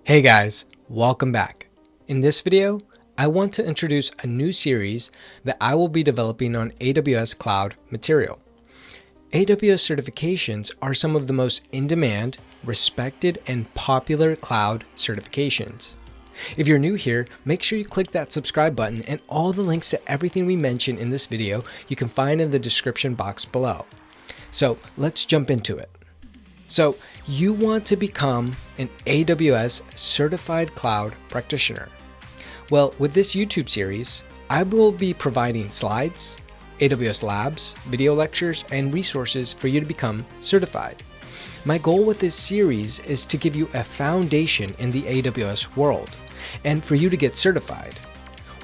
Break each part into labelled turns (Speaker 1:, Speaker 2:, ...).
Speaker 1: Hey guys, welcome back. In this video, I want to introduce a new series that I will be developing on AWS Cloud Material. AWS certifications are some of the most in-demand, respected, and popular cloud certifications. If you're new here, make sure you click that subscribe button, and all the links to everything we mention in this video you can find in the description box below. So let's jump into it. So you want to become an AWS Certified Cloud Practitioner. Well, with this YouTube series, I will be providing slides, AWS Labs, video lectures, and resources for you to become certified. My goal with this series is to give you a foundation in the AWS world and for you to get certified.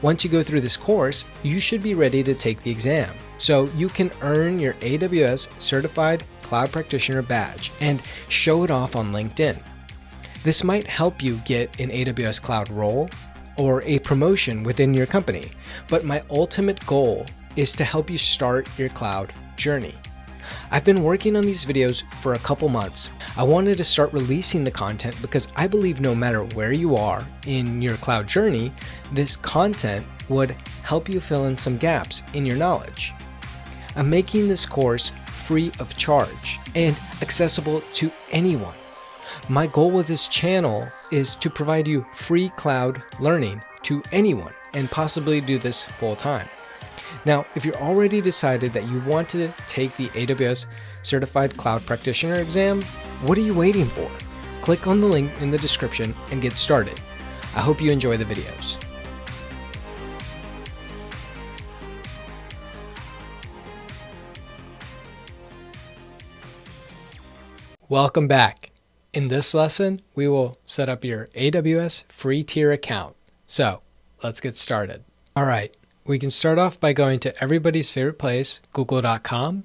Speaker 1: Once you go through this course, you should be ready to take the exam, so you can earn your AWS Certified Cloud Practitioner badge and show it off on LinkedIn. This might help you get an AWS Cloud role or a promotion within your company, but my ultimate goal is to help you start your cloud journey. I've been working on these videos for a couple months. I wanted to start releasing the content because I believe no matter where you are in your cloud journey, this content would help you fill in some gaps in your knowledge. I'm making this course free of charge and accessible to anyone. My goal with this channel is to provide you free cloud learning to anyone and possibly do this full time. Now, if you're already decided that you want to take the AWS Certified Cloud Practitioner exam, what are you waiting for? Click on the link in the description and get started. I hope you enjoy the videos. Welcome back. In this lesson, we will set up your AWS free tier account. So let's get started. All right. We can start off by going to everybody's favorite place, google.com.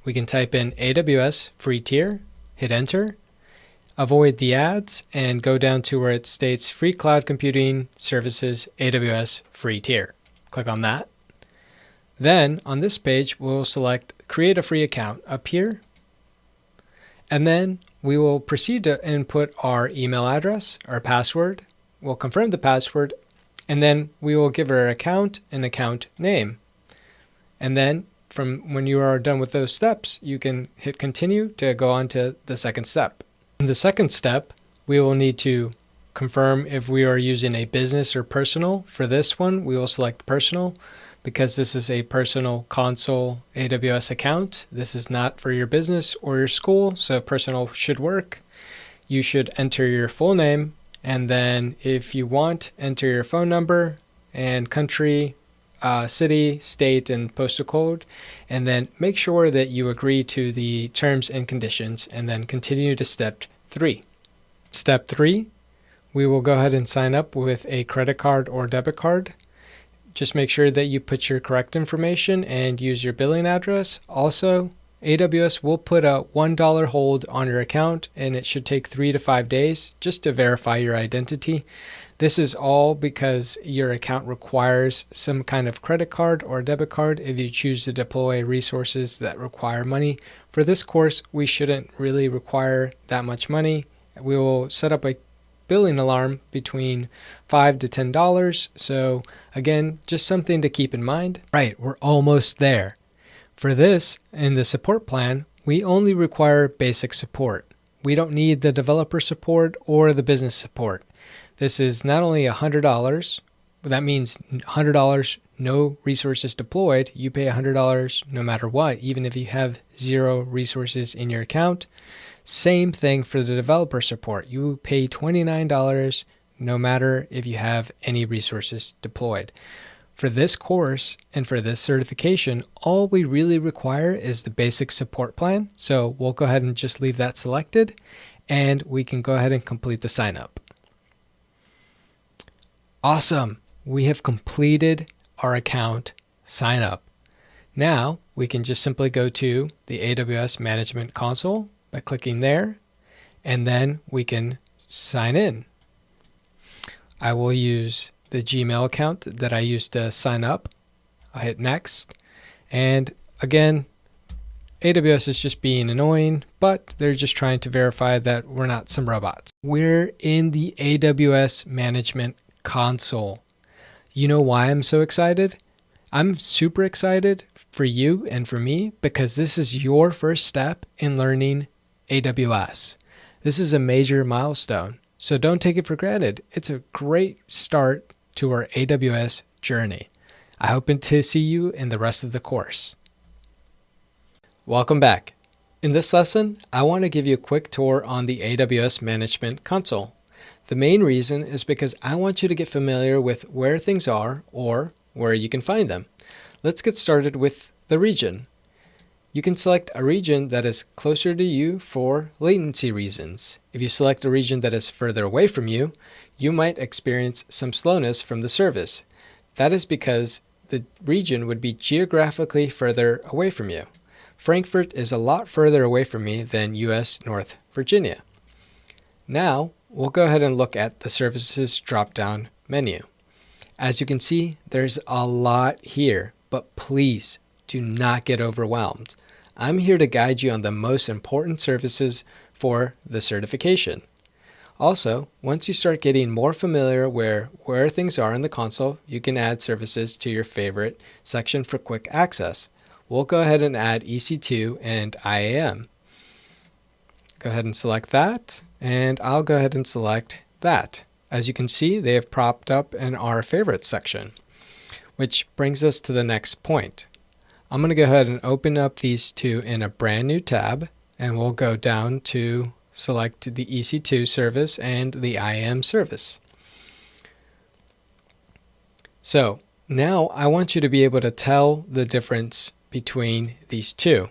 Speaker 1: We can type in AWS free tier, hit enter, avoid the ads, and go down to where it states free cloud computing services AWS free tier. Click on that. Then on this page, we'll select create a free account up here. And then we will proceed to input our email address, our password. We'll confirm the password. And then we will give our account an account name. And then from when you are done with those steps, you can hit continue to go on to the second step. In the second step, we will need to confirm if we are using a business or personal. For this one, we will select personal because this is a personal console AWS account. This is not for your business or your school, so personal should work. You should enter your full name. And then if you want, enter your phone number and country, city, state, and postal code. And then make sure that you agree to the terms and conditions and then continue to step 3. Step 3, we will go ahead and sign up with a credit card or debit card. Just make sure that you put your correct information and use your billing address. Also, AWS will put a $1 hold on your account, and it should take 3 to 5 days just to verify your identity. This is all because your account requires some kind of credit card or debit card if you choose to deploy resources that require money. For this course, we shouldn't really require that much money. We will set up a billing alarm between $5 to $10. So again, just something to keep in mind. Right, we're almost there. For this, in the support plan, we only require basic support. We don't need the developer support or the business support. This is not only $100, but that means $100, no resources deployed. You pay $100 no matter what, even if you have 0 resources in your account. Same thing for the developer support. You pay $29 no matter if you have any resources deployed. For this course and for this certification, all we really require is the basic support plan. So we'll go ahead and just leave that selected, and we can go ahead and complete the sign up. Awesome. We have completed our account sign up. Now we can just simply go to the AWS Management Console by clicking there, and then we can sign in. I will use the Gmail account that I used to sign up. I'll hit next. And again, AWS is just being annoying, but they're just trying to verify that we're not some robots. We're in the AWS Management Console. You know why I'm so excited? I'm super excited for you and for me because this is your first step in learning AWS. This is a major milestone, so don't take it for granted. It's a great start to our AWS journey. I hope to see you in the rest of the course. Welcome back. In this lesson, I want to give you a quick tour on the AWS Management Console. The main reason is because I want you to get familiar with where things are or where you can find them. Let's get started with the region. You can select a region that is closer to you for latency reasons. If you select a region that is further away from you, you might experience some slowness from the service. That is because the region would be geographically further away from you. Frankfurt is a lot further away from me than US North Virginia. Now, we'll go ahead and look at the services drop-down menu. As you can see, there's a lot here, but please do not get overwhelmed. I'm here to guide you on the most important services for the certification. Also, once you start getting more familiar where things are in the console, you can add services to your favorite section for quick access. We'll go ahead and add EC2 and IAM. Go ahead and select that, and I'll go ahead and select that. As you can see, they have popped up in our favorites section, which brings us to the next point. I'm going to go ahead and open up these two in a brand new tab, and we'll go down to select the EC2 service and the IAM service. So now I want you to be able to tell the difference between these two.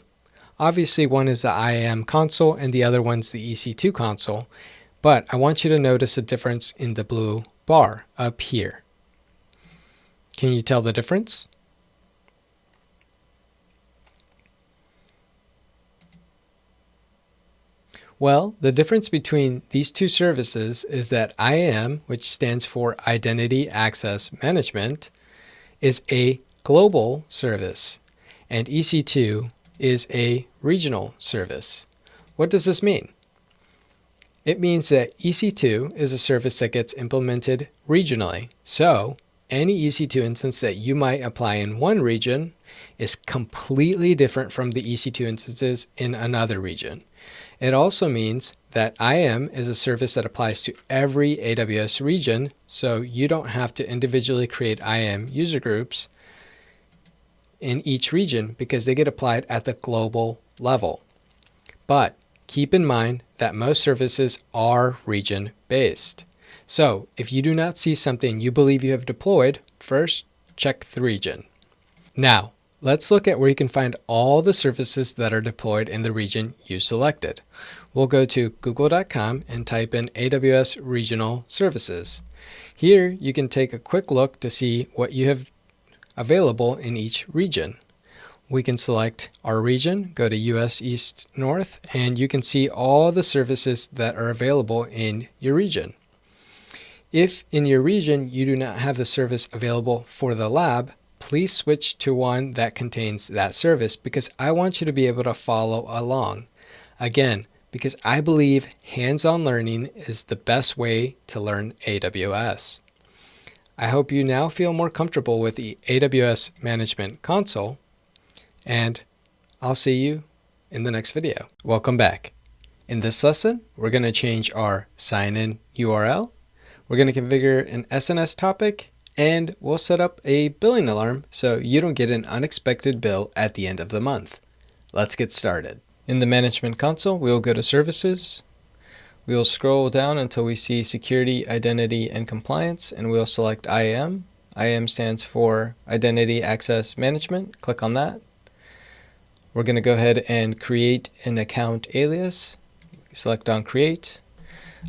Speaker 1: Obviously, one is the IAM console and the other one's the EC2 console, but I want you to notice a difference in the blue bar up here. Can you tell the difference? Well, the difference between these two services is that IAM, which stands for Identity Access Management, is a global service, and EC2 is a regional service. What does this mean? It means that EC2 is a service that gets implemented regionally. So any EC2 instance that you might apply in one region is completely different from the EC2 instances in another region. It also means that IAM is a service that applies to every AWS region, so you don't have to individually create IAM user groups in each region because they get applied at the global level. But keep in mind that most services are region-based. So if you do not see something you believe you have deployed, first check the region. Now, let's look at where you can find all the services that are deployed in the region you selected. We'll go to google.com and type in AWS Regional Services. Here you can take a quick look to see what you have available in each region. We can select our region, go to US East North, and you can see all the services that are available in your region. If in your region you do not have the service available for the lab, please switch to one that contains that service because I want you to be able to follow along. Again, because I believe hands-on learning is the best way to learn AWS. I hope you now feel more comfortable with the AWS Management Console, and I'll see you in the next video. Welcome back. In this lesson, we're going to change our sign-in URL. We're going to configure an SNS topic, and we'll set up a billing alarm so you don't get an unexpected bill at the end of the month. Let's get started. In the Management Console, we'll go to Services. We'll scroll down until we see Security, Identity, and Compliance, and we'll select IAM. IAM stands for Identity Access Management. Click on that. We're going to go ahead and create an account alias. Select on Create.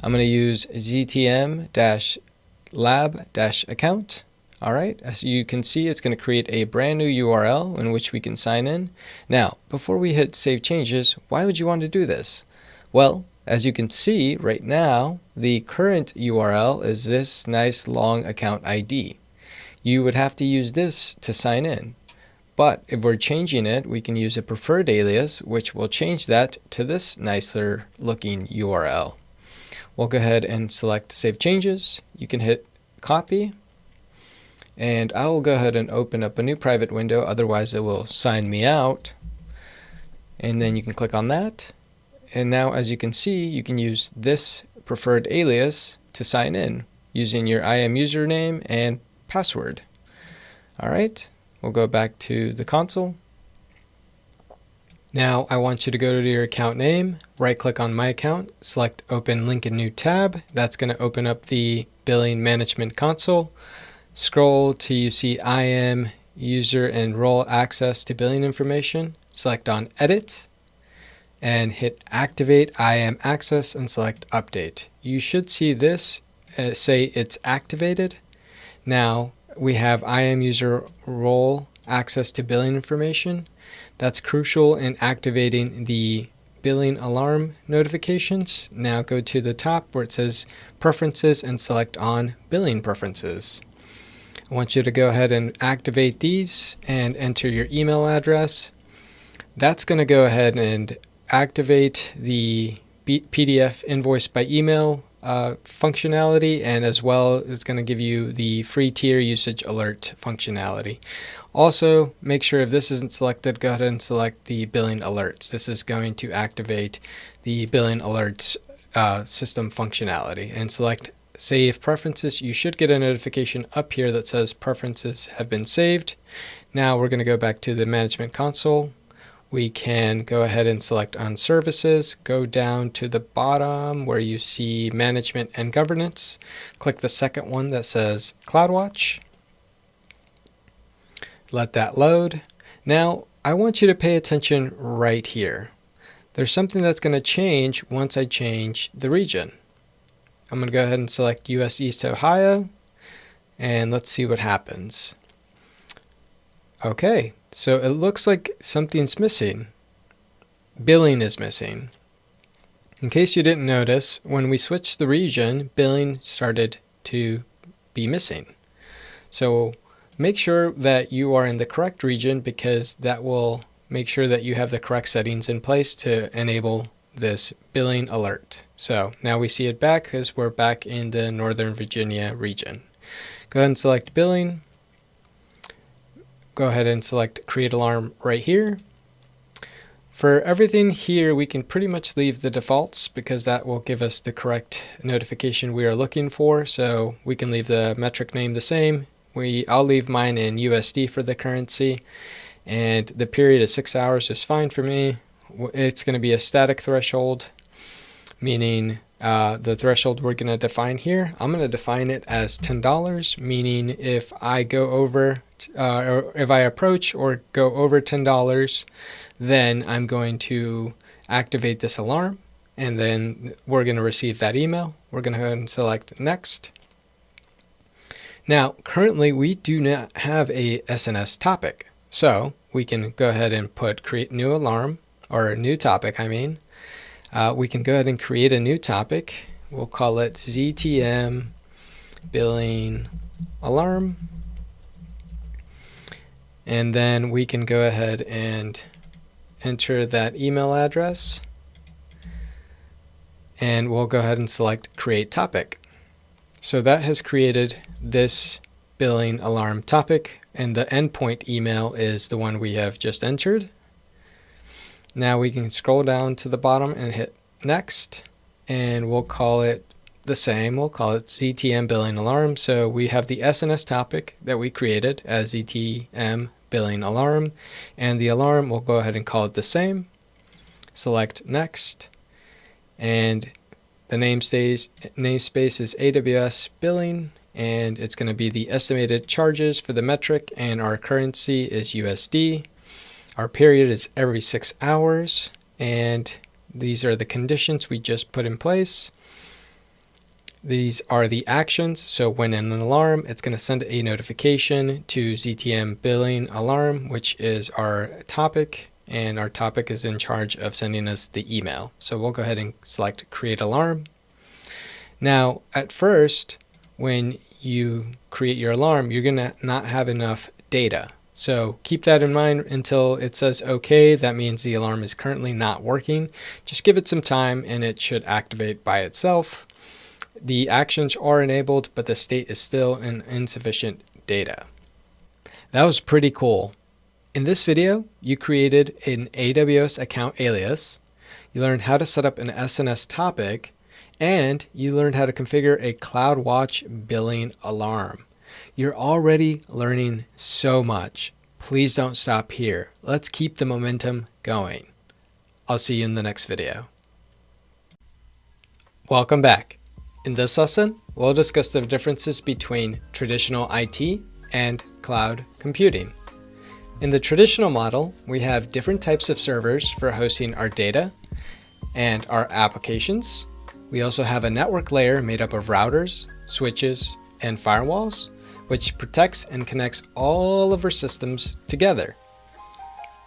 Speaker 1: I'm going to use ZTM-lab-account. All right, as you can see, it's going to create a brand new URL in which we can sign in. Now, before we hit Save Changes, why would you want to do this? Well, as you can see right now, the current URL is this nice long account ID. You would have to use this to sign in. But if we're changing it, we can use a preferred alias, which will change that to this nicer looking URL. We'll go ahead and select Save Changes. You can hit Copy. And I will go ahead and open up a new private window, otherwise it will sign me out. And then you can click on that. And now, as you can see, you can use this preferred alias to sign in using your IAM username and password. All right, we'll go back to the console. Now I want you to go to your account name, right click on My Account, select Open Link in New Tab. That's going to open up the Billing Management Console. Scroll till you see IAM user and role access to billing information. Select on Edit and hit Activate IAM Access and select Update. You should see this say it's activated. Now we have IAM user role access to billing information. That's crucial in activating the billing alarm notifications. Now go to the top where it says Preferences and select on Billing Preferences. I want you to go ahead and activate these and enter your email address. That's going to go ahead and activate the PDF invoice by email functionality, and as well it's going to give you the free tier usage alert functionality. Also, make sure if this isn't selected, go ahead and select the billing alerts. This is going to activate the billing alerts system functionality, and select Save Preferences. You should get a notification up here that says preferences have been saved. Now we're going to go back to the management console. We can go ahead and select on services, go down to the bottom where you see management and governance. Click the second one that says CloudWatch. Let that load. Now I want you to pay attention right here. There's something that's going to change once I change the region. I'm going to go ahead and select US East Ohio, and let's see what happens. Okay, so it looks like something's missing. Billing is missing. In case you didn't notice, when we switched the region, billing started to be missing. So make sure that you are in the correct region, because that will make sure that you have the correct settings in place to enable this billing alert. So now we see it back because we're back in the Northern Virginia region. Go ahead and select billing. Go ahead and select create alarm right here. For everything here, we can pretty much leave the defaults because that will give us the correct notification we are looking for. So we can leave the metric name the same. I'll leave mine in USD for the currency, and the period is 6 hours is fine for me. It's going to be a static threshold, meaning the threshold we're going to define here, I'm going to define it as $10, meaning if I go over, or if I approach or go over $10, then I'm going to activate this alarm, and then we're going to receive that email. We're going to go ahead and select Next. Now, currently we do not have a SNS topic, so we can go ahead and put create new alarm, or a new topic, I mean. We can go ahead and create a new topic. We'll call it ZTM Billing Alarm. And then we can go ahead and enter that email address. And we'll go ahead and select Create Topic. So that has created this billing alarm topic, and the endpoint email is the one we have just entered. Now we can scroll down to the bottom and hit Next, and we'll call it the same. We'll call it ZTM Billing Alarm. So we have the SNS topic that we created as ZTM Billing Alarm, and the alarm, we'll go ahead and call it the same. Select Next, and the namespace is AWS Billing, and it's going to be the estimated charges for the metric, and our currency is USD. Our period is every 6 hours, and these are the conditions we just put in place. These are the actions. So when in an alarm, it's going to send a notification to ZTM Billing Alarm, which is our topic, and our topic is in charge of sending us the email. So we'll go ahead and select Create Alarm. Now, at first, when you create your alarm, you're going to not have enough data. So keep that in mind until it says OK. That means the alarm is currently not working. Just give it some time and it should activate by itself. The actions are enabled, but the state is still in insufficient data. That was pretty cool. In this video, you created an AWS account alias, you learned how to set up an SNS topic, and you learned how to configure a CloudWatch billing alarm. You're already learning so much. Please don't stop here. Let's keep the momentum going. I'll see you in the next video. Welcome back. In this lesson, we'll discuss the differences between traditional IT and cloud computing. In the traditional model, we have different types of servers for hosting our data and our applications. We also have a network layer made up of routers, switches, and firewalls, which protects and connects all of our systems together.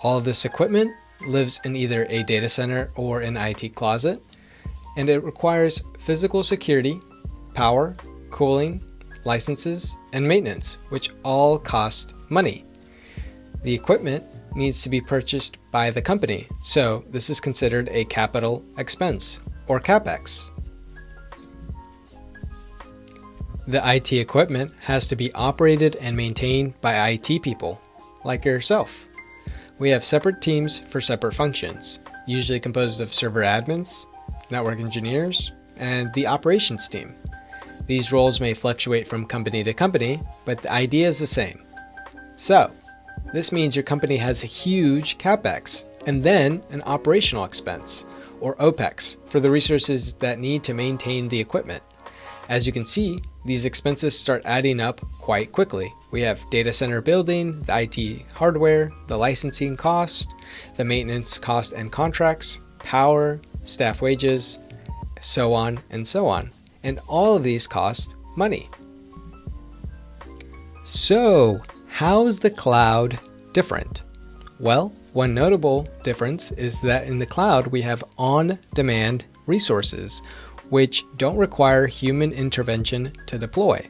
Speaker 1: All of this equipment lives in either a data center or an IT closet, and it requires physical security, power, cooling, licenses, and maintenance, which all cost money. The equipment needs to be purchased by the company, so this is considered a capital expense, or CapEx. The IT equipment has to be operated and maintained by IT people, like yourself. We have separate teams for separate functions, usually composed of server admins, network engineers, and the operations team. These roles may fluctuate from company to company, but the idea is the same. So, this means your company has a huge CapEx and then an operational expense, or OpEx, for the resources that need to maintain the equipment. As you can see, these expenses start adding up quite quickly. We have data center building, the IT hardware, the licensing cost, the maintenance cost and contracts, power, staff wages, so on and so on. And all of these cost money. So, how is the cloud different? Well, one notable difference is that in the cloud we have on-demand resources, which don't require human intervention to deploy.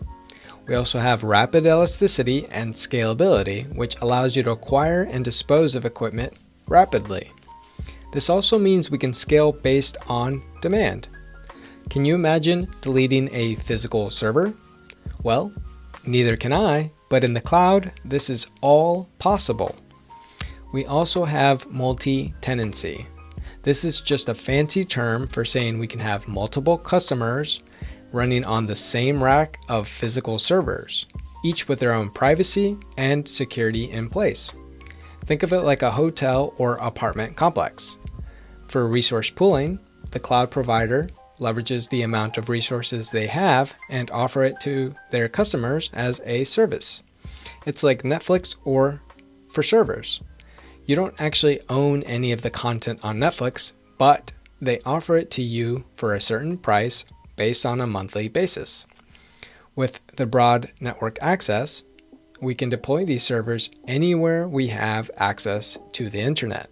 Speaker 1: We also have rapid elasticity and scalability, which allows you to acquire and dispose of equipment rapidly. This also means we can scale based on demand. Can you imagine deleting a physical server? Well, neither can I, but in the cloud, this is all possible. We also have multi-tenancy. This is just a fancy term for saying we can have multiple customers running on the same rack of physical servers, each with their own privacy and security in place. Think of it like a hotel or apartment complex. For resource pooling, the cloud provider leverages the amount of resources they have and offer it to their customers as a service. It's like Netflix or for servers. You don't actually own any of the content on Netflix, but they offer it to you for a certain price based on a monthly basis. With the broad network access, we can deploy these servers anywhere we have access to the internet.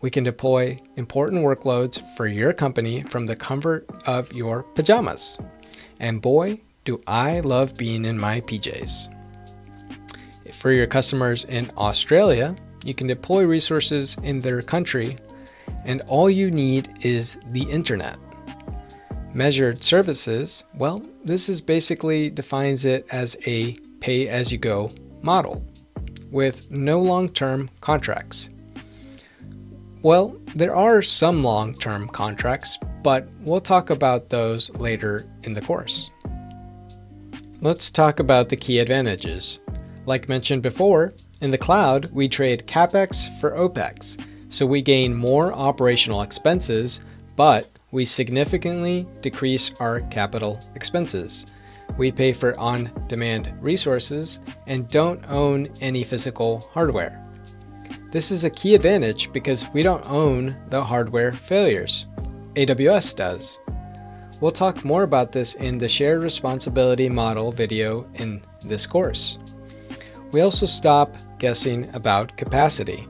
Speaker 1: We can deploy important workloads for your company from the comfort of your pajamas. And boy, do I love being in my PJs. For your customers in Australia, you can deploy resources in their country, and all you need is the internet. Measured services, well, this is basically defines it as a pay-as-you-go model with no long-term contracts. Well, there are some long-term contracts, but we'll talk about those later in the course. Let's talk about the key advantages. Like mentioned before, in the cloud, we trade CapEx for OpEx, so we gain more operational expenses, but we significantly decrease our capital expenses. We pay for on-demand resources and don't own any physical hardware. This is a key advantage because we don't own the hardware failures. AWS does. We'll talk more about this in the shared responsibility model video in this course. We also stop guessing about capacity.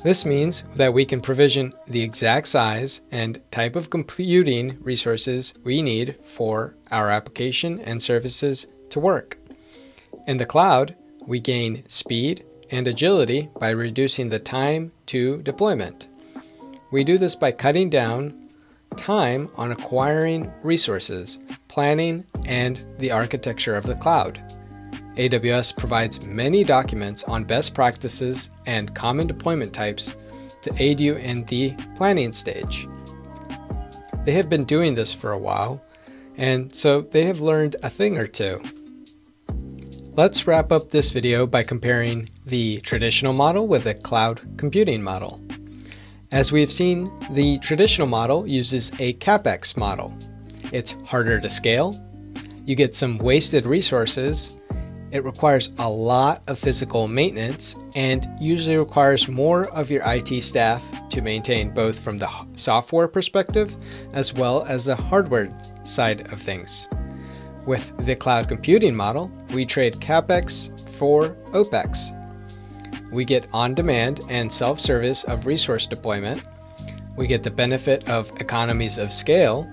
Speaker 1: This means that we can provision the exact size and type of computing resources we need for our application and services to work. In the cloud, we gain speed and agility by reducing the time to deployment. We do this by cutting down time on acquiring resources, planning, and the architecture of the cloud. AWS provides many documents on best practices and common deployment types to aid you in the planning stage. They have been doing this for a while, and so they have learned a thing or two. Let's wrap up this video by comparing the traditional model with the cloud computing model. As we've seen, the traditional model uses a CapEx model. It's harder to scale, you get some wasted resources, it requires a lot of physical maintenance, and usually requires more of your IT staff to maintain, both from the software perspective as well as the hardware side of things. With the cloud computing model, we trade CapEx for OpEx. We get on-demand and self-service of resource deployment. We get the benefit of economies of scale.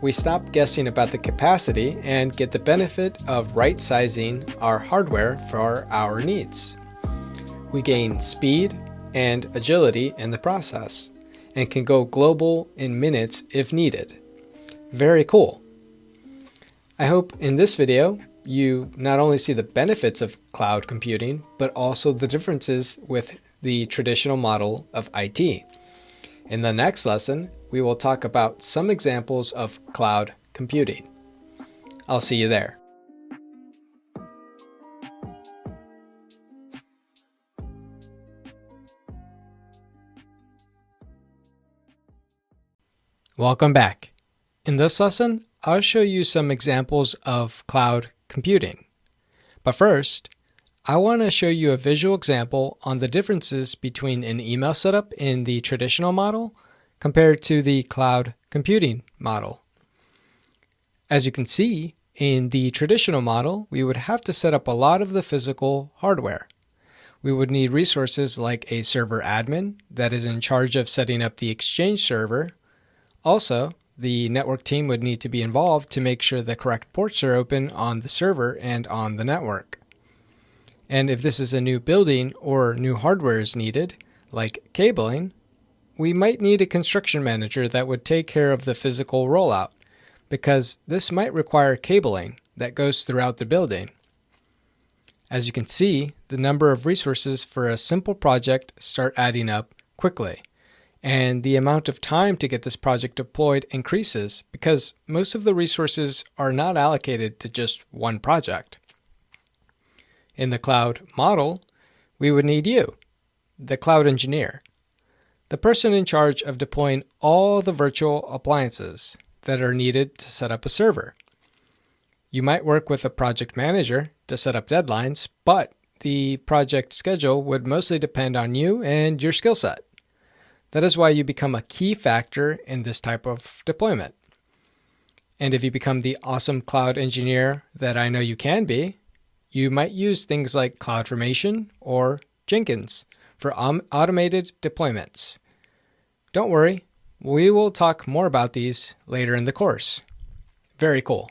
Speaker 1: We stop guessing about the capacity and get the benefit of right-sizing our hardware for our needs. We gain speed and agility in the process and can go global in minutes if needed. Very cool. I hope in this video you not only see the benefits of cloud computing, but also the differences with the traditional model of IT. In the next lesson, we will talk about some examples of cloud computing. I'll see you there. Welcome back. In this lesson, I'll show you some examples of cloud computing. But first, I want to show you a visual example on the differences between an email setup in the traditional model compared to the cloud computing model. As you can see, in the traditional model, we would have to set up a lot of the physical hardware. We would need resources like a server admin that is in charge of setting up the Exchange server. Also, the network team would need to be involved to make sure the correct ports are open on the server and on the network. And if this is a new building or new hardware is needed, like cabling, we might need a construction manager that would take care of the physical rollout, because this might require cabling that goes throughout the building. As you can see, the number of resources for a simple project start adding up quickly, and the amount of time to get this project deployed increases because most of the resources are not allocated to just one project. In the cloud model, we would need you, the cloud engineer, the person in charge of deploying all the virtual appliances that are needed to set up a server. You might work with a project manager to set up deadlines, but the project schedule would mostly depend on you and your skill set. That is why you become a key factor in this type of deployment. And if you become the awesome cloud engineer that I know you can be, you might use things like CloudFormation or Jenkins for automated deployments. Don't worry, we will talk more about these later in the course. Very cool.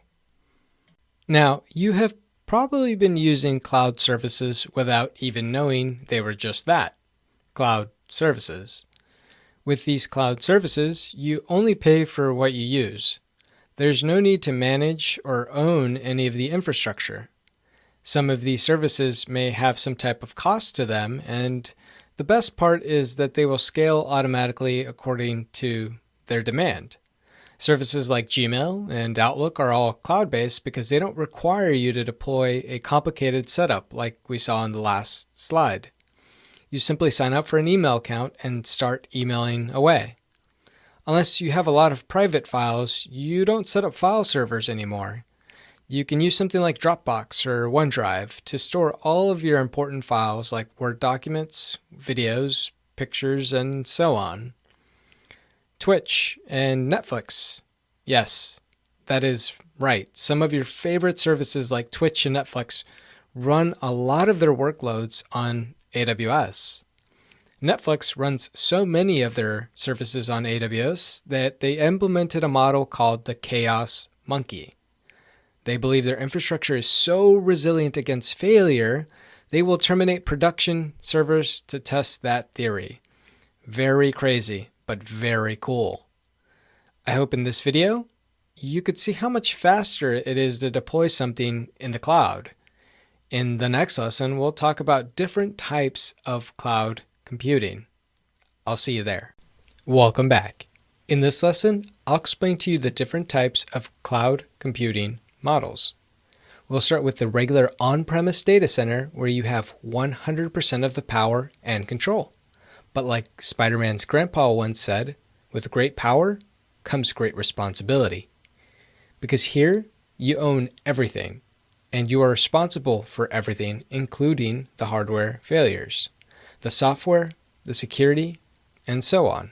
Speaker 1: Now, you have probably been using cloud services without even knowing they were just that, cloud services. With these cloud services, you only pay for what you use. There's no need to manage or own any of the infrastructure. Some of these services may have some type of cost to them, and the best part is that they will scale automatically according to their demand. Services like Gmail and Outlook are all cloud-based because they don't require you to deploy a complicated setup like we saw in the last slide. You simply sign up for an email account and start emailing away. Unless you have a lot of private files, you don't set up file servers anymore. You can use something like Dropbox or OneDrive to store all of your important files like Word documents, videos, pictures, and so on. Twitch and Netflix. Yes, that is right. Some of your favorite services like Twitch and Netflix run a lot of their workloads on AWS. Netflix runs so many of their services on AWS that they implemented a model called the Chaos Monkey. They believe their infrastructure is so resilient against failure They will terminate production servers to test that theory. Very crazy, but very cool. I hope in this video, you could see how much faster it is to deploy something in the cloud. In the next lesson, we'll talk about different types of cloud computing. I'll see you there. Welcome back. In this lesson, I'll explain to you the different types of cloud computing models. We'll start with the regular on-premise data center where you have 100% of the power and control. But like Spider-Man's grandpa once said, with great power comes great responsibility. Because here, you own everything, and you are responsible for everything, including the hardware failures, the software, the security, and so on.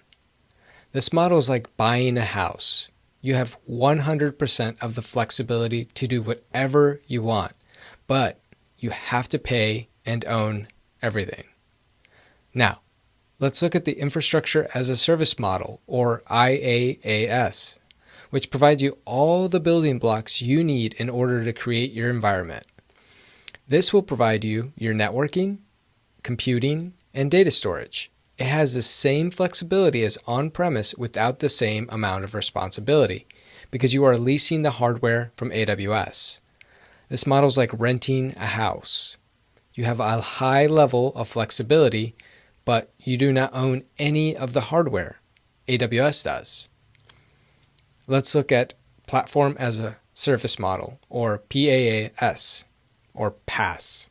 Speaker 1: This model is like buying a house. You have 100% of the flexibility to do whatever you want, but you have to pay and own everything. Now, let's look at the Infrastructure as a Service model, or IaaS, which provides you all the building blocks you need in order to create your environment. This will provide you your networking, computing, and data storage. It has the same flexibility as on-premise without the same amount of responsibility because you are leasing the hardware from AWS. This model is like renting a house. You have a high level of flexibility, but you do not own any of the hardware. AWS does. Let's look at Platform as a Service model, or PaaS, or PaaS,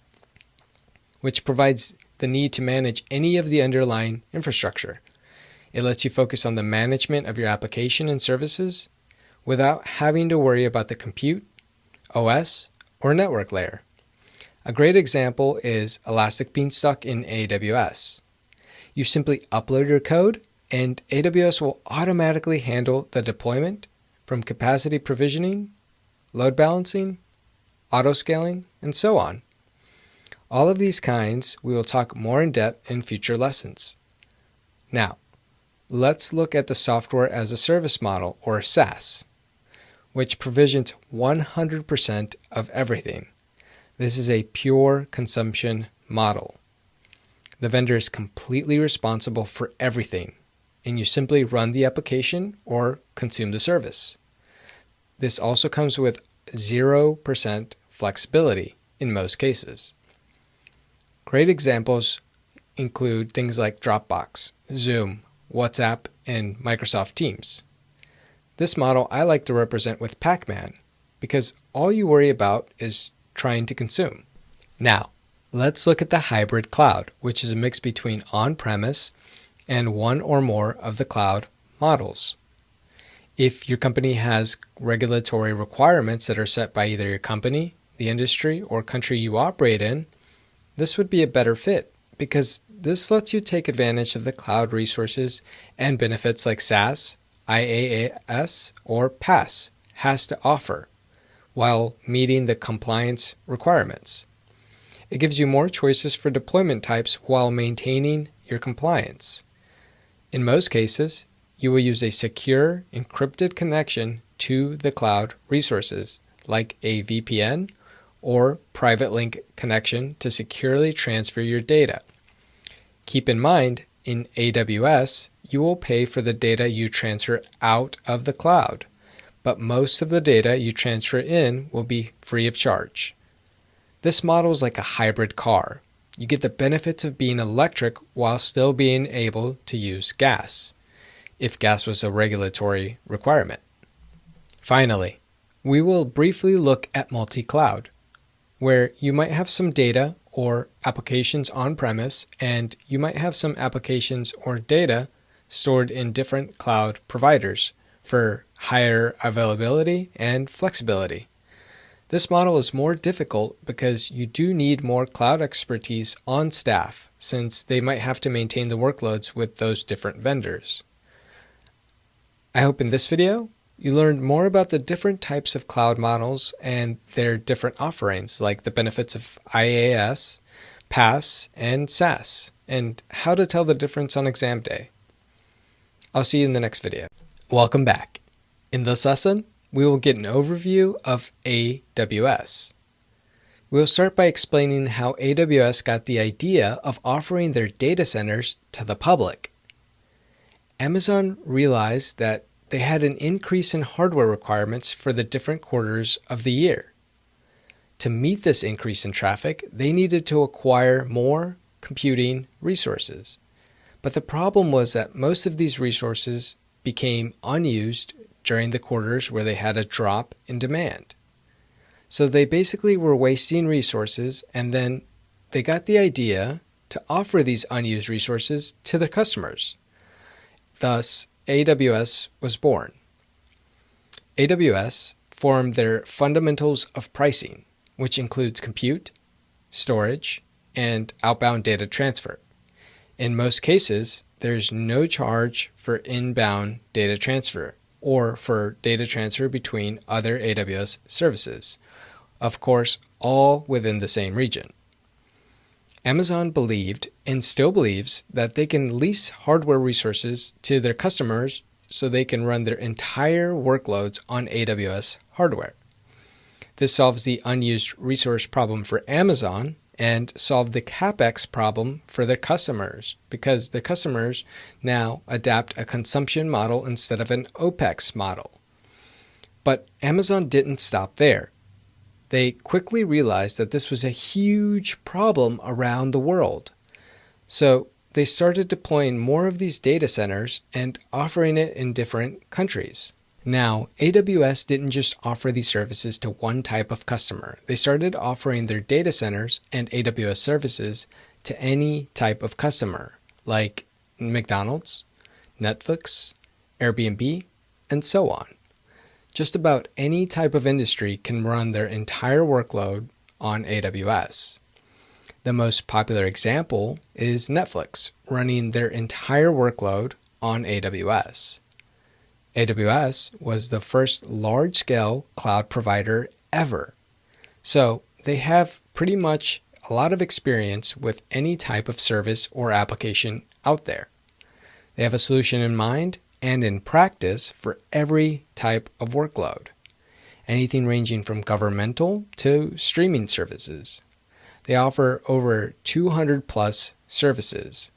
Speaker 1: which provides the need to manage any of the underlying infrastructure. It lets you focus on the management of your application and services without having to worry about the compute, OS, or network layer. A great example is Elastic Beanstalk in AWS. You simply upload your code, and AWS will automatically handle the deployment from capacity provisioning, load balancing, auto-scaling, and so on. All of these kinds we will talk more in depth in future lessons. Now, let's look at the Software as a Service model, or SaaS, which provisions 100% of everything. This is a pure consumption model. The vendor is completely responsible for everything, and you simply run the application or consume the service. This also comes with 0% flexibility in most cases. Great examples include things like Dropbox, Zoom, WhatsApp, and Microsoft Teams. This model I like to represent with Pac-Man because all you worry about is trying to consume. Now, let's look at the hybrid cloud, which is a mix between on-premise and one or more of the cloud models. If your company has regulatory requirements that are set by either your company, the industry, or country you operate in, this would be a better fit because this lets you take advantage of the cloud resources and benefits like SaaS, IaaS, or PaaS has to offer while meeting the compliance requirements. It gives you more choices for deployment types while maintaining your compliance. In most cases, you will use a secure, encrypted connection to the cloud resources, like a VPN or private link connection to securely transfer your data. Keep in mind, in AWS, you will pay for the data you transfer out of the cloud, but most of the data you transfer in will be free of charge. This model is like a hybrid car. You get the benefits of being electric while still being able to use gas, if gas was a regulatory requirement. Finally, we will briefly look at multi-cloud, where you might have some data or applications on-premise, and you might have some applications or data stored in different cloud providers for higher availability and flexibility. This model is more difficult because you do need more cloud expertise on staff, since they might have to maintain the workloads with those different vendors. I hope in this video you learned more about the different types of cloud models and their different offerings, like the benefits of IaaS, PaaS, and SaaS, and how to tell the difference on exam day. I'll see you in the next video. Welcome back. In this lesson, we will get an overview of AWS. We'll start by explaining how AWS got the idea of offering their data centers to the public. Amazon realized that they had an increase in hardware requirements for the different quarters of the year. To meet this increase in traffic, they needed to acquire more computing resources. But the problem was that most of these resources became unused during the quarters where they had a drop in demand. So they basically were wasting resources, and then they got the idea to offer these unused resources to their customers. Thus, AWS was born. AWS formed their Fundamentals of Pricing, which includes compute, storage, and outbound data transfer. In most cases, there's no charge for inbound data transfer or for data transfer between other AWS services. Of course, all within the same region. Amazon believed and still believes that they can lease hardware resources to their customers so they can run their entire workloads on AWS hardware. This solves the unused resource problem for Amazon and solved the CapEx problem for their customers because their customers now adapt a consumption model instead of an OpEx model. But Amazon didn't stop there. They quickly realized that this was a huge problem around the world. So they started deploying more of these data centers and offering it in different countries. Now, AWS didn't just offer these services to one type of customer. They started offering their data centers and AWS services to any type of customer, like McDonald's, Netflix, Airbnb, and so on. Just about any type of industry can run their entire workload on AWS. The most popular example is Netflix running their entire workload on AWS. AWS was the first large-scale cloud provider ever. So they have pretty much a lot of experience with any type of service or application out there. They have a solution in mind and in practice for every type of workload, anything ranging from governmental to streaming services. They offer over 200 plus services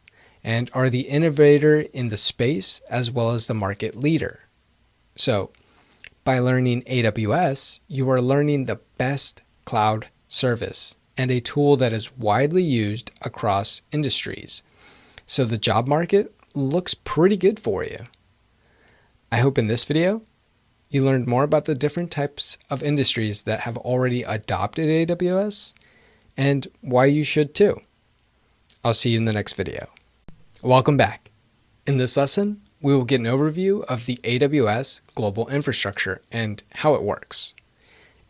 Speaker 1: and are the innovator in the space as well as the market leader. So, by learning AWS, you are learning the best cloud service and a tool that is widely used across industries. So the job market looks pretty good for you. I hope in this video, you learned more about the different types of industries that have already adopted AWS and why you should too. I'll see you in the next video. Welcome back. In this lesson, we will get an overview of the AWS global infrastructure and how it works.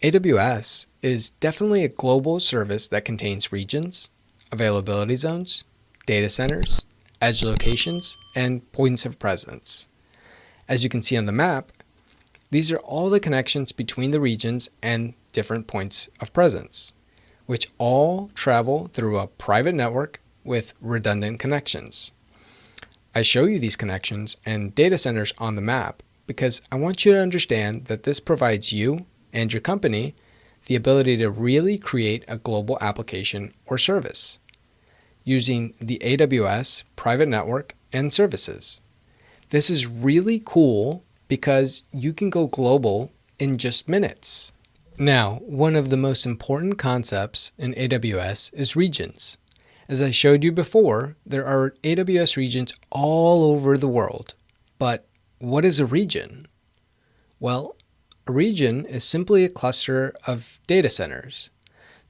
Speaker 1: AWS is definitely a global service that contains regions, availability zones, data centers, edge locations, and points of presence. As you can see on the map, these are all the connections between the regions and different points of presence, which all travel through a private network with redundant connections. I show you these connections and data centers on the map because I want you to understand that this provides you and your company the ability to really create a global application or service using the AWS private network and services. This is really cool because you can go global in just minutes. Now, one of the most important concepts in AWS is regions. As I showed you before, there are AWS regions all over the world. But what is a region? Well, a region is simply a cluster of data centers.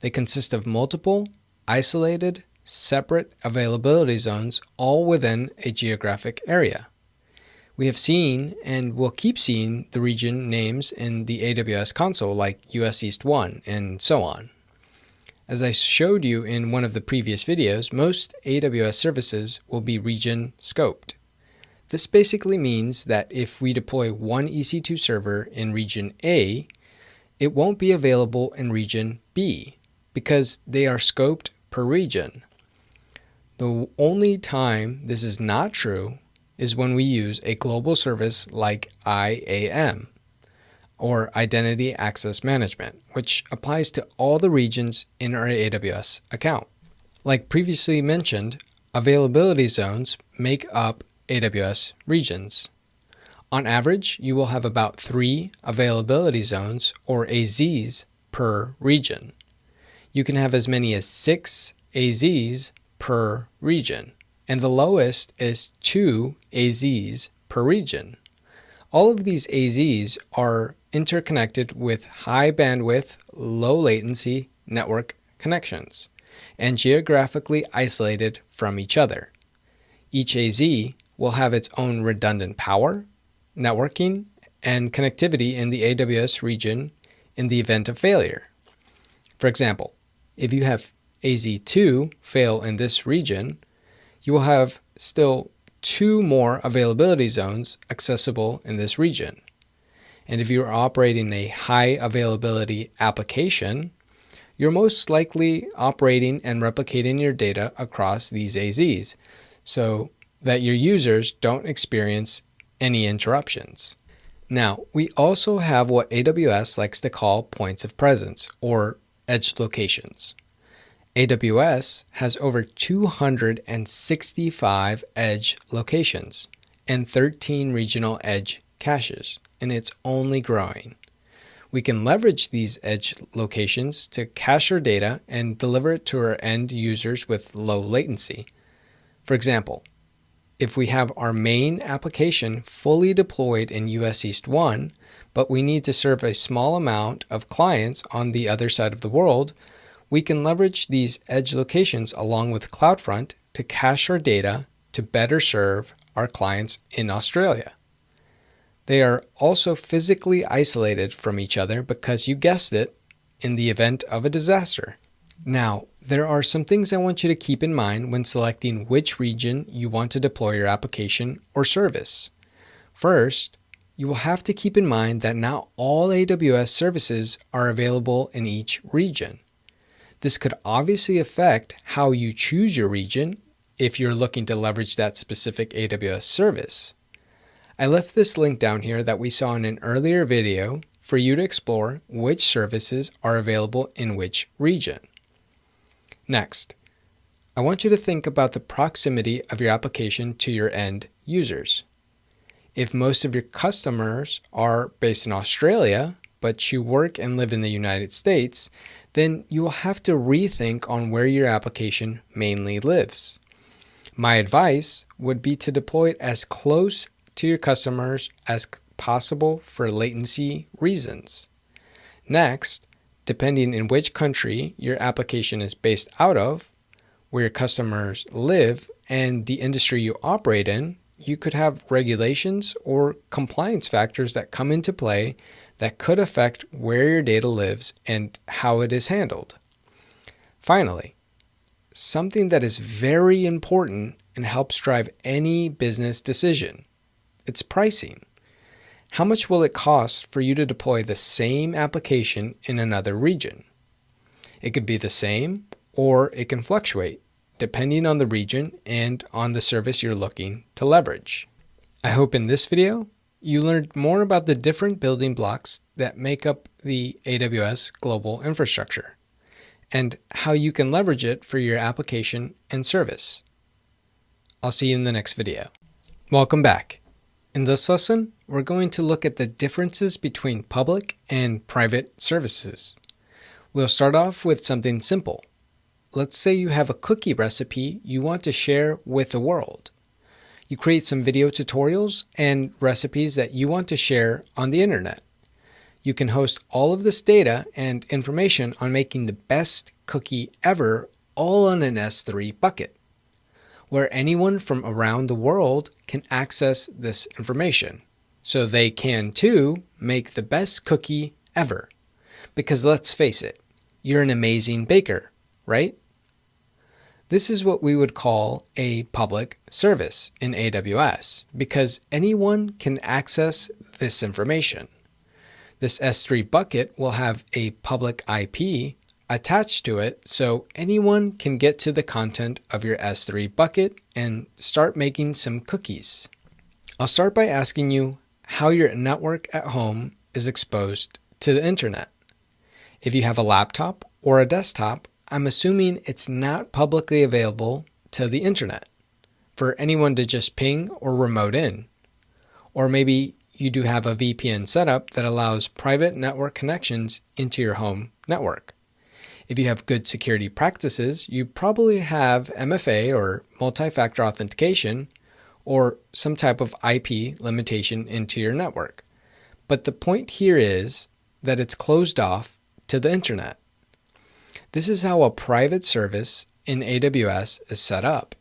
Speaker 1: They consist of multiple, isolated, separate availability zones all within a geographic area. We have seen and will keep seeing the region names in the AWS console like US East 1 and so on. As I showed you in one of the previous videos, most AWS services will be region scoped. This basically means that if we deploy one EC2 server in region A, it won't be available in region B because they are scoped per region. The only time this is not true is when we use a global service like IAM. or Identity Access Management, which applies to all the regions in our AWS account. Like previously mentioned, availability zones make up AWS regions. On average, you will have about 3 availability zones, or AZs, per region. You can have as many as 6 AZs per region, and the lowest is 2 AZs per region. All of these AZs are interconnected with high bandwidth, low latency network connections, and geographically isolated from each other. Each AZ will have its own redundant power, networking, and connectivity in the AWS region in the event of failure. For example, if you have AZ2 fail in this region, you will have still 2 more availability zones accessible in this region. And if you are operating a high availability application, you're most likely operating and replicating your data across these AZs so that your users don't experience any interruptions. Now, we also have what AWS likes to call points of presence, or edge locations. AWS has over 265 edge locations and 13 regional edge caches, and it's only growing. We can leverage these edge locations to cache our data and deliver it to our end users with low latency. For example, if we have our main application fully deployed in US East 1, but we need to serve a small amount of clients on the other side of the world, we can leverage these edge locations along with CloudFront to cache our data to better serve our clients in Australia. They are also physically isolated from each other because, you guessed it, in the event of a disaster. Now, there are some things I want you to keep in mind when selecting which region you want to deploy your application or service. First, you will have to keep in mind that not all AWS services are available in each region. This could obviously affect how you choose your region if you're looking to leverage that specific AWS service. I left this link down here that we saw in an earlier video for you to explore which services are available in which region. Next, I want you to think about the proximity of your application to your end users. If most of your customers are based in Australia, but you work and live in the United States, then you will have to rethink on where your application mainly lives. My advice would be to deploy it as close to your customers as possible for latency reasons. Next, depending in which country your application is based out of, where your customers live, and the industry you operate in, you could have regulations or compliance factors that come into play that could affect where your data lives and how it is handled. Finally, something that is very important and helps drive any business decision. It's pricing. How much will it cost for you to deploy the same application in another region? It could be the same, or it can fluctuate, depending on the region and on the service you're looking to leverage. I hope in this video, you learned more about the different building blocks that make up the AWS global infrastructure, and how you can leverage it for your application and service. I'll see you in the next video. Welcome back. In this lesson, we're going to look at the differences between public and private services. We'll start off with something simple. Let's say you have a cookie recipe you want to share with the world. You create some video tutorials and recipes that you want to share on the internet. You can host all of this data and information on making the best cookie ever, all on an S3 bucket, where anyone from around the world can access this information, so they can too make the best cookie ever. Because let's face it, you're an amazing baker, right? This is what we would call a public service in AWS, because anyone can access this information. This S3 bucket will have a public IP attached to it, so anyone can get to the content of your S3 bucket and start making some cookies. I'll start by asking you how your network at home is exposed to the internet. If you have a laptop or a desktop, I'm assuming it's not publicly available to the internet for anyone to just ping or remote in. Or maybe you do have a VPN setup that allows private network connections into your home network. If you have good security practices, you probably have MFA or multi-factor authentication or some type of IP limitation into your network. But the point here is that it's closed off to the internet. This is how a private service in AWS is set up.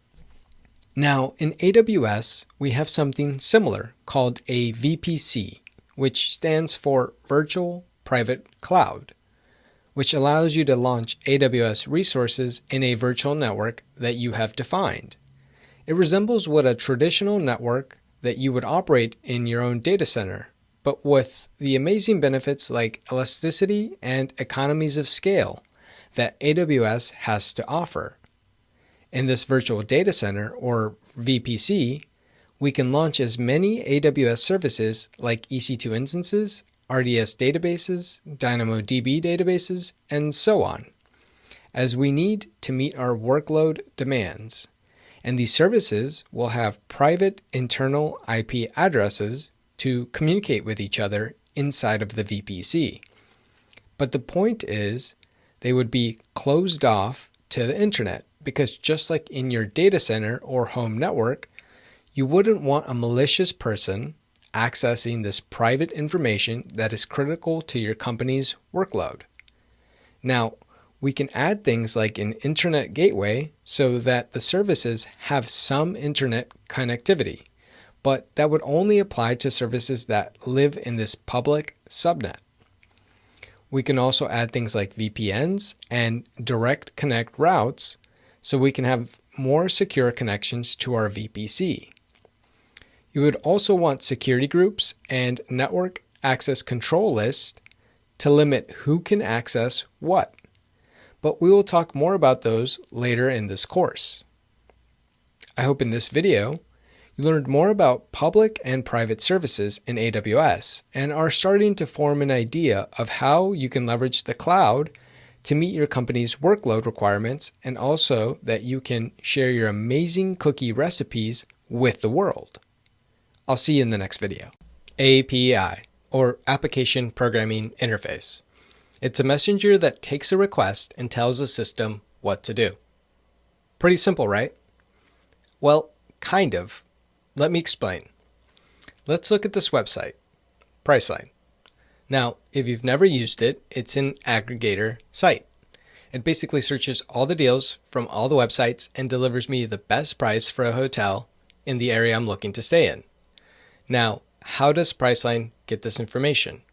Speaker 1: Now, in AWS, we have something similar called a VPC, which stands for Virtual Private Cloud, which allows you to launch AWS resources in a virtual network that you have defined. It resembles what a traditional network that you would operate in your own data center, but with the amazing benefits like elasticity and economies of scale that AWS has to offer. In this virtual data center, or VPC, we can launch as many AWS services like Ec2 Instances, RDS databases, DynamoDB databases, and so on, as we need to meet our workload demands. And these services will have private internal IP addresses to communicate with each other inside of the VPC. But the point is, they would be closed off to the internet, because just like in your data center or home network, you wouldn't want a malicious person accessing this private information that is critical to your company's workload. Now, we can add things like an internet gateway so that the services have some internet connectivity, but that would only apply to services that live in this public subnet. We can also add things like VPNs and direct connect routes so we can have more secure connections to our VPC. You would also want security groups and network access control lists to limit who can access what, but we will talk more about those later in this course. I hope in this video you learned more about public and private services in AWS and are starting to form an idea of how you can leverage the cloud to meet your company's workload requirements, and also that you can share your amazing cookie recipes with the world. I'll see you in the next video. API, or Application Programming Interface. It's a messenger that takes a request and tells the system what to do. Pretty simple, right? Well, kind of. Let me explain. Let's look at this website, Priceline. Now, if you've never used it, it's an aggregator site. It basically searches all the deals from all the websites and delivers me the best price for a hotel in the area I'm looking to stay in. Now, how does Priceline get this information?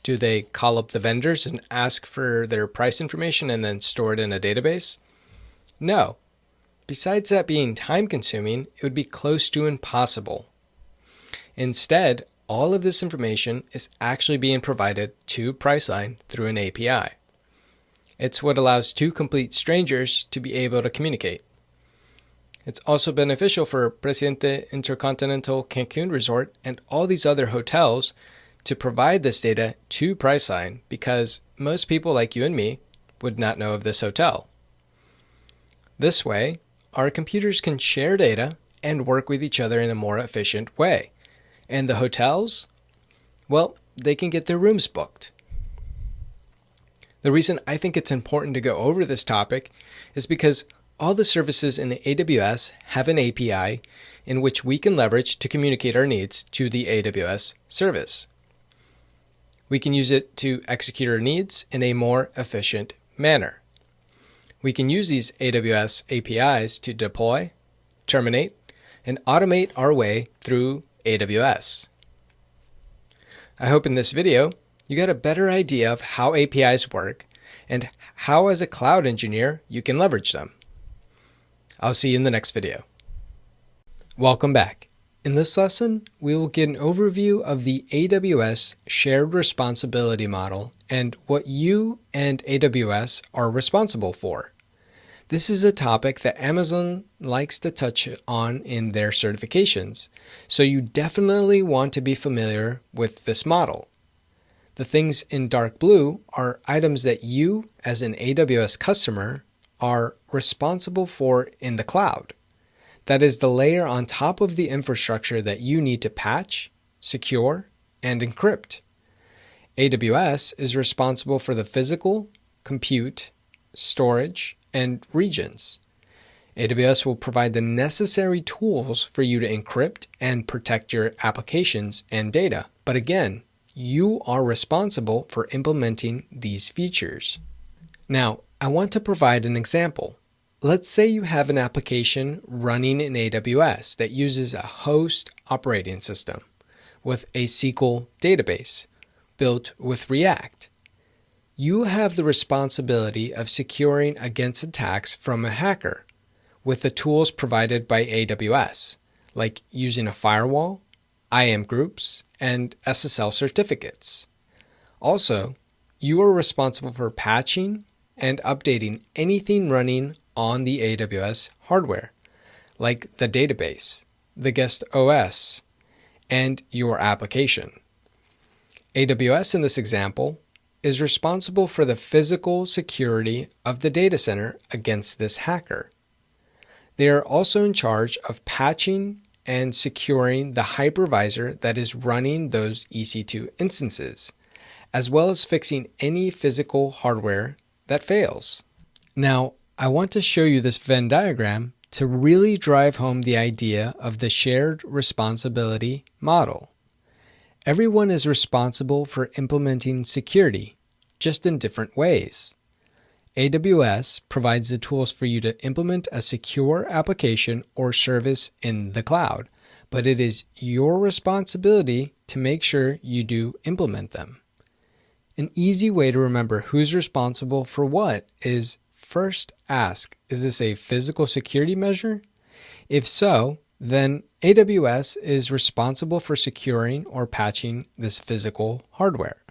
Speaker 1: Do they call up the vendors and ask for their price information and then store it in a database? No. Besides that being time-consuming, it would be close to impossible. Instead, all of this information is actually being provided to Priceline through an API. It's what allows two complete strangers to be able to communicate. It's also beneficial for Presidente Intercontinental Cancun Resort and all these other hotels to provide this data to Priceline, because most people like you and me would not know of this hotel. This way, our computers can share data and work with each other in a more efficient way. And the hotels, well, they can get their rooms booked. The reason I think it's important to go over this topic is because all the services in AWS have an API in which we can leverage to communicate our needs to the AWS service. We can use it to execute our needs in a more efficient manner. We can use these AWS APIs to deploy, terminate, and automate our way through AWS. I hope in this video you got a better idea of how APIs work and how as a cloud engineer you can leverage them. I'll see you in the next video. Welcome back. In this lesson, we will get an overview of the AWS shared responsibility model and what you and AWS are responsible for. This is a topic that Amazon likes to touch on in their certifications, so you definitely want to be familiar with this model. The things in dark blue are items that you, as an AWS customer, are responsible for in the cloud. That is the layer on top of the infrastructure that you need to patch, secure, and encrypt. AWS is responsible for the physical, compute, storage, and regions. AWS will provide the necessary tools for you to encrypt and protect your applications and data. But again, you are responsible for implementing these features. Now, I want to provide an example. Let's say you have an application running in AWS that uses a host operating system with a SQL database built with React. You have the responsibility of securing against attacks from a hacker with the tools provided by AWS, like using a firewall, IAM groups, and SSL certificates. Also, you are responsible for patching and updating anything running on the AWS hardware, like the database, the guest OS, and your application. AWS in this example is responsible for the physical security of the data center against this hacker. They are also in charge of patching and securing the hypervisor that is running those EC2 instances, as well as fixing any physical hardware that fails. Now, I want to show you this Venn diagram to really drive home the idea of the shared responsibility model. Everyone is responsible for implementing security, just in different ways. AWS provides the tools for you to implement a secure application or service in the cloud, but it is your responsibility to make sure you do implement them. An easy way to remember who's responsible for what is first ask, is this a physical security measure? If so, then AWS is responsible for securing or patching this physical hardware.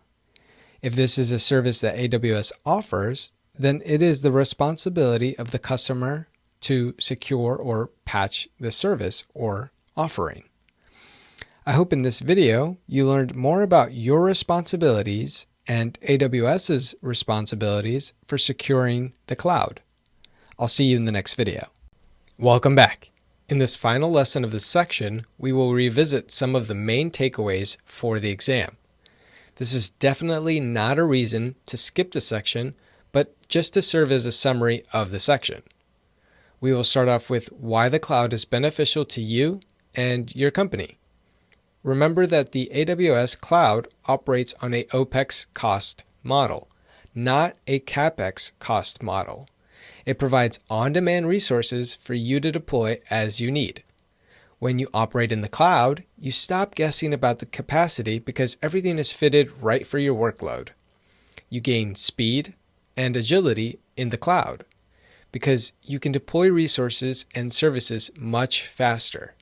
Speaker 1: If this is a service that AWS offers, then it is the responsibility of the customer to secure or patch the service or offering. I hope in this video you learned more about your responsibilities and AWS's responsibilities for securing the cloud. I'll see you in the next video. Welcome back. In this final lesson of this section, we will revisit some of the main takeaways for the exam. This is definitely not a reason to skip the section, but just to serve as a summary of the section. We will start off with why the cloud is beneficial to you and your company. Remember that the AWS cloud operates on a OPEX cost model, not a CAPEX cost model. It provides on-demand resources for you to deploy as you need. When you operate in the cloud, you stop guessing about the capacity because everything is fitted right for your workload. You gain speed and agility in the cloud because you can deploy resources and services much faster.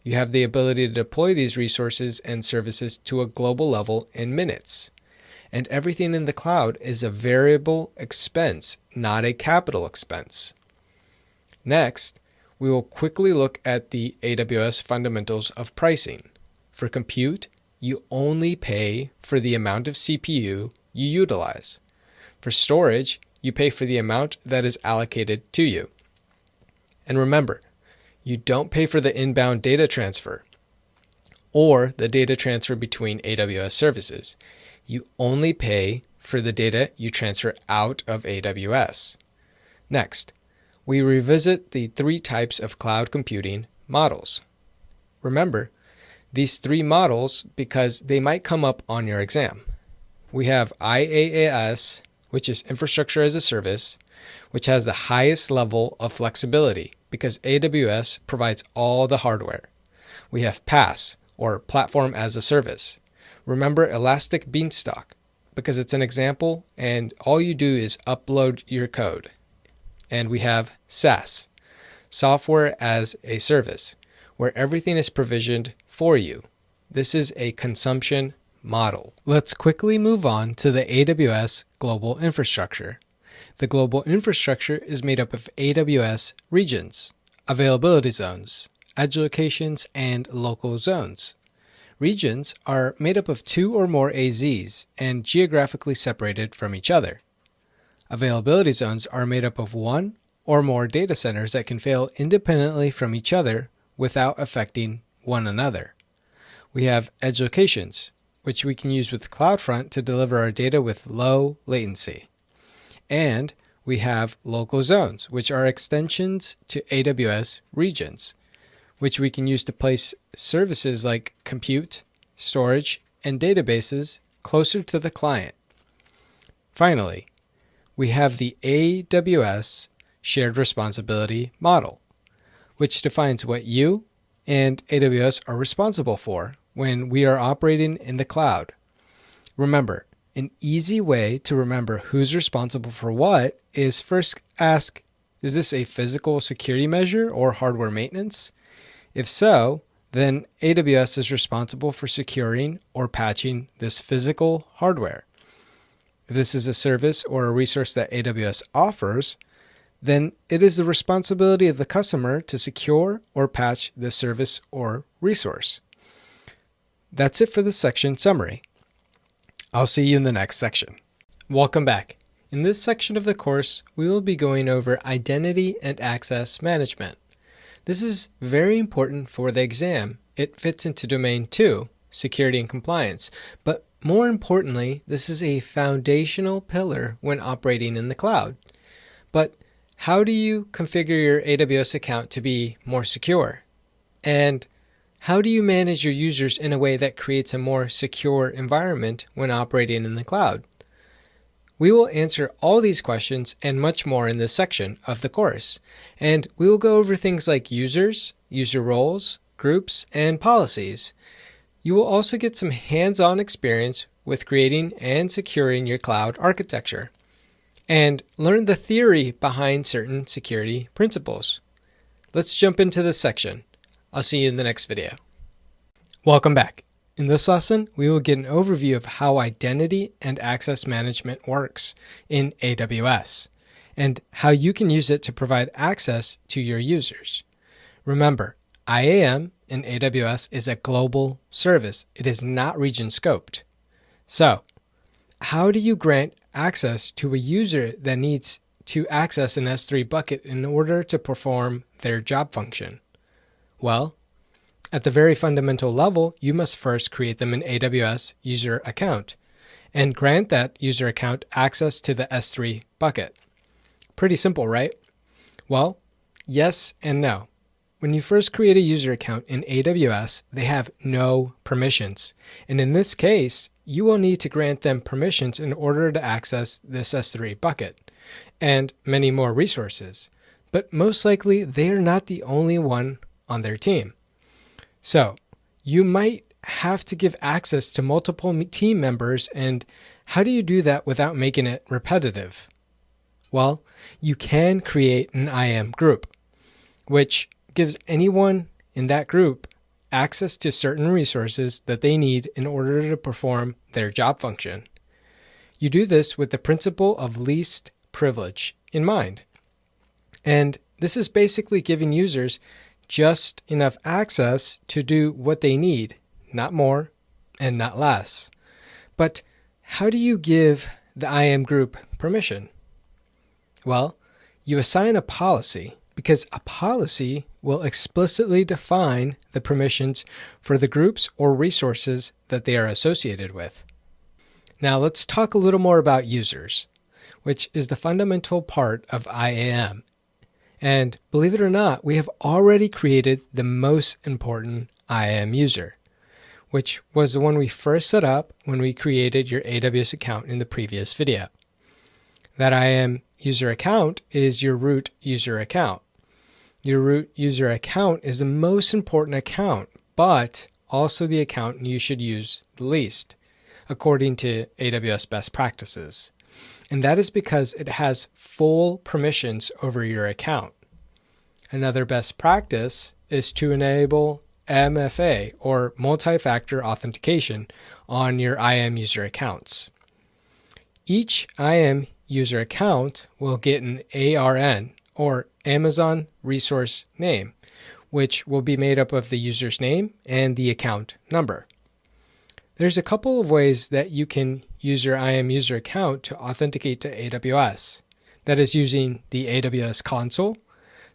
Speaker 1: You have the ability to deploy these resources and services to a global level in minutes. And everything in the cloud is a variable expense, not a capital expense. Next, we will quickly look at the AWS Fundamentals of Pricing. For compute, you only pay for the amount of CPU you utilize. For storage, you pay for the amount that is allocated to you. And remember, you don't pay for the inbound data transfer or the data transfer between AWS services. You only pay for the data you transfer out of AWS. Next, we revisit the three types of cloud computing models. Remember, these three models because they might come up on your exam. We have IaaS, which is Infrastructure as a Service, which has the highest level of flexibility because AWS provides all the hardware. We have PaaS, or Platform as a Service. Remember Elastic Beanstalk because it's an example and all you do is upload your code. And we have SaaS, Software as a Service, where everything is provisioned for you. This is a consumption model. Let's quickly move on to the AWS global infrastructure. The global infrastructure is made up of AWS regions, availability zones, edge locations, and local zones. Regions are made up of two or more AZs and geographically separated from each other. Availability zones are made up of one or more data centers that can fail independently from each other without affecting one another. We have edge locations, which we can use with CloudFront to deliver our data with low latency. And we have local zones, which are extensions to AWS regions, which we can use to place services like compute, storage, and databases closer to the client. Finally, we have the AWS Shared Responsibility Model, which defines what you and AWS are responsible for when we are operating in the cloud. Remember, an easy way to remember who's responsible for what is first ask, is this a physical security measure or hardware maintenance? If so, then AWS is responsible for securing or patching this physical hardware. If this is a service or a resource that AWS offers, then it is the responsibility of the customer to secure or patch the service or resource. That's it for this section summary. I'll see you in the next section. Welcome back. In this section of the course, we will be going over identity and access management. This is very important for the exam. It fits into Domain 2, Security and Compliance, but more importantly, this is a foundational pillar when operating in the cloud. But how do you configure your AWS account to be more secure? And how do you manage your users in a way that creates a more secure environment when operating in the cloud? We will answer all these questions and much more in this section of the course, and we will go over things like users, user roles, groups, and policies. You will also get some hands-on experience with creating and securing your cloud architecture, and learn the theory behind certain security principles. Let's jump into this section. I'll see you in the next video. Welcome back. In this lesson, we will get an overview of how identity and access management works in AWS and how you can use it to provide access to your users. Remember, IAM in AWS is a global service. It is not region scoped. So, how do you grant access to a user that needs to access an S3 bucket in order to perform their job function? Well, at the very fundamental level, you must first create them an AWS user account and grant that user account access to the S3 bucket. Pretty simple, right? Well, yes and no. When you first create a user account in AWS, they have no permissions. And in this case, you will need to grant them permissions in order to access this S3 bucket and many more resources. But most likely, they are not the only one on their team. So you might have to give access to multiple team members, and how do you do that without making it repetitive? Well, you can create an IAM group, which gives anyone in that group access to certain resources that they need in order to perform their job function. You do this with the principle of least privilege in mind. And this is basically giving users just enough access to do what they need, not more and not less. But how do you give the IAM group permission? Well, you assign a policy because a policy will explicitly define the permissions for the groups or resources that they are associated with. Now let's talk a little more about users, which is the fundamental part of IAM. And believe it or not, we have already created the most important IAM user, which was the one we first set up when we created your AWS account in the previous video. That IAM user account is your root user account. Your root user account is the most important account, but also the account you should use the least, according to AWS best practices. And that is because it has full permissions over your account. Another best practice is to enable MFA, or multi-factor authentication, on your IAM user accounts. Each IAM user account will get an ARN, or Amazon Resource Name, which will be made up of the user's name and the account number. There's a couple of ways that you can use your IAM user account to authenticate to AWS. That is using the AWS console,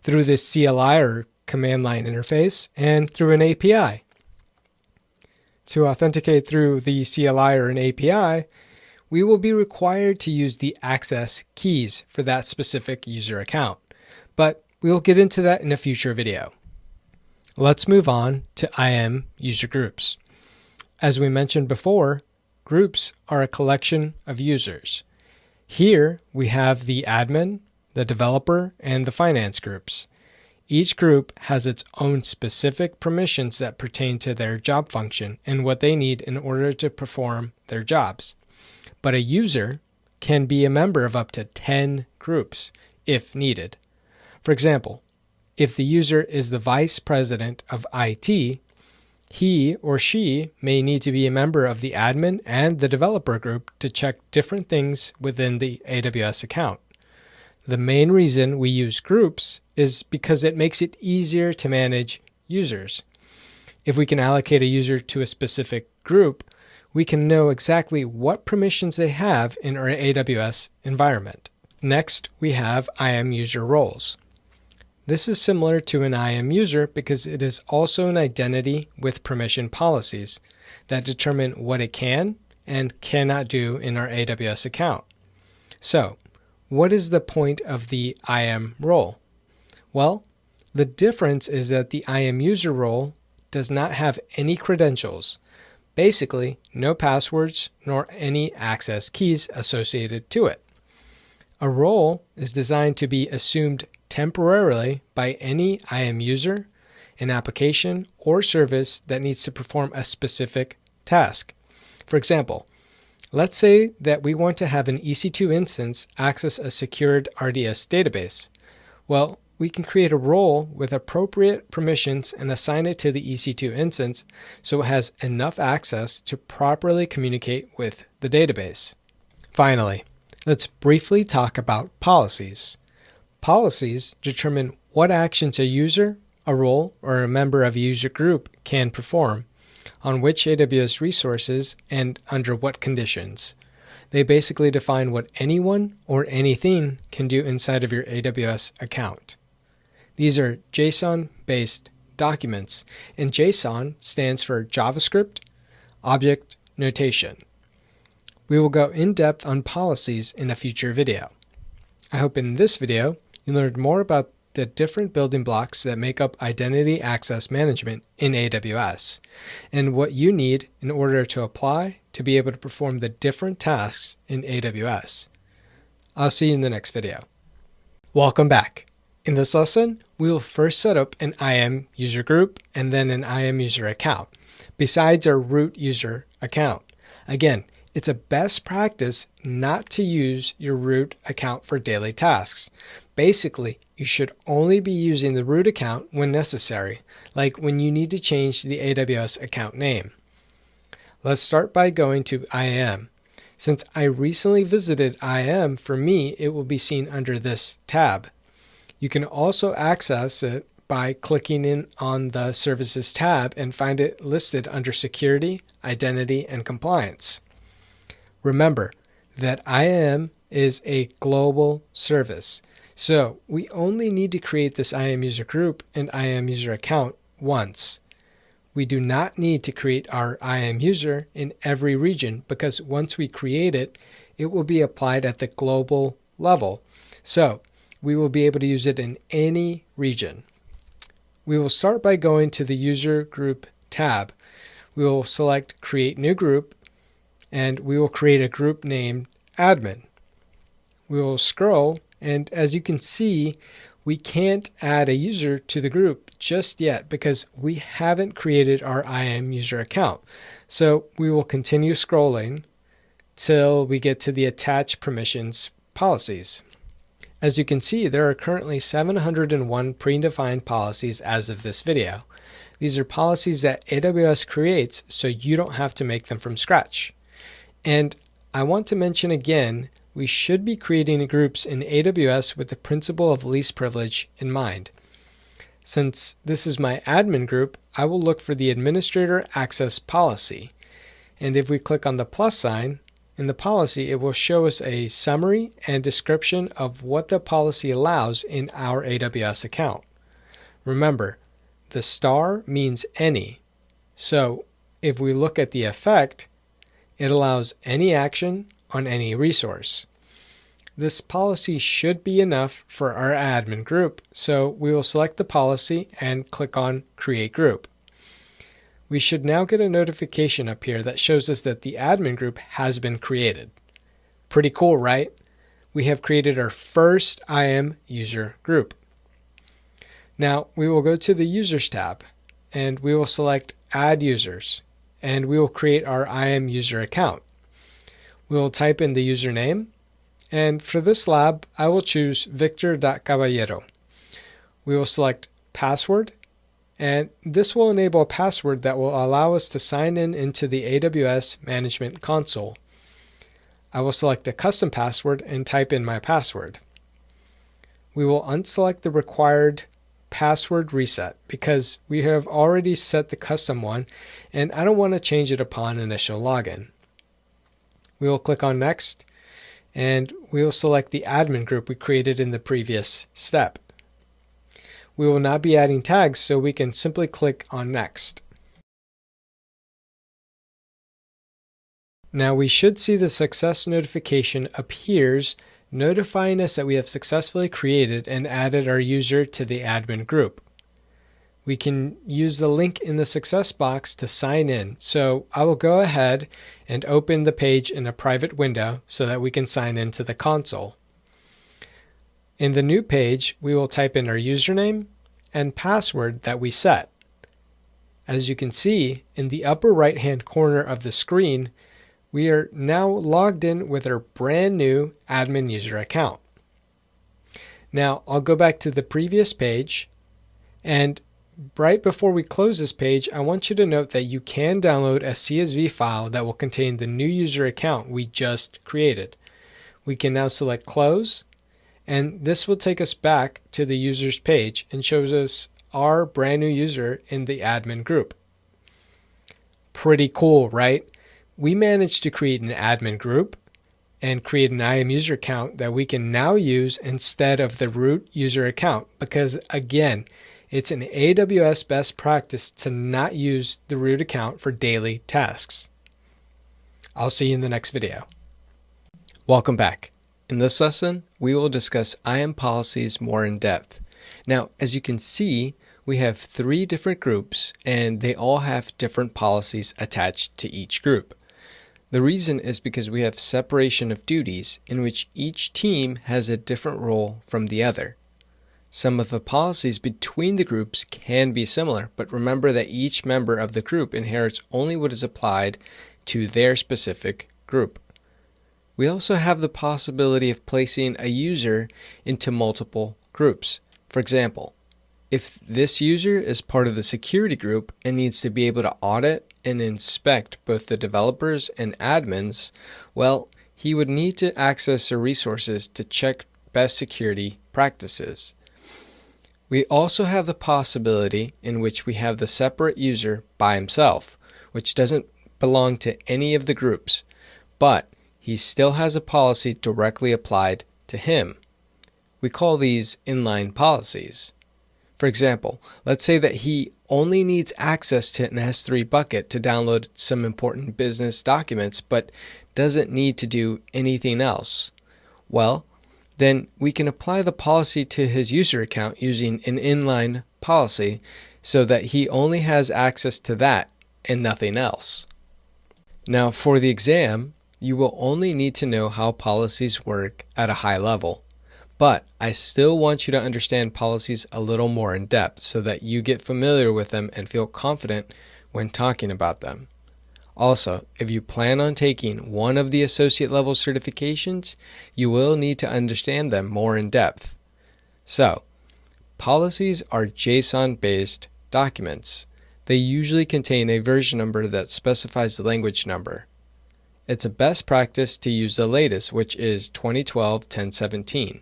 Speaker 1: through this CLI or command line interface, and through an API. To authenticate through the CLI or an API, we will be required to use the access keys for that specific user account, but we will get into that in a future video. Let's move on to IAM user groups. As we mentioned before, groups are a collection of users. Here we have the admin, the developer, and the finance groups. Each group has its own specific permissions that pertain to their job function and what they need in order to perform their jobs. But a user can be a member of up to 10 groups if needed. For example, if the user is the vice president of IT, he or she may need to be a member of the admin and the developer group to check different things within the AWS account. The main reason we use groups is because it makes it easier to manage users. If we can allocate a user to a specific group, we can know exactly what permissions they have in our AWS environment. Next, we have IAM user roles. This is similar to an IAM user because it is also an identity with permission policies that determine what it can and cannot do in our AWS account. So, what is the point of the IAM role? Well, the difference is that the IAM user role does not have any credentials, basically no passwords nor any access keys associated to it. A role is designed to be assumed temporarily by any IAM user, an application, or service that needs to perform a specific task. For example, let's say that we want to have an EC2 instance access a secured RDS database. Well, we can create a role with appropriate permissions and assign it to the EC2 instance so it has enough access to properly communicate with the database. Finally, let's briefly talk about policies. Policies determine what actions a user, a role, or a member of a user group can perform, on which AWS resources, and under what conditions. They basically define what anyone or anything can do inside of your AWS account. These are JSON-based documents, and JSON stands for JavaScript Object Notation. We will go in depth on policies in a future video. I hope in this video you learned more about the different building blocks that make up identity access management in AWS, and what you need in order to apply to be able to perform the different tasks in AWS. I'll see you in the next video. Welcome back. In this lesson, we will first set up an IAM user group and then an IAM user account, besides our root user account. Again, it's a best practice not to use your root account for daily tasks. Basically, you should only be using the root account when necessary, like when you need to change the AWS account name. Let's start by going to IAM. Since I recently visited IAM, for me, it will be seen under this tab. You can also access it by clicking in on the Services tab and find it listed under Security, Identity, and Compliance. Remember that IAM is a global service. So we only need to create this IAM user group and IAM user account once. We do not need to create our IAM user in every region because once we create it, it will be applied at the global level. So we will be able to use it in any region. We will start by going to the User Group tab. We will select Create New Group, and we will create a group named Admin. We will scroll, and as you can see, we can't add a user to the group just yet because we haven't created our IAM user account. So we will continue scrolling till we get to the Attach Permissions policies. As you can see, there are currently 701 predefined policies as of this video. These are policies that AWS creates so you don't have to make them from scratch. And I want to mention again, we should be creating groups in AWS with the principle of least privilege in mind. Since this is my admin group, I will look for the administrator access policy. And if we click on the plus sign in the policy, it will show us a summary and description of what the policy allows in our AWS account. Remember, the star means any. So if we look at the effect, it allows any action on any resource. This policy should be enough for our admin group, so we will select the policy and click on Create Group. We should now get a notification up here that shows us that the admin group has been created. Pretty cool, right? We have created our first IAM user group. Now we will go to the Users tab and we will select Add Users, and we will create our IAM user account. We will type in the username, and for this lab, I will choose Victor.Caballero. We will select Password, and this will enable a password that will allow us to sign in into the AWS Management Console. I will select a custom password and type in my password. We will unselect the required password reset because we have already set the custom one, and I don't want to change it upon initial login. We will click on Next, and we will select the admin group we created in the previous step. We will not be adding tags, so we can simply click on Next. Now we should see the success notification appears, notifying us that we have successfully created and added our user to the admin group. We can use the link in the success box to sign in. So I will go ahead and open the page in a private window so that we can sign into the console. In the new page, we will type in our username and password that we set. As you can see, in the upper right-hand corner of the screen, we are now logged in with our brand new admin user account. Now I'll go back to the previous page, and right before we close this page, I want you to note that you can download a CSV file that will contain the new user account we just created. We can now select Close, and this will take us back to the users page and shows us our brand new user in the admin group. Pretty cool, right? We managed to create an admin group and create an IAM user account that we can now use instead of the root user account because, again, it's an AWS best practice to not use the root account for daily tasks. I'll see you in the next video. Welcome back. In this lesson, we will discuss IAM policies more in depth. Now, as you can see, we have 3 different groups and they all have different policies attached to each group. The reason is because we have separation of duties in which each team has a different role from the other. Some of the policies between the groups can be similar, but remember that each member of the group inherits only what is applied to their specific group. We also have the possibility of placing a user into multiple groups. For example, if this user is part of the security group and needs to be able to audit and inspect both the developers and admins, well, he would need to access the resources to check best security practices. We also have the possibility in which we have the separate user by himself, which doesn't belong to any of the groups, but he still has a policy directly applied to him. We call these inline policies. For example, let's say that he only needs access to an S3 bucket to download some important business documents, but doesn't need to do anything else. Well, then we can apply the policy to his user account using an inline policy so that he only has access to that and nothing else. Now for the exam, you will only need to know how policies work at a high level. But I still want you to understand policies a little more in depth so that you get familiar with them and feel confident when talking about them. Also, if you plan on taking one of the associate level certifications, you will need to understand them more in depth. So, policies are JSON-based documents. They usually contain a version number that specifies the language number. It's a best practice to use the latest, which is 2012-1017.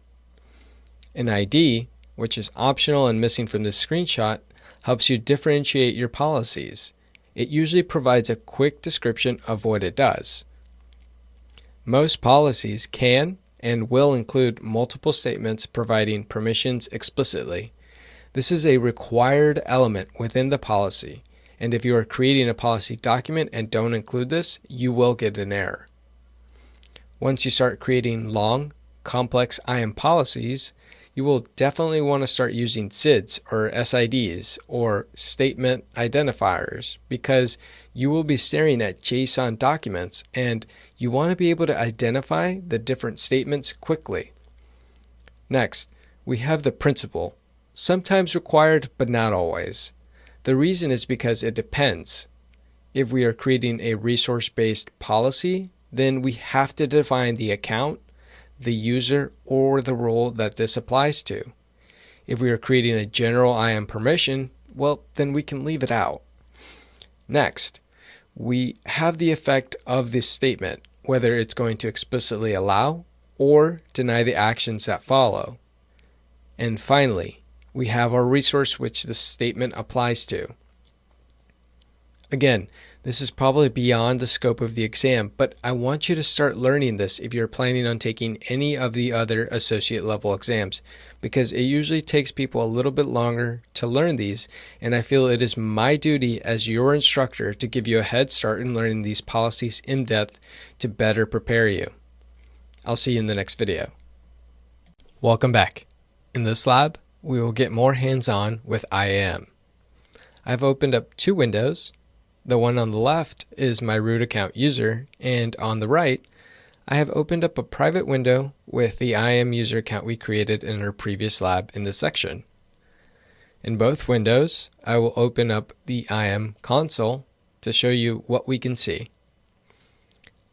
Speaker 1: An ID, which is optional and missing from this screenshot, helps you differentiate your policies. it usually provides a quick description of what it does. Most policies can and will include multiple statements providing permissions explicitly. This is a required element within the policy, and if you are creating a policy document and don't include this, you will get an error. Once you start creating long, complex IAM policies, you will definitely want to start using SIDs or SIDs or statement identifiers, because you will be staring at JSON documents and you want to be able to identify the different statements quickly. Next, we have the principal, sometimes required but not always. The reason is because it depends. If we are creating a resource-based policy, then we have to define the account, the user, or the role that this applies to. If we are creating a general IAM permission, well, then we can leave it out. Next, we have the effect of this statement, whether it's going to explicitly allow or deny the actions that follow. And finally, we have our resource which the statement applies to. Again, this is probably beyond the scope of the exam, but I want you to start learning this if you're planning on taking any of the other associate level exams, because it usually takes people a little bit longer to learn these, and I feel it is my duty as your instructor to give you a head start in learning these policies in depth to better prepare you. I'll see you in the next video. Welcome back. In this lab, we will get more hands-on with IAM. I've opened up two windows. The one on the left is my root account user, and on the right, I have opened up a private window with the IAM user account we created in our previous lab in this section. In both windows, I will open up the IAM console to show you what we can see.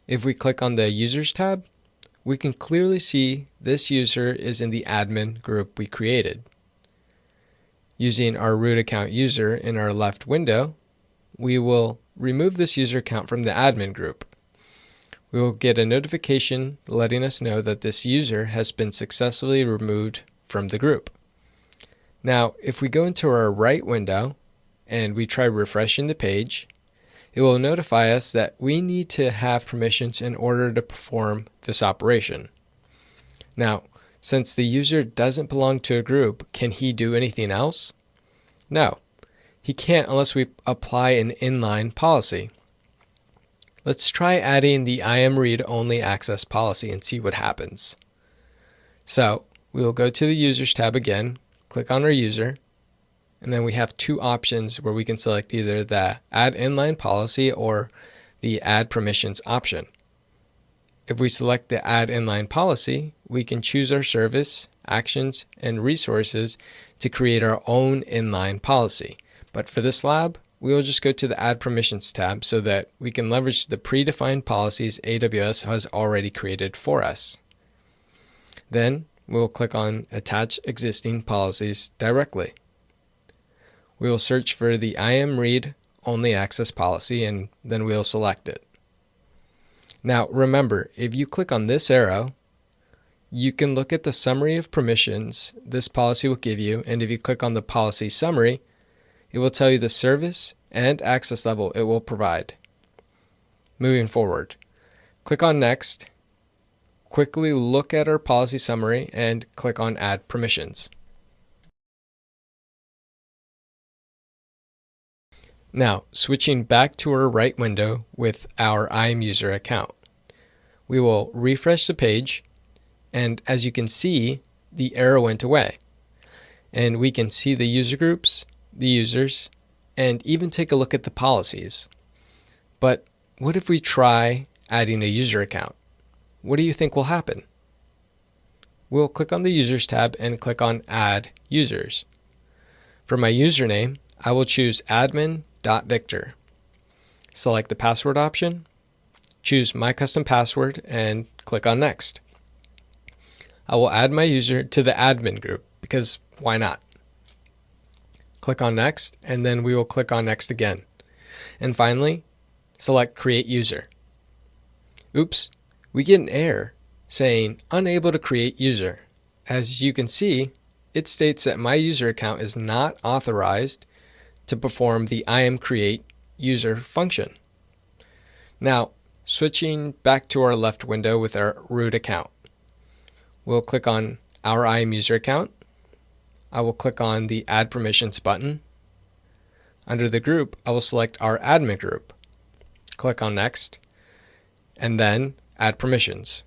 Speaker 1: If we click on the Users tab, we can clearly see this user is in the admin group we created. Using our root account user in our left window, we will remove this user account from the admin group. We will get a notification letting us know that this user has been successfully removed from the group. Now, if we go into our right window and we try refreshing the page, it will notify us that we need to have permissions in order to perform this operation. Now, since the user doesn't belong to a group, can he do anything else? No. He can't unless we apply an inline policy. Let's try adding the IAM read-only access policy and see what happens. So we will go to the Users tab again, click on our user, and then we have two options where we can select either the Add Inline Policy or the Add Permissions option. If we select the Add Inline Policy, we can choose our service, actions, and resources to create our own inline policy. But for this lab, we will just go to the Add Permissions tab so that we can leverage the predefined policies AWS has already created for us. Then we will click on Attach Existing Policies directly. We will search for the IAM Read Only Access policy and then we'll select it. Now remember, if you click on this arrow, you can look at the summary of permissions this policy will give you, and if you click on the policy summary, it will tell you the service and access level it will provide. Moving forward, click on Next, quickly look at our policy summary, and click on Add Permissions. Now, switching back to our right window with our IAM user account, we will refresh the page, and as you can see, the arrow went away. And we can see the user groups, the users, and even take a look at the policies. But what if we try adding a user account? What do you think will happen? We'll click on the Users tab and click on Add Users. For my username, I will choose admin.victor. Select the password option, choose my custom password, and click on Next. I will add my user to the admin group because why not? Click on Next, and then we will click on Next again. And finally, select Create User. Oops, we get an error saying Unable to create user. As you can see, it states that my user account is not authorized to perform the IAM create user function. Now, switching back to our left window with our root account, we'll click on our IAM user account. I will click on the Add Permissions button. Under the group, I will select our admin group. Click on Next, and then Add Permissions.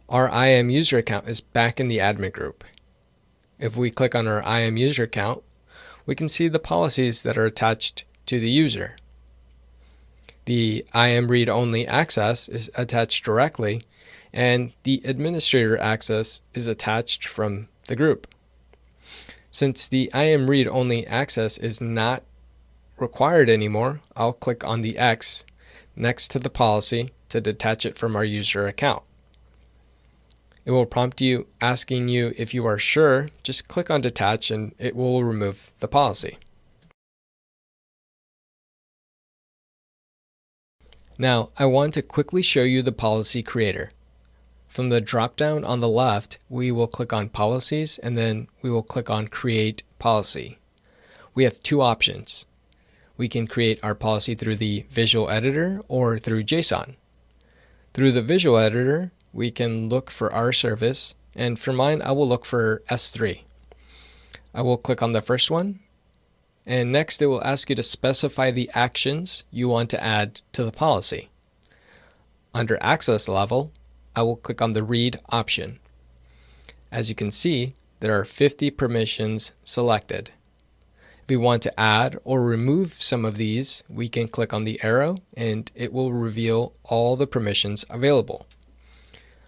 Speaker 1: Our IAM user account is back in the admin group. If we click on our IAM user account, we can see the policies that are attached to the user. The IAM read-only access is attached directly, and the administrator access is attached from the group. Since the IAM read-only access is not required anymore, I'll click on the X next to the policy to detach it from our user account. It will prompt you asking you if you are sure. Just click on Detach and it will remove the policy. Now, I want to quickly show you the policy creator. From the drop-down on the left, we will click on Policies and then we will click on Create Policy. We have two options. We can create our policy through the visual editor or through JSON. Through the visual editor, we can look for our service, and for mine, I will look for S3. I will click on the first one, and next it will ask you to specify the actions you want to add to the policy. Under access level, I will click on the read option. As you can see, there are 50 permissions selected. If we want to add or remove some of these, we can click on the arrow and it will reveal all the permissions available.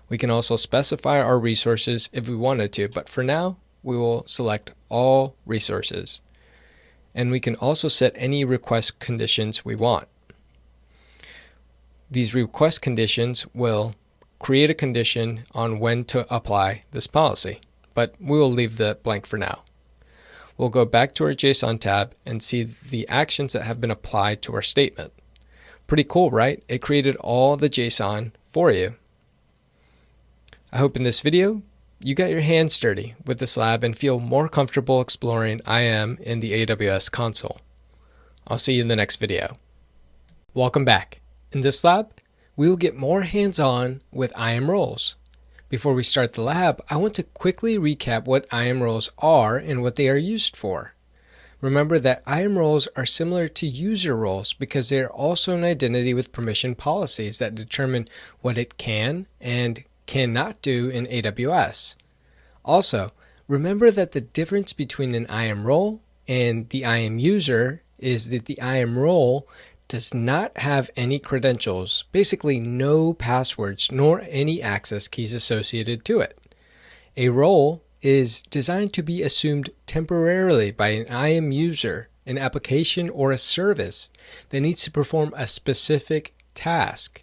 Speaker 1: We can also specify our resources if we wanted to, but for now, we will select all resources. And we can also set any request conditions we want. These request conditions will create a condition on when to apply this policy, but we will leave that blank for now. We'll go back to our JSON tab and see the actions that have been applied to our statement. Pretty cool, right? It created all the JSON for you. I hope in this video, you got your hands dirty with this lab and feel more comfortable exploring IAM in the AWS console. I'll see you in the next video. Welcome back. In this lab, we will get more hands-on with IAM roles. Before we start the lab, I want to quickly recap what IAM roles are and what they are used for. Remember that IAM roles are similar to user roles because they are also an identity with permission policies that determine what it can and cannot do in AWS. Also, remember that the difference between an IAM role and the IAM user is that the IAM role does not have any credentials, basically no passwords, nor any access keys associated to it. A role is designed to be assumed temporarily by an IAM user, an application, or a service that needs to perform a specific task.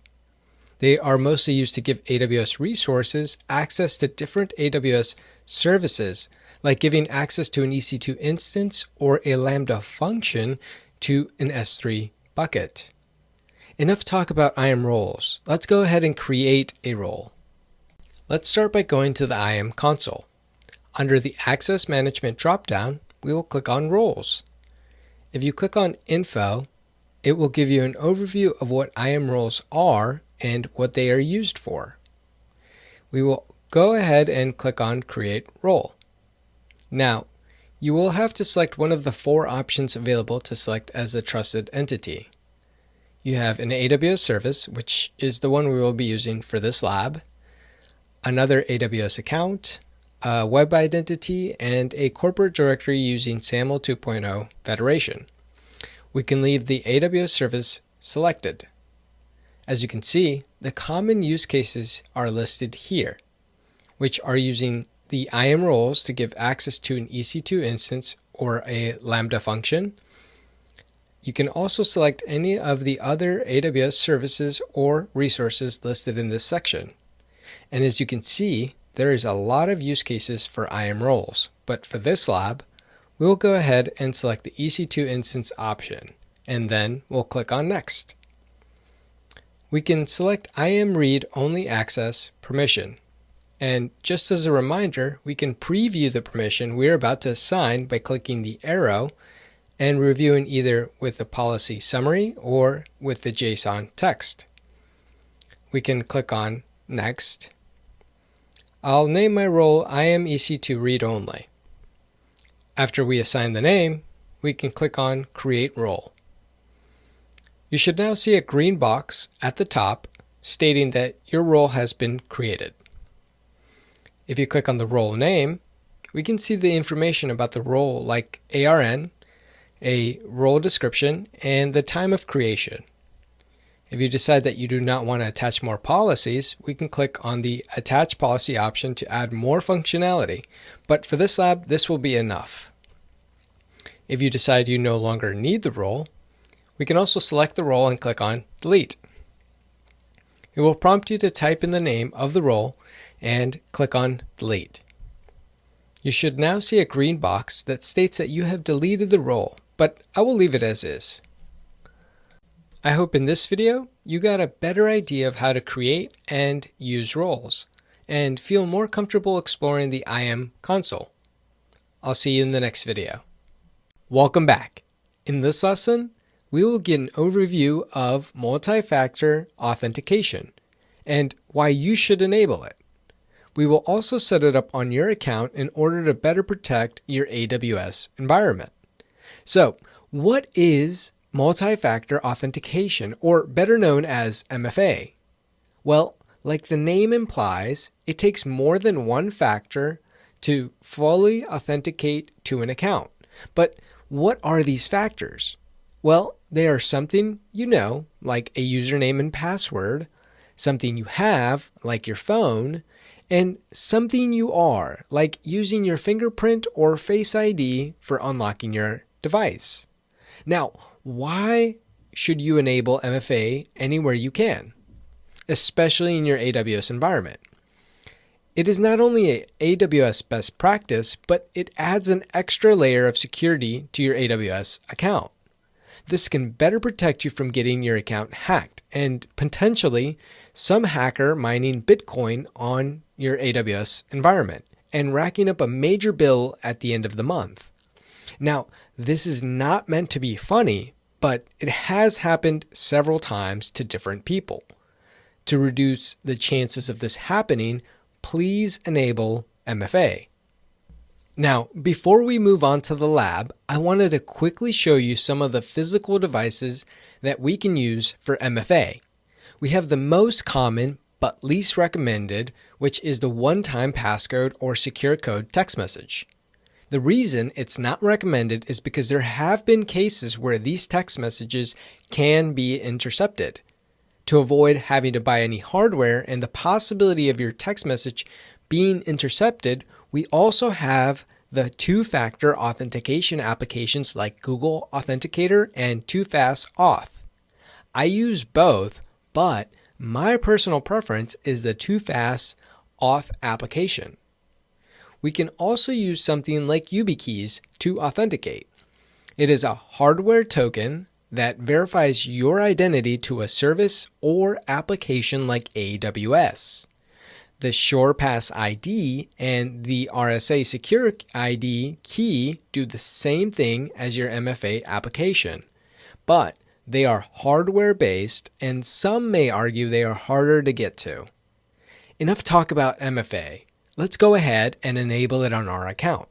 Speaker 1: They are mostly used to give AWS resources access to different AWS services, like giving access to an Ec2 instance or a Lambda function to an S3 bucket. Enough talk about IAM roles. Let's go ahead and create a role. Let's start by going to the IAM console. Under the Access Management dropdown, we will click on Roles. If you click on Info, it will give you an overview of what IAM roles are and what they are used for. We will go ahead and click on Create Role. Now, you will have to select one of the 4 options available to select as a trusted entity. You have an AWS service, which is the one we will be using for this lab, another AWS account, a web identity, and a corporate directory using SAML 2.0 federation. We can leave the AWS service selected. As you can see, the common use cases are listed here, which are using the IAM roles to give access to an Ec2 instance or a Lambda function. You can also select any of the other AWS services or resources listed in this section. And as you can see, there is a lot of use cases for IAM roles, but for this lab, we will go ahead and select the Ec2 instance option, and then we'll click on Next. We can select IAM read-only access permission. And just as a reminder, we can preview the permission we're about to assign by clicking the arrow and reviewing either with the policy summary or with the JSON text. We can click on Next. I'll name my role IAM EC2 Read Only. After we assign the name, we can click on Create Role. You should now see a green box at the top stating that your role has been created. If you click on the role name, we can see the information about the role like ARN, a role description, and the time of creation. If you decide that you do not want to attach more policies, we can click on the Attach Policy option to add more functionality, but for this lab, this will be enough. If you decide you no longer need the role, we can also select the role and click on Delete. It will prompt you to type in the name of the role and click on Delete. You should now see a green box that states that you have deleted the role, but I will leave it as is. I hope in this video you got a better idea of how to create and use roles, and feel more comfortable exploring the IAM console. I'll see you in the next video. Welcome back. In this lesson, we will get an overview of multi-factor authentication and why you should enable it. We will also set it up on your account in order to better protect your AWS environment. So, what is multi-factor authentication, or better known as MFA? Well, like the name implies, it takes more than one factor to fully authenticate to an account. But what are these factors? Well, they are something you know, like a username and password, something you have, like your phone, and something you are, like using your fingerprint or Face ID for unlocking your device. Now, why should you enable MFA anywhere you can, especially in your AWS environment? It is not only an AWS best practice, but it adds an extra layer of security to your AWS account. This can better protect you from getting your account hacked and potentially some hacker mining Bitcoin on your AWS environment and racking up a major bill at the end of the month. Now, this is not meant to be funny, but it has happened several times to different people. To reduce the chances of this happening, please enable MFA. Now, before we move on to the lab, I wanted to quickly show you some of the physical devices that we can use for MFA. We have the most common but least recommended, which is the one-time passcode or secure code text message. The reason it's not recommended is because there have been cases where these text messages can be intercepted. To avoid having to buy any hardware and the possibility of your text message being intercepted, we also have the two-factor authentication applications like Google Authenticator and 2FAST Auth. I use both, but my personal preference is the 2FAST Auth application. We can also use something like YubiKeys to authenticate. It is a hardware token that verifies your identity to a service or application like AWS. The SurePass ID and the RSA Secure ID key do the same thing as your MFA application, but they are hardware-based and some may argue they are harder to get to. Enough talk about MFA. Let's go ahead and enable it on our account.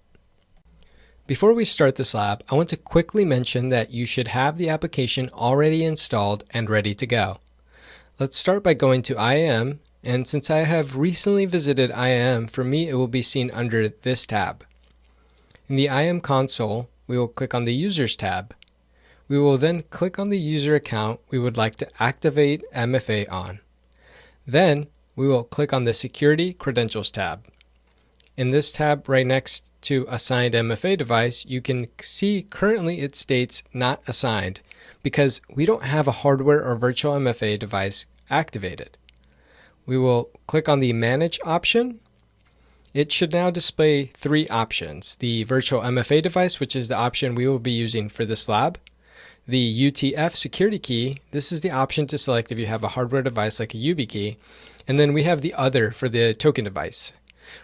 Speaker 1: Before we start this lab, I want to quickly mention that you should have the application already installed and ready to go. Let's start by going to IAM, and since I have recently visited IAM, for me it will be seen under this tab. In the IAM console, we will click on the Users tab. We will then click on the user account we would like to activate MFA on. Then we will click on the Security Credentials tab. In this tab right next to Assigned MFA Device, you can see currently it states Not Assigned because we don't have a hardware or virtual MFA device activated. We will click on the Manage option. It should now display three options: the virtual MFA device, which is the option we will be using for this lab; the UTF security key, this is the option to select if you have a hardware device like a YubiKey; and then we have the other for the token device.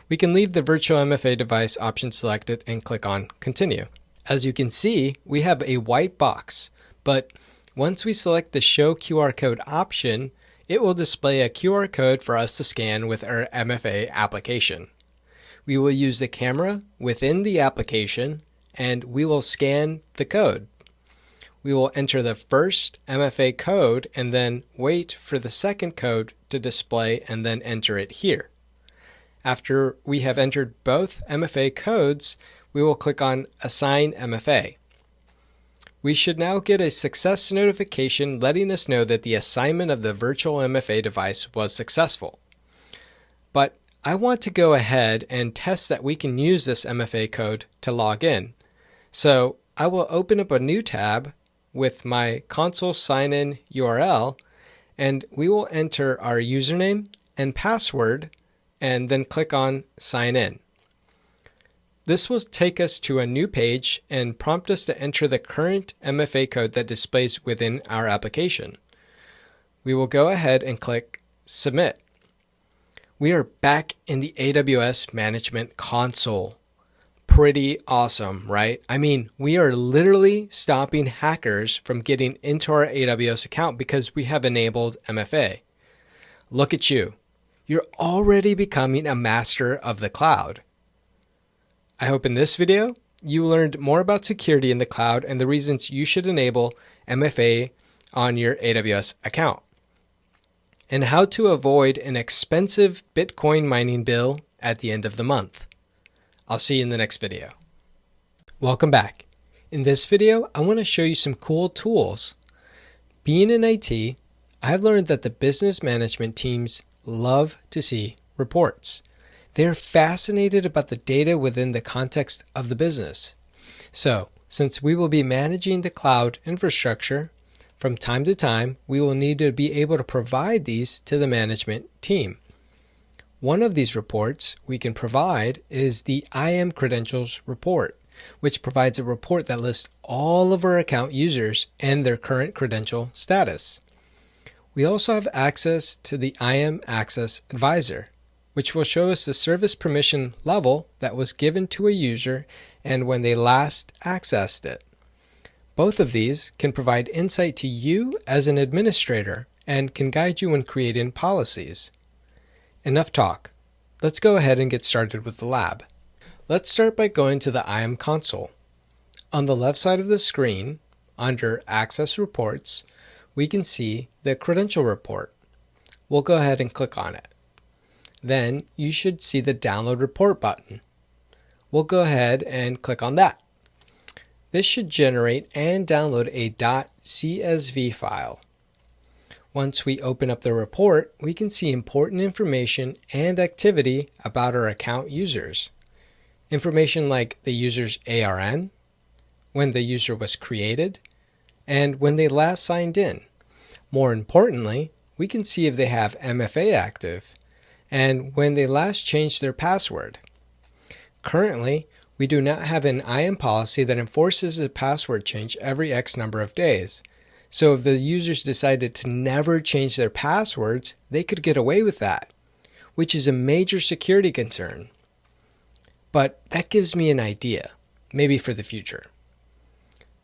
Speaker 1: We can leave the virtual MFA device option selected and click on Continue. As you can see, we have a white box, but once we select the Show QR Code option, it will display a QR code for us to scan with our MFA application. We will use the camera within the application and we will scan the code. We will enter the first MFA code and then wait for the second code to display and then enter it here. After we have entered both MFA codes, we will click on Assign MFA. We should now get a success notification letting us know that the assignment of the virtual MFA device was successful. But I want to go ahead and test that we can use this MFA code to log in. So I will open up a new tab with my console sign-in URL, and we will enter our username and password and then click on Sign In. This will take us to a new page and prompt us to enter the current MFA code that displays within our application. We will go ahead and click Submit. We are back in the AWS Management Console. Pretty awesome, right? I mean, we are literally stopping hackers from getting into our AWS account because we have enabled MFA. Look at you. You're already becoming a master of the cloud. I hope in this video, you learned more about security in the cloud and the reasons you should enable MFA on your AWS account, and how to avoid an expensive Bitcoin mining bill at the end of the month. I'll see you in the next video. Welcome back. In this video, I want to show you some cool tools. Being in IT, I've learned that the business management teams love to see reports. They're fascinated about the data within the context of the business. So, since we will be managing the cloud infrastructure, from time to time, we will need to be able to provide these to the management team. One of these reports we can provide is the IM Credentials report, which provides a report that lists all of our account users and their current credential status. We also have access to the IM Access Advisor, which will show us the service permission level that was given to a user and when they last accessed it. Both of these can provide insight to you as an administrator and can guide you when creating policies. Enough talk. Let's go ahead and get started with the lab. Let's start by going to the IM console. On the left side of the screen, under Access Reports, we can see the Credential Report. We'll go ahead and click on it. Then you should see the Download Report button. We'll go ahead and click on that. This should generate and download a .csv file. Once we open up the report, we can see important information and activity about our account users. Information like the user's ARN, when the user was created, and when they last signed in. More importantly, we can see if they have MFA active and when they last changed their password. Currently, we do not have an IM policy that enforces a password change every X number of days. So if the users decided to never change their passwords, they could get away with that, which is a major security concern. But that gives me an idea, maybe for the future.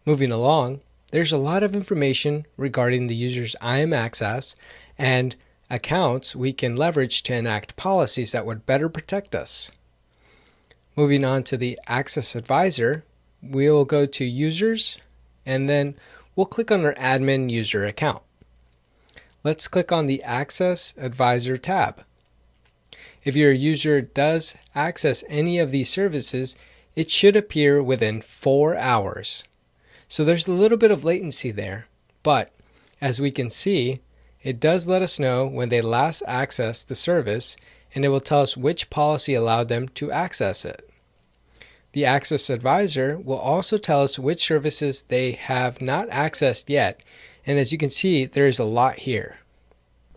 Speaker 1: Moving along, there's a lot of information regarding the user's IM access and accounts we can leverage to enact policies that would better protect us. Moving on to the Access Advisor, we'll go to Users, and then we'll click on our Admin User Account. Let's click on the Access Advisor tab. If your user does access any of these services, it should appear within 4 hours. So there's a little bit of latency there, but as we can see, it does let us know when they last accessed the service, and it will tell us which policy allowed them to access it. The Access Advisor will also tell us which services they have not accessed yet, and as you can see, there is a lot here.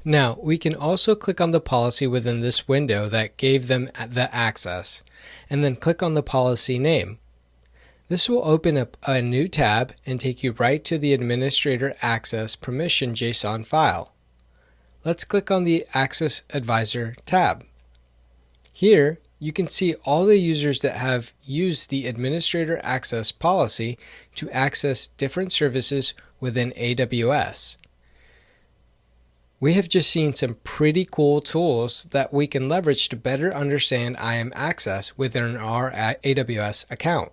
Speaker 1: Now, we can also click on the policy within this window that gave them the access, and then click on the policy name. This will open up a new tab and take you right to the Administrator Access Permission JSON file. Let's click on the Access Advisor tab. Here, you can see all the users that have used the administrator access policy to access different services within AWS. We have just seen some pretty cool tools that we can leverage to better understand IAM access within our AWS account.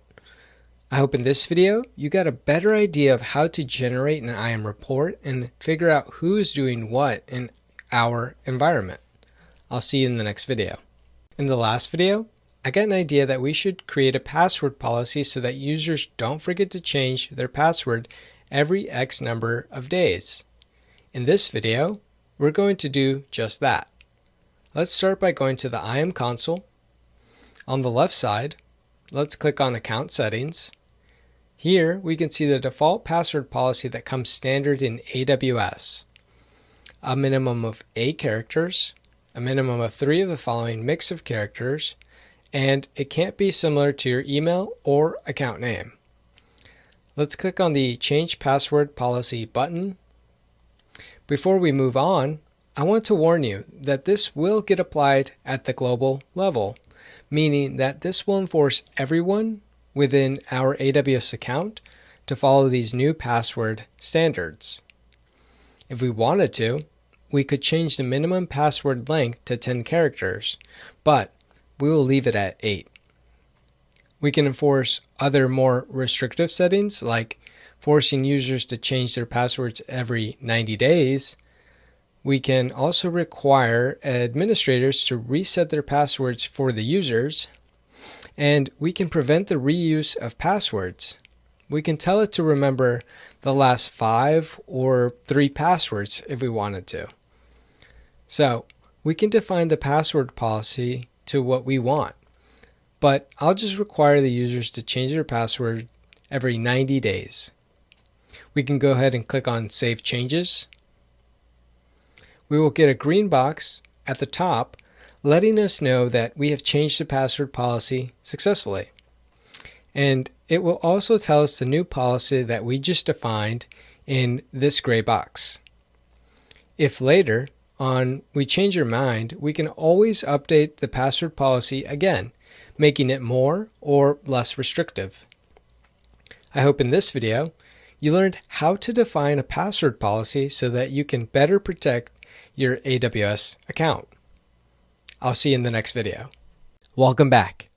Speaker 1: I hope in this video you got a better idea of how to generate an IAM report and figure out who's doing what in our environment. I'll see you in the next video. In the last video, I got an idea that we should create a password policy so that users don't forget to change their password every X number of days. In this video, we're going to do just that. Let's start by going to the IAM console. On the left side, let's click on Account Settings. Here we can see the default password policy that comes standard in AWS. A minimum of 8 characters, a minimum of 3 of the following mix of characters, and it can't be similar to your email or account name. Let's click on the Change Password Policy button. Before we move on, I want to warn you that this will get applied at the global level, meaning that this will enforce everyone within our AWS account to follow these new password standards. If we wanted to, we could change the minimum password length to 10 characters, but we will leave it at 8. We can enforce other more restrictive settings like forcing users to change their passwords every 90 days. We can also require administrators to reset their passwords for the users, and we can prevent the reuse of passwords. We can tell it to remember the last 5 or 3 passwords if we wanted to. So we can define the password policy to what we want, but I'll just require the users to change their password every 90 days. We can go ahead and click on Save Changes. We will get a green box at the top letting us know that we have changed the password policy successfully. And it will also tell us the new policy that we just defined in this gray box. If later on we change our mind, we can always update the password policy again, making it more or less restrictive. I hope in this video you learned how to define a password policy so that you can better protect your AWS account. I'll see you in the next video. Welcome back.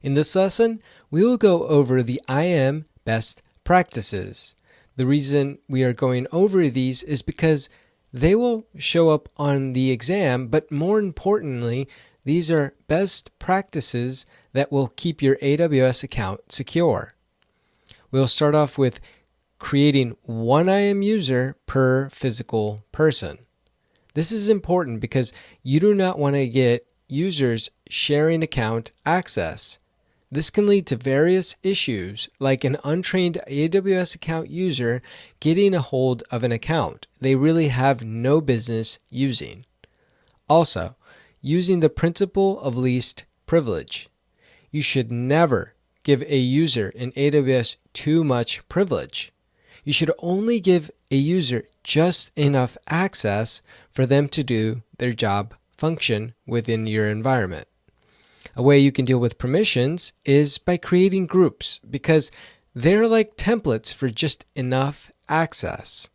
Speaker 1: In this lesson, we will go over the IAM best practices. The reason we are going over these is because they will show up on the exam, but more importantly, these are best practices that will keep your AWS account secure. We'll start off with creating one IAM user per physical person. This is important because you do not want to get users sharing account access. This can lead to various issues like an untrained AWS account user getting a hold of an account they really have no business using. Also, using the principle of least privilege. You should never give a user in AWS too much privilege. You should only give a user just enough access for them to do their job function within your environment. A way you can deal with permissions is by creating groups because they're like templates for just enough access.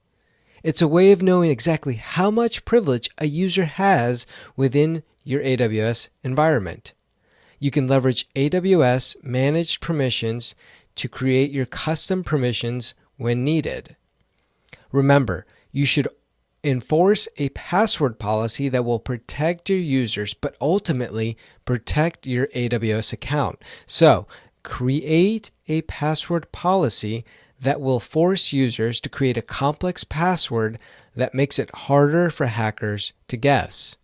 Speaker 1: It's a way of knowing exactly how much privilege a user has within your AWS environment. You can leverage AWS managed permissions to create your custom permissions when needed. Remember, you should enforce a password policy that will protect your users, but ultimately protect your AWS account. So, create a password policy that will force users to create a complex password that makes it harder for hackers to guess.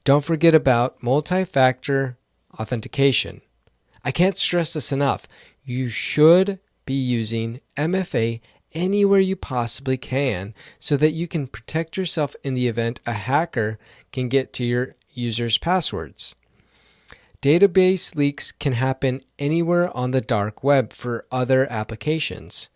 Speaker 1: Don't forget about multi-factor authentication. I can't stress this enough. You should be using MFA anywhere you possibly can so that you can protect yourself in the event a hacker can get to your users' passwords. Database leaks can happen anywhere on the dark web for other applications.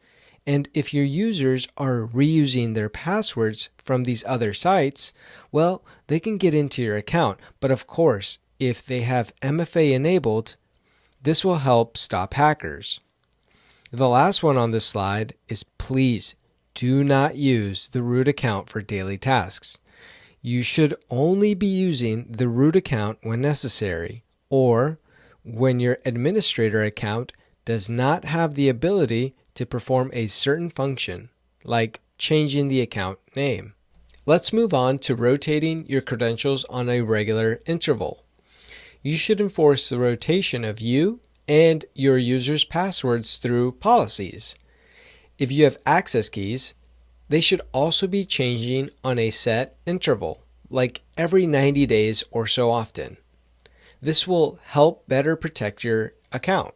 Speaker 1: And if your users are reusing their passwords from these other sites, well, they can get into your account. But of course, if they have MFA enabled, this will help stop hackers. The last one on this slide is please do not use the root account for daily tasks. You should only be using the root account when necessary, or when your administrator account does not have the ability to perform a certain function, like changing the account name. Let's move on to rotating your credentials on a regular interval. You should enforce the rotation of you and your users' passwords through policies. If you have access keys, they should also be changing on a set interval, like every 90 days or so often. This will help better protect your account.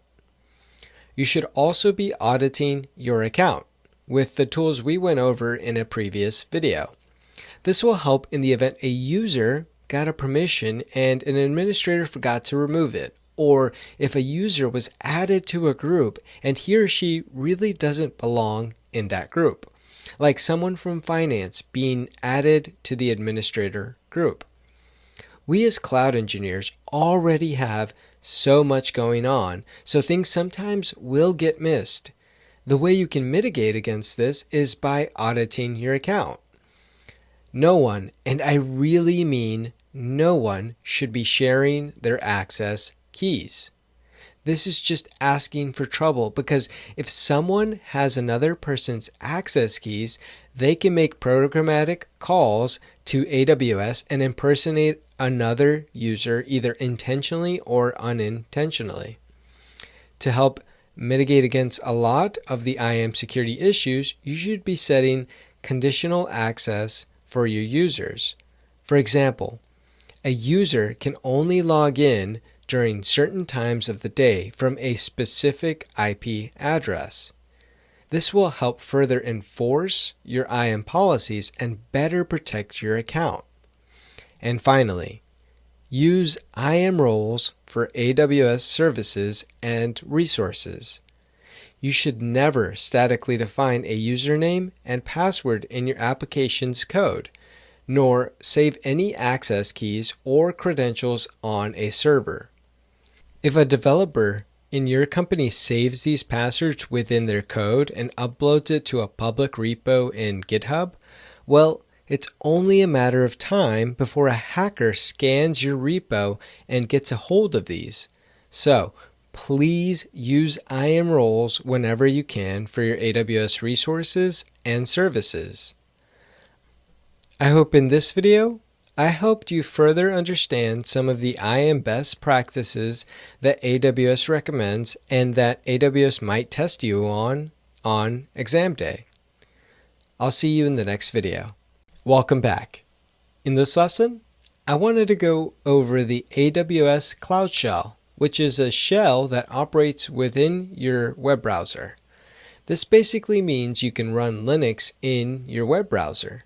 Speaker 1: You should also be auditing your account with the tools we went over in a previous video. This will help in the event a user got a permission and an administrator forgot to remove it, or if a user was added to a group and he or she really doesn't belong in that group, like someone from finance being added to the administrator group. We as cloud engineers already have so much going on, so things sometimes will get missed. The way you can mitigate against this is by auditing your account. No one, and I really mean no one, should be sharing their access keys. This is just asking for trouble, because if someone has another person's access keys, they can make programmatic calls to AWS and impersonate another user either intentionally or unintentionally. To help mitigate against a lot of the IAM security issues, you should be setting conditional access for your users. For example, a user can only log in during certain times of the day from a specific IP address. This will help further enforce your IAM policies and better protect your account. And finally, use IAM roles for AWS services and resources. You should never statically define a username and password in your application's code, nor save any access keys or credentials on a server. If a developer in your company saves these passwords within their code and uploads it to a public repo in GitHub, well, it's only a matter of time before a hacker scans your repo and gets a hold of these. So, please use IAM roles whenever you can for your AWS resources and services. I hope in this video, I helped you further understand some of the IAM best practices that AWS recommends and that AWS might test you on exam day. I'll see you in the next video. Welcome back. In this lesson, I wanted to go over the AWS Cloud Shell, which is a shell that operates within your web browser. This basically means you can run Linux in your web browser.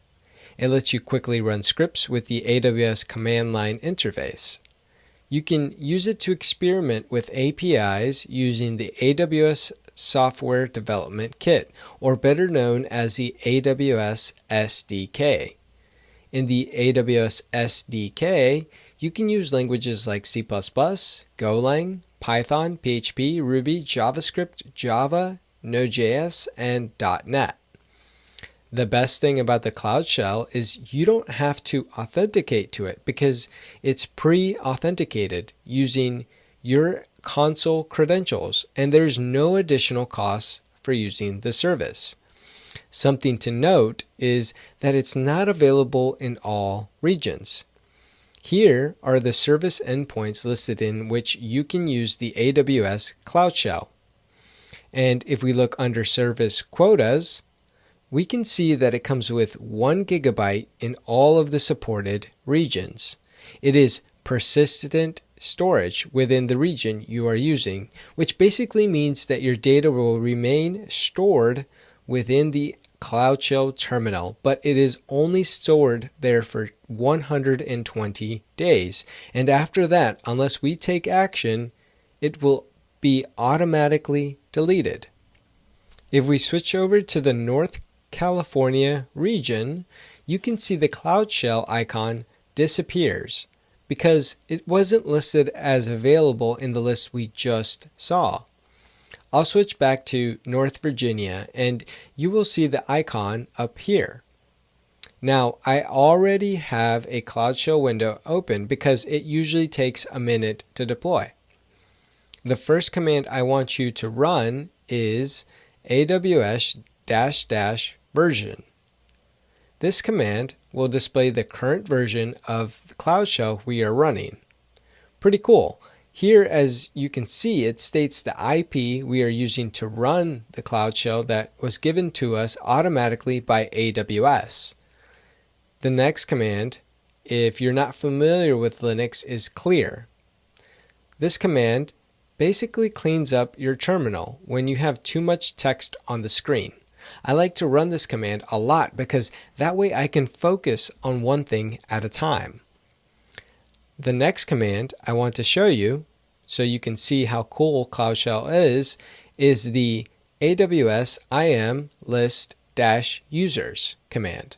Speaker 1: It lets you quickly run scripts with the AWS command line interface. You can use it to experiment with APIs using the AWS Software Development Kit, or better known as the AWS Sdk. In the AWS Sdk, you can use languages like C++, Golang, Python, PHP, Ruby, JavaScript, Java, Node.js, and .NET. The best thing about the Cloud Shell is you don't have to authenticate to it because it's pre-authenticated using your console credentials, and there's no additional costs for using the service. Something to note is that it's not available in all regions. Here are the service endpoints listed in which you can use the AWS Cloud Shell. And if we look under service quotas, we can see that it comes with 1 gigabyte in all of the supported regions. It is persistent storage within the region you are using, which basically means that your data will remain stored within the Cloud Shell terminal, but it is only stored there for 120 days. And after that, unless we take action, it will be automatically deleted. If we switch over to the North California region, you can see the Cloud Shell icon disappears, because it wasn't listed as available in the list we just saw. I'll switch back to North Virginia and you will see the icon up here. Now, I already have a Cloud Shell window open because it usually takes a minute to deploy. The first command I want you to run is aws -- version. This command will display the current version of the Cloud Shell we are running. Pretty cool. Here, as you can see, it states the IP we are using to run the Cloud Shell that was given to us automatically by AWS. The next command, if you're not familiar with Linux, is clear. This command basically cleans up your terminal when you have too much text on the screen. I like to run this command a lot because that way I can focus on one thing at a time. The next command I want to show you, so you can see how cool Cloud Shell is the Aws Im list - users command.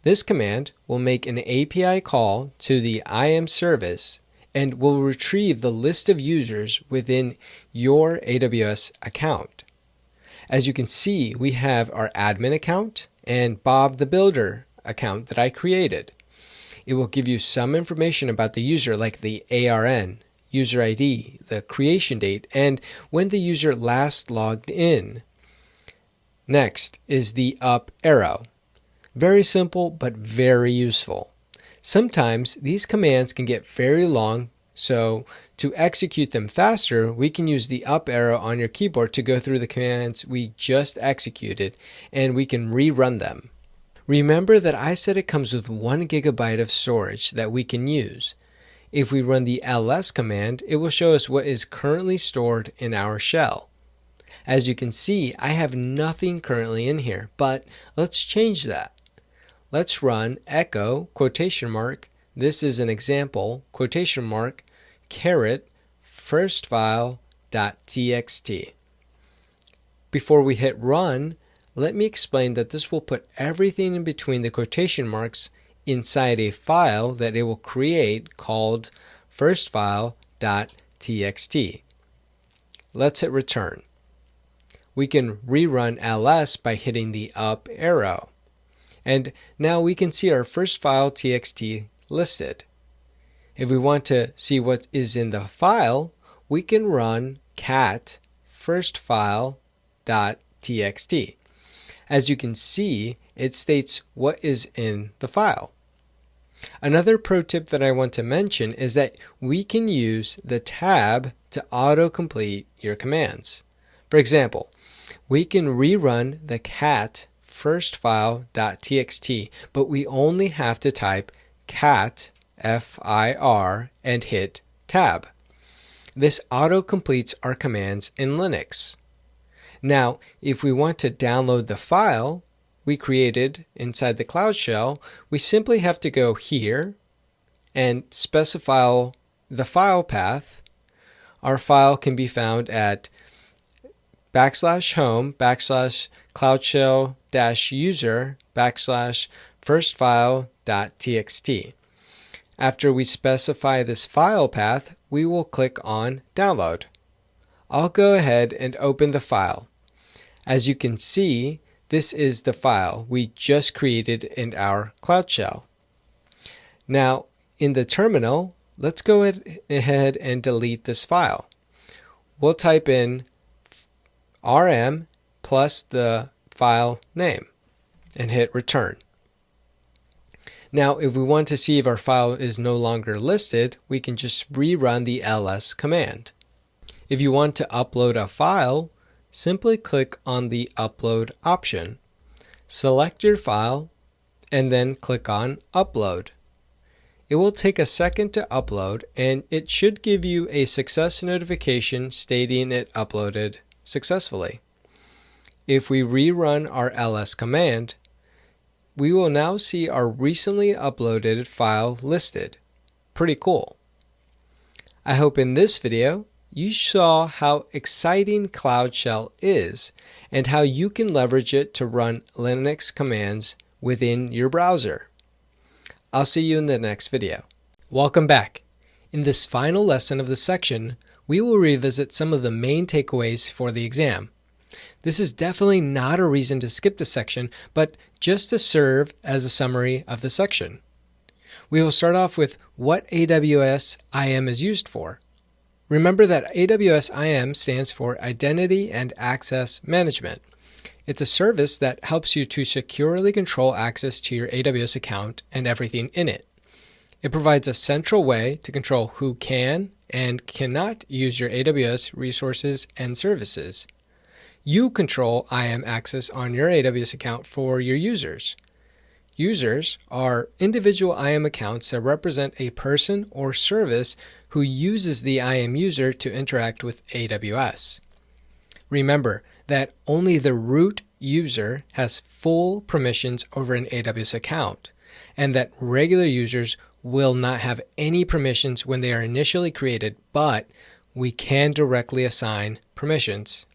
Speaker 1: This command will make an API call to the Im service and will retrieve the list of users within your AWS account. As you can see, we have our admin account and Bob the Builder account that I created. It will give you some information about the user, like the ARN, user ID, the creation date, and when the user last logged in. Next is the up arrow. Very simple, but very useful. Sometimes these commands can get very long, so to execute them faster, we can use the up arrow on your keyboard to go through the commands we just executed, and we can rerun them. Remember that I said it comes with 1 GB of storage that we can use. If we run the ls command, it will show us what is currently stored in our shell. As you can see, I have nothing currently in here, but let's change that. Let's run echo quotation mark, this is an example, quotation mark, caret, firstfile.txt. Before we hit run, let me explain that this will put everything in between the quotation marks inside a file that it will create called firstfile.txt. Let's hit return. We can rerun ls by hitting the up arrow. And now we can see our firstfile.txt listed. If we want to see what is in the file, we can run cat firstfile.txt. As you can see, it states what is in the file. Another pro tip that I want to mention is that we can use the tab to autocomplete your commands. For example, we can rerun the cat firstfile.txt, but we only have to type cat FIR and hit tab. This auto-completes our commands in Linux. Now, if we want to download the file we created inside the Cloud Shell, we simply have to go here and specify the file path. Our file can be found at /home/cloudshell-user /firstfile.txt. After we specify this file path, we will click on Download. I'll go ahead and open the file. As you can see, this is the file we just created in our Cloud Shell. Now, in the terminal, let's go ahead and delete this file. We'll type in rm plus the file name and hit return. Now, if we want to see if our file is no longer listed, we can just rerun the ls command. If you want to upload a file, simply click on the upload option. Select your file and then click on upload. It will take a second to upload and it should give you a success notification stating it uploaded successfully. If we rerun our ls command, we will now see our recently uploaded file listed. Pretty cool. I hope in this video you saw how exciting Cloud Shell is and how you can leverage it to run Linux commands within your browser. I'll see you in the next video. Welcome back. In this final lesson of the section, we will revisit some of the main takeaways for the exam. This is definitely not a reason to skip the section, but just to serve as a summary of the section. We will start off with what AWS IAM is used for. Remember that AWS IAM stands for Identity and Access Management. It's a service that helps you to securely control access to your AWS account and everything in it. It provides a central way to control who can and cannot use your AWS resources and services. You control IAM access on your AWS account for your users. Users are individual IAM accounts that represent a person or service who uses the IAM user to interact with AWS. Remember that only the root user has full permissions over an AWS account, and that regular users will not have any permissions when they are initially created, but we can directly assign permissions.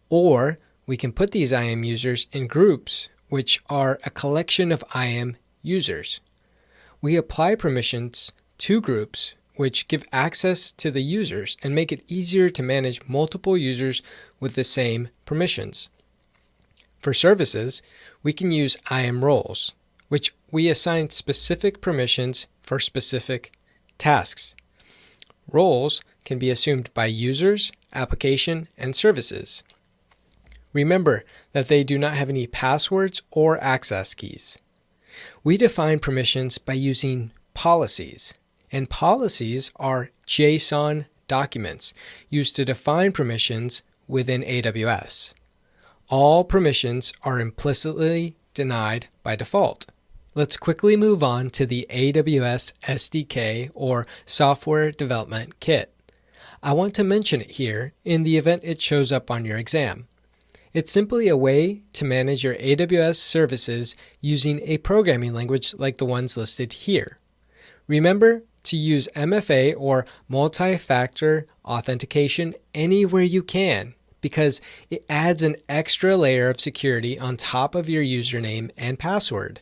Speaker 1: Or we can put these IAM users in groups, which are a collection of IAM users. We apply permissions to groups, which give access to the users and make it easier to manage multiple users with the same permissions. For services, we can use IAM roles, which we assign specific permissions for specific tasks. Roles can be assumed by users, application, and services. Remember that they do not have any passwords or access keys. We define permissions by using policies, and policies are JSON documents used to define permissions within AWS. All permissions are implicitly denied by default. Let's quickly move on to the AWS SDK or Software Development Kit. I want to mention it here in the event it shows up on your exam. It's simply a way to manage your AWS services using a programming language like the ones listed here. Remember to use MFA or multi-factor authentication anywhere you can, because it adds an extra layer of security on top of your username and password.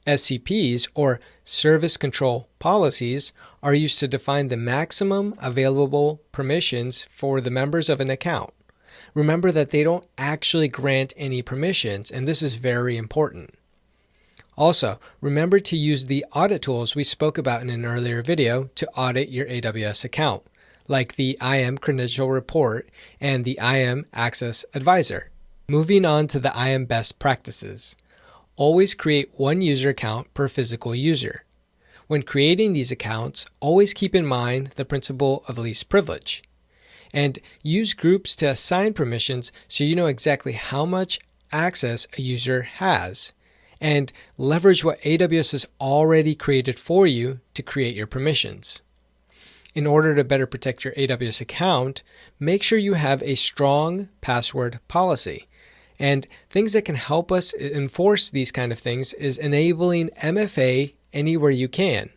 Speaker 1: SCPs, or Service Control Policies, are used to define the maximum available permissions for the members of an account. Remember that they don't actually grant any permissions, and this is very important. Also, remember to use the audit tools we spoke about in an earlier video to audit your AWS account, like the IAM Credential Report and the IAM Access Advisor. Moving on to the IAM Best Practices. Always create one user account per physical user. When creating these accounts, always keep in mind the principle of least privilege. And use groups to assign permissions so you know exactly how much access a user has. And leverage what AWS has already created for you to create your permissions. In order to better protect your AWS account, make sure you have a strong password policy. And things that can help us enforce these kind of things is enabling MFA anywhere you can.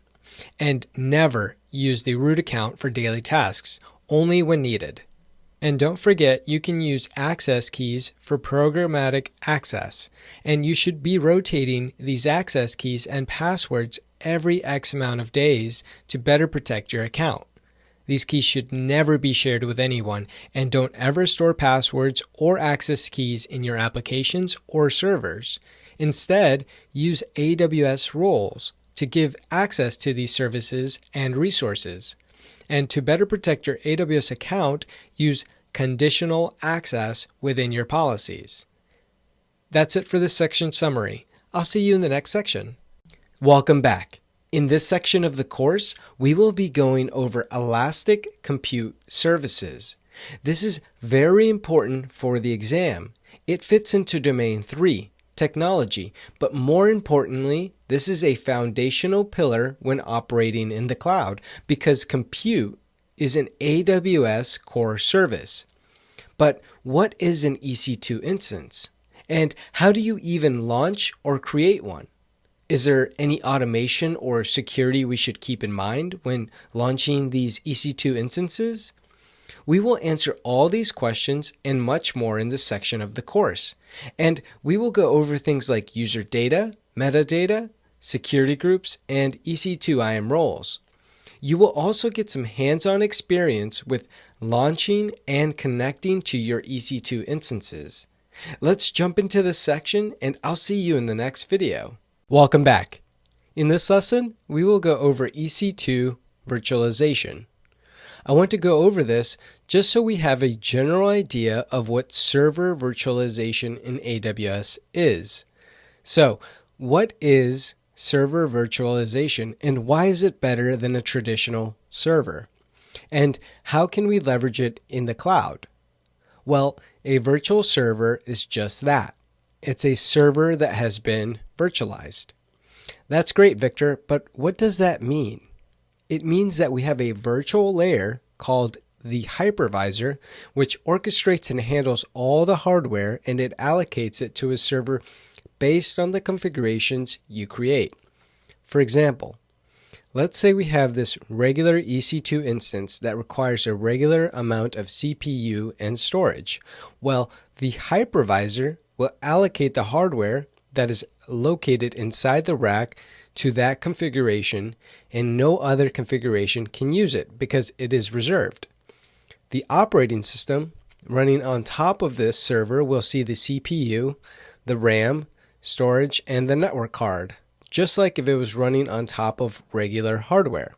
Speaker 1: And never use the root account for daily tasks, only when needed. And don't forget, you can use access keys for programmatic access, and you should be rotating these access keys and passwords every X amount of days to better protect your account. These keys should never be shared with anyone, and don't ever store passwords or access keys in your applications or servers. Instead, use AWS roles to give access to these services and resources. And to better protect your AWS account, use conditional access within your policies. That's it for this section summary. I'll see you in the next section. Welcome back. In this section of the course, we will be going over Elastic Compute Services. This is very important for the exam. It fits into Domain 3, Technology, but more importantly, this is a foundational pillar when operating in the cloud because compute is an AWS core service. But what is an EC2 instance? And how do you even launch or create one? Is there any automation or security we should keep in mind when launching these EC2 instances? We will answer all these questions and much more in this section of the course. And we will go over things like user data, metadata, security groups, and Ec2 IAM roles. You will also get some hands-on experience with launching and connecting to your Ec2 instances. Let's jump into this section, and I'll see you in the next video. Welcome back. In this lesson, we will go over Ec2 Virtualization. I want to go over this just so we have a general idea of what server virtualization in AWS is. So, what is server virtualization and why is it better than a traditional server? And how can we leverage it in the cloud? Well, a virtual server is just that. It's a server that has been virtualized. That's great, Victor, but what does that mean? It means that we have a virtual layer called the hypervisor, which orchestrates and handles all the hardware, and it allocates it to a server based on the configurations you create. For example, let's say we have this regular Ec2 instance that requires a regular amount of CPU and storage. Well, the hypervisor will allocate the hardware that is located inside the rack to that configuration, and no other configuration can use it because it is reserved. The operating system running on top of this server will see the CPU, the RAM, storage, and the network card, just like if it was running on top of regular hardware.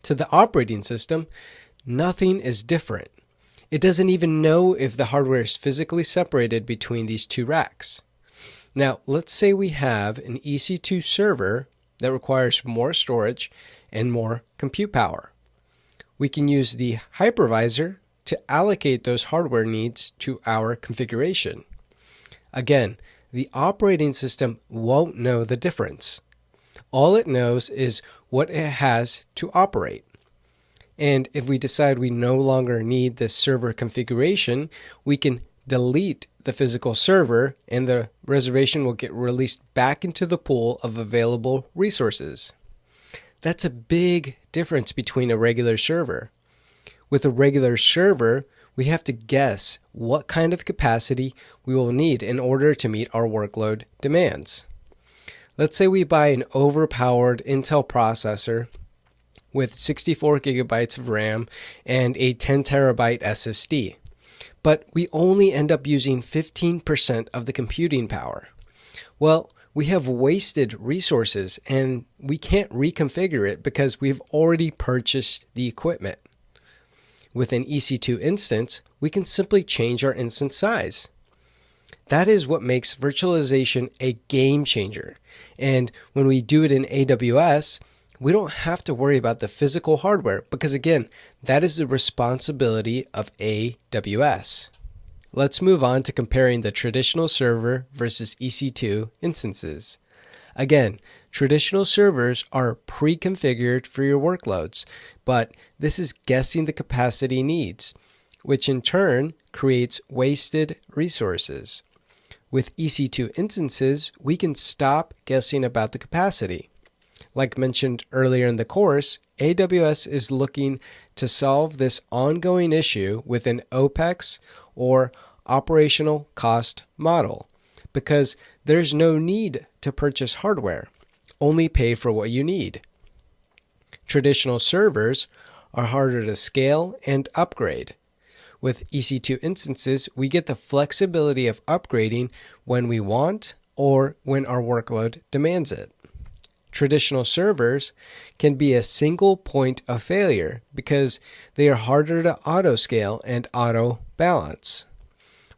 Speaker 1: To the operating system, nothing is different. It doesn't even know if the hardware is physically separated between these two racks. Now, let's say we have an Ec2 server that requires more storage and more compute power. We can use the hypervisor to allocate those hardware needs to our configuration. Again, the operating system won't know the difference. All it knows is what it has to operate. And if we decide we no longer need this server configuration, we can delete the physical server and the reservation will get released back into the pool of available resources. That's a big difference between a regular server. With a regular server, we have to guess what kind of capacity we will need in order to meet our workload demands. Let's say we buy an overpowered Intel processor with 64 gigabytes of RAM and a 10 terabyte SSD. But we only end up using 15% of the computing power. Well, we have wasted resources and we can't reconfigure it because we've already purchased the equipment. With an Ec2 instance, we can simply change our instance size. That is what makes virtualization a game changer. And when we do it in AWS, we don't have to worry about the physical hardware because, again, that is the responsibility of AWS. Let's move on to comparing the traditional server versus Ec2 instances. Again, traditional servers are pre-configured for your workloads, but this is guessing the capacity needs, which in turn creates wasted resources. With Ec2 instances, we can stop guessing about the capacity. Like mentioned earlier in the course, AWS is looking to solve this ongoing issue with an OPEX or operational cost model because there's no need to purchase hardware, only pay for what you need. Traditional servers are harder to scale and upgrade. With Ec2 instances, we get the flexibility of upgrading when we want or when our workload demands it. Traditional servers can be a single point of failure because they are harder to auto-scale and auto-balance.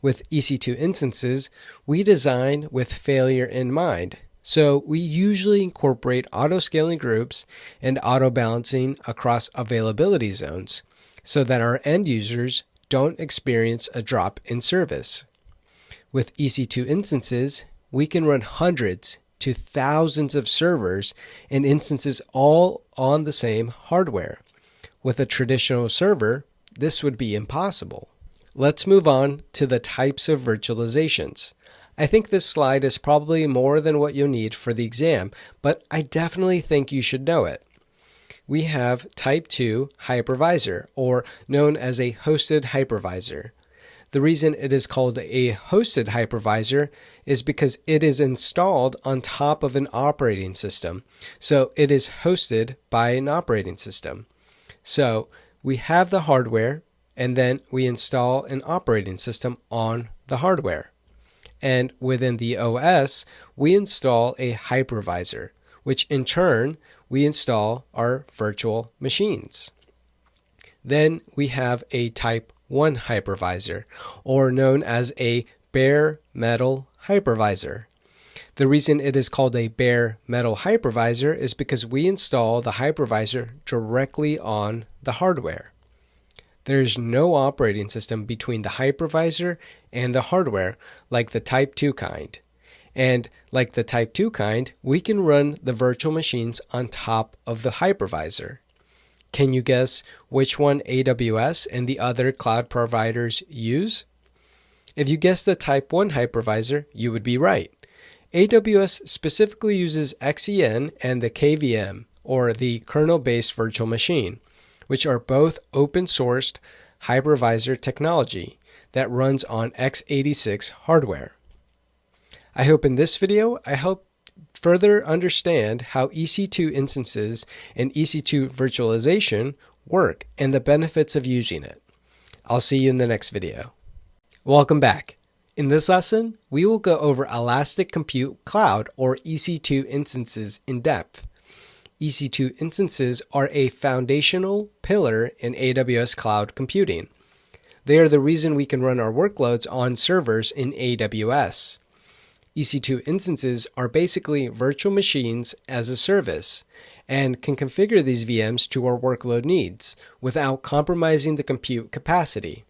Speaker 1: With Ec2 instances, we design with failure in mind, so we usually incorporate auto-scaling groups and auto-balancing across availability zones so that our end users don't experience a drop in service. With Ec2 instances, we can run hundreds to thousands of servers and instances all on the same hardware. With a traditional server, this would be impossible. Let's move on to the types of virtualizations. I think this slide is probably more than what you'll need for the exam, but I definitely think you should know it. We have Type 2 Hypervisor, or known as a hosted hypervisor. The reason it is called a hosted hypervisor is because it is installed on top of an operating system. So it is hosted by an operating system. So we have the hardware, and then we install an operating system on the hardware. And within the OS, we install a hypervisor, which in turn, we install our virtual machines. Then we have a Type 1 hypervisor, or known as a bare metal hypervisor. The reason it is called a bare metal hypervisor is because we install the hypervisor directly on the hardware. There is no operating system between the hypervisor and the hardware like the Type 2 kind. And like the Type 2 kind, we can run the virtual machines on top of the hypervisor. Can you guess which one AWS and the other cloud providers use? If you guessed the Type 1 hypervisor, you would be right. AWS specifically uses XEN and the KVM, or the kernel-based virtual machine, which are both open-sourced hypervisor technology that runs on x86 hardware. I hope in this video, I help further understand how EC2 instances and EC2 virtualization work and the benefits of using it. I'll see you in the next video. Welcome back. In this lesson, we will go over Elastic Compute Cloud, or EC2 instances, in depth. EC2 instances are a foundational pillar in AWS cloud computing. They are the reason we can run our workloads on servers in AWS. EC2 instances are basically virtual machines as a service and can configure these VMs to our workload needs without compromising the compute capacity.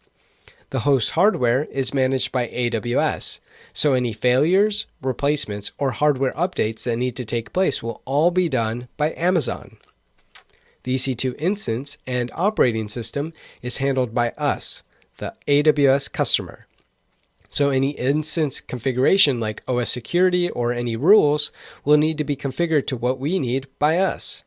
Speaker 1: The host hardware is managed by AWS, so any failures, replacements, or hardware updates that need to take place will all be done by Amazon. The EC2 instance and operating system is handled by us, the AWS customer. So any instance configuration like OS security or any rules will need to be configured to what we need by us.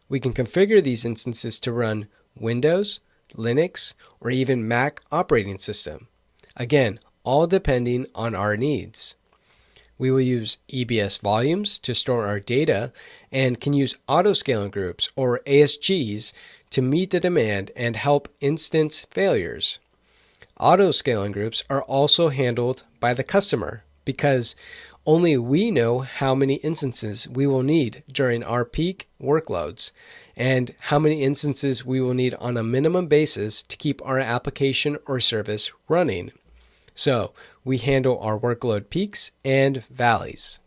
Speaker 1: We can configure these instances to run Windows, Linux, or even Mac operating system. Again, all depending on our needs. We will use EBS volumes to store our data and can use autoscaling groups, or ASGs, to meet the demand and help instance failures. Autoscaling groups are also handled by the customer because only we know how many instances we will need during our peak workloads and how many instances we will need on a minimum basis to keep our application or service running. So we handle our workload peaks and valleys.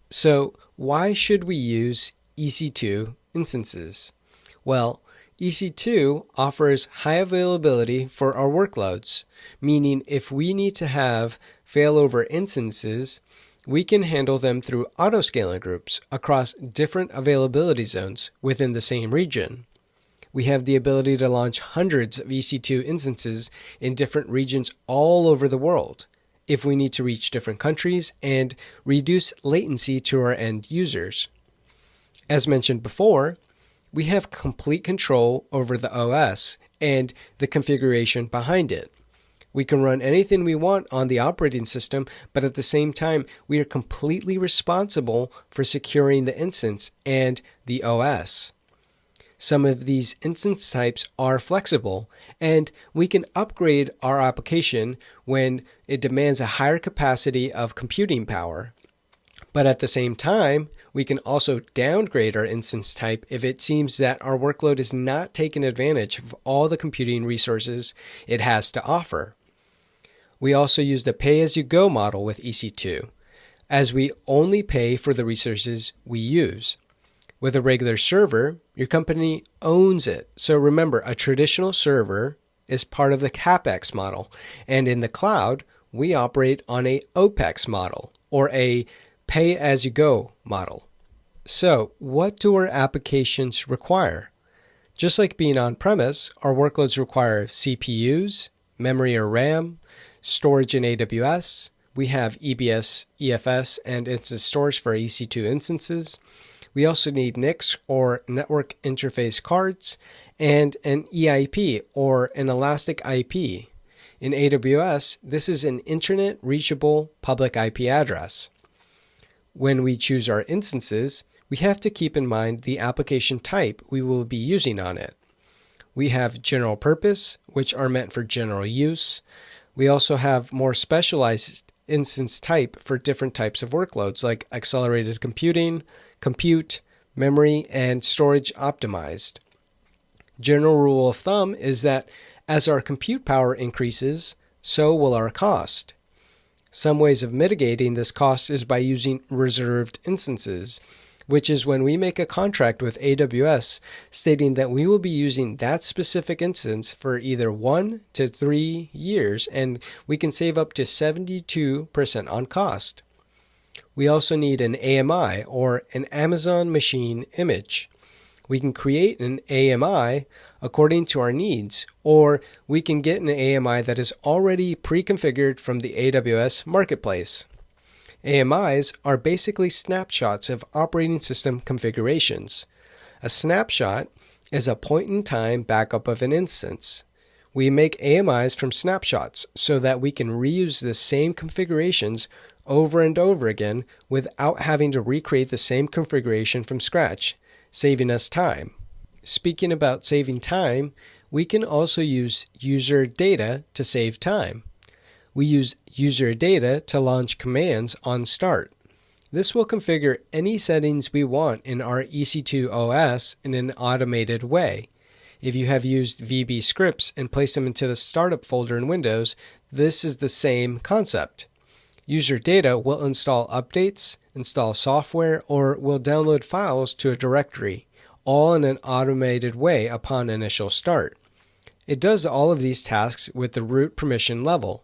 Speaker 1: So why should we use EC2 instances? Well, EC2 offers high availability for our workloads, meaning if we need to have failover instances, we can handle them through autoscaling groups across different availability zones within the same region. We have the ability to launch hundreds of EC2 instances in different regions all over the world if we need to reach different countries and reduce latency to our end users. As mentioned before, we have complete control over the OS and the configuration behind it. We can run anything we want on the operating system, but at the same time, we are completely responsible for securing the instance and the OS. Some of these instance types are flexible, and we can upgrade our application when it demands a higher capacity of computing power. But at the same time, we can also downgrade our instance type if it seems that our workload is not taking advantage of all the computing resources it has to offer. We also use the pay-as-you-go model with EC2, as we only pay for the resources we use. With a regular server, your company owns it. So remember, a traditional server is part of the CapEx model, and in the cloud, we operate on a OpEx model, or a pay-as-you-go model. So what do our applications require? Just like being on-premise, our workloads require CPUs, memory or RAM, storage in AWS. We have EBS, EFS, and instance storage for EC2 instances. We also need NICs, or network interface cards, and an EIP, or an elastic IP. In AWS, this is an Internet Reachable Public IP address. When we choose our instances, we have to keep in mind the application type we will be using on it. We have general purpose, which are meant for general use. We also have more specialized instance type for different types of workloads like accelerated computing, compute, memory, and storage optimized. General rule of thumb is that as our compute power increases, so will our cost. Some ways of mitigating this cost is by using reserved instances, which is when we make a contract with AWS stating that we will be using that specific instance for either 1 to 3 years, and we can save up to 72% on cost. We also need an AMI, or an Amazon Machine Image. We can create an AMI according to our needs, or we can get an AMI that is already pre-configured from the AWS Marketplace. AMIs are basically snapshots of operating system configurations. A snapshot is a point-in-time backup of an instance. We make AMIs from snapshots so that we can reuse the same configurations over and over again without having to recreate the same configuration from scratch, saving us time. Speaking about saving time, we can also use user data to save time. We use user data to launch commands on start. This will configure any settings we want in our EC2 OS in an automated way. If you have used VB scripts and placed them into the startup folder in Windows, this is the same concept. User data will install updates, install software, or will download files to a directory, all in an automated way upon initial start. It does all of these tasks with the root permission level.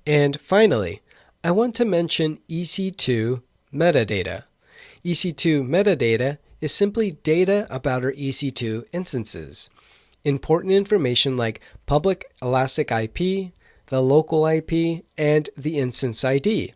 Speaker 1: And finally, I want to mention Ec2 Metadata. Ec2 Metadata is simply data about our EC2 instances. Important information like public elastic IP, the local IP, and the instance ID.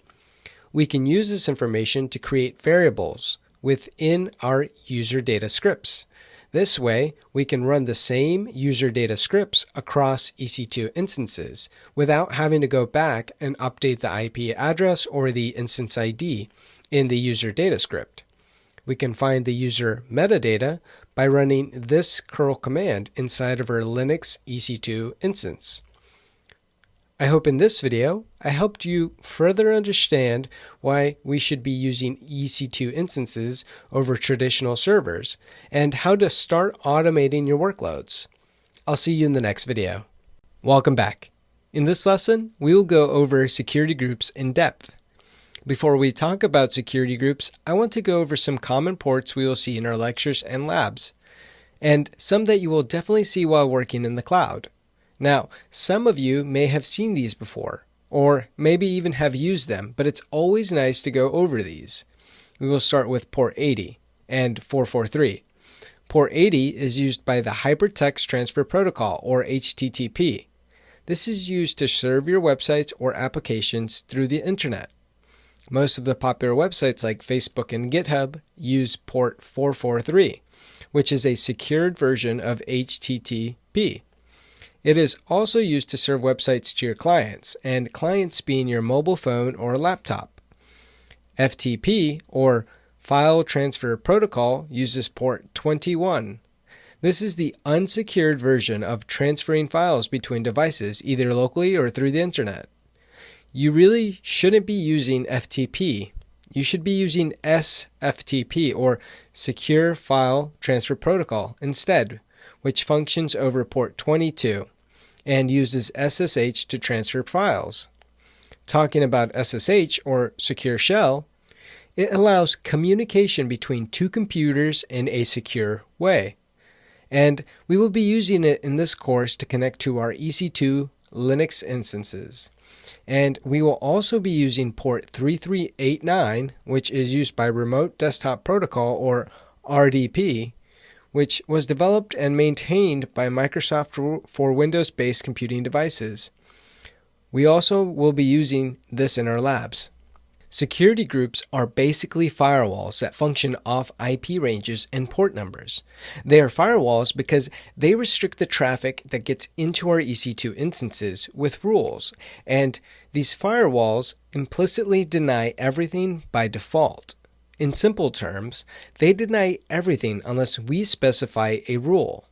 Speaker 1: We can use this information to create variables within our user data scripts. This way, we can run the same user data scripts across EC2 instances without having to go back and update the IP address or the instance ID in the user data script. We can find the user metadata by running this curl command inside of our Linux EC2 instance. I hope in this video I helped you further understand why we should be using EC2 instances over traditional servers and how to start automating your workloads. I'll see you in the next video. Welcome back. In this lesson, we will go over security groups in depth. Before we talk about security groups, I want to go over some common ports we will see in our lectures and labs, and some that you will definitely see while working in the cloud. Now, some of you may have seen these before, or maybe even have used them, but it's always nice to go over these. We will start with port 80 and 443. Port 80 is used by the Hypertext Transfer Protocol, or HTTP. This is used to serve your websites or applications through the internet. Most of the popular websites like Facebook and GitHub use port 443, which is a secured version of HTTP. It is also used to serve websites to your clients, and clients being your mobile phone or laptop. FTP, or File Transfer Protocol, uses port 21. This is the unsecured version of transferring files between devices, either locally or through the internet. You really shouldn't be using FTP. You should be using SFTP, or Secure File Transfer Protocol, instead, which functions over port 22 and uses SSH to transfer files. Talking about SSH, or Secure Shell, it allows communication between two computers in a secure way. And we will be using it in this course to connect to our EC2 Linux instances. And we will also be using port 3389, which is used by Remote Desktop Protocol, or RDP, which was developed and maintained by Microsoft for Windows-based computing devices. We also will be using this in our labs. Security groups are basically firewalls that function off IP ranges and port numbers. They are firewalls because they restrict the traffic that gets into our EC2 instances with rules, and these firewalls implicitly deny everything by default. In simple terms, they deny everything unless we specify a rule.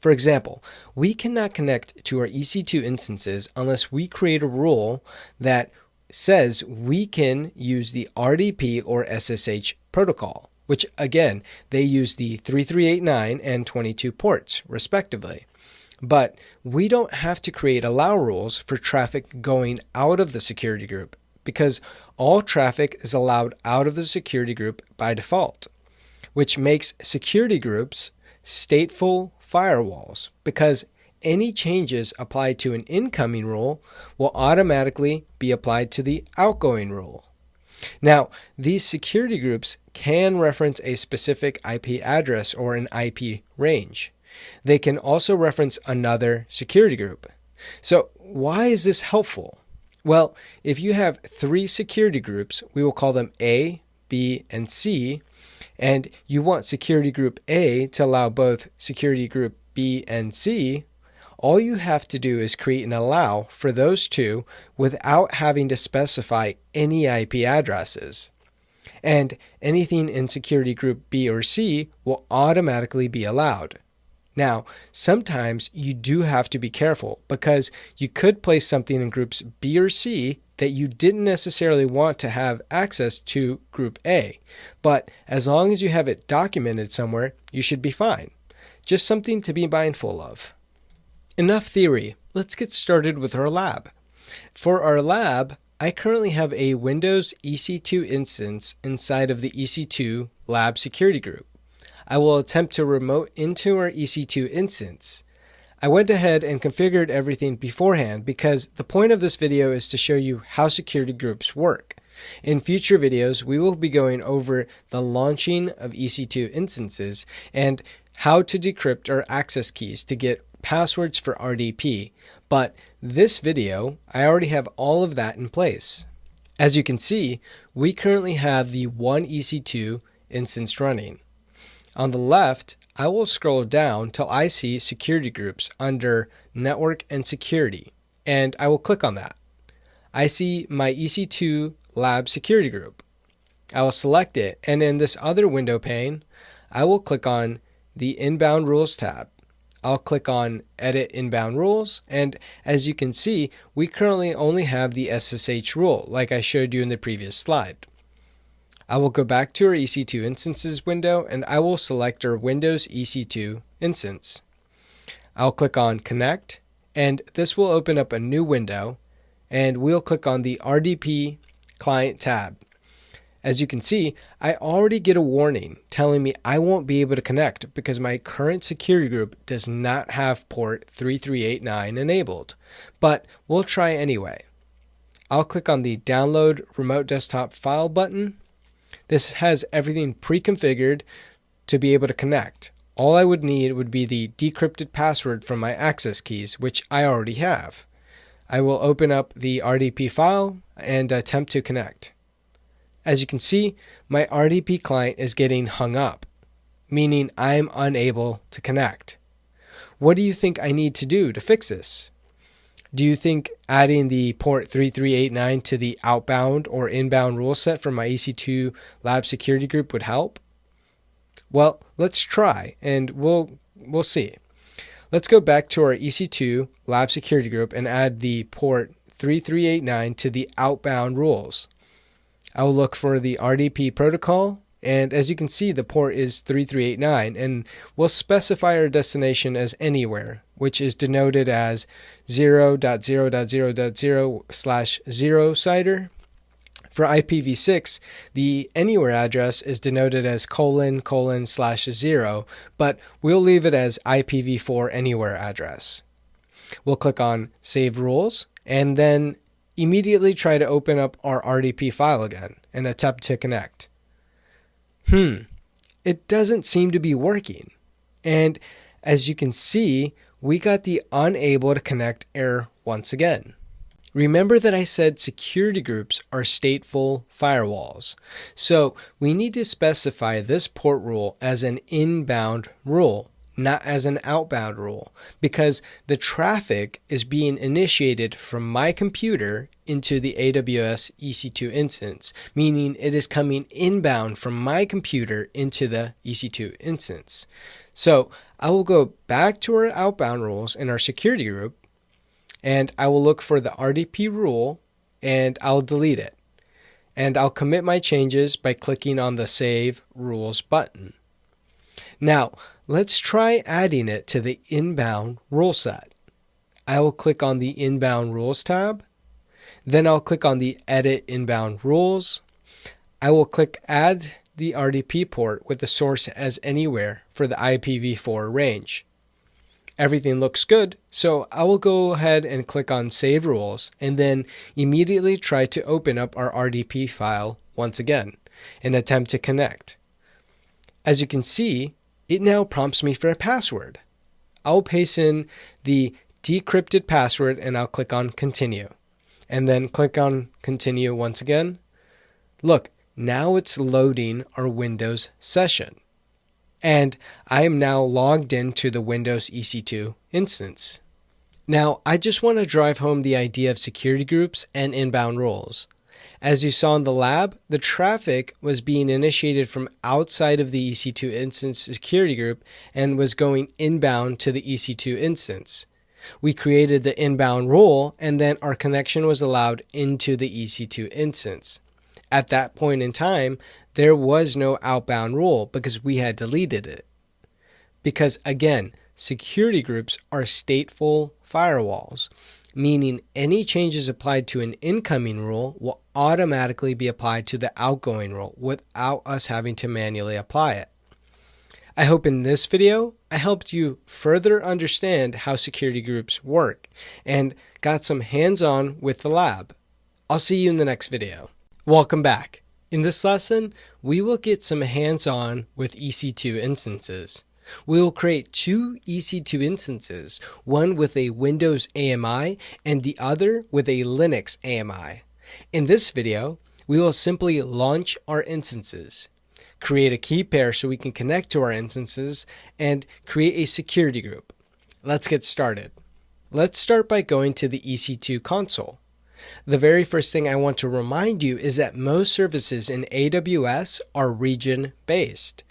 Speaker 1: For example, we cannot connect to our EC2 instances unless we create a rule that says we can use the RDP or SSH protocol, which again, they use the 3389 and 22 ports respectively. But we don't have to create allow rules for traffic going out of the security group because all traffic is allowed out of the security group by default, which makes security groups stateful firewalls because any changes applied to an incoming rule will automatically be applied to the outgoing rule. Now, these security groups can reference a specific IP address or an IP range. They can also reference another security group. So why is this helpful? Well, if you have 3 security groups, we will call them A, B, and C, and you want security group A to allow both security group B and C, all you have to do is create an allow for those 2 without having to specify any IP addresses. And anything in security group B or C will automatically be allowed. Now, sometimes you do have to be careful because you could place something in groups B or C that you didn't necessarily want to have access to group A. But as long as you have it documented somewhere, you should be fine. Just something to be mindful of. Enough theory. Let's get started with our lab. For our lab, I currently have a Windows EC2 instance inside of the EC2 lab security group. I will attempt to remote into our EC2 instance. I went ahead and configured everything beforehand because the point of this video is to show you how security groups work. In future videos, we will be going over the launching of EC2 instances and how to decrypt our access keys to get passwords for RDP, but this video, I already have all of that in place. As you can see, we currently have the one EC2 instance running. On the left, I will scroll down till I see security groups under Network and Security, and I will click on that. I see my EC2 Lab Security Group. I will select it, and in this other window pane, I will click on the Inbound Rules tab. I'll click on Edit Inbound Rules, and as you can see, we currently only have the SSH rule, like I showed you in the previous slide. I will go back to our EC2 Instances window, and I will select our Windows EC2 instance. I'll click on Connect, and this will open up a new window, and we'll click on the RDP Client tab. As you can see, I already get a warning telling me I won't be able to connect because my current security group does not have port 3389 enabled, but we'll try anyway. I'll click on the Download Remote Desktop File button. This has everything pre-configured to be able to connect. All I would need would be the decrypted password from my access keys, which I already have. I will open up the RDP file and attempt to connect. As you can see, my RDP client is getting hung up, meaning I'm unable to connect. What do you think I need to do to fix this? Do you think adding the port 3389 to the outbound or inbound rule set for my EC2 Lab Security Group would help? Well, let's try and we'll see. Let's go back to our EC2 Lab Security Group and add the port 3389 to the outbound rules. I will look for the RDP protocol, and as you can see, the port is 3389, and we'll specify our destination as anywhere, which is denoted as 0.0.0.0/0 CIDR. For IPv6, the anywhere address is denoted as ::/0, but we'll leave it as IPv4 anywhere address. We'll click on Save Rules, and then immediately try to open up our RDP file again and attempt to connect. It doesn't seem to be working. And as you can see, we got the unable to connect error once again. Remember that I said security groups are stateful firewalls. So we need to specify this port rule as an inbound rule, not as an outbound rule, because the traffic is being initiated from my computer into the AWS EC2 instance, meaning it is coming inbound from my computer into the EC2 instance. So I will go back to our outbound rules in our security group, and I will look for the RDP rule, and I'll delete it. And I'll commit my changes by clicking on the Save Rules button. Now, let's try adding it to the inbound rule set. I will click on the Inbound Rules tab. Then I'll click on the Edit Inbound Rules. I will click Add the RDP port with the source as anywhere for the IPv4 range. Everything looks good, so I will go ahead and click on Save Rules and then immediately try to open up our RDP file once again and attempt to connect. As you can see, it now prompts me for a password. I'll paste in the decrypted password and I'll click on Continue. And then click on Continue once again. Look, now it's loading our Windows session. And I am now logged into the Windows EC2 instance. Now, I just want to drive home the idea of security groups and inbound rules. As you saw in the lab, the traffic was being initiated from outside of the EC2 instance security group and was going inbound to the EC2 instance. We created the inbound rule, and then our connection was allowed into the EC2 instance. At that point in time, there was no outbound rule because we had deleted it. Because again, security groups are stateful firewalls, meaning any changes applied to an incoming rule will automatically be applied to the outgoing rule without us having to manually apply it. I hope in this video, I helped you further understand how security groups work and got some hands-on with the lab. I'll see you in the next video. Welcome back. In this lesson, we will get some hands-on with EC2 instances. We will create two EC2 instances, one with a Windows AMI and the other with a Linux AMI. In this video, we will simply launch our instances, create a key pair so we can connect to our instances, and create a security group. Let's get started. Let's start by going to the EC2 console. The very first thing I want to remind you is that most services in AWS are region-based.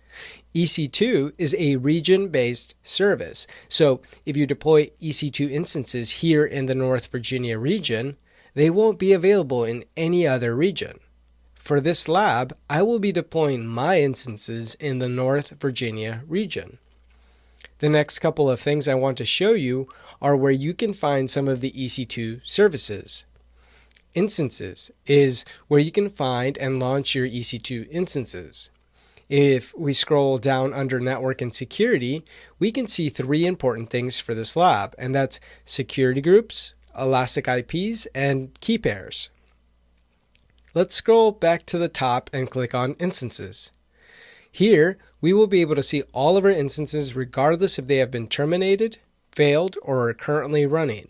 Speaker 1: EC2 is a region-based service. So if you deploy EC2 instances here in the North Virginia region, they won't be available in any other region. For this lab, I will be deploying my instances in the North Virginia region. The next couple of things I want to show you are where you can find some of the EC2 services. Instances is where you can find and launch your EC2 instances. If we scroll down under Network and Security, we can see three important things for this lab, and that's security groups, elastic IPs, and key pairs. Let's scroll back to the top and click on Instances. Here, we will be able to see all of our instances regardless if they have been terminated, failed, or are currently running.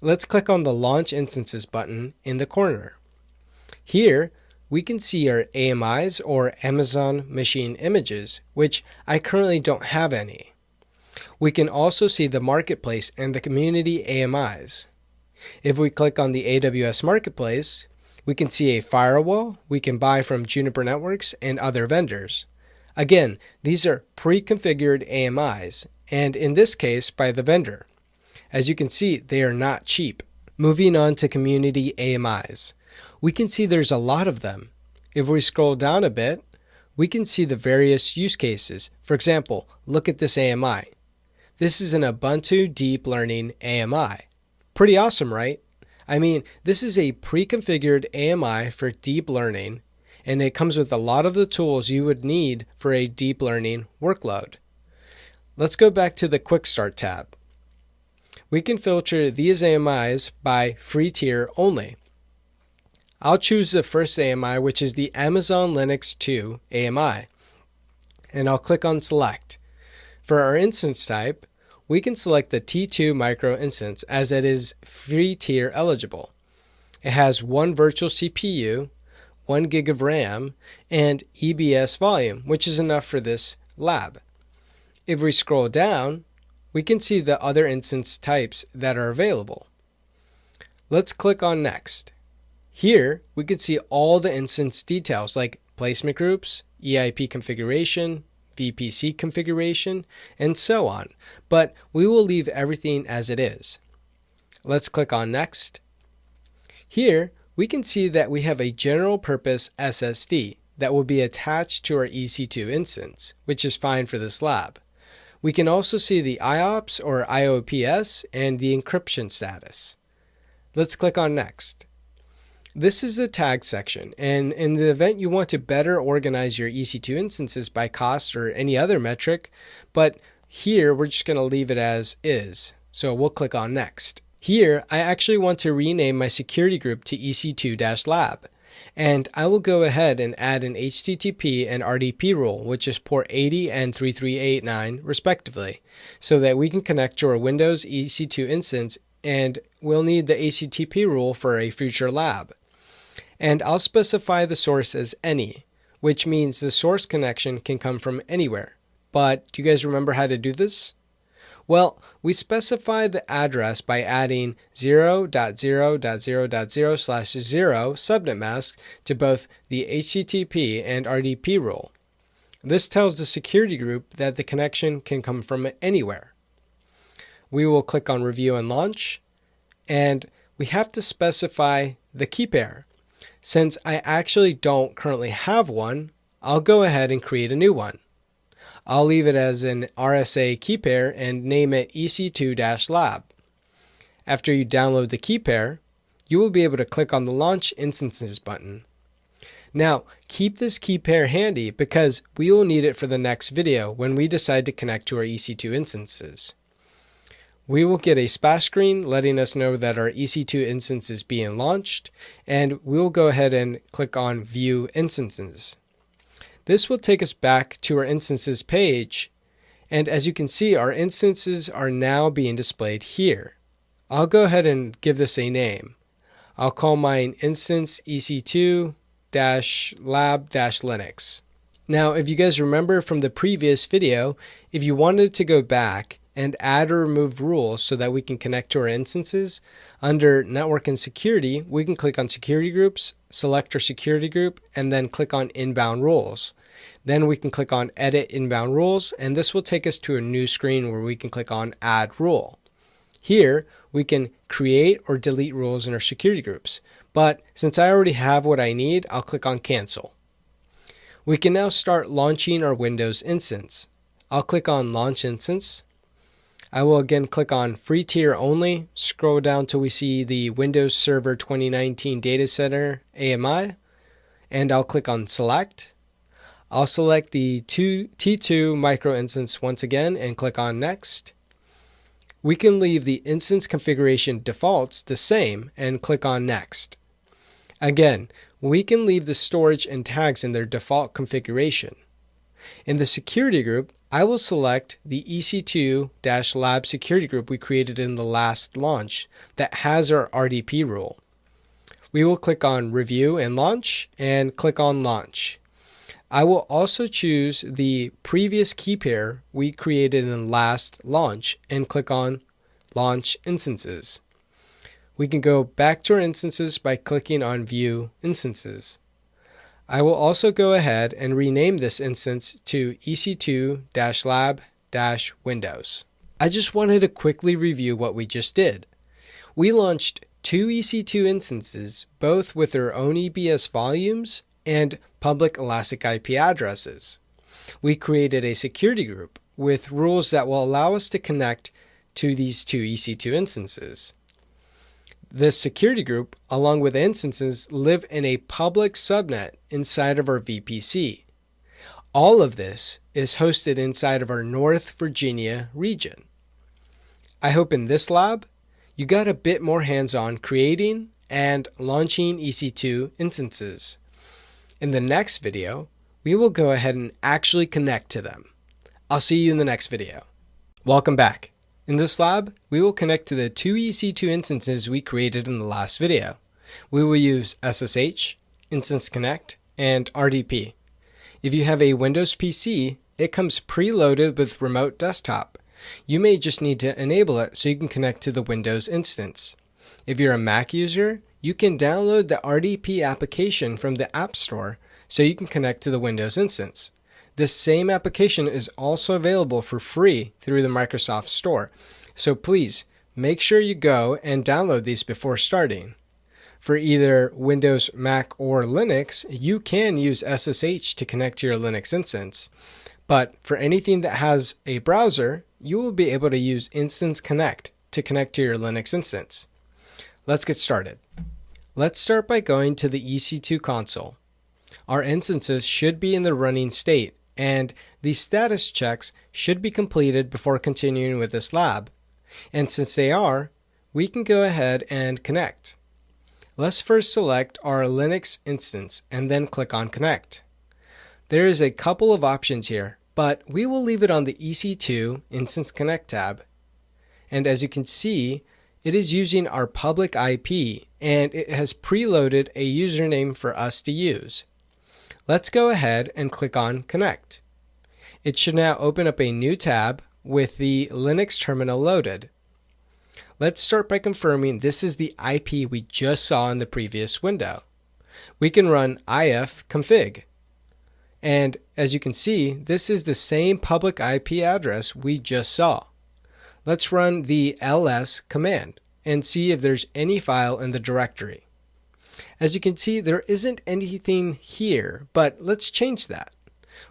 Speaker 1: Let's click on the Launch Instances button in the corner. Here, we can see our AMIs or Amazon Machine Images, which I currently don't have any. We can also see the Marketplace and the Community AMIs. If we click on the AWS Marketplace, we can see a firewall we can buy from Juniper Networks and other vendors. Again, these are pre-configured AMIs, and in this case by the vendor. As you can see, they are not cheap. Moving on to Community AMIs. We can see there's a lot of them. If we scroll down a bit, we can see the various use cases. For example, look at this AMI. This is an Ubuntu Deep Learning AMI. Pretty awesome, right? I mean, this is a pre-configured AMI for deep learning, and it comes with a lot of the tools you would need for a deep learning workload. Let's go back to the Quick Start tab. We can filter these AMIs by free tier only. I'll choose the first AMI, which is the Amazon Linux 2 AMI, and I'll click on Select. For our instance type, we can select the T2 micro instance as it is free tier eligible. It has 1 virtual CPU, 1 gig of RAM, and EBS volume, which is enough for this lab. If we scroll down, we can see the other instance types that are available. Let's click on Next. Here, we can see all the instance details like placement groups, EIP configuration, VPC configuration, and so on, but we will leave everything as it is. Let's click on Next. Here, we can see that we have a general purpose SSD that will be attached to our EC2 instance, which is fine for this lab. We can also see the IOPS or IOPS and the encryption status. Let's click on Next. This is the tag section, and in the event you want to better organize your EC2 instances by cost or any other metric, but here we're just going to leave it as is, so we'll click on Next. Here, I actually want to rename my security group to EC2-Lab, and I will go ahead and add an HTTP and RDP rule, which is port 80 and 3389 respectively, so that we can connect to our Windows EC2 instance, and we'll need the HTTP rule for a future lab. And I'll specify the source as any, which means the source connection can come from anywhere. But do you guys remember how to do this? Well, we specify the address by adding 0.0.0.0.0/0 subnet mask to both the HTTP and RDP rule. This tells the security group that the connection can come from anywhere. We will click on Review and Launch, and we have to specify the key pair. Since I actually don't currently have one, I'll go ahead and create a new one. I'll leave it as an RSA key pair and name it EC2-Lab. After you download the key pair, you will be able to click on the Launch Instances button. Now, keep this key pair handy because we will need it for the next video when we decide to connect to our EC2 instances. We will get a splash screen letting us know that our EC2 instance is being launched, and we'll go ahead and click on View Instances. This will take us back to our instances page, and as you can see, our instances are now being displayed here. I'll go ahead and give this a name. I'll call mine instance EC2-lab-linux. Now, if you guys remember from the previous video, if you wanted to go back and add or remove rules so that we can connect to our instances, under Network and Security, we can click on Security Groups, select our security group, and then click on Inbound Rules. Then we can click on Edit Inbound Rules, and this will take us to a new screen where we can click on Add Rule. Here, we can create or delete rules in our security groups, but since I already have what I need, I'll click on Cancel. We can now start launching our Windows instance. I'll click on Launch Instance. I will again click on Free Tier Only, scroll down till we see the Windows Server 2019 Data Center AMI, and I'll click on Select. I'll select the T2 micro instance once again and click on Next. We can leave the instance configuration defaults the same and click on Next. Again, we can leave the storage and tags in their default configuration. In the security group, I will select the EC2-Lab security group we created in the last launch that has our RDP rule. We will click on Review and Launch and click on Launch. I will also choose the previous key pair we created in the last launch and click on Launch Instances. We can go back to our instances by clicking on View Instances. I will also go ahead and rename this instance to EC2-Lab-Windows. I just wanted to quickly review what we just did. We launched 2 EC2 instances, both with their own EBS volumes and public elastic IP addresses. We created a security group with rules that will allow us to connect to these 2 EC2 instances. This security group, along with the instances, live in a public subnet inside of our VPC. All of this is hosted inside of our North Virginia region. I hope in this lab, you got a bit more hands-on creating and launching EC2 instances. In the next video, we will go ahead and actually connect to them. I'll see you in the next video. Welcome back. In this lab, we will connect to the two EC2 instances we created in the last video. We will use SSH, Instance Connect, and RDP. If you have a Windows PC, it comes preloaded with Remote Desktop. You may just need to enable it so you can connect to the Windows instance. If you're a Mac user, you can download the RDP application from the App Store so you can connect to the Windows instance. This same application is also available for free through the Microsoft Store, so please make sure you go and download these before starting. For either Windows, Mac, or Linux, you can use SSH to connect to your Linux instance. But for anything that has a browser, you will be able to use Instance Connect to connect to your Linux instance. Let's get started. Let's start by going to the EC2 console. Our instances should be in the running state, and the status checks should be completed before continuing with this lab. And since they are, we can go ahead and connect. Let's first select our Linux instance and then click on Connect. There is a couple of options here, but we will leave it on the EC2 Instance Connect tab. And as you can see, it is using our public IP, and it has preloaded a username for us to use. Let's go ahead and click on Connect. It should now open up a new tab with the Linux terminal loaded. Let's start by confirming this is the IP we just saw in the previous window. We can run ifconfig. And as you can see, this is the same public IP address we just saw. Let's run the ls command and see if there's any file in the directory. As you can see, there isn't anything here, but let's change that.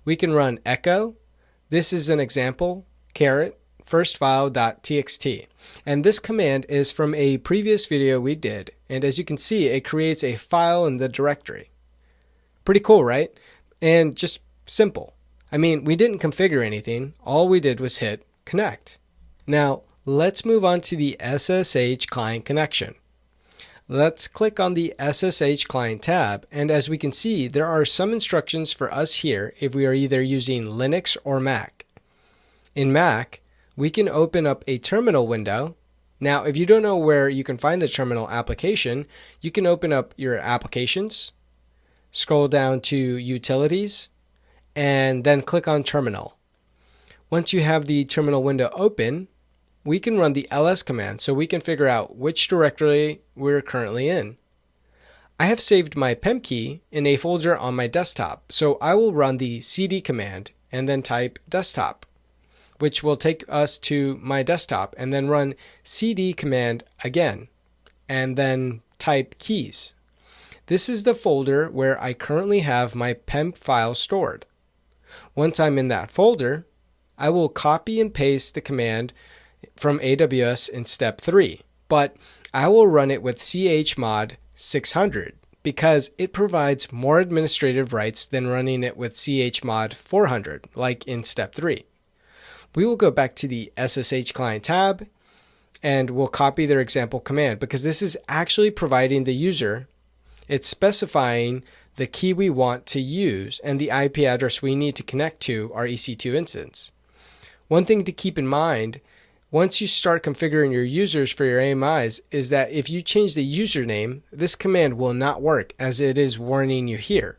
Speaker 1: We can run echo. This is an example, firstfile.txt. And this command is from a previous video we did. And as you can see, it creates a file in the directory. Pretty cool, right? And just simple. I mean, we didn't configure anything. All we did was hit connect. Now, let's move on to the Ssh Client Connection. Let's click on the SSH Client tab, and as we can see, there are some instructions for us here if we are either using Linux or Mac. In Mac, we can open up a terminal window. Now, if you don't know where you can find the terminal application, you can open up your applications, scroll down to Utilities, and then click on Terminal. Once you have the terminal window open, we can run the ls command so we can figure out which directory we're currently in. I have saved my PEM key in a folder on my desktop, so I will run the cd command and then type desktop, which will take us to my desktop, and then run cd command again, and then type keys. This is the folder where I currently have my PEM file stored. Once I'm in that folder, I will copy and paste the command from AWS in step 3, but I will run it with chmod 600 because it provides more administrative rights than running it with chmod 400 like in step 3. We will go back to the SSH Client tab and we'll copy their example command because this is actually providing the user. It's specifying the key we want to use and the IP address we need to connect to our EC2 instance. One thing to keep in mind once you start configuring your users for your AMIs is that if you change the username, this command will not work as it is warning you here.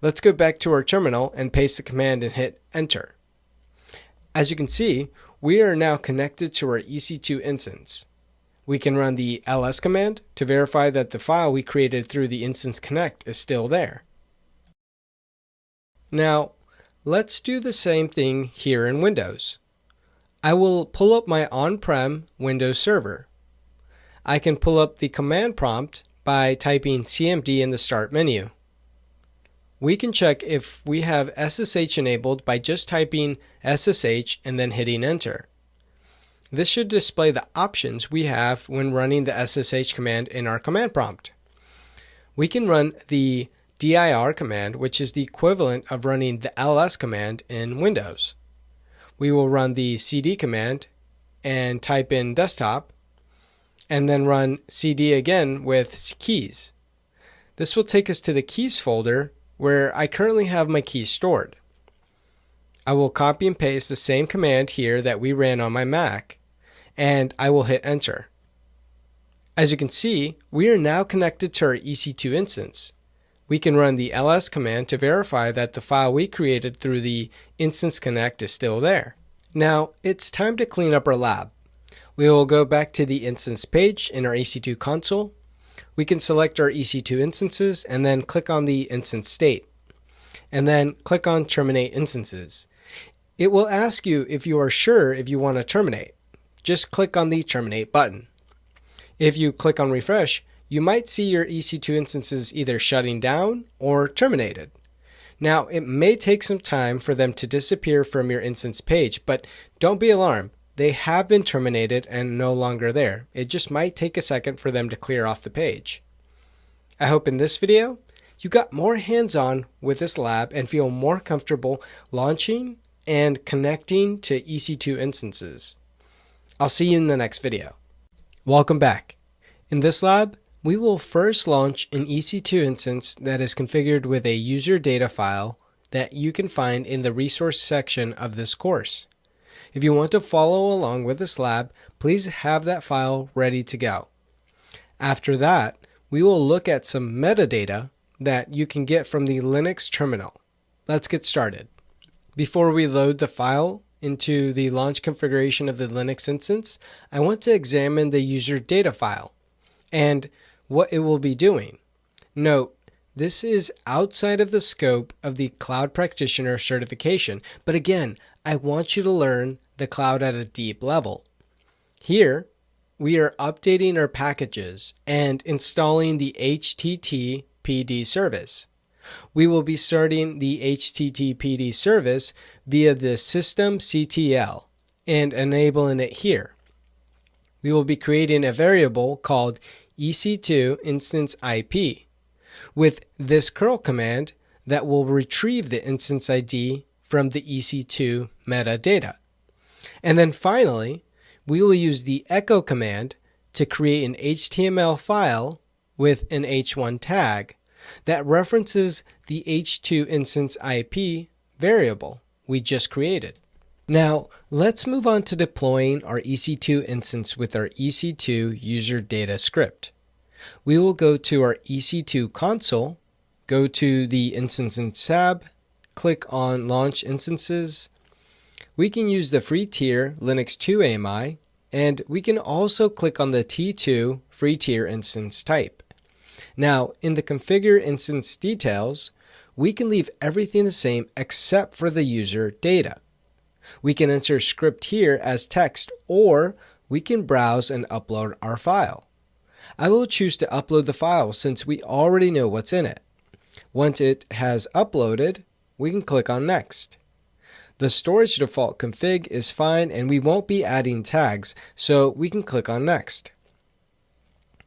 Speaker 1: Let's go back to our terminal and paste the command and hit enter. As you can see, we are now connected to our EC2 instance. We can run the ls command to verify that the file we created through the Instance Connect is still there. Now, let's do the same thing here in Windows. I will pull up my on-prem Windows server. I can pull up the command prompt by typing cmd in the start menu. We can check if we have SSH enabled by just typing SSH and then hitting enter. This should display the options we have when running the SSH command in our command prompt. We can run the dir command, which is the equivalent of running the ls command in Windows. We will run the cd command and type in desktop, and then run cd again with keys. This will take us to the keys folder where I currently have my keys stored. I will copy and paste the same command here that we ran on my Mac and I will hit enter. As you can see, we are now connected to our EC2 instance. We can run the ls command to verify that the file we created through the instance connect is still there. Now, it's time to clean up our lab. We will go back to the instance page in our EC2 console. We can select our EC2 instances and then click on the instance state. And then click on Terminate Instances. It will ask you if you are sure if you want to terminate. Just click on the Terminate button. If you click on Refresh, you might see your EC2 instances either shutting down or terminated. Now, it may take some time for them to disappear from your instance page, but don't be alarmed. They have been terminated and no longer there. It just might take a second for them to clear off the page. I hope in this video, you got more hands-on with this lab and feel more comfortable launching and connecting to EC2 instances. I'll see you in the next video. Welcome back. In this lab, we will first launch an EC2 instance that is configured with a user data file that you can find in the resource section of this course. If you want to follow along with this lab, please have that file ready to go. After that, we will look at some metadata that you can get from the Linux terminal. Let's get started. Before we load the file into the launch configuration of the Linux instance, I want to examine the user data file and what it will be doing. Note, this is outside of the scope of the Cloud Practitioner certification, but again, I want you to learn the cloud at a deep level. Here, we are updating our packages and installing the HTTPD service. We will be starting the HTTPD service via the systemctl and enabling it here. We will be creating a variable called Ec2 Instance IP with this curl command that will retrieve the instance ID from the Ec2 metadata. And then finally, we will use the echo command to create an HTML file with an h1 tag that references the H2 instance IP variable we just created. Now, let's move on to deploying our EC2 instance with our Ec2 user data script. We will go to our Ec2 console, go to the Instances tab, click on Launch Instances. We can use the free tier Linux 2 AMI, and we can also click on the T2 free tier instance type. Now, in the Configure Instance Details, we can leave everything the same except for the user data. We can enter script here as text, or we can browse and upload our file. I will choose to upload the file since we already know what's in it. Once it has uploaded, we can click on Next. The storage default config is fine and we won't be adding tags, so we can click on Next.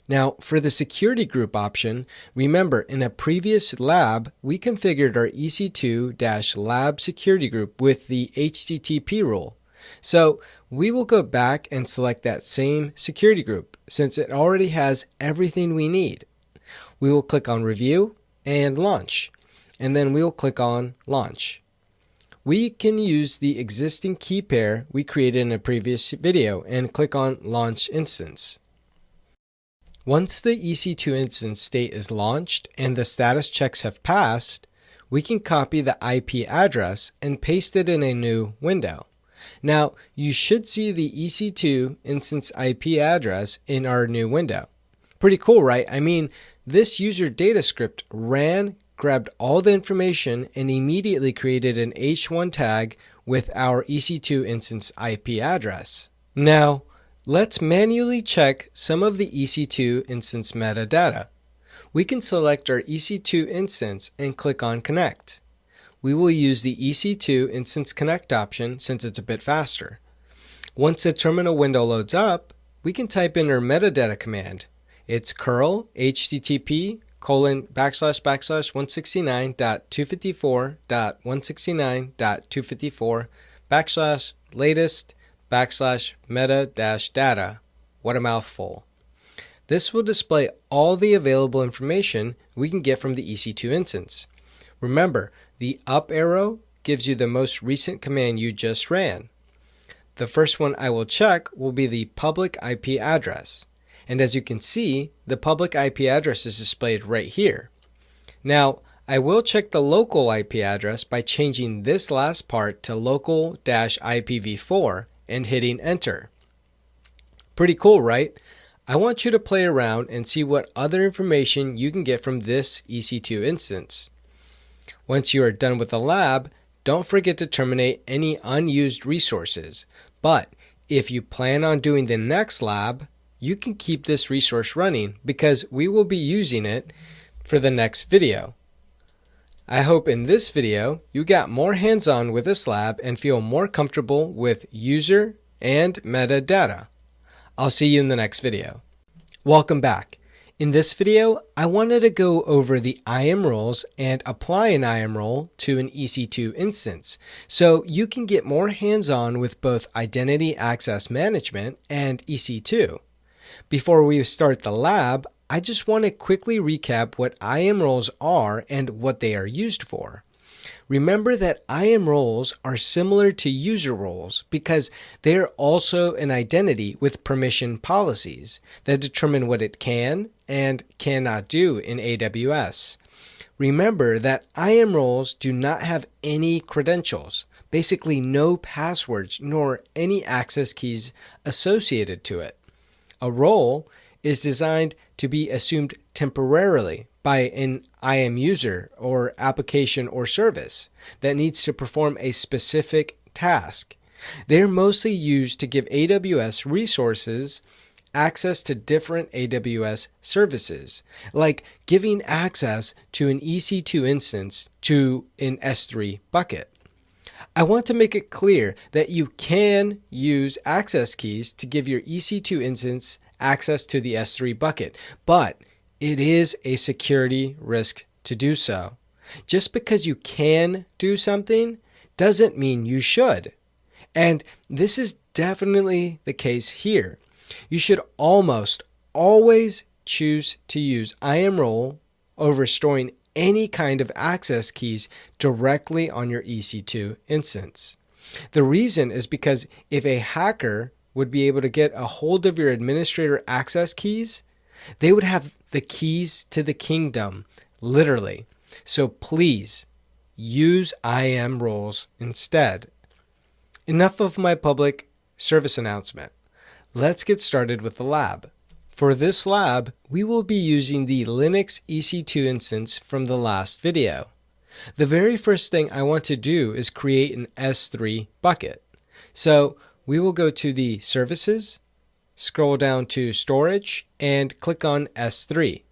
Speaker 1: Now, for the security group option, remember in a previous lab, we configured our EC2-lab security group with the HTTP rule. So we will go back and select that same security group since it already has everything we need. We will click on Review and Launch, and then we will click on Launch. We can use the existing key pair we created in a previous video and click on Launch Instance. Once the EC2 instance state is launched and the status checks have passed, we can copy the IP address and paste it in a new window. Now, you should see the EC2 instance IP address in our new window. Pretty cool, right? I mean, this user data script ran, grabbed all the information, and immediately created an H1 tag with our EC2 instance IP address. Now, let's manually check some of the Ec2 instance metadata. We can select our Ec2 instance and click on Connect. We will use the Ec2 Instance Connect option since it's a bit faster. Once the terminal window loads up, we can type in our metadata command. It's curl http://169.254.169.254/latest/meta-data. What a mouthful. This will display all the available information we can get from the Ec2 instance. Remember, the up arrow gives you the most recent command you just ran. The first one I will check will be the public IP address. And as you can see, the public IP address is displayed right here. Now, I will check the local IP address by changing this last part to local-IPv4 and hitting enter. Pretty cool, right? I want you to play around and see what other information you can get from this EC2 instance. Once you are done with the lab, don't forget to terminate any unused resources. But if you plan on doing the next lab, you can keep this resource running because we will be using it for the next video. I hope in this video you got more hands-on with this lab and feel more comfortable with user and metadata. I'll see you in the next video. Welcome back. In this video, I wanted to go over the IAM roles and apply an IAM role to an EC2 instance so you can get more hands-on with both Identity Access Management and EC2. Before we start the lab, I just want to quickly recap what IAM roles are and what they are used for. Remember that IAM roles are similar to user roles because they are also an identity with permission policies that determine what it can and cannot do in AWS. Remember that IAM roles do not have any credentials, basically no passwords nor any access keys associated to it. A role is designed to be assumed temporarily by an IAM user or application or service that needs to perform a specific task. They're mostly used to give AWS resources access to different AWS services, like giving access to an EC2 instance to an S3 bucket. I want to make it clear that you can use access keys to give your EC2 instance access to the S3 bucket, but it is a security risk to do so. Just because you can do something doesn't mean you should. And this is definitely the case here. You should almost always choose to use IAM role over storing any kind of access keys directly on your EC2 instance. The reason is because if a hacker would be able to get a hold of your administrator access keys, they would have the keys to the kingdom, literally. So please use IAM roles instead. Enough of my public service announcement. Let's get started with the lab. For this lab, we will be using the Linux EC2 instance from the last video. The very first thing I want to do is create an S3 bucket. So we will go to the Services, scroll down to Storage, and click on S3.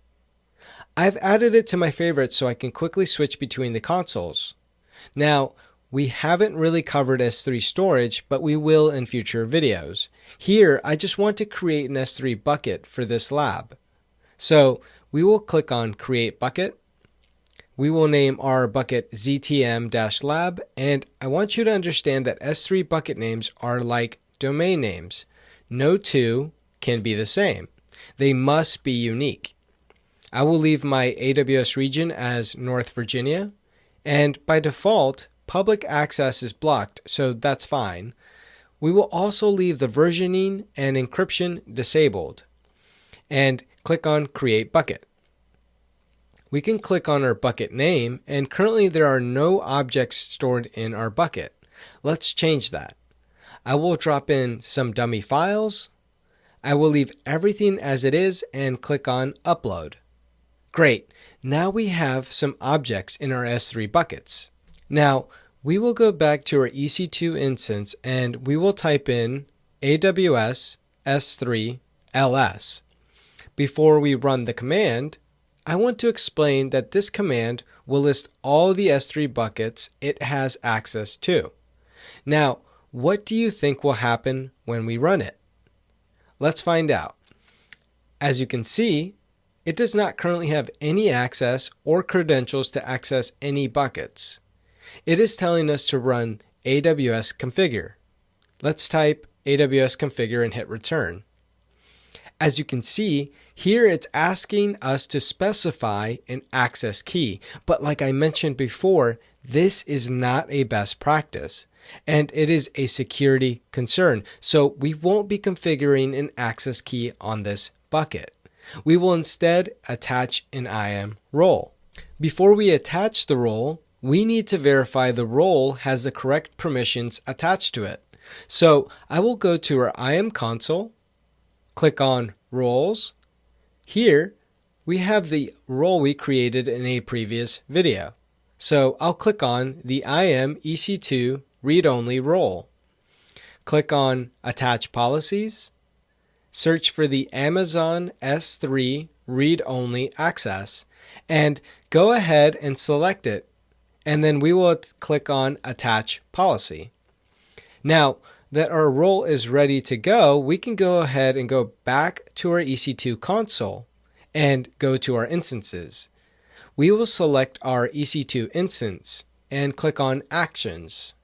Speaker 1: I've added it to my favorites so I can quickly switch between the consoles. Now, we haven't really covered S3 storage, but we will in future videos. Here, I just want to create an S3 bucket for this lab. So we will click on Create Bucket. We will name our bucket ZTM-lab, and I want you to understand that S3 bucket names are like domain names. No two can be the same. They must be unique. I will leave my AWS region as North Virginia, and by default, public access is blocked, so that's fine. We will also leave the versioning and encryption disabled, and click on Create Bucket. We can click on our bucket name, and currently there are no objects stored in our bucket. Let's change that. I will drop in some dummy files. I will leave everything as it is and click on Upload. Great. Now we have some objects in our S3 buckets. Now we will go back to our EC2 instance and we will type in AWS S3 ls. Before we run the command, I want to explain that this command will list all the S3 buckets it has access to. Now, what do you think will happen when we run it? Let's find out. As you can see, it does not currently have any access or credentials to access any buckets. It is telling us to run AWS configure. Let's type AWS configure and hit return. As you can see, here it's asking us to specify an access key, but like I mentioned before, this is not a best practice and it is a security concern, so we won't be configuring an access key on this bucket. We will instead attach an IAM role. Before we attach the role, we need to verify the role has the correct permissions attached to it. So I will go to our IAM console, click on Roles. Here we have the role we created in a previous video. So I'll click on the IAM EC2 read-only role. Click on Attach Policies. Search for the Amazon S3 read-only access and go ahead and select it. And then we will click on Attach Policy. Now that our role is ready to go, we can go ahead and go back to our EC2 console and go to our instances. We will select our EC2 instance and click on Actions.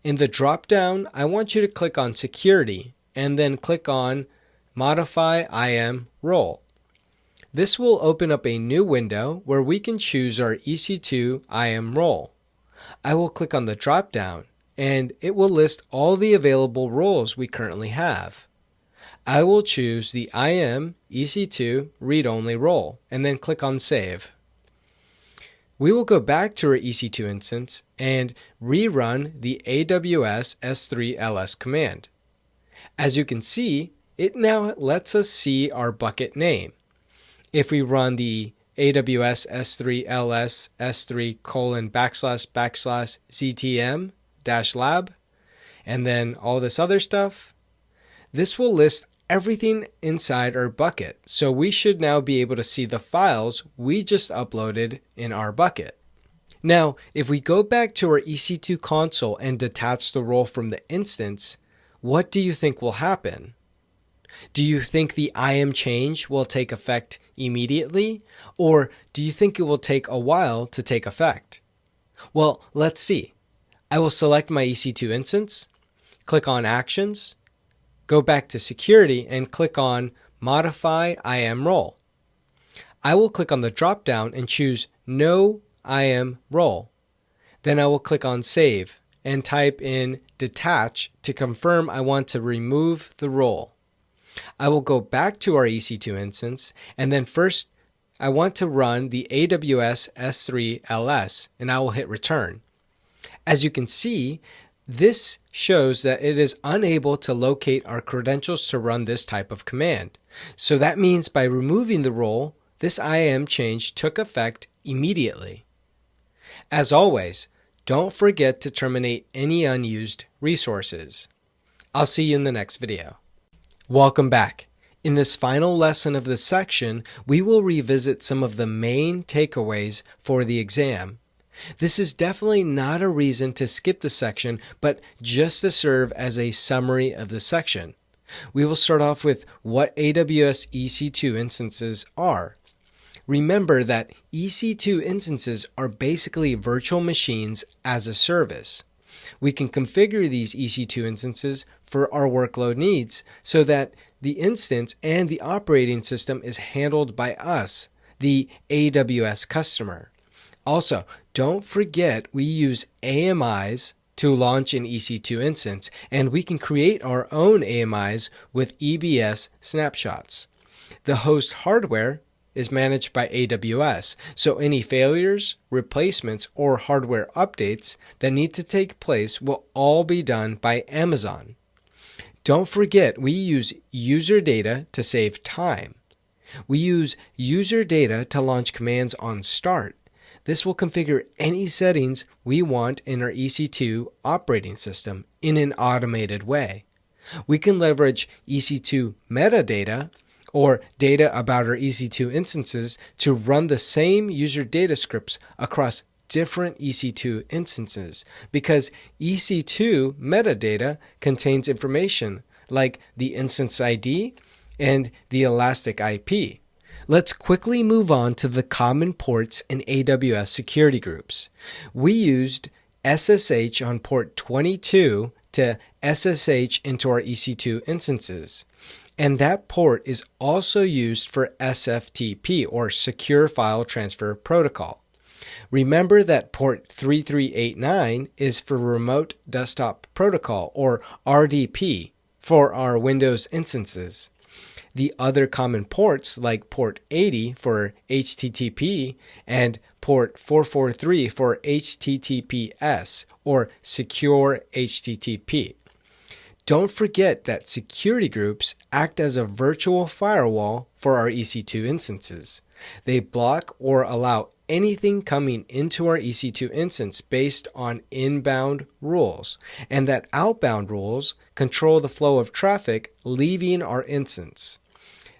Speaker 1: In the drop-down, I want you to click on Security and then click on Modify IAM Role. This will open up a new window where we can choose our EC2 IAM role. I will click on the drop-down and it will list all the available roles we currently have. I will choose the IAM EC2 read-only role and then click on Save. We will go back to our EC2 instance and rerun the AWS S3 ls command. As you can see, it now lets us see our bucket name. If we run the AWS S3 ls S3://ZTM-lab and then all this other stuff, this will list everything inside our bucket. So we should now be able to see the files we just uploaded in our bucket. Now, if we go back to our EC2 console and detach the role from the instance, what do you think will happen? Do you think the IAM change will take effect immediately, or do you think it will take a while to take effect? Well, let's see. I will select my EC2 instance, click on Actions, go back to Security and click on Modify IAM Role. I will click on the drop-down and choose No IAM Role. Then I will click on Save and type in Detach to confirm I want to remove the role. I will go back to our EC2 instance and then first I want to run the AWS S3 ls and I will hit Return. As you can see, this shows that it is unable to locate our credentials to run this type of command. So that means by removing the role, this IAM change took effect immediately. As always, don't forget to terminate any unused resources. I'll see you in the next video. Welcome back. In this final lesson of this section, we will revisit some of the main takeaways for the exam. This is definitely not a reason to skip the section, but just to serve as a summary of the section. We will start off with what AWS EC2 instances are. Remember that EC2 instances are basically virtual machines as a service. We can configure these EC2 instances for our workload needs so that the instance and the operating system is handled by us, the AWS customer. Also, don't forget we use AMIs to launch an EC2 instance, and we can create our own AMIs with EBS snapshots. The host hardware is managed by AWS, so any failures, replacements, or hardware updates that need to take place will all be done by Amazon. Don't forget we use user data to save time. We use user data to launch commands on start. This will configure any settings we want in our EC2 operating system in an automated way. We can leverage Ec2 metadata or data about our EC2 instances to run the same user data scripts across different EC2 instances because Ec2 metadata contains information like the instance ID and the elastic IP. Let's quickly move on to the common ports in AWS security groups. We used SSH on port 22 to SSH into our EC2 instances. And that port is also used for SFTP or Secure File Transfer Protocol. Remember that port 3389 is for Remote Desktop Protocol, or RDP, for our Windows instances. The other common ports, like port 80 for HTTP and port 443 for HTTPS, or Secure HTTP. Don't forget that security groups act as a virtual firewall for our EC2 instances. They block or allow anything coming into our EC2 instance based on inbound rules, and that outbound rules control the flow of traffic leaving our instance.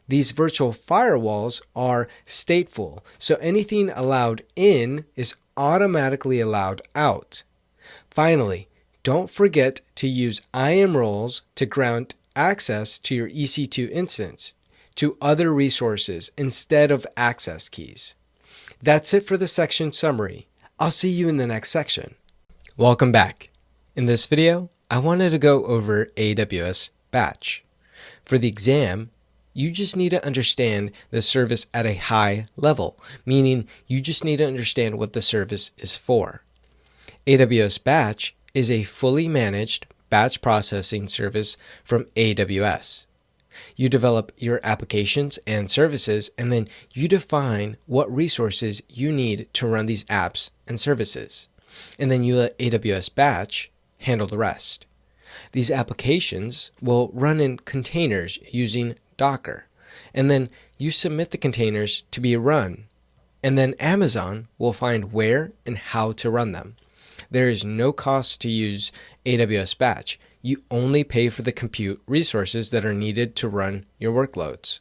Speaker 1: These virtual firewalls are stateful, so anything allowed in is automatically allowed out. Finally, don't forget to use IAM roles to grant access to your EC2 instance to other resources instead of access keys. That's it for the section summary. I'll see you in the next section. Welcome back. In this video, I wanted to go over AWS Batch. For the exam, you just need to understand the service at a high level, meaning you just need to understand what the service is for. AWS Batch is a fully managed batch processing service from AWS. You develop your applications and services, and then you define what resources you need to run these apps and services. And then you let AWS Batch handle the rest. These applications will run in containers using Docker, and then you submit the containers to be run, and then Amazon will find where and how to run them. There is no cost to use AWS Batch. You only pay for the compute resources that are needed to run your workloads.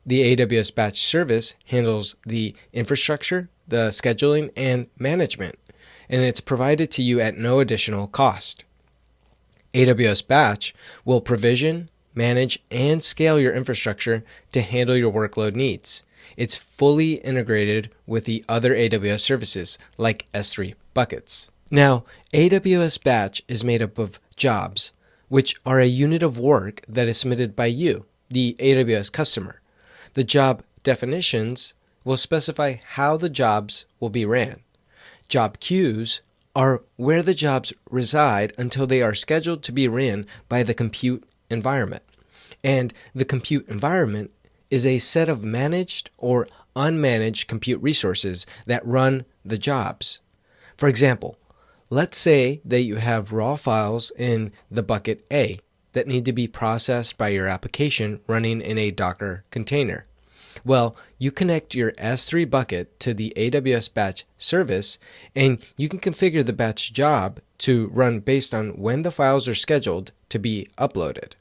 Speaker 1: The AWS Batch service handles the infrastructure, the scheduling, and management, and it's provided to you at no additional cost. AWS Batch will provision, manage, and scale your infrastructure to handle your workload needs. It's fully integrated with the other AWS services like S3 buckets. Now, AWS Batch is made up of jobs, which are a unit of work that is submitted by you, the AWS customer. The job definitions will specify how the jobs will be ran. Job queues are where the jobs reside until they are scheduled to be ran by the compute environment. And the compute environment is a set of managed or unmanaged compute resources that run the jobs. For example, let's say that you have raw files in the bucket A that need to be processed by your application running in a Docker container. Well, you connect your S3 bucket to the AWS Batch service, and you can configure the batch job to run based on when the files are scheduled to be uploaded.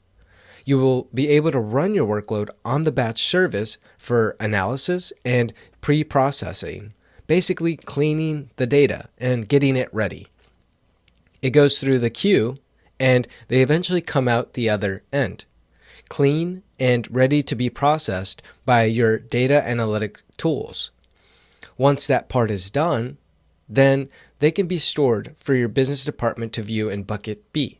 Speaker 1: You will be able to run your workload on the batch service for analysis and pre-processing, basically cleaning the data and getting it ready. It goes through the queue, and they eventually come out the other end, clean and ready to be processed by your data analytic tools. Once that part is done, then they can be stored for your business department to view in bucket B.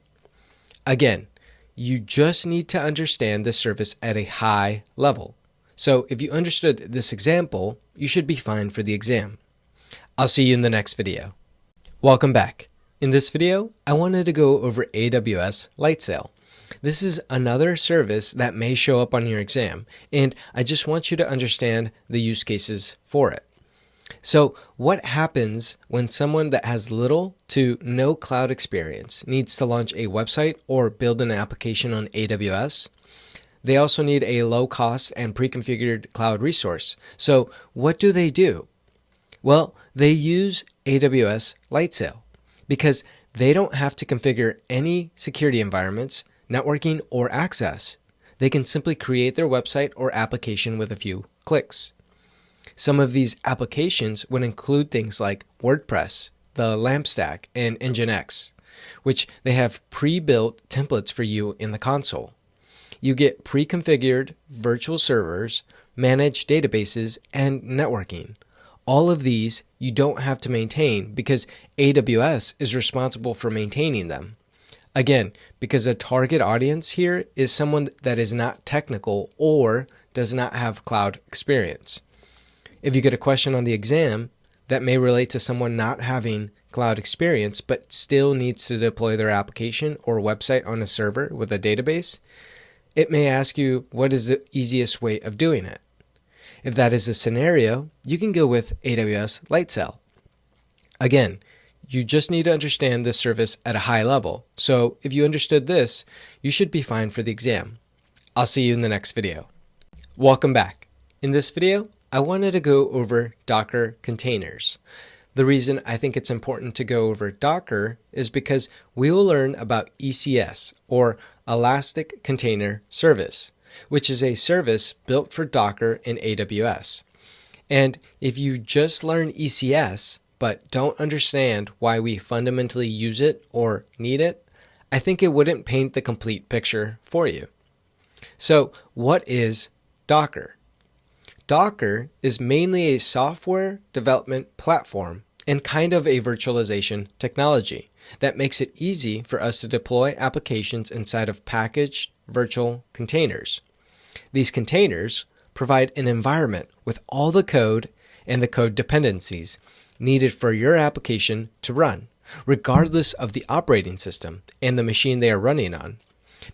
Speaker 1: Again, you just need to understand the service at a high level. So if you understood this example, you should be fine for the exam. I'll see you in the next video. Welcome back. In this video, I wanted to go over AWS Lightsail. This is another service that may show up on your exam, and I just want you to understand the use cases for it. So what happens when someone that has little to no cloud experience needs to launch a website or build an application on AWS? They also need a low-cost and pre-configured cloud resource. So what do? Well, they use AWS Lightsail, because they don't have to configure any security environments, networking, or access. They can simply create their website or application with a few clicks. Some of these applications would include things like WordPress, the LAMP stack, and Nginx, which they have pre-built templates for you in the console. You get pre-configured virtual servers, managed databases, and networking. All of these you don't have to maintain because AWS is responsible for maintaining them. Again, because the target audience here is someone that is not technical or does not have cloud experience. If you get a question on the exam, that may relate to someone not having cloud experience but still needs to deploy their application or website on a server with a database, it may ask you what is the easiest way of doing it. If that is the scenario, you can go with AWS Lightsail. Again, you just need to understand this service at a high level. So if you understood this, you should be fine for the exam. I'll see you in the next video. Welcome back. In this video, I wanted to go over Docker containers. The reason I think it's important to go over Docker is because we will learn about ECS, or Elastic Container Service, which is a service built for Docker in AWS. And if you just learn ECS, but don't understand why we fundamentally use it or need it, I think it wouldn't paint the complete picture for you. So what is Docker? Docker is mainly a software development platform and kind of a virtualization technology that makes it easy for us to deploy applications inside of packaged virtual containers. These containers provide an environment with all the code and the code dependencies needed for your application to run, regardless of the operating system and the machine they are running on,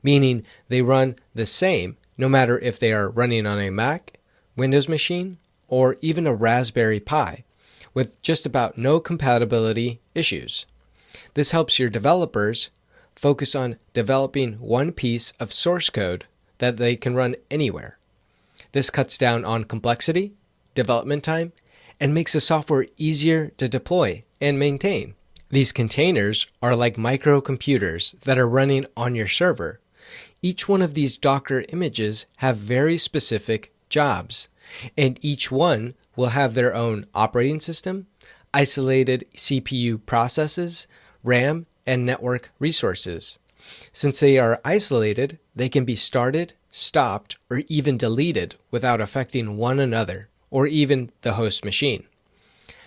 Speaker 1: meaning they run the same no matter if they are running on a Mac, Windows machine, or even a Raspberry Pi, with just about no compatibility issues. This helps your developers focus on developing one piece of source code that they can run anywhere. This cuts down on complexity, development time, and makes the software easier to deploy and maintain. These containers are like microcomputers that are running on your server. Each one of these Docker images have very specific jobs, and each one will have their own operating system, isolated CPU processes, RAM, and network resources. Since they are isolated, they can be started, stopped, or even deleted without affecting one another or even the host machine.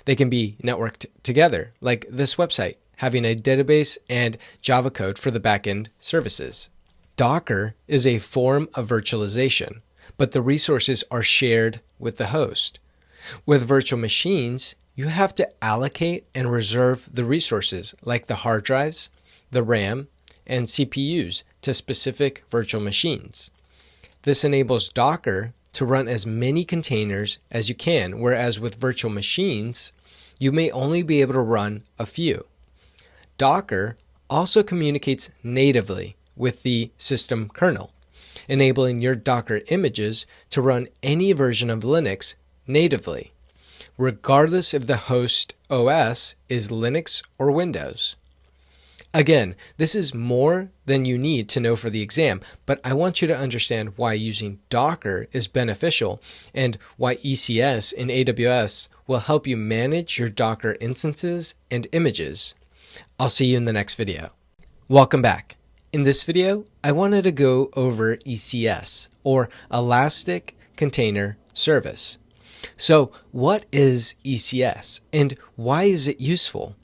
Speaker 1: They can be networked together, like this website, having a database and Java code for the backend services. Docker is a form of virtualization, but the resources are shared with the host. With virtual machines, you have to allocate and reserve the resources like the hard drives, the RAM, and CPUs to specific virtual machines. This enables Docker to run as many containers as you can, whereas with virtual machines, you may only be able to run a few. Docker also communicates natively with the system kernel, enabling your Docker images to run any version of Linux natively, regardless if the host OS is Linux or Windows. Again, this is more than you need to know for the exam, but I want you to understand why using Docker is beneficial and why ECS in AWS will help you manage your Docker instances and images. I'll see you in the next video. Welcome back. In this video, I wanted to go over ECS, or Elastic Container Service. So what is ECS and why is it useful?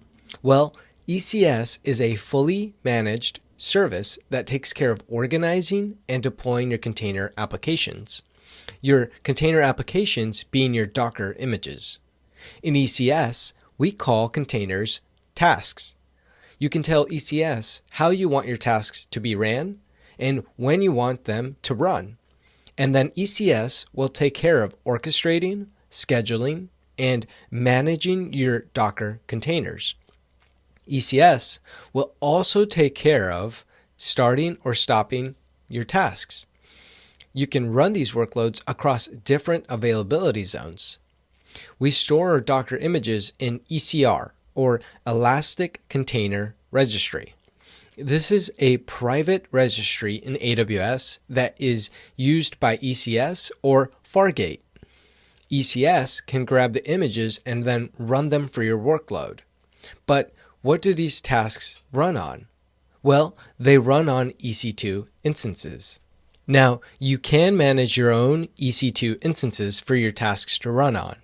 Speaker 1: Well, ECS is a fully managed service that takes care of organizing and deploying your container applications. Your container applications being your Docker images. In ECS, we call containers tasks. You can tell ECS how you want your tasks to be ran and when you want them to run. And then ECS will take care of orchestrating, scheduling, and managing your Docker containers. ECS will also take care of starting or stopping your tasks. You can run these workloads across different availability zones. We store our Docker images in ECR, or Elastic Container Registry. This is a private registry in AWS that is used by ECS or Fargate. ECS can grab the images and then run them for your workload. But what do these tasks run on? Well, they run on Ec2 instances. Now, you can manage your own Ec2 instances for your tasks to run on.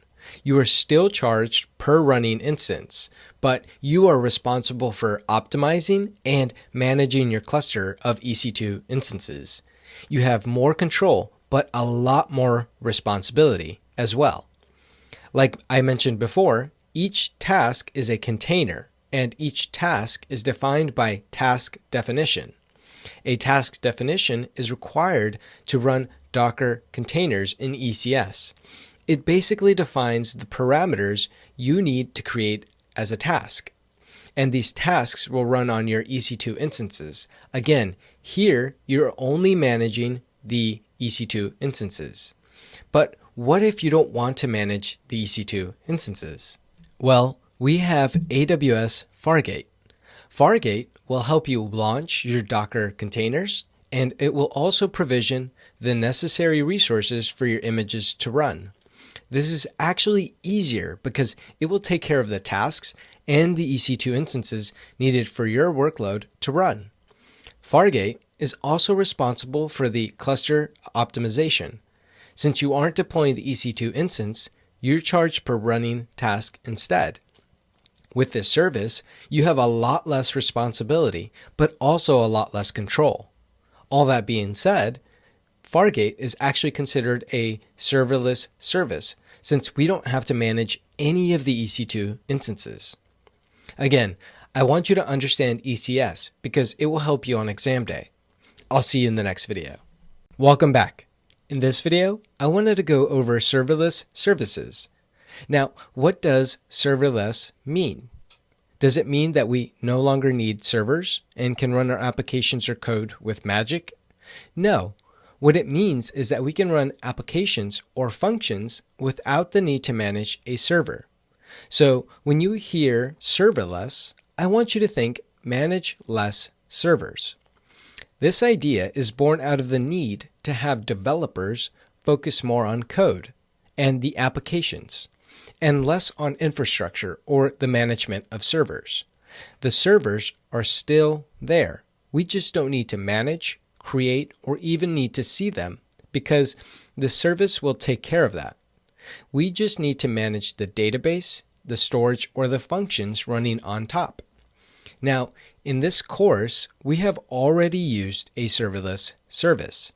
Speaker 1: You are still charged per running instance, but you are responsible for optimizing and managing your cluster of Ec2 instances. You have more control, but a lot more responsibility as well. Like I mentioned before, each task is a container, and each task is defined by task definition. A task definition is required to run Docker containers in ECS. It basically defines the parameters you need to create as a task. And these tasks will run on your EC2 instances. Again, here you're only managing the EC2 instances. But what if you don't want to manage the EC2 instances? Well, we have AWS Fargate. Fargate will help you launch your Docker containers, and it will also provision the necessary resources for your images to run. This is actually easier because it will take care of the tasks and the EC2 instances needed for your workload to run. Fargate is also responsible for the cluster optimization. Since you aren't deploying the EC2 instance, you're charged per running task instead. With this service, you have a lot less responsibility, but also a lot less control. All that being said, Fargate is actually considered a serverless service since we don't have to manage any of the EC2 instances. Again, I want you to understand ECS because it will help you on exam day. I'll see you in the next video. Welcome back. In this video, I wanted to go over serverless services. Now, what does serverless mean? Does it mean that we no longer need servers and can run our applications or code with magic? No. What it means is that we can run applications or functions without the need to manage a server. So when you hear serverless, I want you to think manage less servers. This idea is born out of the need to have developers focus more on code and the applications, and less on infrastructure or the management of servers. The servers are still there. We just don't need to manage, create, or even need to see them because the service will take care of that. We just need to manage the database, the storage, or the functions running on top. Now, in this course, we have already used a serverless service.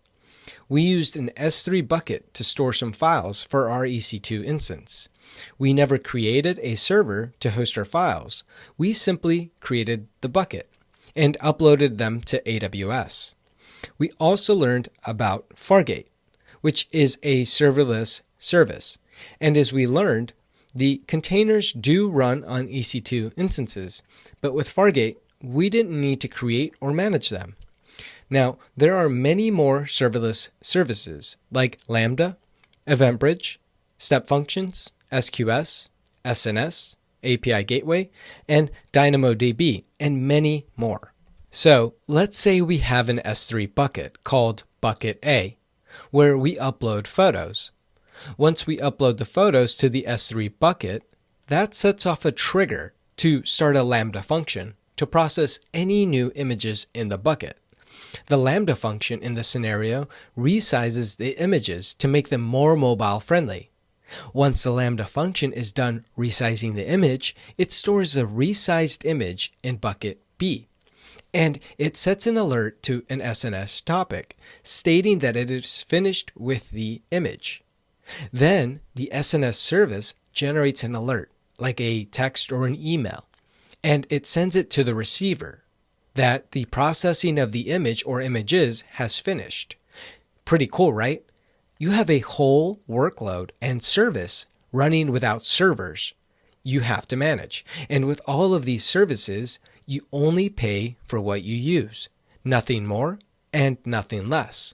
Speaker 1: We used an S3 bucket to store some files for our EC2 instance. We never created a server to host our files. We simply created the bucket and uploaded them to AWS. We also learned about Fargate, which is a serverless service. And as we learned, the containers do run on EC2 instances, but with Fargate, we didn't need to create or manage them. Now, there are many more serverless services like Lambda, EventBridge, Step Functions, SQS, SNS, API Gateway, and DynamoDB, and many more. So let's say we have an S3 bucket called Bucket A, where we upload photos. Once we upload the photos to the S3 bucket, that sets off a trigger to start a Lambda function to process any new images in the bucket. The Lambda function in this scenario resizes the images to make them more mobile friendly. Once the Lambda function is done resizing the image, it stores the resized image in bucket B. And it sets an alert to an SNS topic, stating that it is finished with the image. Then the SNS service generates an alert, like a text or an email, and it sends it to the receiver that the processing of the image or images has finished. Pretty cool, right? You have a whole workload and service running without servers you have to manage. And with all of these services, you only pay for what you use, nothing more and nothing less.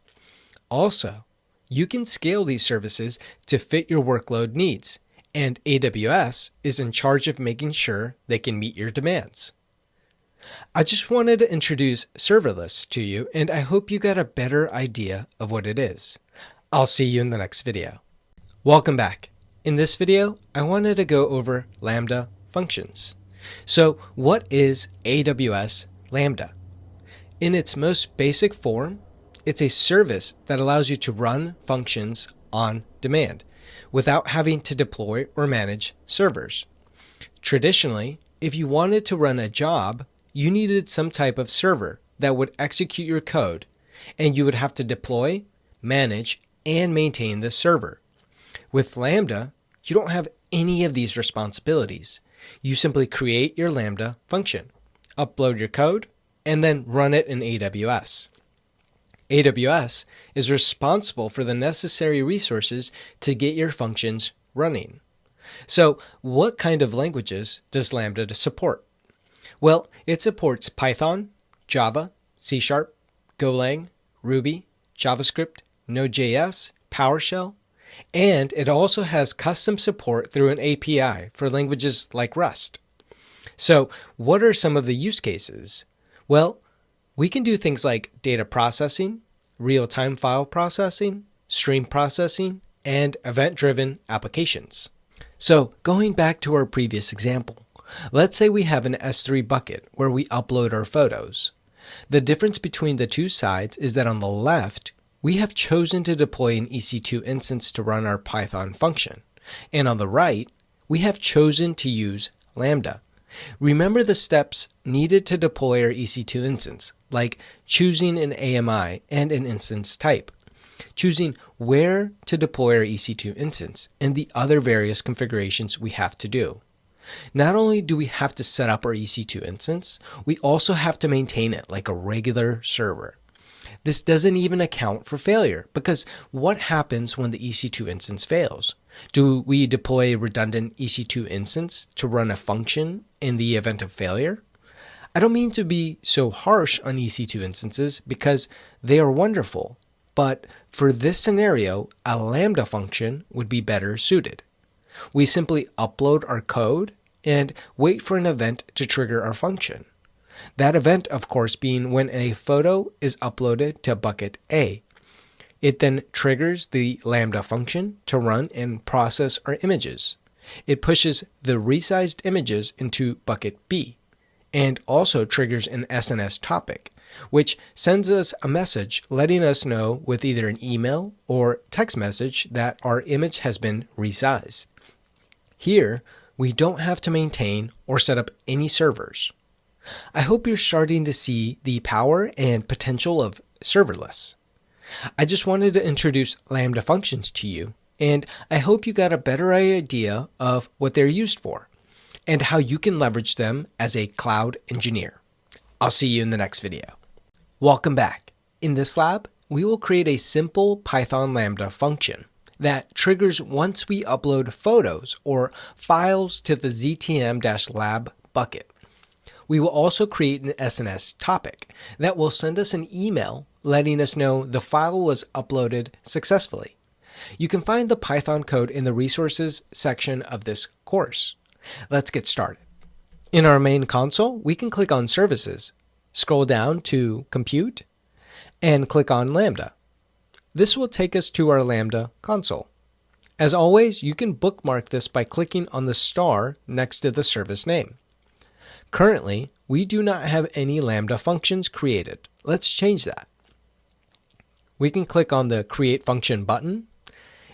Speaker 1: Also, you can scale these services to fit your workload needs, and AWS is in charge of making sure they can meet your demands. I just wanted to introduce serverless to you, and I hope you got a better idea of what it is. I'll see you in the next video. Welcome back. In this video, I wanted to go over Lambda functions. So what is AWS Lambda? In its most basic form, it's a service that allows you to run functions on demand without having to deploy or manage servers. Traditionally, if you wanted to run a job, you needed some type of server that would execute your code, and you would have to deploy, manage, and maintain this server. With Lambda, you don't have any of these responsibilities. You simply create your Lambda function, upload your code, and then run it in AWS. AWS is responsible for the necessary resources to get your functions running. So, what kind of languages does Lambda support? Well, it supports Python, Java, C#, Golang, Ruby, JavaScript, Node.js, PowerShell, and it also has custom support through an API for languages like Rust. So, what are some of the use cases? Well, we can do things like data processing, real-time file processing, stream processing, and event-driven applications. So, going back to our previous example, let's say we have an S3 bucket where we upload our photos. The difference between the two sides is that on the left, we have chosen to deploy an Ec2 instance to run our Python function, and on the right, we have chosen to use Lambda. Remember the steps needed to deploy our Ec2 instance, like choosing an AMI and an instance type, choosing where to deploy our Ec2 instance, and the other various configurations we have to do. Not only do we have to set up our Ec2 instance, we also have to maintain it like a regular server. This doesn't even account for failure, because what happens when the Ec2 instance fails? Do we deploy a redundant Ec2 instance to run a function in the event of failure? I don't mean to be so harsh on Ec2 instances because they are wonderful, but for this scenario, a Lambda function would be better suited. We simply upload our code and wait for an event to trigger our function. That event, of course, being when a photo is uploaded to bucket A. It then triggers the Lambda function to run and process our images. It pushes the resized images into bucket B, and also triggers an SNS topic, which sends us a message letting us know with either an email or text message that our image has been resized. Here, we don't have to maintain or set up any servers. I hope you're starting to see the power and potential of serverless. I just wanted to introduce Lambda functions to you, and I hope you got a better idea of what they're used for and how you can leverage them as a cloud engineer. I'll see you in the next video. Welcome back. In this lab, we will create a simple Python Lambda function that triggers once we upload photos or files to the ZTM-lab bucket. We will also create an SNS topic that will send us an email letting us know the file was uploaded successfully. You can find the Python code in the resources section of this course. Let's get started. In our main console, we can click on Services, scroll down to Compute, and click on Lambda. This will take us to our Lambda console. As always, you can bookmark this by clicking on the star next to the service name. Currently, we do not have any Lambda functions created. Let's change that. We can click on the Create Function button,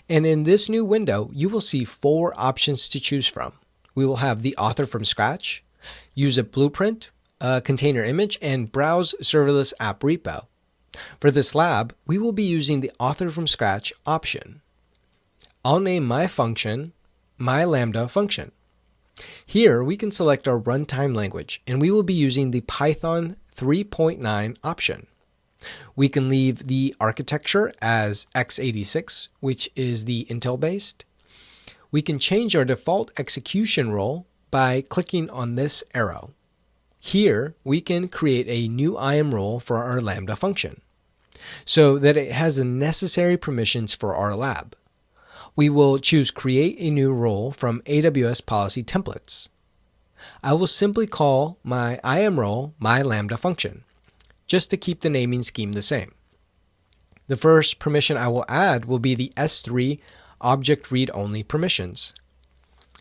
Speaker 1: and in this new window, you will see 4 options to choose from. We will have the author from scratch, use a blueprint, a container image, and browse serverless app repo. For this lab, we will be using the author from scratch option. I'll name my function my Lambda function. Here, we can select our runtime language, and we will be using the Python 3.9 option. We can leave the architecture as x86, which is the Intel-based. We can change our default execution role by clicking on this arrow. Here, we can create a new IAM role for our Lambda function, so that it has the necessary permissions for our lab. We will choose Create a New Role from AWS Policy Templates. I will simply call my IAM role my Lambda function, just to keep the naming scheme the same. The first permission I will add will be the S3 Object Read Only permissions.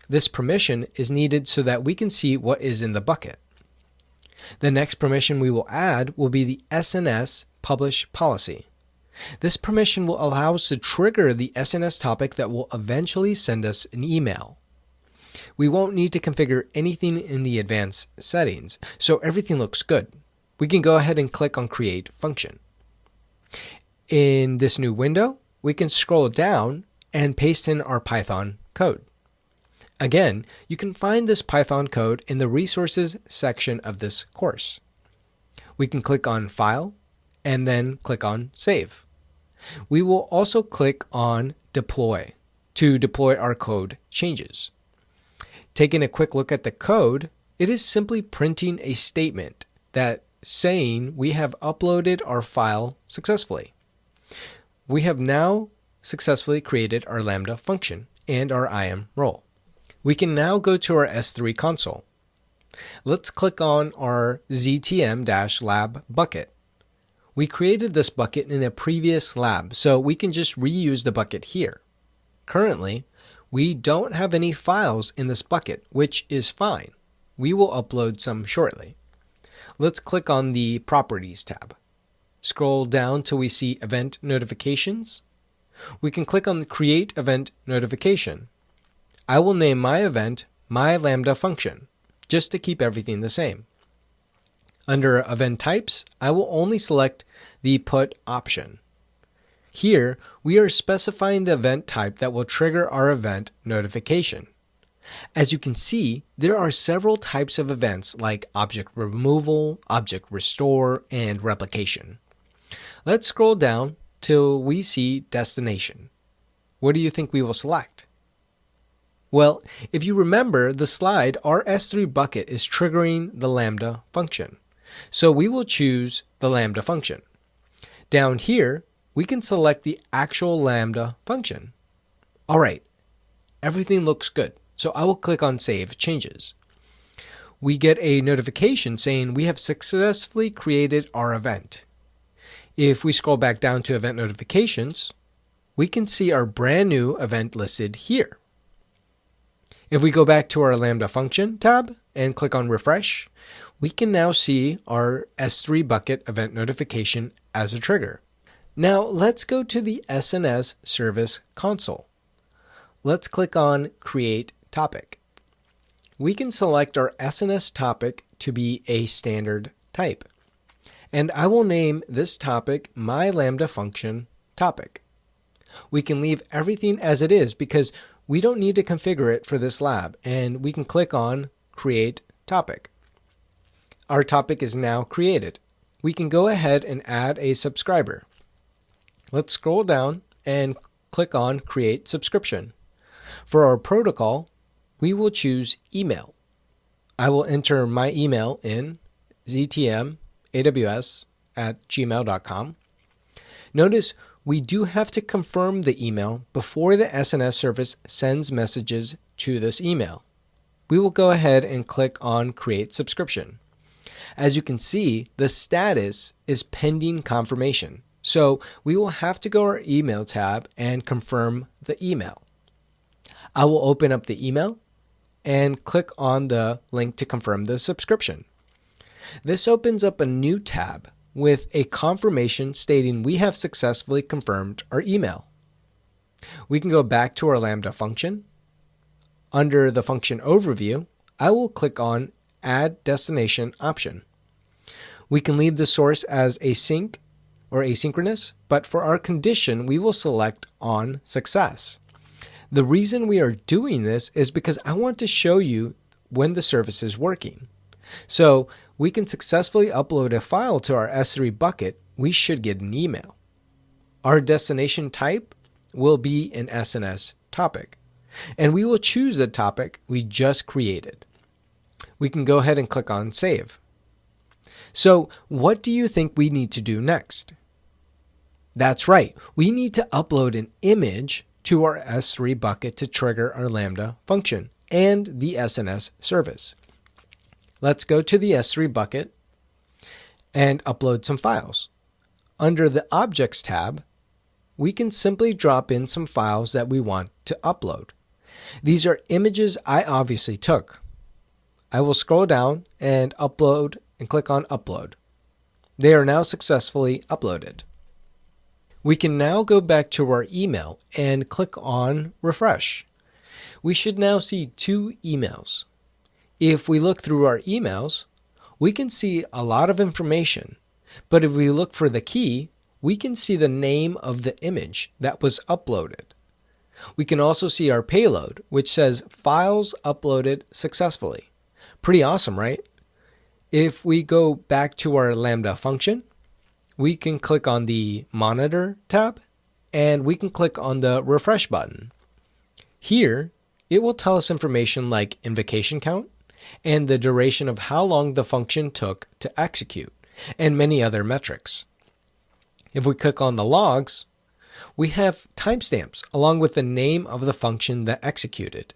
Speaker 1: This permission is needed so that we can see what is in the bucket. The next permission we will add will be the SNS Publish Policy. This permission will allow us to trigger the SNS topic that will eventually send us an email. We won't need to configure anything in the advanced settings, so everything looks good. We can go ahead and click on Create Function. In this new window, we can scroll down and paste in our Python code. Again, you can find this Python code in the resources section of this course. We can click on File and then click on Save. We will also click on Deploy to deploy our code changes. Taking a quick look at the code, it is simply printing a statement that saying we have uploaded our file successfully. We have now successfully created our Lambda function and our IAM role. We can now go to our S3 console. Let's click on our ZTM-lab bucket. We created this bucket in a previous lab, so we can just reuse the bucket here. Currently, we don't have any files in this bucket, which is fine. We will upload some shortly. Let's click on the Properties tab. Scroll down till we see Event Notifications. We can click on the Create Event Notification. I will name my event my Lambda function, just to keep everything the same. Under Event Types, I will only select the Put option. Here, we are specifying the event type that will trigger our event notification. As you can see, there are several types of events like object removal, object restore, and replication. Let's scroll down till we see destination. What do you think we will select? Well, if you remember the slide, our S3 bucket is triggering the Lambda function. So we will choose the Lambda function. Down here, we can select the actual Lambda function. All right, everything looks good. So I will click on Save Changes. We get a notification saying we have successfully created our event. If we scroll back down to Event Notifications, we can see our brand new event listed here. If we go back to our Lambda function tab and click on Refresh, we can now see our S3 bucket event notification as a trigger. Now let's go to the SNS service console. Let's click on Create Topic. We can select our SNS topic to be a standard type. And I will name this topic my Lambda function topic. We can leave everything as it is because we don't need to configure it for this lab, and we can click on Create Topic. Our topic is now created. We can go ahead and add a subscriber. Let's scroll down and click on Create Subscription. For our protocol, we will choose email. I will enter my email in ztmaws@gmail.com. Notice we do have to confirm the email before the SNS service sends messages to this email. We will go ahead and click on Create Subscription. As you can see, the status is pending confirmation. So we will have to go to our email tab and confirm the email. I will open up the email and click on the link to confirm the subscription. This opens up a new tab with a confirmation stating we have successfully confirmed our email. We can go back to our Lambda function. Under the function overview, I will click on Add Destination option. We can leave the source as async or asynchronous, but for our condition, we will select on success. The reason we are doing this is because I want to show you when the service is working. So we can successfully upload a file to our S3 bucket, we should get an email. Our destination type will be an SNS topic, and we will choose the topic we just created. We can go ahead and click on Save. So what do you think we need to do next? That's right, we need to upload an image to our S3 bucket to trigger our Lambda function and the SNS service. Let's go to the S3 bucket and upload some files. Under the Objects tab, we can simply drop in some files that we want to upload. These are images I obviously took. I will scroll down and upload and click on Upload. They are now successfully uploaded. We can now go back to our email and click on Refresh. We should now see 2 emails. If we look through our emails, we can see a lot of information, but if we look for the key, we can see the name of the image that was uploaded. We can also see our payload, which says files uploaded successfully. Pretty awesome, right? If we go back to our Lambda function, we can click on the Monitor tab, and we can click on the Refresh button. Here, it will tell us information like invocation count and the duration of how long the function took to execute, and many other metrics. If we click on the logs, we have timestamps along with the name of the function that executed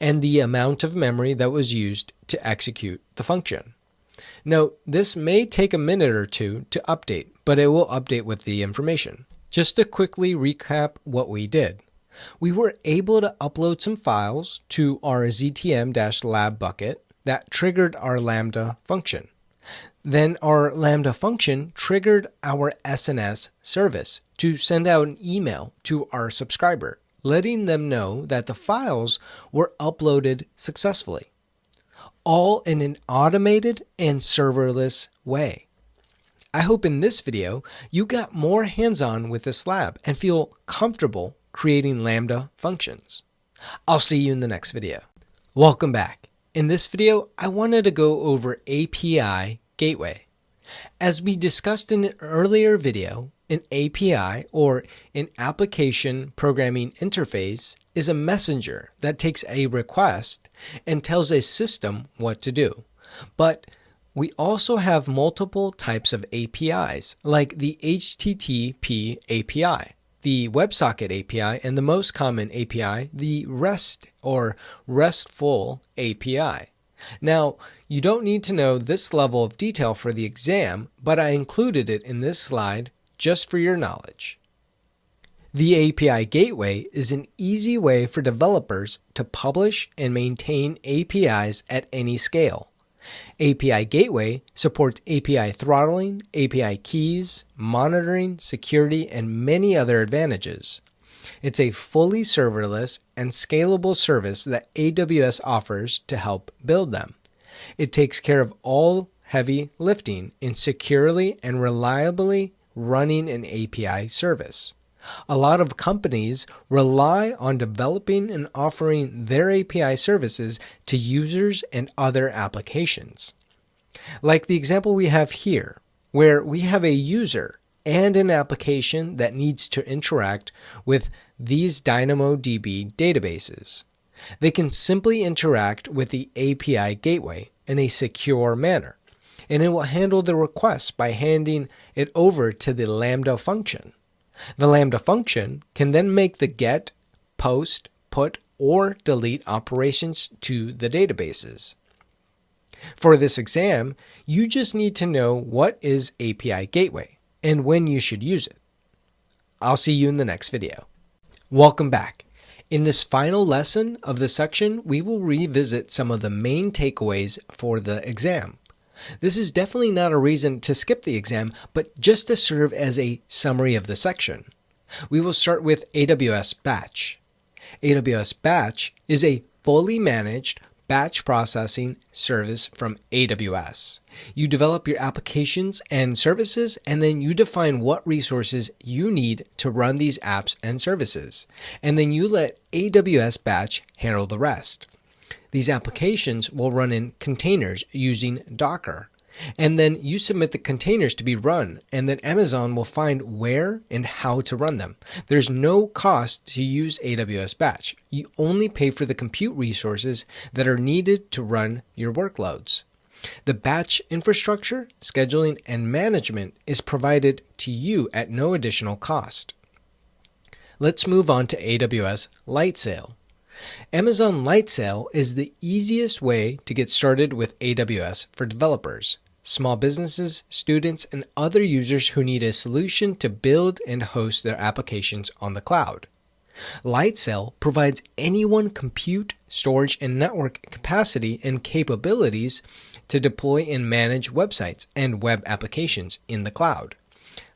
Speaker 1: and the amount of memory that was used to execute the function. Note, this may take a minute or two to update, but it will update with the information. Just to quickly recap what we did. We were able to upload some files to our ZTM-lab bucket that triggered our Lambda function. Then our Lambda function triggered our SNS service to send out an email to our subscriber, letting them know that the files were uploaded successfully, all in an automated and serverless way. I hope in this video you got more hands-on with this lab and feel comfortable creating Lambda functions. I'll see you in the next video. Welcome back. In this video, I wanted to go over API Gateway. As we discussed in an earlier video, an API, or an Application Programming Interface, is a messenger that takes a request and tells a system what to do. But we also have multiple types of APIs, like the HTTP API, the WebSocket API, and the most common API, the REST or RESTful API. Now, you don't need to know this level of detail for the exam, but I included it in this slide just for your knowledge. The API Gateway is an easy way for developers to publish and maintain APIs at any scale. API Gateway supports API throttling, API keys, monitoring, security, and many other advantages. It's a fully serverless and scalable service that AWS offers to help build them. It takes care of all heavy lifting in securely and reliably running an API service. A lot of companies rely on developing and offering their API services to users and other applications. Like the example we have here, where we have a user and an application that needs to interact with these DynamoDB databases. They can simply interact with the API Gateway in a secure manner, and it will handle the request by handing it over to the Lambda function. The Lambda function can then make the get, post, put, or delete operations to the databases. For this exam, you just need to know what is API Gateway and when you should use it. I'll see you in the next video. Welcome back. In this final lesson of the section, we will revisit some of the main takeaways for the exam. This is definitely not a reason to skip the exam, but just to serve as a summary of the section. We will start with AWS Batch. AWS Batch is a fully managed batch processing service from AWS. You develop your applications and services, and then you define what resources you need to run these apps and services. And then you let AWS Batch handle the rest. These applications will run in containers using Docker. And then you submit the containers to be run, and then Amazon will find where and how to run them. There's no cost to use AWS Batch. You only pay for the compute resources that are needed to run your workloads. The batch infrastructure, scheduling, and management is provided to you at no additional cost. Let's move on to AWS Lightsail. Amazon Lightsail is the easiest way to get started with AWS for developers, small businesses, students, and other users who need a solution to build and host their applications on the cloud. Lightsail provides anyone compute, storage, and network capacity and capabilities to deploy and manage websites and web applications in the cloud.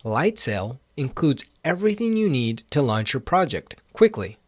Speaker 1: Lightsail includes everything you need to launch your project quickly: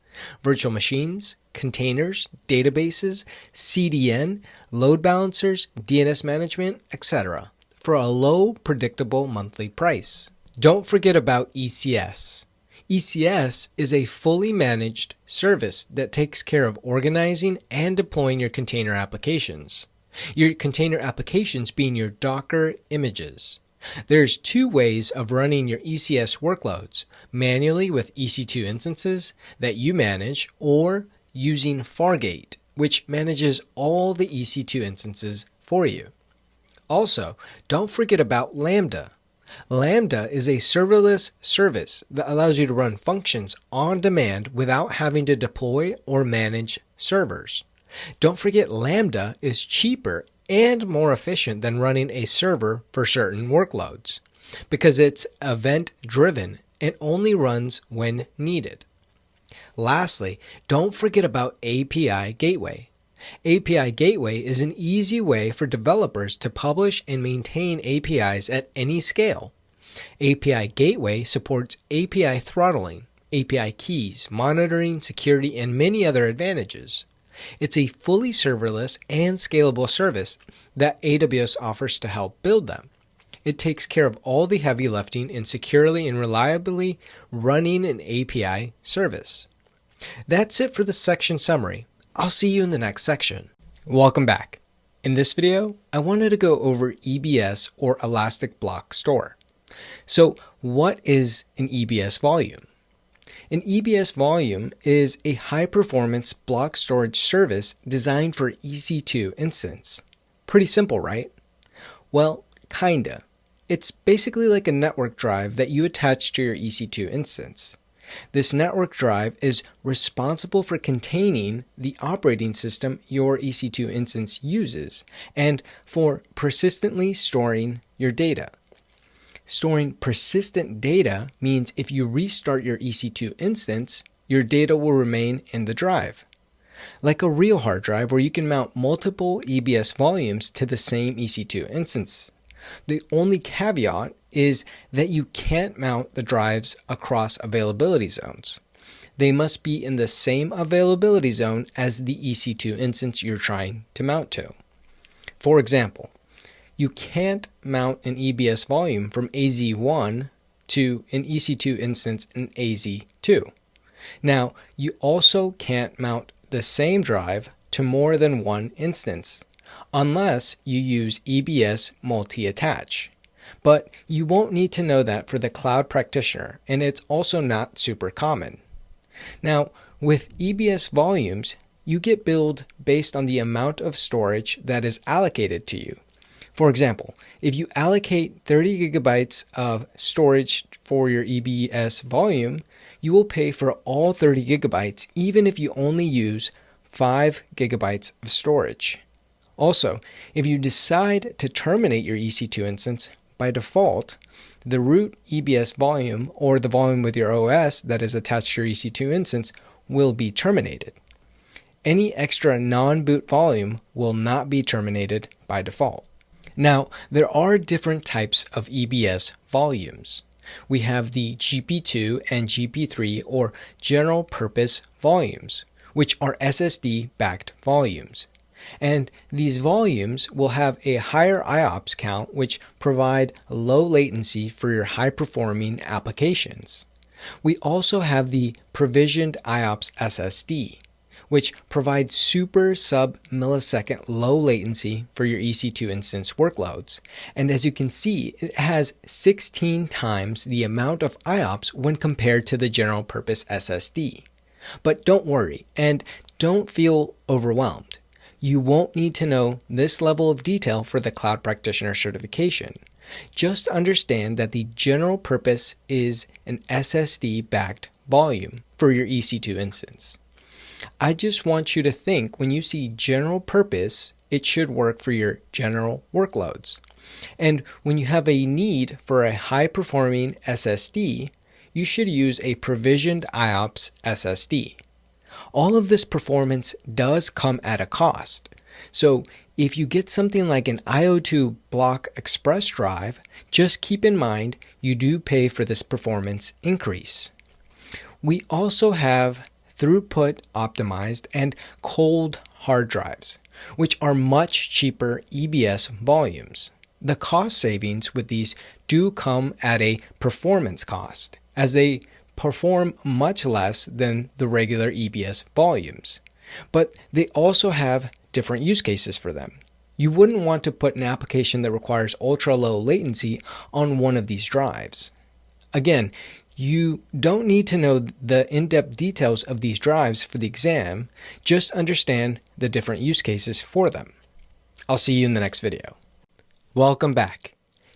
Speaker 1: virtual machines, containers, databases, CDN, load balancers, DNS management, etc., for a low, predictable monthly price. Don't forget about ECS. ECS is a fully managed service that takes care of organizing and deploying your container applications. Your container applications being your Docker images. There's two ways of running your ECS workloads, manually with Ec2 instances that you manage, or using Fargate, which manages all the Ec2 instances for you. Also, don't forget about Lambda. Lambda is a serverless service that allows you to run functions on demand without having to deploy or manage servers. Don't forget Lambda is cheaper and more efficient than running a server for certain workloads because it's event-driven and only runs when needed. Lastly, don't forget about API Gateway. API Gateway is an easy way for developers to publish and maintain APIs at any scale. API Gateway supports API throttling, API keys, monitoring, security, and many other advantages. It's a fully serverless and scalable service that AWS offers to help build them. It takes care of all the heavy lifting in securely and reliably running an API service. That's it for the section summary. I'll see you in the next section. Welcome back. In this video, I wanted to go over EBS or Elastic Block Store. So what is an EBS volume? An EBS volume is a high-performance block storage service designed for EC2 instance. Pretty simple, right? Well, kinda. It's basically like a network drive that you attach to your EC2 instance. This network drive is responsible for containing the operating system your EC2 instance uses and for persistently storing your data. Storing persistent data means if you restart your EC2 instance, your data will remain in the drive. Like a real hard drive where you can mount multiple EBS volumes to the same EC2 instance. The only caveat is that you can't mount the drives across availability zones. They must be in the same availability zone as the EC2 instance you're trying to mount to. For example, you can't mount an EBS volume from AZ1 to an EC2 instance in AZ2. Now, you also can't mount the same drive to more than one instance, unless you use EBS multi-attach. But you won't need to know that for the Cloud Practitioner, and it's also not super common. Now, with EBS volumes, you get billed based on the amount of storage that is allocated to you. For example, if you allocate 30 gigabytes of storage for your EBS volume, you will pay for all 30 gigabytes even if you only use 5 gigabytes of storage. Also, if you decide to terminate your EC2 instance, by default, the root EBS volume or the volume with your OS that is attached to your EC2 instance will be terminated. Any extra non-boot volume will not be terminated by default. Now, there are different types of EBS volumes. We have the GP2 and GP3 or general purpose volumes, which are SSD-backed volumes. And these volumes will have a higher IOPS count, which provide low latency for your high-performing applications. We also have the provisioned IOPS SSD, which provides super sub-millisecond low latency for your EC2 instance workloads. And as you can see, it has 16 times the amount of IOPS when compared to the general purpose SSD. But don't worry, and don't feel overwhelmed. You won't need to know this level of detail for the Cloud Practitioner certification. Just understand that the general purpose is an SSD-backed volume for your EC2 instance. I just want you to think when you see general purpose, it should work for your general workloads. And when you have a need for a high-performing SSD, you should use a provisioned IOPS SSD. All of this performance does come at a cost. So if you get something like an IO2 block express drive, just keep in mind you do pay for this performance increase. We also have throughput optimized and cold hard drives, which are much cheaper EBS volumes. The cost savings with these do come at a performance cost, as they perform much less than the regular EBS volumes, but they also have different use cases for them. You wouldn't want to put an application that requires ultra-low latency on one of these drives. Again, you don't need to know the in-depth details of these drives for the exam, just understand the different use cases for them. I'll see you in the next video. Welcome back.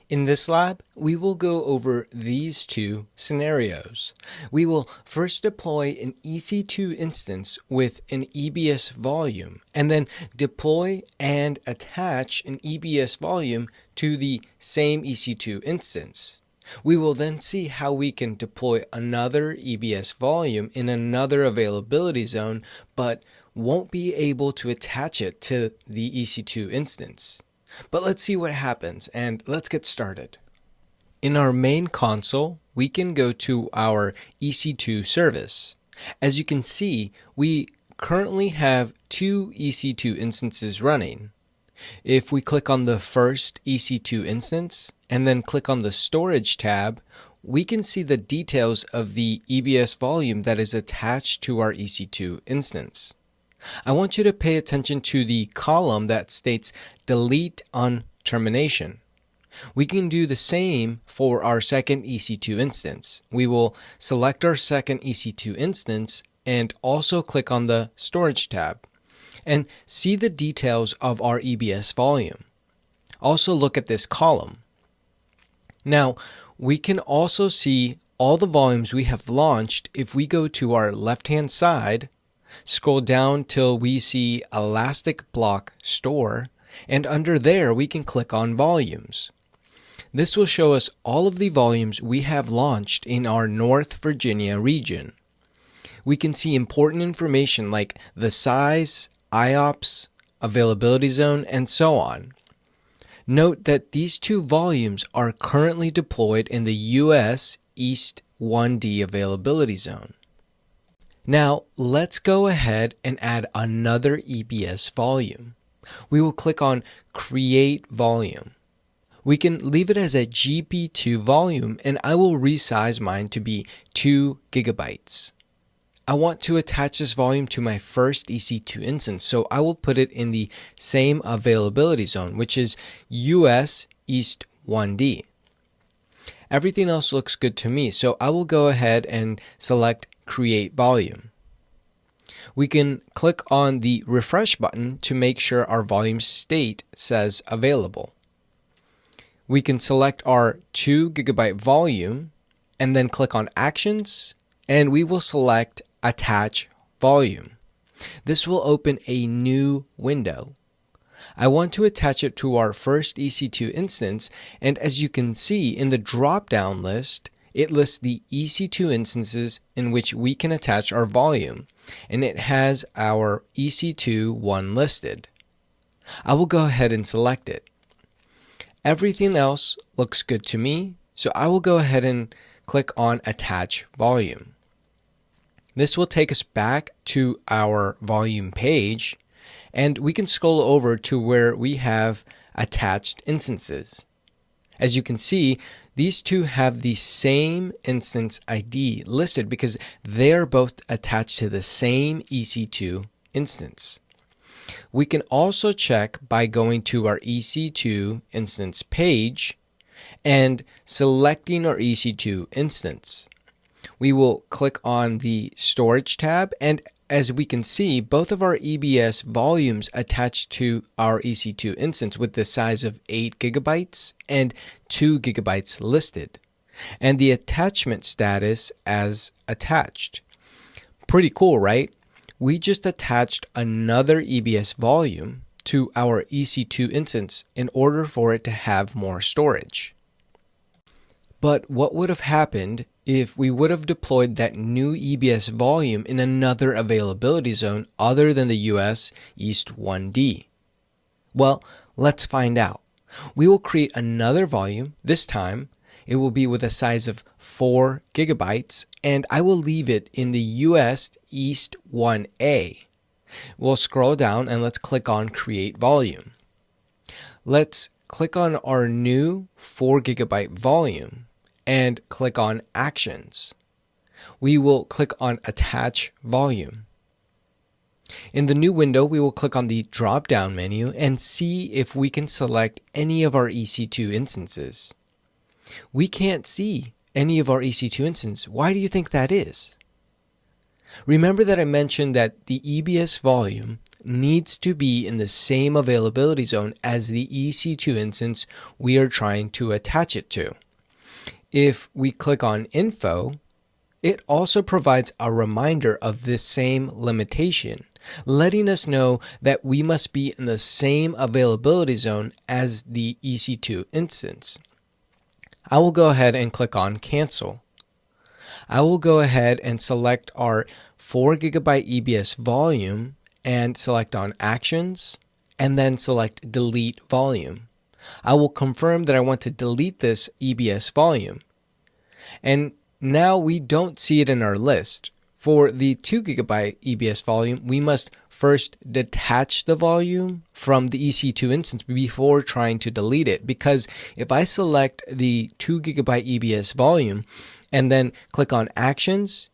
Speaker 1: In this lab, we will go over these two scenarios. We will first deploy an EC2 instance with an EBS volume, and then deploy and attach an EBS volume to the same EC2 instance. We will then see how we can deploy another EBS volume in another availability zone, but won't be able to attach it to the EC2 instance. But let's see what happens, and let's get started. In our main console, we can go to our EC2 service. As you can see, we currently have two EC2 instances running. If we click on the first EC2 instance and then click on the Storage tab, we can see the details of the EBS volume that is attached to our EC2 instance. I want you to pay attention to the column that states Delete on Termination. We can do the same for our second EC2 instance. We will select our second EC2 instance and also click on the Storage tab and see the details of our EBS volume. Also look at this column. Now, we can also see all the volumes we have launched if we go to our left-hand side, scroll down till we see Elastic Block Store, and under there we can click on Volumes. This will show us all of the volumes we have launched in our North Virginia region. We can see important information like the size, IOPS, availability zone, and so on. Note that these two volumes are currently deployed in the US East 1D availability zone. Now, let's go ahead and add another EBS volume. We will click on Create Volume. We can leave it as a GP2 volume, and I will resize mine to be 2 gigabytes. I want to attach this volume to my first EC2 instance, so I will put it in the same availability zone, which is US East 1D. Everything else looks good to me, so I will go ahead and select Create Volume. We can click on the refresh button to make sure our volume state says available. We can select our 2 gigabyte volume and then click on Actions, and we will select Attach Volume. This will open a new window. I want to attach it to our first EC2 instance, and as you can see in the drop-down list, it lists the EC2 instances in which we can attach our volume, and it has our EC2 one listed. I will go ahead and select it. Everything else looks good to me, so I will go ahead and click on Attach Volume. This will take us back to our volume page, and we can scroll over to where we have attached instances. As you can see, these two have the same instance ID listed because they're both attached to the same EC2 instance. We can also check by going to our EC2 instance page and selecting our EC2 instance. We will click on the Storage tab, and as we can see, both of our EBS volumes attached to our EC2 instance with the size of 8 gigabytes and 2 gigabytes listed, and the attachment status as attached. Pretty cool, right? We just attached another EBS volume to our EC2 instance in order for it to have more storage. But what would have happened if we would have deployed that new EBS volume in another availability zone other than the US East 1D? Well, let's find out. We will create another volume. This time, it will be with a size of 4 gigabytes, and I will leave it in the US East 1A. We'll scroll down and let's click on Create Volume. Let's click on our new 4 gigabyte volume and click on Actions. we will click on Attach Volume. In the new window, we will click on the drop-down menu and see if we can select any of our EC2 instances. We can't see any of our EC2 instances. Why do you think that is? Remember that I mentioned that the EBS volume needs to be in the same availability zone as the EC2 instance we are trying to attach it to. If we click on Info, it also provides a reminder of this same limitation, letting us know that we must be in the same availability zone as the EC2 instance. I will go ahead and click on Cancel. I will go ahead and select our 4 GB EBS volume and select on Actions, and then select Delete Volume. I will confirm that I want to delete this EBS volume. And now we don't see it in our list. For the 2 GB EBS volume, we must first detach the volume from the EC2 instance before trying to delete it, because if I select the 2 GB EBS volume and then click on Actions,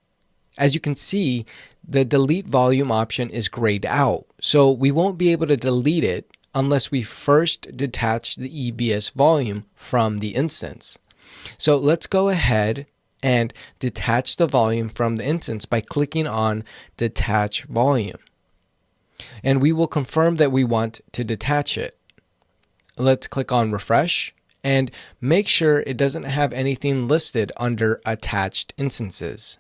Speaker 1: as you can see, the delete volume option is grayed out. So we won't be able to delete it unless we first detach the EBS volume from the instance. So let's go ahead and detach the volume from the instance by clicking on Detach Volume. And we will confirm that we want to detach it. Let's click on Refresh and make sure it doesn't have anything listed under Attached Instances.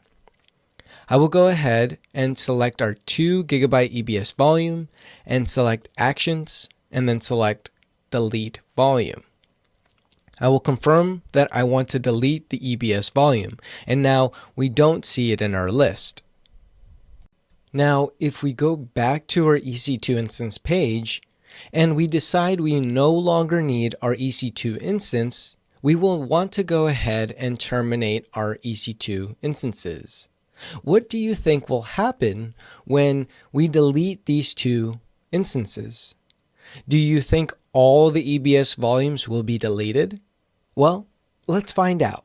Speaker 1: I will go ahead and select our 2 GB EBS volume and select Actions and then select Delete Volume. I will confirm that I want to delete the EBS volume, and now we don't see it in our list. Now, if we go back to our EC2 instance page and we decide we no longer need our EC2 instance, we will want to go ahead and terminate our EC2 instances. What do you think will happen when we delete these two instances? Do you think all the EBS volumes will be deleted? Well, let's find out.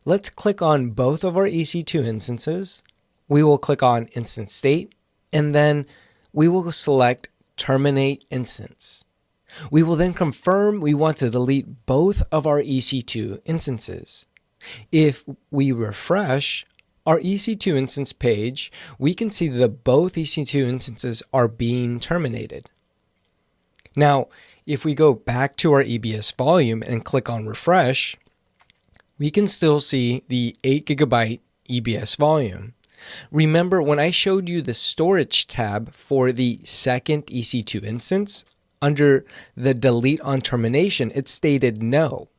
Speaker 1: Let's click on both of our EC2 instances. We will click on Instance State, and then we will select Terminate Instance. We will then confirm we want to delete both of our EC2 instances. If we refresh our EC2 instance page, we can see that both EC2 instances are being terminated. Now, if we go back to our EBS volume and click on Refresh, we can still see the 8 GB EBS volume. Remember when I showed you the Storage tab for the second EC2 instance, under the Delete on Termination, it stated No.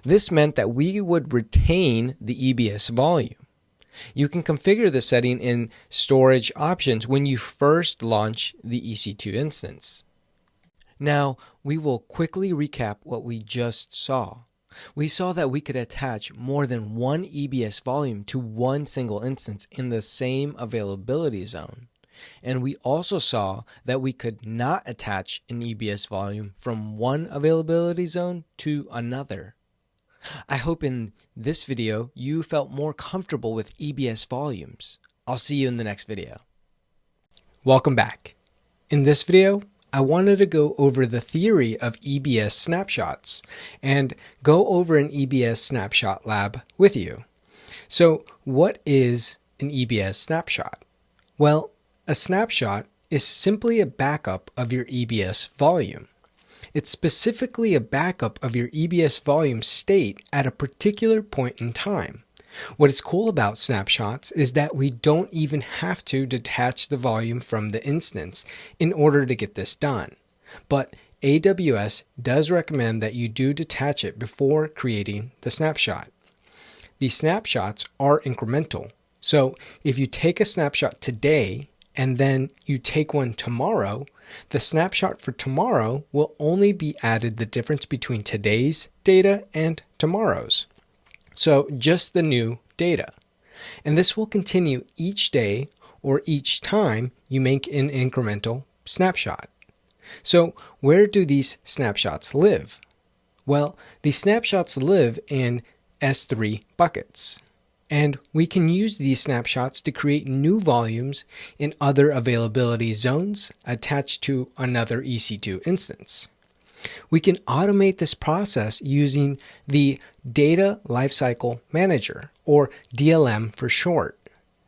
Speaker 1: This meant that we would retain the EBS volume. You can configure the setting in Storage Options when you first launch the EC2 instance. Now, we will quickly recap what we just saw. We saw that we could attach more than one EBS volume to one single instance in the same availability zone. And we also saw that we could not attach an EBS volume from one availability zone to another. I hope in this video you felt more comfortable with EBS volumes. I'll see you in the next video. Welcome back. In this video, I wanted to go over the theory of EBS snapshots and go over an EBS snapshot lab with you. So what is an EBS snapshot? Well, a snapshot is simply a backup of your EBS volume. It's specifically a backup of your EBS volume state at a particular point in time. What is cool about snapshots is that we don't even have to detach the volume from the instance in order to get this done. But AWS does recommend that you do detach it before creating the snapshot. These snapshots are incremental. So if you take a snapshot today and then you take one tomorrow, the snapshot for tomorrow will only be added the difference between today's data and tomorrow's. So just the new data. And this will continue each day or each time you make an incremental snapshot. So where do these snapshots live? Well, these snapshots live in S3 buckets. And we can use these snapshots to create new volumes in other availability zones attached to another EC2 instance. We can automate this process using the Data Lifecycle Manager, or DLM for short.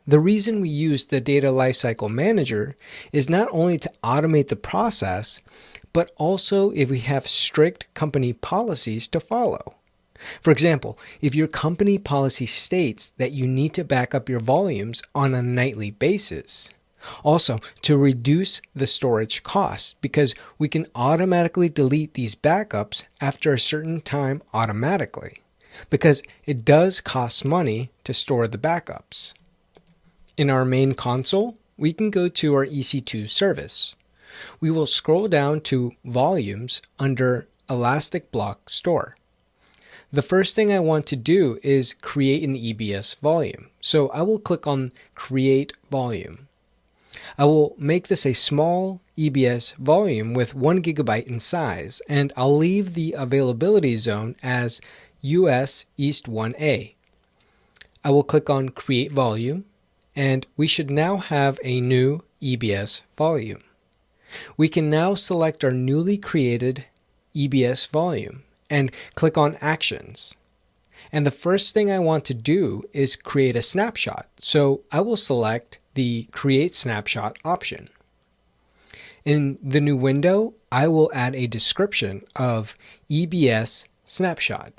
Speaker 1: The reason we use the Data Lifecycle Manager is not only to automate the process, but also if we have strict company policies to follow. For example, if your company policy states that you need to back up your volumes on a nightly basis. Also, to reduce the storage costs, because we can automatically delete these backups after a certain time automatically, because it does cost money to store the backups. In our main console, we can go to our EC2 service. We will scroll down to Volumes under Elastic Block Store. The first thing I want to do is create an EBS volume. So I will click on Create Volume. I will make this a small EBS volume with 1 GB in size, and I'll leave the availability zone as US East 1A. I will click on Create Volume, and we should now have a new EBS volume. We can now select our newly created EBS volume and click on Actions. And the first thing I want to do is create a snapshot. So I will select the Create Snapshot option. In the new window, I will add a description of EBS Snapshot.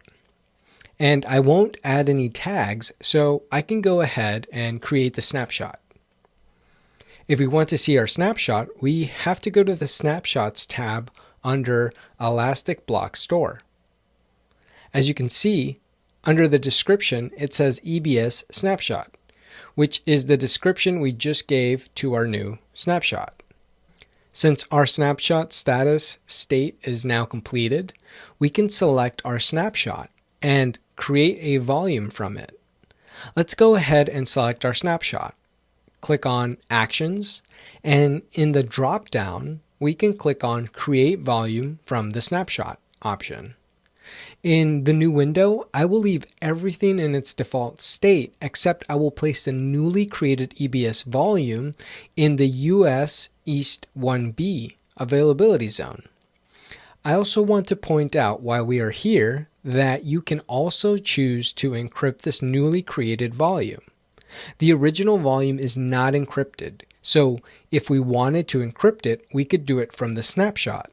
Speaker 1: And I won't add any tags, so I can go ahead and create the snapshot. If we want to see our snapshot, we have to go to the Snapshots tab under Elastic Block Store. As you can see, under the description, it says EBS Snapshot, which is the description we just gave to our new snapshot. Since our snapshot status state is now completed, we can select our snapshot and create a volume from it. Let's go ahead and select our snapshot. Click on Actions, and in the drop-down, we can click on Create Volume from the Snapshot option. In the new window, I will leave everything in its default state, except I will place the newly created EBS volume in the US East 1B availability zone. I also want to point out while we are here that you can also choose to encrypt this newly created volume. The original volume is not encrypted, so if we wanted to encrypt it, we could do it from the snapshot.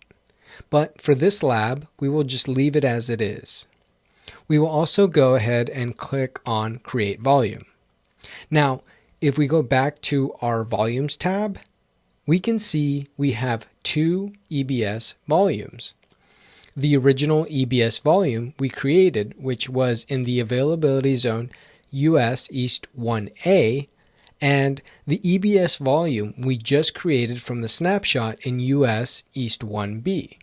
Speaker 1: But for this lab, we will just leave it as it is. We will also go ahead and click on Create Volume. Now, if we go back to our Volumes tab, we can see we have two EBS volumes. The original EBS volume we created, which was in the availability zone US East 1A, and the EBS volume we just created from the snapshot in US East 1B.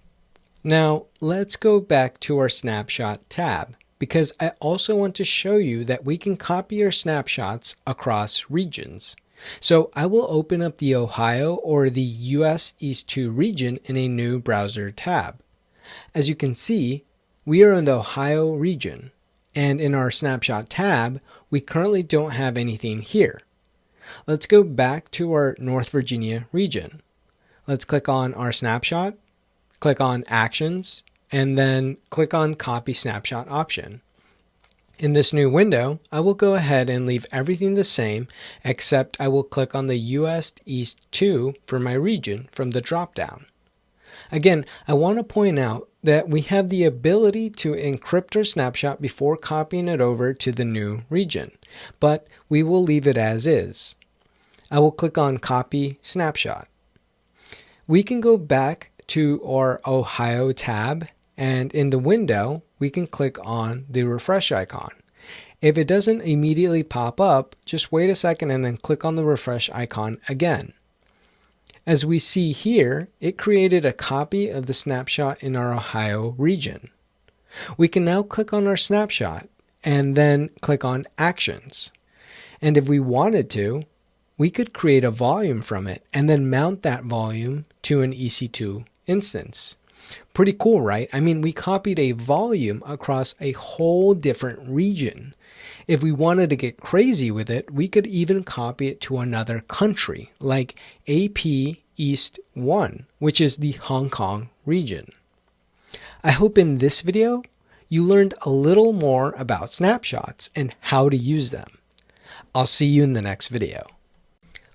Speaker 1: Now, let's go back to our Snapshot tab, because I also want to show you that we can copy our snapshots across regions. So I will open up the Ohio or the US East 2 region in a new browser tab. As you can see, we are in the Ohio region, and in our Snapshot tab, we currently don't have anything here. Let's go back to our North Virginia region. Let's click on our snapshot, click on Actions, and then click on Copy Snapshot option. In this new window, I will go ahead and leave everything the same, except I will click on the US East 2 for my region from the dropdown. Again, I want to point out that we have the ability to encrypt our snapshot before copying it over to the new region, but we will leave it as is. I will click on Copy Snapshot. We can go back to our Ohio tab, and in the window, we can click on the refresh icon. If it doesn't immediately pop up, just wait a second and then click on the refresh icon again. As we see here, it created a copy of the snapshot in our Ohio region. We can now click on our snapshot and then click on Actions. And if we wanted to, we could create a volume from it and then mount that volume to an EC2 instance. Pretty cool, right? I mean, we copied a volume across a whole different region. If we wanted to get crazy with it, we could even copy it to another country, like AP East 1, which is the Hong Kong region. I hope in this video, you learned a little more about snapshots and how to use them. I'll see you in the next video.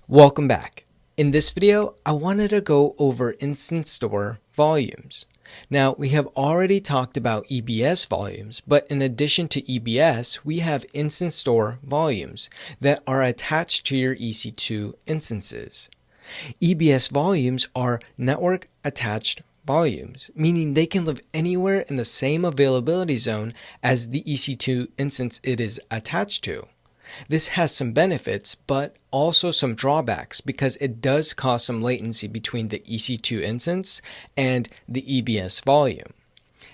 Speaker 1: Welcome back. In this video, I wanted to go over instance store volumes. Now, we have already talked about EBS volumes, but in addition to EBS, we have instance store volumes that are attached to your EC2 instances. EBS volumes are network attached volumes, meaning they can live anywhere in the same availability zone as the EC2 instance it is attached to. This has some benefits, but also some drawbacks because it does cause some latency between the EC2 instance and the EBS volume.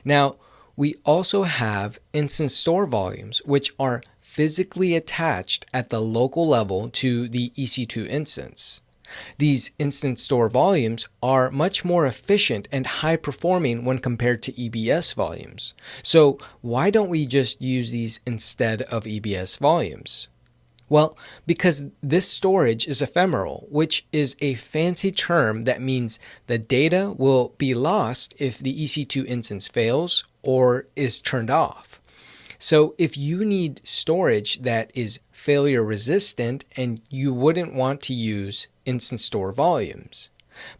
Speaker 1: Now, we also have instance store volumes, which are physically attached at the local level to the EC2 instance. These instance store volumes are much more efficient and high performing when compared to EBS volumes. So why don't we just use these instead of EBS volumes? Well, because this storage is ephemeral, which is a fancy term that means the data will be lost if the EC2 instance fails or is turned off. So if you need storage that is failure resistant, and you wouldn't want to use instance store volumes,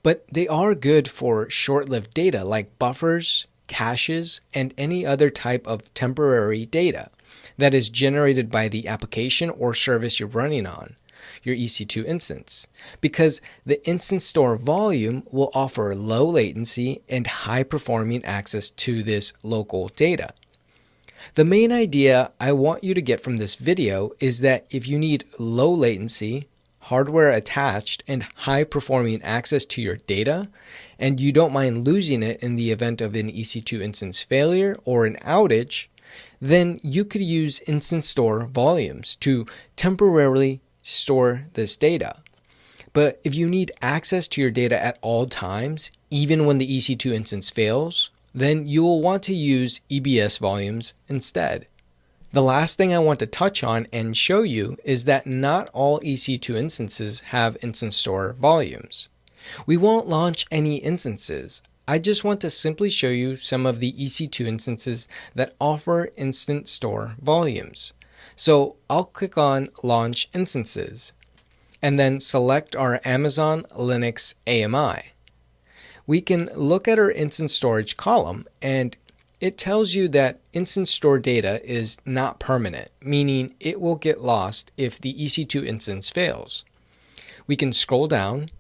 Speaker 1: but they are good for short-lived data like buffers, caches, and any other type of temporary data that is generated by the application or service you're running on, your EC2 instance, because the instance store volume will offer low latency and high performing access to this local data. The main idea I want you to get from this video is that if you need low latency, hardware attached, and high performing access to your data, and you don't mind losing it in the event of an EC2 instance failure or an outage, then you could use instance store volumes to temporarily store this data. But if you need access to your data at all times, even when the EC2 instance fails, then you will want to use EBS volumes instead. The last thing I want to touch on and show you is that not all EC2 instances have instance store volumes. We won't launch any instances. I just want to simply show you some of the EC2 instances that offer instance store volumes. So I'll click on Launch Instances and then select our Amazon Linux AMI. We can look at our instance storage column, and it tells you that instance store data is not permanent, meaning it will get lost if the EC2 instance fails. We can scroll down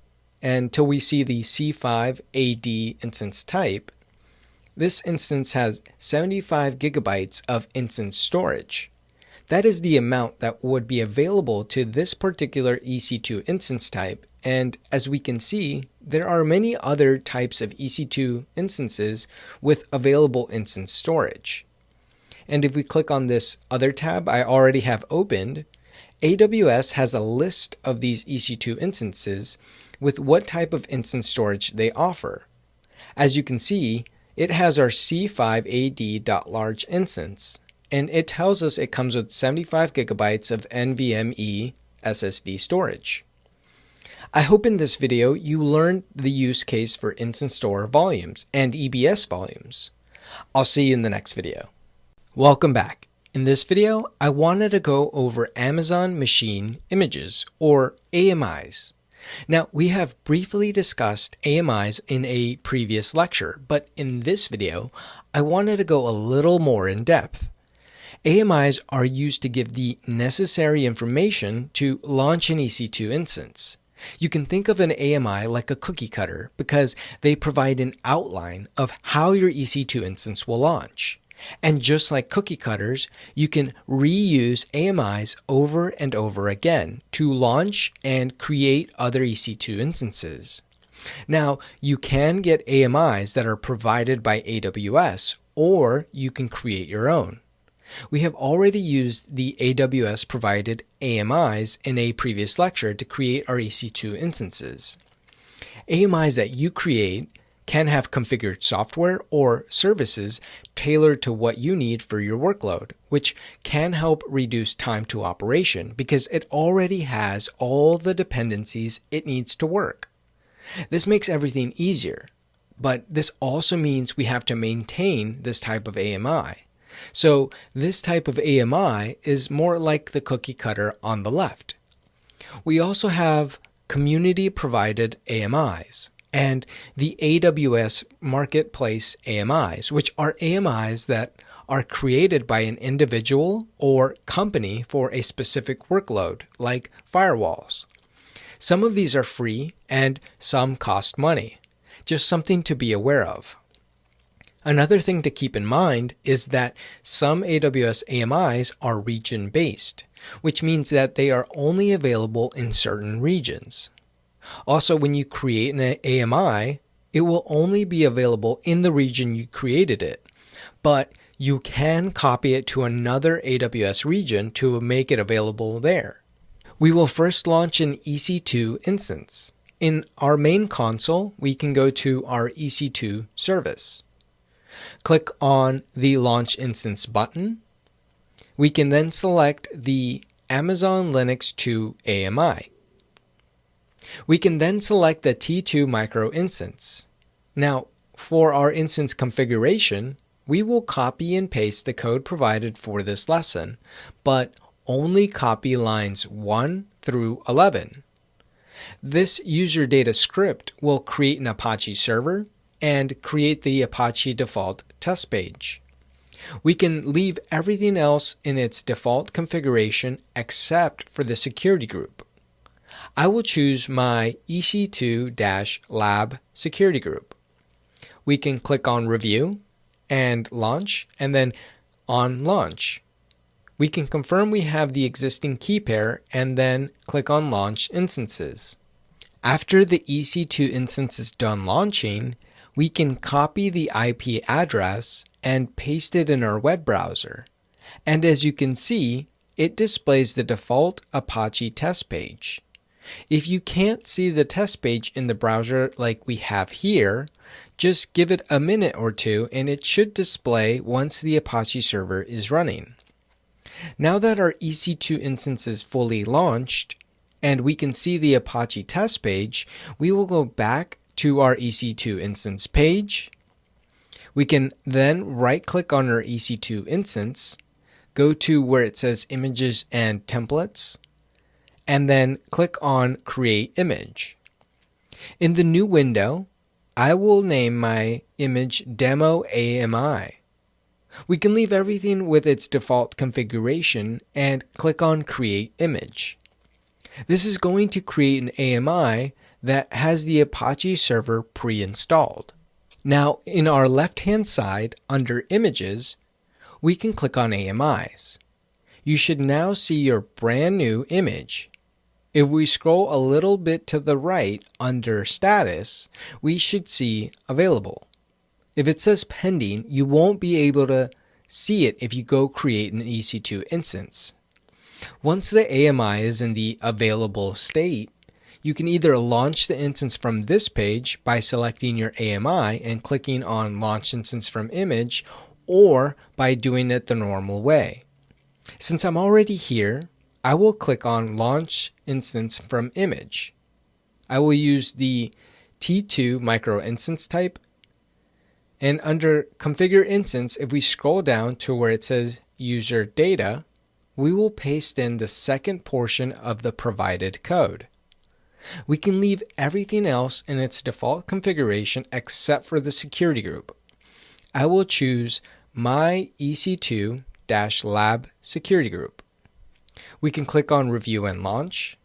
Speaker 1: until we see the C5AD instance type. This instance has 75 gigabytes of instance storage. That is the amount that would be available to this particular EC2 instance type, and as we can see, there are many other types of EC2 instances with available instance storage. And if we click on this other tab I already have opened, AWS has a list of these EC2 instances with what type of instance storage they offer. As you can see, it has our C5AD.large instance, and it tells us it comes with 75 gigabytes of NVMe SSD storage. I hope in this video you learned the use case for instance store volumes and EBS volumes. I'll see you in the next video. Welcome back. In this video, I wanted to go over Amazon Machine Images, or AMIs. Now, we have briefly discussed AMIs in a previous lecture, but in this video, I wanted to go a little more in depth. AMIs are used to give the necessary information to launch an EC2 instance. You can think of an AMI like a cookie cutter because they provide an outline of how your EC2 instance will launch. And just like cookie cutters, you can reuse AMIs over and over again to launch and create other EC2 instances. Now, you can get AMIs that are provided by AWS, or you can create your own. We have already used the AWS provided AMIs in a previous lecture to create our EC2 instances. AMIs that you create can have configured software or services tailored to what you need for your workload, which can help reduce time to operation because it already has all the dependencies it needs to work. This makes everything easier, but this also means we have to maintain this type of AMI. So this type of AMI is more like the cookie cutter on the left. We also have community-provided AMIs and the AWS Marketplace AMIs, which are AMIs that are created by an individual or company for a specific workload, like firewalls. Some of these are free and some cost money, just something to be aware of. Another thing to keep in mind is that some AWS AMIs are region-based, which means that they are only available in certain regions. Also, when you create an AMI, it will only be available in the region you created it, but you can copy it to another AWS region to make it available there. We will first launch an Ec2 instance. In our main console, we can go to our Ec2 service. Click on the Launch Instance button. We can then select the Amazon Linux 2 AMI. We can then select the T2 micro instance. Now, for our instance configuration, we will copy and paste the code provided for this lesson, but only copy lines 1 through 11. This user data script will create an Apache server and create the Apache default test page. We can leave everything else in its default configuration except for the security group. I will choose my EC2-Lab security group. We can click on Review and Launch, and then on Launch. We can confirm we have the existing key pair and then click on Launch Instances. After the EC2 instance is done launching, we can copy the IP address and paste it in our web browser. And as you can see, it displays the default Apache test page. If you can't see the test page in the browser like we have here, just give it a minute or two and it should display once the Apache server is running. Now that our EC2 instance is fully launched and we can see the Apache test page, we will go back to our EC2 instance page. We can then right-click on our EC2 instance, go to where it says Images and Templates, and then click on Create Image. In the new window, I will name my image Demo AMI. We can leave everything with its default configuration and click on Create Image. This is going to create an AMI that has the Apache server pre-installed. Now, in our left-hand side, under Images, we can click on AMIs. You should now see your brand new image. If we scroll a little bit to the right under Status, we should see Available. If it says Pending, you won't be able to see it if you go create an EC2 instance. Once the AMI is in the available state, you can either launch the instance from this page by selecting your AMI and clicking on Launch Instance from Image, or by doing it the normal way. Since I'm already here, I will click on Launch Instance from Image. I will use the T2 micro instance type, and under Configure Instance, if we scroll down to where it says User Data, we will paste in the second portion of the provided code. We can leave everything else in its default configuration except for the security group. I will choose my EC2-Lab security group. We can click on Review and Launch,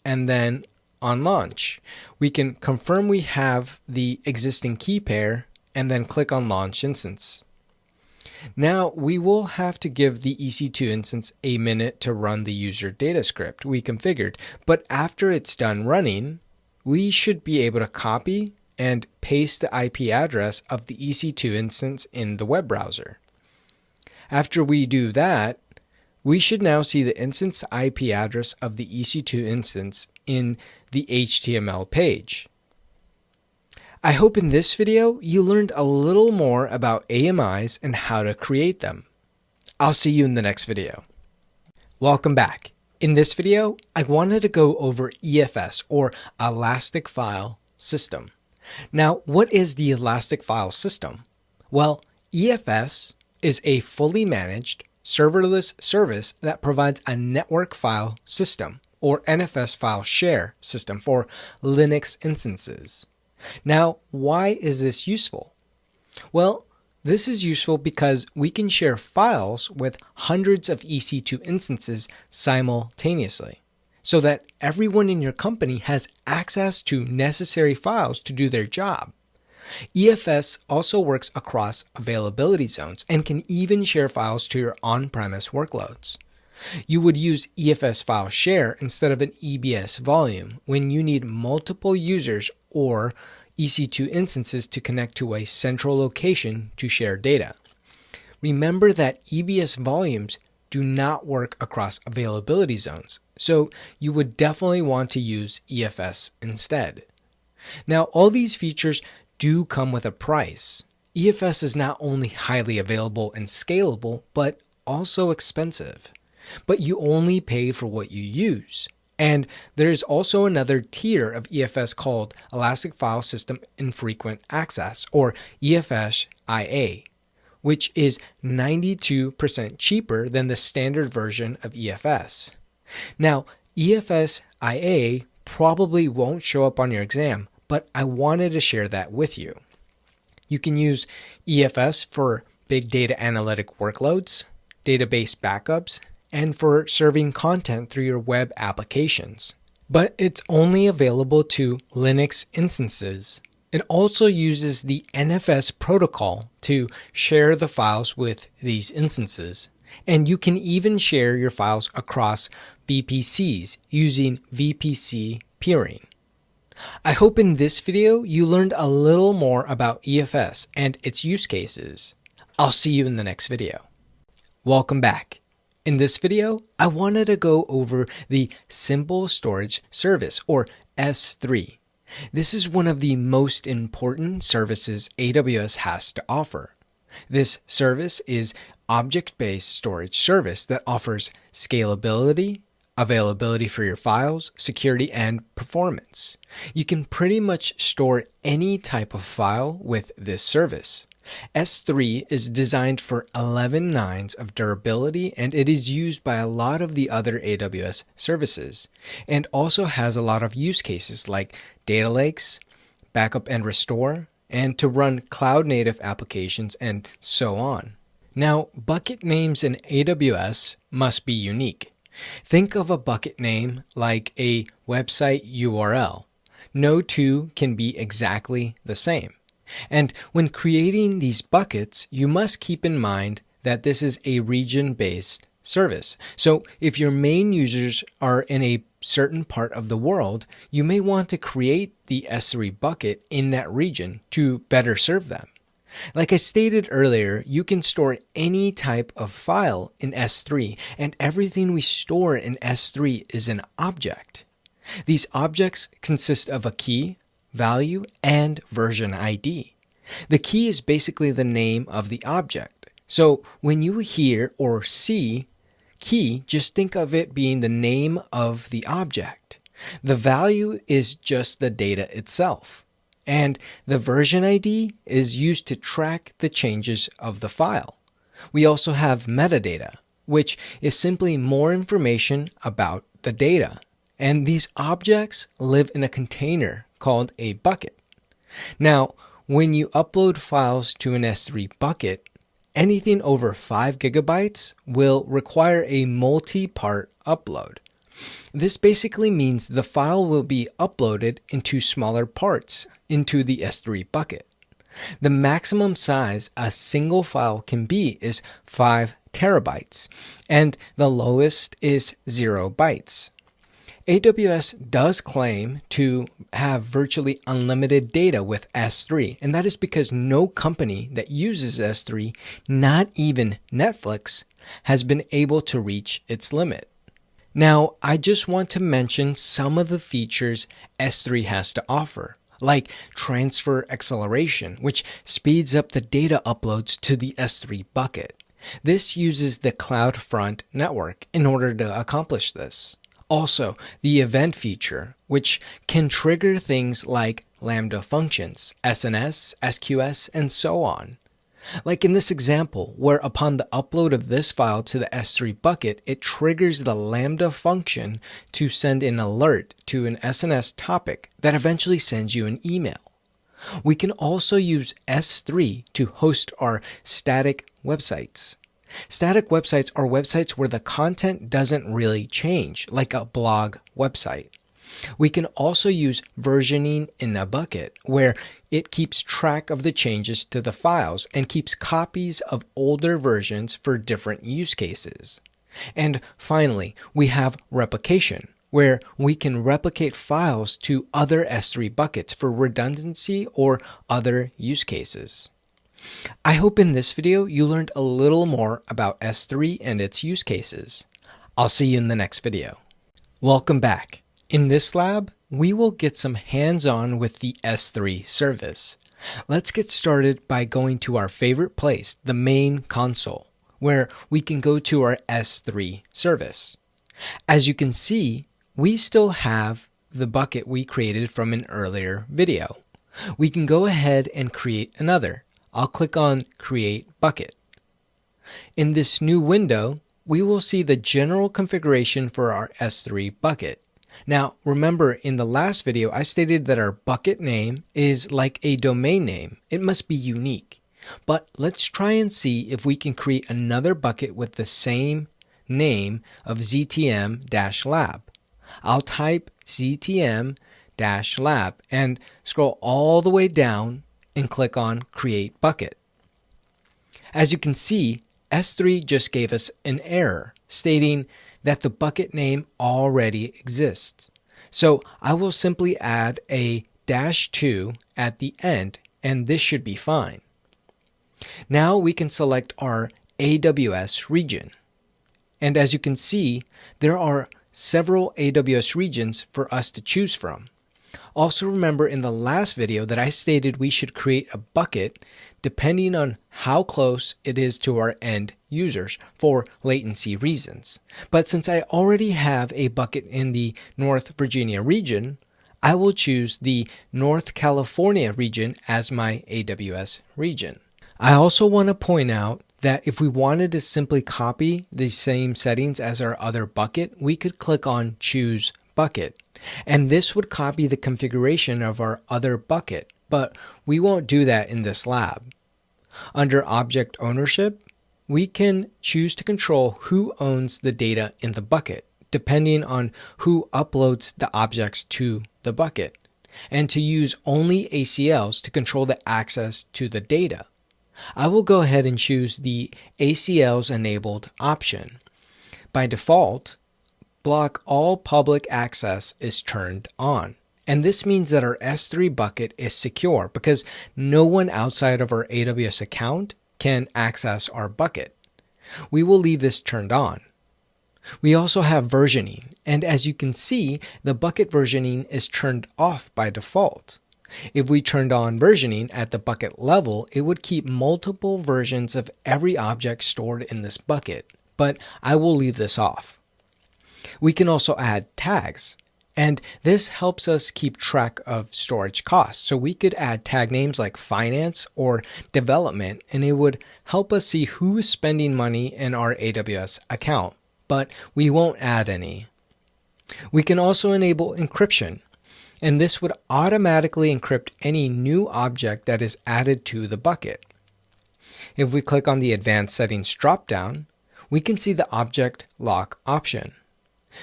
Speaker 1: and then on Launch, we can confirm we have the existing key pair and then click on Launch Instance. Now we will have to give the EC2 instance a minute to run the user data script we configured, but after it's done running, we should be able to copy and paste the IP address of the EC2 instance in the web browser. After we do that, we should now see the instance IP address of the EC2 instance in the HTML page. I hope in this video you learned a little more about AMIs and how to create them. I'll see you in the next video. Welcome back. In this video, I wanted to go over EFS, or Elastic File System. Now, what is the Elastic File System? Well, EFS is a fully managed serverless service that provides a network file system, or NFS file share system for Linux instances. Now, why is this useful? Well, this is useful because we can share files with hundreds of EC2 instances simultaneously, so that everyone in your company has access to necessary files to do their job. EFS also works across availability zones and can even share files to your on-premise workloads. You would use EFS file share instead of an EBS volume when you need multiple users or EC2 instances to connect to a central location to share data. Remember that EBS volumes do not work across availability zones, so you would definitely want to use EFS instead. Now, all these features do come with a price. EFS is not only highly available and scalable, but also expensive. But you only pay for what you use. And there is also another tier of EFS called Elastic File System Infrequent Access, or EFS-IA, which is 92% cheaper than the standard version of EFS. Now, EFS-IA probably won't show up on your exam, but I wanted to share that with you. You can use EFS for big data analytic workloads, database backups, and for serving content through your web applications. But it's only available to Linux instances. It also uses the NFS protocol to share the files with these instances. And you can even share your files across VPCs using VPC peering. I hope in this video you learned a little more about EFS and its use cases. I'll see you in the next video. Welcome back. In this video, I wanted to go over the Simple Storage Service, or S3. This is one of the most important services AWS has to offer. This service is object-based storage service that offers scalability, availability for your files, security, and performance. You can pretty much store any type of file with this service. S3 is designed for 11 nines of durability, and it is used by a lot of the other AWS services, and also has a lot of use cases like data lakes, backup and restore, and to run cloud-native applications, and so on. Now, bucket names in AWS must be unique. Think of a bucket name like a website URL. No two can be exactly the same. And when creating these buckets, you must keep in mind that this is a region-based service. So if your main users are in a certain part of the world, you may want to create the S3 bucket in that region to better serve them. Like I stated earlier, you can store any type of file in S3, and everything we store in S3 is an object. These objects consist of a key, value, and version ID. The key is basically the name of the object. So when you hear or see key, just think of it being the name of the object. The value is just the data itself. And the version ID is used to track the changes of the file. We also have metadata, which is simply more information about the data. And these objects live in a container called a bucket. Now, when you upload files to an S3 bucket, anything over 5 gigabytes will require a multi-part upload. This basically means the file will be uploaded into smaller parts into the S3 bucket. The maximum size a single file can be is 5 terabytes, and the lowest is 0 bytes. AWS does claim to have virtually unlimited data with S3, and that is because no company that uses S3, not even Netflix, has been able to reach its limit. Now, I just want to mention some of the features S3 has to offer. like transfer acceleration, which speeds up the data uploads to the S3 bucket. This uses the CloudFront network in order to accomplish this. Also, the event feature, which can trigger things like Lambda functions, SNS, SQS, and so on. Like in this example, where upon the upload of this file to the S3 bucket, it triggers the Lambda function to send an alert to an SNS topic that eventually sends you an email. We can also use S3 to host our static websites. Static websites are websites where the content doesn't really change, like a blog website. We can also use versioning in a bucket, where it keeps track of the changes to the files and keeps copies of older versions for different use cases. And finally, we have replication, where we can replicate files to other S3 buckets for redundancy or other use cases. I hope in this video you learned a little more about S3 and its use cases. I'll see you in the next video. Welcome back. In this lab, we will get some hands-on with the S3 service. Let's get started by going to our favorite place, the main console, where we can go to our S3 service. As you can see, we still have the bucket we created from an earlier video. We can go ahead and create another. I'll click on Create Bucket. In this new window, we will see the general configuration for our S3 bucket. Now, remember, in the last video, I stated that our bucket name is like a domain name. It must be unique. But let's try and see if we can create another bucket with the same name of ZTM-lab. I'll type ZTM-lab and scroll all the way down and click on Create Bucket. As you can see, S3 just gave us an error stating that the bucket name already exists. So I will simply add a -2 at the end, and this should be fine. Now we can select our AWS region. And as you can see, there are several AWS regions for us to choose from. Also remember in the last video that I stated we should create a bucket depending on how close it is to our end users for latency reasons. But since I already have a bucket in the North Virginia region, I will choose the North California region as my AWS region. I also want to point out that if we wanted to simply copy the same settings as our other bucket, we could click on Choose Bucket. And this would copy the configuration of our other bucket, but we won't do that in this lab. Under Object Ownership, we can choose to control who owns the data in the bucket, depending on who uploads the objects to the bucket, and to use only ACLs to control the access to the data. I will go ahead and choose the ACLs enabled option. By default, block all public access is turned on. And this means that our S3 bucket is secure because no one outside of our AWS account can access our bucket. We will leave this turned on. We also have versioning, and as you can see, the bucket versioning is turned off by default. If we turned on versioning at the bucket level, it would keep multiple versions of every object stored in this bucket, but I will leave this off. We can also add tags, and this helps us keep track of storage costs. So we could add tag names like finance or development, and it would help us see who is spending money in our AWS account, but we won't add any. We can also enable encryption, and this would automatically encrypt any new object that is added to the bucket. If we click on the Advanced Settings dropdown, we can see the Object Lock option.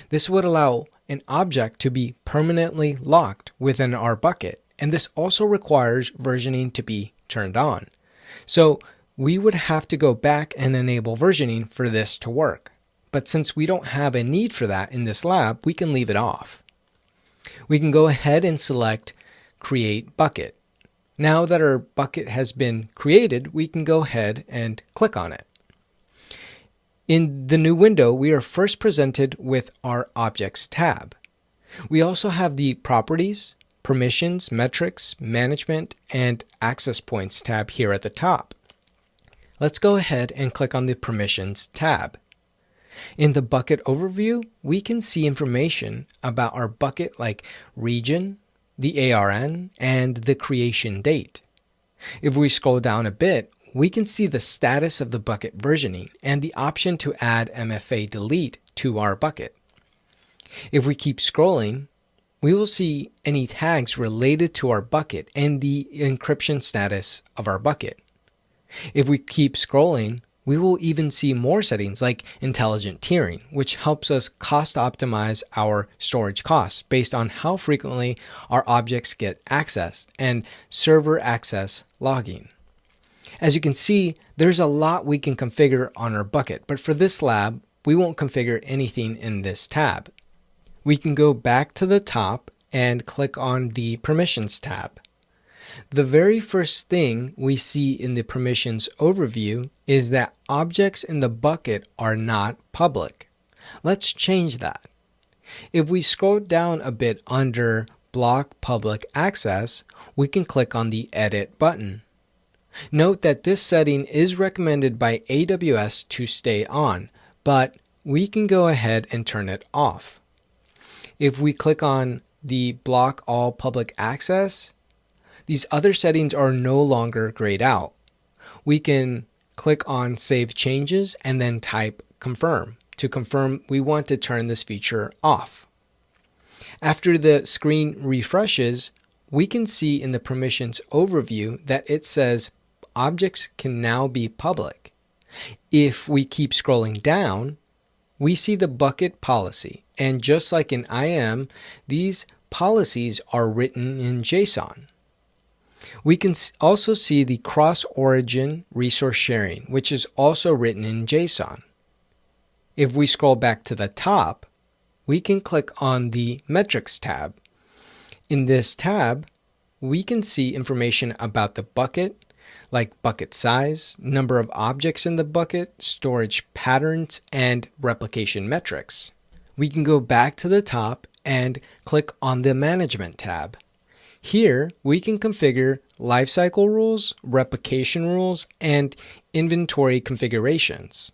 Speaker 1: This would allow an object to be permanently locked within our bucket, and this also requires versioning to be turned on. So we would have to go back and enable versioning for this to work. But since we don't have a need for that in this lab, we can leave it off. We can go ahead and select Create Bucket. Now that our bucket has been created, we can go ahead and click on it. In the new window, we are first presented with our Objects tab. We also have the Properties, Permissions, Metrics, Management, and Access Points tab here at the top. Let's go ahead and click on the Permissions tab. In the bucket overview, we can see information about our bucket like region, the ARN, and the creation date. If we scroll down a bit, we can see the status of the bucket versioning and the option to add MFA delete to our bucket. If we keep scrolling, we will see any tags related to our bucket and the encryption status of our bucket. If we keep scrolling, we will even see more settings like intelligent tiering, which helps us cost optimize our storage costs based on how frequently our objects get accessed, and server access logging. As you can see, there's a lot we can configure on our bucket, but for this lab, we won't configure anything in this tab. We can go back to the top and click on the Permissions tab. The very first thing we see in the Permissions overview is that objects in the bucket are not public. Let's change that. If we scroll down a bit under Block Public Access, we can click on the Edit button. Note that this setting is recommended by AWS to stay on, but we can go ahead and turn it off. If we click on the Block All Public Access, these other settings are no longer grayed out. We can click on Save Changes and then type Confirm to confirm we want to turn this feature off. After the screen refreshes, we can see in the Permissions overview that it says objects can now be public. If we keep scrolling down, we see the bucket policy, and just like in IAM, these policies are written in JSON. We can also see the cross-origin resource sharing, which is also written in JSON. If we scroll back to the top, we can click on the Metrics tab. In this tab, we can see information about the bucket, like bucket size, number of objects in the bucket, storage patterns, and replication metrics. We can go back to the top and click on the Management tab. Here, we can configure lifecycle rules, replication rules, and inventory configurations.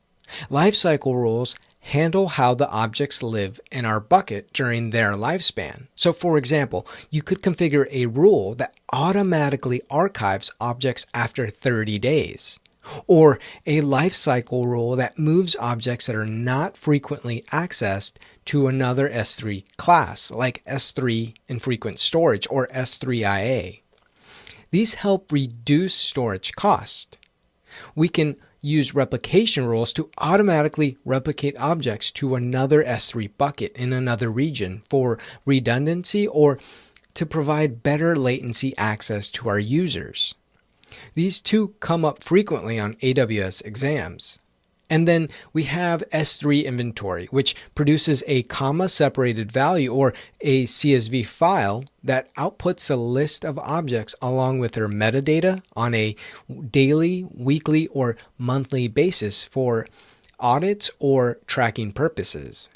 Speaker 1: Lifecycle rules handle how the objects live in our bucket during their lifespan. So for example, you could configure a rule that automatically archives objects after 30 days, or a lifecycle rule that moves objects that are not frequently accessed to another S3 class, like S3 Infrequent Storage or S3IA. These help reduce storage cost. We can use replication rules to automatically replicate objects to another S3 bucket in another region for redundancy or to provide better latency access to our users. These two come up frequently on AWS exams. And then we have S3 inventory, which produces a comma-separated value or a CSV file that outputs a list of objects along with their metadata on a daily, weekly, or monthly basis for audits or tracking purposes.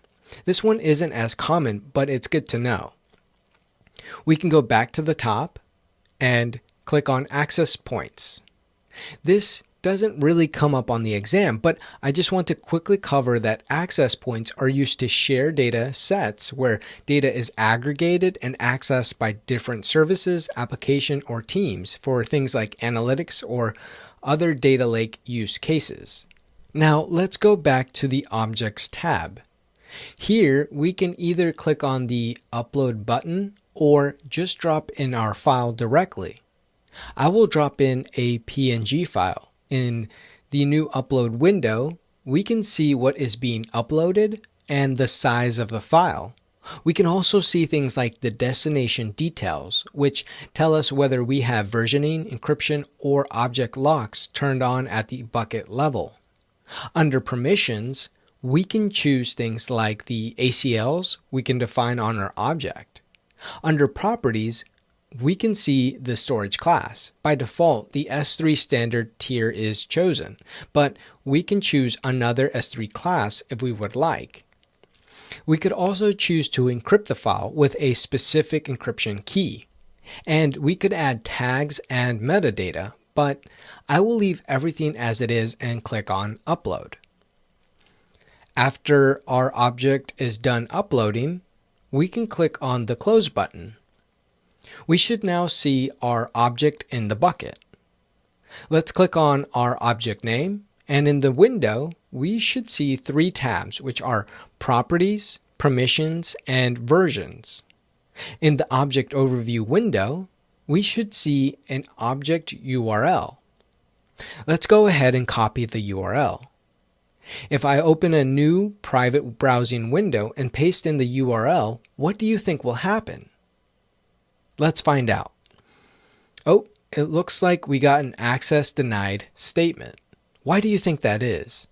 Speaker 1: This one isn't as common, but it's good to know. We can go back to the top and click on Access Points. This doesn't really come up on the exam, but I just want to quickly cover that access points are used to share data sets where data is aggregated and accessed by different services, application, or teams for things like analytics or other data lake use cases. Now let's go back to the Objects tab. Here we can either click on the Upload button or just drop in our file directly. I will drop in a PNG file. In the new upload window, we can see what is being uploaded and the size of the file. We can also see things like the destination details, which tell us whether we have versioning, encryption, or object locks turned on at the bucket level. Under permissions, we can choose things like the ACLs we can define on our object. Under properties, we can see the storage class. By default, the S3 standard tier is chosen, but we can choose another S3 class if we would like. We could also choose to encrypt the file with a specific encryption key. And we could add tags and metadata, but I will leave everything as it is and click on Upload. After our object is done uploading, we can click on the Close button. We should now see our object in the bucket. Let's click on our object name, and in the window, we should see 3 tabs, which are Properties, Permissions, and Versions. In the Object Overview window, we should see an object URL. Let's go ahead and copy the URL. If I open a new private browsing window and paste in the URL, what do you think will happen? Let's find out. Oh, it looks like we got an access denied statement. Why do you think that is?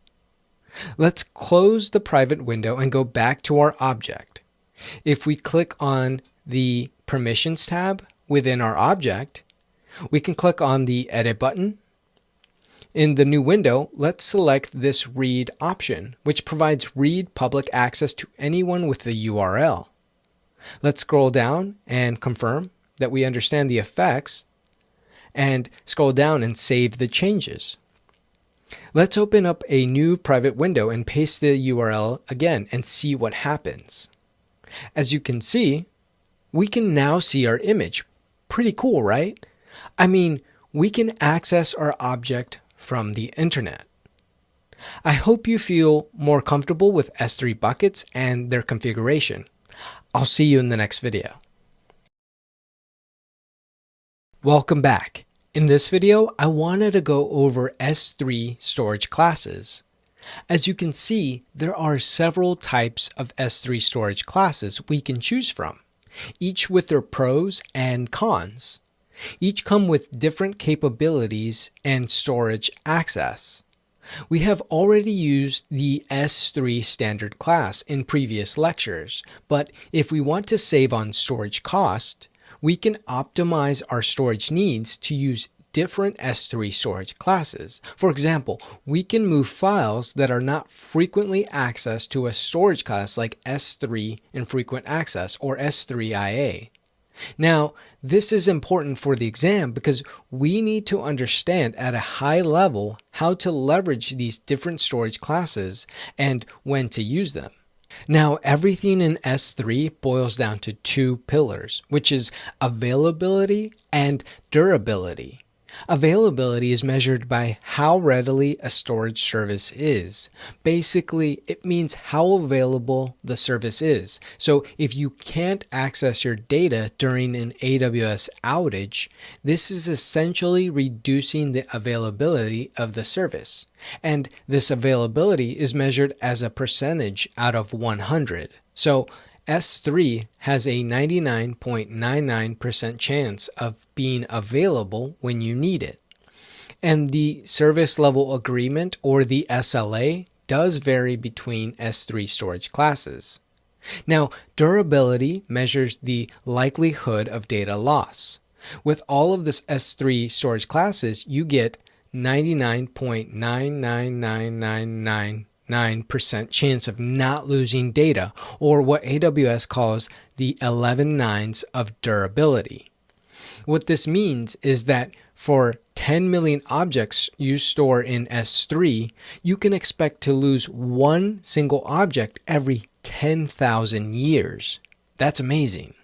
Speaker 1: Let's close the private window and go back to our object. If we click on the Permissions tab within our object, we can click on the Edit button. In the new window, let's select this Read option, which provides read public access to anyone with the URL. Let's scroll down and confirm that we understand the effects, and scroll down and save the changes. Let's open up a new private window and paste the URL again and see what happens. As you can see, we can now see our image. Pretty cool, right? I mean, we can access our object from the internet. I hope you feel more comfortable with S3 buckets and their configuration. I'll see you in the next video. Welcome back. In this video, I wanted to go over S3 storage classes. As you can see, there are several types of S3 storage classes we can choose from, each with their pros and cons. Each come with different capabilities and storage access. We have already used the S3 standard class in previous lectures, but if we want to save on storage cost, we can optimize our storage needs to use different S3 storage classes. For example, we can move files that are not frequently accessed to a storage class like S3 Infrequent Access or S3IA. Now, this is important for the exam because we need to understand at a high level how to leverage these different storage classes and when to use them. Now, everything in S3 boils down to 2 pillars, which is availability and durability. Availability is measured by how readily a storage service is. Basically, it means how available the service is. So if you can't access your data during an AWS outage, this is essentially reducing the availability of the service. And this availability is measured as a percentage out of 100. So S3 has a 99.99% chance of being available when you need it. And the service level agreement, or the SLA, does vary between S3 storage classes. Now, durability measures the likelihood of data loss. With all of this S3 storage classes, you get 99.99999% chance of not losing data, or what AWS calls the 11 nines of durability. What this means is that for 10 million objects you store in S3, you can expect to lose one single object every 10,000 years. That's amazing.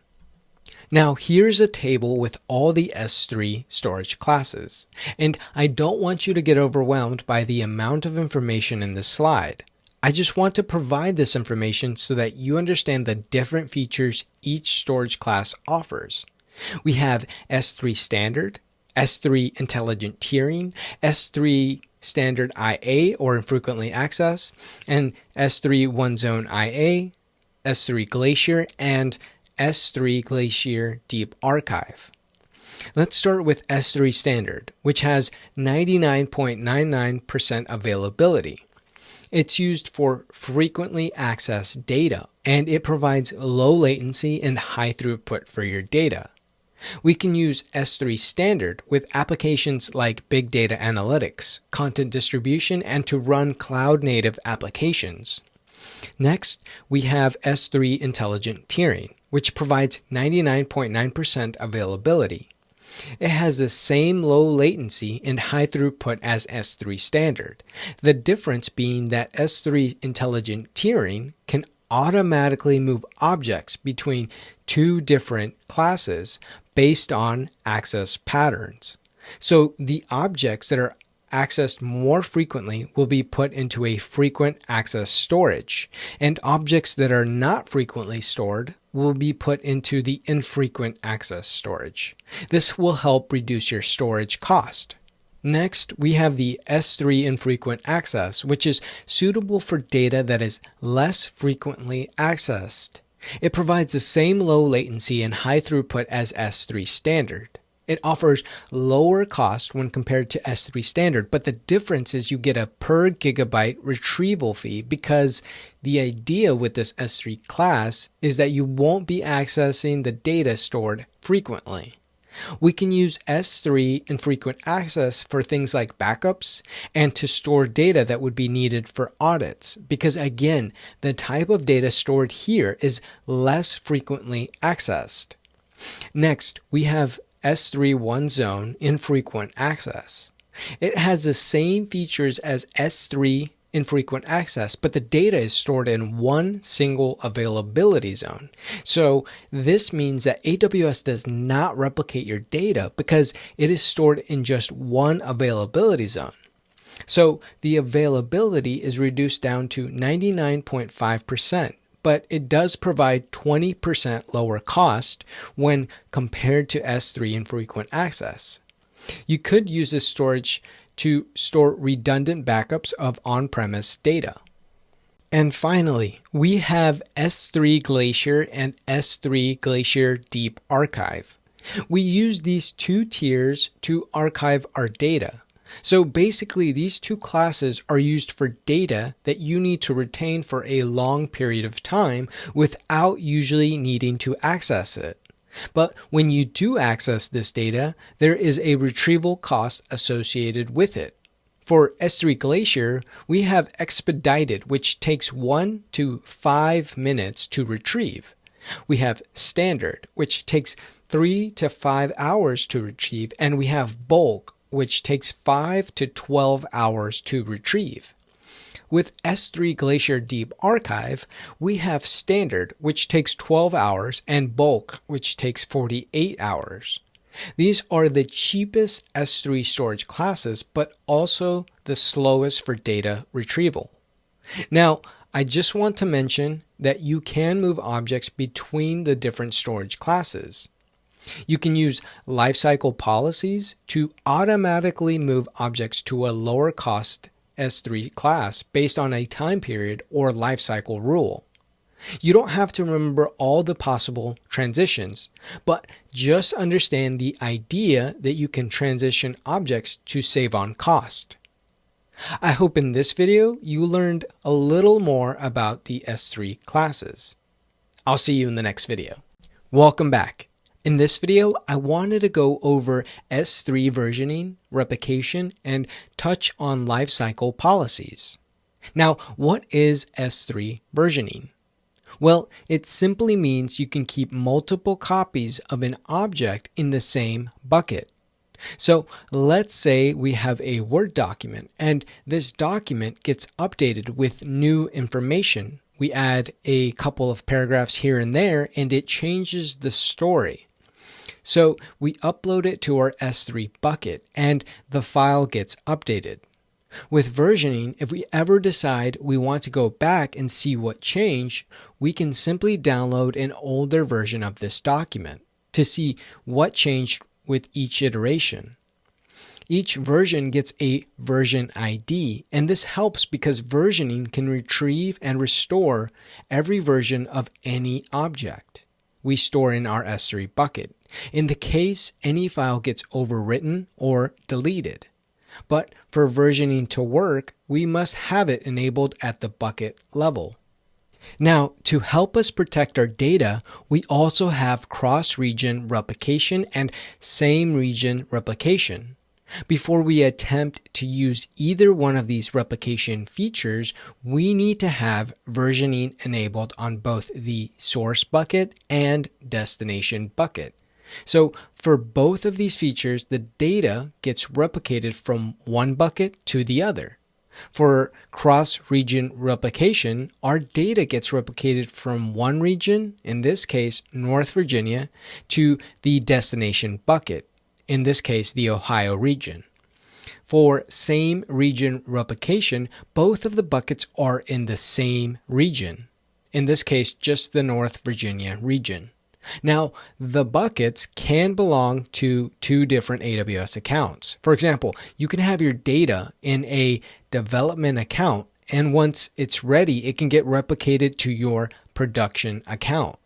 Speaker 1: Now, here's a table with all the S3 storage classes, and I don't want you to get overwhelmed by the amount of information in this slide. I just want to provide this information so that you understand the different features each storage class offers. We have S3 Standard, S3 Intelligent Tiering, S3 Standard IA or Infrequently Accessed, and S3 One Zone IA, S3 Glacier, and S3 Glacier Deep Archive. Let's start with S3 Standard, which has 99.99% availability. It's used for frequently accessed data, and it provides low latency and high throughput for your data. We can use S3 Standard with applications like big data analytics, content distribution, and to run cloud-native applications. Next, we have S3 Intelligent Tiering, which provides 99.9% availability. It has the same low latency and high throughput as S3 standard, the difference being that S3 intelligent tiering can automatically move objects between two different classes based on access patterns. So the objects that are accessed more frequently will be put into a frequent access storage, and objects that are not frequently stored will be put into the infrequent access storage. This will help reduce your storage cost. Next, we have the S3 infrequent access, which is suitable for data that is less frequently accessed. It provides the same low latency and high throughput as S3 standard. It offers lower cost when compared to S3 standard, but the difference is you get a per gigabyte retrieval fee because the idea with this S3 class is that you won't be accessing the data stored frequently. We can use S3 infrequent access for things like backups and to store data that would be needed for audits because, again, the type of data stored here is less frequently accessed. Next, we have S3 one zone infrequent access. It has the same features as S3 infrequent access, but the data is stored in one single availability zone. So this means that AWS does not replicate your data because it is stored in just one availability zone. So the availability is reduced down to 99.5%. But it does provide 20% lower cost when compared to S3 infrequent access. You could use this storage to store redundant backups of on-premise data. And finally, we have S3 Glacier and S3 Glacier Deep Archive. We use these two tiers to archive our data. So basically, these two classes are used for data that you need to retain for a long period of time without usually needing to access it. But when you do access this data, there is a retrieval cost associated with it. For S3 Glacier, we have Expedited, which takes 1 to 5 minutes to retrieve. We have Standard, which takes 3 to 5 hours to retrieve, and we have Bulk, which takes 5 to 12 hours to retrieve. With S3 Glacier Deep Archive, we have Standard, which takes 12 hours, and Bulk, which takes 48 hours. These are the cheapest S3 storage classes, but also the slowest for data retrieval. Now, I just want to mention that you can move objects between the different storage classes. You can use lifecycle policies to automatically move objects to a lower cost S3 class based on a time period or lifecycle rule. You don't have to remember all the possible transitions, but just understand the idea that you can transition objects to save on cost. I hope in this video you learned a little more about the S3 classes. I'll see you in the next video. Welcome back. In this video, I wanted to go over S3 versioning, replication, and touch on lifecycle policies. Now, what is S3 versioning? Well, it simply means you can keep multiple copies of an object in the same bucket. So let's say we have a Word document, and this document gets updated with new information. We add a couple of paragraphs here and there, and it changes the story. So we upload it to our S3 bucket and the file gets updated. With versioning, if we ever decide we want to go back and see what changed, we can simply download an older version of this document to see what changed with each iteration. Each version gets a version ID, and this helps because versioning can retrieve and restore every version of any object we store in our S3 bucket, in the case any file gets overwritten or deleted. But for versioning to work, we must have it enabled at the bucket level. Now, to help us protect our data, we also have cross-region replication and same-region replication. Before we attempt to use either one of these replication features, we need to have versioning enabled on both the source bucket and destination bucket. So for both of these features, the data gets replicated from one bucket to the other. For cross-region replication, our data gets replicated from one region, in this case North Virginia, to the destination bucket, in this case the Ohio region. For same region replication, both of the buckets are in the same region, in this case just the North Virginia region. Now, the buckets can belong to two different AWS accounts. For example, you can have your data in a development account, and once it's ready, it can get replicated to your production account.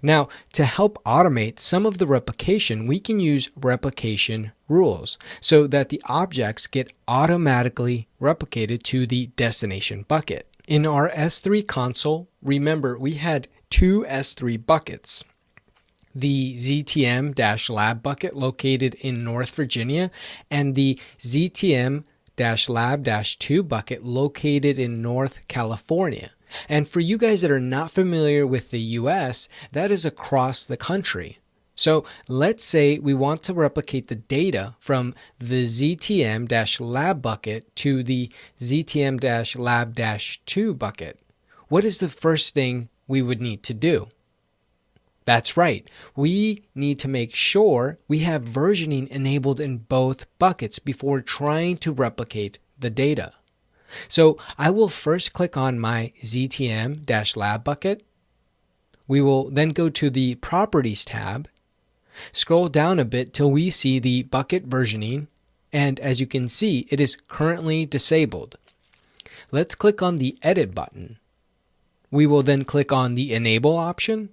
Speaker 1: Now, to help automate some of the replication, we can use replication rules so that the objects get automatically replicated to the destination bucket. In our S3 console, remember we had two S3 buckets. The ZTM-lab bucket located in North Virginia and the ZTM-lab-2 bucket located in North California. And for you guys that are not familiar with the US, that is across the country. So let's say we want to replicate the data from the ZTM-lab bucket to the ZTM-lab-2 bucket. What is the first thing we would need to do? That's right. We need to make sure we have versioning enabled in both buckets before trying to replicate the data. So I will first click on my ZTM-lab bucket. We will then go to the Properties tab, scroll down a bit till we see the bucket versioning, and as you can see, it is currently disabled. Let's click on the Edit button. We will then click on the Enable option.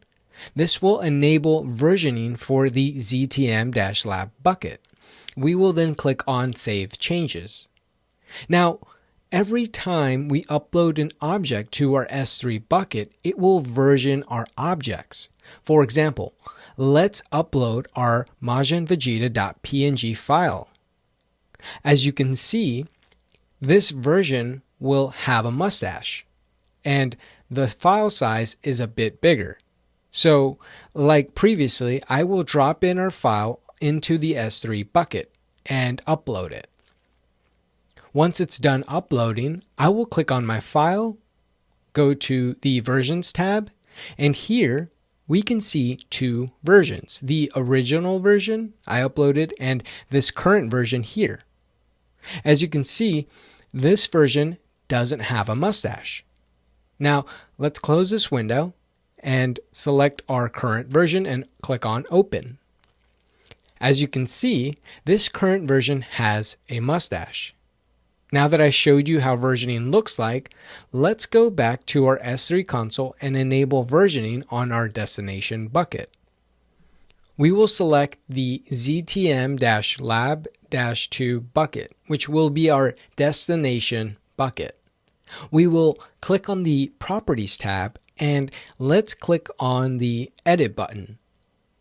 Speaker 1: This will enable versioning for the ZTM-lab bucket. We will then click on Save Changes. Now, every time we upload an object to our S3 bucket, it will version our objects. For example, let's upload our majanvegeta.png file. As you can see, this version will have a mustache, and the file size is a bit bigger. So, like previously, I will drop in our file into the S3 bucket and upload it. Once it's done uploading, I will click on my file, go to the Versions tab, and here we can see two versions. The original version I uploaded and this current version here. As you can see, this version doesn't have a mustache. Now, let's close this window and select our current version and click on Open. As you can see, this current version has a mustache. Now that I showed you how versioning looks like, let's go back to our S3 console and enable versioning on our destination bucket. We will select the ZTM-lab-2 bucket, which will be our destination bucket. We will click on the Properties tab and let's click on the Edit button.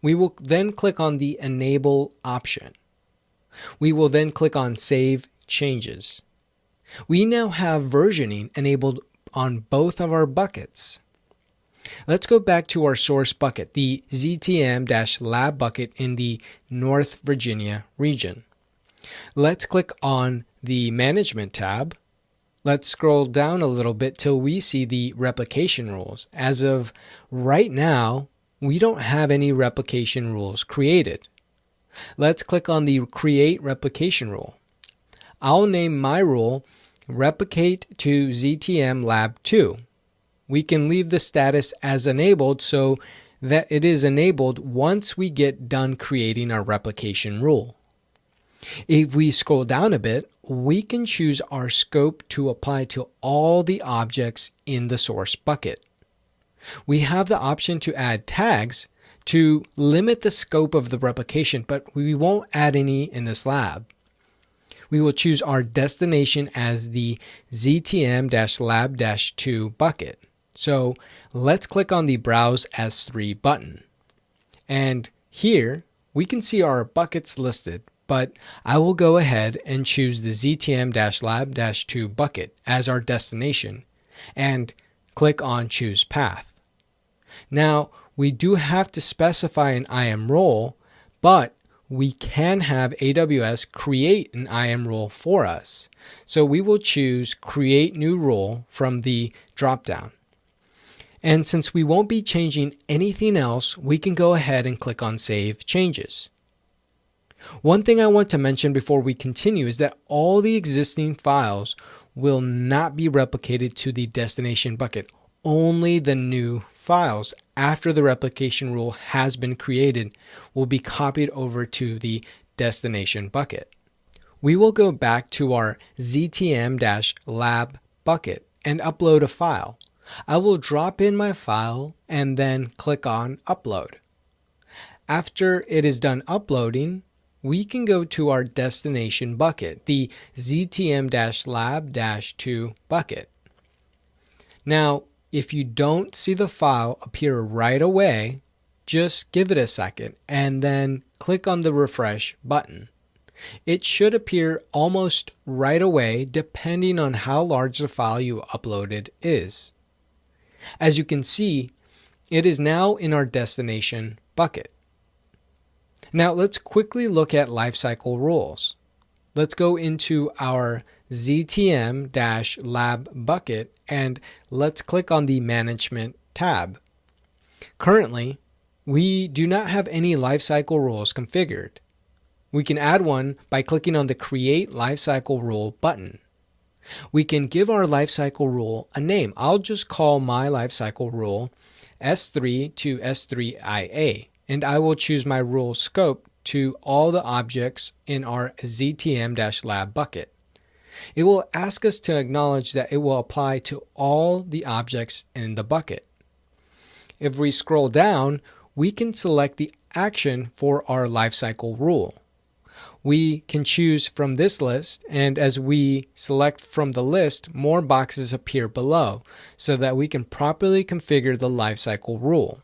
Speaker 1: We will then click on the Enable option. We will then click on Save Changes. We now have versioning enabled on both of our buckets. Let's go back to our source bucket, the ZTM-lab bucket in the North Virginia region. Let's click on the Management tab. Let's scroll down a little bit till we see the replication rules. As of right now, we don't have any replication rules created. Let's click on the Create Replication Rule. I'll name my rule Replicate to ZTM-lab-2. We can leave the status as enabled so that it is enabled once we get done creating our replication rule. If we scroll down a bit, we can choose our scope to apply to all the objects in the source bucket. We have the option to add tags to limit the scope of the replication, but we won't add any in this lab. We will choose our destination as the ZTM-lab-2 bucket. So let's click on the Browse S3 button. And here we can see our buckets listed. but I will go ahead and choose the ZTM-lab-2 bucket as our destination and click on Choose Path. Now, we do have to specify an IAM role, but we can have AWS create an IAM role for us. So we will choose Create New Role from the dropdown. And since we won't be changing anything else, we can go ahead and click on Save Changes. One thing I want to mention before we continue is that all the existing files will not be replicated to the destination bucket. Only the new files after the replication rule has been created will be copied over to the destination bucket. We will go back to our ZTM-lab bucket and upload a file. I will drop in my file and then click on Upload. After it is done uploading, we can go to our destination bucket, the ZTM-lab-2 bucket. Now, if you don't see the file appear right away, just give it a second and then click on the refresh button. It should appear almost right away depending on how large the file you uploaded is. As you can see, it is now in our destination bucket. Now let's quickly look at lifecycle rules. Let's go into our ZTM-lab bucket and let's click on the Management tab. Currently, we do not have any lifecycle rules configured. We can add one by clicking on the Create Lifecycle Rule button. We can give our lifecycle rule a name. I'll just call my lifecycle rule S3 to S3IA, and I will choose my rule scope to all the objects in our ZTM-lab bucket. It will ask us to acknowledge that it will apply to all the objects in the bucket. If we scroll down, we can select the action for our lifecycle rule. We can choose from this list, and as we select from the list, more boxes appear below so that we can properly configure the lifecycle rule.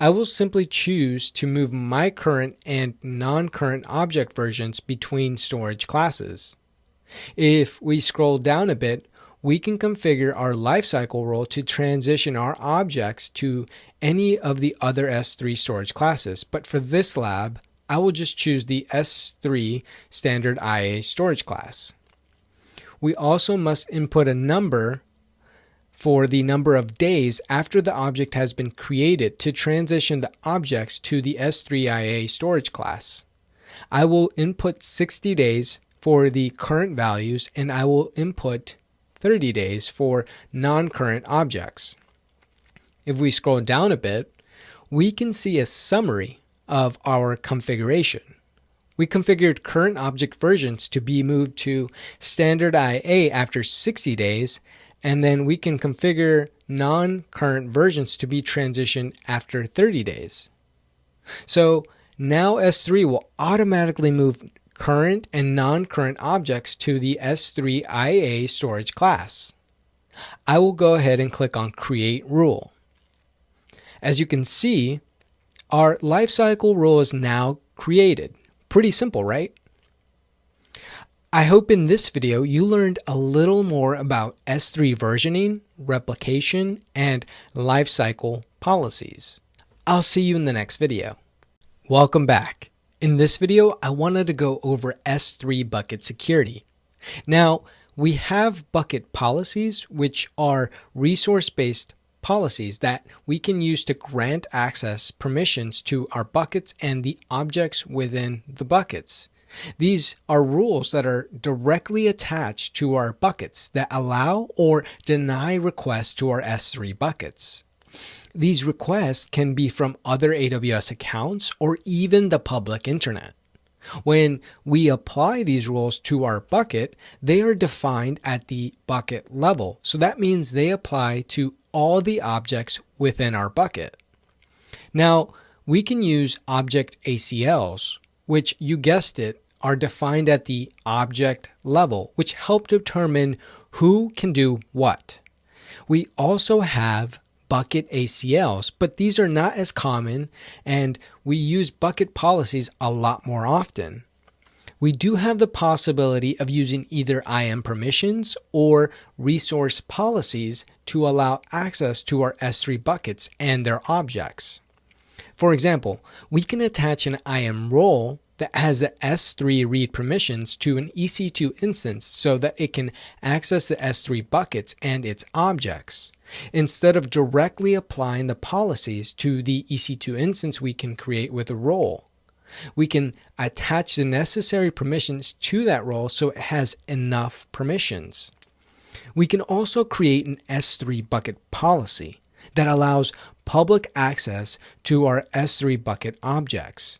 Speaker 1: I will simply choose to move my current and non-current object versions between storage classes. If we scroll down a bit, we can configure our lifecycle rule to transition our objects to any of the other S3 storage classes, but for this lab, I will just choose the S3 standard IA storage class. We also must input a number for the number of days after the object has been created to transition the objects to the S3 IA storage class. I will input 60 days for the current values, and I will input 30 days for non-current objects. If we scroll down a bit, we can see a summary of our configuration. We configured current object versions to be moved to standard IA after 60 days, and then we can configure non-current versions to be transitioned after 30 days. So now S3 will automatically move current and non-current objects to the S3 IA storage class. I will go ahead and click on Create Rule. As you can see, our lifecycle rule is now created. Pretty simple, right? I hope in this video you learned a little more about S3 versioning, replication, and lifecycle policies. I'll see you in the next video. Welcome back. In this video, I wanted to go over S3 bucket security. Now, we have bucket policies, which are resource-based policies that we can use to grant access permissions to our buckets and the objects within the buckets. These are rules that are directly attached to our buckets that allow or deny requests to our S3 buckets. These requests can be from other AWS accounts or even the public internet. When we apply these rules to our bucket, they are defined at the bucket level. So that means they apply to all the objects within our bucket. Now, we can use object ACLs, which, you guessed it, are defined at the object level, which help determine who can do what. We also have bucket ACLs, but these are not as common, and we use bucket policies a lot more often. We do have the possibility of using either IAM permissions or resource policies to allow access to our S3 buckets and their objects. For example, we can attach an IAM role that has the S3 read permissions to an EC2 instance so that it can access the S3 buckets and its objects. Instead of directly applying the policies to the EC2 instance we can create with a role, we can attach the necessary permissions to that role so it has enough permissions. We can also create an S3 bucket policy that allows public access to our S3 bucket objects.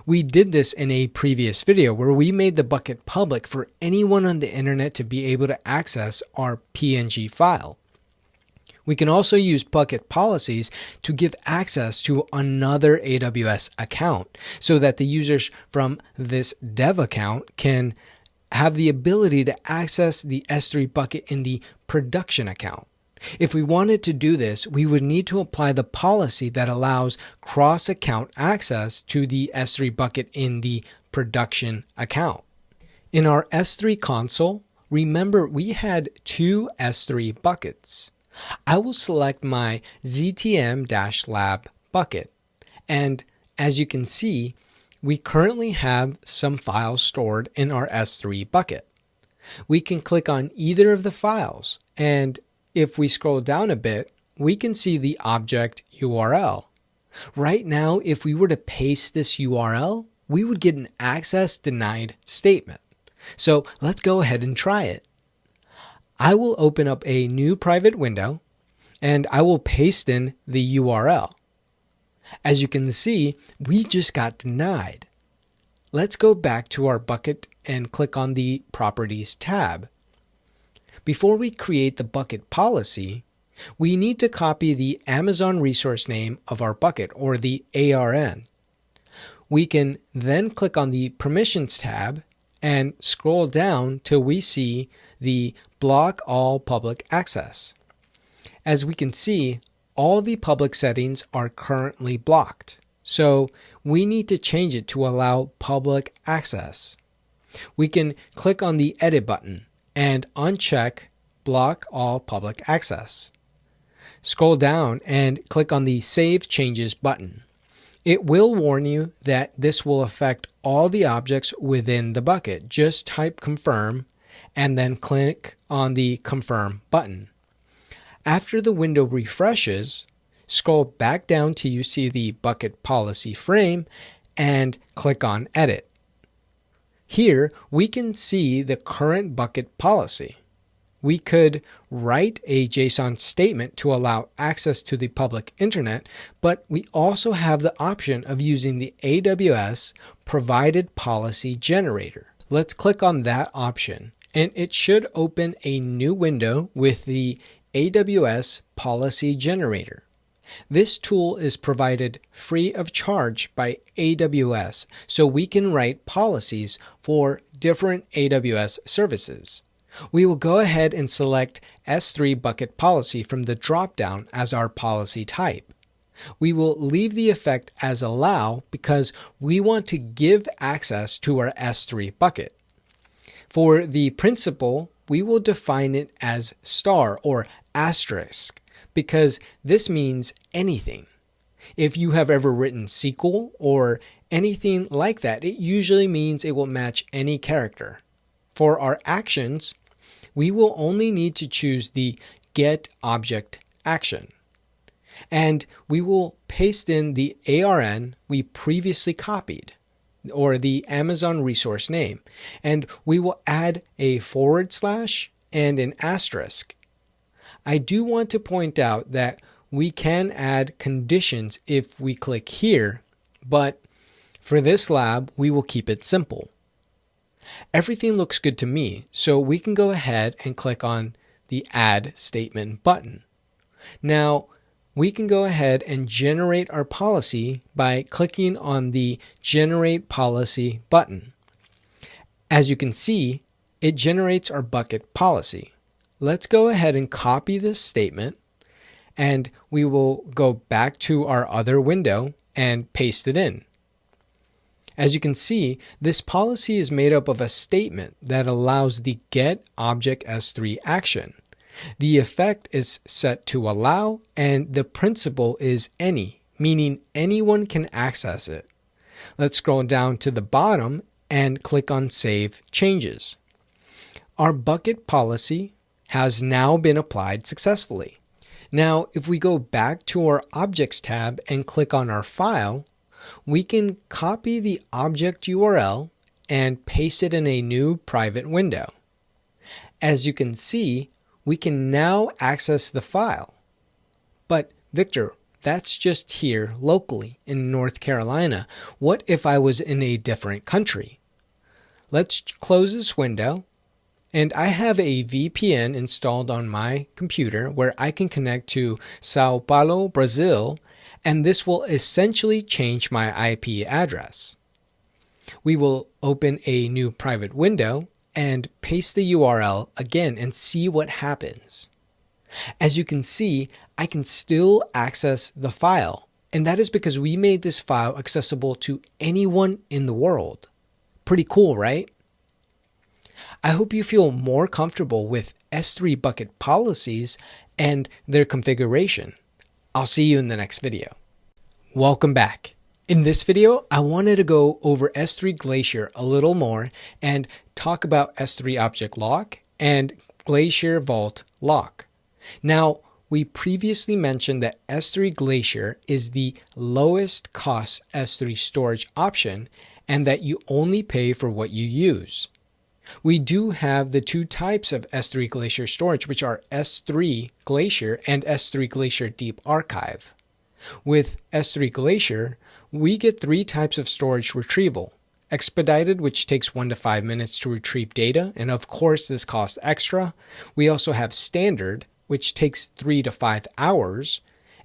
Speaker 1: We did this in a previous video where we made the bucket public for anyone on the internet to be able to access our PNG file. We can also use bucket policies to give access to another AWS account so that the users from this dev account can have the ability to access the S3 bucket in the production account. If we wanted to do this, we would need to apply the policy that allows cross-account access to the S3 bucket in the production account. In our S3 console, remember we had two S3 buckets. I will select my ZTM-lab bucket, and as you can see, we currently have some files stored in our S3 bucket. We can click on either of the files, and if we scroll down a bit, we can see the object URL. Right now, if we were to paste this URL, we would get an access denied statement. So let's go ahead and try it. I will open up a new private window and I will paste in the URL. As you can see, we just got denied. Let's go back to our bucket and click on the Properties tab. Before we create the bucket policy, we need to copy the Amazon resource name of our bucket, or the ARN. We can then click on the Permissions tab and scroll down till we see the Block All Public Access. As we can see, all the public settings are currently blocked, so we need to change it to allow public access. We can click on the Edit button and uncheck Block All Public Access. Scroll down and click on the Save Changes button. It will warn you that this will affect all the objects within the bucket. Just type confirm and then click on the Confirm button. After the window refreshes, scroll back down till you see the bucket policy frame and click on Edit. Here we can see the current bucket policy. We could write a JSON statement to allow access to the public internet, but we also have the option of using the AWS provided policy generator. Let's click on that option, and it should open a new window with the AWS policy generator. This tool is provided free of charge by AWS, so we can write policies for different AWS services. We will go ahead and select S3 bucket policy from the dropdown as our policy type. We will leave the effect as allow because we want to give access to our S3 bucket. For the principal, we will define it as star or asterisk because this means anything. If you have ever written SQL or anything like that, it usually means it will match any character. For our actions, we will only need to choose the get object action. And we will paste in the ARN we previously copied, or the Amazon resource name, and we will add a / and an asterisk. I do want to point out that we can add conditions if we click here, but for this lab, we will keep it simple. Everything looks good to me, so we can go ahead and click on the Add Statement button. Now, we can go ahead and generate our policy by clicking on the Generate Policy button. As you can see, it generates our bucket policy. Let's go ahead and copy this statement, and we will go back to our other window and paste it in. As you can see, this policy is made up of a statement that allows the getObjectS3 action. The effect is set to allow, and the principal is any, meaning anyone can access it. Let's scroll down to the bottom and click on Save Changes. Our bucket policy has now been applied successfully. Now, if we go back to our Objects tab and click on our file, we can copy the object URL and paste it in a new private window. As you can see, we can now access the file. But Victor, that's just here locally in North Carolina. What if I was in a different country? Let's close this window. And I have a VPN installed on my computer where I can connect to Sao Paulo, Brazil, and this will essentially change my IP address. We will open a new private window and paste the URL again and see what happens. As you can see, I can still access the file, and that is because we made this file accessible to anyone in the world. Pretty cool, right? I hope you feel more comfortable with S3 bucket policies and their configuration. I'll see you in the next video. Welcome back. In this video, I wanted to go over S3 Glacier a little more and talk about S3 Object Lock and Glacier Vault Lock. Now, we previously mentioned that S3 Glacier is the lowest cost S3 storage option and that you only pay for what you use. We do have the two types of S3 Glacier storage, which are S3 Glacier and S3 Glacier Deep Archive. With S3 Glacier, we get three types of storage retrieval. Expedited, which takes 1 to 5 minutes to retrieve data, and of course this costs extra. We also have Standard, which takes 3 to 5 hours,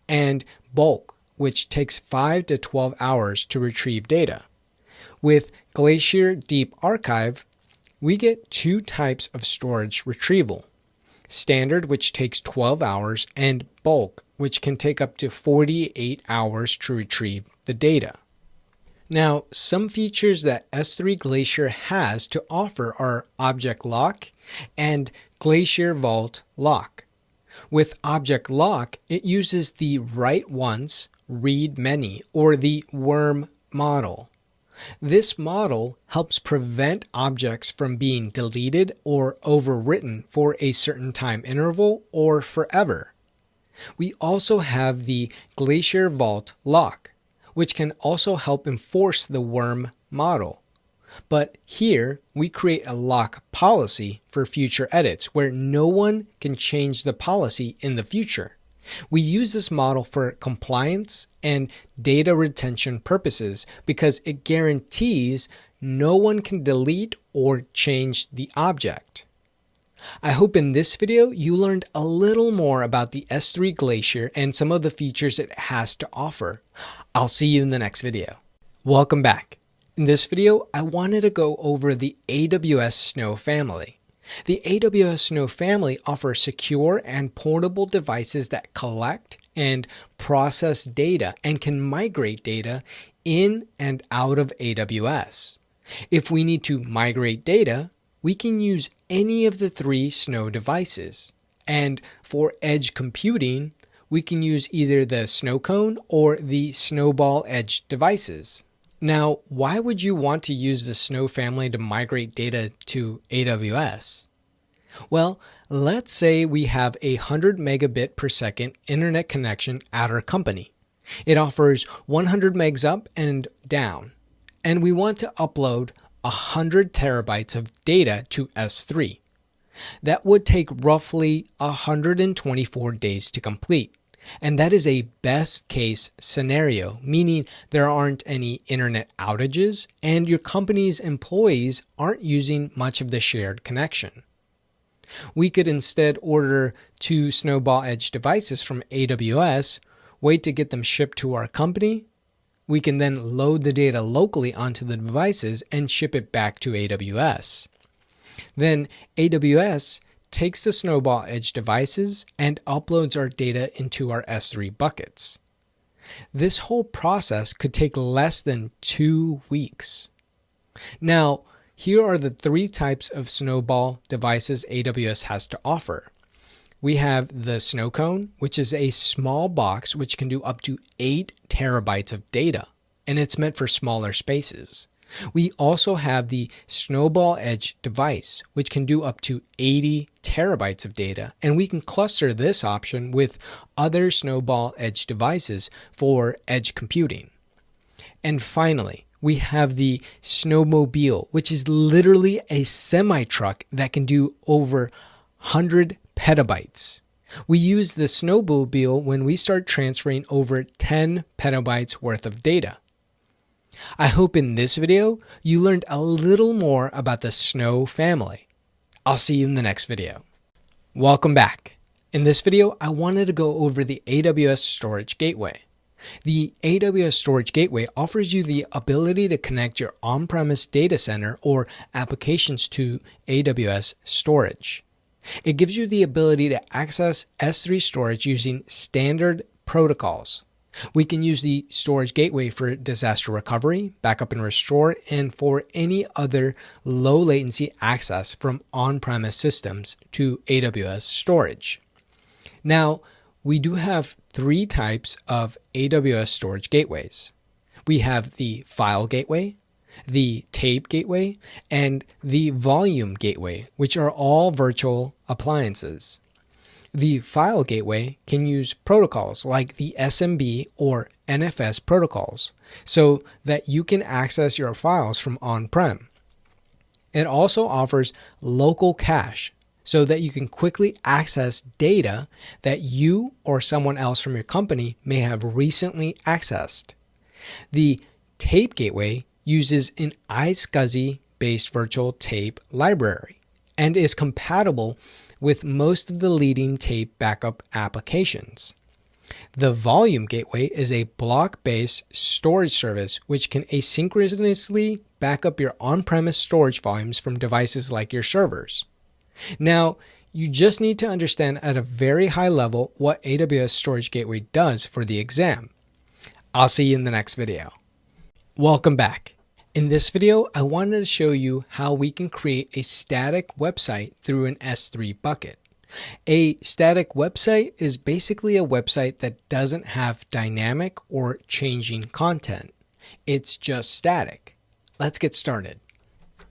Speaker 1: and Bulk, which takes 5 to 12 hours to retrieve data. With Glacier Deep Archive, we get two types of storage retrieval. Standard, which takes 12 hours, and Bulk, which can take up to 48 hours to retrieve the data. Now, some features that S3 Glacier has to offer are Object Lock and Glacier Vault Lock. With Object Lock, it uses the write once, read many, or the worm model. This model helps prevent objects from being deleted or overwritten for a certain time interval or forever. We also have the Glacier Vault Lock, which can also help enforce the worm model. But here, we create a lock policy for future edits where no one can change the policy in the future. We use this model for compliance and data retention purposes because it guarantees no one can delete or change the object. I hope in this video you learned a little more about the S3 Glacier and some of the features it has to offer. I'll see you in the next video. Welcome back. In this video, I wanted to go over the AWS Snow family. The AWS Snow family offers secure and portable devices that collect and process data and can migrate data in and out of AWS. If we need to migrate data, we can use any of the three Snow devices. And for edge computing, we can use either the Snow Cone or the Snowball Edge devices. Now, why would you want to use the Snow family to migrate data to AWS? Well, let's say we have a 100 megabit per second internet connection at our company. It offers 100 megs up and down, and we want to upload 100 terabytes of data to S3. That would take roughly 124 days to complete. And that is a best case scenario, meaning there aren't any internet outages and your company's employees aren't using much of the shared connection. We could instead order 2 Snowball Edge devices from AWS, wait to get them shipped to our company. We can then load the data locally onto the devices and ship it back to AWS. Then AWS takes the Snowball Edge devices and uploads our data into our S3 buckets. This whole process could take less than 2 weeks. Now, here are the 3 types of snowball devices AWS has to offer. We have the snow cone, which is a small box which can do up to 8 terabytes of data, and it's meant for smaller spaces. We also have the Snowball Edge device, which can do up to 80 terabytes of data, and we can cluster this option with other Snowball Edge devices for edge computing. And finally, we have the Snowmobile, which is literally a semi-truck that can do over 100 petabytes. We use the Snowmobile when we start transferring over 10 petabytes worth of data. I hope in this video you learned a little more about the Snow family. I'll see you in the next video. Welcome back. In this video, I wanted to go over the AWS Storage Gateway. The AWS Storage Gateway offers you the ability to connect your on-premise data center or applications to AWS storage. It gives you the ability to access S3 storage using standard protocols. We can use the Storage Gateway for disaster recovery, backup and restore, and for any other low latency access from on-premise systems to AWS storage. Now, we do have 3 types of AWS storage gateways. We have the File Gateway, the Tape Gateway, and the Volume Gateway, which are all virtual appliances. The File Gateway can use protocols like the SMB or NFS protocols so that you can access your files from on-prem. It also offers local cache so that you can quickly access data that you or someone else from your company may have recently accessed. The Tape Gateway uses an iSCSI-based virtual tape library and is compatible with most of the leading tape backup applications. The Volume Gateway is a block-based storage service which can asynchronously back up your on-premise storage volumes from devices like your servers. Now, you just need to understand at a very high level what AWS Storage Gateway does for the exam. I'll see you in the next video. Welcome back. In this video, I wanted to show you how we can create a static website through an S3 bucket. A static website is basically a website that doesn't have dynamic or changing content. It's just static. Let's get started.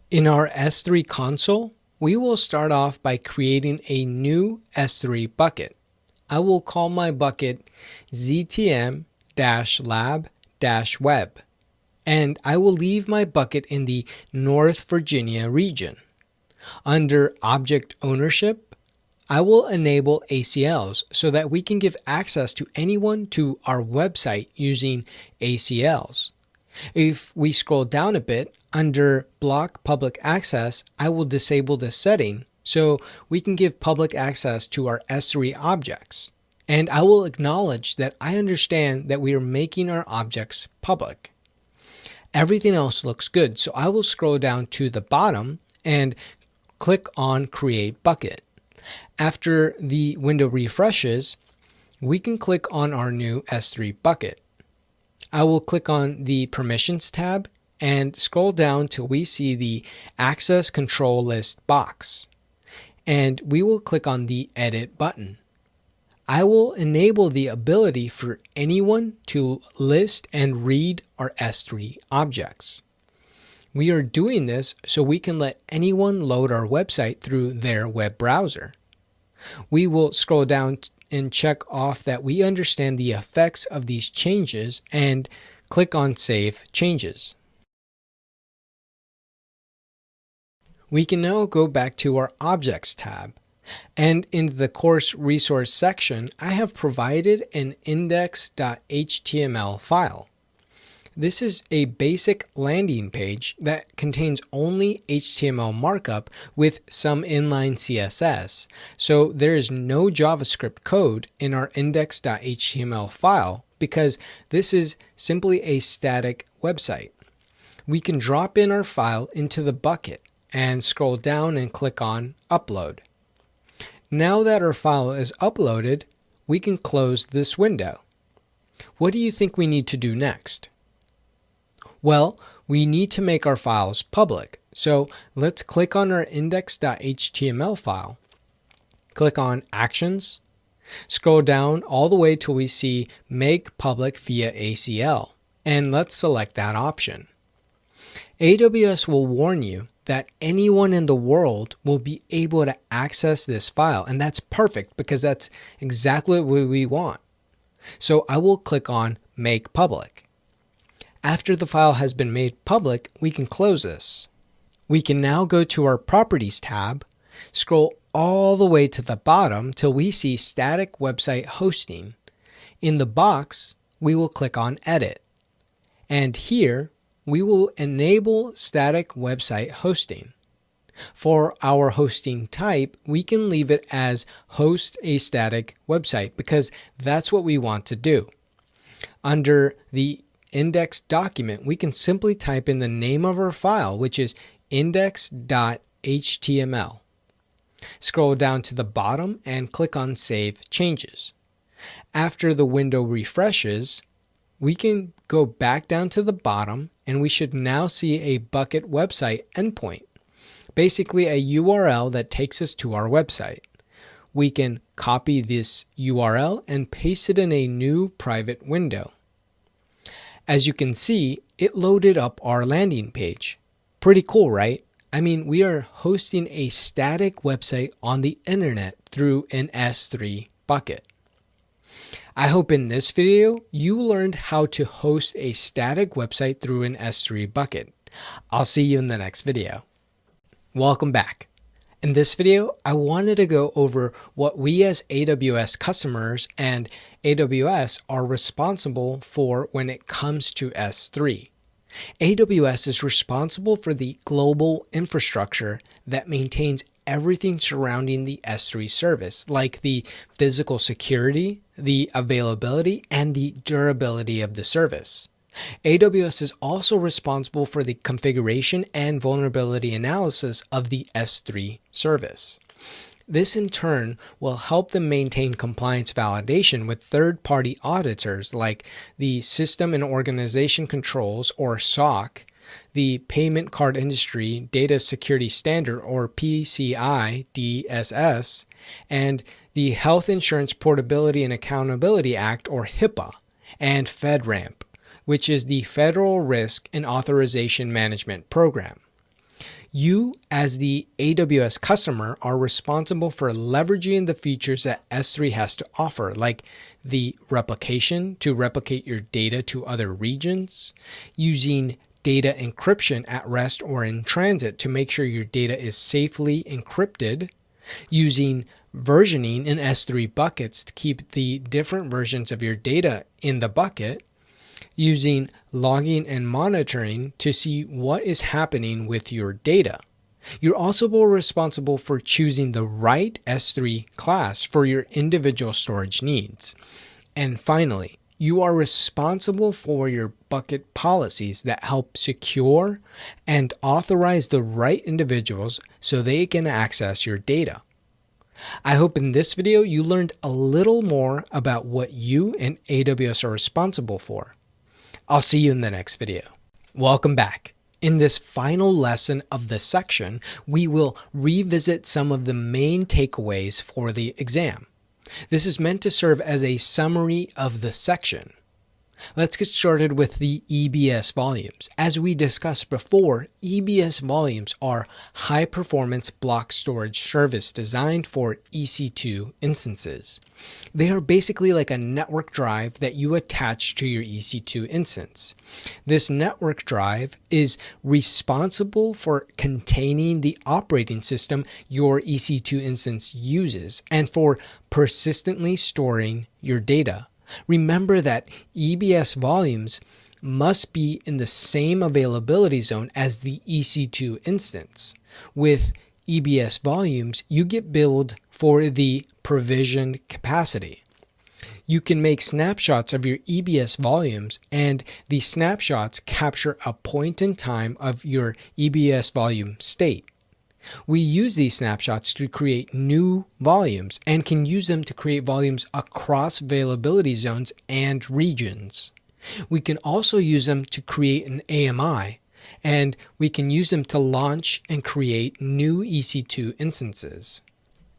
Speaker 1: In our S3 console, we will start off by creating a new S3 bucket. I will call my bucket ZTM-lab-web. And I will leave my bucket in the North Virginia region. Under Object Ownership, I will enable ACLs so that we can give access to anyone to our website using ACLs. If we scroll down a bit, under Block Public Access, I will disable this setting so we can give public access to our S3 objects. And I will acknowledge that I understand that we are making our objects public. Everything else looks good, so I will scroll down to the bottom and click on Create Bucket. After the window refreshes, we can click on our new S3 bucket. I will click on the Permissions tab and scroll down till we see the Access Control List box. And we will click on the Edit button. I will enable the ability for anyone to list and read our S3 objects. We are doing this so we can let anyone load our website through their web browser. We will scroll down and check off that we understand the effects of these changes and click on Save Changes. We can now go back to our Objects tab. And in the course resource section, I have provided an index.html file. This is a basic landing page that contains only HTML markup with some inline CSS. So there is no JavaScript code in our index.html file because this is simply a static website. We can drop in our file into the bucket and scroll down and click on Upload. Now that our file is uploaded, we can close this window. What do you think we need to do next? Well, we need to make our files public. So let's click on our index.html file. Click on Actions. Scroll down all the way till we see Make Public via ACL. And let's select that option. AWS will warn you that anyone in the world will be able to access this file. And that's perfect because that's exactly what we want. So I will click on Make Public. After the file has been made public, we can close this. We can now go to our Properties tab, scroll all the way to the bottom till we see Static Website Hosting. In the box, we will click on Edit. And here, we will enable Static Website Hosting. For our hosting type, we can leave it as Host a Static Website because that's what we want to do. Under the index document, we can simply type in the name of our file, which is index.html. Scroll down to the bottom and click on Save Changes. After the window refreshes, we can go back down to the bottom and we should now see a bucket website endpoint, basically a URL that takes us to our website. We can copy this URL and paste it in a new private window. As you can see, it loaded up our landing page. Pretty cool, right? I mean, we are hosting a static website on the internet through an S3 bucket. I hope in this video you learned how to host a static website through an S3 bucket. I'll see you in the next video. Welcome back. In this video, I wanted to go over what we as AWS customers and AWS are responsible for when it comes to S3. AWS is responsible for the global infrastructure that maintains everything surrounding the S3 service, like the physical security, the availability, and the durability of the service. AWS is also responsible for the configuration and vulnerability analysis of the S3 service. This in turn will help them maintain compliance validation with third-party auditors like the System and Organization Controls or SOC, the Payment Card Industry Data Security Standard or PCI DSS, and the Health Insurance Portability and Accountability Act or HIPAA, and FedRAMP, which is the Federal Risk and Authorization Management Program. You, as the AWS customer, are responsible for leveraging the features that S3 has to offer, like the replication to replicate your data to other regions, using data encryption at rest or in transit to make sure your data is safely encrypted, using versioning in S3 buckets to keep the different versions of your data in the bucket, using logging and monitoring to see what is happening with your data. You're also responsible for choosing the right S3 class for your individual storage needs. And finally, you are responsible for your bucket policies that help secure and authorize the right individuals so they can access your data. I hope in this video you learned a little more about what you and AWS are responsible for. I'll see you in the next video. Welcome back. In this final lesson of this section, we will revisit some of the main takeaways for the exam. This is meant to serve as a summary of the section. Let's get started with the EBS volumes. As we discussed before, EBS volumes are high-performance block storage service designed for EC2 instances. They are basically like a network drive that you attach to your EC2 instance. This network drive is responsible for containing the operating system your EC2 instance uses and for persistently storing your data. Remember that EBS volumes must be in the same availability zone as the EC2 instance. With EBS volumes, you get billed for the provisioned capacity. You can make snapshots of your EBS volumes, and the snapshots capture a point in time of your EBS volume state. We use these snapshots to create new volumes and can use them to create volumes across availability zones and regions. We can also use them to create an AMI, and we can use them to launch and create new EC2 instances.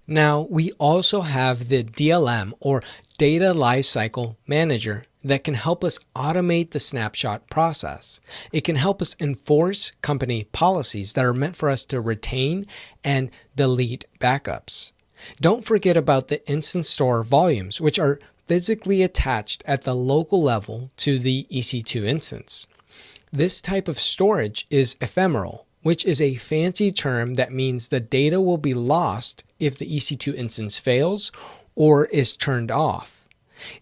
Speaker 1: Now, we also have the DLM, or Data Lifecycle Manager, that can help us automate the snapshot process. It can help us enforce company policies that are meant for us to retain and delete backups. Don't forget about the instance store volumes, which are physically attached at the local level to the EC2 instance. This type of storage is ephemeral, which is a fancy term that means the data will be lost if the EC2 instance fails or is turned off.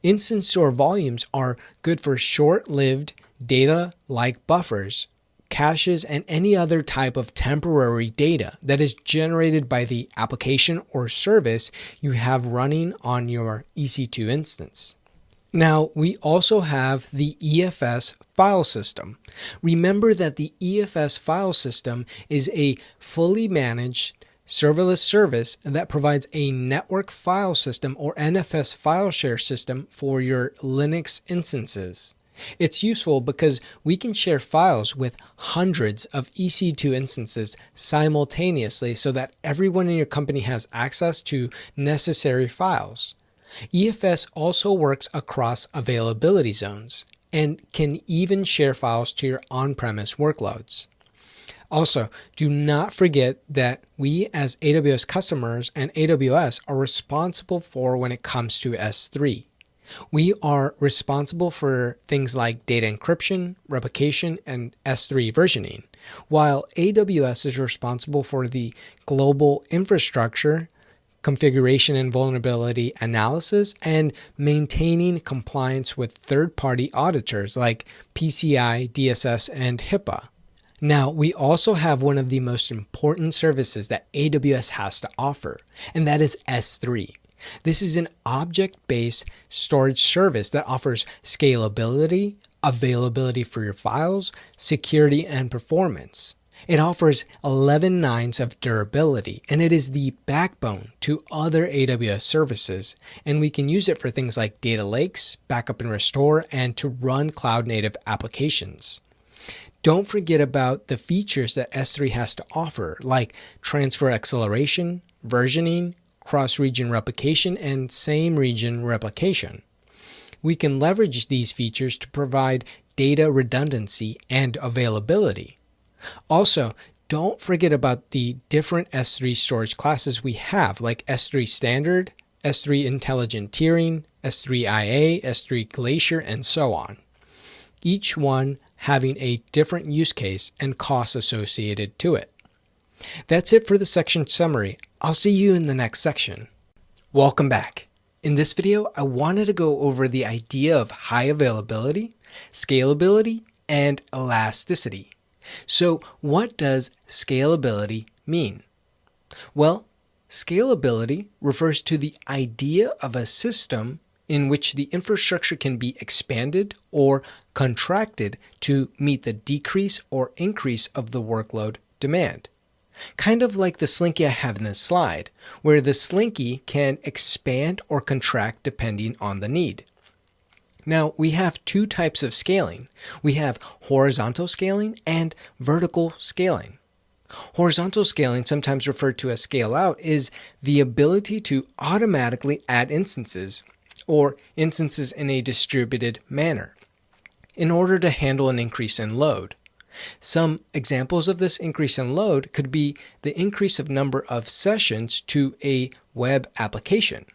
Speaker 1: Instance store volumes are good for short-lived data like buffers, caches, and any other type of temporary data that is generated by the application or service you have running on your EC2 instance. Now, we also have the EFS file system. Remember that the EFS file system is a fully managed serverless service that provides a network file system or NFS file share system for your Linux instances. It's useful because we can share files with hundreds of EC2 instances simultaneously so that everyone in your company has access to necessary files. EFS also works across availability zones and can even share files to your on-premise workloads. Also, do not forget that we as AWS customers and AWS are responsible for when it comes to S3. We are responsible for things like data encryption, replication, and S3 versioning, while AWS is responsible for the global infrastructure, configuration and vulnerability analysis, and maintaining compliance with third-party auditors like PCI, DSS, and HIPAA. Now, we also have one of the most important services that AWS has to offer, and that is S3. This is an object-based storage service that offers scalability, availability for your files, security, and performance. It offers 11 nines of durability, and it is the backbone to other AWS services, and we can use it for things like data lakes, backup and restore, and to run cloud-native applications. Don't forget about the features that S3 has to offer, like transfer acceleration, versioning, cross-region replication, and same-region replication. We can leverage these features to provide data redundancy and availability. Also, don't forget about the different S3 storage classes we have, like S3 Standard, S3 Intelligent Tiering, S3 IA, S3 Glacier, and so on. Each one having a different use case and costs associated to it. That's it for the section summary. I'll see you in the next section. Welcome back. In this video, I wanted to go over the idea of high availability, scalability, and elasticity. So what does scalability mean? Well, scalability refers to the idea of a system in which the infrastructure can be expanded or contracted to meet the decrease or increase of the workload demand. Kind of like the Slinky I have in this slide, where the Slinky can expand or contract depending on the need. Now, we have two types of scaling. We have horizontal scaling and vertical scaling. Horizontal scaling, sometimes referred to as scale out, is the ability to automatically add instances or instances in a distributed manner in order to handle an increase in load. Some examples of this increase in load could be the increase of number of sessions to a web application.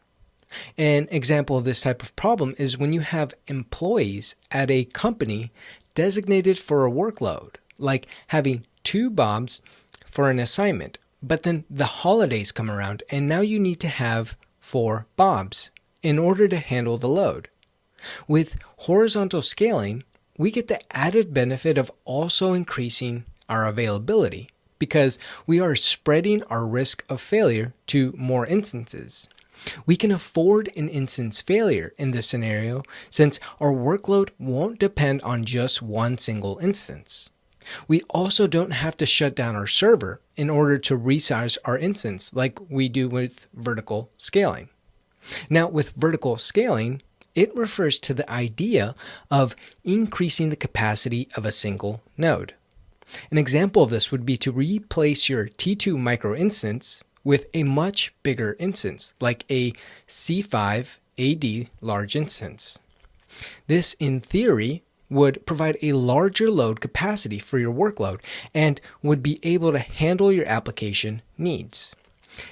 Speaker 1: An example of this type of problem is when you have employees at a company designated for a workload, like having 2 Bobs for an assignment, but then the holidays come around and now you need to have 4 Bobs in order to handle the load. With horizontal scaling, we get the added benefit of also increasing our availability because we are spreading our risk of failure to more instances. We can afford an instance failure in this scenario since our workload won't depend on just one single instance. We also don't have to shut down our server in order to resize our instance like we do with vertical scaling. Now, with vertical scaling, it refers to the idea of increasing the capacity of a single node. An example of this would be to replace your T2 micro instance with a much bigger instance, like a C5 AD large instance. This, in theory, would provide a larger load capacity for your workload and would be able to handle your application needs.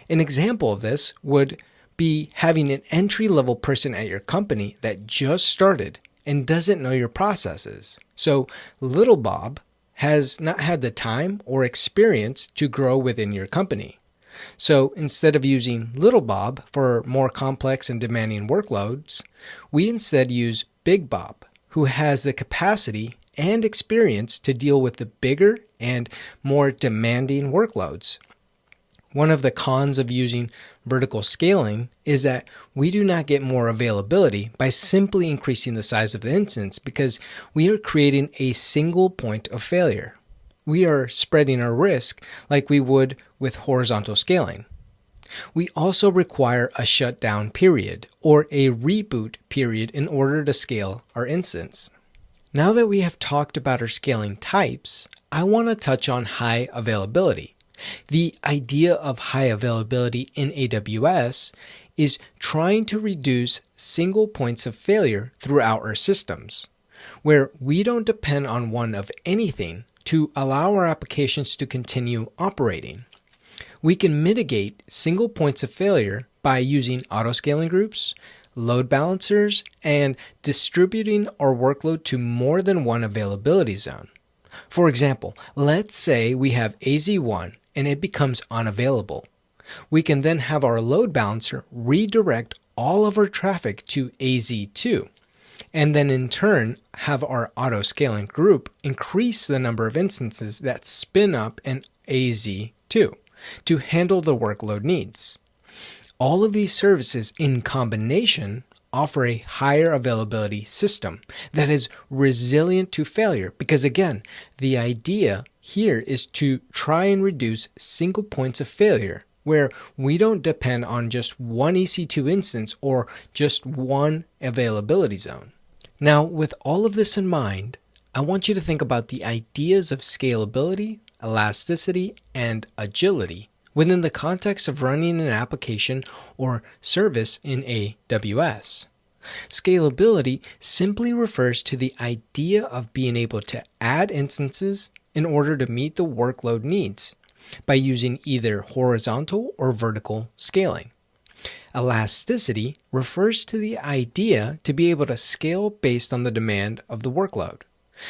Speaker 1: An example of this would be having an entry-level person at your company that just started and doesn't know your processes. So little Bob has not had the time or experience to grow within your company. So instead of using little Bob for more complex and demanding workloads, we instead use Big Bob, who has the capacity and experience to deal with the bigger and more demanding workloads. One of the cons of using vertical scaling is that we do not get more availability by simply increasing the size of the instance because we are creating a single point of failure. We are spreading our risk like we would with horizontal scaling. We also require a shutdown period or a reboot period in order to scale our instance. Now that we have talked about our scaling types, I want to touch on high availability. The idea of high availability in AWS is trying to reduce single points of failure throughout our systems, where we don't depend on one of anything to allow our applications to continue operating. We can mitigate single points of failure by using auto-scaling groups, load balancers, and distributing our workload to more than one availability zone. For example, let's say we have AZ1 and it becomes unavailable. We can then have our load balancer redirect all of our traffic to AZ2, and then in turn have our auto-scaling group increase the number of instances that spin up in AZ2 to handle the workload needs. All of these services in combination offer a higher availability system that is resilient to failure because, again, the idea here is to try and reduce single points of failure where we don't depend on just one EC2 instance or just one availability zone. Now, with all of this in mind, I want you to think about the ideas of scalability, elasticity, and agility within the context of running an application or service in AWS. Scalability simply refers to the idea of being able to add instances in order to meet the workload needs by using either horizontal or vertical scaling. Elasticity refers to the idea to be able to scale based on the demand of the workload.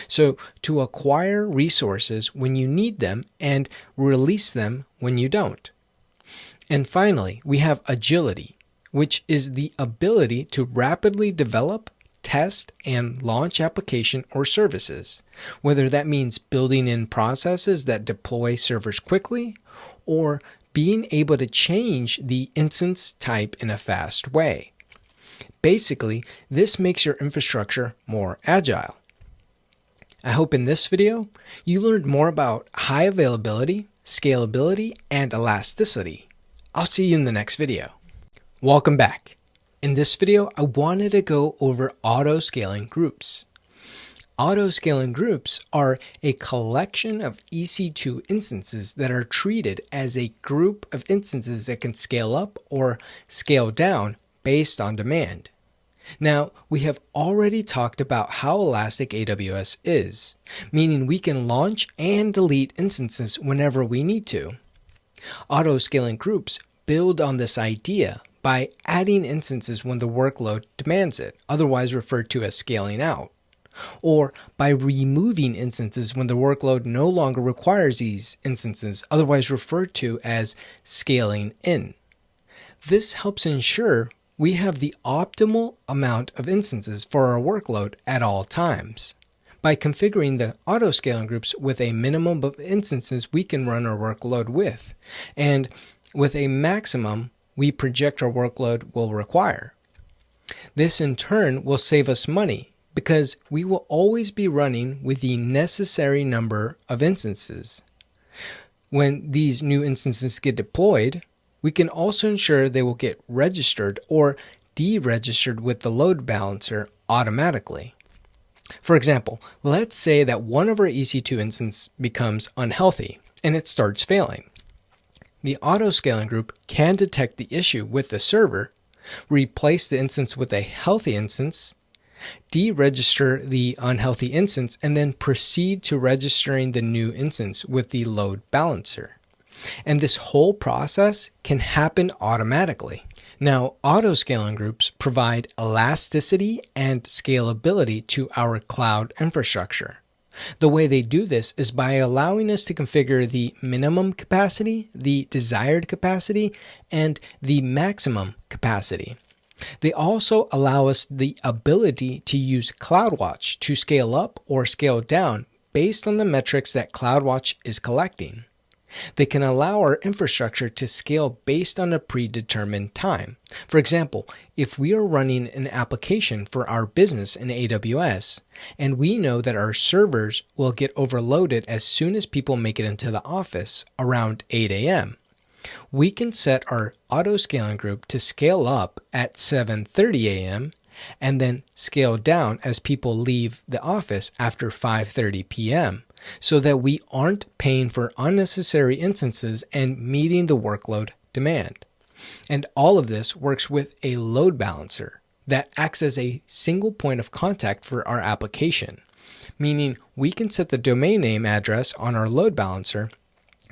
Speaker 1: So to acquire resources when you need them and release them when you don't. And finally, we have agility, which is the ability to rapidly develop, test, and launch application or services, whether that means building in processes that deploy servers quickly or being able to change the instance type in a fast way. Basically, this makes your infrastructure more agile. I hope in this video, you learned more about high availability, scalability, and elasticity. I'll see you in the next video. Welcome back. In this video, I wanted to go over auto-scaling groups. Auto-scaling groups are a collection of EC2 instances that are treated as a group of instances that can scale up or scale down based on demand. Now, we have already talked about how elastic AWS is, meaning we can launch and delete instances whenever we need to. Auto-scaling groups build on this idea by adding instances when the workload demands it, otherwise referred to as scaling out, or by removing instances when the workload no longer requires these instances, otherwise referred to as scaling in. This helps ensure we have the optimal amount of instances for our workload at all times. By configuring the auto-scaling groups with a minimum of instances we can run our workload with, and with a maximum we project our workload will require. This in turn will save us money because we will always be running with the necessary number of instances. When these new instances get deployed, we can also ensure they will get registered or deregistered with the load balancer automatically. For example, let's say that one of our EC2 instances becomes unhealthy and it starts failing. The auto-scaling group can detect the issue with the server, replace the instance with a healthy instance, deregister the unhealthy instance, and then proceed to registering the new instance with the load balancer. And this whole process can happen automatically. Now, auto-scaling groups provide elasticity and scalability to our cloud infrastructure. The way they do this is by allowing us to configure the minimum capacity, the desired capacity, and the maximum capacity. They also allow us the ability to use CloudWatch to scale up or scale down based on the metrics that CloudWatch is collecting. They can allow our infrastructure to scale based on a predetermined time. For example, if we are running an application for our business in AWS, and we know that our servers will get overloaded as soon as people make it into the office around 8 a.m., we can set our auto-scaling group to scale up at 7:30 a.m. and then scale down as people leave the office after 5:30 p.m. so that we aren't paying for unnecessary instances and meeting the workload demand. And all of this works with a load balancer that acts as a single point of contact for our application, meaning we can set the domain name address on our load balancer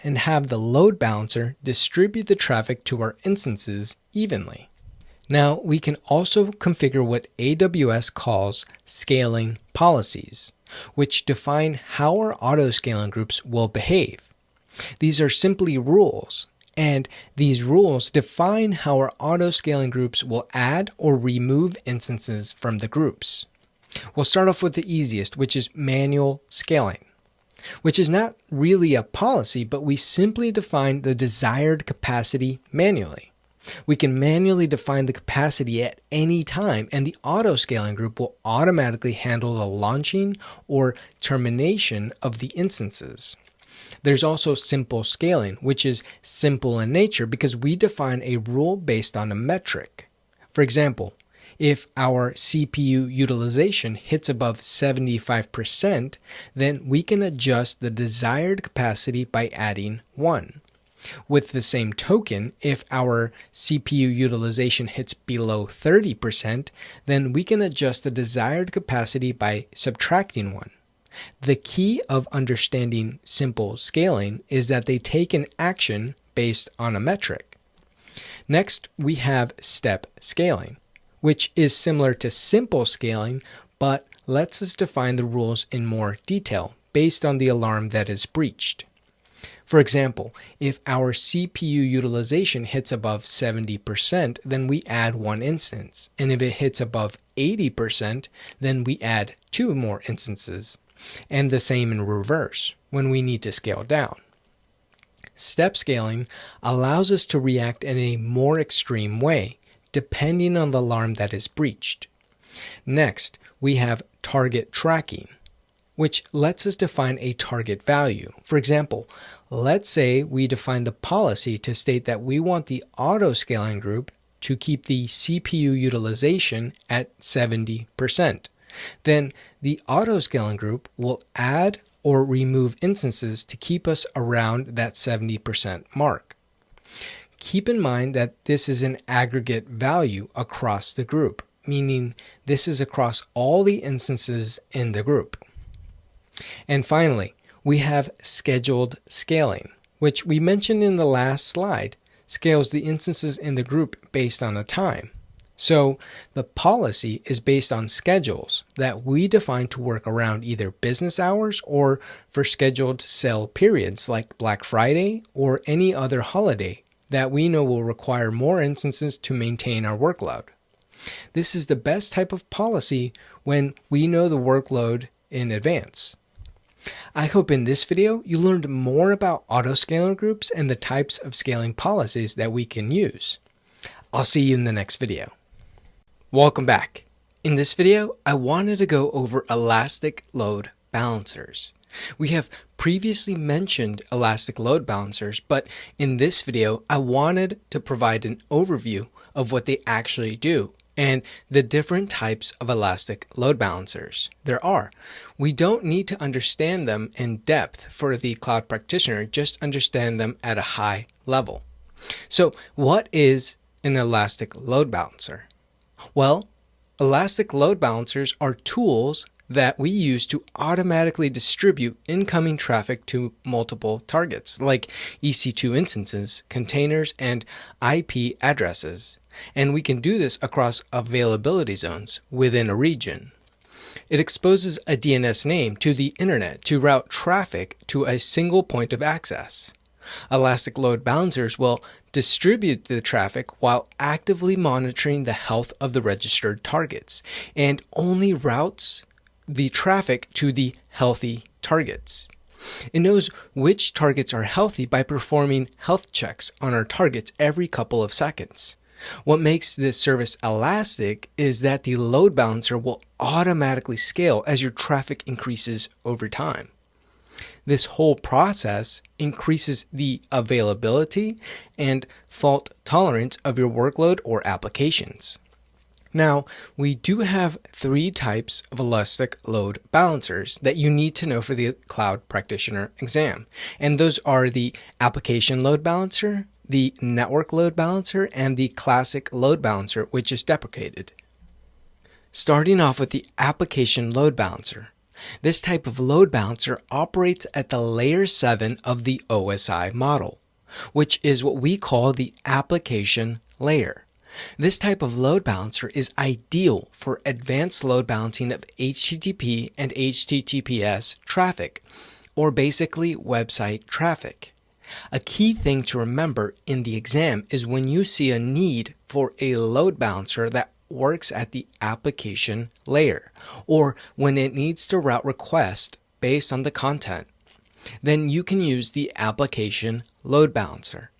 Speaker 1: and have the load balancer distribute the traffic to our instances evenly. Now, we can also configure what AWS calls scaling policies, which define how our auto-scaling groups will behave. These are simply rules, and these rules define how our auto-scaling groups will add or remove instances from the groups. We'll start off with the easiest, which is manual scaling, which is not really a policy, but we simply define the desired capacity manually. We can manually define the capacity at any time, and the auto-scaling group will automatically handle the launching or termination of the instances. There's also simple scaling, which is simple in nature because we define a rule based on a metric. For example, if our CPU utilization hits above 75%, then we can adjust the desired capacity by adding 1. With the same token, if our CPU utilization hits below 30%, then we can adjust the desired capacity by subtracting 1. The key of understanding simple scaling is that they take an action based on a metric. Next, we have step scaling, which is similar to simple scaling, but lets us define the rules in more detail based on the alarm that is breached. For example, if our CPU utilization hits above 70%, then we add 1 instance. And if it hits above 80%, then we add 2 more instances. And the same in reverse when we need to scale down. Step scaling allows us to react in a more extreme way, depending on the alarm that is breached. Next, we have target tracking, which lets us define a target value. For example, let's say we define the policy to state that we want the auto-scaling group to keep the CPU utilization at 70%. Then the auto-scaling group will add or remove instances to keep us around that 70% mark. Keep in mind that this is an aggregate value across the group, meaning this is across all the instances in the group. And finally, we have scheduled scaling, which we mentioned in the last slide, scales the instances in the group based on a time. So the policy is based on schedules that we define to work around either business hours or for scheduled sale periods like Black Friday or any other holiday that we know will require more instances to maintain our workload. This is the best type of policy when we know the workload in advance. I hope in this video you learned more about auto-scaling groups and the types of scaling policies that we can use. I'll see you in the next video. Welcome back. In this video, I wanted to go over elastic load balancers. We have previously mentioned elastic load balancers, but in this video, I wanted to provide an overview of what they actually do and the different types of elastic load balancers there are. We don't need to understand them in depth for the cloud practitioner, just understand them at a high level. So what is an elastic load balancer? Well, elastic load balancers are tools that we use to automatically distribute incoming traffic to multiple targets, like EC2 instances, containers, and IP addresses. And we can do this across availability zones within a region. It exposes a DNS name to the internet to route traffic to a single point of access. Elastic load balancers will distribute the traffic while actively monitoring the health of the registered targets and only routes the traffic to the healthy targets. It knows which targets are healthy by performing health checks on our targets every couple of seconds. What makes this service elastic is that the load balancer will automatically scale as your traffic increases over time. This whole process increases the availability and fault tolerance of your workload or applications. Now, we do have three types of elastic load balancers that you need to know for the Cloud Practitioner exam. And those are the Application Load Balancer, the Network Load Balancer, and the Classic Load Balancer, which is deprecated. Starting off with the Application Load Balancer. This type of load balancer operates at the layer 7 of the OSI model, which is what we call the application layer. This type of load balancer is ideal for advanced load balancing of HTTP and HTTPS traffic, or basically website traffic. A key thing to remember in the exam is when you see a need for a load balancer that works at the application layer, or when it needs to route requests based on the content, then you can use the application load balancer.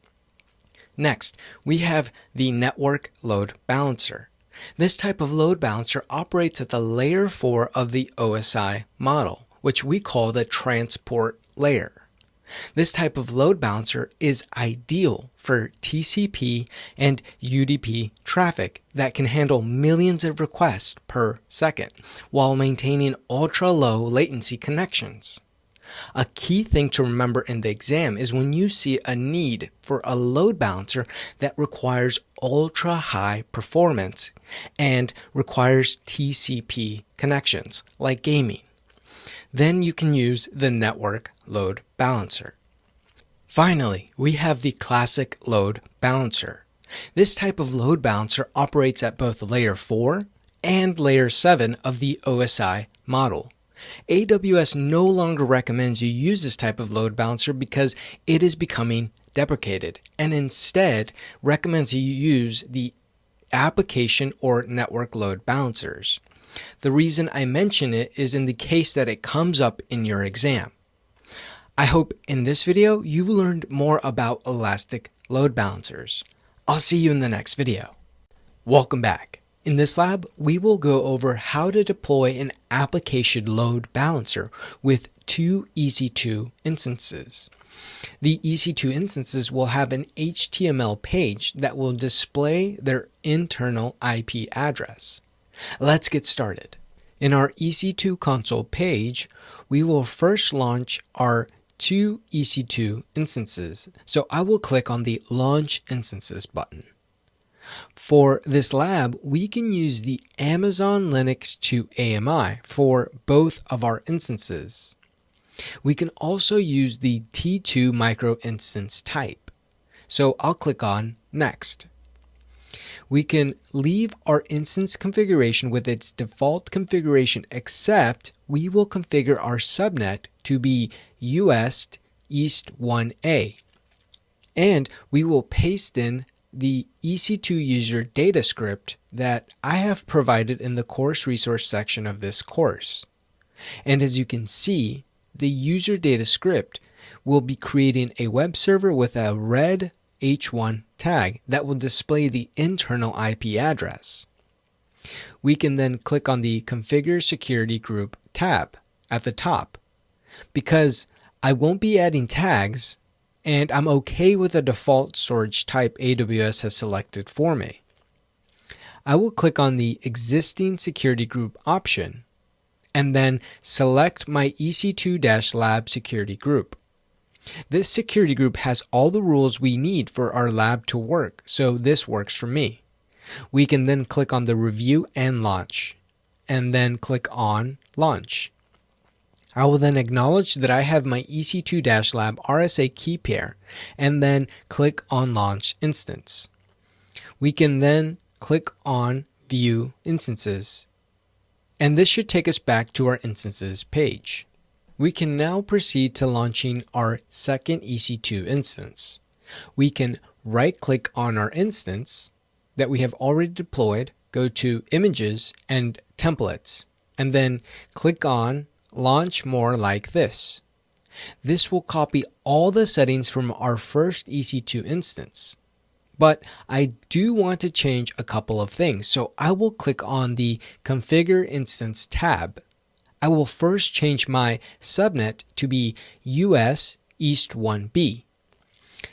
Speaker 1: Next, we have the network load balancer. This type of load balancer operates at the layer 4 of the OSI model, which we call the transport layer. This type of load balancer is ideal for TCP and UDP traffic that can handle millions of requests per second while maintaining ultra-low latency connections. A key thing to remember in the exam is when you see a need for a load balancer that requires ultra-high performance and requires TCP connections, like gaming. Then you can use the network load balancer. Finally, we have the classic load balancer. This type of load balancer operates at both layer 4 and layer 7 of the OSI model. AWS no longer recommends you use this type of load balancer because it is becoming deprecated, and instead recommends you use the application or network load balancers. The reason I mention it is in the case that it comes up in your exam. I hope in this video you learned more about elastic load balancers. I'll see you in the next video. Welcome back. In this lab, we will go over how to deploy an application load balancer with two EC2 instances. The EC2 instances will have an HTML page that will display their internal IP address. Let's get started. In our EC2 console page, we will first launch our two EC2 instances. So I will click on the Launch Instances button. For this lab, we can use the Amazon Linux 2 AMI for both of our instances. We can also use the T2 micro instance type. So I'll click on Next. We can leave our instance configuration with its default configuration, except we will configure our subnet to be US East 1A. And we will paste in the Ec2 user data script that I have provided in the course resource section of this course. And as you can see, the user data script will be creating a web server with a red H1 tag that will display the internal IP address. We can then click on the Configure Security Group tab at the top. Because I won't be adding tags, and I'm okay with the default storage type AWS has selected for me, I will click on the Existing Security Group option and then select my EC2-Lab security group. This security group has all the rules we need for our lab to work, so this works for me. We can then click on the Review and Launch, and then click on Launch. I will then acknowledge that I have my EC2-Lab RSA key pair, and then click on Launch Instance. We can then click on View Instances, and this should take us back to our Instances page. We can now proceed to launching our second EC2 instance. We can right-click on our instance that we have already deployed, go to Images and Templates, and then click on Launch More like this. This will copy all the settings from our first EC2 instance. But I do want to change a couple of things, so I will click on the Configure Instance tab. I will first change my subnet to be US East 1B.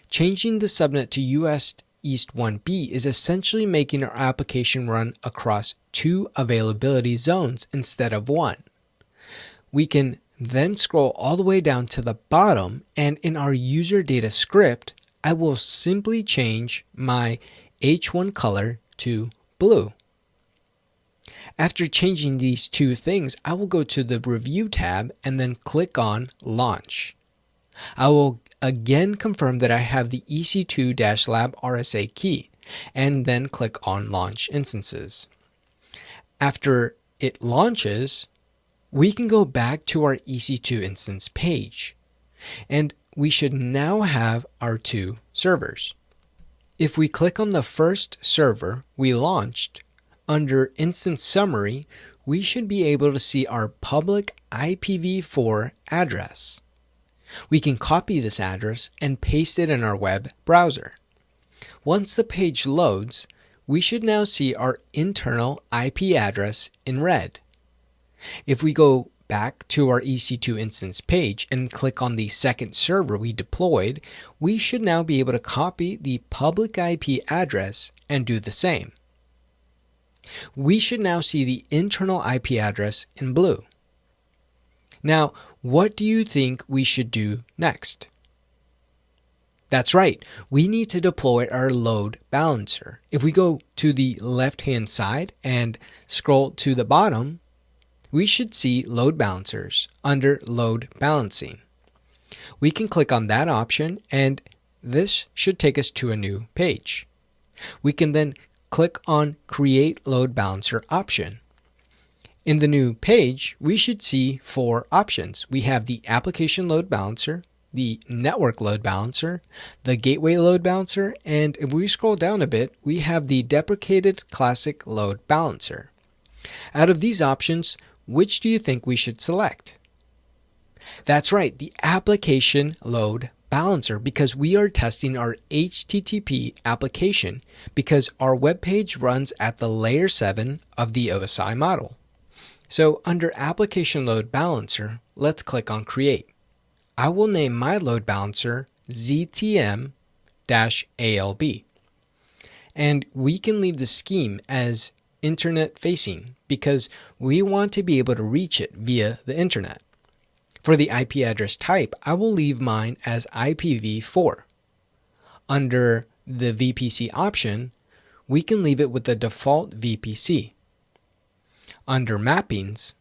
Speaker 1: Changing the subnet to US East 1B is essentially making our application run across 2 availability zones instead of 1. We can then scroll all the way down to the bottom, and in our user data script, I will simply change my H1 color to blue. After changing these 2 things, I will go to the Review tab and then click on Launch. I will again confirm that I have the EC2-Lab RSA key and then click on Launch Instances. After it launches, we can go back to our EC2 instance page, and we should now have our 2 servers. If we click on the first server we launched, under Instance Summary, we should be able to see our public IPv4 address. We can copy this address and paste it in our web browser. Once the page loads, we should now see our internal IP address in red. If we go back to our EC2 instance page and click on the second server we deployed, we should now be able to copy the public IP address and do the same. We should now see the internal IP address in blue. Now, what do you think we should do next? That's right, we need to deploy our load balancer. If we go to the left-hand side and scroll to the bottom, we should see load balancers under load balancing. We can click on that option, and this should take us to a new page. We can then click on Create Load Balancer option. In the new page, we should see 4 options. We have the Application Load Balancer, the Network Load Balancer, the Gateway Load Balancer, and if we scroll down a bit, we have the Deprecated Classic Load Balancer. Out of these options, which do you think we should select? That's right, the Application Load Balancer, because we are testing our HTTP application because our web page runs at the layer 7 of the OSI model. So under Application Load Balancer, let's click on Create. I will name my load balancer ZTM-ALB. And we can leave the scheme as internet facing because we want to be able to reach it via the internet. For the IP address type, I will leave mine as IPv4. Under the VPC option, we can leave it with the default VPC. Under mappings,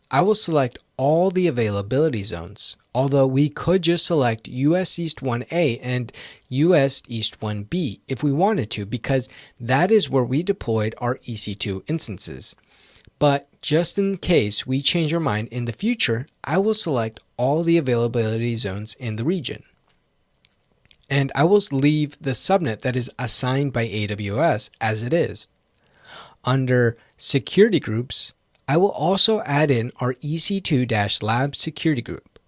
Speaker 1: I will select all the availability zones, although we could just select US East 1A and US East 1B if we wanted to, because that is where we deployed our EC2 instances. But just in case we change our mind in the future, I will select all the availability zones in the region. And I will leave the subnet that is assigned by AWS as it is. Under Security Groups, I will also add in our EC2-Lab security group.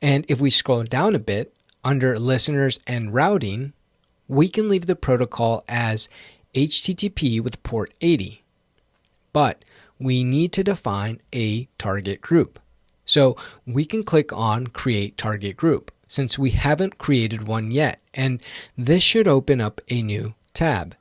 Speaker 1: And if we scroll down a bit, under Listeners and Routing, we can leave the protocol as HTTP with port 80. but we need to define a target group. So we can click on Create Target Group since we haven't created one yet, and this should open up a new tab.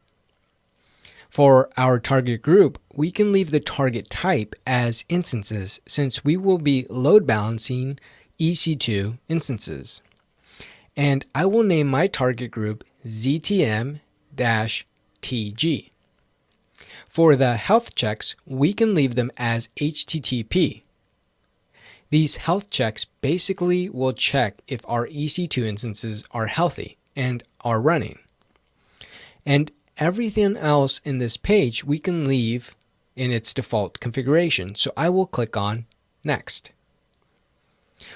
Speaker 1: For our target group, we can leave the target type as instances since we will be load balancing EC2 instances. And I will name my target group ZTM-TG. For the health checks, we can leave them as HTTP. These health checks basically will check if our EC2 instances are healthy and are running. And everything else in this page we can leave in its default configuration, so I will click on Next.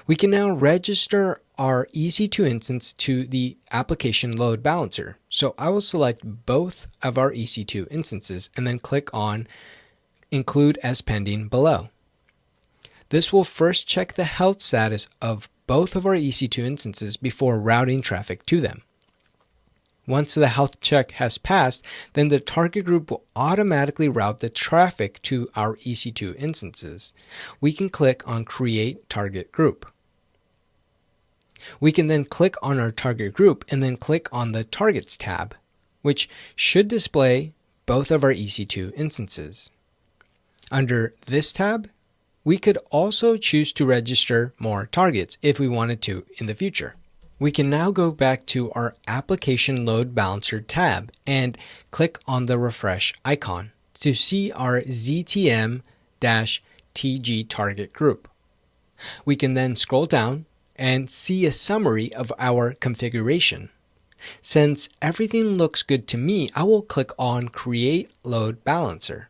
Speaker 1: We can now register our EC2 instance to the application load balancer. So I will select both of our EC2 instances and then click on Include as Pending below. This will first check the health status of both of our EC2 instances before routing traffic to them. Once the health check has passed, then the target group will automatically route the traffic to our EC2 instances. We can click on Create Target Group. We can then click on our target group and then click on the Targets tab, which should display both of our EC2 instances. Under this tab, we could also choose to register more targets if we wanted to in the future. We can now go back to our Application Load Balancer tab and click on the refresh icon to see our ZTM-TG target group. We can then scroll down and see a summary of our configuration. Since everything looks good to me, I will click on Create Load Balancer.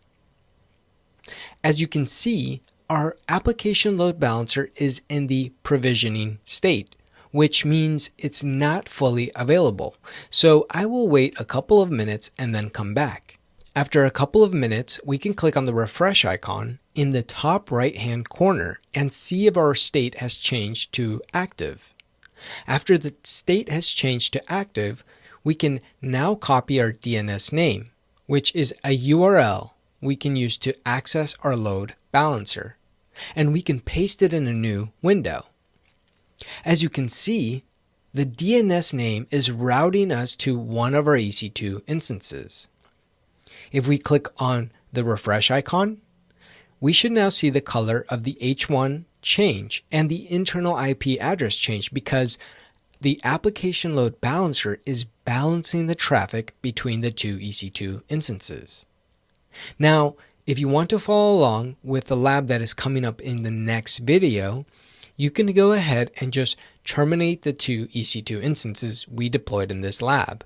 Speaker 1: As you can see, our Application Load Balancer is in the provisioning state, which means it's not fully available. So I will wait a couple of minutes and then come back. After a couple of minutes, we can click on the refresh icon in the top right-hand corner and see if our state has changed to active. After the state has changed to active, we can now copy our DNS name, which is a URL we can use to access our load balancer, and we can paste it in a new window. As you can see, the DNS name is routing us to one of our EC2 instances. If we click on the refresh icon, we should now see the color of the H1 change and the internal IP address change because the application load balancer is balancing the traffic between the two EC2 instances. Now, if you want to follow along with the lab that is coming up in the next video, you can go ahead and just terminate the two EC2 instances we deployed in this lab.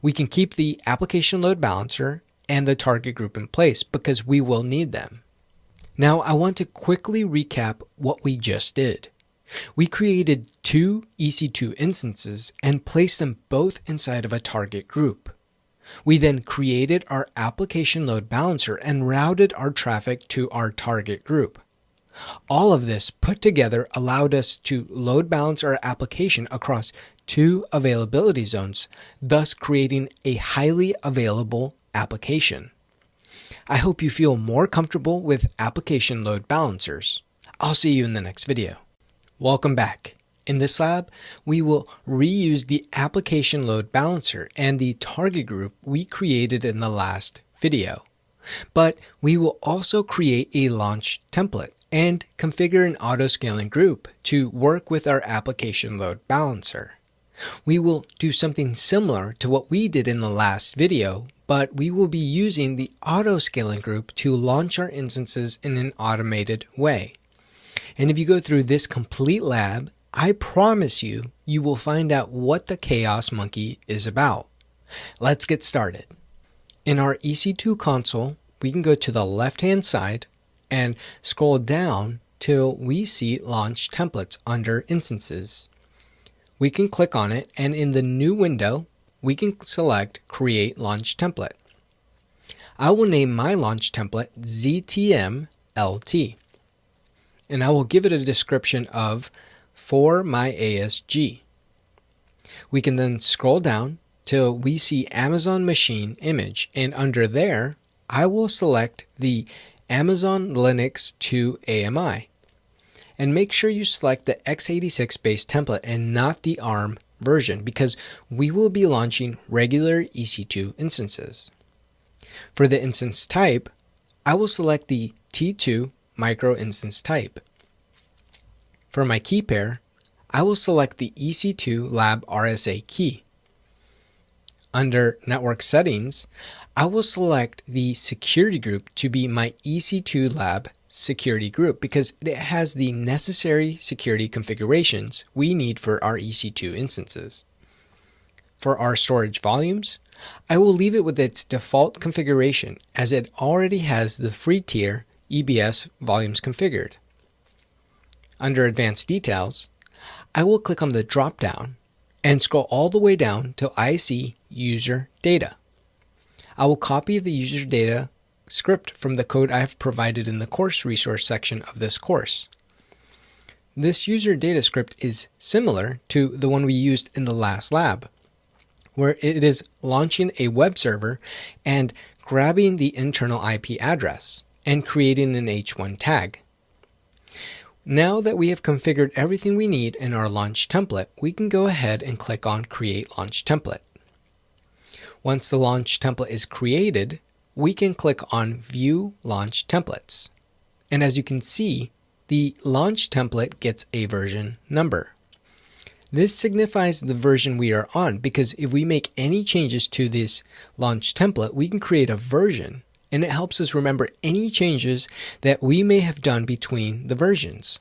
Speaker 1: We can keep the application load balancer and the target group in place because we will need them. Now I want to quickly recap what we just did. We created two EC2 instances and placed them both inside of a target group. We then created our application load balancer and routed our traffic to our target group. All of this put together allowed us to load balance our application across two availability zones, thus creating a highly available application. I hope you feel more comfortable with application load balancers. I'll see you in the next video. Welcome back. In this lab, we will reuse the application load balancer and the target group we created in the last video. But we will also create a launch template and configure an auto-scaling group to work with our application load balancer. We will do something similar to what we did in the last video, but we will be using the auto-scaling group to launch our instances in an automated way. And if you go through this complete lab, I promise you will find out what the Chaos Monkey is about. Let's get started. In our EC2 console, we can go to the left-hand side and scroll down till we see Launch Templates under Instances. We can click on it, and in the new window, we can select Create Launch Template. I will name my launch template ZTM-LT, and I will give it a description of for my ASG. We can then scroll down till we see Amazon Machine Image, and under there, I will select the Amazon Linux 2 AMI. And make sure you select the x86 based template and not the ARM version, because we will be launching regular EC2 instances. For the instance type, I will select the T2 micro instance type. For my key pair, I will select the EC2 Lab RSA key. Under Network Settings, I will select the security group to be my EC2 Lab security group because it has the necessary security configurations we need for our EC2 instances. For our storage volumes, I will leave it with its default configuration as it already has the free tier EBS volumes configured. Under Advanced Details, I will click on the drop-down and scroll all the way down till I see User Data. I will copy the user data script from the code I have provided in the course resource section of this course. This user data script is similar to the one we used in the last lab, where it is launching a web server and grabbing the internal IP address and creating an H1 tag. Now that we have configured everything we need in our launch template, we can go ahead and click on Create Launch Template. Once the launch template is created, we can click on View Launch Templates. And as you can see, the launch template gets a version number. This signifies the version we are on because if we make any changes to this launch template, we can create a version, and it helps us remember any changes that we may have done between the versions.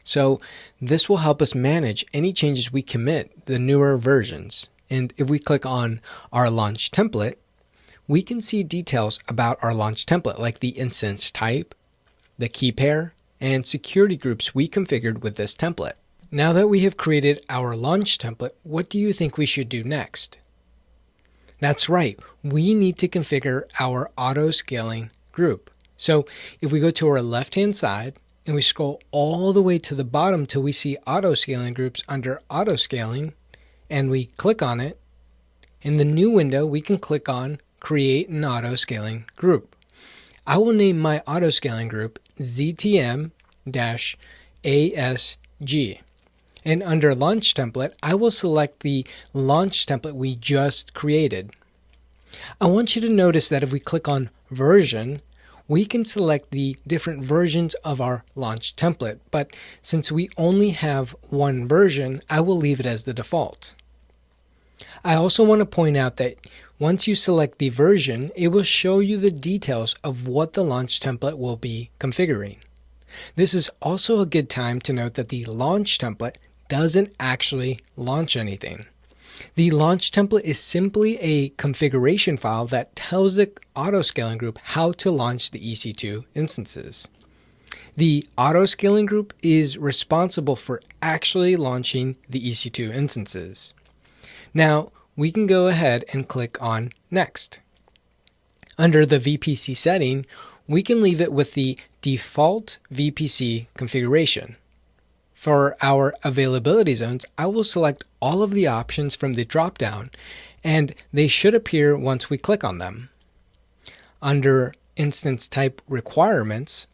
Speaker 1: So this will help us manage any changes we commit, the newer versions. And if we click on our launch template, we can see details about our launch template like the instance type, the key pair, and security groups we configured with this template. Now that we have created our launch template, what do you think we should do next? That's right, we need to configure our auto scaling group. So if we go to our left-hand side and we scroll all the way to the bottom till we see auto scaling groups under auto scaling, and we click on it, in the new window we can click on Create an Auto Scaling Group. I will name my auto scaling group ZTM-ASG. And under Launch Template, I will select the launch template we just created. I want you to notice that if we click on Version, we can select the different versions of our launch template, but since we only have one version, I will leave it as the default. I also want to point out that once you select the version, it will show you the details of what the launch template will be configuring. This is also a good time to note that the launch template doesn't actually launch anything. The launch template is simply a configuration file that tells the autoscaling group how to launch the EC2 instances. The autoscaling group is responsible for actually launching the EC2 instances. Now, we can go ahead and click on Next. Under the VPC setting, we can leave it with the default VPC configuration. For our availability zones, I will select all of the options from the drop-down, and they should appear once we click on them. Under Instance Type Requirements,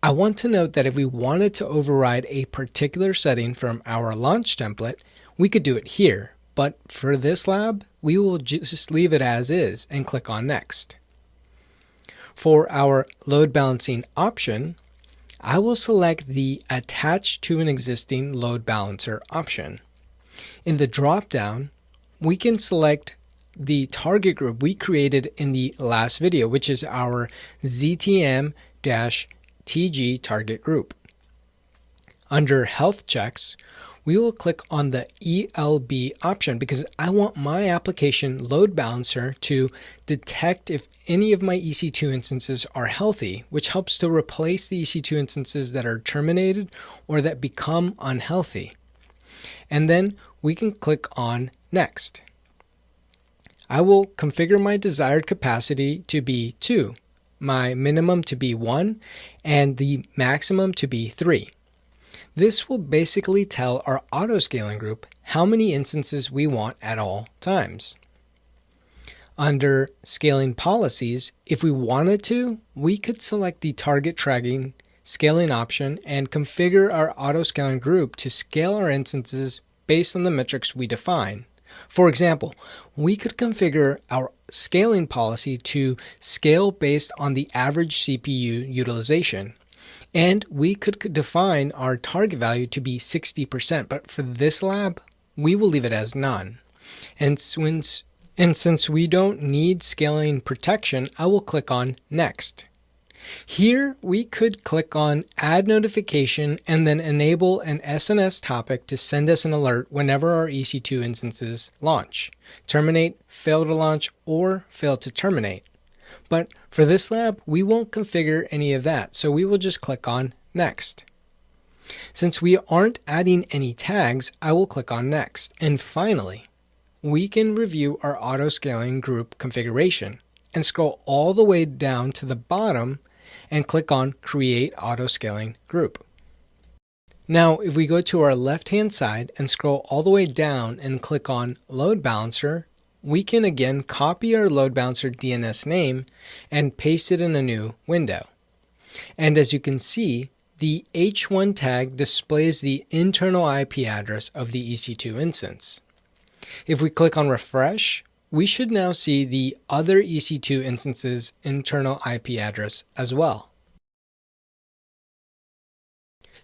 Speaker 1: I want to note that if we wanted to override a particular setting from our launch template, we could do it here. But for this lab, we will just leave it as is and click on Next. For our load balancing option, I will select the Attach to an Existing Load Balancer option. In the drop-down, we can select the target group we created in the last video, which is our ZTM-TG target group. Under Health Checks, we will click on the ELB option because I want my application load balancer to detect if any of my EC2 instances are healthy, which helps to replace the EC2 instances that are terminated or that become unhealthy. And then we can click on Next. I will configure my desired capacity to be 2, my minimum to be 1, and the maximum to be 3. This will basically tell our autoscaling group how many instances we want at all times. Under Scaling Policies, if we wanted to, we could select the Target Tracking Scaling option and configure our auto-scaling group to scale our instances based on the metrics we define. For example, we could configure our scaling policy to scale based on the average CPU utilization. And we could define our target value to be 60%, but for this lab, we will leave it as none. And since we don't need scaling protection, I will click on Next. Here, we could click on Add Notification and then enable an SNS topic to send us an alert whenever our EC2 instances launch, terminate, fail to launch, or fail to terminate. But for this lab, we won't configure any of that, so we will just click on Next. Since we aren't adding any tags, I will click on Next. And finally, we can review our auto-scaling group configuration and scroll all the way down to the bottom and click on Create Auto-Scaling Group. Now, if we go to our left-hand side and scroll all the way down and click on Load Balancer, we can again copy our Load Balancer DNS name and paste it in a new window. And as you can see, the H1 tag displays the internal IP address of the EC2 instance. If we click on Refresh, we should now see the other EC2 instance's internal IP address as well.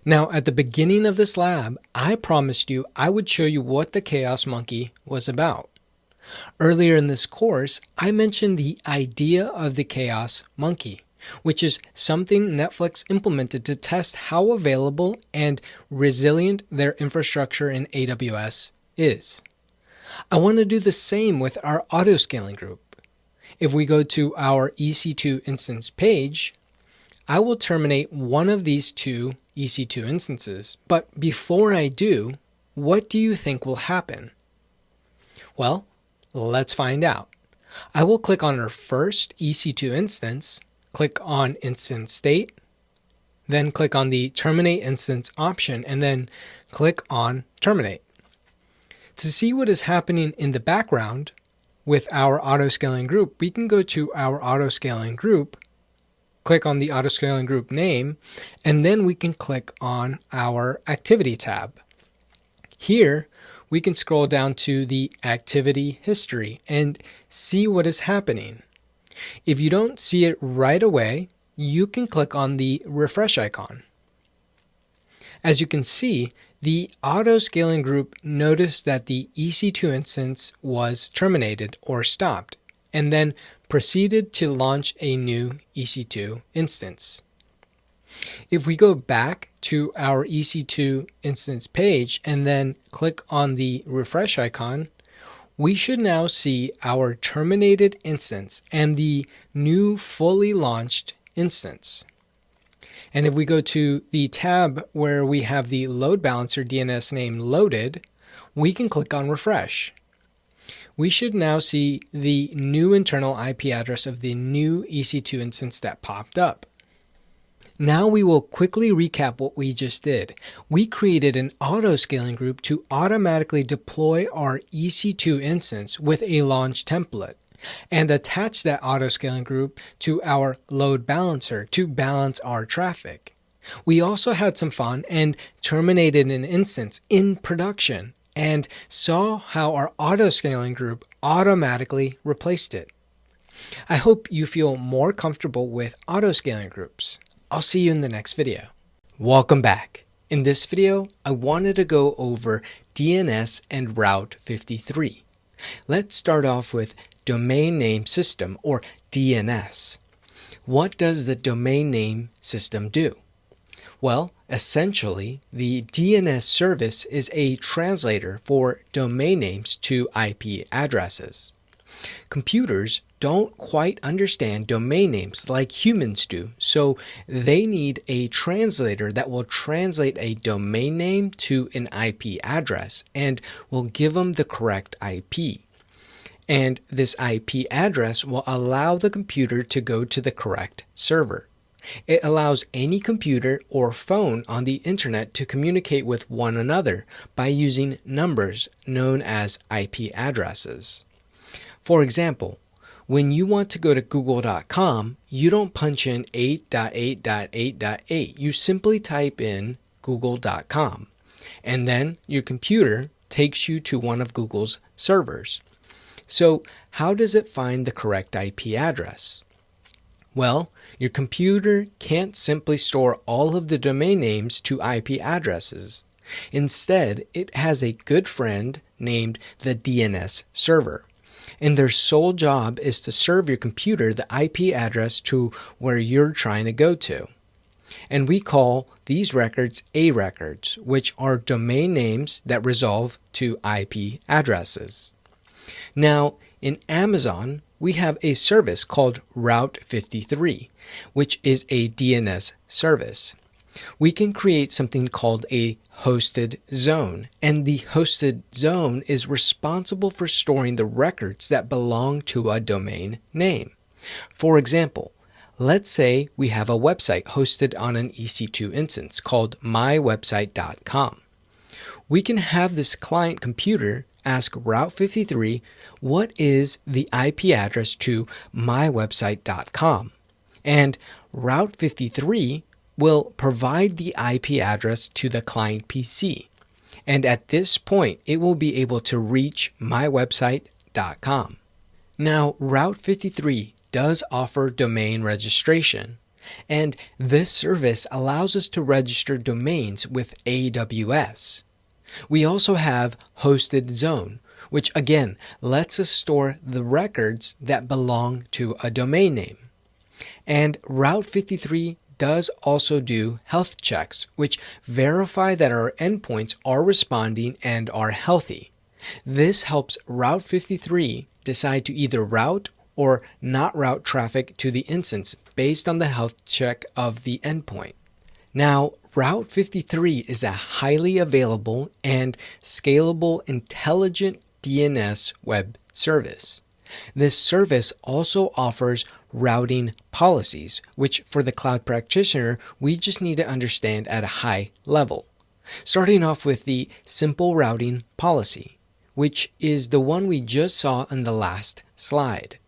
Speaker 1: Now, at the beginning of this lab, I promised you I would show you what the Chaos Monkey was about. Earlier in this course, I mentioned the idea of the Chaos Monkey, which is something Netflix implemented to test how available and resilient their infrastructure in AWS is. I want to do the same with our auto-scaling group. If we go to our EC2 instance page, I will terminate one of these two EC2 instances. But before I do, what do you think will happen? Well, let's find out. I will click on our first EC2 instance, click on Instance State, then click on the Terminate Instance option, and then click on Terminate. To see what is happening in the background with our auto-scaling group, we can go to our auto-scaling group, click on the auto-scaling group name, and then we can click on our Activity tab. Here, we can scroll down to the Activity History and see what is happening. If you don't see it right away, you can click on the refresh icon. As you can see, the auto-scaling group noticed that the EC2 instance was terminated or stopped, and then proceeded to launch a new EC2 instance. If we go back to our EC2 instance page and then click on the refresh icon, we should now see our terminated instance and the new fully launched instance. And if we go to the tab where we have the load balancer DNS name loaded, we can click on refresh. We should now see the new internal IP address of the new EC2 instance that popped up. Now we will quickly recap what we just did. We created an auto-scaling group to automatically deploy our EC2 instance with a launch template, and attach that auto-scaling group to our load balancer to balance our traffic. We also had some fun and terminated an instance in production and saw how our auto-scaling group automatically replaced it. I hope you feel more comfortable with auto-scaling groups. I'll see you in the next video. Welcome back. In this video, I wanted to go over DNS and Route 53. Let's start off with Domain Name System, or DNS. What does the Domain Name System do? Well, essentially, the DNS service is a translator for domain names to IP addresses. Computers don't quite understand domain names like humans do, so they need a translator that will translate a domain name to an IP address and will give them the correct IP. And this IP address will allow the computer to go to the correct server. It allows any computer or phone on the internet to communicate with one another by using numbers known as IP addresses. For example, when you want to go to google.com, you don't punch in 8.8.8.8. You simply type in google.com, and then your computer takes you to one of Google's servers. So how does it find the correct IP address? Well, your computer can't simply store all of the domain names to IP addresses. Instead, it has a good friend named the DNS server, and their sole job is to serve your computer the IP address to where you're trying to go to. And we call these records A records, which are domain names that resolve to IP addresses. Now, in Amazon, we have a service called Route 53, which is a DNS service. We can create something called a hosted zone, and the hosted zone is responsible for storing the records that belong to a domain name. For example, let's say we have a website hosted on an EC2 instance called mywebsite.com. We can have this client computer ask Route 53, what is the IP address to mywebsite.com? And Route 53 will provide the IP address to the client PC. And at this point, it will be able to reach mywebsite.com. Now, Route 53 does offer domain registration, and this service allows us to register domains with AWS. We also have Hosted Zone, which again lets us store the records that belong to a domain name. And Route 53 does also do health checks, which verify that our endpoints are responding and are healthy. This helps Route 53 decide to either route or not route traffic to the instance based on the health check of the endpoint. Now, Route 53 is a highly available and scalable intelligent DNS web service. This service also offers routing policies, which for the Cloud Practitioner, we just need to understand at a high level. Starting off with the simple routing policy, which is the one we just saw in the last slide.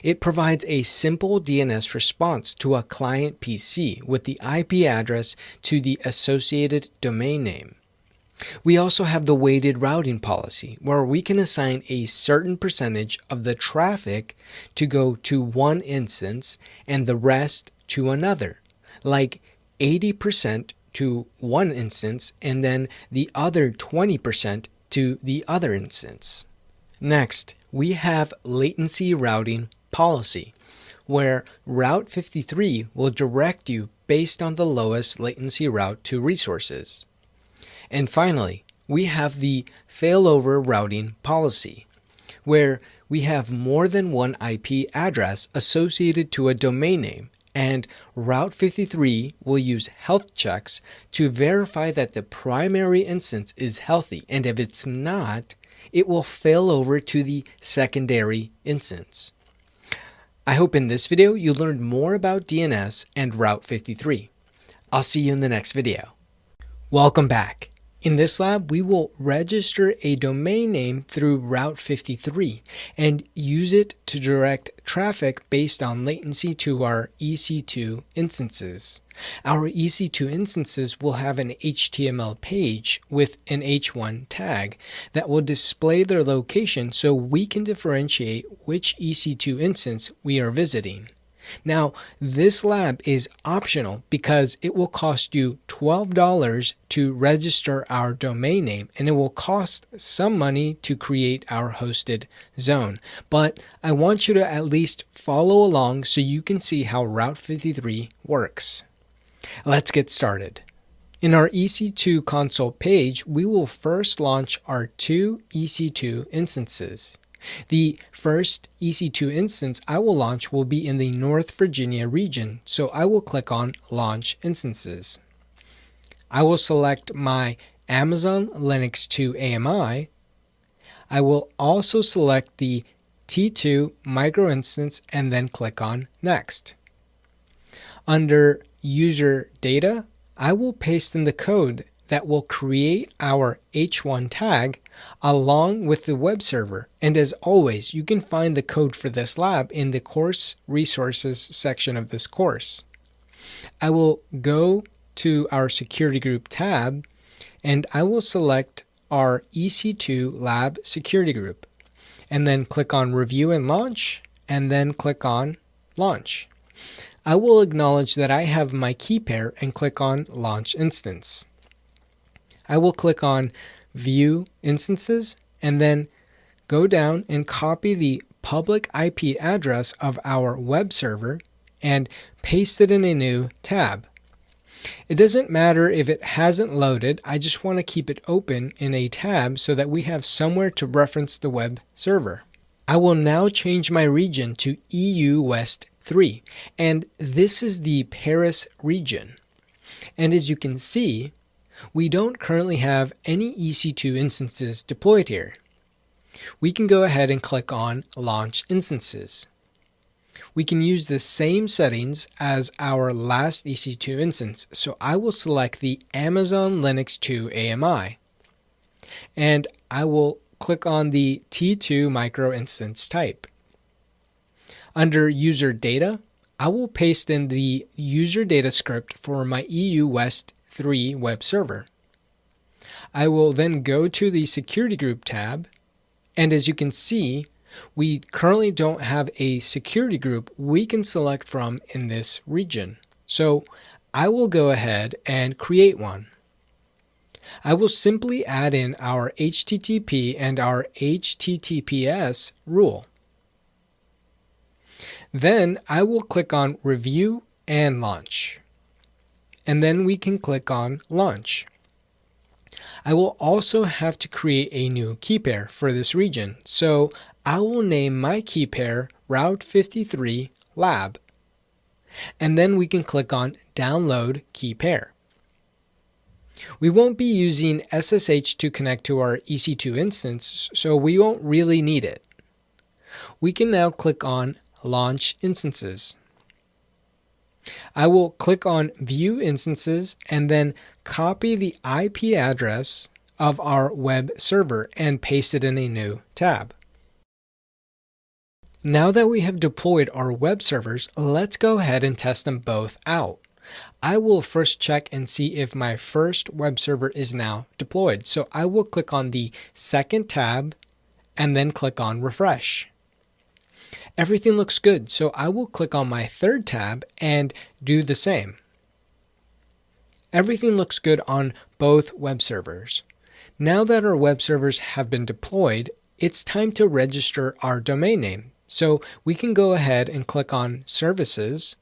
Speaker 1: It provides a simple DNS response to a client PC with the IP address to the associated domain name. We also have the weighted routing policy, where we can assign a certain percentage of the traffic to go to one instance and the rest to another, like 80% to one instance and then the other 20% to the other instance. Next, we have latency routing policy, where Route 53 will direct you based on the lowest latency route to resources. And finally, we have the failover routing policy, where we have more than one IP address associated to a domain name, and Route 53 will use health checks to verify that the primary instance is healthy, and if it's not, it will fail over to the secondary instance. I hope in this video you learned more about DNS and Route 53. I'll see you in the next video. Welcome back. In this lab, we will register a domain name through Route 53 and use it to direct traffic based on latency to our EC2 instances. Our EC2 instances will have an HTML page with an H1 tag that will display their location so we can differentiate which EC2 instance we are visiting. Now, this lab is optional because it will cost you $12 to register our domain name, and it will cost some money to create our hosted zone. But I want you to at least follow along so you can see how Route 53 works. Let's get started. In our EC2 console page, we will first launch our two EC2 instances. The first EC2 instance I will launch will be in the North Virginia region, so I will click on Launch Instances. I will select my Amazon Linux 2 AMI. I will also select the T2 micro instance and then click on Next. Under User Data, I will paste in the code that will create our h1 tag along with the web server. And as always, you can find the code for this lab in the course resources section of this course. I will go to our security group tab and I will select our EC2 lab security group and then click on review and launch and then click on launch. I will acknowledge that I have my key pair and click on launch instance. I will click on view instances and then go down and copy the public IP address of our web server and paste it in a new tab. It doesn't matter if it hasn't loaded, I just want to keep it open in a tab so that we have somewhere to reference the web server. I will now change my region to EU West 3, and this is the Paris region. And as you can see, we don't currently have any EC2 instances deployed here. We can go ahead and click on Launch Instances. We can use the same settings as our last EC2 instance, so I will select the Amazon Linux 2 AMI. And I will click on the T2 micro instance type. Under User Data, I will paste in the user data script for my EU West 3 web server. I will then go to the Security Group tab, and as you can see, we currently don't have a security group we can select from in this region. So I will go ahead and create one. I will simply add in our HTTP and our HTTPS rule. Then I will click on Review and Launch. And then we can click on Launch. I will also have to create a new key pair for this region, so I will name my key pair Route 53 Lab. And then we can click on Download Key Pair. We won't be using SSH to connect to our EC2 instance, so we won't really need it. We can now click on Launch Instances. I will click on View Instances and then copy the IP address of our web server and paste it in a new tab. Now that we have deployed our web servers, let's go ahead and test them both out. I will first check and see if my first web server is now deployed. So I will click on the second tab and then click on Refresh. Everything looks good, so I will click on my third tab and do the same. Everything looks good on both web servers. Now that our web servers have been deployed, it's time to register our domain name. So we can go ahead and click on Services,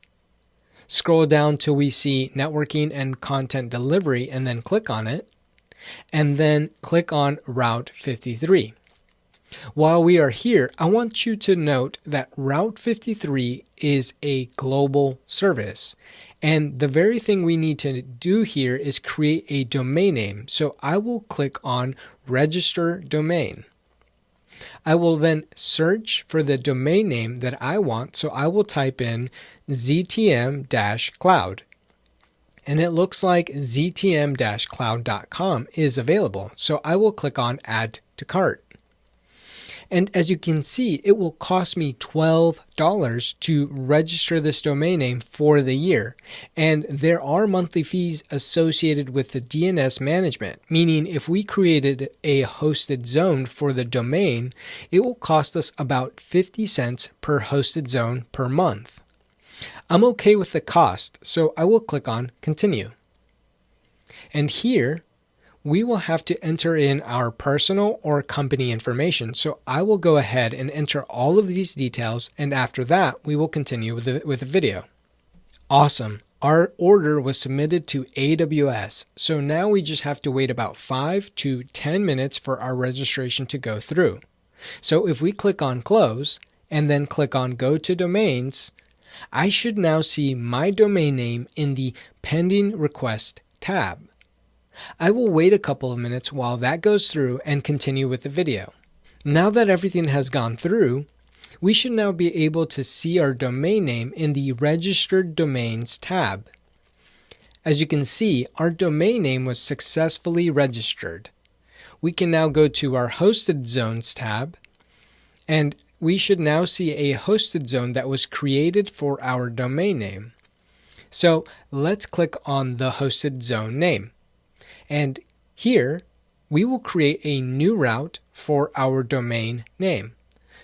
Speaker 1: scroll down till we see Networking and Content Delivery and then click on it, and then click on Route 53. While we are here, I want you to note that Route 53 is a global service. And the very thing we need to do here is create a domain name. So I will click on Register Domain. I will then search for the domain name that I want. So I will type in ztm-cloud. And it looks like ztm-cloud.com is available. So I will click on Add to Cart. And as you can see, it will cost me $12 to register this domain name for the year. And there are monthly fees associated with the DNS management, meaning if we created a hosted zone for the domain, it will cost us about 50 cents per hosted zone per month. I'm okay with the cost, so I will click on Continue. And here, we will have to enter in our personal or company information. So I will go ahead and enter all of these details, and after that, we will continue with the video. Awesome. Our order was submitted to AWS. So now we just have to wait about 5 to 10 minutes for our registration to go through. So if we click on Close and then click on Go to Domains, I should now see my domain name in the Pending Request tab. I will wait a couple of minutes while that goes through and continue with the video. Now that everything has gone through, we should now be able to see our domain name in the Registered Domains tab. As you can see, our domain name was successfully registered. We can now go to our Hosted Zones tab, and we should now see a hosted zone that was created for our domain name. So let's click on the hosted zone name. And here, we will create a new route for our domain name.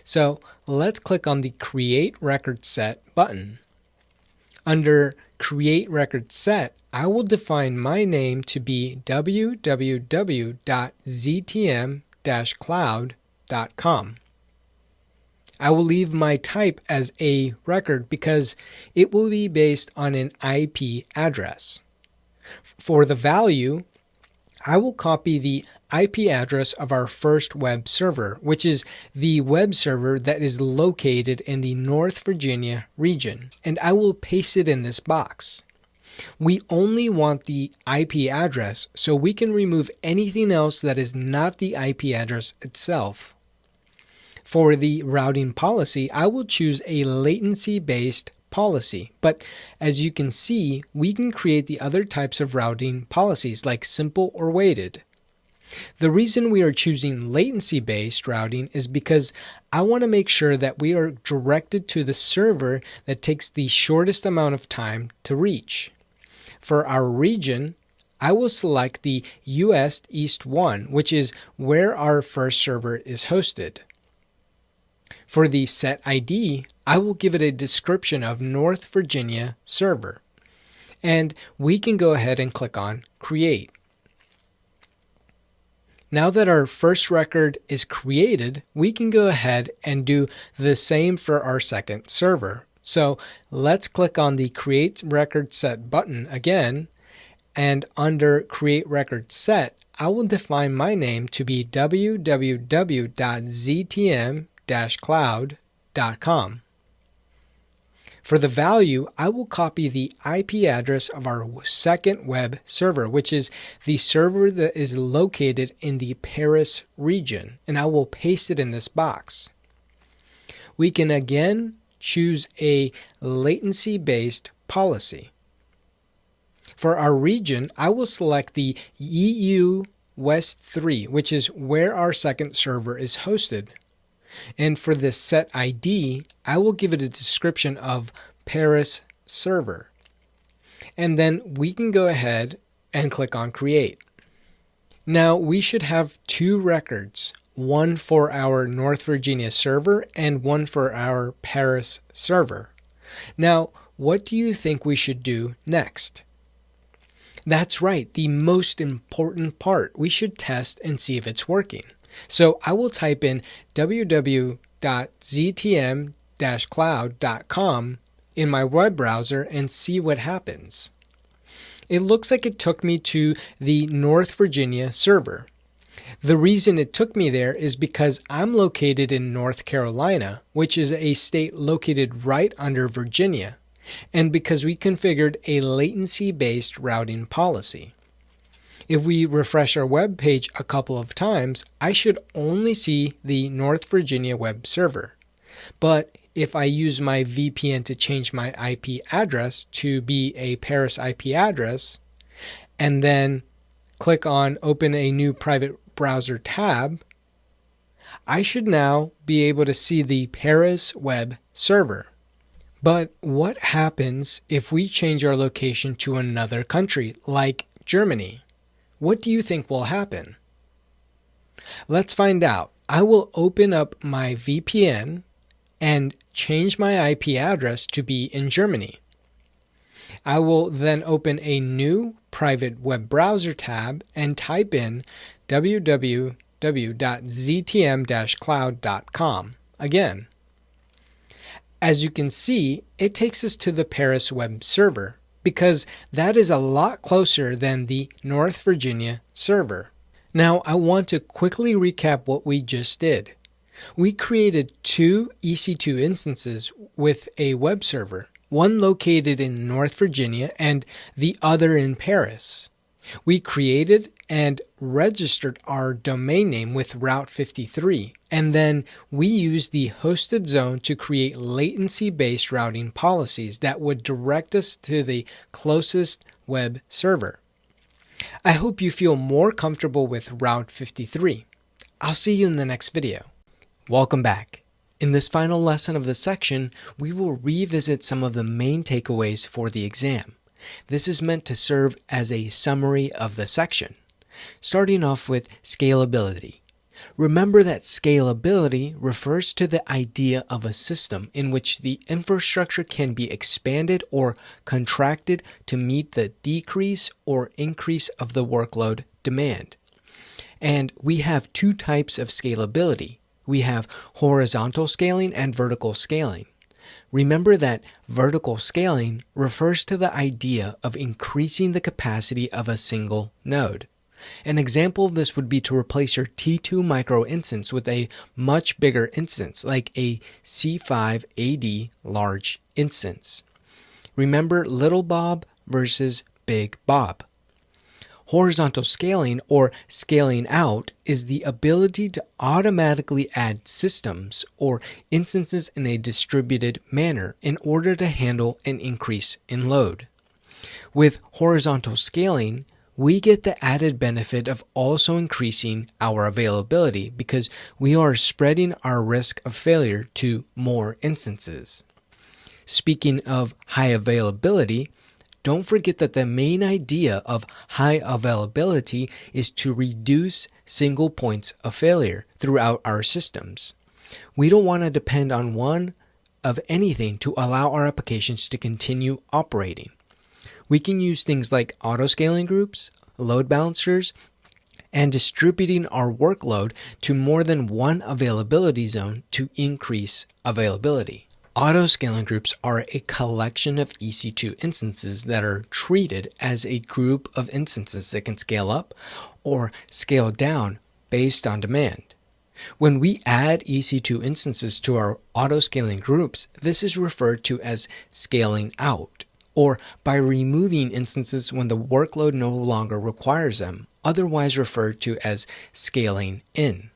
Speaker 1: So let's click on the Create Record Set button. Under Create Record Set, I will define my name to be www.ztm-cloud.com. I will leave my type as a record because it will be based on an IP address. For the value, I will copy the IP address of our first web server, which is the web server that is located in the North Virginia region, and I will paste it in this box. We only want the IP address, so we can remove anything else that is not the IP address itself. For the routing policy, I will choose a latency-based policy, but as you can see, we can create the other types of routing policies like simple or weighted. The reason we are choosing latency-based routing is because I want to make sure that we are directed to the server that takes the shortest amount of time to reach. For our region, I will select the US East 1, which is where our first server is hosted. For the set ID, I will give it a description of North Virginia server. And we can go ahead and click on Create. Now that our first record is created, we can go ahead and do the same for our second server. So let's click on the Create Record Set button again, and under Create Record Set, I will define my name to be www.ztm-cloud.com. For the value, I will copy the IP address of our second web server, which is the server that is located in the Paris region, and I will paste it in this box. We can again choose a latency-based policy. For our region, I will select the EU West 3, which is where our second server is hosted. And for the set ID, I will give it a description of Paris server. And then we can go ahead and click on Create. Now we should have two records, one for our North Virginia server and one for our Paris server. Now, what do you think we should do next? That's right, the most important part. We should test and see if it's working. So I will type in www.ztm-cloud.com in my web browser and see what happens. It looks like it took me to the North Virginia server. The reason it took me there is because I'm located in North Carolina, which is a state located right under Virginia, and because we configured a latency-based routing policy. If we refresh our web page a couple of times, I should only see the North Virginia web server. But if I use my VPN to change my IP address to be a Paris IP address, and then click on Open a New Private Browser tab, I should now be able to see the Paris web server. But what happens if we change our location to another country, like Germany? What do you think will happen? Let's find out. I will open up my VPN and change my IP address to be in Germany. I will then open a new private web browser tab and type in www.ztm-cloud.com again. As you can see, it takes us to the Paris web server because that is a lot closer than the North Virginia server. Now, I want to quickly recap what we just did. We created two EC2 instances with a web server, one located in North Virginia and the other in Paris. We created and registered our domain name with Route 53, and then we used the hosted zone to create latency-based routing policies that would direct us to the closest web server. I hope you feel more comfortable with Route 53. I'll see you in the next video. Welcome back. In this final lesson of the section, we will revisit some of the main takeaways for the exam. This is meant to serve as a summary of the section. Starting off with scalability. Remember that scalability refers to the idea of a system in which the infrastructure can be expanded or contracted to meet the decrease or increase of the workload demand. And we have two types of scalability. We have horizontal scaling and vertical scaling. Remember that vertical scaling refers to the idea of increasing the capacity of a single node. An example of this would be to replace your T2 micro instance with a much bigger instance, like a C5 AD large instance. Remember Little Bob versus Big Bob. Horizontal scaling, or scaling out, is the ability to automatically add systems or instances in a distributed manner in order to handle an increase in load. With horizontal scaling, we get the added benefit of also increasing our availability because we are spreading our risk of failure to more instances. Speaking of high availability, don't forget that the main idea of high availability is to reduce single points of failure throughout our systems. We don't want to depend on one of anything to allow our applications to continue operating. We can use things like auto-scaling groups, load balancers, and distributing our workload to more than one availability zone to increase availability. Auto-scaling groups are a collection of EC2 instances that are treated as a group of instances that can scale up or scale down based on demand. When we add EC2 instances to our auto-scaling groups, this is referred to as scaling out, or by removing instances when the workload no longer requires them, otherwise referred to as scaling in.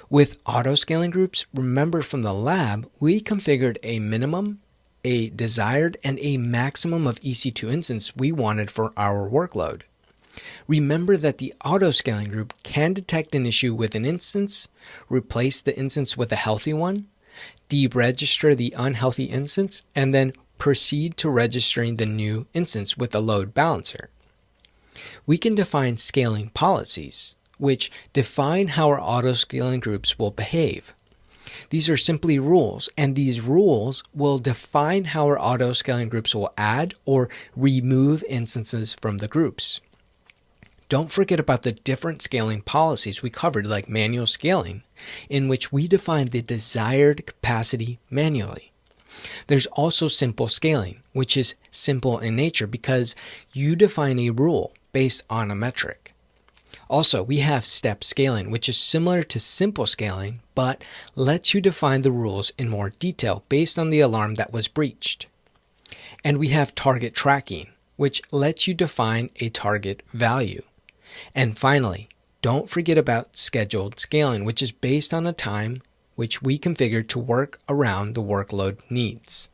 Speaker 1: With auto-scaling groups, remember from the lab, we configured a minimum, a desired, and a maximum of EC2 instance we wanted for our workload. Remember that the auto-scaling group can detect an issue with an instance, replace the instance with a healthy one, deregister the unhealthy instance, and then proceed to registering the new instance with a load balancer. We can define scaling policies, which define how our auto-scaling groups will behave. These are simply rules, and these rules will define how our auto-scaling groups will add or remove instances from the groups. Don't forget about the different scaling policies we covered, like manual scaling, in which we define the desired capacity manually. There's also simple scaling, which is simple in nature because you define a rule based on a metric. Also, we have step scaling, which is similar to simple scaling, but lets you define the rules in more detail based on the alarm that was breached. And we have target tracking, which lets you define a target value. And finally, don't forget about scheduled scaling, which is based on a time which we configured to work around the workload needs.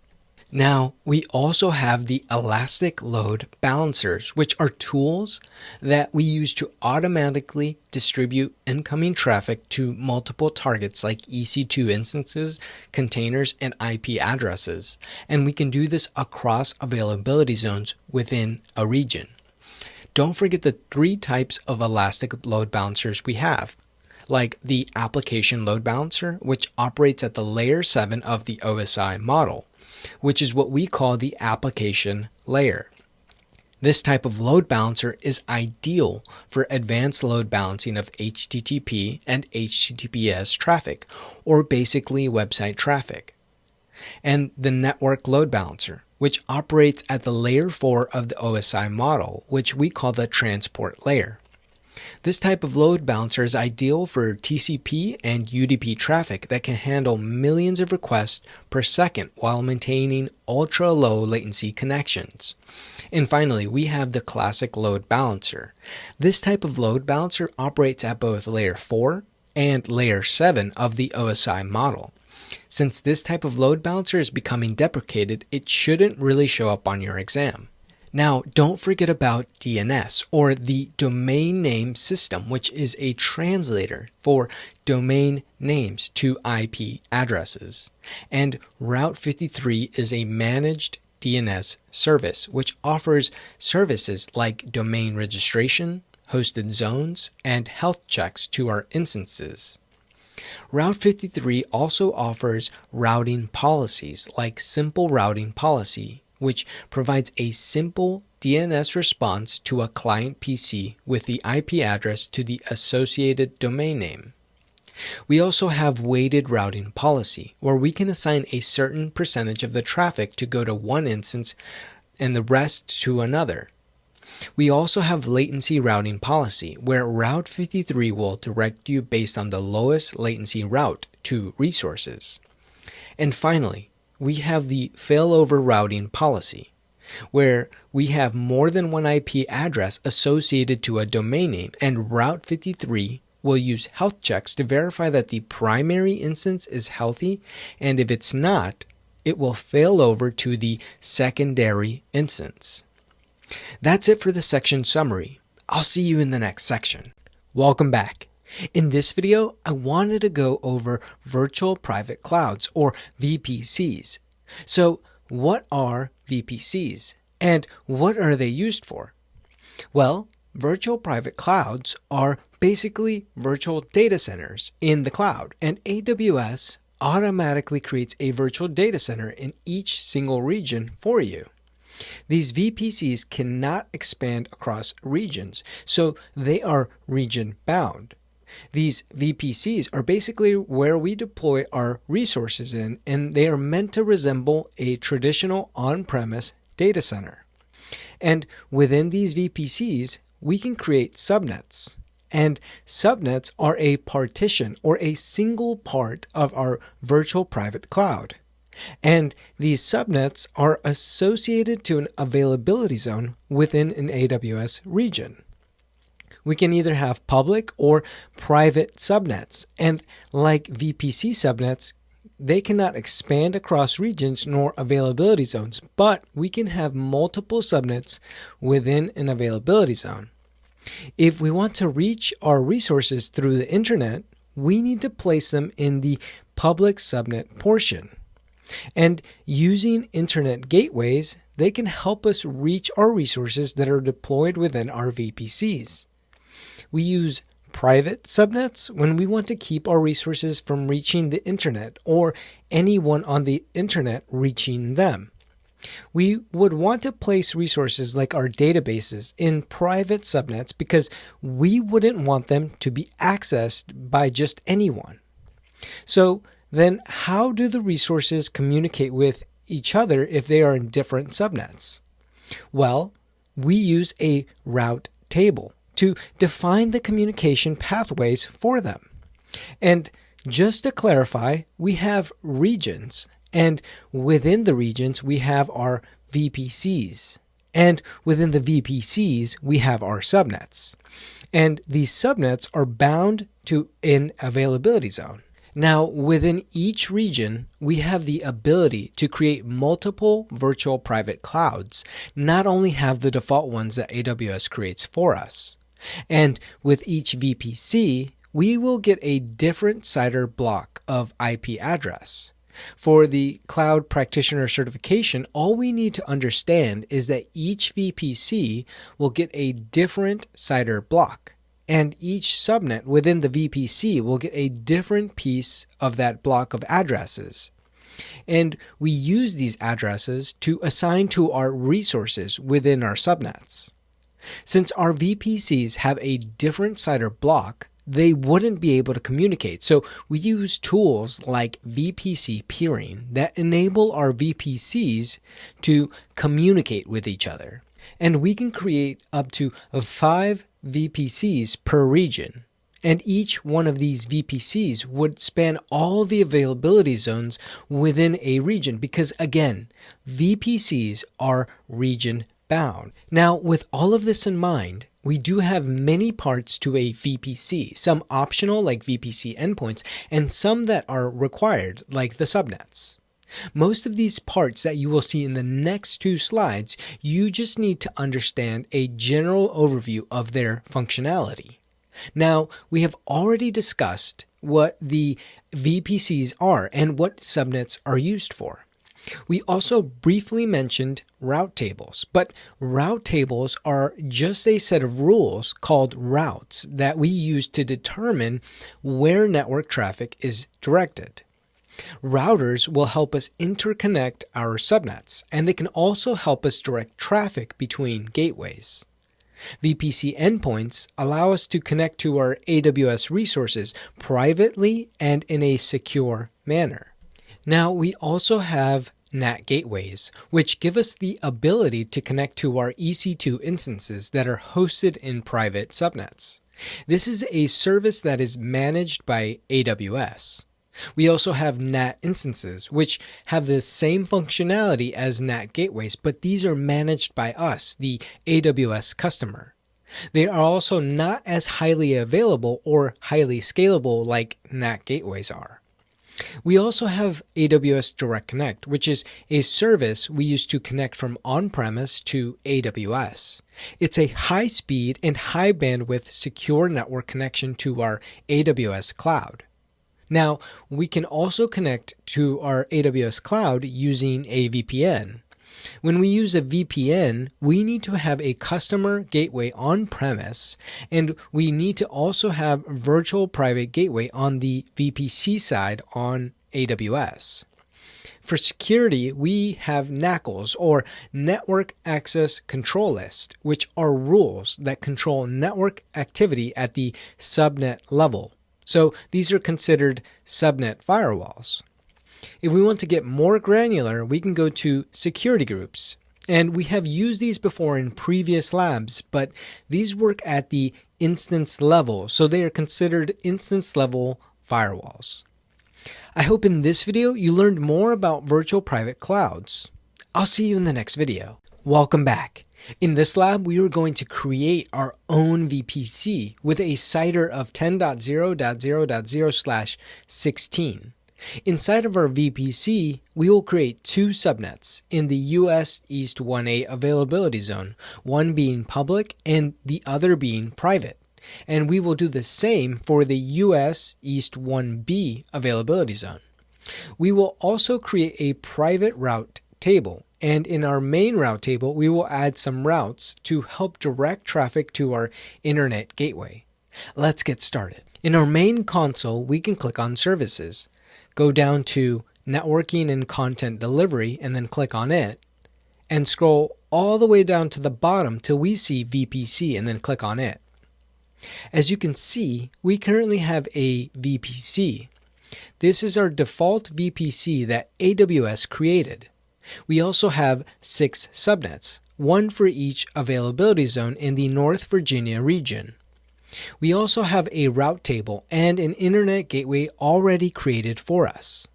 Speaker 1: Now, we also have the elastic load balancers, which are tools that we use to automatically distribute incoming traffic to multiple targets like EC2 instances, containers, and IP addresses. And we can do this across availability zones within a region. Don't forget the three types of elastic load balancers we have, like the application load balancer, which operates at the layer 7 of the OSI model, which is what we call the application layer. This type of load balancer is ideal for advanced load balancing of HTTP and HTTPS traffic, or basically website traffic. And the network load balancer, which operates at the layer 4 of the OSI model, which we call the transport layer. This type of load balancer is ideal for TCP and UDP traffic that can handle millions of requests per second while maintaining ultra-low latency connections. And finally, we have the classic load balancer. This type of load balancer operates at both layer 4 and layer 7 of the OSI model. Since this type of load balancer is becoming deprecated, it shouldn't really show up on your exam. Now, don't forget about DNS, or the Domain Name System, which is a translator for domain names to IP addresses. And Route 53 is a managed DNS service, which offers services like domain registration, hosted zones, and health checks to our instances. Route 53 also offers routing policies like Simple Routing Policy, which provides a simple DNS response to a client PC with the IP address to the associated domain name. We also have Weighted Routing Policy, where we can assign a certain percentage of the traffic to go to one instance and the rest to another. We also have Latency Routing Policy, where Route 53 will direct you based on the lowest latency route to resources. And finally, we have the Failover Routing Policy, where we have more than one IP address associated to a domain name, and Route 53 will use health checks to verify that the primary instance is healthy, and if it's not, it will fail over to the secondary instance. That's it for the section summary. I'll see you in the next section. Welcome back. In this video, I wanted to go over virtual private clouds, or VPCs. So, what are VPCs, and what are they used for? Well, virtual private clouds are basically virtual data centers in the cloud, and AWS automatically creates a virtual data center in each single region for you. These VPCs cannot expand across regions, so they are region bound. These VPCs are basically where we deploy our resources in, and they are meant to resemble a traditional on-premise data center. And within these VPCs, we can create subnets. And subnets are a partition or a single part of our virtual private cloud. And these subnets are associated to an availability zone within an AWS region. We can either have public or private subnets, and like VPC subnets, they cannot expand across regions nor availability zones, but we can have multiple subnets within an availability zone. If we want to reach our resources through the internet, we need to place them in the public subnet portion. And using internet gateways, they can help us reach our resources that are deployed within our VPCs. We use private subnets when we want to keep our resources from reaching the internet or anyone on the internet reaching them. We would want to place resources like our databases in private subnets because we wouldn't want them to be accessed by just anyone. So then how do the resources communicate with each other if they are in different subnets? Well, we use a route table to define the communication pathways for them. And just to clarify, we have regions, and within the regions we have our VPCs, and within the VPCs we have our subnets. And these subnets are bound to an availability zone. Now, within each region, we have the ability to create multiple virtual private clouds, not only have the default ones that AWS creates for us. And with each VPC, we will get a different CIDR block of IP address. For the Cloud Practitioner certification, all we need to understand is that each VPC will get a different CIDR block, and each subnet within the VPC will get a different piece of that block of addresses. And we use these addresses to assign to our resources within our subnets. Since our VPCs have a different CIDR block, they wouldn't be able to communicate. So we use tools like VPC peering that enable our VPCs to communicate with each other. And we can create up to 5 VPCs per region. And each one of these VPCs would span all the availability zones within a region because, again, VPCs are region bound. Now, with all of this in mind, we do have many parts to a VPC, some optional like VPC endpoints, and some that are required like the subnets. Most of these parts that you will see in the next two slides, you just need to understand a general overview of their functionality. Now, we have already discussed what the VPCs are and what subnets are used for. We also briefly mentioned route tables, but route tables are just a set of rules called routes that we use to determine where network traffic is directed. Routers will help us interconnect our subnets, and they can also help us direct traffic between gateways. VPC endpoints allow us to connect to our AWS resources privately and in a secure manner. Now, we also have NAT gateways, which give us the ability to connect to our Ec2 instances that are hosted in private subnets. This is a service that is managed by AWS. We also have NAT instances, which have the same functionality as NAT gateways, but these are managed by us, the AWS customer. They are also not as highly available or highly scalable like NAT gateways are. We also have AWS Direct Connect, which is a service we use to connect from on-premise to AWS. It's a high-speed and high-bandwidth secure network connection to our AWS cloud. Now, we can also connect to our AWS cloud using a VPN. When we use a VPN, we need to have a customer gateway on-premise, and we need to also have virtual private gateway on the VPC side on AWS. For security, we have NACLs, or Network Access Control List, which are rules that control network activity at the subnet level. So these are considered subnet firewalls. If we want to get more granular, we can go to security groups. And we have used these before in previous labs, but these work at the instance level, so they are considered instance level firewalls. I hope in this video you learned more about virtual private clouds. I'll see you in the next video. Welcome back. In this lab, we are going to create our own VPC with a CIDR of 10.0.0.0/16. Inside of our VPC, we will create two subnets in the US East 1A availability zone, one being public and the other being private. And we will do the same for the US East 1B availability zone. We will also create a private route table. And in our main route table, we will add some routes to help direct traffic to our internet gateway. Let's get started. In our main console, we can click on Services, go down to Networking and Content Delivery, and then click on it, and scroll all the way down to the bottom till we see VPC, and then click on it. As you can see, we currently have a VPC. This is our default VPC that AWS created. We also have 6 subnets, one for each availability zone in the North Virginia region. We also have a route table and an internet gateway already created for us.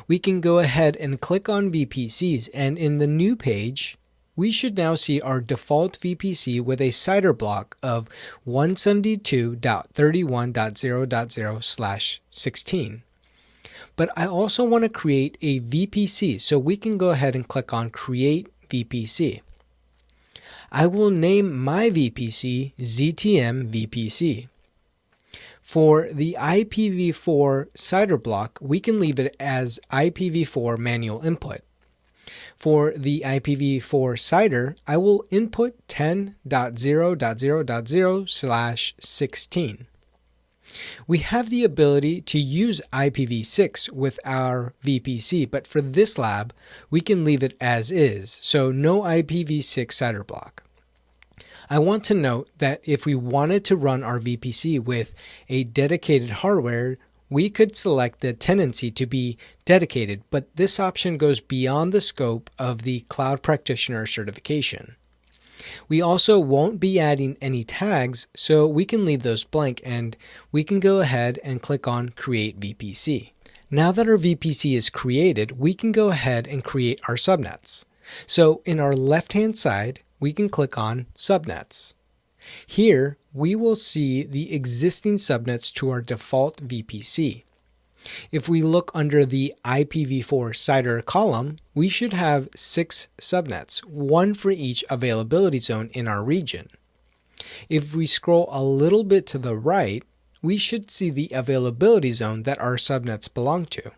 Speaker 1: We can go ahead and click on VPCs, and in the new page, we should now see our default VPC with a CIDR block of 172.31.0.0/16. But I also want to create a VPC, so we can go ahead and click on Create VPC. I will name my VPC ZTM VPC. For the IPv4 CIDR block, we can leave it as IPv4 manual input. For the IPv4 CIDR, I will input 10.0.0.0/16. We have the ability to use IPv6 with our VPC, but for this lab, we can leave it as is, so no IPv6 CIDR block. I want to note that if we wanted to run our VPC with a dedicated hardware, we could select the tenancy to be dedicated, but this option goes beyond the scope of the Cloud Practitioner certification. We also won't be adding any tags, so we can leave those blank, and we can go ahead and click on Create VPC. Now that our VPC is created, we can go ahead and create our subnets. So in our left-hand side, we can click on Subnets. Here, we will see the existing subnets to our default VPC. If we look under the IPv4 CIDR column, we should have 6 subnets, one for each availability zone in our region. If we scroll a little bit to the right, we should see the availability zone that our subnets belong to.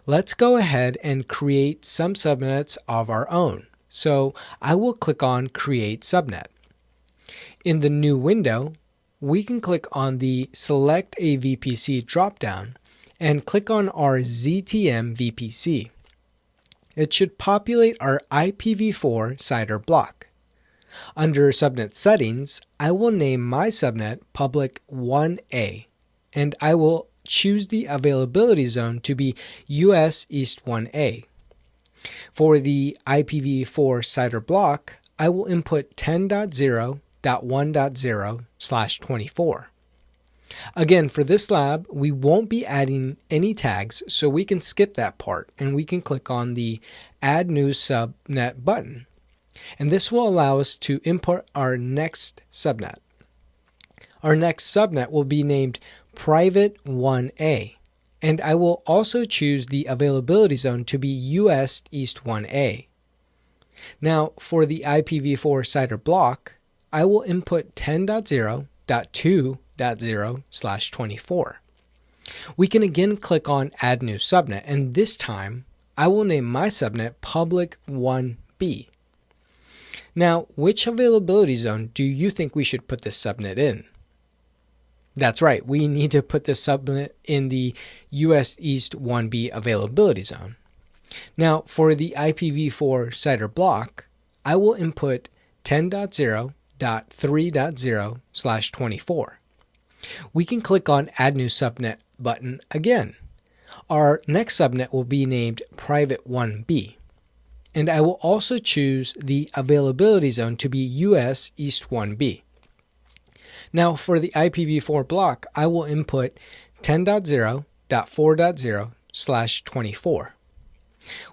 Speaker 1: Let's go ahead and create some subnets of our own. So I will click on Create Subnet. In the new window, we can click on the Select a VPC dropdown and click on our ZTM VPC. It should populate our IPv4 CIDR block. Under Subnet Settings, I will name my subnet Public 1A, and I will choose the availability zone to be US East 1A. For the IPv4 CIDR block, I will input 10.0.1.0/24. Again, for this lab, we won't be adding any tags, so we can skip that part and we can click on the Add New Subnet button. And this will allow us to import our next subnet. Our next subnet will be named Private 1A, and I will also choose the availability zone to be US East 1A. Now, for the IPv4 CIDR block, I will input 10.0.2.0/24. We can again click on Add New Subnet, and this time I will name my subnet Public 1B. Now, which availability zone do you think we should put this subnet in? That's right, we need to put this subnet in the US East 1B availability zone. Now, for the IPv4 CIDR block, I will input 10.0.3.0/24. We can click on Add New Subnet button again. Our next subnet will be named Private 1B, and I will also choose the availability zone to be US East 1B. Now, for the IPv4 block, I will input 10.0.4.0/24.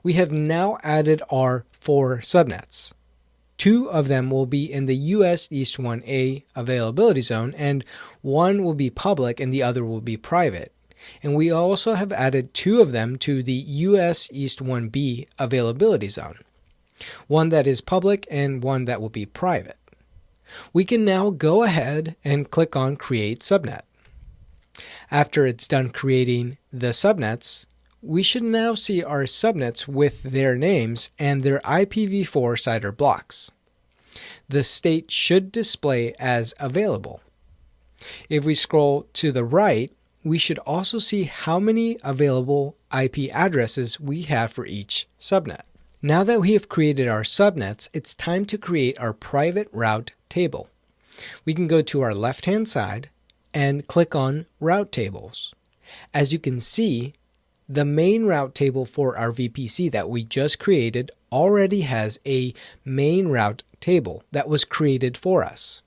Speaker 1: We have now added our 4 subnets. 2 of them will be in the US East 1A availability zone, and 1 will be public and the other will be private. And we also have added 2 of them to the US East 1B availability zone. 1 that is public and 1 that will be private. We can now go ahead and click on Create Subnet. After it's done creating the subnets, we should now see our subnets with their names and their IPv4 CIDR blocks. The state should display as available. If we scroll to the right, we should also see how many available IP addresses we have for each subnet. Now that we have created our subnets, it's time to create our private route table. We can go to our left-hand side and click on Route Tables. As you can see, the main route table for our VPC that we just created already has a main route table that was created for us.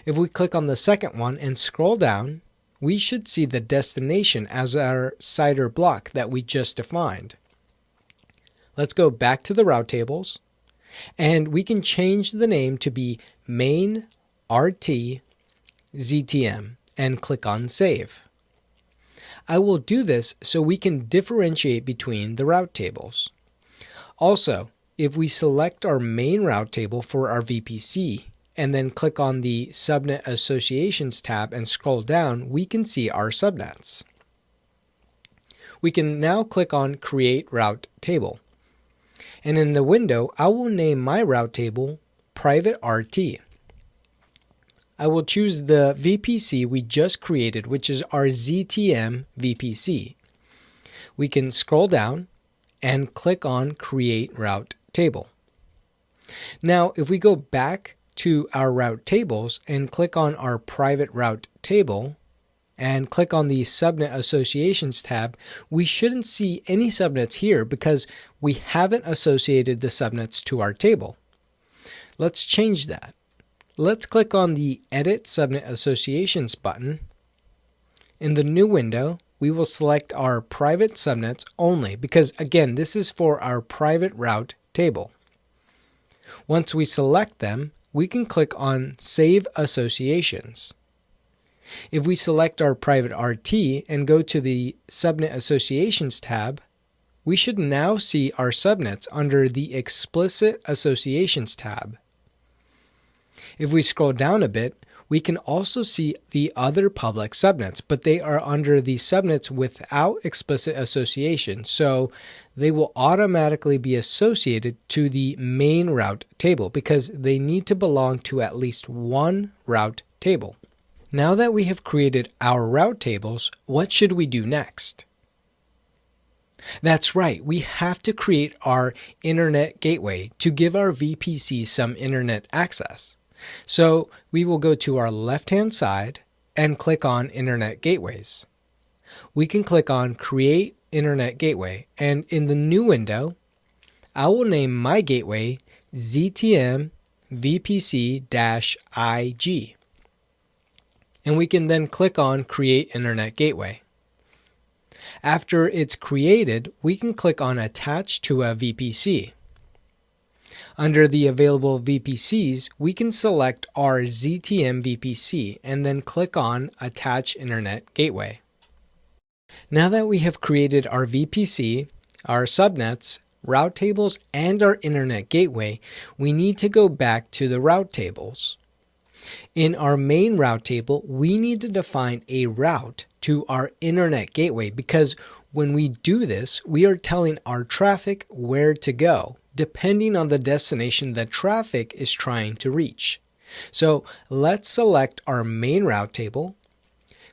Speaker 1: If we click on the second one and scroll down, we should see the destination as our CIDR block that we just defined. Let's go back to the route tables, and we can change the name to be main RT ZTM and click on Save. I will do this so we can differentiate between the route tables. Also, if we select our main route table for our VPC and then click on the Subnet Associations tab and scroll down, we can see our subnets. We can now click on Create Route Table. And in the window, I will name my route table Private RT. I will choose the VPC we just created, which is our ZTM VPC. We can scroll down and click on Create Route Table. Now, if we go back to our route tables and click on our private route table and click on the Subnet Associations tab, we shouldn't see any subnets here because we haven't associated the subnets to our table. Let's change that. Let's click on the Edit Subnet Associations button. In the new window, we will select our private subnets only because, again, this is for our private route table. Once we select them, we can click on Save Associations. If we select our private RT and go to the Subnet Associations tab, we should now see our subnets under the Explicit Associations tab. If we scroll down a bit, we can also see the other public subnets, but they are under the subnets without explicit association, so they will automatically be associated to the main route table because they need to belong to at least one route table. Now that we have created our route tables, what should we do next? That's right, we have to create our internet gateway to give our VPC some internet access. So we will go to our left-hand side and click on Internet Gateways. We can click on Create Internet Gateway, and in the new window, I will name my gateway ZTM VPC-IG. And we can then click on Create Internet Gateway. After it's created, we can click on Attach to a VPC. Under the available VPCs, we can select our ZTM VPC and then click on Attach Internet Gateway. Now that we have created our VPC, our subnets, route tables, and our internet gateway, we need to go back to the route tables. In our main route table, we need to define a route to our internet gateway because when we do this, we are telling our traffic where to go, depending on the destination the traffic is trying to reach. So let's select our main route table,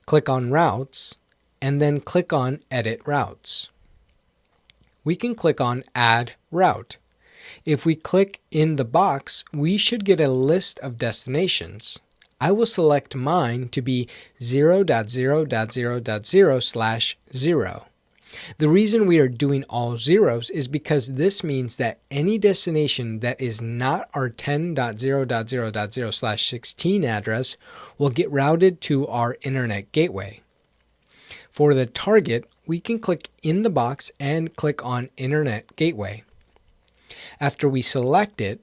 Speaker 1: click on Routes, and then click on Edit Routes. We can click on Add Route. If we click in the box, we should get a list of destinations. I will select mine to be 0.0.0.0/0. The reason we are doing all zeros is because this means that any destination that is not our 10.0.0.0/16 address will get routed to our internet gateway. For the target, we can click in the box and click on Internet Gateway. After we select it,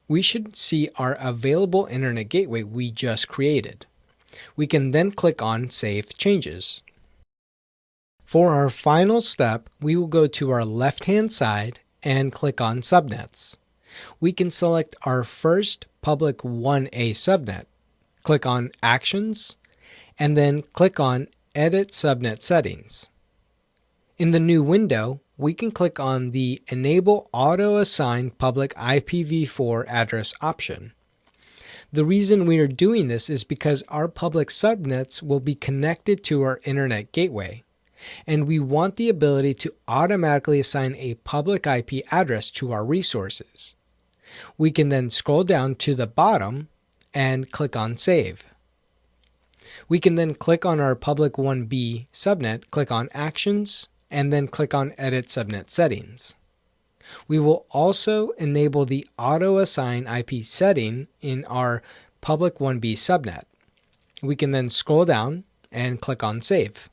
Speaker 1: we should see our available internet gateway we just created. We can then click on Save Changes. For our final step, we will go to our left-hand side and click on Subnets. We can select our first public 1A subnet, click on Actions, and then click on Edit Subnet Settings. In the new window, we can click on the Enable Auto-Assign Public IPv4 Address option. The reason we are doing this is because our public subnets will be connected to our internet gateway, and we want the ability to automatically assign a public IP address to our resources. We can then scroll down to the bottom and click on Save. We can then click on our public 1B subnet, click on Actions, and then click on Edit Subnet Settings. We will also enable the Auto-Assign IP setting in our public 1B subnet. We can then scroll down and click on Save.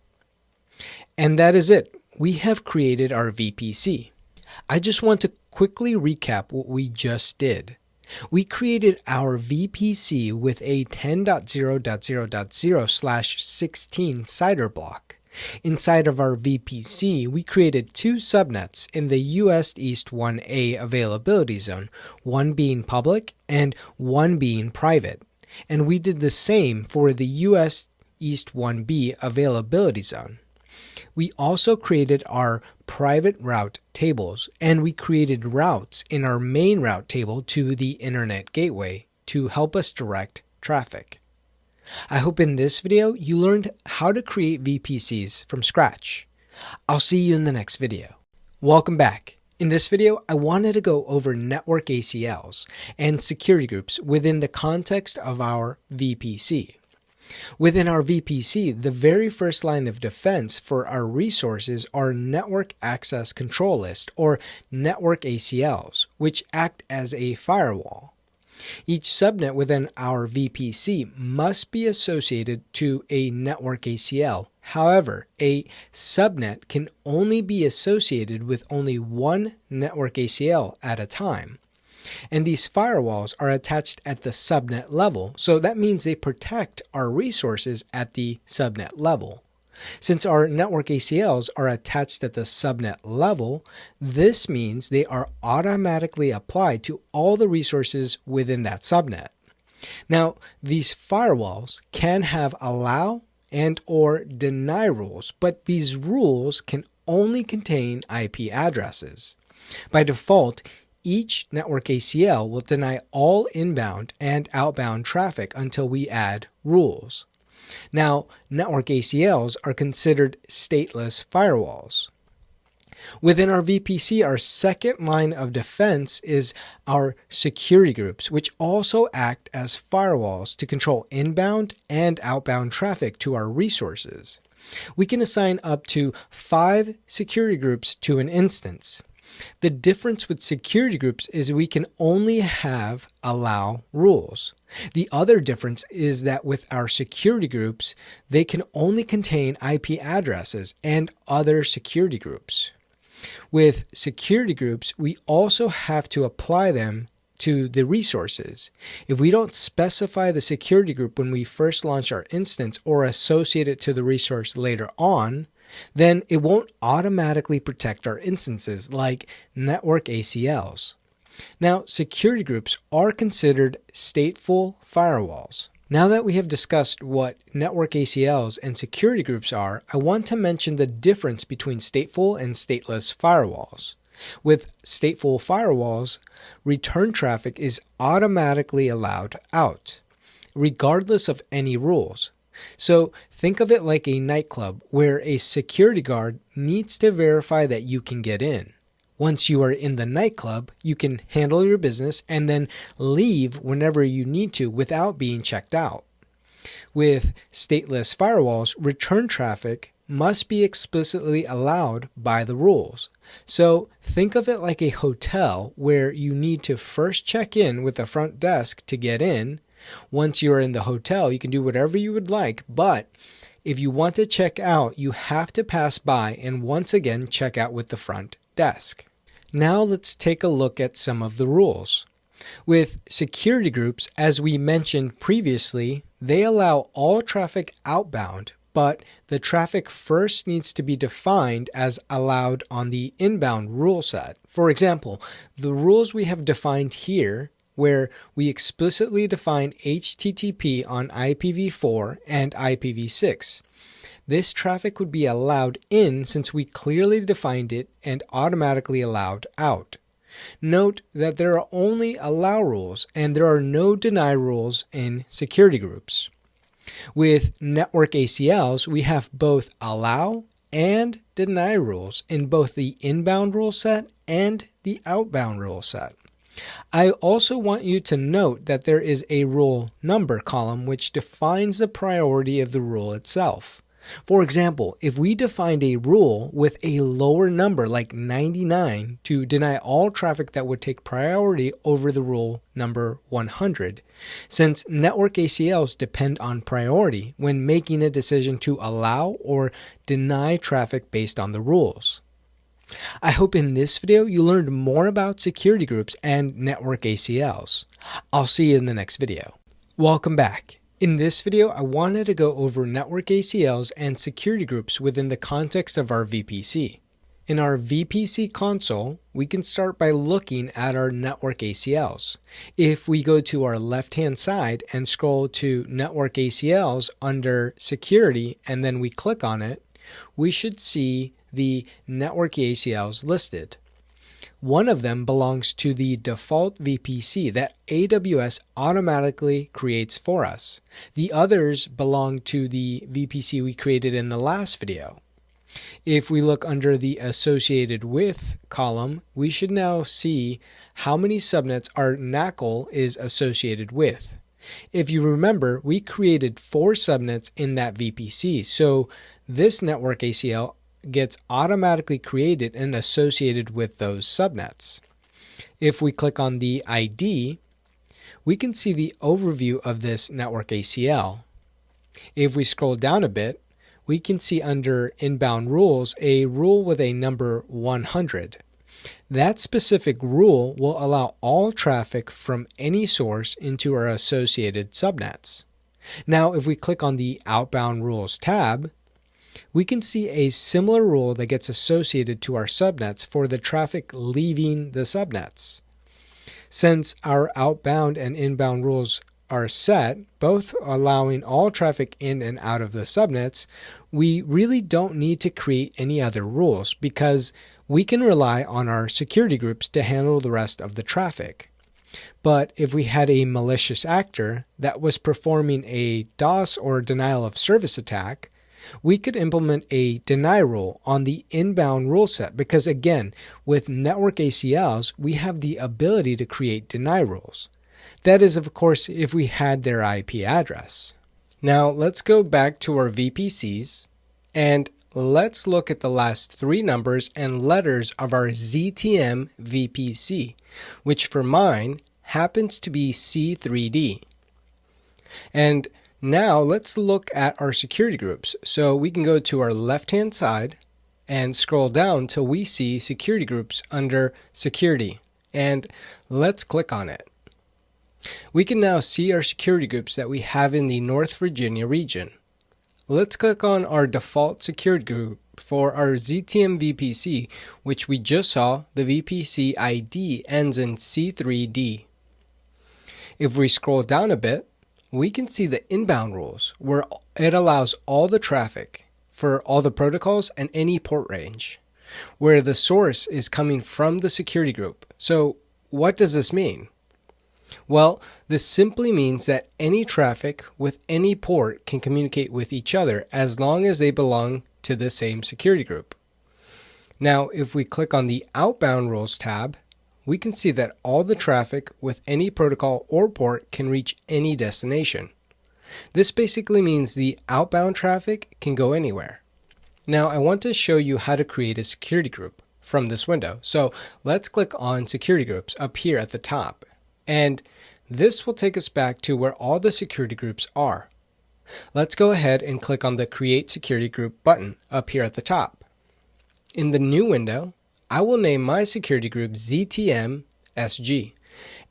Speaker 1: And that is it. We have created our VPC. I just want to quickly recap what we just did. We created our VPC with a 10.0.0.0/16 CIDR block. Inside of our VPC, we created two subnets in the US East 1A availability zone, one being public and one being private. And we did the same for the US East 1B availability zone. We also created our private route tables, and we created routes in our main route table to the internet gateway to help us direct traffic. I hope in this video you learned how to create VPCs from scratch. I'll see you in the next video. Welcome back. In this video, I wanted to go over network ACLs and security groups within the context of our VPC. Within our VPC, the very first line of defense for our resources are Network Access Control List, or network ACLs, which act as a firewall. Each subnet within our VPC must be associated to a network ACL. However, a subnet can only be associated with only one network ACL at a time. And these firewalls are attached at the subnet level, so that means they protect our resources at the subnet level. Since our network ACLs are attached at the subnet level, this means they are automatically applied to all the resources within that subnet. Now, these firewalls can have allow and or deny rules, but these rules can only contain IP addresses. By default, each network ACL will deny all inbound and outbound traffic until we add rules. Now, network ACLs are considered stateless firewalls. Within our VPC, our second line of defense is our security groups, which also act as firewalls to control inbound and outbound traffic to our resources. We can assign up to 5 security groups to an instance. The difference with security groups is we can only have allow rules. The other difference is that with our security groups, they can only contain IP addresses and other security groups. With security groups, we also have to apply them to the resources. If we don't specify the security group when we first launch our instance or associate it to the resource later on, then it won't automatically protect our instances like network ACLs. Now, security groups are considered stateful firewalls. Now that we have discussed what network ACLs and security groups are, I want to mention the difference between stateful and stateless firewalls. With stateful firewalls, return traffic is automatically allowed out, regardless of any rules. So think of it like a nightclub where a security guard needs to verify that you can get in. Once you are in the nightclub, you can handle your business and then leave whenever you need to without being checked out. With stateless firewalls, return traffic must be explicitly allowed by the rules. So think of it like a hotel where you need to first check in with the front desk to get in. Once you're in the hotel, you can do whatever you would like, but if you want to check out, you have to pass by and once again check out with the front desk. Now let's take a look at some of the rules. With security groups, as we mentioned previously, they allow all traffic outbound, but the traffic first needs to be defined as allowed on the inbound rule set. For example, the rules we have defined here, where we explicitly define HTTP on IPv4 and IPv6. This traffic would be allowed in since we clearly defined it and automatically allowed out. Note that there are only allow rules and there are no deny rules in security groups. With network ACLs, we have both allow and deny rules in both the inbound rule set and the outbound rule set. I also want you to note that there is a rule number column which defines the priority of the rule itself. For example, if we defined a rule with a lower number like 99 to deny all traffic that would take priority over the rule number 100, since network ACLs depend on priority when making a decision to allow or deny traffic based on the rules. I hope in this video you learned more about security groups and network ACLs. I'll see you in the next video. Welcome back. In this video, I wanted to go over network ACLs and security groups within the context of our VPC. In our VPC console, we can start by looking at our network ACLs. If we go to our left-hand side and scroll to network ACLs under security and then we click on it, we should see the network ACLs listed. One of them belongs to the default VPC that AWS automatically creates for us. The others belong to the VPC we created in the last video. If we look under the associated with column, we should now see how many subnets our NACL is associated with. If you remember, we created 4 subnets in that VPC, so this network ACL gets automatically created and associated with those subnets. If we click on the ID, we can see the overview of this network ACL. If we scroll down a bit, we can see under inbound rules a rule with a number 100. That specific rule will allow all traffic from any source into our associated subnets. Now, if we click on the Outbound Rules tab, we can see a similar rule that gets associated to our subnets for the traffic leaving the subnets. Since our outbound and inbound rules are set, both allowing all traffic in and out of the subnets, we really don't need to create any other rules because we can rely on our security groups to handle the rest of the traffic. But if we had a malicious actor that was performing a DOS or denial of service attack, we could implement a deny rule on the inbound rule set because, again, with network ACLs, we have the ability to create deny rules. That is, of course, if we had their IP address. Now, let's go back to our VPCs and let's look at the last three numbers and letters of our ZTM VPC, which for mine happens to be C3D. And now let's look at our security groups. So we can go to our left-hand side and scroll down till we see security groups under security. And let's click on it. We can now see our security groups that we have in the North Virginia region. Let's click on our default security group for our ZTM VPC, which we just saw the VPC ID ends in C3D. If we scroll down a bit, we can see the inbound rules where it allows all the traffic for all the protocols and any port range, where the source is coming from the security group. So what does this mean? Well, this simply means that any traffic with any port can communicate with each other as long as they belong to the same security group. Now, if we click on the Outbound Rules tab, we can see that all the traffic with any protocol or port can reach any destination. This basically means the outbound traffic can go anywhere. Now, I want to show you how to create a security group from this window. So let's click on Security Groups up here at the top. And this will take us back to where all the security groups are. Let's go ahead and click on the Create Security Group button up here at the top. In the new window, I will name my security group ZTM SG.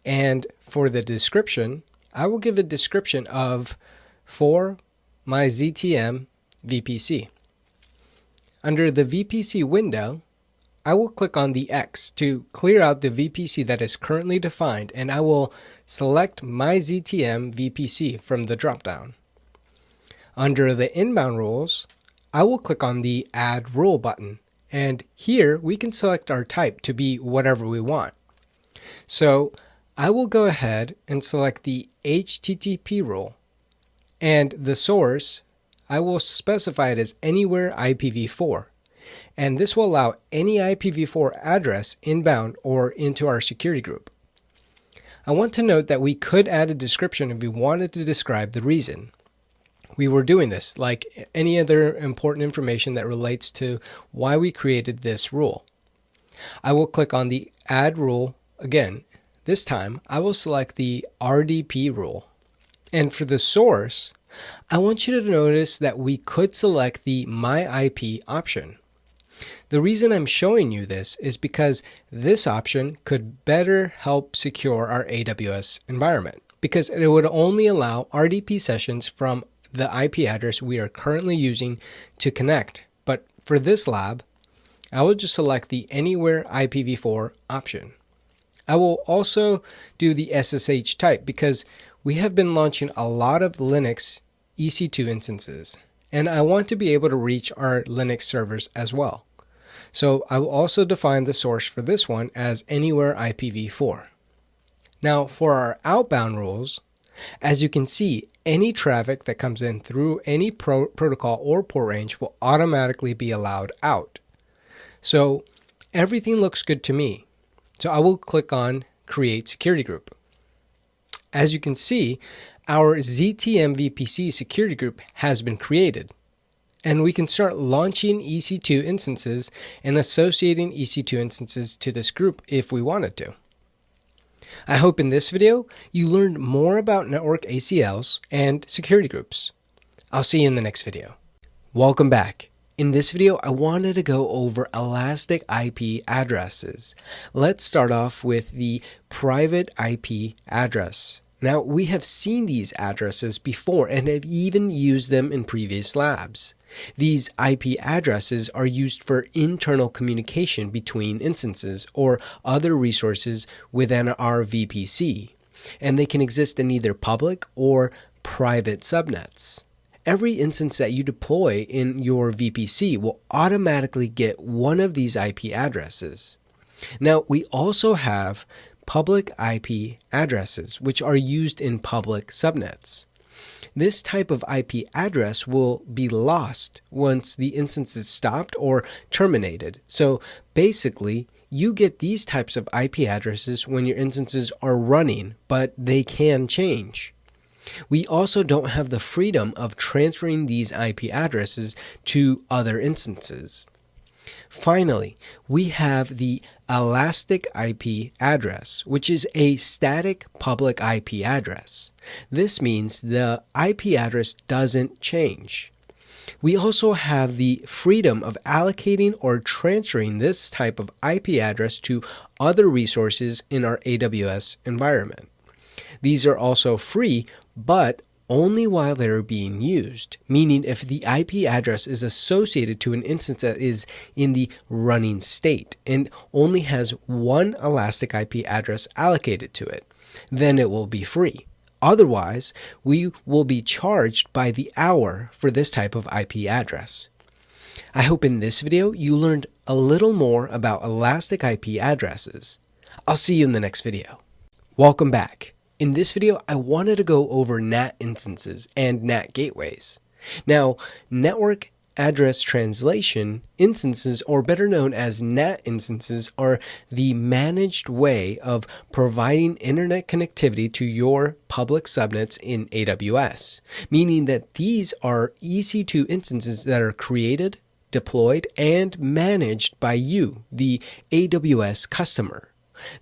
Speaker 1: And for the description, I will give a description of for my ZTM VPC. Under the VPC window, I will click on the X to clear out the VPC that is currently defined, and I will select my ZTM VPC from the dropdown. Under the inbound rules, I will click on the Add Rule button, and here we can select our type to be whatever we want. So I will go ahead and select the HTTP rule, and the source, I will specify it as Anywhere IPv4. And this will allow any IPv4 address inbound or into our security group. I want to note that we could add a description if we wanted to describe the reason we were doing this, like any other important information that relates to why we created this rule. I will click on the Add Rule again. This time, I will select the RDP rule. And for the source, I want you to notice that we could select the My IP option. The reason I'm showing you this is because this option could better help secure our AWS environment, because it would only allow RDP sessions from the IP address we are currently using to connect. But for this lab, I will just select the Anywhere IPv4 option. I will also do the SSH type because we have been launching a lot of Linux Ec2 instances, and I want to be able to reach our Linux servers as well. So I will also define the source for this one as Anywhere IPv4. Now for our outbound rules, as you can see, any traffic that comes in through any protocol or port range will automatically be allowed out. So everything looks good to me. So I will click on Create Security Group. As you can see, our ZTM VPC security group has been created, and we can start launching Ec2 instances and associating Ec2 instances to this group if we wanted to. I hope in this video you learned more about network ACLs and security groups. I'll see you in the next video. Welcome back. In this video, I wanted to go over elastic IP addresses. Let's start off with the private IP address. Now, we have seen these addresses before and have even used them in previous labs. These IP addresses are used for internal communication between instances or other resources within our VPC, and they can exist in either public or private subnets. Every instance that you deploy in your VPC will automatically get one of these IP addresses. Now, we also have public IP addresses, which are used in public subnets. This type of IP address will be lost once the instance is stopped or terminated. So basically, you get these types of IP addresses when your instances are running, but they can change. We also don't have the freedom of transferring these IP addresses to other instances. Finally, we have the elastic IP address, which is a static public IP address. This means the IP address doesn't change. We also have the freedom of allocating or transferring this type of IP address to other resources in our AWS environment. These are also free, but only while they're being used, meaning if the IP address is associated to an instance that is in the running state and only has one elastic IP address allocated to it, then it will be free. Otherwise, we will be charged by the hour for this type of IP address. I hope in this video you learned a little more about elastic IP addresses. I'll see you in the next video. Welcome back. In this video, I wanted to go over NAT instances and NAT gateways. Now, network address translation instances, or better known as NAT instances, are the managed way of providing internet connectivity to your public subnets in AWS, meaning that these are EC2 instances that are created, deployed, and managed by you, the AWS customer.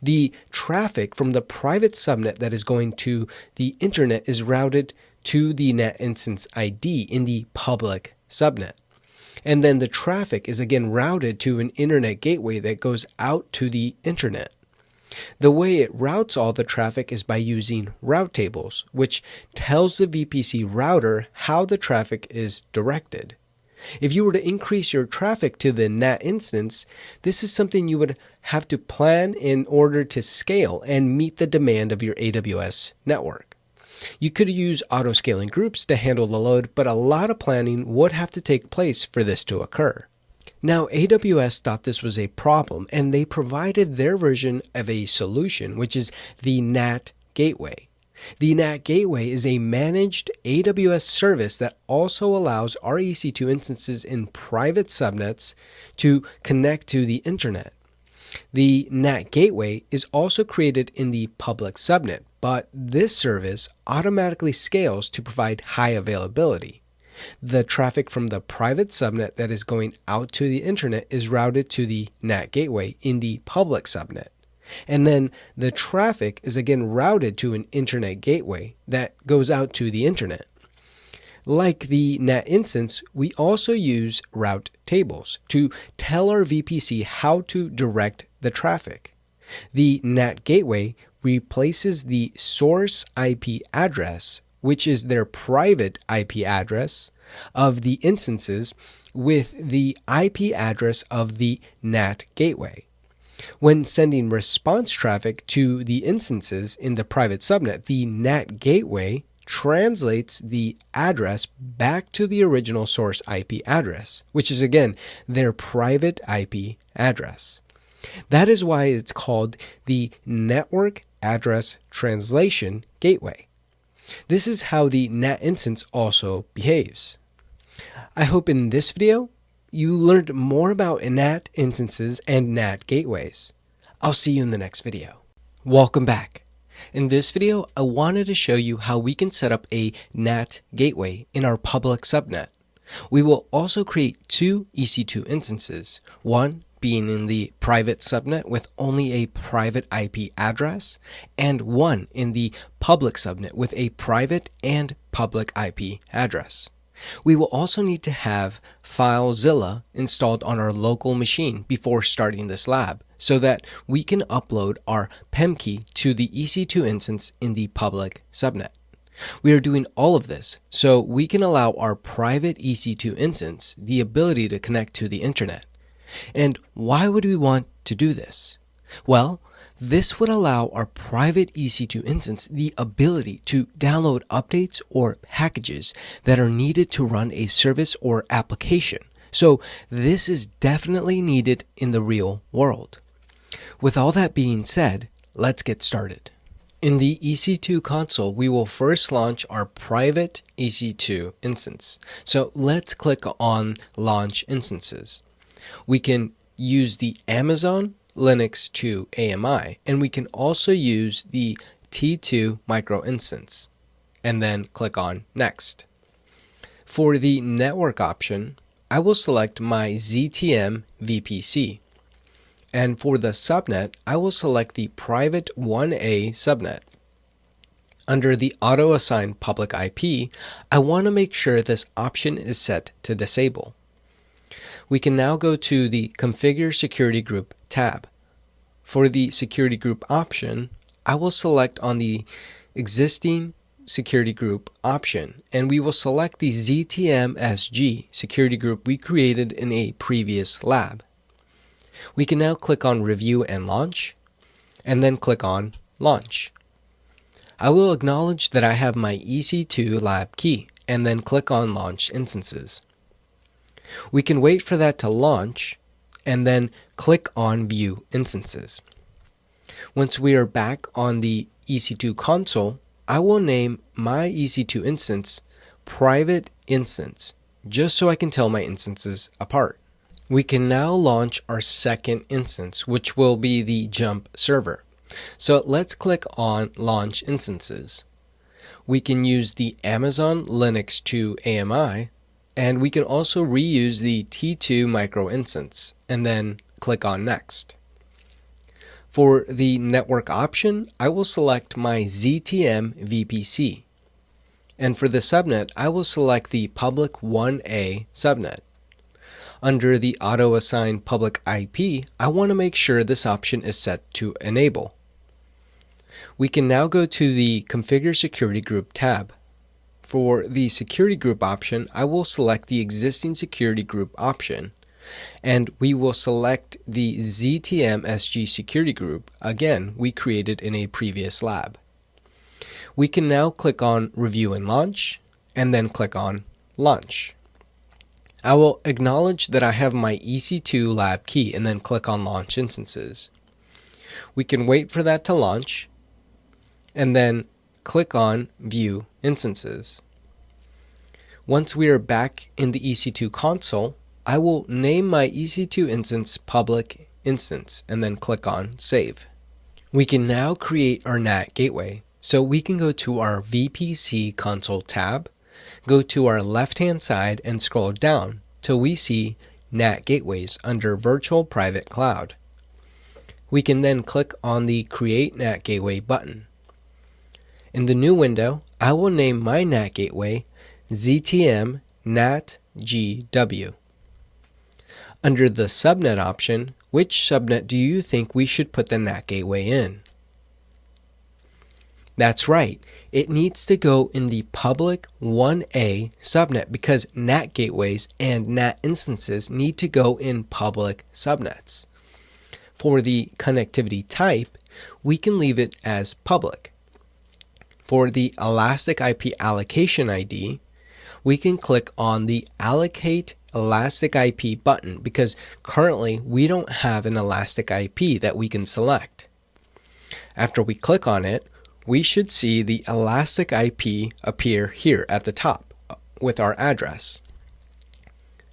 Speaker 1: The traffic from the private subnet that is going to the internet is routed to the NAT instance ID in the public subnet. And then the traffic is again routed to an internet gateway that goes out to the internet. The way it routes all the traffic is by using route tables, which tells the VPC router how the traffic is directed. If you were to increase your traffic to the NAT instance, this is something you would have to plan in order to scale and meet the demand of your AWS network. You could use auto-scaling groups to handle the load, but a lot of planning would have to take place for this to occur. Now, AWS thought this was a problem, and they provided their version of a solution, which is the NAT Gateway. The NAT Gateway is a managed AWS service that also allows our EC2 instances in private subnets to connect to the internet. The NAT Gateway is also created in the public subnet, but this service automatically scales to provide high availability. The traffic from the private subnet that is going out to the internet is routed to the NAT Gateway in the public subnet. And then the traffic is again routed to an internet gateway that goes out to the internet. Like the NAT instance, we also use route tables to tell our VPC how to direct the traffic. The NAT gateway replaces the source IP address, which is their private IP address of the instances, with the IP address of the NAT gateway. When sending response traffic to the instances in the private subnet, the NAT gateway translates the address back to the original source IP address, which is again their private IP address. That is why it's called the Network Address Translation Gateway. This is how the NAT instance also behaves. I hope in this video you learned more about NAT instances and NAT gateways. I'll see you in the next video. Welcome back. In this video, I wanted to show you how we can set up a NAT gateway in our public subnet. We will also create two EC2 instances, one being in the private subnet with only a private IP address, and one in the public subnet with a private and public IP address. We will also need to have FileZilla installed on our local machine before starting this lab, so that we can upload our PEM key to the EC2 instance in the public subnet. We are doing all of this so we can allow our private EC2 instance the ability to connect to the internet. And why would we want to do this? Well, this would allow our private EC2 instance the ability to download updates or packages that are needed to run a service or application. So this is definitely needed in the real world. With all that being said, let's get started. In the EC2 console, we will first launch our private EC2 instance. So let's click on Launch Instances. We can use the Amazon Linux 2 AMI, and we can also use the T2 micro instance, and then click on Next. For the network option, I will select my ZTM VPC, and for the subnet, I will select the private 1A subnet. Under the auto-assign public IP, I want to make sure this option is set to disable. We can now go to the Configure Security Group tab. For the security group option, I will select on the existing security group option, and we will select the ZTM-SG security group we created in a previous lab. We can now click on Review and Launch, and then click on Launch. I will acknowledge that I have my EC2 lab key, and then click on Launch Instances. We can wait for that to launch, and then click on View Instances. Once we are back on the EC2 console, I will name my EC2 instance Private Instance, just so I can tell my instances apart. We can now launch our second instance, which will be the Jump server. So let's click on Launch Instances. We can use the Amazon Linux 2 AMI, and we can also reuse the T2 micro instance, and then click on Next. For the network option, I will select my ZTM VPC. And for the subnet, I will select the public 1A subnet. Under the auto-assign public IP, I want to make sure this option is set to enable. We can now go to the Configure Security Group tab. For the security group option, I will select the existing security group option, and we will select the ZTM-SG security group, again, we created in a previous lab. We can now click on Review and Launch, and then click on Launch. I will acknowledge that I have my EC2 lab key, and then click on Launch Instances. We can wait for that to launch, and then click on View Instances. Once we are back in the EC2 console, I will name my EC2 instance Public Instance, and then click on Save. We can now create our NAT gateway, so we can go to our VPC console tab, go to our left-hand side, and scroll down till we see NAT gateways under Virtual Private Cloud. We can then click on the Create NAT Gateway button. In the new window, I will name my NAT gateway ZTM NAT GW. Under the subnet option, which subnet do you think we should put the NAT gateway in? That's right, it needs to go in the public 1A subnet because NAT gateways and NAT instances need to go in public subnets. For the connectivity type, we can leave it as public. For the Elastic IP Allocation ID, we can click on the Allocate Elastic IP button because currently we don't have an Elastic IP that we can select. After we click on it, we should see the Elastic IP appear here at the top with our address.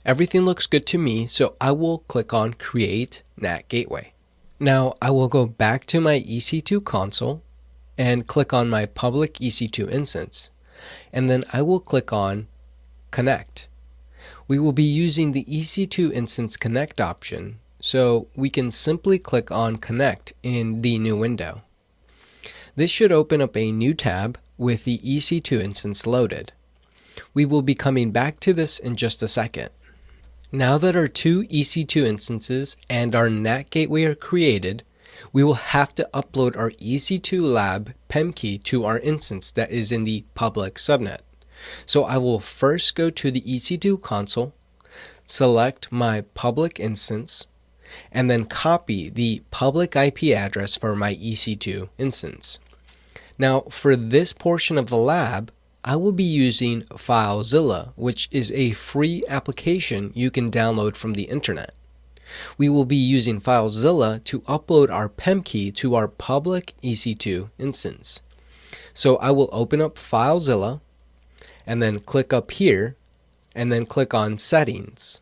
Speaker 1: Everything looks good to me, so I will click on Create NAT Gateway. Now I will go back to my EC2 console and click on my public EC2 instance, and then I will click on Connect. We will be using the EC2 Instance Connect option, so we can simply click on Connect in the new window. This should open up a new tab with the EC2 instance loaded. We will be coming back to this in just a second. Now that our two EC2 instances and our NAT gateway are created, we will have to upload our EC2 lab PEM key to our instance that is in the public subnet. So I will first go to the EC2 console, select my public instance, and then copy the public IP address for my EC2 instance. Now for this portion of the lab, I will be using FileZilla, which is a free application you can download from the internet. We will be using FileZilla to upload our PEM key to our public EC2 instance. So I will open up FileZilla and then click up here and then click on Settings.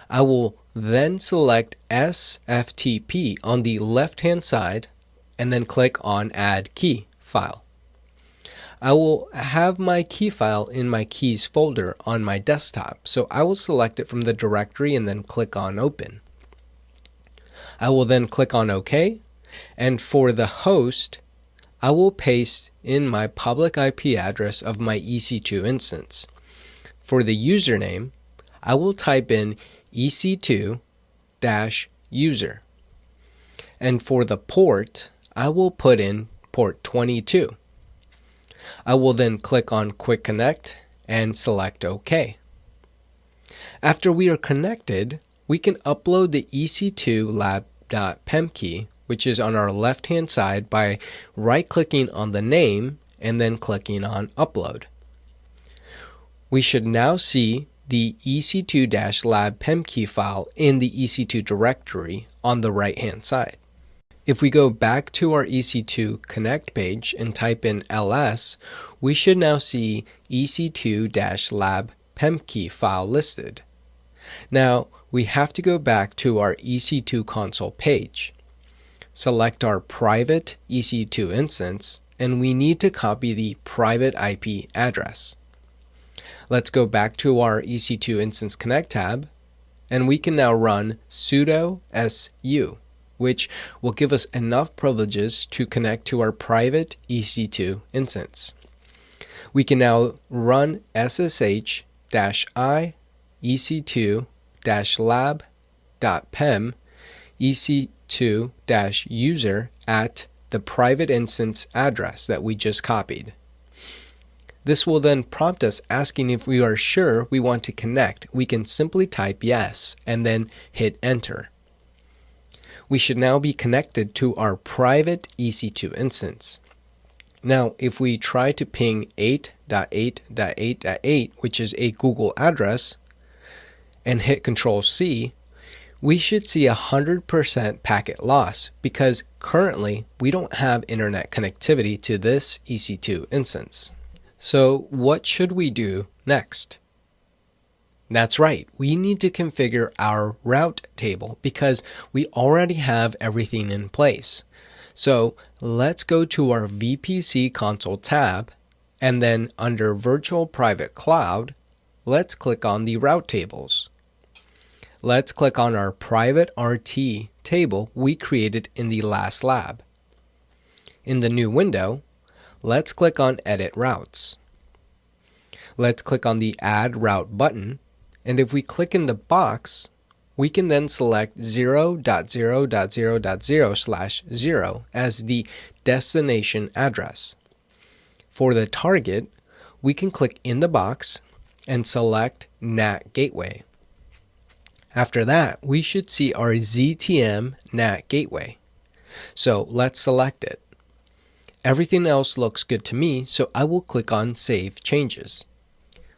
Speaker 1: I will then select SFTP on the left hand side and then click on Add Key File. I will have my key file in my keys folder on my desktop, so I will select it from the directory and then click on Open. I will then click on OK, and for the host, I will paste in my public IP address of my EC2 instance. For the username, I will type in EC2-user. And for the port, I will put in port 22. I will then click on Quick Connect and select OK. After we are connected, we can upload the EC2 lab.pem key, which is on our left hand side, by right-clicking on the name and then clicking on Upload. We should now see the EC2-lab PEM key file in the EC2 directory on the right hand side. If we go back to our EC2 Connect page and type in ls, we should now see EC2-lab PEM key file listed. Now, we have to go back to our EC2 console page. Select our private EC2 instance, and we need to copy the private IP address. Let's go back to our EC2 Instance Connect tab, and we can now run sudo su, which will give us enough privileges to connect to our private EC2 instance. We can now run ssh-i ec2-lab.pem ec2-user at the private instance address that we just copied. This will then prompt us asking if we are sure we want to connect. We can simply type yes and then hit enter. We should now be connected to our private EC2 instance. Now, if we try to ping 8.8.8.8, which is a Google address, and hit Control-C, we should see 100% packet loss because currently we don't have internet connectivity to this EC2 instance. So what should we do next? That's right, we need to configure our route table because we already have everything in place. So let's go to our VPC console tab, and then under Virtual Private Cloud, let's click on the route tables. Let's click on our private RT table we created in the last lab. In the new window, let's click on Edit Routes. Let's click on the Add Route button, and if we click in the box, we can then select 0.0.0.0/0 as the destination address. For the target, we can click in the box and select NAT Gateway. After that, we should see our ZTM NAT Gateway. So let's select it. Everything else looks good to me, so I will click on Save Changes.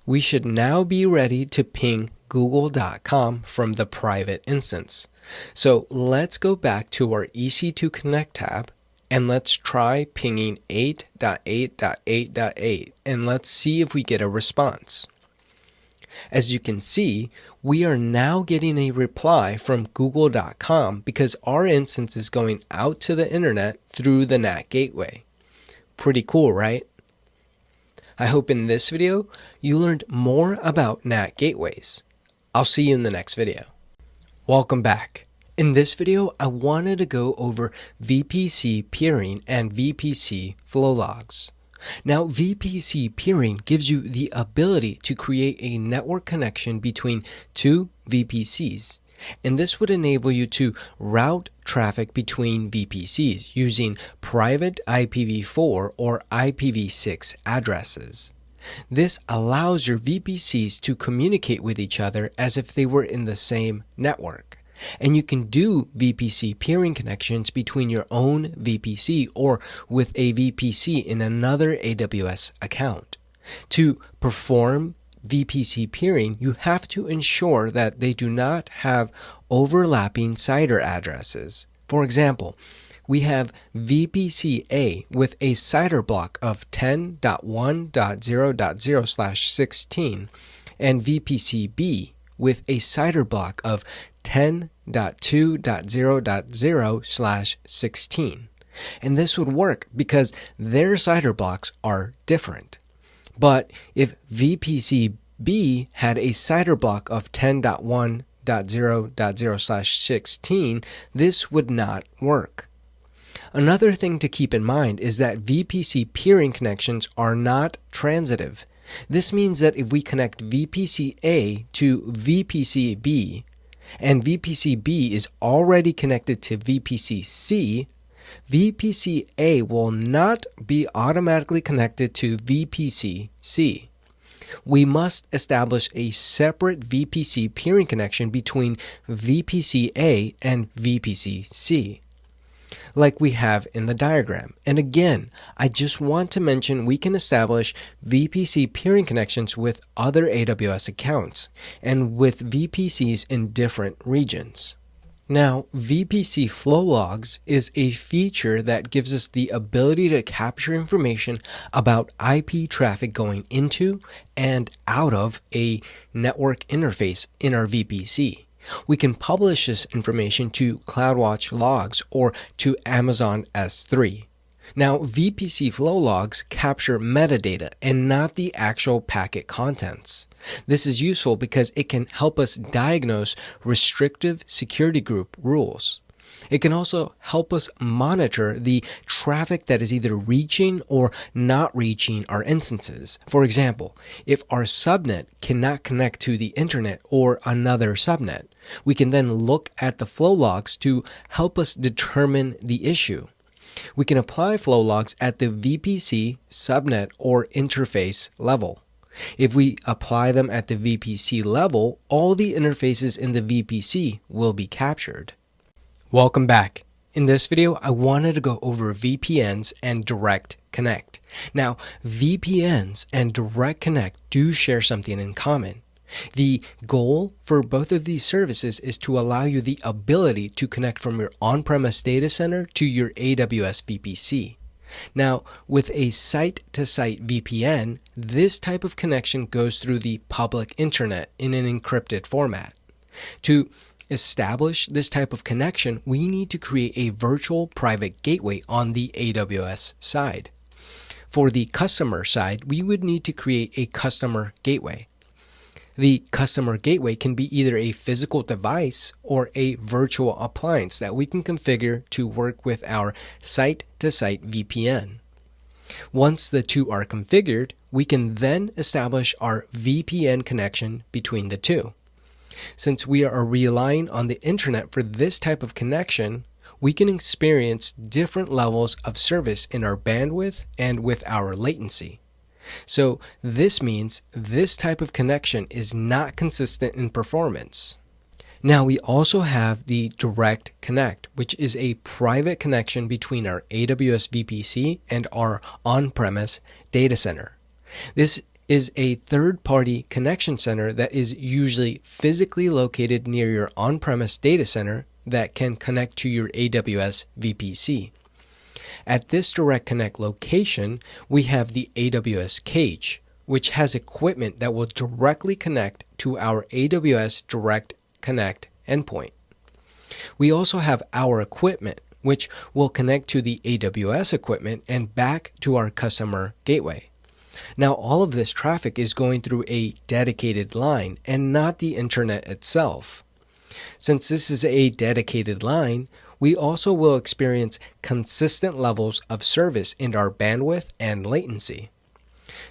Speaker 1: We should now be ready to ping google.com from the private instance. So let's go back to our EC2 Connect tab and let's try pinging 8.8.8.8 and let's see if we get a response. As you can see, we are now getting a reply from google.com because our instance is going out to the internet through the NAT gateway. Pretty cool, right? I hope in this video you learned more about NAT gateways. I'll see you in the next video. Welcome back. In this video, I wanted to go over VPC peering and VPC flow logs. Now, VPC peering gives you the ability to create a network connection between two VPCs, and this would enable you to route traffic between VPCs using private IPv4 or IPv6 addresses. This allows your VPCs to communicate with each other as if they were in the same network. And you can do VPC peering connections between your own VPC or with a VPC in another AWS account. To perform VPC peering, you have to ensure that they do not have overlapping CIDR addresses. For example, we have VPC A with a CIDR block of 10.1.0.0/16 and VPC B with a CIDR block of 10.2.0.0/16. And this would work because their CIDR blocks are different. But if VPC B had a CIDR block of 10.1.0.0/16, this would not work. Another thing to keep in mind is that VPC peering connections are not transitive. This means that if we connect VPC A to VPC B, and VPC B is already connected to VPC C, VPC A will not be automatically connected to VPC C. We must establish a separate VPC peering connection between VPC A and VPC C, like we have in the diagram. And again, I just want to mention we can establish VPC peering connections with other AWS accounts and with VPCs in different regions. Now, VPC flow logs is a feature that gives us the ability to capture information about IP traffic going into and out of a network interface in our VPC. We can publish this information to CloudWatch logs or to Amazon S3. Now, VPC flow logs capture metadata and not the actual packet contents. This is useful because it can help us diagnose restrictive security group rules. It can also help us monitor the traffic that is either reaching or not reaching our instances. For example, if our subnet cannot connect to the internet or another subnet, we can then look at the flow logs to help us determine the issue. We can apply flow logs at the VPC, subnet, or interface level. If we apply them at the VPC level, all the interfaces in the VPC will be captured. Welcome back. In this video, I wanted to go over VPNs and Direct Connect. Now, VPNs and Direct Connect do share something in common. The goal for both of these services is to allow you the ability to connect from your on-premise data center to your AWS VPC. Now, with a site-to-site VPN, this type of connection goes through the public internet in an encrypted format. To establish this type of connection, we need to create a virtual private gateway on the AWS side. For the customer side, we would need to create a customer gateway. The customer gateway can be either a physical device or a virtual appliance that we can configure to work with our site-to-site VPN. Once the two are configured, we can then establish our VPN connection between the two. Since we are relying on the internet for this type of connection, we can experience different levels of service in our bandwidth and with our latency. So this means this type of connection is not consistent in performance. Now we also have the Direct Connect, which is a private connection between our AWS VPC and our on-premise data center. This is a third-party connection center that is usually physically located near your on-premise data center that can connect to your AWS VPC. At this Direct Connect location, we have the AWS cage, which has equipment that will directly connect to our AWS Direct Connect endpoint. We also have our equipment, which will connect to the AWS equipment and back to our customer gateway. Now, all of this traffic is going through a dedicated line and not the internet itself. Since this is a dedicated line, We also will experience consistent levels of service in our bandwidth and latency.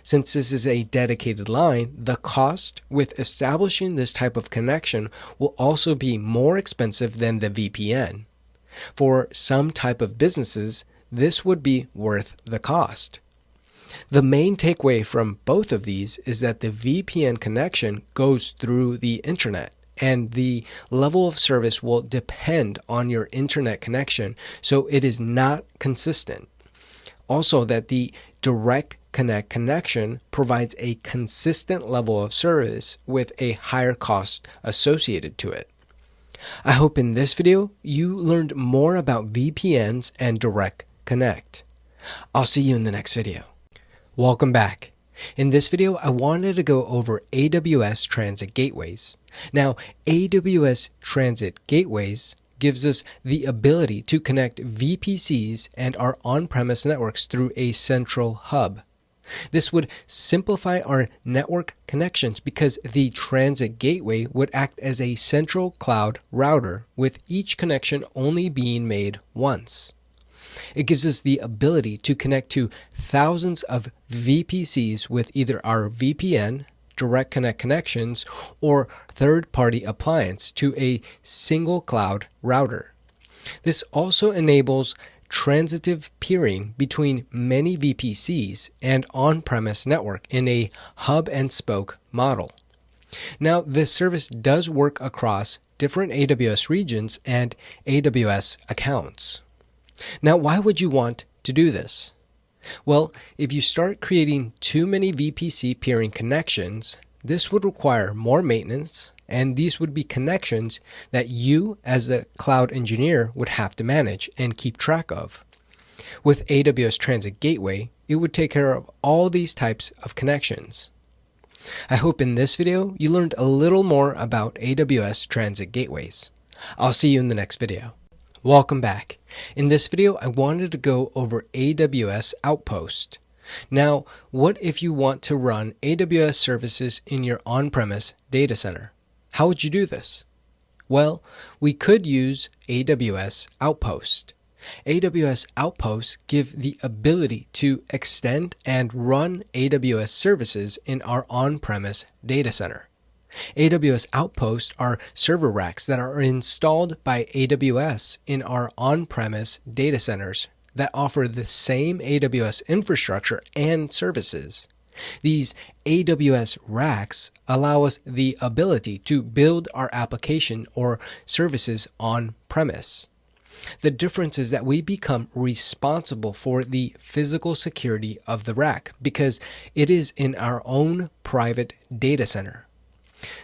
Speaker 1: Since this is a dedicated line, the cost with establishing this type of connection will also be more expensive than the VPN. For some type of businesses, this would be worth the cost. The main takeaway from both of these is that the VPN connection goes through the internet, and the level of service will depend on your internet connection, so it is not consistent. Also, that the direct connect connection provides a consistent level of service with a higher cost associated to it. I hope in this video you learned more about VPNs and direct connect. I'll see you in the next video. Welcome back. In this video, I wanted to go over AWS Transit Gateways. Now, AWS Transit Gateways gives us the ability to connect VPCs and our on-premise networks through a central hub. This would simplify our network connections because the transit gateway would act as a central cloud router, with each connection only being made once. It gives us the ability to connect to thousands of VPCs with either our VPN, direct connect connections, or third-party appliance to a single cloud router. This also enables transitive peering between many VPCs and on-premise network in a hub and spoke model. Now, this service does work across different AWS regions and AWS accounts. Now, why would you want to do this? Well, if you start creating too many VPC peering connections, this would require more maintenance, and these would be connections that you as the cloud engineer would have to manage and keep track of. With AWS Transit Gateway, it would take care of all these types of connections. I hope in this video you learned a little more about AWS Transit Gateways. I'll see you in the next video. Welcome back. In this video, I wanted to go over AWS Outpost. Now, what if you want to run AWS services in your on-premise data center? How would you do this? Well, we could use AWS Outpost. AWS Outposts give the ability to extend and run AWS services in our on-premise data center. AWS Outposts are server racks that are installed by AWS in our on-premise data centers that offer the same AWS infrastructure and services. These AWS racks allow us the ability to build our application or services on-premise. The difference is that we become responsible for the physical security of the rack because it is in our own private data center.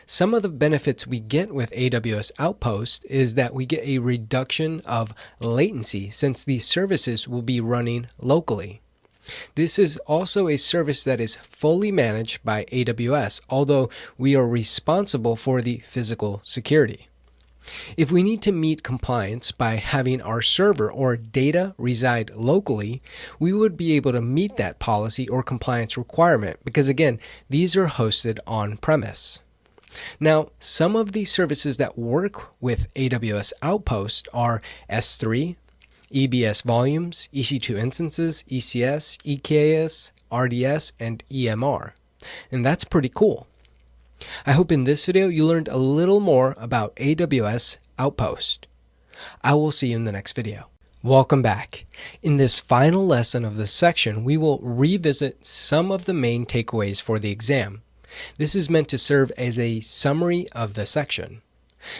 Speaker 1: Some of the benefits we get with AWS Outpost is that we get a reduction of latency since these services will be running locally. This is also a service that is fully managed by AWS, although we are responsible for the physical security. If we need to meet compliance by having our server or data reside locally, we would be able to meet that policy or compliance requirement because, again, these are hosted on-premise. Now, some of the services that work with AWS Outpost are S3, EBS volumes, Ec2 instances, ECS, EKS, RDS, and EMR. And that's pretty cool. I hope in this video you learned a little more about AWS Outpost. I will see you in the next video. Welcome back. In this final lesson of this section, we will revisit some of the main takeaways for the exam. This is meant to serve as a summary of the section.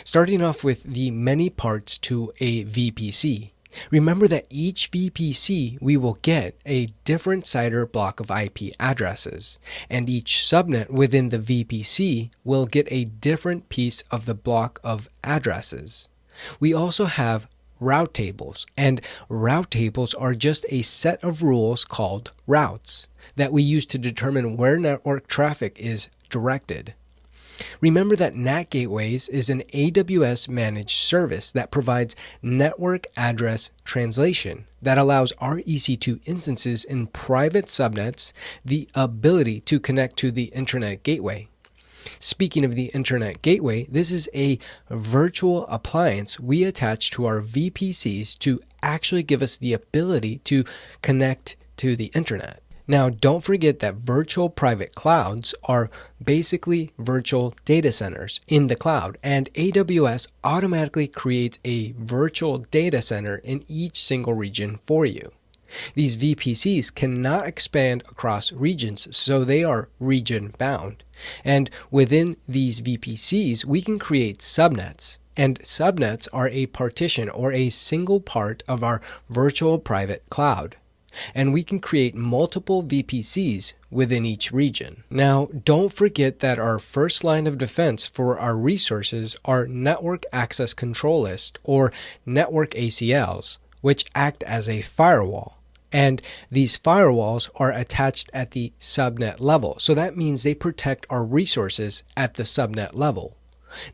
Speaker 1: Starting off with the many parts to a VPC. Remember that each VPC we will get a different CIDR block of IP addresses, and each subnet within the VPC will get a different piece of the block of addresses. We also have route tables, and route tables are just a set of rules called routes that we use to determine where network traffic is directed. Remember that NAT Gateways is an AWS managed service that provides network address translation that allows our Ec2 instances in private subnets the ability to connect to the internet gateway. Speaking of the Internet Gateway, this is a virtual appliance we attach to our VPCs to actually give us the ability to connect to the Internet. Now, don't forget that virtual private clouds are basically virtual data centers in the cloud, and AWS automatically creates a virtual data center in each single region for you. These VPCs cannot expand across regions, so they are region bound. And within these VPCs, we can create subnets. And subnets are a partition or a single part of our virtual private cloud. And we can create multiple VPCs within each region. Now, don't forget that our first line of defense for our resources are Network Access Control List, or network ACLs, which act as a firewall. And these firewalls are attached at the subnet level. So that means they protect our resources at the subnet level.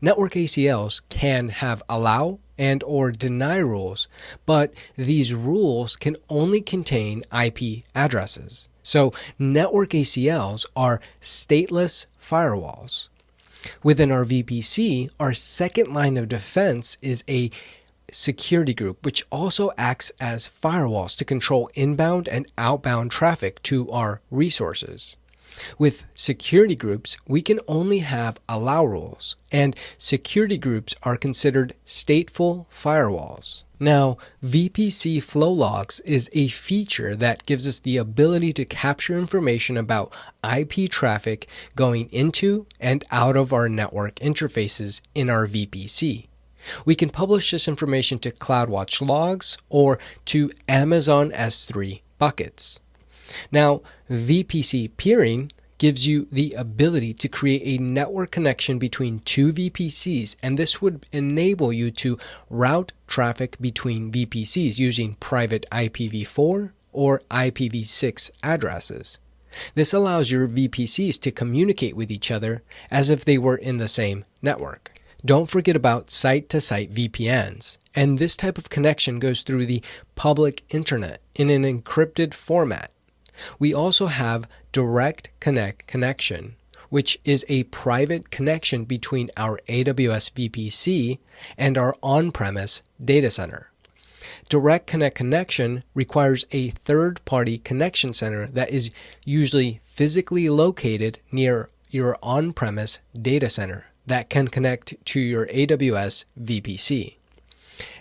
Speaker 1: Network ACLs can have allow and or deny rules, but these rules can only contain IP addresses. So network ACLs are stateless firewalls. Within our VPC, our second line of defense is a security group, which also acts as firewalls to control inbound and outbound traffic to our resources. With security groups, we can only have allow rules, and security groups are considered stateful firewalls. Now, VPC flow logs is a feature that gives us the ability to capture information about IP traffic going into and out of our network interfaces in our VPC. We can publish this information to CloudWatch logs or to Amazon S3 buckets. Now, VPC peering gives you the ability to create a network connection between two VPCs, and this would enable you to route traffic between VPCs using private IPv4 or IPv6 addresses. This allows your VPCs to communicate with each other as if they were in the same network. Don't forget about site-to-site VPNs, and this type of connection goes through the public internet in an encrypted format. We also have Direct Connect Connection, which is a private connection between our AWS VPC and our on-premise data center. Direct Connect Connection requires a third-party connection center that is usually physically located near your on-premise data center that can connect to your AWS VPC.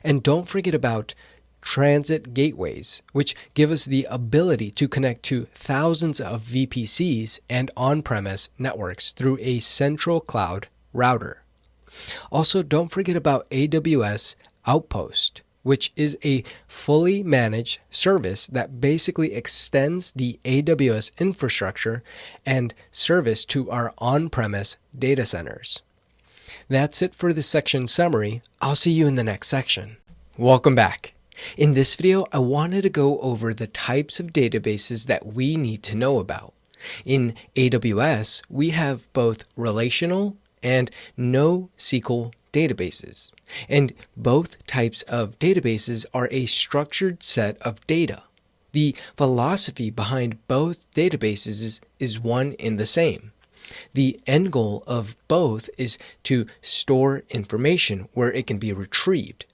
Speaker 1: And don't forget about transit gateways, which give us the ability to connect to thousands of VPCs and on-premise networks through a central cloud router. Also, don't forget about AWS Outpost, which is a fully managed service that basically extends the AWS infrastructure and service to our on-premise data centers. That's it for this section summary. I'll see you in the next section. Welcome back. In this video, I wanted to go over the types of databases that we need to know about. In AWS, we have both relational and NoSQL databases, and both types of databases are a structured set of data. The philosophy behind both databases is one and the same. The end goal of both is to store information where it can be retrieved.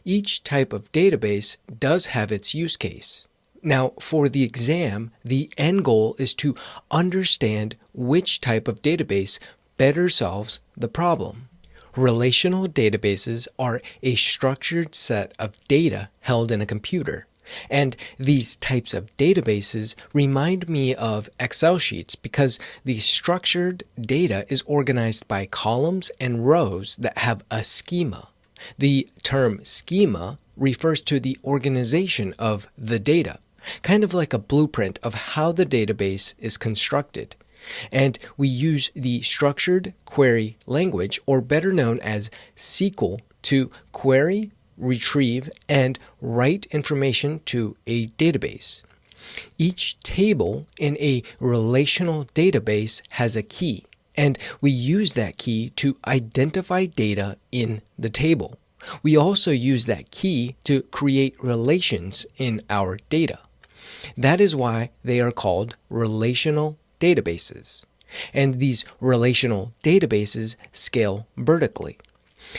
Speaker 1: Each type of database does have its use case. Now, for the exam, the end goal is to understand which type of database better solves the problem. Relational databases are a structured set of data held in a computer. And these types of databases remind me of Excel sheets because the structured data is organized by columns and rows that have a schema. The term schema refers to the organization of the data, kind of like a blueprint of how the database is constructed. And we use the structured query language, or better known as SQL, to query, retrieve, and write information to a database. Each table in a relational database has a key, and we use that key to identify data in the table. We also use that key to create relations in our data. That is why they are called relational databases. and these relational databases scale vertically.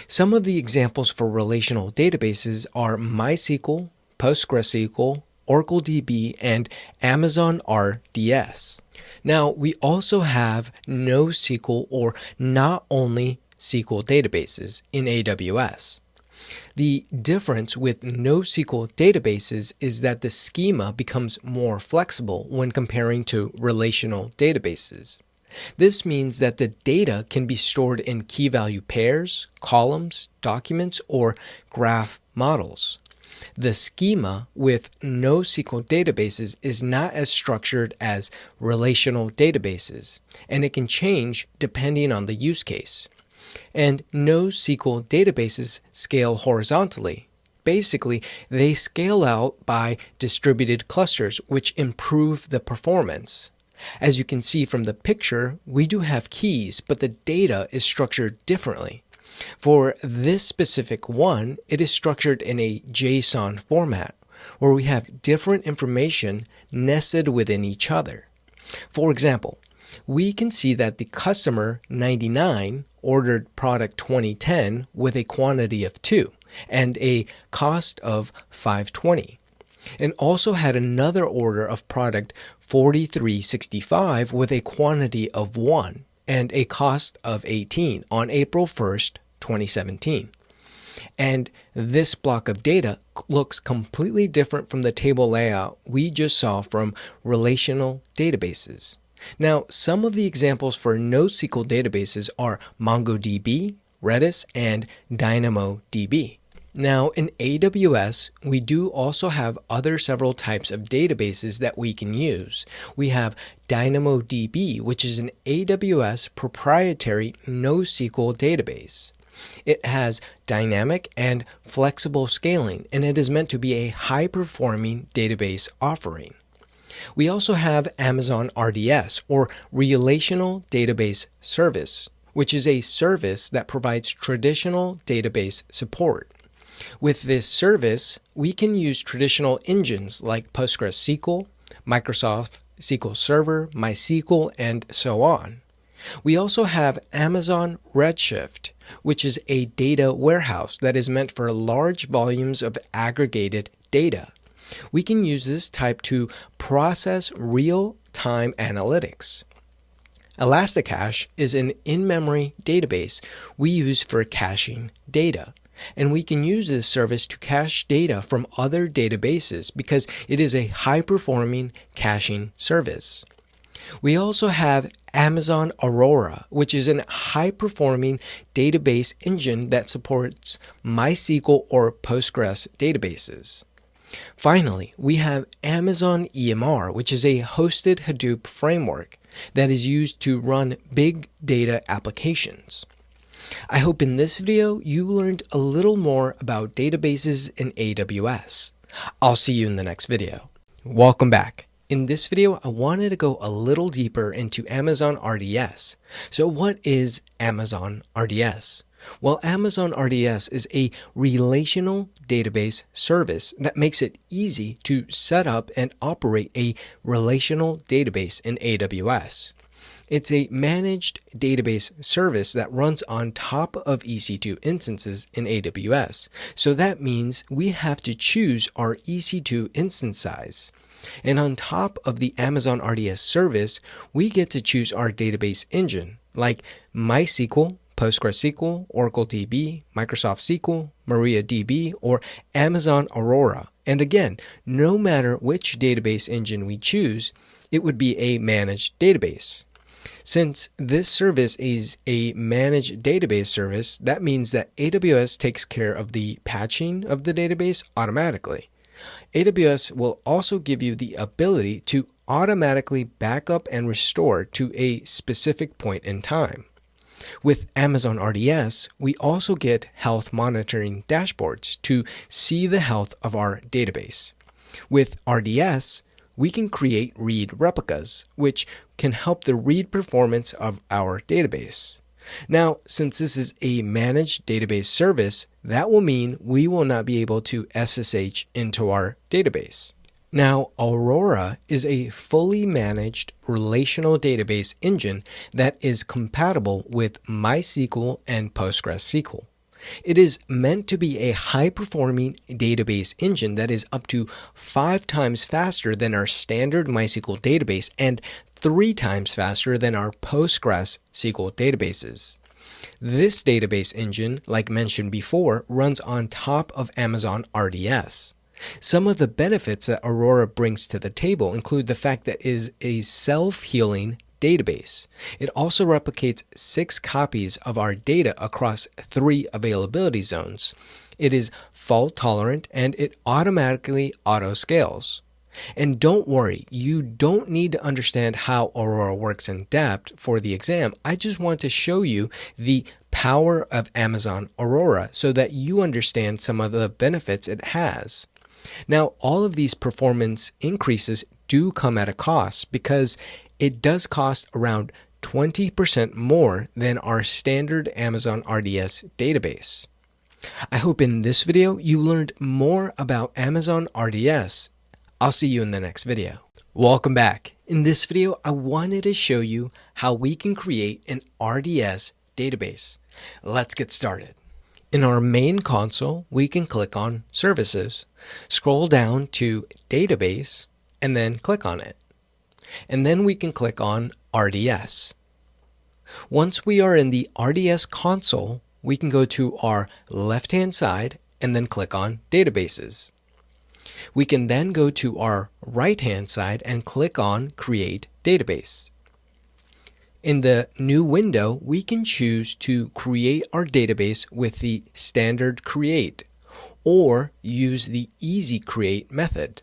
Speaker 1: Some of the examples for relational databases are MySQL, PostgreSQL, Oracle DB, and Amazon RDS. Now, we also have NoSQL or not only SQL databases in AWS. The difference with NoSQL databases is that the schema becomes more flexible when comparing to relational databases. This means that the data can be stored in key-value pairs, columns, documents, or graph models. The schema with NoSQL databases is not as structured as relational databases, and it can change depending on the use case. And NoSQL databases scale horizontally. Basically, they scale out by distributed clusters, which improve the performance. As you can see from the picture, we do have keys, but the data is structured differently. For this specific one, it is structured in a JSON format, where we have different information nested within each other. For example, we can see that the customer 99 ordered product 2010 with a quantity of 2 and a cost of $520, and also had another order of product 4365 with a quantity of 1 and a cost of $18 on April 1st, 2017. And this block of data looks completely different from the table layout we just saw from relational databases. Now, some of the examples for NoSQL databases are MongoDB, Redis, and DynamoDB. Now, in AWS, we do also have other several types of databases that we can use. We have DynamoDB, which is an AWS proprietary NoSQL database. It has dynamic and flexible scaling, and it is meant to be a high-performing database offering. We also have Amazon RDS, or Relational Database Service, which is a service that provides traditional database support. With this service, we can use traditional engines like PostgreSQL, Microsoft SQL Server, MySQL, and so on. We also have Amazon Redshift, which is a data warehouse that is meant for large volumes of aggregated data. We can use this type to process real-time analytics. Elasticache is an in-memory database we use for caching data. And we can use this service to cache data from other databases because it is a high-performing caching service. We also have Amazon Aurora, which is a high-performing database engine that supports MySQL or Postgres databases. Finally, we have Amazon EMR, which is a hosted Hadoop framework that is used to run big data applications. I hope in this video you learned a little more about databases in AWS. I'll see you in the next video. Welcome back. In this video, I wanted to go a little deeper into Amazon RDS. So what is Amazon RDS? Well, Amazon RDS is a relational database service that makes it easy to set up and operate a relational database in AWS. It's a managed database service that runs on top of Ec2 instances in AWS. So that means we have to choose our Ec2 instance size. And on top of the Amazon RDS service, we get to choose our database engine, like MySQL, PostgreSQL, Oracle DB, Microsoft SQL, MariaDB, or Amazon Aurora. And again, no matter which database engine we choose, it would be a managed database. Since this service is a managed database service, that means that AWS takes care of the patching of the database automatically. AWS will also give you the ability to automatically back up and restore to a specific point in time. With Amazon RDS, we also get health monitoring dashboards to see the health of our database. With RDS, we can create read replicas, which can help the read performance of our database. Now, since this is a managed database service, that will mean we will not be able to SSH into our database. Now, Aurora is a fully managed relational database engine that is compatible with MySQL and PostgreSQL. It is meant to be a high-performing database engine that is up to 5 times faster than our standard MySQL database and 3 times faster than our PostgreSQL databases. This database engine, like mentioned before, runs on top of Amazon RDS. Some of the benefits that Aurora brings to the table include the fact that it is a self-healing database. It also replicates 6 copies of our data across 3 availability zones. It is fault tolerant and it automatically auto-scales. And don't worry, you don't need to understand how Aurora works in depth for the exam. I just want to show you the power of Amazon Aurora so that you understand some of the benefits it has. Now, all of these performance increases do come at a cost because it does cost around 20% more than our standard Amazon RDS database. I hope in this video you learned more about Amazon RDS. I'll see you in the next video. Welcome back. In this video, I wanted to show you how we can create an RDS database. Let's get started. In our main console, we can click on Services, scroll down to Database, and then click on it. And then we can click on RDS. Once we are in the RDS console, we can go to our left-hand side and then click on Databases. We can then go to our right-hand side and click on Create Database. In the new window, we can choose to create our database with the standard create or use the easy create method.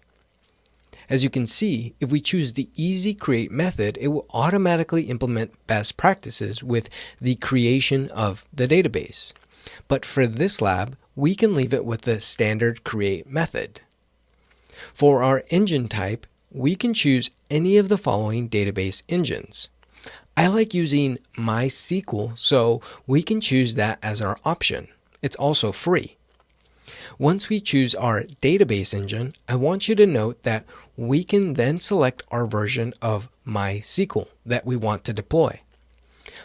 Speaker 1: As you can see, if we choose the easy create method, it will automatically implement best practices with the creation of the database. But for this lab, we can leave it with the standard create method. For our engine type, we can choose any of the following database engines. I like using MySQL, so we can choose that as our option. It's also free. Once we choose our database engine, I want you to note that we can then select our version of MySQL that we want to deploy.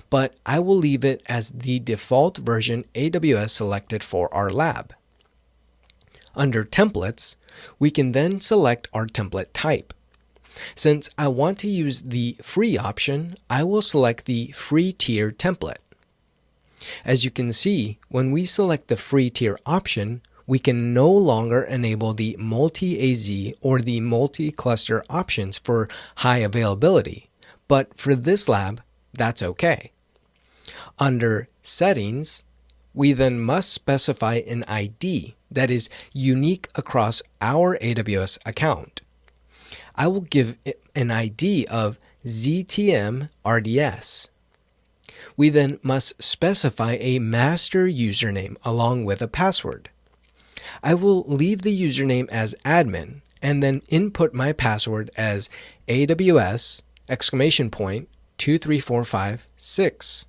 Speaker 1: But I will leave it as the default version AWS selected for our lab. Under Templates, we can then select our template type. Since I want to use the free option, I will select the free tier template. As you can see, when we select the free tier option, we can no longer enable the multi-AZ or the multi-cluster options for high availability. But for this lab, that's okay. Under Settings, we then must specify an ID that is unique across our AWS account. I will give it an ID of ZTM RDS. We then must specify a master username along with a password. I will leave the username as admin and then input my password as AWS 23456 !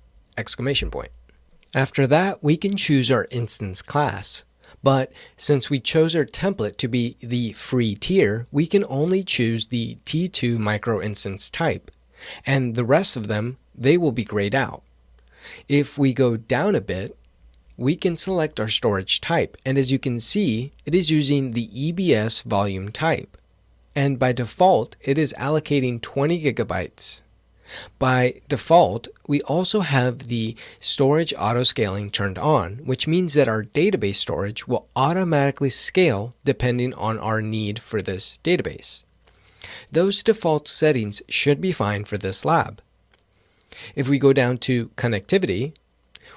Speaker 1: After that, we can choose our instance class. But since we chose our template to be the free tier, we can only choose the T2 micro instance type, and the rest of them, they will be grayed out. If we go down a bit, we can select our storage type, and as you can see, it is using the EBS volume type. And by default, it is allocating 20 gigabytes. By default, we also have the storage auto-scaling turned on, which means that our database storage will automatically scale depending on our need for this database. Those default settings should be fine for this lab. If we go down to connectivity,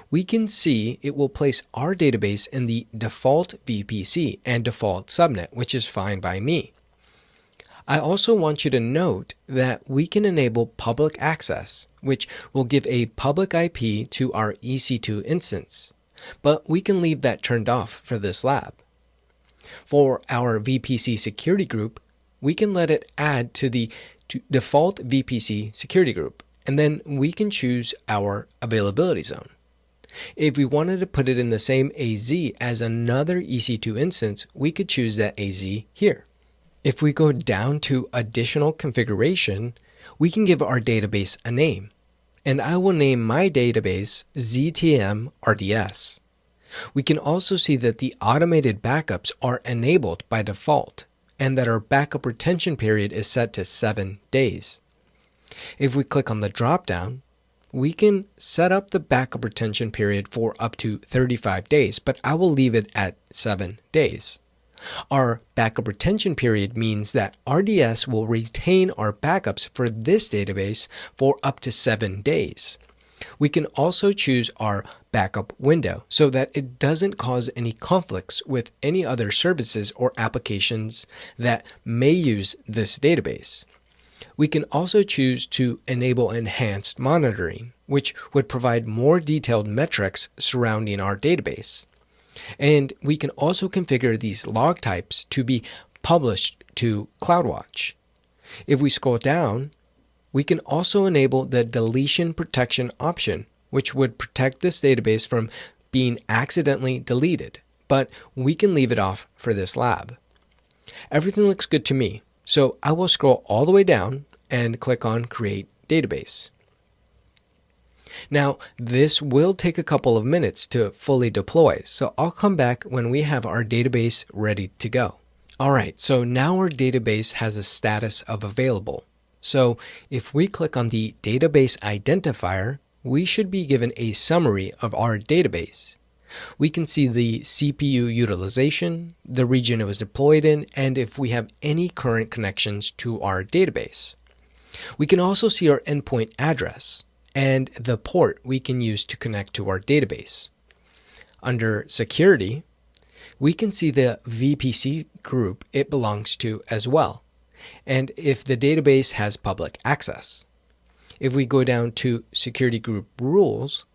Speaker 1: we can see it will place our database in the default VPC and default subnet, which is fine by me. I also want you to note that we can enable public access, which will give a public IP to our EC2 instance, but we can leave that turned off for this lab. For our VPC security group, we can let it add to the default VPC security group, and then we can choose our availability zone. If we wanted to put it in the same AZ as another EC2 instance, we could choose that AZ here. If we go down to additional configuration, we can give our database a name. And I will name my database ZTM RDS. We can also see that the automated backups are enabled by default and that our backup retention period is set to 7 days. If we click on the drop-down, we can set up the backup retention period for up to 35 days, but I will leave it at 7 days. Our backup retention period means that RDS will retain our backups for this database for up to 7 days. We can also choose our backup window so that it doesn't cause any conflicts with any other services or applications that may use this database. We can also choose to enable enhanced monitoring, which would provide more detailed metrics surrounding our database. And we can also configure these log types to be published to CloudWatch. If we scroll down, we can also enable the deletion protection option, which would protect this database from being accidentally deleted, but we can leave it off for this lab. Everything looks good to me, so I will scroll all the way down and click on Create Database. Now, this will take a couple of minutes to fully deploy, so I'll come back when we have our database ready to go. Alright, so now our database has a status of available. So if we click on the database identifier, we should be given a summary of our database. We can see the CPU utilization, the region it was deployed in, and if we have any current connections to our database. We can also see our endpoint address and the port we can use to connect to our database. Under Security, we can see the VPC group it belongs to as well, and if the database has public access. If we go down to Security Group Rules,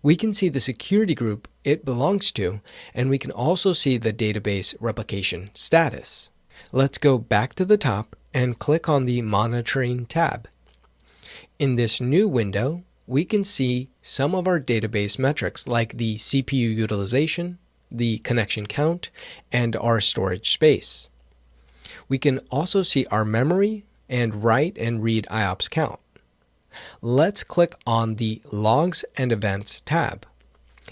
Speaker 1: we can see the security group it belongs to, and we can also see the database replication status. Let's go back to the top and click on the Monitoring tab. In this new window, we can see some of our database metrics like the CPU utilization, the connection count, and our storage space. We can also see our memory and write and read IOPS count. Let's click on the Logs and Events tab.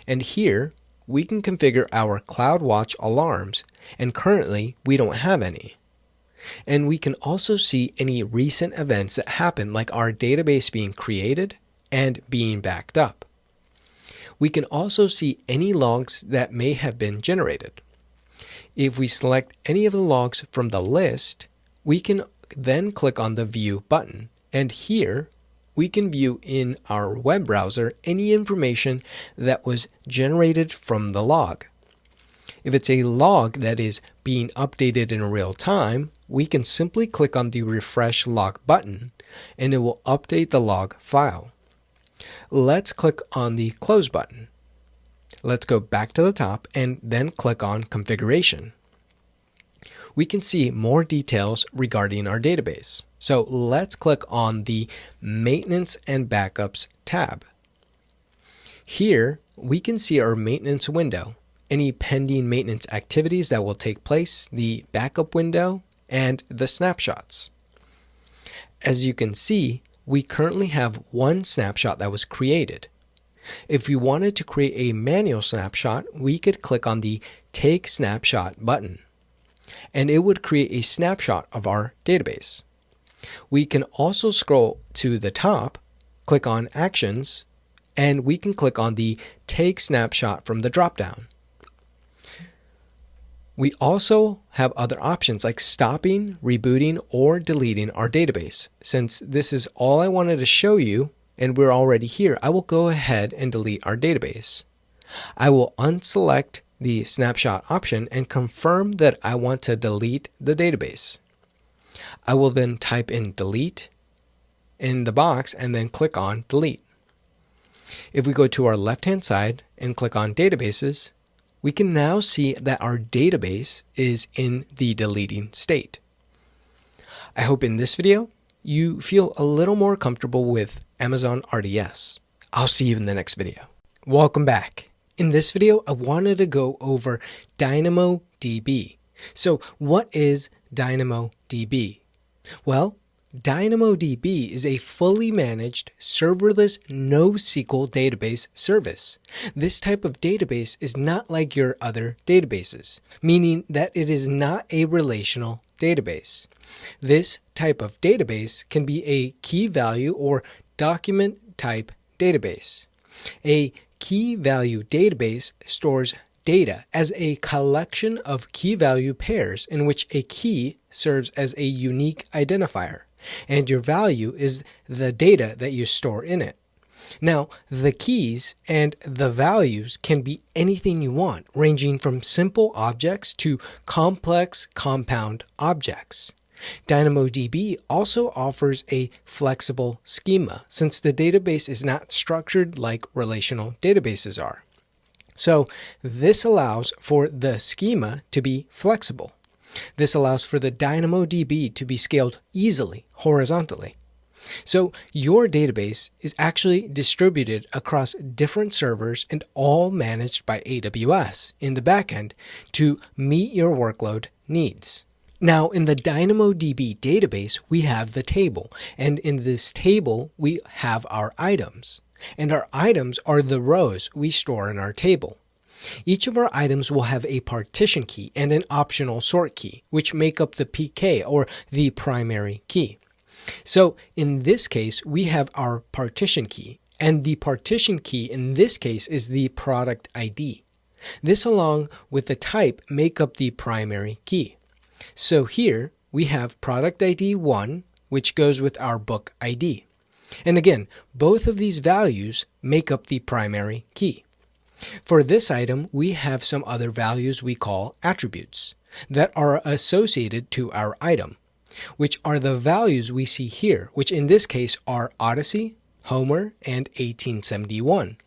Speaker 1: And here, we can configure our CloudWatch alarms, and currently we don't have any. And we can also see any recent events that happen, like our database being created and being backed up. We can also see any logs that may have been generated. If we select any of the logs from the list, we can then click on the View button, and here we can view in our web browser any information that was generated from the log. If it's a log that is being updated in real time, we can simply click on the Refresh Log button and it will update the log file. Let's click on the Close button. Let's go back to the top and then click on Configuration. We can see more details regarding our database. So let's click on the Maintenance and Backups tab. Here we can see our maintenance window, any pending maintenance activities that will take place, the backup window, and the snapshots. As you can see, we currently have one snapshot that was created. If we wanted to create a manual snapshot, we could click on the Take Snapshot button, and it would create a snapshot of our database. We can also scroll to the top, click on Actions, and we can click on the Take Snapshot from the dropdown. We also have other options like stopping, rebooting, or deleting our database. Since this is all I wanted to show you, and we're already here, I will go ahead and delete our database. I will unselect the snapshot option and confirm that I want to delete the database. I will then type in delete in the box and then click on delete. If we go to our left-hand side and click on databases, we can now see that our database is in the deleting state. I hope in this video you feel a little more comfortable with Amazon RDS. I'll see you in the next video. Welcome back. In this video, I wanted to go over DynamoDB. So what is DynamoDB? Well, DynamoDB is a fully managed, serverless, NoSQL database service. This type of database is not like your other databases, meaning that it is not a relational database. This type of database can be a key value or document type database. A key value database stores data as a collection of key value pairs in which a key serves as a unique identifier, and your value is the data that you store in it. Now, the keys and the values can be anything you want, ranging from simple objects to complex compound objects. DynamoDB also offers a flexible schema, since the database is not structured like relational databases are. So this allows for the schema to be flexible. This allows for the DynamoDB to be scaled easily horizontally. So your database is actually distributed across different servers and all managed by AWS in the backend to meet your workload needs. Now, in the DynamoDB database, we have the table, and in this table, we have our items. And our items are the rows we store in our table. Each of our items will have a partition key and an optional sort key, which make up the PK, or the primary key. So in this case, we have our partition key, and the partition key in this case is the product ID. This, along with the type, make up the primary key. So here we have product ID 1, which goes with our book ID. And again, both of these values make up the primary key. For this item, we have some other values we call attributes that are associated to our item, which are the values we see here, which in this case are Odyssey, Homer, and 1871.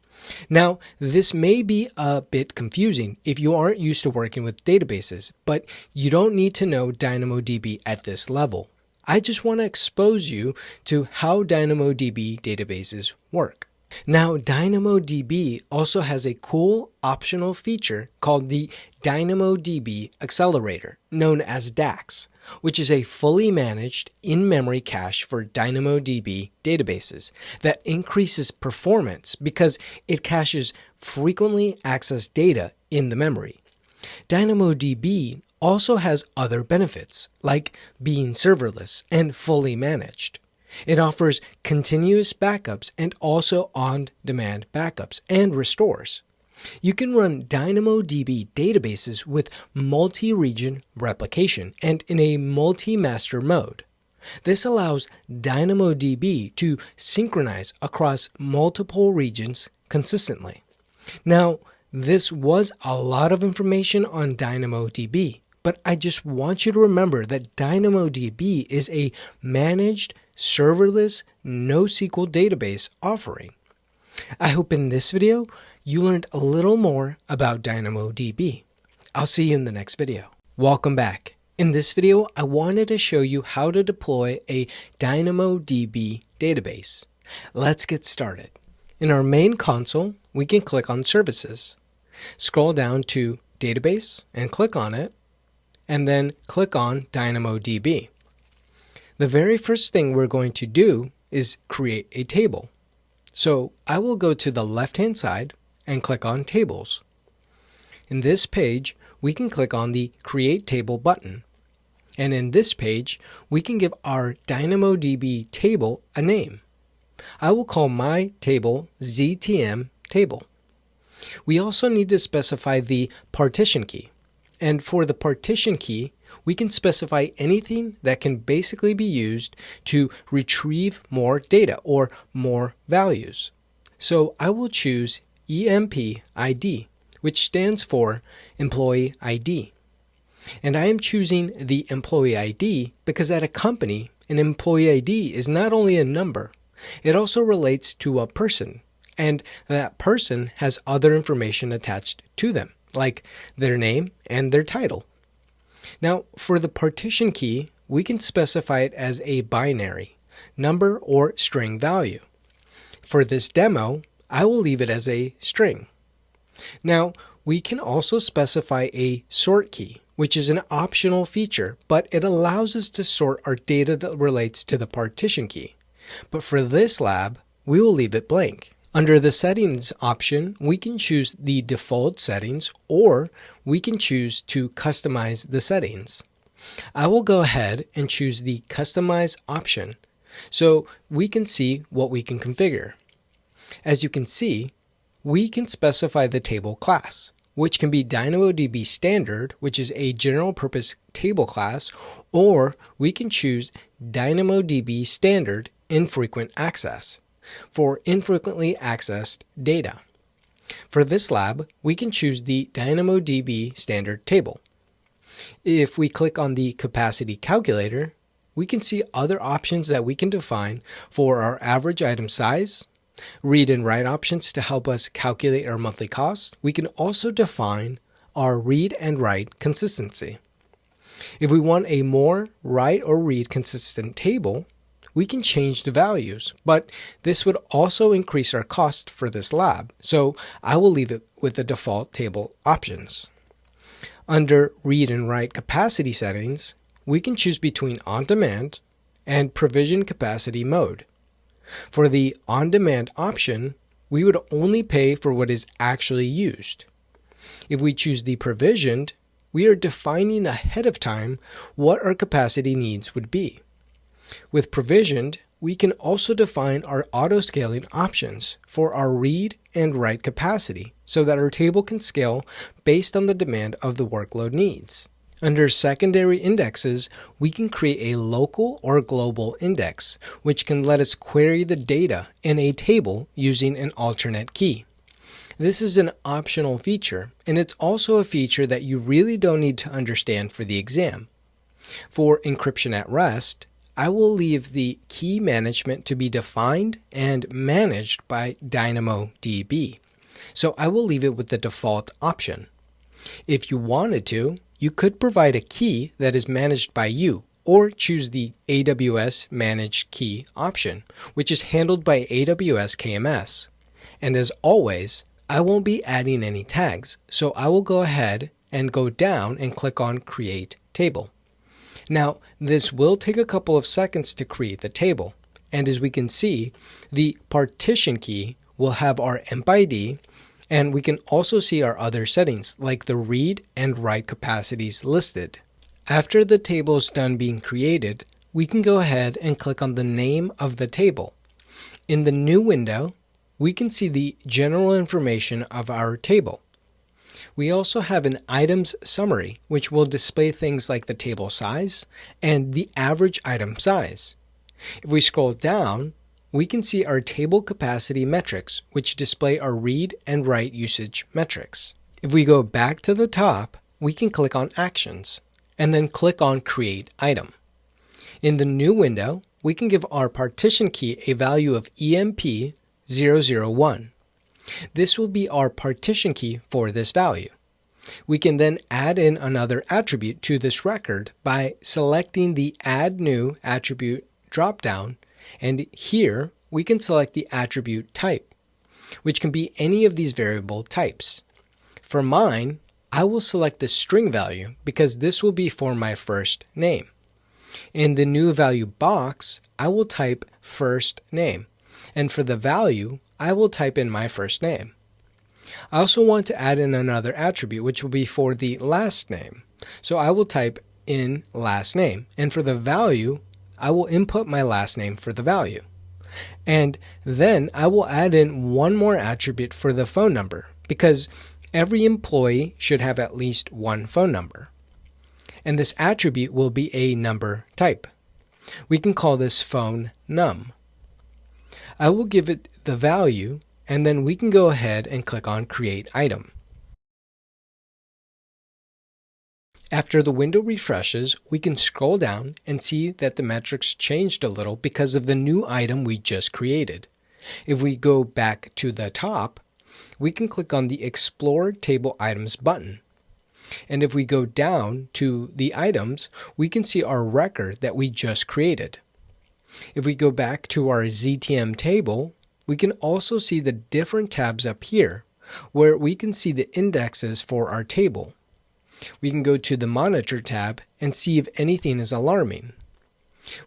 Speaker 1: Now, this may be a bit confusing if you aren't used to working with databases, but you don't need to know DynamoDB at this level. I just want to expose you to how DynamoDB databases work. Now, DynamoDB also has a cool optional feature called the DynamoDB Accelerator, known as DAX, which is a fully managed in-memory cache for DynamoDB databases that increases performance because it caches frequently accessed data in the memory. DynamoDB also has other benefits, like being serverless and fully managed. It offers continuous backups and also on-demand backups and restores. You can run DynamoDB databases with multi-region replication and in a multi-master mode. This allows DynamoDB to synchronize across multiple regions consistently. Now, this was a lot of information on DynamoDB, but I just want you to remember that DynamoDB is a managed, serverless, NoSQL database offering. I hope in this video you learned a little more about DynamoDB. I'll see you in the next video. Welcome back. In this video, I wanted to show you how to deploy a DynamoDB database. Let's get started. In our main console, we can click on Services. Scroll down to Database and click on it, and then click on DynamoDB. The very first thing we're going to do is create a table. So I will go to the left-hand side and click on Tables. In this page, we can click on the Create Table button. And in this page, we can give our DynamoDB table a name. I will call my table ZTM table. We also need to specify the partition key. And for the partition key, we can specify anything that can basically be used to retrieve more data or more values. So I will choose EMP-ID, which stands for Employee ID. And I am choosing the Employee ID because at a company, an Employee ID is not only a number, it also relates to a person, and that person has other information attached to them, like their name and their title. Now, for the partition key, we can specify it as a binary, number or string value. For this demo, I will leave it as a string. Now, we can also specify a sort key, which is an optional feature, but it allows us to sort our data that relates to the partition key. But for this lab, we will leave it blank. Under the Settings option, we can choose the default settings, or we can choose to customize the settings. I will go ahead and choose the Customize option so we can see what we can configure. As you can see, we can specify the table class, which can be DynamoDB Standard, which is a general purpose table class, or we can choose DynamoDB Standard Infrequent Access for infrequently accessed data. For this lab, we can choose the DynamoDB Standard Table. If we click on the Capacity Calculator, we can see other options that we can define for our average item size, read and write options to help us calculate our monthly costs. We can also define our read and write consistency. If we want a more write or read consistent table, we can change the values, but this would also increase our cost for this lab, so I will leave it with the default table options. Under Read and Write Capacity Settings, we can choose between On-Demand and Provision Capacity Mode. For the On-Demand option, we would only pay for what is actually used. If we choose the Provisioned, we are defining ahead of time what our capacity needs would be. With Provisioned, we can also define our auto-scaling options for our read and write capacity so that our table can scale based on the demand of the workload needs. Under Secondary Indexes, we can create a local or global index, which can let us query the data in a table using an alternate key. This is an optional feature, and it's also a feature that you really don't need to understand for the exam. For encryption at rest, I will leave the key management to be defined and managed by DynamoDB, so I will leave it with the default option. If you wanted to, you could provide a key that is managed by you, or choose the AWS Managed Key option, which is handled by AWS KMS. And as always, I won't be adding any tags, so I will go ahead and go down and click on Create Table. Now, this will take a couple of seconds to create the table, and as we can see, the partition key will have our emp ID, and we can also see our other settings like the read and write capacities listed. After the table is done being created, we can go ahead and click on the name of the table. In the new window, we can see the general information of our table. We also have an items summary, which will display things like the table size and the average item size. If we scroll down, we can see our table capacity metrics, which display our read and write usage metrics. If we go back to the top, we can click on Actions and then click on Create Item. In the new window, we can give our partition key a value of EMP001. This will be our partition key for this value. We can then add in another attribute to this record by selecting the Add New Attribute dropdown, and here we can select the attribute type, which can be any of these variable types. For mine, I will select the string value because this will be for my first name. In the new value box, I will type first name, and for the value, I will type in my first name. I also want to add in another attribute, which will be for the last name. So I will type in last name, and for the value, I will input my last name for the value. And then I will add in one more attribute for the phone number, because every employee should have at least one phone number. And this attribute will be a number type. We can call this phone num. I will give it the value, and then we can go ahead and click on Create Item. After the window refreshes, we can scroll down and see that the metrics changed a little because of the new item we just created. If we go back to the top, we can click on the Explore Table Items button. And if we go down to the items, we can see our record that we just created. If we go back to our ZTM table, we can also see the different tabs up here, where we can see the indexes for our table. We can go to the Monitor tab and see if anything is alarming.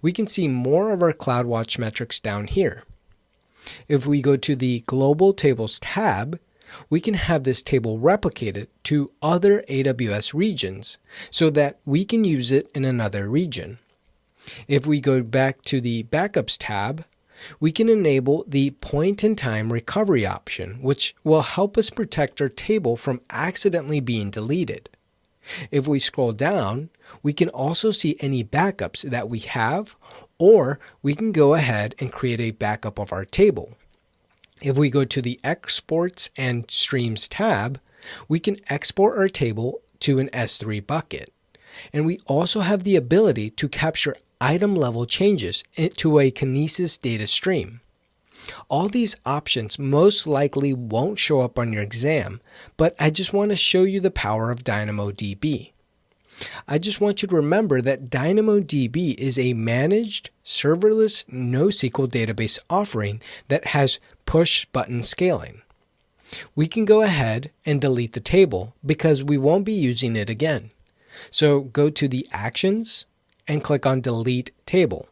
Speaker 1: We can see more of our CloudWatch metrics down here. If we go to the Global Tables tab, we can have this table replicated to other AWS regions so that we can use it in another region. If we go back to the Backups tab, we can enable the point-in-time recovery option, which will help us protect our table from accidentally being deleted. If we scroll down, we can also see any backups that we have, or we can go ahead and create a backup of our table. If we go to the Exports and Streams tab, we can export our table to an S3 bucket. And we also have the ability to capture item level changes into a Kinesis data stream. All these options most likely won't show up on your exam, but I just want to show you the power of DynamoDB. I just want you to remember that DynamoDB is a managed, serverless, NoSQL database offering that has push-button scaling. We can go ahead and delete the table because we won't be using it again. So go to the Actions and click on Delete Table.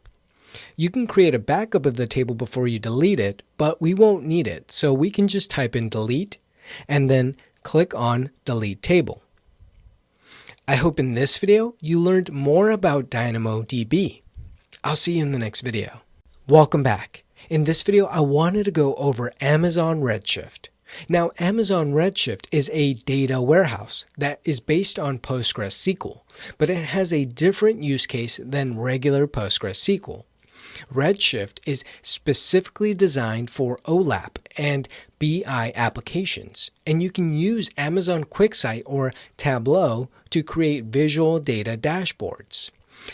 Speaker 1: You can create a backup of the table before you delete it, but we won't need it, so we can just type in delete and then click on Delete Table. I hope in this video you learned more about DynamoDB. I'll see you in the next video. Welcome back. In this video, I wanted to go over Amazon Redshift. Now, Amazon Redshift is a data warehouse that is based on PostgreSQL, but it has a different use case than regular PostgreSQL. Redshift is specifically designed for OLAP and BI applications, and you can use Amazon QuickSight or Tableau to create visual data dashboards.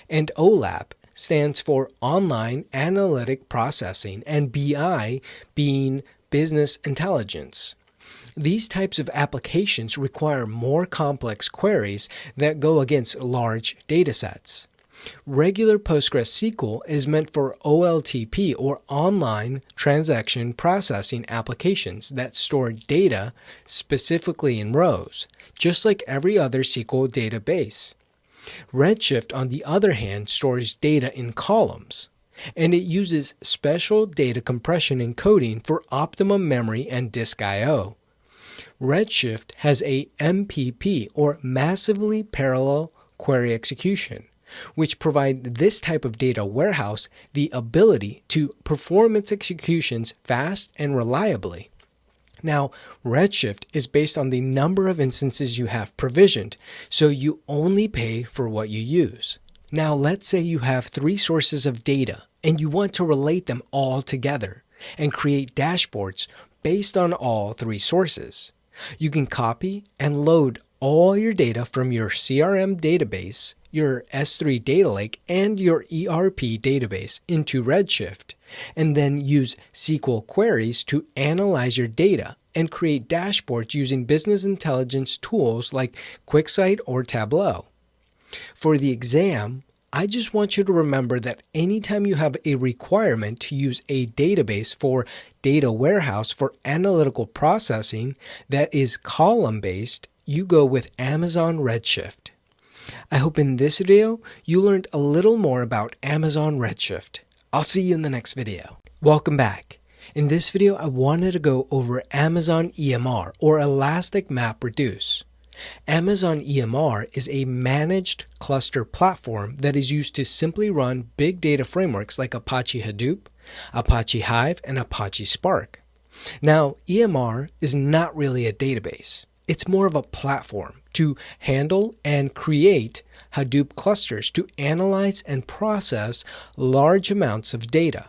Speaker 1: And OLAP stands for Online Analytic Processing, and BI being Business Intelligence. These types of applications require more complex queries that go against large datasets. Regular PostgreSQL is meant for OLTP or Online Transaction Processing applications that store data specifically in rows, just like every other SQL database. Redshift, on the other hand, stores data in columns, and it uses special data compression encoding for optimum memory and disk I/O. Redshift has a MPP or Massively Parallel Query Execution, which provide this type of data warehouse the ability to perform its executions fast and reliably. Now, Redshift is based on the number of instances you have provisioned, so you only pay for what you use. Now, let's say you have 3 sources of data and you want to relate them all together and create dashboards based on all 3 sources. You can copy and load all your data from your CRM database, your S3 data lake, and your ERP database into Redshift, and then use SQL queries to analyze your data and create dashboards using business intelligence tools like QuickSight or Tableau. For the exam, I just want you to remember that anytime you have a requirement to use a database for data warehouse for analytical processing that is column-based, you go with Amazon Redshift. I hope in this video you learned a little more about Amazon Redshift. I'll see you in the next video. Welcome back. In this video, I wanted to go over Amazon EMR or Elastic MapReduce. Amazon EMR is a managed cluster platform that is used to simply run big data frameworks like Apache Hadoop, Apache Hive, and Apache Spark. Now, EMR is not really a database. It's more of a platform to handle and create Hadoop clusters to analyze and process large amounts of data.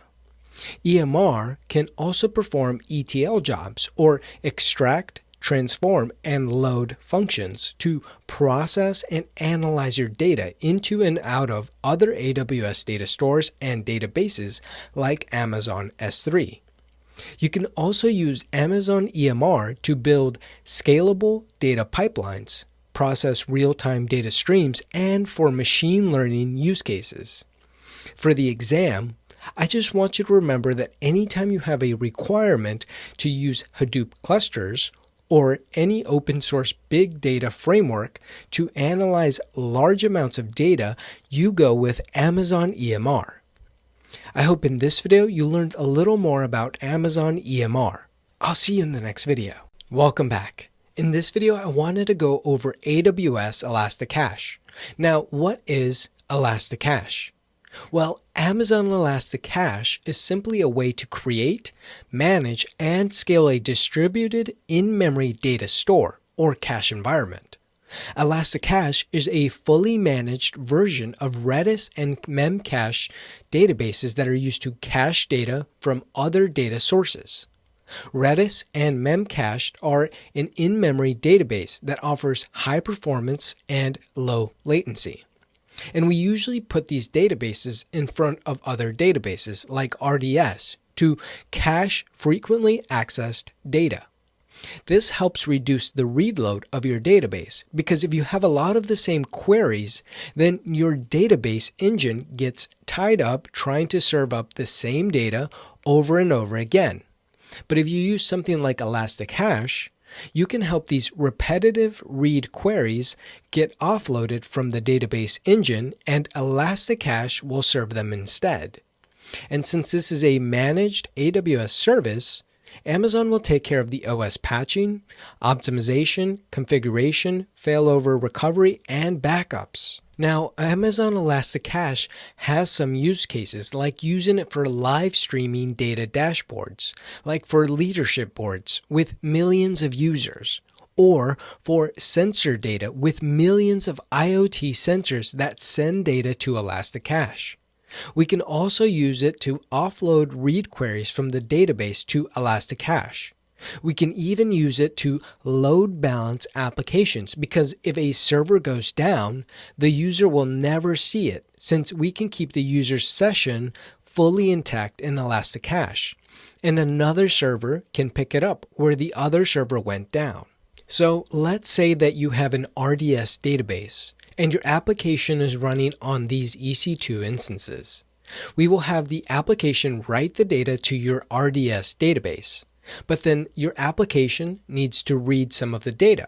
Speaker 1: EMR can also perform ETL jobs or extract, transform, and load functions to process and analyze your data into and out of other AWS data stores and databases like Amazon S3. You can also use Amazon EMR to build scalable data pipelines, process real-time data streams, and for machine learning use cases. For the exam, I just want you to remember that anytime you have a requirement to use Hadoop clusters or any open source big data framework to analyze large amounts of data, you go with Amazon EMR. I hope in this video you learned a little more about Amazon EMR. I'll see you in the next video. Welcome back. In this video, I wanted to go over AWS Elasticache. Now, what is Elasticache? Well, Amazon Elasticache is simply a way to create, manage, and scale a distributed in-memory data store, or cache environment. Elasticache is a fully managed version of Redis and Memcache databases that are used to cache data from other data sources. Redis and Memcache are an in-memory database that offers high performance and low latency. And we usually put these databases in front of other databases like RDS to cache frequently accessed data. This helps reduce the read load of your database because if you have a lot of the same queries, then your database engine gets tied up trying to serve up the same data over and over again. But if you use something like Elasticache, you can help these repetitive read queries get offloaded from the database engine, and Elasticache will serve them instead. And since this is a managed AWS service, Amazon will take care of the OS patching, optimization, configuration, failover recovery, and backups. Now, Amazon Elasticache has some use cases like using it for live streaming data dashboards, like for leadership boards with millions of users, or for sensor data with millions of IoT sensors that send data to Elasticache. We can also use it to offload read queries from the database to Elasticache. We can even use it to load balance applications because if a server goes down, the user will never see it since we can keep the user's session fully intact in Elasticache, and another server can pick it up where the other server went down. So let's say that you have an RDS database and your application is running on these Ec2 instances. We will have the application write the data to your RDS database. But then your application needs to read some of the data.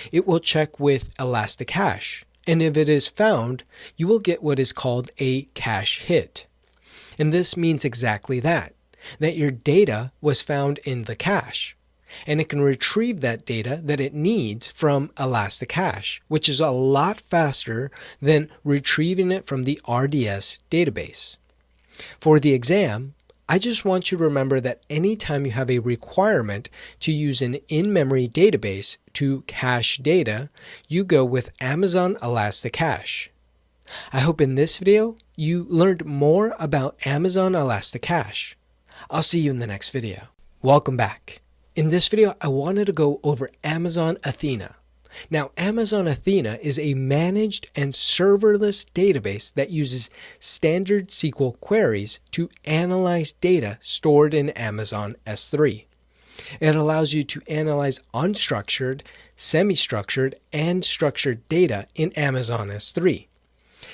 Speaker 1: It will check with Elasticache, and if it is found, you will get what is called a cache hit. And this means exactly that your data was found in the cache, and it can retrieve that data that it needs from Elasticache, which is a lot faster than retrieving it from the RDS database. For the exam, I just want you to remember that anytime you have a requirement to use an in-memory database to cache data, you go with Amazon Elasticache. I hope in this video you learned more about Amazon Elasticache. I'll see you in the next video. Welcome back. In this video, I wanted to go over Amazon Athena. Now, Amazon Athena is a managed and serverless database that uses standard SQL queries to analyze data stored in Amazon S3. It allows you to analyze unstructured, semi-structured, and structured data in Amazon S3.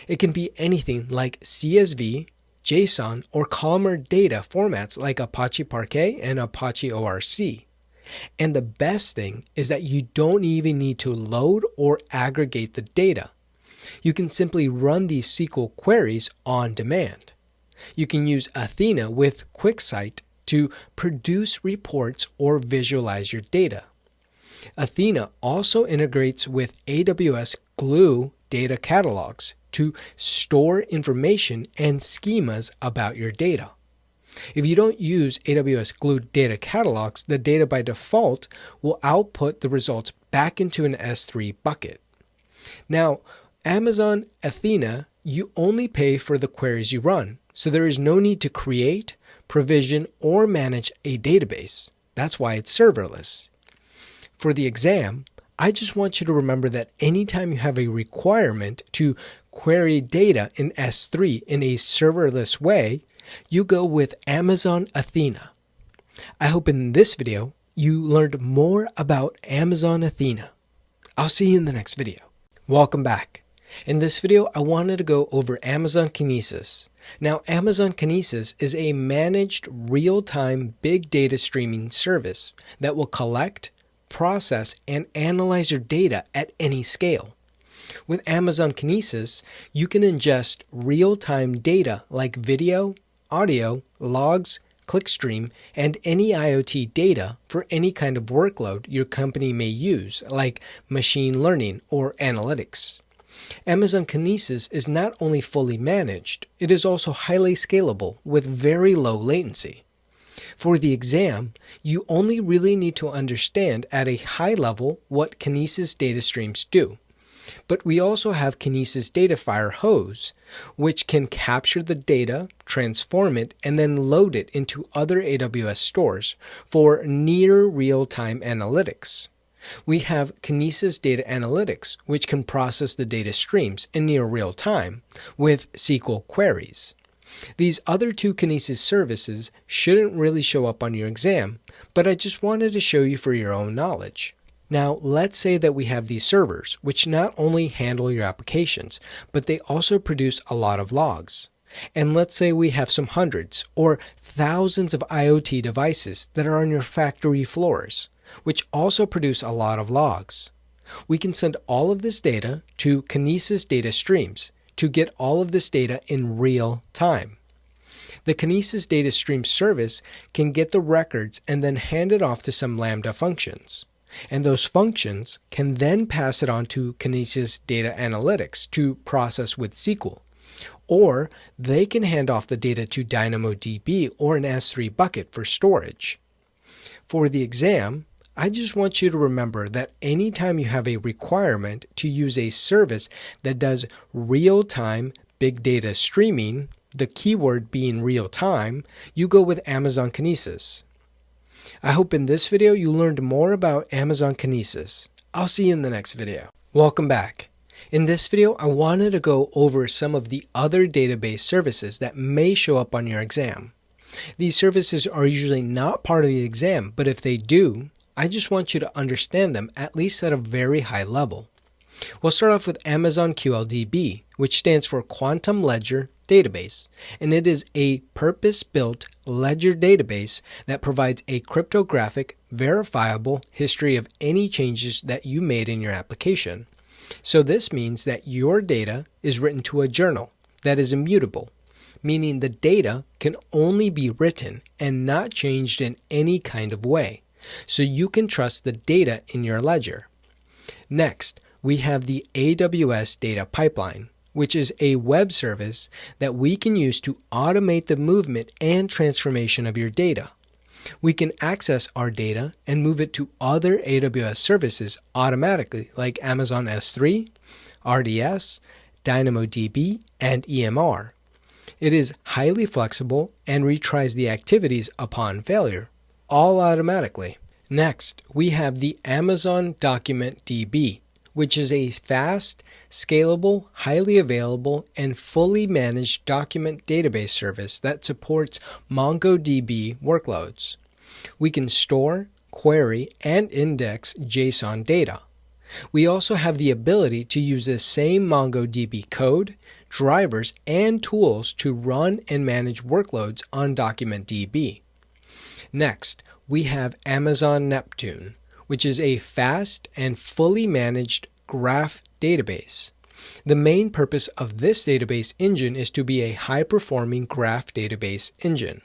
Speaker 1: It can be anything like CSV, JSON, or columnar data formats like Apache Parquet and Apache ORC. And the best thing is that you don't even need to load or aggregate the data. You can simply run these SQL queries on demand. You can use Athena with QuickSight to produce reports or visualize your data. Athena also integrates with AWS Glue data catalogs to store information and schemas about your data. If you don't use AWS Glue data catalogs, the data by default will output the results back into an S3 bucket. Now, Amazon Athena, you only pay for the queries you run, so there is no need to create, provision, or manage a database. That's why it's serverless. For the exam, I just want you to remember that anytime you have a requirement to query data in S3 in a serverless way, you go with Amazon Athena. I hope in this video you learned more about Amazon Athena. I'll see you in the next video. Welcome back. In this video, I wanted to go over Amazon Kinesis. Now, Amazon Kinesis is a managed real-time big data streaming service that will collect, process and analyze your data at any scale. With Amazon Kinesis, you can ingest real-time data like video, audio, logs, clickstream, and any IoT data for any kind of workload your company may use, like machine learning or analytics. Amazon Kinesis is not only fully managed, it is also highly scalable with very low latency. For the exam, you only really need to understand at a high level what Kinesis data streams do. But we also have Kinesis Datafire Hose, which can capture the data, transform it, and then load it into other AWS stores for near real-time analytics. We have Kinesis Data Analytics, which can process the data streams in near real time with SQL queries. These other two Kinesis services shouldn't really show up on your exam, but I just wanted to show you for your own knowledge. Now, let's say that we have these servers, which not only handle your applications, but they also produce a lot of logs. And let's say we have some hundreds or thousands of IoT devices that are on your factory floors, which also produce a lot of logs. We can send all of this data to Kinesis data streams to get all of this data in real time. The Kinesis data stream service can get the records and then hand it off to some Lambda functions. And those functions can then pass it on to Kinesis Data Analytics to process with SQL. Or they can hand off the data to DynamoDB or an S3 bucket for storage. For the exam, I just want you to remember that anytime you have a requirement to use a service that does real-time big data streaming, the keyword being real-time, you go with Amazon Kinesis. I hope in this video you learned more about Amazon Kinesis. I'll see you in the next video. Welcome back. In this video, I wanted to go over some of the other database services that may show up on your exam. These services are usually not part of the exam, but if they do, I just want you to understand them at least at a very high level. We'll start off with Amazon QLDB, which stands for Quantum Ledger Database, and it is a purpose-built ledger database that provides a cryptographic, verifiable history of any changes that you made in your application. So this means that your data is written to a journal that is immutable, meaning the data can only be written and not changed in any kind of way, so you can trust the data in your ledger. Next, we have the AWS Data Pipeline, which is a web service that we can use to automate the movement and transformation of your data. We can access our data and move it to other AWS services automatically, like Amazon S3, RDS, DynamoDB, and EMR. It is highly flexible and retries the activities upon failure, all automatically. Next, we have the Amazon Document DB, which is a fast, scalable, highly available, and fully managed document database service that supports MongoDB workloads. We can store, query, and index JSON data. We also have the ability to use the same MongoDB code, drivers, and tools to run and manage workloads on DocumentDB. Next, we have Amazon Neptune, which is a fast and fully managed graph database. The main purpose of this database engine is to be a high-performing graph database engine.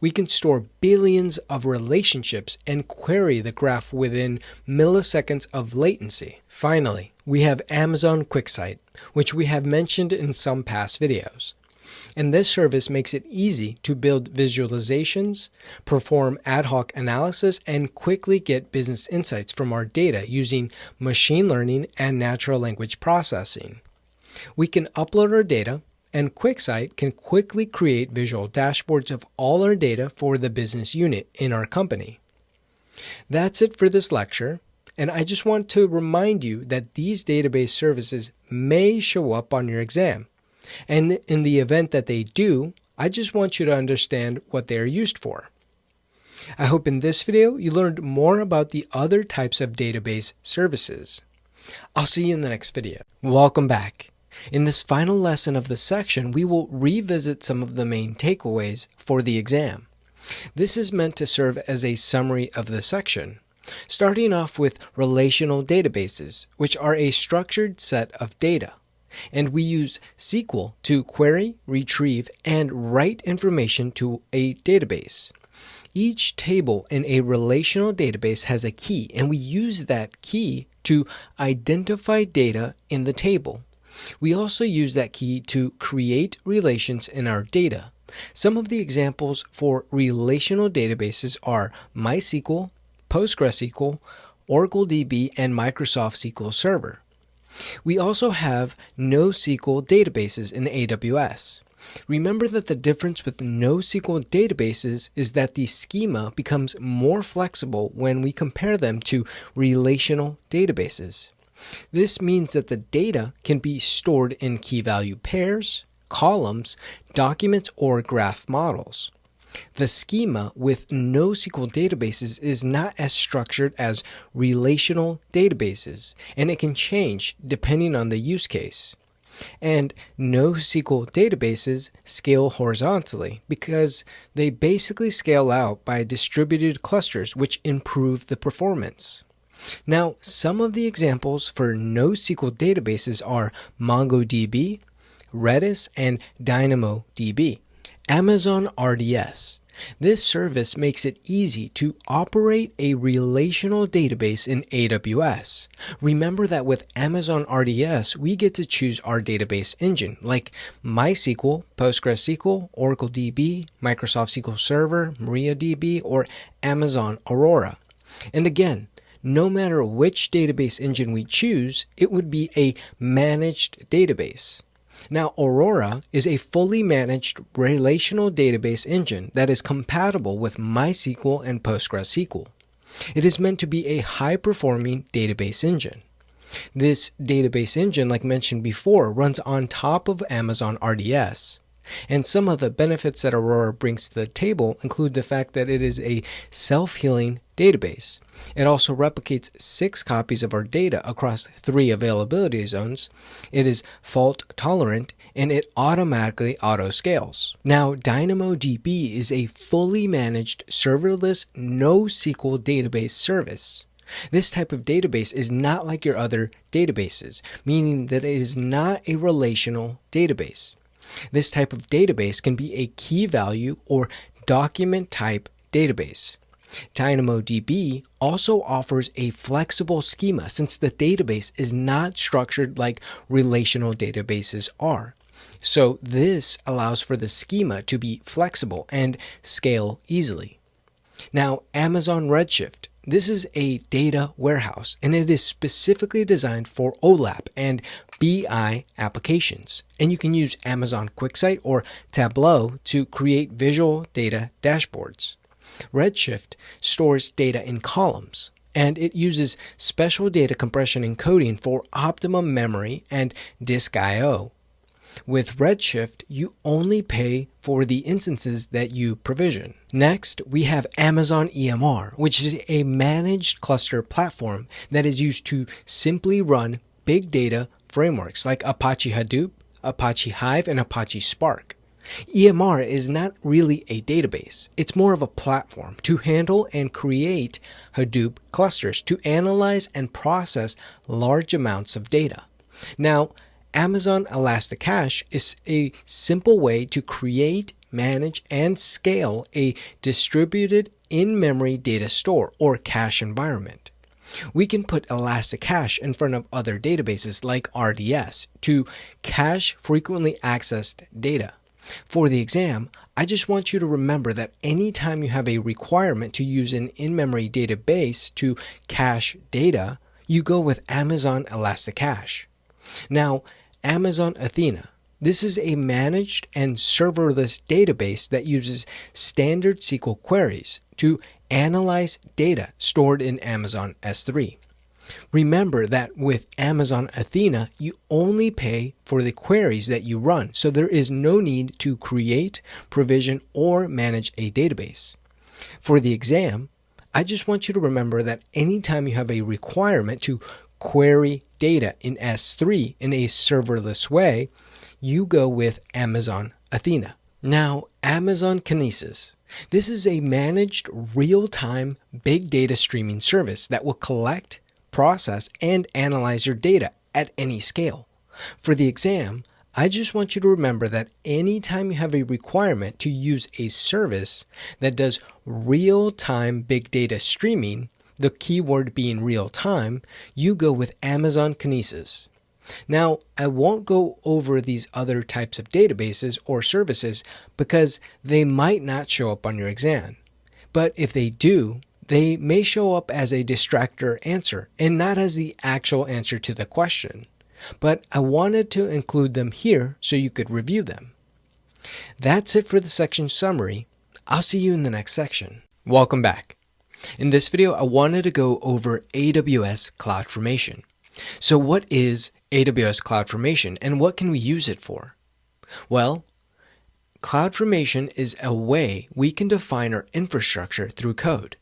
Speaker 1: We can store billions of relationships and query the graph within milliseconds of latency. Finally, we have Amazon QuickSight, which we have mentioned in some past videos. And this service makes it easy to build visualizations, perform ad hoc analysis, and quickly get business insights from our data using machine learning and natural language processing. We can upload our data, and QuickSight can quickly create visual dashboards of all our data for the business unit in our company. That's it for this lecture, and I just want to remind you that these database services may show up on your exam. And in the event that they do, I just want you to understand what they are used for. I hope in this video you learned more about the other types of database services. I'll see you in the next video. Welcome back. In this final lesson of the section, we will revisit some of the main takeaways for the exam. This is meant to serve as a summary of the section. Starting off with relational databases, which are a structured set of data. And we use SQL to query, retrieve, and write information to a database. Each table in a relational database has a key, and we use that key to identify data in the table. We also use that key to create relations in our data. Some of the examples for relational databases are MySQL, PostgreSQL, Oracle DB, and Microsoft SQL Server. We also have NoSQL databases in AWS. Remember that the difference with NoSQL databases is that the schema becomes more flexible when we compare them to relational databases. This means that the data can be stored in key-value pairs, columns, documents, or graph models. The schema with NoSQL databases is not as structured as relational databases, and it can change depending on the use case. And NoSQL databases scale horizontally because they basically scale out by distributed clusters, which improve the performance. Now, some of the examples for NoSQL databases are MongoDB, Redis, and DynamoDB. Amazon RDS. This service makes it easy to operate a relational database in AWS. Remember that with Amazon RDS, we get to choose our database engine, like MySQL, PostgreSQL, Oracle DB, Microsoft SQL Server, MariaDB, or Amazon Aurora. And again, no matter which database engine we choose, it would be a managed database. Now, Aurora is a fully managed relational database engine that is compatible with MySQL and PostgreSQL. It is meant to be a high-performing database engine. This database engine, like mentioned before, runs on top of Amazon RDS. And some of the benefits that Aurora brings to the table include the fact that it is a self-healing database. It also replicates 6 copies of our data across 3 availability zones. It is fault tolerant, and it automatically auto-scales. Now, DynamoDB is a fully managed serverless NoSQL database service. This type of database is not like your other databases, meaning that it is not a relational database. This type of database can be a key value or document type database. DynamoDB also offers a flexible schema since the database is not structured like relational databases are. So this allows for the schema to be flexible and scale easily. Now, Amazon Redshift. This is a data warehouse, and it is specifically designed for OLAP and BI applications. And you can use Amazon QuickSight or Tableau to create visual data dashboards. Redshift stores data in columns, and it uses special data compression encoding for optimum memory and disk I/O. With Redshift, you only pay for the instances that you provision. Next, we have Amazon EMR, which is a managed cluster platform that is used to simply run big data frameworks like Apache Hadoop, Apache Hive, and Apache Spark. EMR is not really a database. It's more of a platform to handle and create Hadoop clusters to analyze and process large amounts of data. Now, Amazon ElastiCache is a simple way to create, manage, and scale a distributed in-memory data store or cache environment. We can put ElastiCache in front of other databases like RDS to cache frequently accessed data. For the exam, I just want you to remember that anytime you have a requirement to use an in-memory database to cache data, you go with Amazon ElastiCache. Now, Amazon Athena. This is a managed and serverless database that uses standard SQL queries to analyze data stored in Amazon S3. Remember that with Amazon Athena, you only pay for the queries that you run, so there is no need to create, provision, or manage a database. For the exam, I just want you to remember that anytime you have a requirement to query data in S3 in a serverless way, you go with Amazon Athena. Now, Amazon Kinesis. This is a managed real-time big data streaming service that will collect, process, and analyze your data at any scale. For the exam, I just want you to remember that anytime you have a requirement to use a service that does real-time big data streaming, the keyword being real-time, you go with Amazon Kinesis. Now, I won't go over these other types of databases or services because they might not show up on your exam. But if they do, they may show up as a distractor answer and not as the actual answer to the question. But I wanted to include them here so you could review them. That's it for the section summary. I'll see you in the next section. Welcome back. In this video, I wanted to go over AWS CloudFormation. So what is AWS CloudFormation and what can we use it for? Well, CloudFormation is a way we can define our infrastructure through code.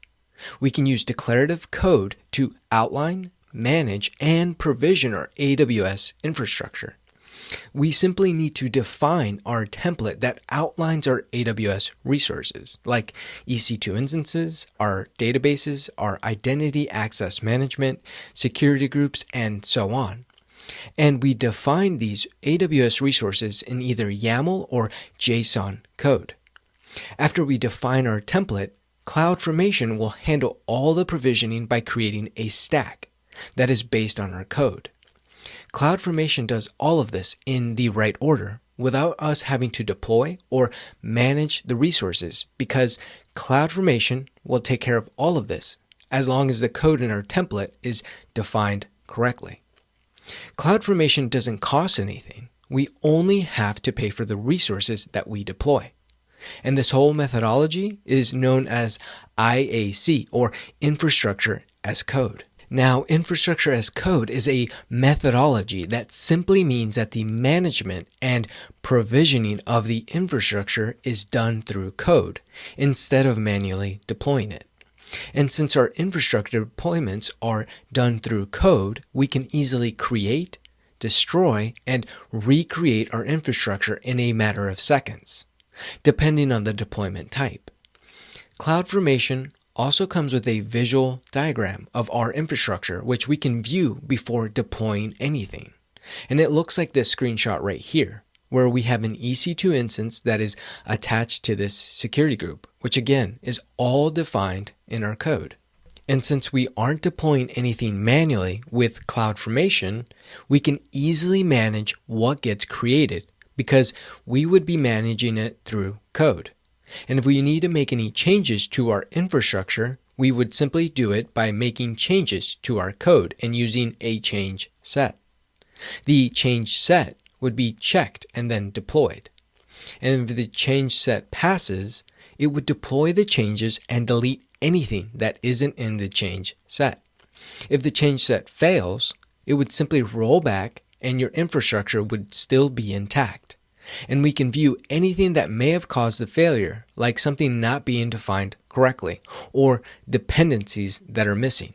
Speaker 1: We can use declarative code to outline, manage, and provision our AWS infrastructure. We simply need to define our template that outlines our AWS resources, like Ec2 Instances, our databases, our identity access management, security groups, and so on. And we define these AWS resources in either YAML or JSON code. After we define our template, CloudFormation will handle all the provisioning by creating a stack that is based on our code. CloudFormation does all of this in the right order without us having to deploy or manage the resources because CloudFormation will take care of all of this as long as the code in our template is defined correctly. CloudFormation doesn't cost anything. We only have to pay for the resources that we deploy. And this whole methodology is known as IAC, or Infrastructure as Code. Now, infrastructure as code is a methodology that simply means that the management and provisioning of the infrastructure is done through code instead of manually deploying it. And since our infrastructure deployments are done through code, we can easily create, destroy, and recreate our infrastructure in a matter of seconds, depending on the deployment type. CloudFormation also comes with a visual diagram of our infrastructure, which we can view before deploying anything. And it looks like this screenshot right here, where we have an Ec2 instance that is attached to this security group, which again is all defined in our code. And since we aren't deploying anything manually with CloudFormation, we can easily manage what gets created because we would be managing it through code. And if we need to make any changes to our infrastructure, we would simply do it by making changes to our code and using a change set. The change set would be checked and then deployed. And if the change set passes, it would deploy the changes and delete anything that isn't in the change set. If the change set fails, it would simply roll back and your infrastructure would still be intact. And we can view anything that may have caused the failure, like something not being defined correctly, or dependencies that are missing.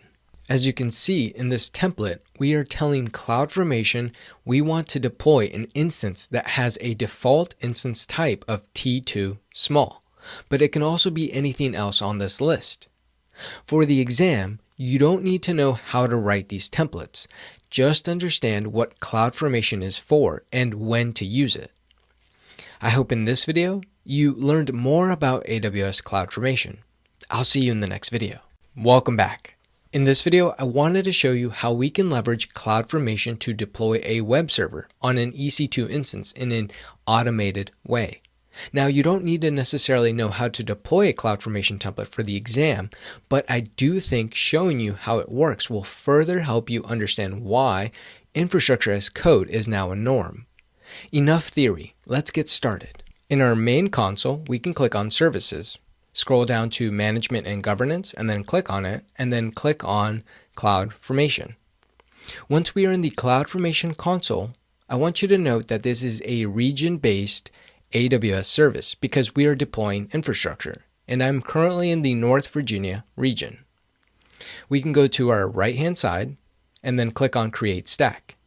Speaker 1: As you can see in this template, we are telling CloudFormation we want to deploy an instance that has a default instance type of T2 small, but it can also be anything else on this list. For the exam, you don't need to know how to write these templates. Just understand what CloudFormation is for and when to use it. I hope in this video, you learned more about AWS CloudFormation. I'll see you in the next video. Welcome back. In this video, I wanted to show you how we can leverage CloudFormation to deploy a web server on an EC2 instance in an automated way. Now, you don't need to necessarily know how to deploy a CloudFormation template for the exam, but I do think showing you how it works will further help you understand why infrastructure as code is now a norm. Enough theory, let's get started. In our main console, we can click on Services, scroll down to Management and Governance, and then click on it, and then click on CloudFormation. Once we are in the CloudFormation console, I want you to note that this is a region-based AWS service because we are deploying infrastructure, and I'm currently in the North Virginia region. We can go to our right-hand side, and then click on Create Stack.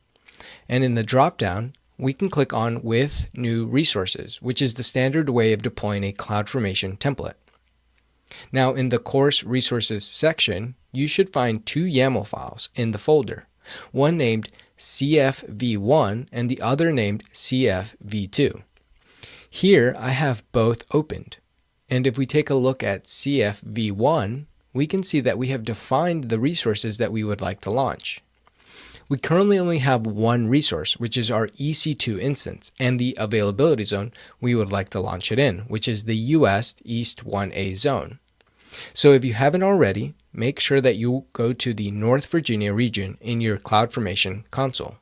Speaker 1: And in the drop-down, we can click on With New Resources, which is the standard way of deploying a CloudFormation template. Now in the Course Resources section, you should find two YAML files in the folder, one named CFV1 and the other named CFV2. Here I have both opened, and if we take a look at CFV1, we can see that we have defined the resources that we would like to launch. We currently only have one resource, which is our EC2 instance, and the availability zone we would like to launch it in, which is the US East 1A zone. So if you haven't already, make sure that you go to the North Virginia region in your CloudFormation console.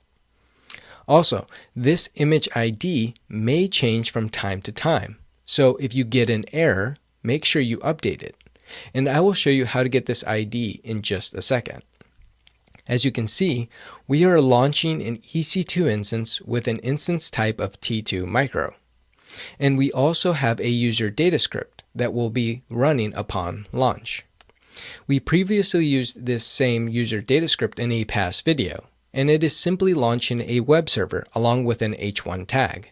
Speaker 1: Also, this image ID may change from time to time, so if you get an error, make sure you update it. And I will show you how to get this ID in just a second. As you can see, we are launching an EC2 instance with an instance type of T2 micro. And we also have a user data script that will be running upon launch. We previously used this same user data script in a past video, and it is simply launching a web server along with an H1 tag.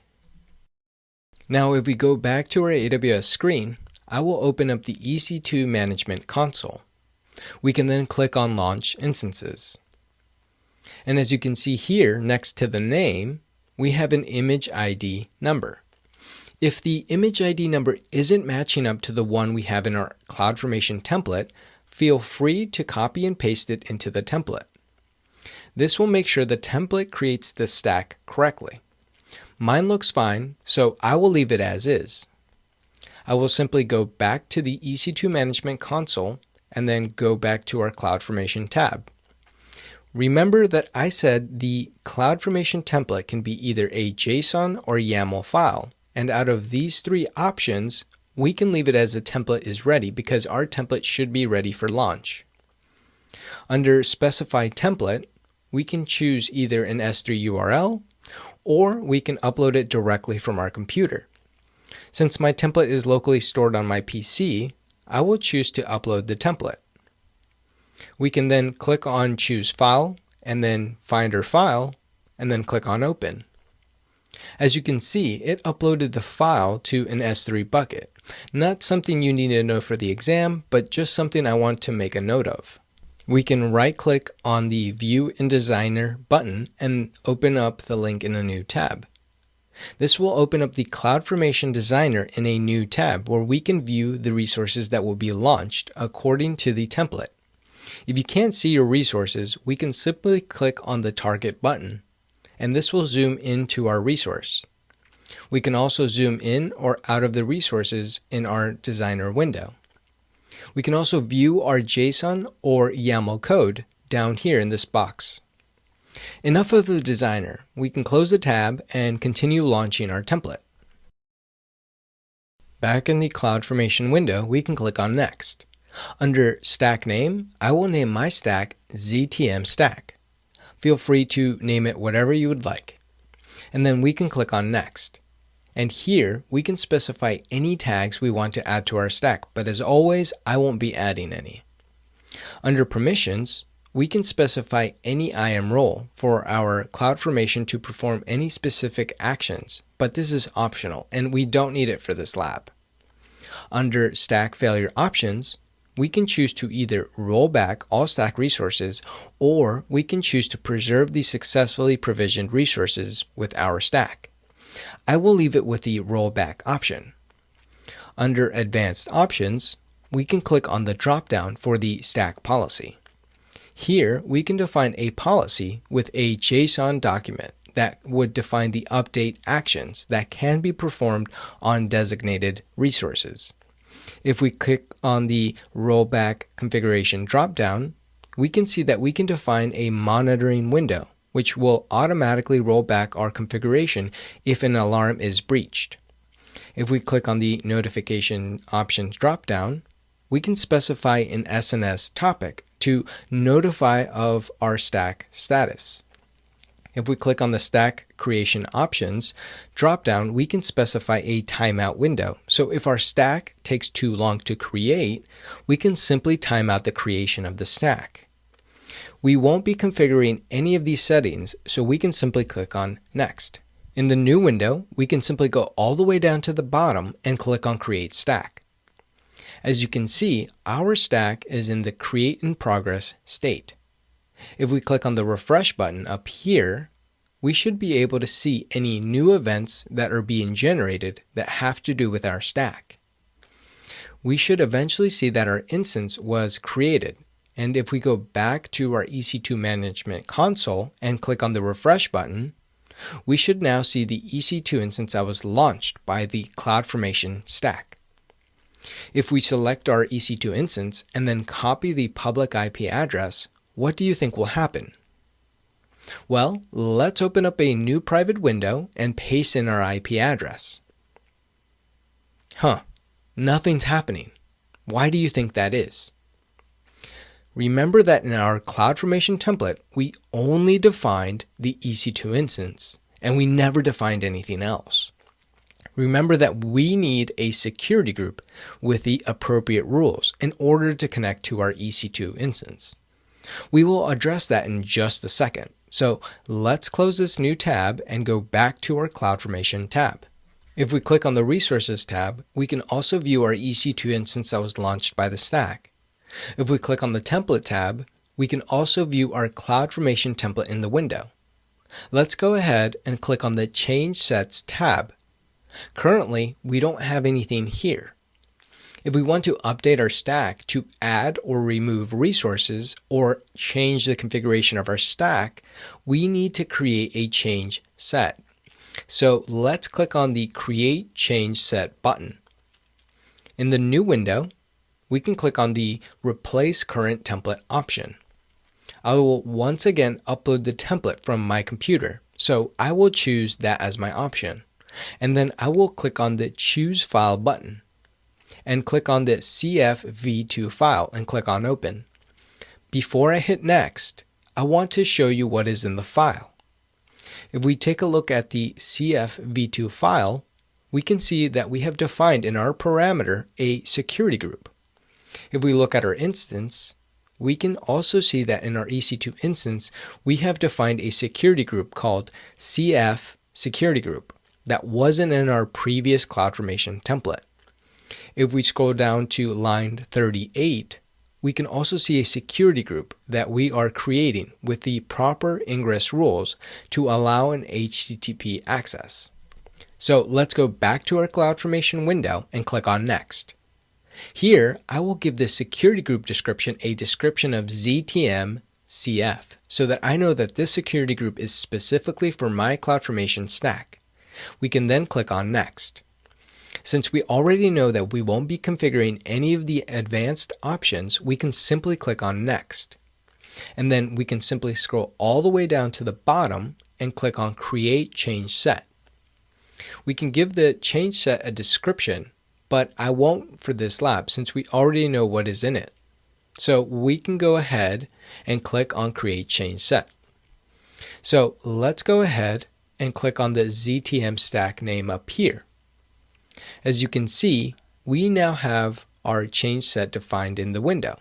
Speaker 1: Now if we go back to our AWS screen, I will open up the EC2 Management console. We can then click on Launch Instances. And as you can see here, next to the name, we have an image ID number. If the image ID number isn't matching up to the one we have in our CloudFormation template, feel free to copy and paste it into the template. This will make sure the template creates the stack correctly. Mine looks fine, so I will leave it as is. I will simply go back to the EC2 Management console and then go back to our CloudFormation tab. Remember that I said the CloudFormation template can be either a JSON or YAML file, and out of these three options, we can leave it as the template is ready because our template should be ready for launch. Under Specify Template, we can choose either an S3 URL or we can upload it directly from our computer. Since my template is locally stored on my PC, I will choose to upload the template. We can then click on Choose File, and then Find our file, and then click on Open. As you can see, it uploaded the file to an S3 bucket. Not something you need to know for the exam, but just something I want to make a note of. We can right-click on the View in Designer button and open up the link in a new tab. This will open up the CloudFormation Designer in a new tab where we can view the resources that will be launched according to the template. If you can't see your resources, we can simply click on the Target button, and this will zoom into our resource. We can also zoom in or out of the resources in our Designer window. We can also view our JSON or YAML code down here in this box. Enough of the Designer. We can close the tab and continue launching our template. Back in the CloudFormation window, we can click on Next. Under Stack Name, I will name my stack ZTM Stack. Feel free to name it whatever you would like. And then we can click on Next. And here we can specify any tags we want to add to our stack, but as always, I won't be adding any. Under Permissions, we can specify any IAM role for our CloudFormation to perform any specific actions, but this is optional and we don't need it for this lab. Under Stack Failure Options, we can choose to either roll back all stack resources, or we can choose to preserve the successfully provisioned resources with our stack. I will leave it with the rollback option. Under Advanced Options, we can click on the drop-down for the stack policy. Here, we can define a policy with a JSON document that would define the update actions that can be performed on designated resources. If we click on the Rollback Configuration dropdown, we can see that we can define a monitoring window, which will automatically roll back our configuration if an alarm is breached. If we click on the Notification Options dropdown, we can specify an SNS topic to notify of our stack status. If we click on the Stack Creation Options dropdown, we can specify a timeout window. So if our stack takes too long to create, we can simply time out the creation of the stack. We won't be configuring any of these settings, so we can simply click on Next. In the new window, we can simply go all the way down to the bottom and click on Create Stack. As you can see, our stack is in the create in progress state. If we click on the refresh button up here, we should be able to see any new events that are being generated that have to do with our stack. We should eventually see that our instance was created. And if we go back to our EC2 Management Console and click on the refresh button, we should now see the EC2 instance that was launched by the CloudFormation stack. If we select our EC2 instance and then copy the public IP address, what do you think will happen? Well, let's open up a new private window and paste in our IP address. Nothing's happening. Why do you think that is? Remember that in our CloudFormation template, we only defined the EC2 instance, and we never defined anything else. Remember that we need a security group with the appropriate rules in order to connect to our EC2 instance. We will address that in just a second. So let's close this new tab and go back to our CloudFormation tab. If we click on the Resources tab, we can also view our EC2 instance that was launched by the stack. If we click on the Template tab, we can also view our CloudFormation template in the window. Let's go ahead and click on the Change Sets tab. Currently, we don't have anything here. If we want to update our stack to add or remove resources or change the configuration of our stack, we need to create a change set. So let's click on the Create Change Set button. In the new window, we can click on the Replace Current Template option. I will once again upload the template from my computer, so I will choose that as my option. And then I will click on the Choose File button and click on the CFV2 file and click on Open. Before I hit Next, I want to show you what is in the file. If we take a look at the CFV2 file, we can see that we have defined in our parameter a security group. If we look at our instance, we can also see that in our EC2 instance, we have defined a security group called CF Security Group that wasn't in our previous CloudFormation template. If we scroll down to line 38, we can also see a security group that we are creating with the proper ingress rules to allow an HTTP access. So let's go back to our CloudFormation window and click on Next. Here, I will give this security group description a description of ZTM CF so that I know that this security group is specifically for my CloudFormation stack. We can then click on Next. Since we already know that we won't be configuring any of the advanced options, we can simply click on Next. And then we can simply scroll all the way down to the bottom and click on Create Change Set. We can give the change set a description, but I won't for this lab since we already know what is in it. So we can go ahead and click on Create Change Set. So let's go ahead and click on the ZTM stack name up here. As you can see, we now have our change set defined in the window.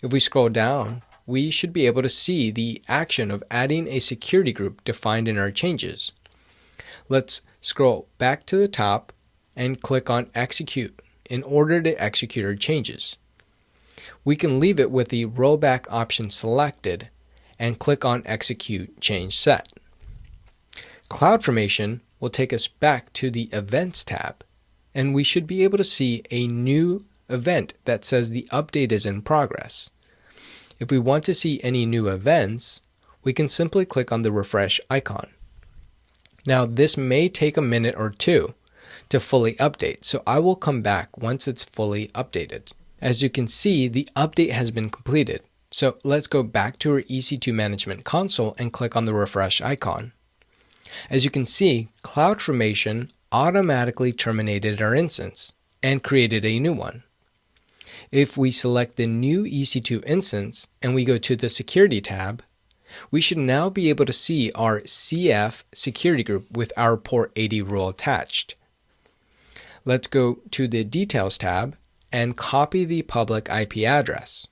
Speaker 1: If we scroll down, we should be able to see the action of adding a security group defined in our changes. Let's scroll back to the top and click on Execute in order to execute our changes. We can leave it with the rollback option selected and click on Execute Change Set. CloudFormation will take us back to the Events tab, and we should be able to see a new event that says the update is in progress. If we want to see any new events, we can simply click on the refresh icon. Now, this may take a minute or two to fully update, so I will come back once it's fully updated. As you can see, the update has been completed. So let's go back to our EC2 Management Console and click on the refresh icon. As you can see, CloudFormation automatically terminated our instance and created a new one. If we select the new EC2 instance and we go to the Security tab, we should now be able to see our CF security group with our port 80 rule attached. Let's go to the Details tab and copy the public IP address.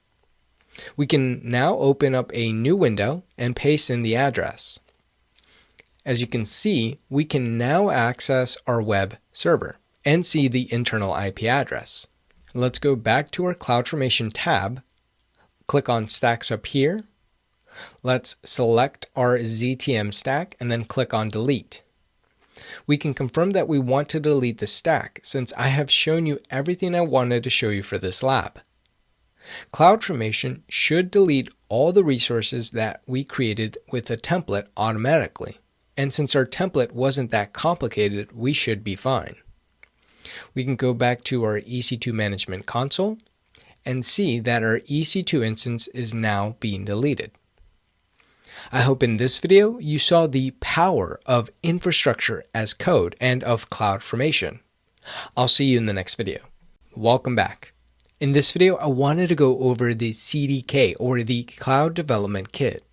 Speaker 1: We can now open up a new window and paste in the address. As you can see, we can now access our web server and see the internal IP address. Let's go back to our CloudFormation tab, click on Stacks up here. Let's select our ZTM stack and then click on Delete. We can confirm that we want to delete the stack since I have shown you everything I wanted to show you for this lab. CloudFormation should delete all the resources that we created with a template automatically. And since our template wasn't that complicated, we should be fine. We can go back to our EC2 Management Console and see that our EC2 instance is now being deleted. I hope in this video you saw the power of infrastructure as code and of CloudFormation. I'll see you in the next video. Welcome back. In this video, I wanted to go over the CDK or the Cloud Development Kit.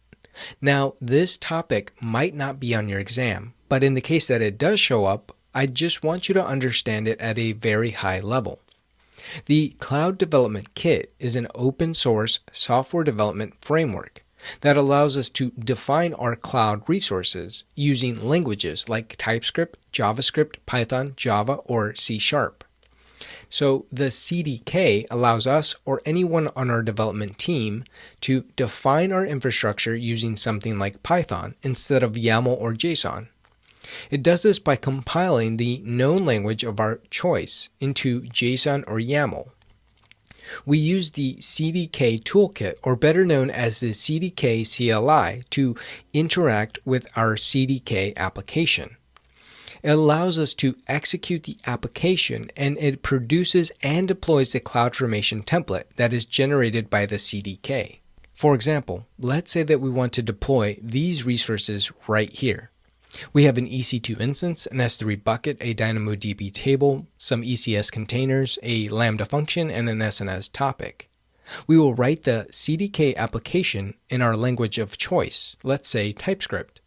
Speaker 1: Now, this topic might not be on your exam, but in the case that it does show up, I just want you to understand it at a very high level. The Cloud Development Kit is an open source software development framework that allows us to define our cloud resources using languages like TypeScript, JavaScript, Python, Java, or C#. So the CDK allows us or anyone on our development team to define our infrastructure using something like Python instead of YAML or JSON. It does this by compiling the known language of our choice into JSON or YAML. We use the CDK toolkit, or better known as the CDK CLI, to interact with our CDK application. It allows us to execute the application, and it produces and deploys the CloudFormation template that is generated by the CDK. For example, let's say that we want to deploy these resources right here. We have an EC2 instance, an S3 bucket, a DynamoDB table, some ECS containers, a Lambda function, and an SNS topic. We will write the CDK application in our language of choice, let's say TypeScript.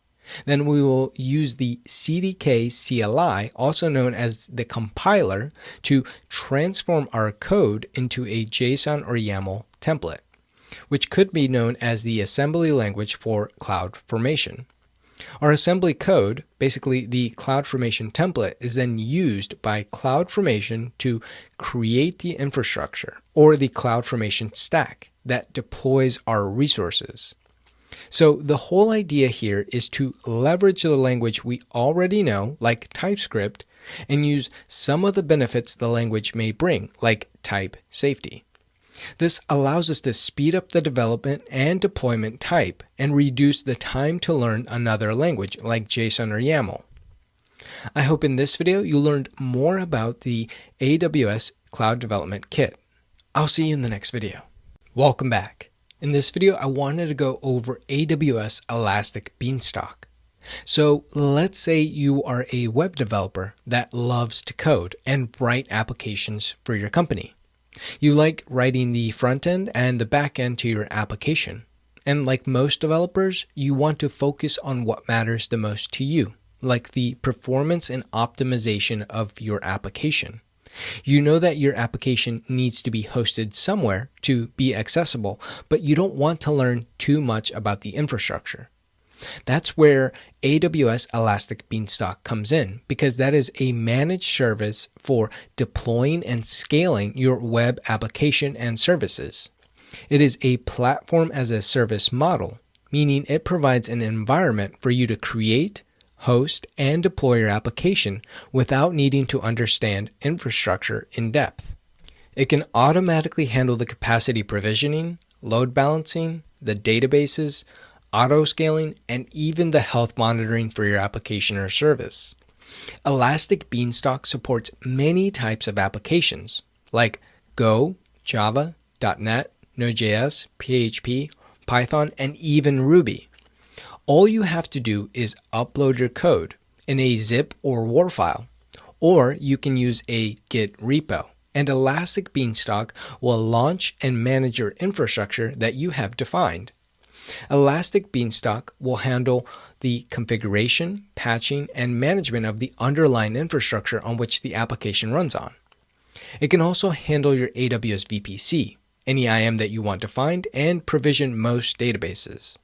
Speaker 1: Then we will use the CDK CLI, also known as the compiler, to transform our code into a JSON or YAML template, which could be known as the assembly language for CloudFormation. Our assembly code, basically the CloudFormation template, is then used by CloudFormation to create the infrastructure, or the CloudFormation stack, that deploys our resources. So the whole idea here is to leverage the language we already know, like TypeScript, and use some of the benefits the language may bring, like type safety. This allows us to speed up the development and deployment type and reduce the time to learn another language like JSON or YAML. I hope in this video you learned more about the AWS Cloud Development Kit. I'll see you in the next video. Welcome back. In this video, I wanted to go over AWS Elastic Beanstalk. So let's say you are a web developer that loves to code and write applications for your company. You like writing the front end and the back end to your application. And like most developers, you want to focus on what matters the most to you, like the performance and optimization of your application. You know that your application needs to be hosted somewhere to be accessible, but you don't want to learn too much about the infrastructure. That's where AWS Elastic Beanstalk comes in, because that is a managed service for deploying and scaling your web application and services. It is a platform as a service model, meaning it provides an environment for you to create, host, and deploy your application without needing to understand infrastructure in depth. It can automatically handle the capacity provisioning, load balancing, the databases, auto-scaling, and even the health monitoring for your application or service. Elastic Beanstalk supports many types of applications, like Go, Java, .NET, Node.js, PHP, Python, and even Ruby. All you have to do is upload your code in a zip or WAR file, or you can use a Git repo, and Elastic Beanstalk will launch and manage your infrastructure that you have defined. Elastic Beanstalk will handle the configuration, patching, and management of the underlying infrastructure on which the application runs on. It can also handle your AWS VPC, any IAM that you want to find, and provision most databases.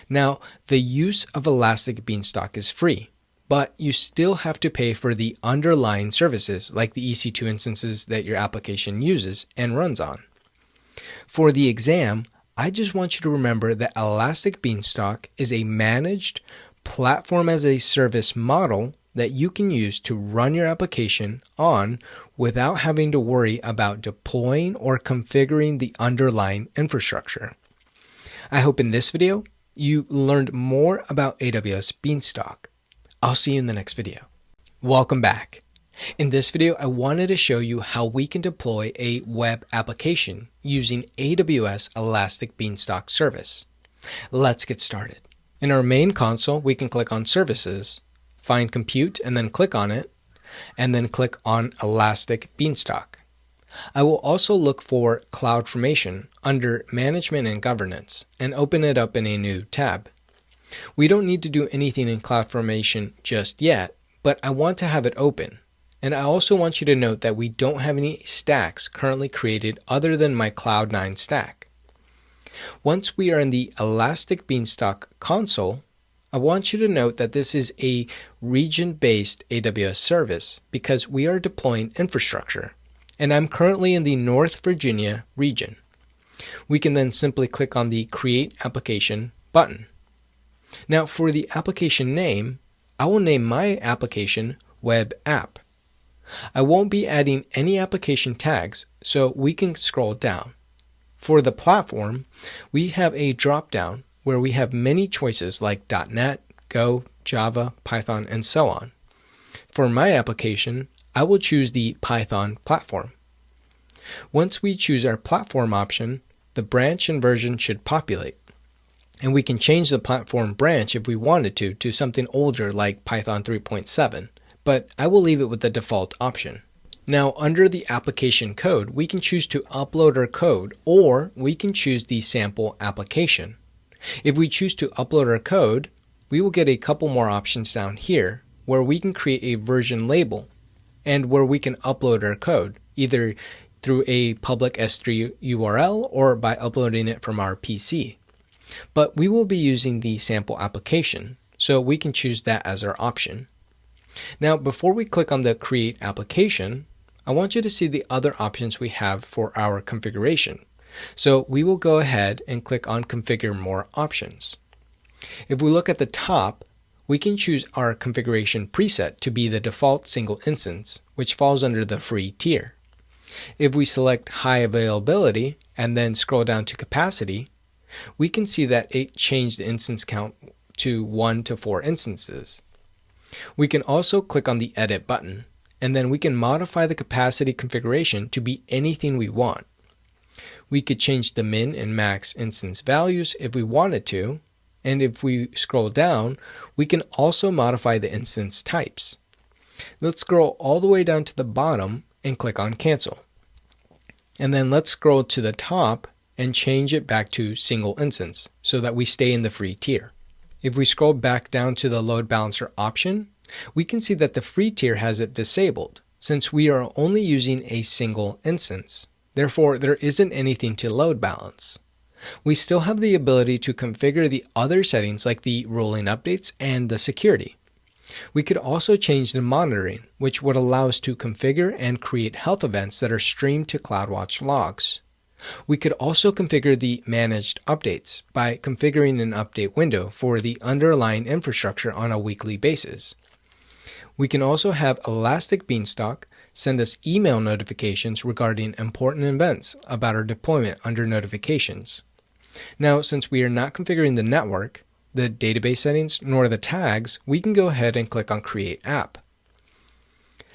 Speaker 1: Now, the use of Elastic Beanstalk is free, but you still have to pay for the underlying services like the EC2 instances that your application uses and runs on. For the exam, I just want you to remember that Elastic Beanstalk is a managed platform as a service model that you can use to run your application on without having to worry about deploying or configuring the underlying infrastructure. I hope in this video you learned more about AWS Beanstalk. I'll see you in the next video. Welcome back. In this video, I wanted to show you how we can deploy a web application using AWS Elastic Beanstalk service. Let's get started. In our main console, we can click on Services, find Compute, and then click on it, and then click on Elastic Beanstalk. I will also look for CloudFormation under Management and Governance and open it up in a new tab. We don't need to do anything in CloudFormation just yet, but I want to have it open. And I also want you to note that we don't have any stacks currently created other than my Cloud9 stack. Once we are in the Elastic Beanstalk console, I want you to note that this is a region-based AWS service because we are deploying infrastructure, and I'm currently in the North Virginia region. We can then simply click on the Create Application button. Now for the application name, I will name my application Web App. I won't be adding any application tags, so we can scroll down. For the platform, we have a drop-down where we have many choices like .NET, Go, Java, Python, and so on. For my application, I will choose the Python platform. Once we choose our platform option, the branch and version should populate. And we can change the platform branch if we wanted to something older like Python 3.7, but I will leave it with the default option. Now under the application code, we can choose to upload our code, or we can choose the sample application. If we choose to upload our code, we will get a couple more options down here where we can create a version label and where we can upload our code, either through a public S3 URL or by uploading it from our PC. But we will be using the sample application, so we can choose that as our option. Now, before we click on the Create Application, I want you to see the other options we have for our configuration. So we will go ahead and click on Configure More Options. If we look at the top, we can choose our configuration preset to be the default single instance, which falls under the free tier. If we select High Availability and then scroll down to Capacity, we can see that it changed the instance count to 1 to 4 instances. We can also click on the Edit button, and then we can modify the capacity configuration to be anything we want. We could change the min and max instance values if we wanted to, and if we scroll down, we can also modify the instance types. Let's scroll all the way down to the bottom and click on Cancel. And then let's scroll to the top and change it back to single instance so that we stay in the free tier. If we scroll back down to the load balancer option, we can see that the free tier has it disabled since we are only using a single instance. Therefore, there isn't anything to load balance. We still have the ability to configure the other settings like the rolling updates and the security. We could also change the monitoring, which would allow us to configure and create health events that are streamed to CloudWatch logs. We could also configure the managed updates by configuring an update window for the underlying infrastructure on a weekly basis. We can also have Elastic Beanstalk send us email notifications regarding important events about our deployment under notifications. Now, since we are not configuring the network, the database settings, nor the tags, we can go ahead and click on Create App.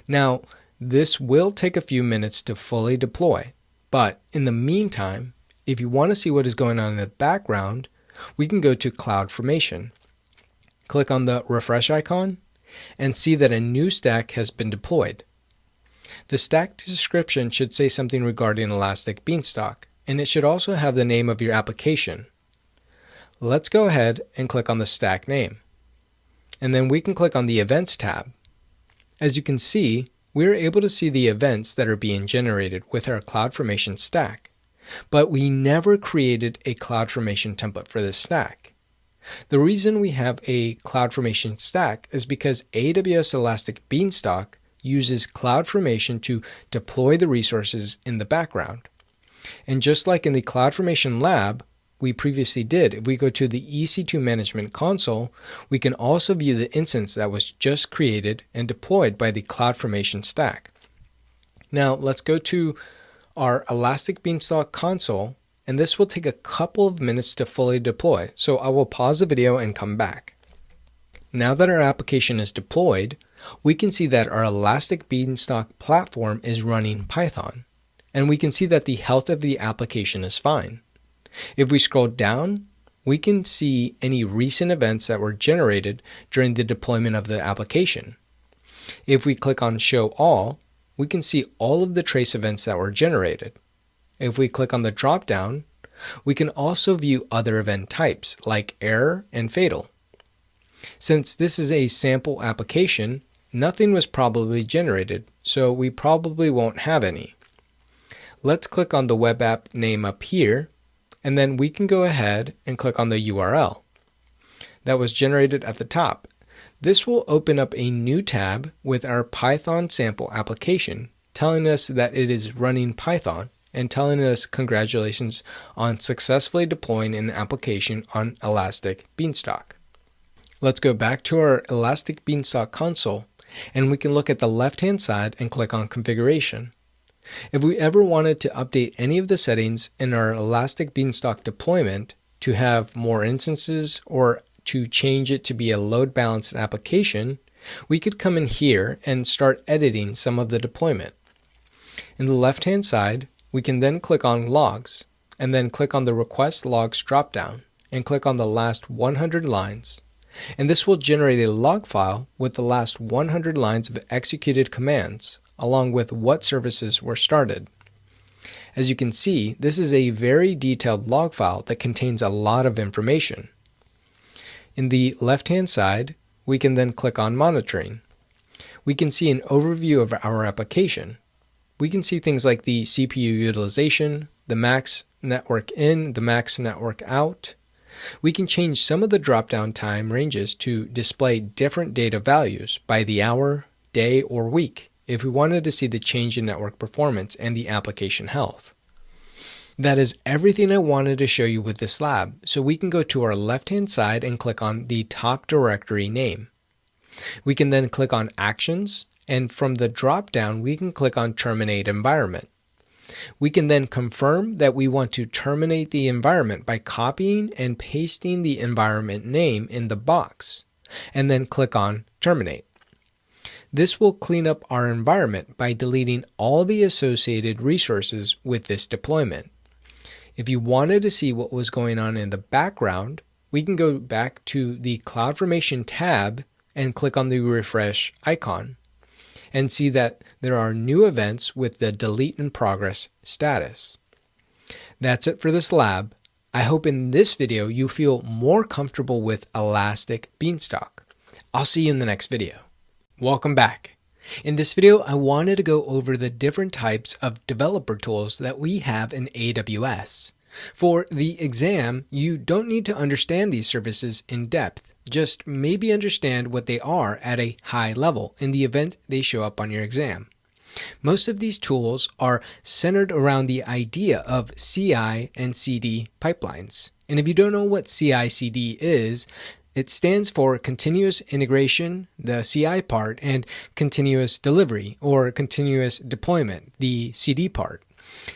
Speaker 1: Now, this will take a few minutes to fully deploy. But in the meantime, if you want to see what is going on in the background, we can go to CloudFormation. Click on the refresh icon and see that a new stack has been deployed. The stack description should say something regarding Elastic Beanstalk, and it should also have the name of your application. Let's go ahead and click on the stack name. And then we can click on the Events tab. As you can see, we are able to see the events that are being generated with our CloudFormation stack, but we never created a CloudFormation template for this stack. The reason we have a CloudFormation stack is because AWS Elastic Beanstalk uses CloudFormation to deploy the resources in the background. And just like in the CloudFormation lab we previously did, if we go to the EC2 Management Console, we can also view the instance that was just created and deployed by the CloudFormation stack. Now let's go to our Elastic Beanstalk console, and this will take a couple of minutes to fully deploy, so I will pause the video and come back. Now that our application is deployed, we can see that our Elastic Beanstalk platform is running Python, and we can see that the health of the application is fine. If we scroll down, we can see any recent events that were generated during the deployment of the application. If we click on Show All, we can see all of the trace events that were generated. If we click on the drop-down, we can also view other event types like error and fatal. Since this is a sample application, nothing was probably generated, so we probably won't have any. Let's click on the web app name up here, and then we can go ahead and click on the URL that was generated at the top. This will open up a new tab with our Python sample application, telling us that it is running Python and telling us congratulations on successfully deploying an application on Elastic Beanstalk. Let's go back to our Elastic Beanstalk console, and we can look at the left-hand side and click on Configuration. If we ever wanted to update any of the settings in our Elastic Beanstalk deployment to have more instances or to change it to be a load-balanced application, we could come in here and start editing some of the deployment. In the left-hand side, we can then click on Logs, and then click on the Request Logs dropdown, and click on the last 100 lines. And this will generate a log file with the last 100 lines of executed commands, along with what services were started. As you can see, this is a very detailed log file that contains a lot of information. In the left-hand side, we can then click on Monitoring. We can see an overview of our application. We can see things like the CPU utilization, the max network in, the max network out. We can change some of the drop-down time ranges to display different data values by the hour, day, or week if we wanted to see the change in network performance and the application health. That is everything I wanted to show you with this lab, so we can go to our left-hand side and click on the top directory name. We can then click on Actions, and from the drop-down we can click on Terminate Environment. We can then confirm that we want to terminate the environment by copying and pasting the environment name in the box, and then click on Terminate. This will clean up our environment by deleting all the associated resources with this deployment. If you wanted to see what was going on in the background, we can go back to the CloudFormation tab and click on the refresh icon and see that there are new events with the delete in progress status. That's it for this lab. I hope in this video you feel more comfortable with Elastic Beanstalk. I'll see you in the next video. Welcome back. In this video, I wanted to go over the different types of developer tools that we have in AWS. For the exam, you don't need to understand these services in depth, just maybe understand what they are at a high level in the event they show up on your exam. Most of these tools are centered around the idea of CI and CD pipelines. And if you don't know what CI/CD is, it stands for Continuous Integration, the CI part, and Continuous Delivery, or Continuous Deployment, the CD part.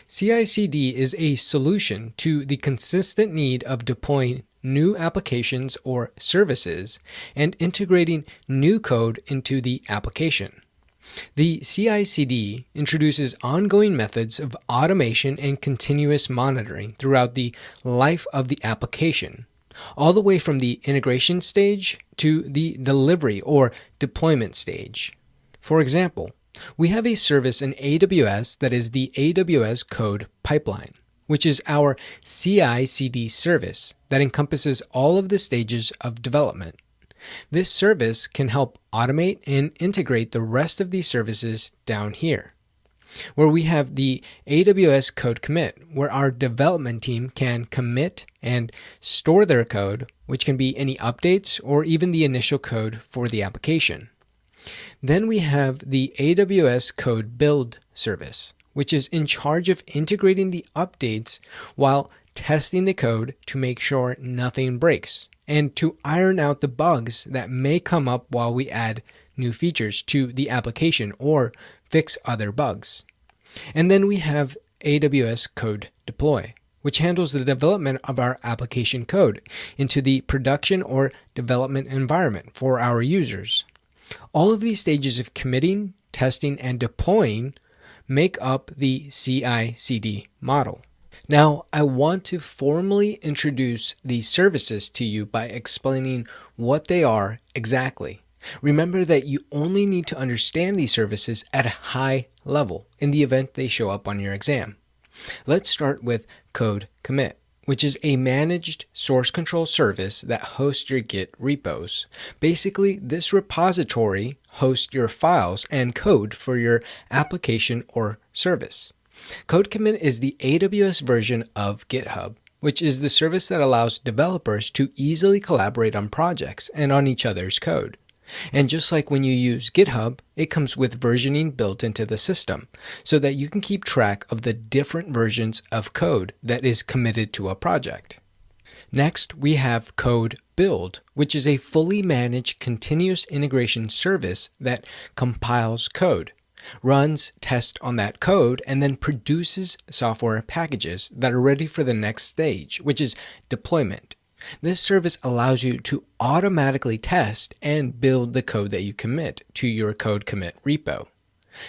Speaker 1: CI/CD is a solution to the consistent need of deploying new applications or services and integrating new code into the application. The CI/CD introduces ongoing methods of automation and continuous monitoring throughout the life of the application, all the way from the integration stage to the delivery or deployment stage. For example, we have a service in AWS that is the AWS Code Pipeline, which is our CI/CD service that encompasses all of the stages of development. This service can help automate and integrate the rest of these services down here. where we have the AWS code commit, where our development team can commit and store their code, which can be any updates or even the initial code for the application. Then we have the AWS code build service, which is in charge of integrating the updates while testing the code to make sure nothing breaks and to iron out the bugs that may come up while we add new features to the application or fix other bugs. And then we have AWS code deploy, which handles the development of our application code into the production or development environment for our users. All of these stages of committing, testing, and deploying make up the CI/CD model. Now, I want to formally introduce these services to you by explaining what they are exactly. Remember that you only need to understand these services at a high level in the event they show up on your exam. Let's start with code commit, which is a managed source control service that hosts your Git repos. Basically, this repository hosts your files and code for your application or service. Code commit is the AWS version of GitHub, which is the service that allows developers to easily collaborate on projects and on each other's code. And just like when you use GitHub, it comes with versioning built into the system so that you can keep track of the different versions of code that is committed to a project. Next, we have code build, which is a fully managed continuous integration service that compiles code, runs tests on that code, and then produces software packages that are ready for the next stage, which is deployment. This service allows you to automatically test and build the code that you commit to your code commit repo.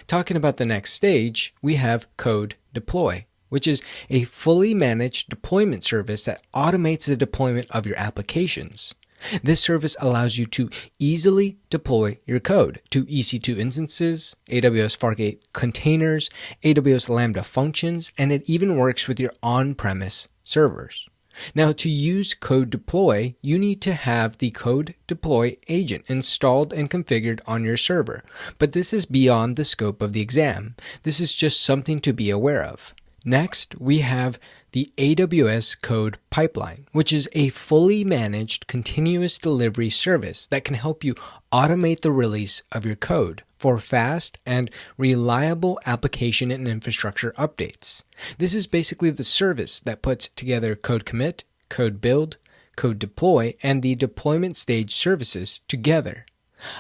Speaker 1: Talking about the next stage, we have code deploy, which is a fully managed deployment service that automates the deployment of your applications. This service allows you to easily deploy your code to EC2 instances, AWS Fargate containers, AWS Lambda functions, and it even works with your on-premise servers. Now, to use code deploy, you need to have the code deploy agent installed and configured on your server, but this is beyond the scope of the exam. This is just something to be aware of. Next, we have the AWS code pipeline, which is a fully managed continuous delivery service that can help you automate the release of your code for fast and reliable application and infrastructure updates. This is basically the service that puts together code commit, code build, code deploy, and the deployment stage services together.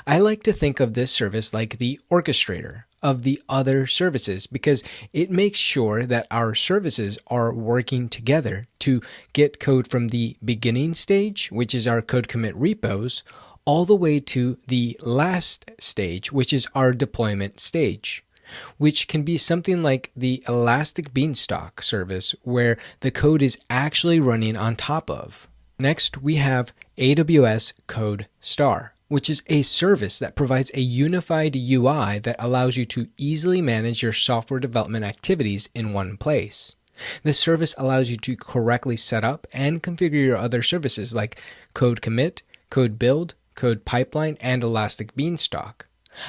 Speaker 1: I like to think of this service like the orchestrator of the other services because it makes sure that our services are working together to get code from the beginning stage, which is our code commit repos, all the way to the last stage, which is our deployment stage, which can be something like the Elastic Beanstalk service where the code is actually running on top of. Next, we have AWS Code Star, which is a service that provides a unified UI that allows you to easily manage your software development activities in one place. This service allows you to correctly set up and configure your other services like code commit, code build, code pipeline, and Elastic Beanstalk.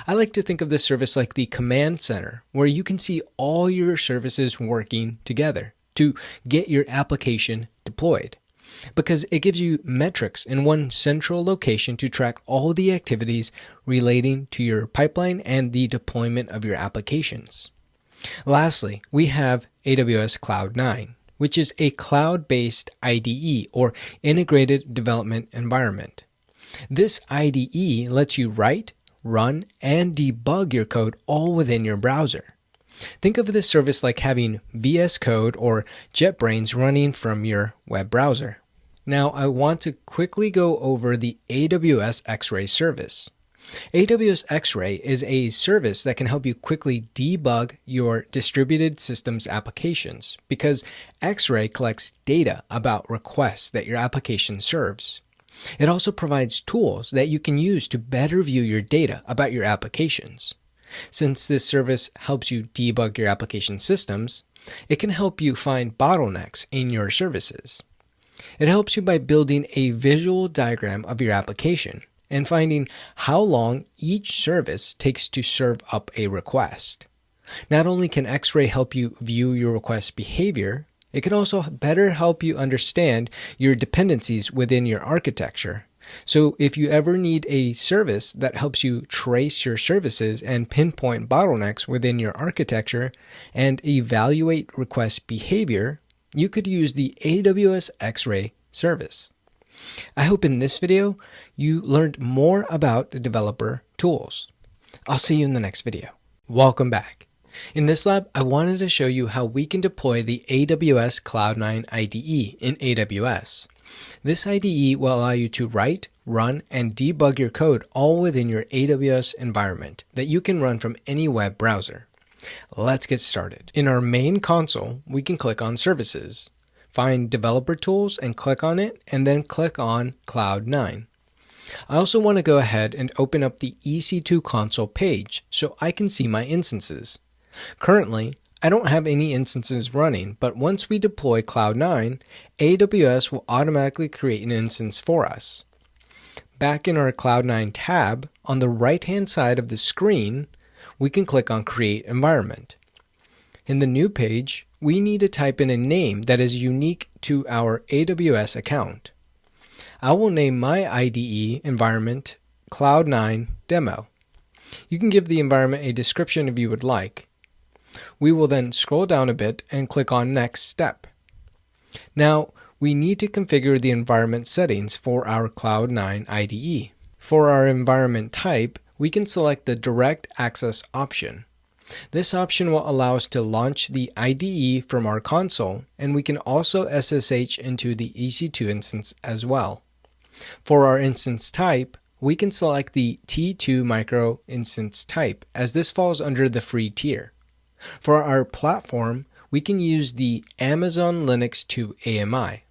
Speaker 1: I like to think of this service like the command center, where you can see all your services working together to get your application deployed, because it gives you metrics in one central location to track all the activities relating to your pipeline and the deployment of your applications. Lastly, we have AWS Cloud 9, which is a cloud-based IDE or integrated development environment. This IDE lets you write, run, and debug your code all within your browser. Think of this service like having VS Code or JetBrains running from your web browser. Now, I want to quickly go over the AWS X-Ray service. AWS X-Ray is a service that can help you quickly debug your distributed systems applications because X-Ray collects data about requests that your application serves. It also provides tools that you can use to better view your data about your applications. Since this service helps you debug your application systems, it can help you find bottlenecks in your services. It helps you by building a visual diagram of your application and finding how long each service takes to serve up a request. Not only can X-Ray help you view your request behavior, it can also better help you understand your dependencies within your architecture. So if you ever need a service that helps you trace your services and pinpoint bottlenecks within your architecture and evaluate request behavior, you could use the AWS X-Ray service. I hope in this video you learned more about the developer tools. I'll see you in the next video. Welcome back. In this lab, I wanted to show you how we can deploy the AWS Cloud9 IDE in AWS. This IDE will allow you to write, run, and debug your code all within your AWS environment that you can run from any web browser. Let's get started. In our main console, we can click on Services, find Developer Tools and click on it, and then click on Cloud9. I also want to go ahead and open up the EC2 console page so I can see my instances. Currently, I don't have any instances running, but once we deploy Cloud9, AWS will automatically create an instance for us. Back in our Cloud9 tab, on the right-hand side of the screen, we can click on Create Environment. In the new page, we need to type in a name that is unique to our AWS account. I will name my IDE environment Cloud9 Demo. You can give the environment a description if you would like. We will then scroll down a bit and click on Next Step. Now, we need to configure the environment settings for our Cloud9 IDE. For our environment type, we can select the Direct Access option. This option will allow us to launch the IDE from our console, and we can also SSH into the EC2 instance as well. For our instance type, we can select the T2 micro instance type, as this falls under the free tier. For our platform, we can use the Amazon Linux 2 AMI.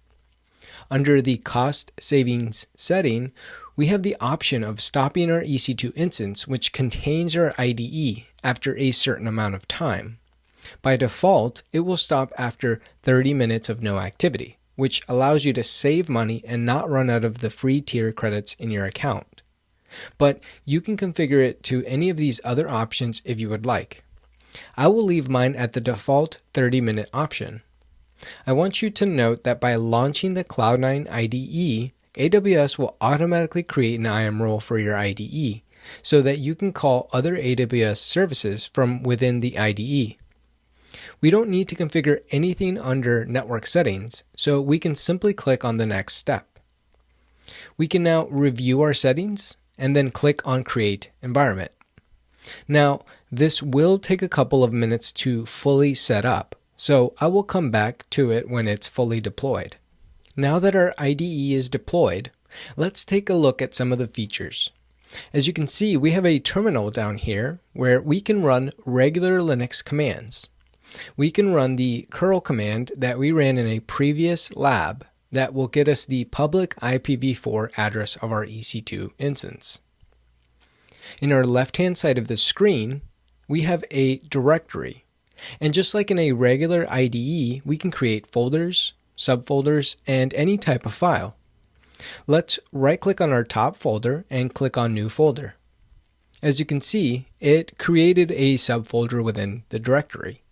Speaker 1: Under the cost savings setting, we have the option of stopping our EC2 instance, which contains our IDE, after a certain amount of time. By default, it will stop after 30 minutes of no activity, which allows you to save money and not run out of the free tier credits in your account. But you can configure it to any of these other options if you would like. I will leave mine at the default 30-minute option. I want you to note that by launching the Cloud9 IDE, AWS will automatically create an IAM role for your IDE, so that you can call other AWS services from within the IDE. We don't need to configure anything under network settings, so we can simply click on the next step. We can now review our settings and then click on Create Environment. Now, this will take a couple of minutes to fully set up, so I will come back to it when it's fully deployed. Now that our IDE is deployed, let's take a look at some of the features. As you can see, we have a terminal down here where we can run regular Linux commands. We can run the curl command that we ran in a previous lab that will get us the public IPv4 address of our EC2 instance. In our left-hand side of the screen, we have a directory. And just like in a regular IDE, we can create folders, subfolders, and any type of file. Let's right-click on our top folder and click on New Folder. As you can see, it created a subfolder within the directory.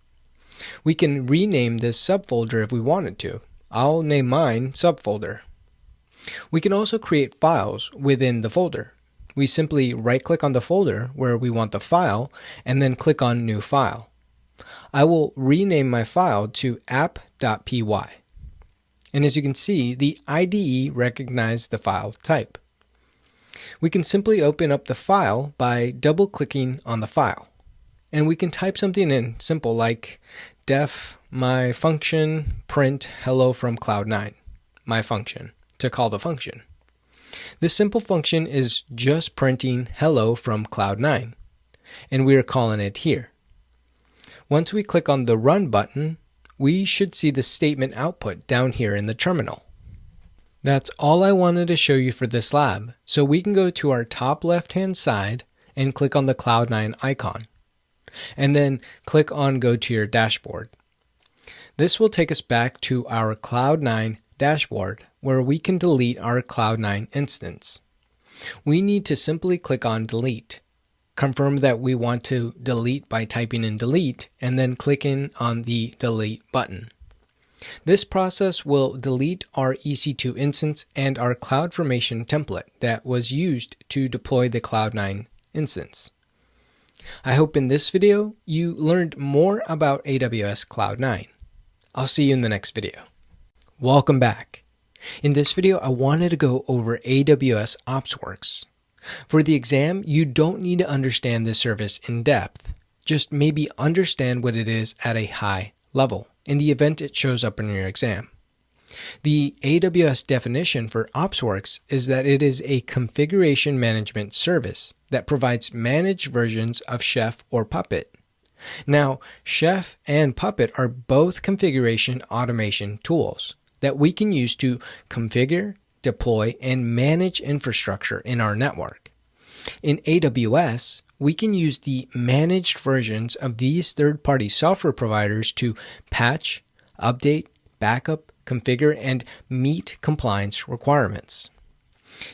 Speaker 1: We can rename this subfolder if we wanted to. I'll name mine Subfolder. We can also create files within the folder. We simply right-click on the folder where we want the file and then click on New File. I will rename my file to app.py. And as you can see, the IDE recognized the file type. We can simply open up the file by double-clicking on the file. And we can type something in simple like def my function print hello from Cloud9, my function, to call the function. This simple function is just printing hello from Cloud9, and we are calling it here. Once we click on the Run button, we should see the statement output down here in the terminal. That's all I wanted to show you for this lab, so we can go to our top left-hand side and click on the Cloud9 icon, and then click on Go to your dashboard. This will take us back to our Cloud9 dashboard, where we can delete our Cloud9 instance. We need to simply click on Delete. confirm that we want to delete by typing in delete, and then clicking on the delete button. This process will delete our EC2 instance and our CloudFormation template that was used to deploy the Cloud9 instance. I hope in this video you learned more about AWS Cloud9. I'll see you in the next video. Welcome back. In this video, I wanted to go over AWS OpsWorks. For the exam, you don't need to understand this service in depth. Just maybe understand what it is at a high level in the event it shows up in your exam. The AWS definition for OpsWorks is that it is a configuration management service that provides managed versions of Chef or Puppet. Now, Chef and Puppet are both configuration automation tools that we can use to configure, deploy, and manage infrastructure in our network. In AWS, we can use the managed versions of these third-party software providers to patch, update, backup, configure, and meet compliance requirements.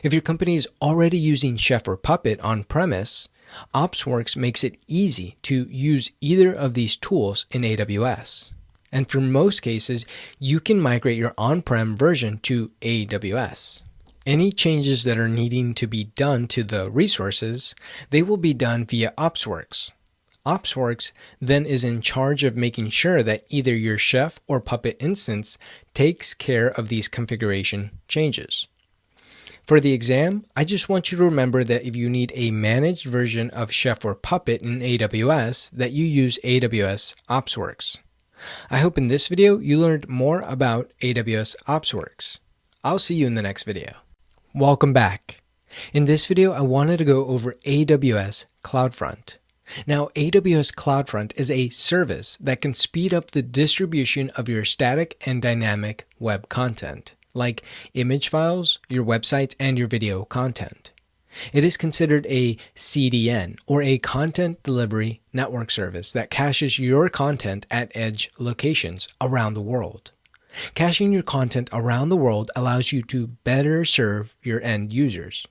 Speaker 1: If your company is already using Chef or Puppet on-premise, OpsWorks makes it easy to use either of these tools in AWS. And for most cases, you can migrate your on-prem version to AWS. Any changes that are needing to be done to the resources, they will be done via OpsWorks. OpsWorks then is in charge of making sure that either your Chef or Puppet instance takes care of these configuration changes. For the exam, I just want you to remember that if you need a managed version of Chef or Puppet in AWS, that you use AWS OpsWorks. I hope in this video you learned more about AWS OpsWorks. I'll see you in the next video. Welcome back. In this video, I wanted to go over AWS CloudFront. Now, AWS CloudFront is a service that can speed up the distribution of your static and dynamic web content, like image files, your websites, and your video content. It is considered a CDN, or a content delivery network service that caches your content at edge locations around the world. Caching your content around the world allows you to better serve your end users.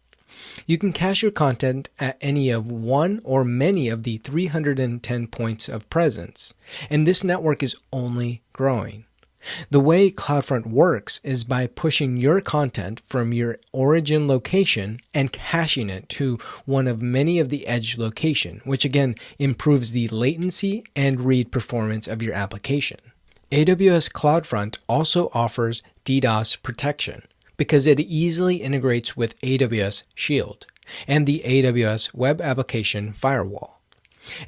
Speaker 1: You can cache your content at any of one or many of the 310 points of presence, and this network is only growing. The way CloudFront works is by pushing your content from your origin location and caching it to one of many of the edge location, which again improves the latency and read performance of your application. AWS CloudFront also offers DDoS protection because it easily integrates with AWS Shield and the AWS Web Application Firewall.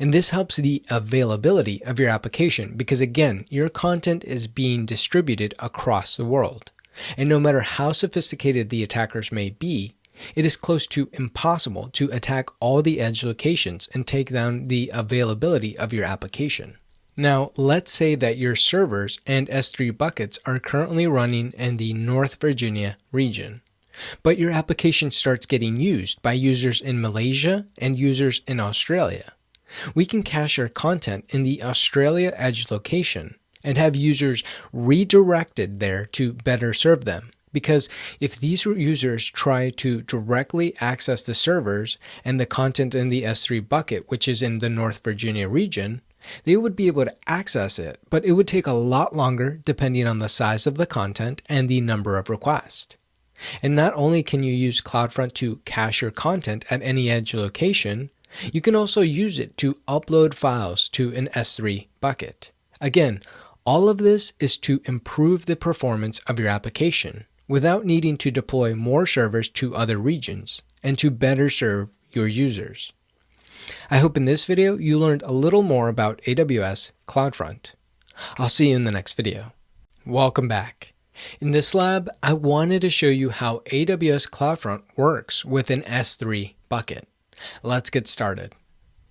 Speaker 1: And this helps the availability of your application because, again, your content is being distributed across the world. And no matter how sophisticated the attackers may be, it is close to impossible to attack all the edge locations and take down the availability of your application. Now, let's say that your servers and S3 buckets are currently running in the North Virginia region, but your application starts getting used by users in Malaysia and users in Australia. We can cache our content in the Australia edge location and have users redirected there to better serve them. Because if these users try to directly access the servers and the content in the S3 bucket, which is in the North Virginia region, they would be able to access it, but it would take a lot longer depending on the size of the content and the number of requests. And not only can you use CloudFront to cache your content at any edge location, you can also use it to upload files to an S3 bucket. Again, all of this is to improve the performance of your application without needing to deploy more servers to other regions and to better serve your users. I hope in this video you learned a little more about AWS CloudFront. I'll see you in the next video. Welcome back. In this lab, I wanted to show you how AWS CloudFront works with an S3 bucket. Let's get started.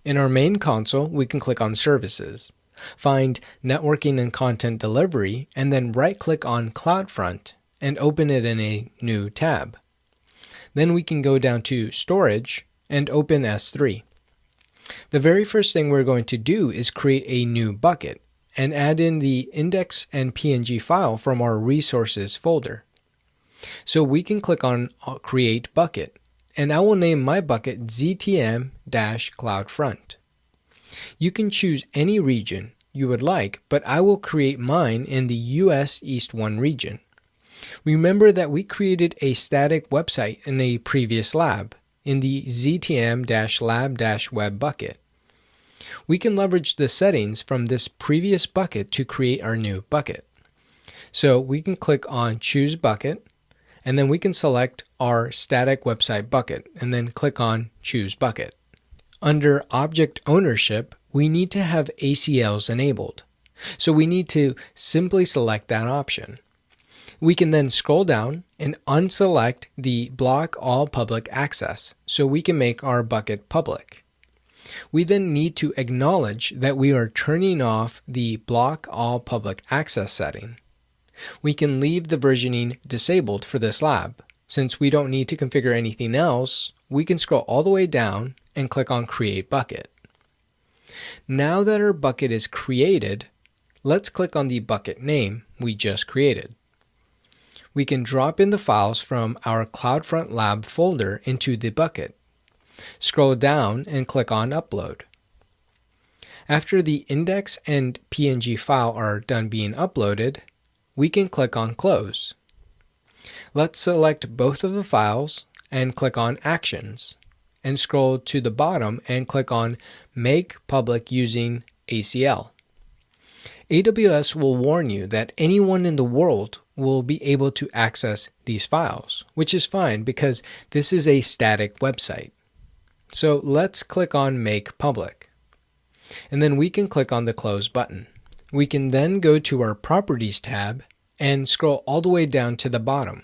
Speaker 1: In our main console, we can click on Services, find Networking and Content Delivery, and then right-click on CloudFront and open it in a new tab. Then we can go down to Storage and open S3. The very first thing we're going to do is create a new bucket and add in the index and PNG file from our resources folder. So we can click on Create Bucket, and I will name my bucket ZTM-CloudFront. You can choose any region you would like, but I will create mine in the US East 1 region. Remember that we created a static website in a previous lab, in the ZTM-lab-web bucket. We can leverage the settings from this previous bucket to create our new bucket. So we can click on Choose Bucket, and then we can select our static website bucket, and then click on Choose Bucket. Under Object Ownership, we need to have ACLs enabled. So we need to simply select that option. We can then scroll down and unselect the Block All Public Access, so we can make our bucket public. We then need to acknowledge that we are turning off the Block All Public Access setting. We can leave the versioning disabled for this lab. Since we don't need to configure anything else, we can scroll all the way down and click on Create Bucket. Now that our bucket is created, let's click on the bucket name we just created. We can drop in the files from our CloudFront Lab folder into the bucket. Scroll down and click on Upload. After the index and PNG file are done being uploaded, we can click on Close. Let's select both of the files and click on Actions, and scroll to the bottom and click on Make Public using ACL. AWS will warn you that anyone in the world will be able to access these files, which is fine because this is a static website. So let's click on Make Public. And then we can click on the Close button. We can then go to our Properties tab and scroll all the way down to the bottom.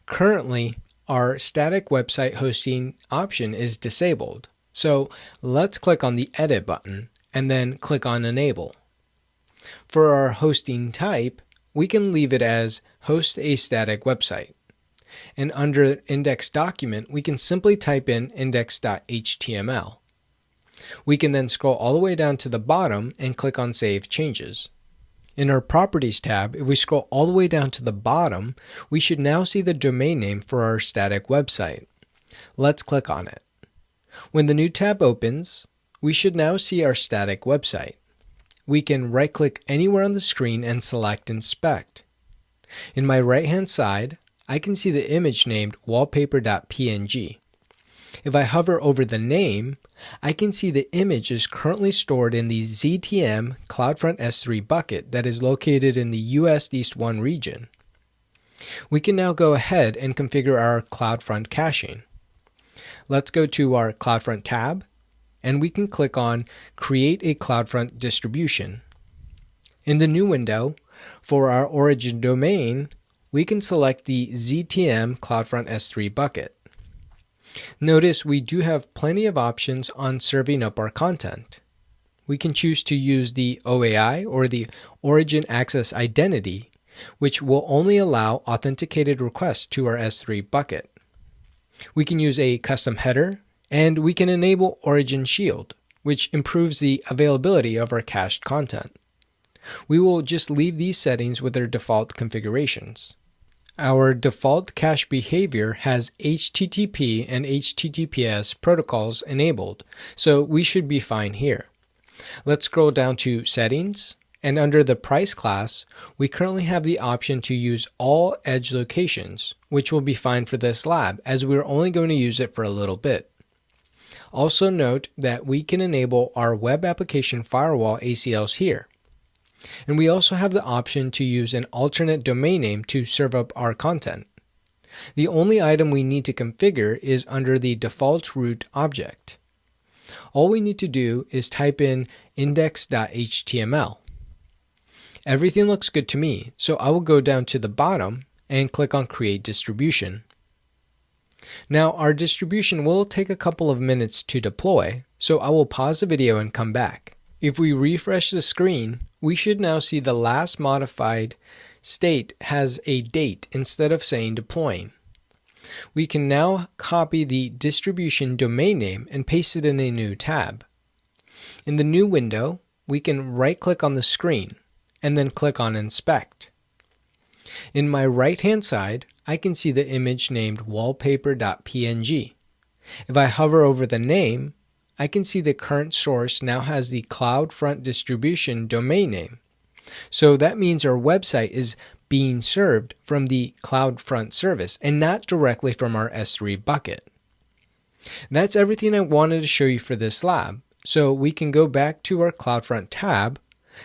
Speaker 1: Currently, our static website hosting option is disabled. So let's click on the Edit button and then click on Enable. For our hosting type, we can leave it as Host a Static Website. And under Index Document, we can simply type in index.html. We can then scroll all the way down to the bottom and click on Save Changes. In our Properties tab, if we scroll all the way down to the bottom, we should now see the domain name for our static website. Let's click on it. When the new tab opens, we should now see our static website. We can right-click anywhere on the screen and select Inspect. In my right-hand side, I can see the image named wallpaper.png. If I hover over the name, I can see the image is currently stored in the ZTM CloudFront S3 bucket that is located in the US East 1 region. We can now go ahead and configure our CloudFront caching. Let's go to our CloudFront tab, and we can click on Create a CloudFront Distribution. In the new window, for our origin domain, we can select the ZTM CloudFront S3 bucket. Notice we do have plenty of options on serving up our content. We can choose to use the OAI or the Origin Access Identity, which will only allow authenticated requests to our S3 bucket. We can use a custom header, and we can enable Origin Shield, which improves the availability of our cached content. We will just leave these settings with their default configurations. Our default cache behavior has HTTP and HTTPS protocols enabled, so we should be fine here. Let's scroll down to Settings, and under the Price class, we currently have the option to use all edge locations, which will be fine for this lab as we're only going to use it for a little bit. Also note that we can enable our Web Application Firewall ACLs here. And we also have the option to use an alternate domain name to serve up our content. The only item we need to configure is under the default root object. All we need to do is type in index.html. Everything looks good to me, so I will go down to the bottom and click on Create Distribution. Now our distribution will take a couple of minutes to deploy, so I will pause the video and come back. If we refresh the screen, we should now see the last modified state has a date instead of saying deploying. We can now copy the distribution domain name and paste it in a new tab. In the new window, we can right-click on the screen and then click on Inspect. In my right-hand side, I can see the image named wallpaper.png, If I hover over the name, I can see the current source now has the CloudFront distribution domain name. So that means our website is being served from the CloudFront service and not directly from our S3 bucket. That's everything I wanted to show you for this lab. So we can go back to our CloudFront tab,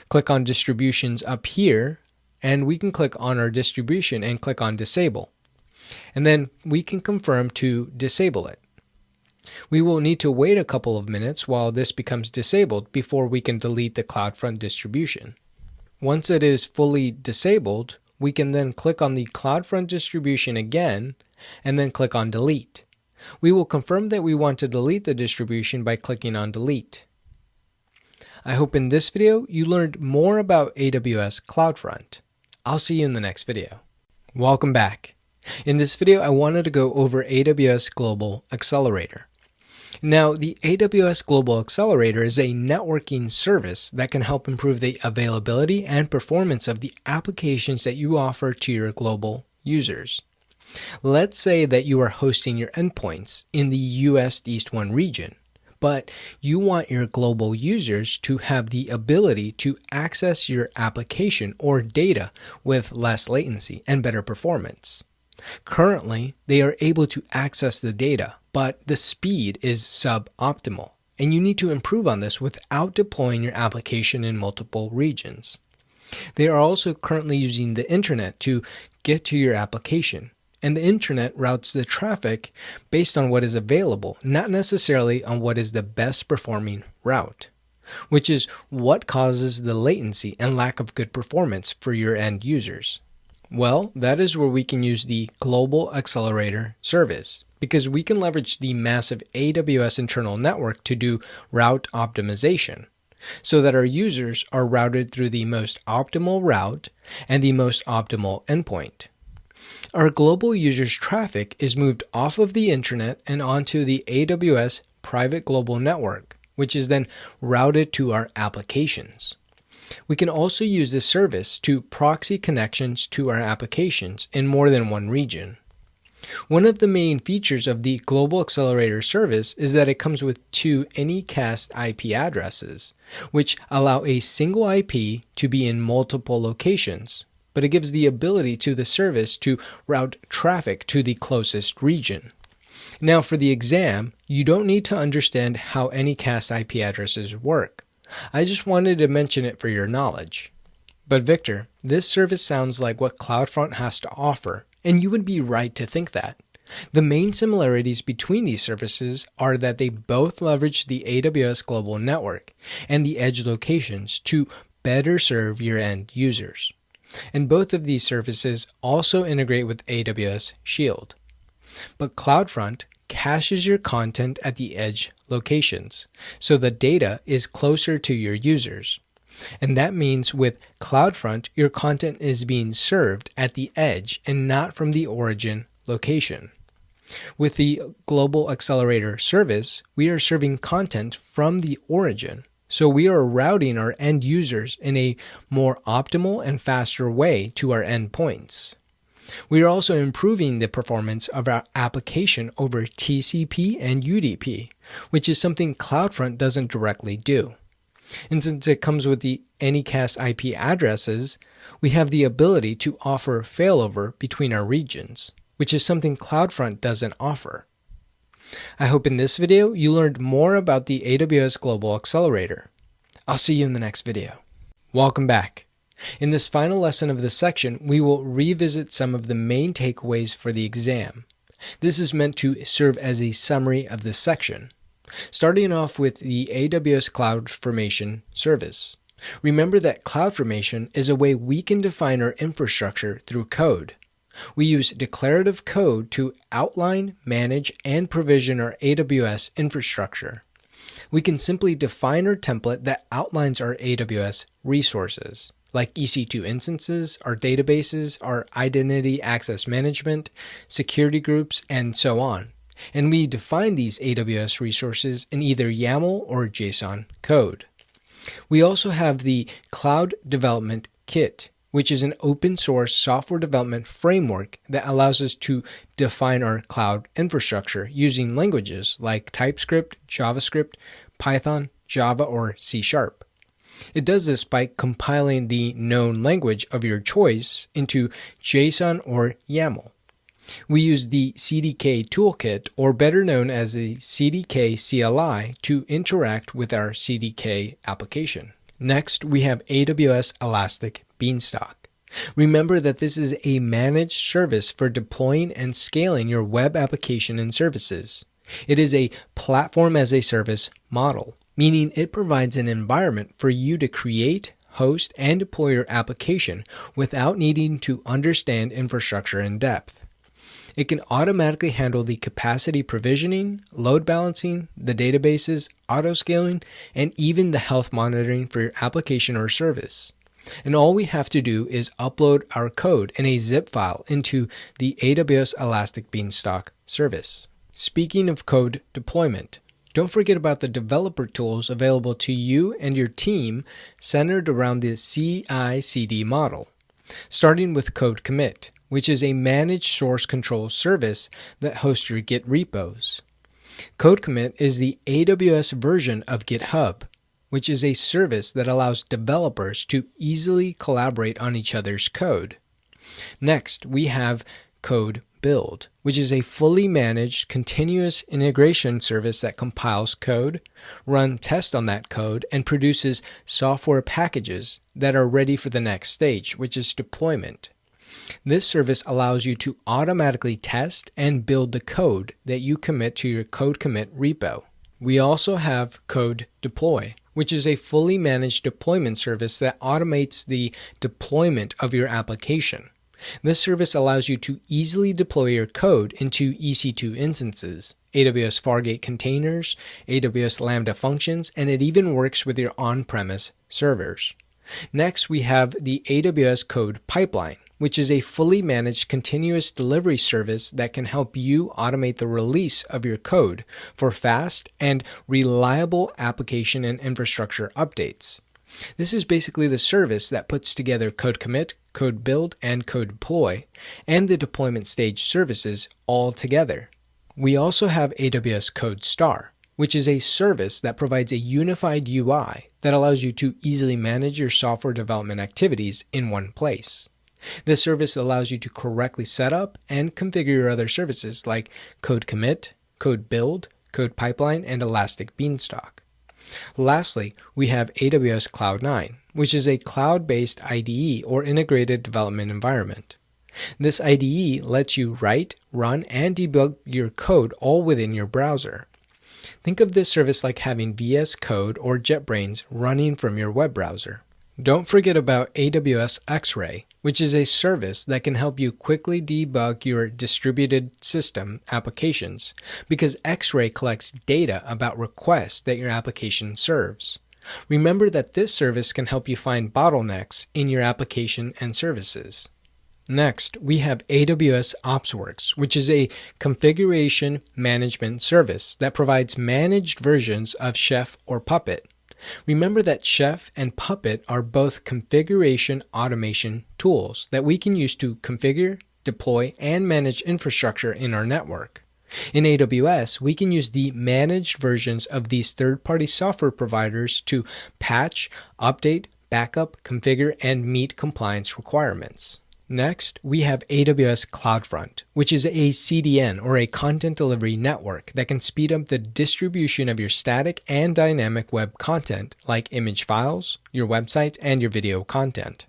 Speaker 1: click on distributions up here, and we can click on our distribution and click on disable. And then we can confirm to disable it. We will need to wait a couple of minutes while this becomes disabled before we can delete the CloudFront distribution. Once it is fully disabled, we can then click on the CloudFront distribution again and then click on delete. We will confirm that we want to delete the distribution by clicking on delete. I hope in this video you learned more about AWS CloudFront. I'll see you in the next video. Welcome back. In this video, I wanted to go over AWS Global Accelerator. Now, the AWS Global Accelerator is a networking service that can help improve the availability and performance of the applications that you offer to your global users. Let's say that you are hosting your endpoints in the US East 1 region, but you want your global users to have the ability to access your application or data with less latency and better performance. Currently, they are able to access the data, but the speed is suboptimal, and you need to improve on this without deploying your application in multiple regions. They are also currently using the internet to get to your application, and the internet routes the traffic based on what is available, not necessarily on what is the best performing route, which is what causes the latency and lack of good performance for your end users. Well, that is where we can use the Global Accelerator service, because we can leverage the massive AWS internal network to do route optimization, so that our users are routed through the most optimal route and the most optimal endpoint. Our global users' traffic is moved off of the internet and onto the AWS private global network, which is then routed to our applications. We can also use this service to proxy connections to our applications in more than one region. One of the main features of the Global Accelerator service is that it comes with two Anycast IP addresses, which allow a single IP to be in multiple locations, but it gives the ability to the service to route traffic to the closest region. Now, for the exam, you don't need to understand how Anycast IP addresses work. I just wanted to mention it for your knowledge. But Victor, this service sounds like what CloudFront has to offer, and you would be right to think that. The main similarities between these services are that they both leverage the AWS Global Network and the edge locations to better serve your end users. And both of these services also integrate with AWS Shield. But CloudFront caches your content at the edge locations, so the data is closer to your users. And that means with CloudFront, your content is being served at the edge and not from the origin location. With the Global Accelerator service, we are serving content from the origin, so we are routing our end users in a more optimal and faster way to our endpoints. We are also improving the performance of our application over TCP and UDP, which is something CloudFront doesn't directly do. And since it comes with the Anycast IP addresses, we have the ability to offer failover between our regions, which is something CloudFront doesn't offer. I hope in this video you learned more about the AWS Global Accelerator. I'll see you in the next video. Welcome back. In this final lesson of this section, we will revisit some of the main takeaways for the exam. This is meant to serve as a summary of this section. Starting off with the AWS CloudFormation service. Remember that CloudFormation is a way we can define our infrastructure through code. We use declarative code to outline, manage, and provision our AWS infrastructure. We can simply define our template that outlines our AWS resources, like Ec2 Instances, our databases, our identity access management, security groups, and so on. And we define these AWS resources in either YAML or JSON code. We also have the Cloud Development Kit, which is an open source software development framework that allows us to define our cloud infrastructure using languages like TypeScript, JavaScript, Python, Java, or C#. It does this by compiling the known language of your choice into JSON or YAML. We use the CDK toolkit, or better known as the CDK CLI, to interact with our CDK application. Next, we have AWS Elastic Beanstalk. Remember that this is a managed service for deploying and scaling your web application and services. It is a platform as a service model, meaning it provides an environment for you to create, host, and deploy your application without needing to understand infrastructure in depth. It can automatically handle the capacity provisioning, load balancing, the databases, auto-scaling, and even the health monitoring for your application or service. And all we have to do is upload our code in a zip file into the AWS Elastic Beanstalk service. Speaking of code deployment, don't forget about the developer tools available to you and your team centered around the CI/CD model, starting with Code Commit, which is a managed source control service that hosts your Git repos. Code Commit is the AWS version of GitHub, which is a service that allows developers to easily collaborate on each other's code. Next, we have Code Build, which is a fully managed continuous integration service that compiles code, runs tests on that code, and produces software packages that are ready for the next stage, which is deployment. This service allows you to automatically test and build the code that you commit to your Code Commit repo. We also have Code Deploy, which is a fully managed deployment service that automates the deployment of your application. This service allows you to easily deploy your code into Ec2 instances, AWS Fargate containers, AWS Lambda functions, and it even works with your on-premise servers. Next, we have the AWS Code Pipeline, which is a fully managed continuous delivery service that can help you automate the release of your code for fast and reliable application and infrastructure updates. This is basically the service that puts together Code Commit, Code Build, and Code Deploy, and the deployment stage services all together. We also have AWS Code Star, which is a service that provides a unified UI that allows you to easily manage your software development activities in one place. This service allows you to correctly set up and configure your other services like Code Commit, Code Build, Code Pipeline, and Elastic Beanstalk. Lastly, we have AWS Cloud9, which is a cloud-based IDE or integrated development environment. This IDE lets you write, run, and debug your code all within your browser. Think of this service like having VS Code or JetBrains running from your web browser. Don't forget about AWS X-Ray, which is a service that can help you quickly debug your distributed system applications because X-Ray collects data about requests that your application serves. Remember that this service can help you find bottlenecks in your application and services. Next, we have AWS OpsWorks, which is a configuration management service that provides managed versions of Chef or Puppet. Remember that Chef and Puppet are both configuration automation tools that we can use to configure, deploy, and manage infrastructure in our network. In AWS, we can use the managed versions of these third-party software providers to patch, update, backup, configure, and meet compliance requirements. Next, we have AWS CloudFront, which is a CDN or a content delivery network that can speed up the distribution of your static and dynamic web content like image files, your websites, and your video content.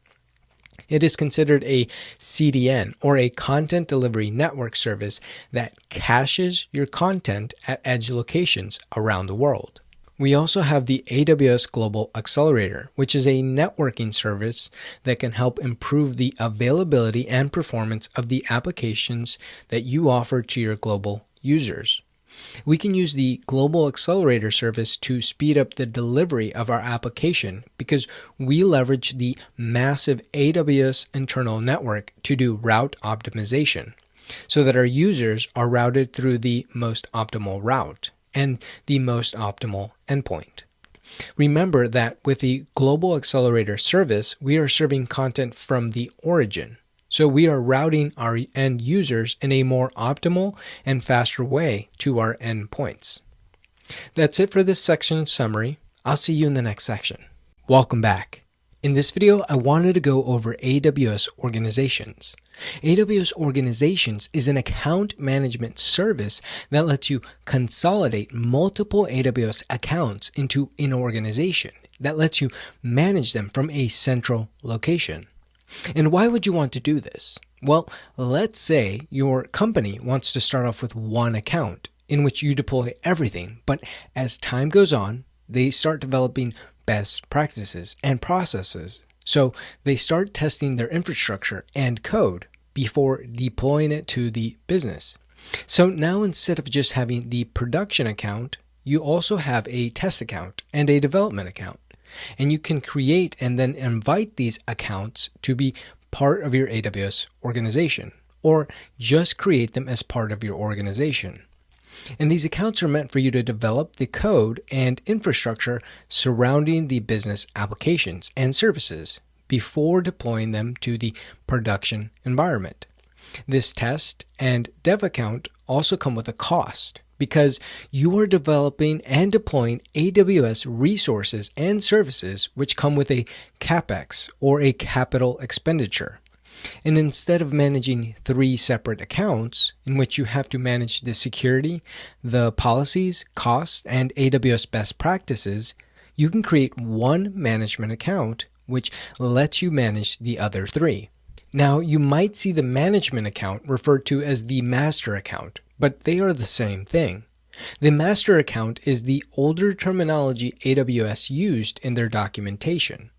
Speaker 1: It is considered a CDN or a content delivery network service that caches your content at edge locations around the world. We also have the AWS Global Accelerator, which is a networking service that can help improve the availability and performance of the applications that you offer to your global users. We can use the Global Accelerator service to speed up the delivery of our application because we leverage the massive AWS internal network to do route optimization so that our users are routed through the most optimal route and the most optimal endpoint. Remember that with the Global Accelerator service, we are serving content from the origin. So we are routing our end users in a more optimal and faster way to our endpoints. That's it for this section summary. I'll see you in the next section. Welcome back. In this video, I wanted to go over AWS Organizations. AWS Organizations is an account management service that lets you consolidate multiple AWS accounts into an organization that lets you manage them from a central location. And why would you want to do this? Well, let's say your company wants to start off with one account in which you deploy everything, but as time goes on, they start developing best practices and processes. So they start testing their infrastructure and code before deploying it to the business. So now instead of just having the production account, you also have a test account and a development account. And you can create and then invite these accounts to be part of your AWS organization, or just create them as part of your organization. And these accounts are meant for you to develop the code and infrastructure surrounding the business applications and services before deploying them to the production environment. This test and dev account also come with a cost because you are developing and deploying AWS resources and services which come with a CapEx or a capital expenditure. And instead of managing 3 separate accounts in which you have to manage the security, the policies, costs, and AWS best practices, you can create one management account which lets you manage the other 3. Now, you might see the management account referred to as the master account, but they are the same thing. The master account is the older terminology AWS used in their documentation.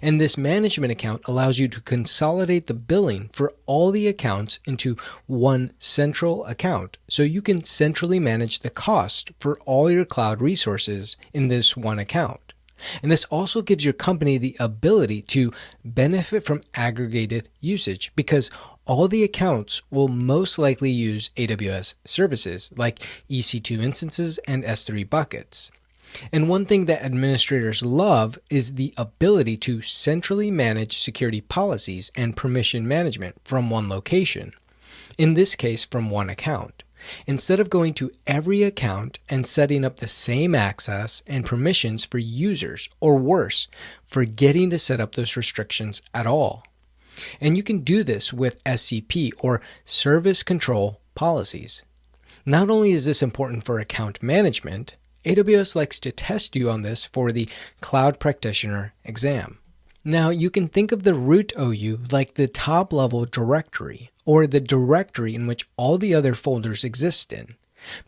Speaker 1: And this management account allows you to consolidate the billing for all the accounts into one central account, so you can centrally manage the cost for all your cloud resources in this one account. And this also gives your company the ability to benefit from aggregated usage because all the accounts will most likely use AWS services like Ec2 Instances and S3 buckets. And one thing that administrators love is the ability to centrally manage security policies and permission management from one location, in this case from one account, instead of going to every account and setting up the same access and permissions for users, or worse, forgetting to set up those restrictions at all. And you can do this with SCP, or Service Control Policies. Not only is this important for account management, AWS likes to test you on this for the Cloud Practitioner exam. Now, you can think of the root OU like the top-level directory, or the directory in which all the other folders exist in.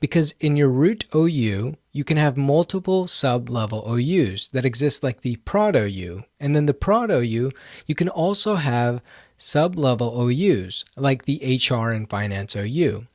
Speaker 1: Because in your root OU, you can have multiple sub-level OUs that exist like the prod OU, and then the prod OU, you can also have sub-level OUs like the HR and finance OU.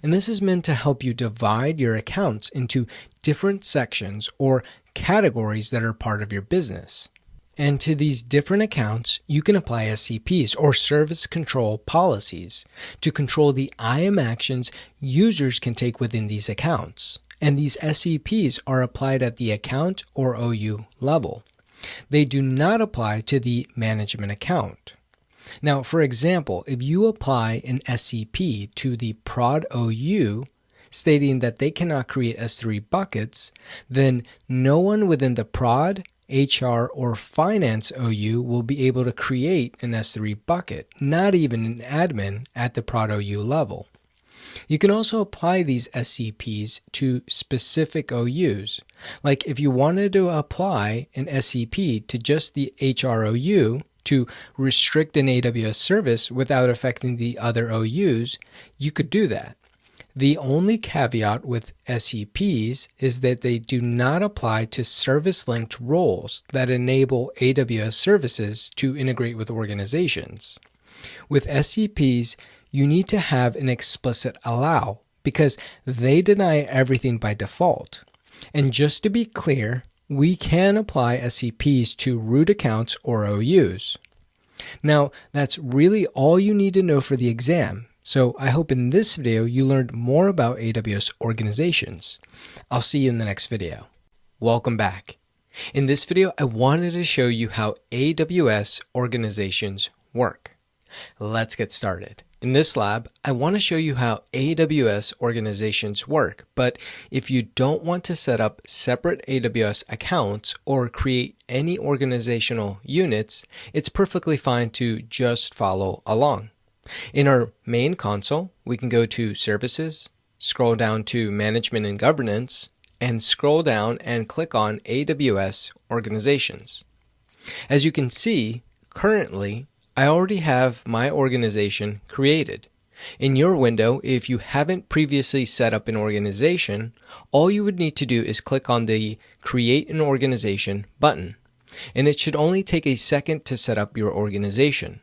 Speaker 1: And this is meant to help you divide your accounts into different sections or categories that are part of your business. And to these different accounts, you can apply SCPs, or Service Control Policies, to control the IAM actions users can take within these accounts. And these SCPs are applied at the account or OU level. They do not apply to the management account. Now, for example, if you apply an SCP to the prod OU, stating that they cannot create S3 buckets, then no one within the prod, HR, or finance OU will be able to create an S3 bucket, not even an admin at the prod OU level. You can also apply these SCPs to specific OUs. Like if you wanted to apply an SCP to just the HR OU to restrict an AWS service without affecting the other OUs, you could do that. The only caveat with SCPs is that they do not apply to service-linked roles that enable AWS services to integrate with organizations. With SCPs, you need to have an explicit allow because they deny everything by default. And just to be clear, we can apply SCPs to root accounts or OUs. Now, that's really all you need to know for the exam. So I hope in this video you learned more about AWS organizations. I'll see you in the next video. Welcome back. In this video, I wanted to show you how AWS organizations work. Let's get started. In this lab, I want to show you how AWS organizations work, but if you don't want to set up separate AWS accounts or create any organizational units, it's perfectly fine to just follow along. In our main console, we can go to Services, scroll down to Management and Governance, and scroll down and click on AWS Organizations. As you can see, currently, I already have my organization created. In your window, if you haven't previously set up an organization, all you would need to do is click on the Create an Organization button, and it should only take a second to set up your organization.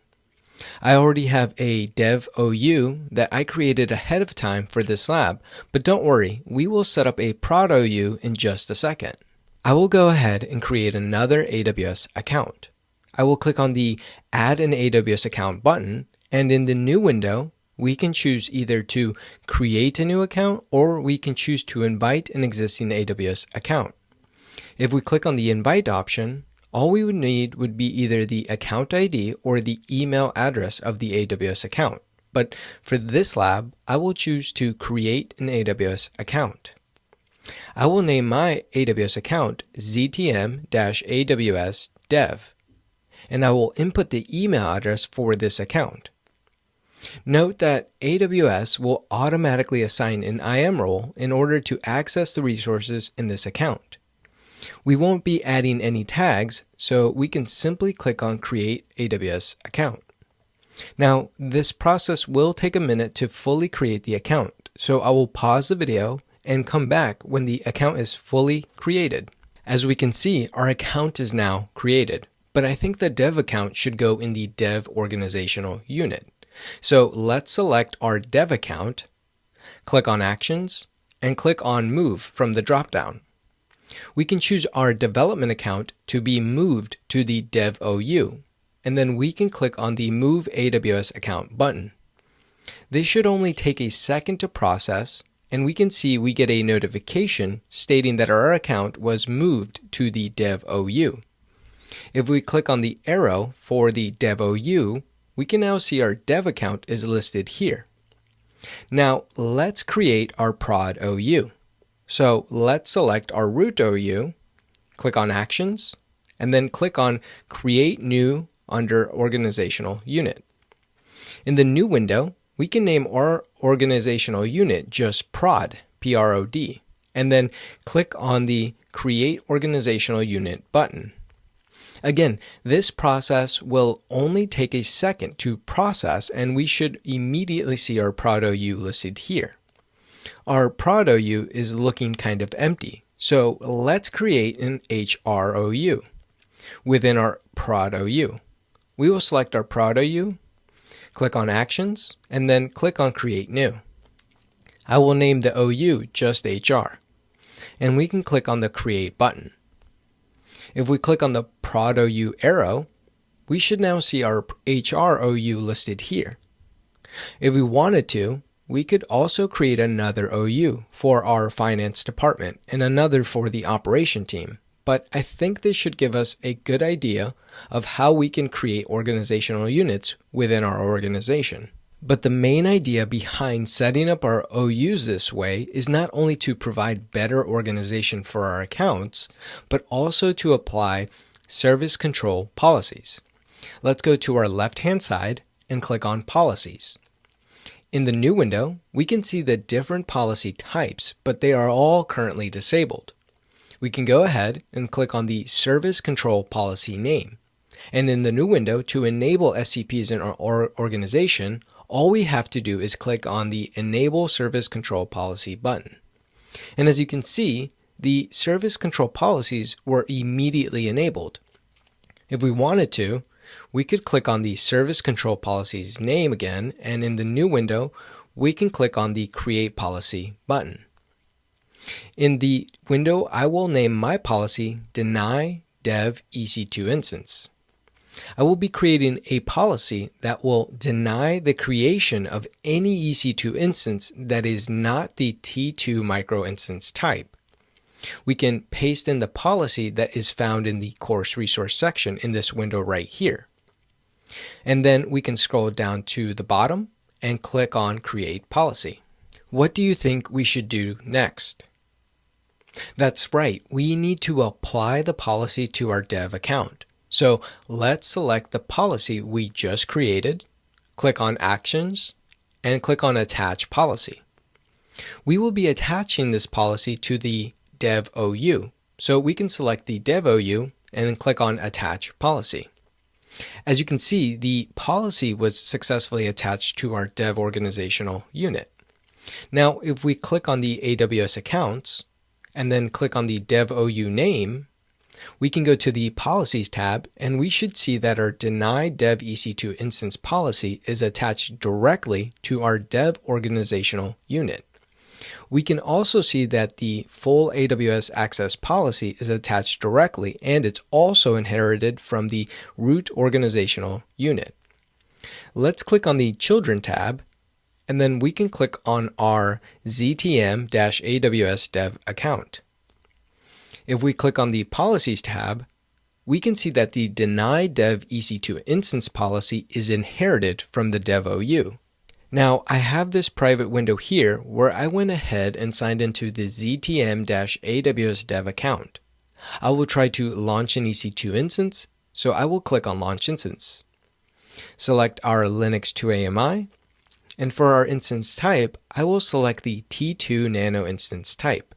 Speaker 1: I already have a dev OU that I created ahead of time for this lab, but don't worry, we will set up a prod OU in just a second. I will go ahead and create another AWS account. I will click on the Add an AWS Account button, and in the new window, we can choose either to create a new account or we can choose to invite an existing AWS account. If we click on the Invite option, all we would need would be either the account ID or the email address of the AWS account. But for this lab, I will choose to create an AWS account. I will name my AWS account ZTM-AWS Dev, and I will input the email address for this account. Note that AWS will automatically assign an IAM role in order to access the resources in this account. We won't be adding any tags, so we can simply click on Create AWS Account. Now, this process will take a minute to fully create the account, so I will pause the video and come back when the account is fully created. As we can see, our account is now created, but I think the dev account should go in the dev organizational unit. So let's select our dev account, click on Actions, and click on Move from the dropdown. We can choose our development account to be moved to the dev OU, and then we can click on the Move AWS Account button. This should only take a second to process, and we can see we get a notification stating that our account was moved to the dev OU. If we click on the arrow for the dev OU, we can now see our dev account is listed here. Now let's create our prod OU. So let's select our root OU, click on Actions, and then click on Create New under Organizational Unit. In the new window, we can name our organizational unit just prod, P-R-O-D, and then click on the Create Organizational Unit button. Again, this process will only take a second to process, and we should immediately see our prod OU listed here. Our prod OU is looking kind of empty, so let's create an HR OU. Within our prod OU, we will select our prod OU, click on Actions, and then click on Create New. I will name the OU just HR, and we can click on the Create button. If we click on the prod OU arrow, we should now see our HR OU listed here. If we wanted to, we could also create another OU for our finance department and another for the operation team, but I think this should give us a good idea of how we can create organizational units within our organization. But the main idea behind setting up our OUs this way is not only to provide better organization for our accounts, but also to apply service control policies. Let's go to our left-hand side and click on Policies. In the new window, we can see the different policy types, but they are all currently disabled. We can go ahead and click on the Service Control Policy name. And in the new window, to enable SCPs in our organization, all we have to do is click on the Enable Service Control Policy button. And as you can see, the service control policies were immediately enabled. If we wanted to, we could click on the Service Control Policies name again, and in the new window, we can click on the Create Policy button. In the window, I will name my policy Deny Dev Ec2 Instance. I will be creating a policy that will deny the creation of any EC2 instance that is not the T2 micro instance type. We can paste in the policy that is found in the course resource section in this window right here. And then we can scroll down to the bottom and click on Create Policy. What do you think we should do next? That's right, we need to apply the policy to our dev account. So let's select the policy we just created, click on Actions, and click on Attach Policy. We will be attaching this policy to the dev OU, so we can select the dev OU and click on Attach Policy. As you can see, the policy was successfully attached to our dev organizational unit. Now, if we click on the AWS accounts and then click on the dev OU name, we can go to the Policies tab and we should see that our denied dev EC2 instance policy is attached directly to our dev organizational unit. We can also see that the full AWS access policy is attached directly and it's also inherited from the root organizational unit. Let's click on the Children tab and then we can click on our ZTM-AWS dev account. If we click on the Policies tab, we can see that the denied dev EC2 instance policy is inherited from the dev OU. Now, I have this private window here where I went ahead and signed into the ZTM-AWS dev account. I will try to launch an EC2 instance, so I will click on Launch Instance. Select our Linux 2 AMI, and for our instance type, I will select the T2 Nano instance type.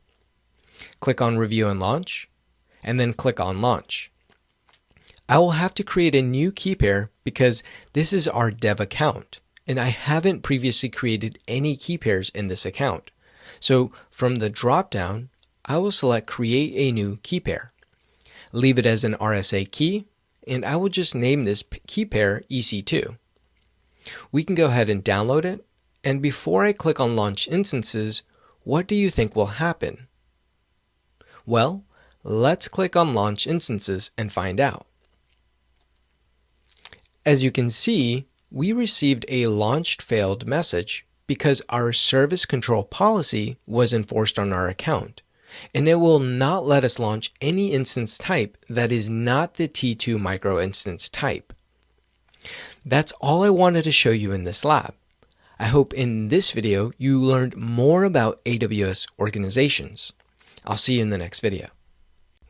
Speaker 1: Click on Review and Launch, and then click on Launch. I will have to create a new key pair because this is our dev account, and I haven't previously created any key pairs in this account. So from the drop-down, I will select Create a New Key Pair. Leave it as an RSA key, and I will just name this key pair EC2. We can go ahead and download it, and before I click on Launch Instances, what do you think will happen? Well, let's click on Launch Instances and find out. As you can see, we received a launched failed message because our service control policy was enforced on our account, and it will not let us launch any instance type that is not the T2 micro instance type. That's all I wanted to show you in this lab. I hope in this video you learned more about AWS organizations. I'll see you in the next video.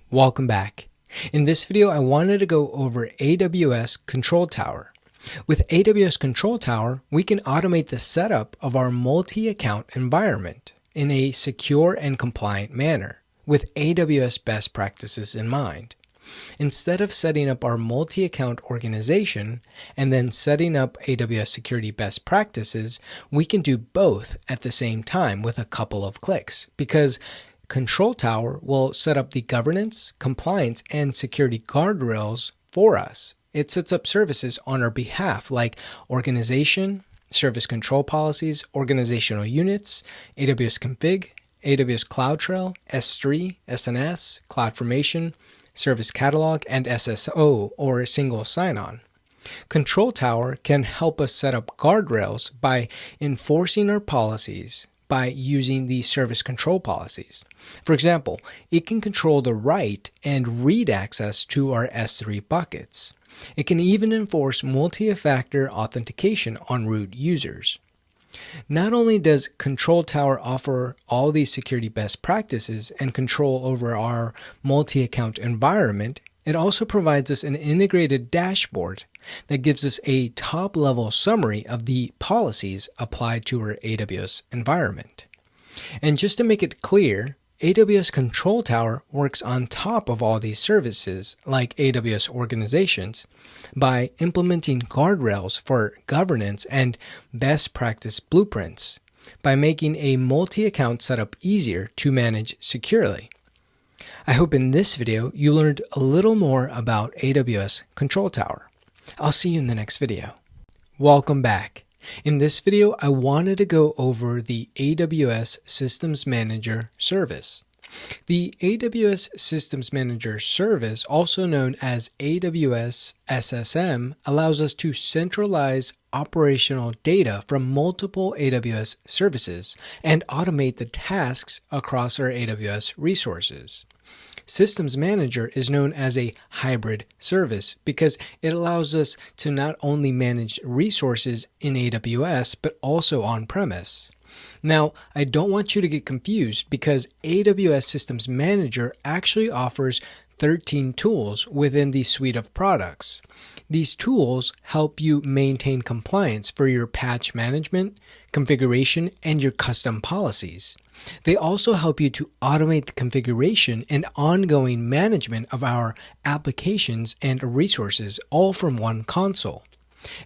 Speaker 1: Welcome back. In this video, I wanted to go over AWS Control Tower. With AWS Control Tower, we can automate the setup of our multi-account environment in a secure and compliant manner with AWS best practices in mind. Instead of setting up our multi-account organization and then setting up AWS security best practices, we can do both at the same time with a couple of clicks because Control Tower will set up the governance, compliance, and security guardrails for us. It sets up services on our behalf like organization, service control policies, organizational units, AWS config, AWS Cloud Shell, S3, SNS, CloudFormation, Service Catalog, and SSO, or single sign-on. Control Tower can help us set up guardrails by enforcing our policies by using the service control policies. For example, it can control the write and read access to our S3 buckets. It can even enforce multi-factor authentication on root users. Not only does Control Tower offer all these security best practices and control over our multi-account environment, it also provides us an integrated dashboard that gives us a top-level summary of the policies applied to our AWS environment. And just to make it clear, AWS Control Tower works on top of all these services, like AWS organizations, by implementing guardrails for governance and best practice blueprints, by making a multi-account setup easier to manage securely. I hope in this video you learned a little more about AWS Control Tower. I'll see you in the next video. Welcome back. In this video, I wanted to go over the AWS Systems Manager service. The AWS Systems Manager service, also known as AWS SSM, allows us to centralize operational data from multiple AWS services and automate the tasks across our AWS resources. Systems Manager is known as a hybrid service because it allows us to not only manage resources in AWS but also on-premise. Now, I don't want you to get confused because AWS Systems Manager actually offers 13 tools within the suite of products. These tools help you maintain compliance for your patch management, configuration, and your custom policies. They also help you to automate the configuration and ongoing management of our applications and resources all from one console.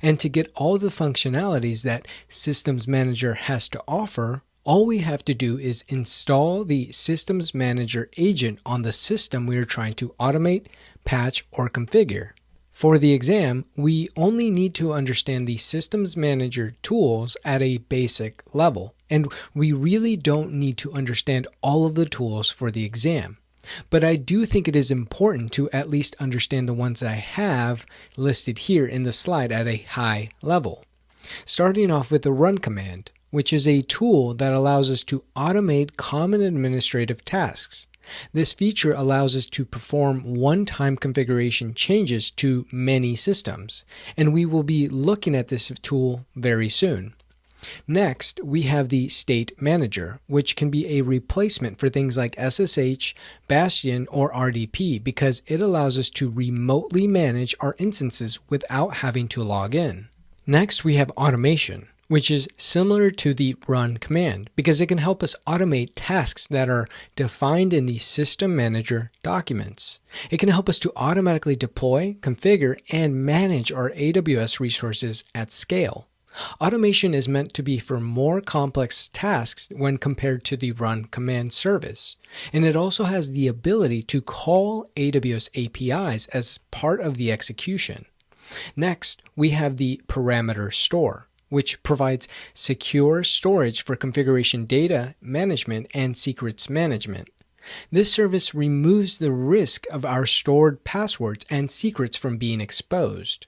Speaker 1: And to get all the functionalities that Systems Manager has to offer, all we have to do is install the Systems Manager agent on the system we are trying to automate, patch, or configure. For the exam, we only need to understand the Systems Manager tools at a basic level, and we really don't need to understand all of the tools for the exam. But I do think it is important to at least understand the ones I have listed here in the slide at a high level. Starting off with the run command, which is a tool that allows us to automate common administrative tasks. This feature allows us to perform one-time configuration changes to many systems, and we will be looking at this tool very soon. Next, we have the State Manager, which can be a replacement for things like SSH, Bastion, or RDP because it allows us to remotely manage our instances without having to log in. Next, we have Automation, which is similar to the run command because it can help us automate tasks that are defined in the System Manager documents. It can help us to automatically deploy, configure, and manage our AWS resources at scale. Automation is meant to be for more complex tasks when compared to the run command service, and it also has the ability to call AWS APIs as part of the execution. Next, we have the Parameter Store, which provides secure storage for configuration data management and secrets management. This service removes the risk of our stored passwords and secrets from being exposed.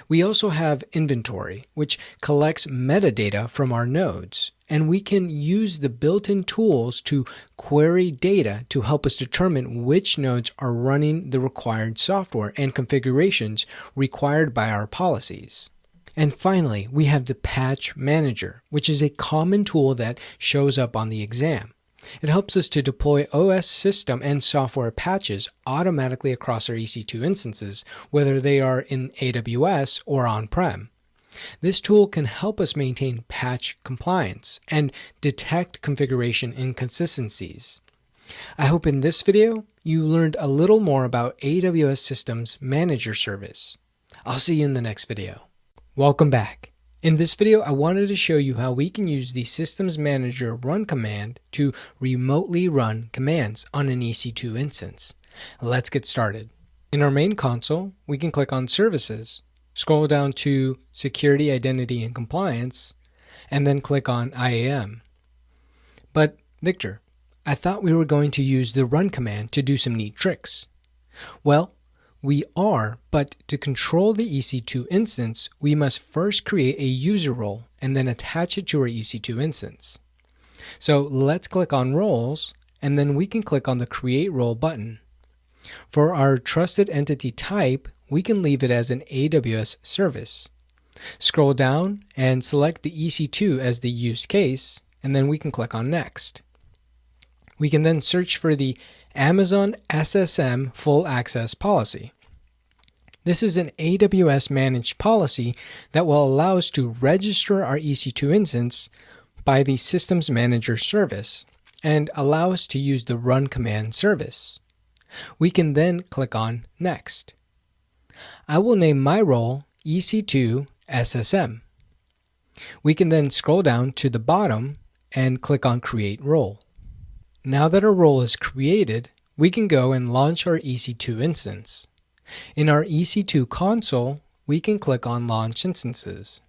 Speaker 1: We also have Inventory, which collects metadata from our nodes, and we can use the built-in tools to query data to help us determine which nodes are running the required software and configurations required by our policies. And finally, we have the Patch Manager, which is a common tool that shows up on the exam. It helps us to deploy OS system and software patches automatically across our EC2 instances, whether they are in AWS or on-prem. This tool can help us maintain patch compliance and detect configuration inconsistencies. I hope in this video you learned a little more about AWS Systems Manager service. I'll see you in the next video. Welcome back. In this video, I wanted to show you how we can use the Systems Manager run command to remotely run commands on an EC2 instance. Let's get started. In our main console, we can click on Services, scroll down to Security, Identity, and Compliance, and then click on IAM. But, Victor, I thought we were going to use the run command to do some neat tricks. Well, we are, but to control the EC2 instance, we must first create a user role and then attach it to our EC2 instance. So let's click on Roles, and then we can click on the Create Role button. For our trusted entity type, we can leave it as an AWS service. Scroll down and select the EC2 as the use case, and then we can click on Next. We can then search for the Amazon SSM Full Access Policy. This is an AWS managed policy that will allow us to register our EC2 instance by the Systems Manager service and allow us to use the run command service. We can then click on Next. I will name my role EC2 SSM. We can then scroll down to the bottom and click on Create Role. Now that our role is created, we can go and launch our EC2 instance. In our EC2 console, we can click on Launch Instances.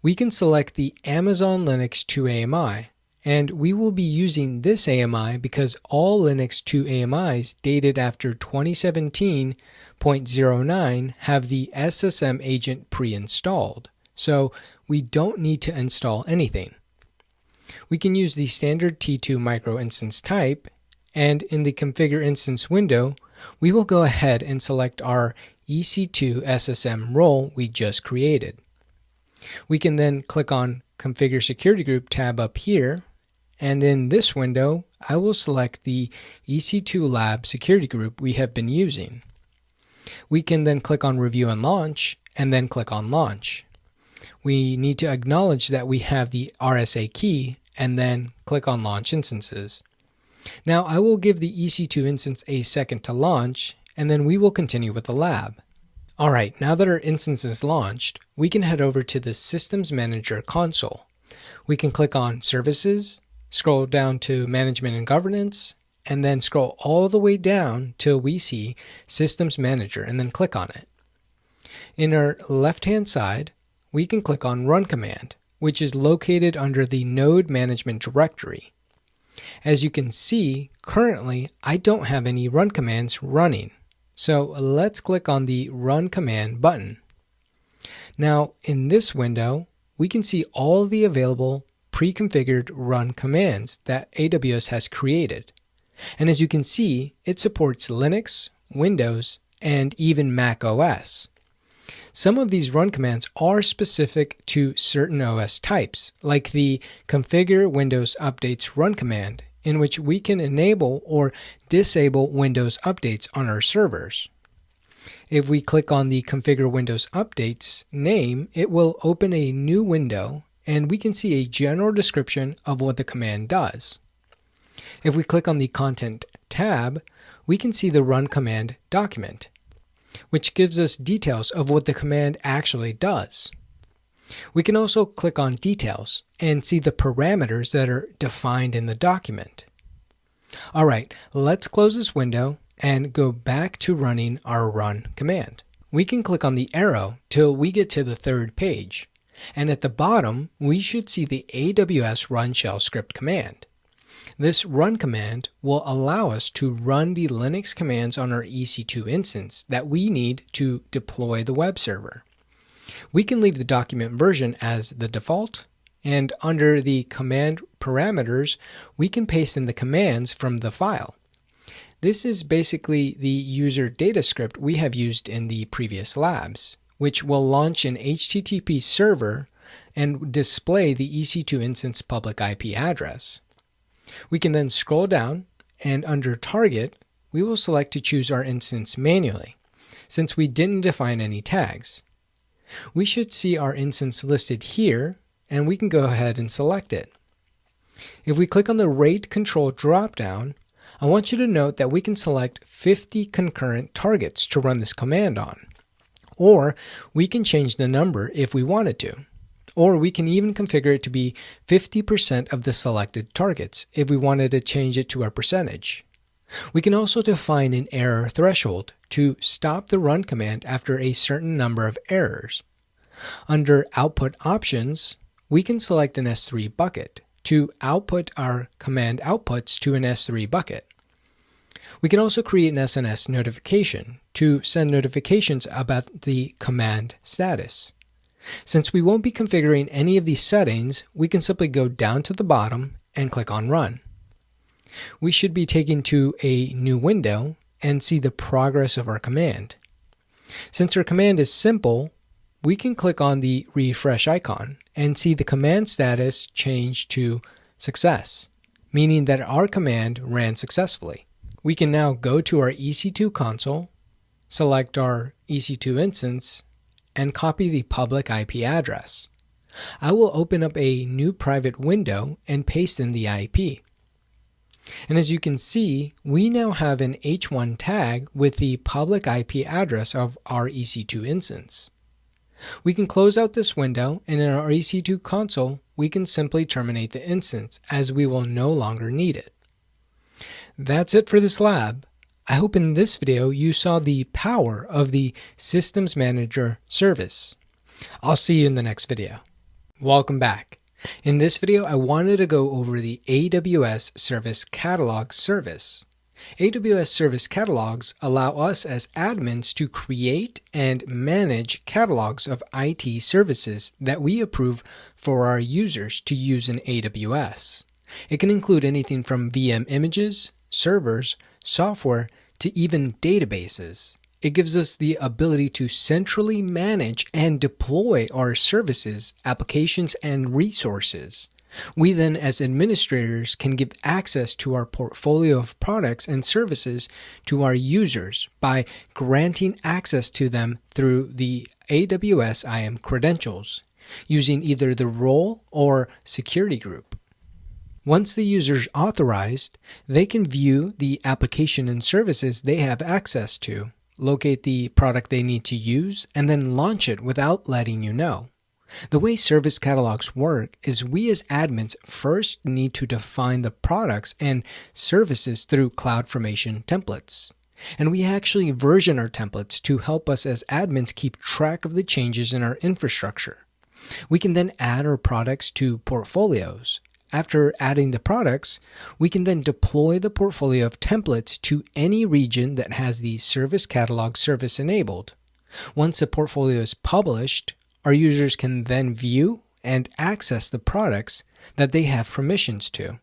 Speaker 1: We can select the Amazon Linux 2 AMI, and we will be using this AMI because all Linux 2 AMIs dated after 2017.09 have the SSM agent pre-installed, so we don't need to install anything. We can use the standard T2 micro instance type, and in the configure instance window, we will go ahead and select our EC2 SSM role we just created. We can then click on Configure Security Group tab up here, and in this window, I will select the EC2 Lab security group we have been using. We can then click on Review and Launch, and then click on Launch. We need to acknowledge that we have the RSA key, and then click on Launch Instances. Now I will give the EC2 instance a second to launch, and then we will continue with the lab. Alright, now that our instance is launched, we can head over to the Systems Manager console. We can click on Services, scroll down to Management and Governance, and then scroll all the way down till we see Systems Manager and then click on it. In our left-hand side, we can click on Run Command, which is located under the Node Management directory. As you can see, currently I don't have any run commands running, so let's click on the Run Command button. Now in this window, we can see all the available pre-configured run commands that AWS has created. And as you can see, it supports Linux, Windows, and even Mac OS. Some of these run commands are specific to certain OS types, like the Configure Windows Updates run command, in which we can enable or disable Windows updates on our servers. If we click on the Configure Windows Updates name, it will open a new window, and we can see a general description of what the command does. If we click on the Content tab, we can see the run command document, which gives us details of what the command actually does. We can also click on Details and see the parameters that are defined in the document. Alright, let's close this window and go back to running our run command. We can click on the arrow till we get to the third page, and at the bottom we should see the AWS run shell script command. This run command will allow us to run the Linux commands on our EC2 instance that we need to deploy the web server. We can leave the document version as the default, and under the command parameters, we can paste in the commands from the file. This is basically the user data script we have used in the previous labs, which will launch an HTTP server and display the EC2 instance public IP address. We can then scroll down, and under Target, we will select to choose our instance manually, since we didn't define any tags. We should see our instance listed here, and we can go ahead and select it. If we click on the Rate Control dropdown, I want you to note that we can select 50 concurrent targets to run this command on, or we can change the number if we wanted to. Or we can even configure it to be 50% of the selected targets if we wanted to change it to a percentage. We can also define an error threshold to stop the run command after a certain number of errors. Under Output Options, we can select an S3 bucket to output our command outputs to an S3 bucket. We can also create an SNS notification to send notifications about the command status. Since we won't be configuring any of these settings, we can simply go down to the bottom and click on Run. We should be taken to a new window and see the progress of our command. Since our command is simple, we can click on the refresh icon and see the command status change to Success, meaning that our command ran successfully. We can now go to our EC2 console, select our EC2 instance, and copy the public IP address. I will open up a new private window and paste in the IP. And as you can see, we now have an H1 tag with the public IP address of our EC2 instance. We can close out this window, and in our EC2 console, we can simply terminate the instance as we will no longer need it. That's it for this lab. I hope in this video you saw the power of the Systems Manager service. I'll see you in the next video. Welcome back. In this video, I wanted to go over the AWS Service Catalog service. AWS Service Catalogs allow us as admins to create and manage catalogs of IT services that we approve for our users to use in AWS. It can include anything from VM images, servers, software, to even databases. It gives us the ability to centrally manage and deploy our services, applications, and resources. We then, as administrators, can give access to our portfolio of products and services to our users by granting access to them through the Aws Im credentials, using either the role or security group. Once the user is authorized, they can view the application and services they have access to, locate the product they need to use, and then launch it without letting you know. The way service catalogs work is we as admins first need to define the products and services through CloudFormation templates. And we actually version our templates to help us as admins keep track of the changes in our infrastructure. We can then add our products to portfolios. After adding the products, we can then deploy the portfolio of templates to any region that has the Service Catalog service enabled. Once the portfolio is published, our users can then view and access the products that they have permissions to.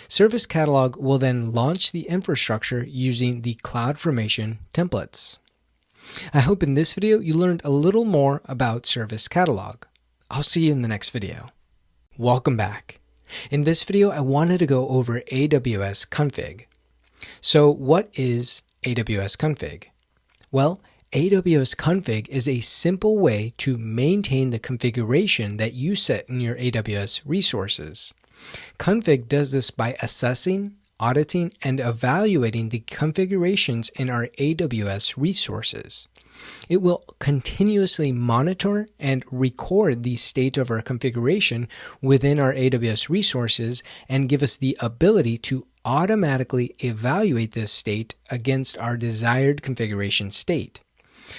Speaker 1: Service Catalog will then launch the infrastructure using the CloudFormation templates. I hope in this video you learned a little more about Service Catalog. I'll see you in the next video. Welcome back. In this video, I wanted to go over AWS Config. So what is AWS Config? Well, AWS Config is a simple way to maintain the configuration that you set in your AWS resources. Config does this by assessing, auditing, and evaluating the configurations in our AWS resources. It will continuously monitor and record the state of our configuration within our AWS resources and give us the ability to automatically evaluate this state against our desired configuration state.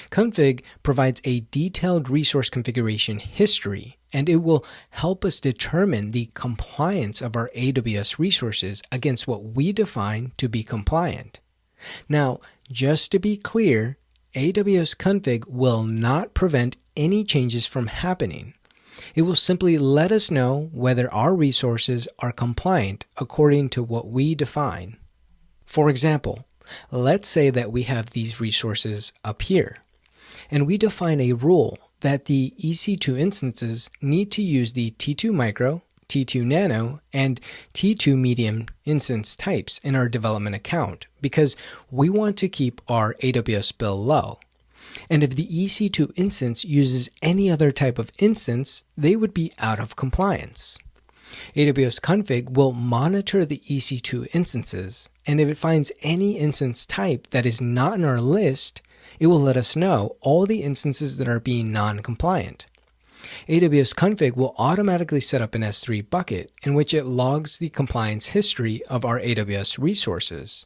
Speaker 1: Config provides a detailed resource configuration history, and it will help us determine the compliance of our AWS resources against what we define to be compliant. Now, just to be clear, AWS Config will not prevent any changes from happening. It will simply let us know whether our resources are compliant according to what we define. For example, let's say that we have these resources up here, and we define a rule that the EC2 instances need to use the T2 Micro, T2 Nano, and T2 Medium instance types in our development account because we want to keep our AWS bill low. And if the EC2 instance uses any other type of instance, they would be out of compliance. AWS Config will monitor the EC2 instances, and if it finds any instance type that is not in our list, it will let us know all the instances that are being non-compliant. AWS Config will automatically set up an S3 bucket in which it logs the compliance history of our AWS resources.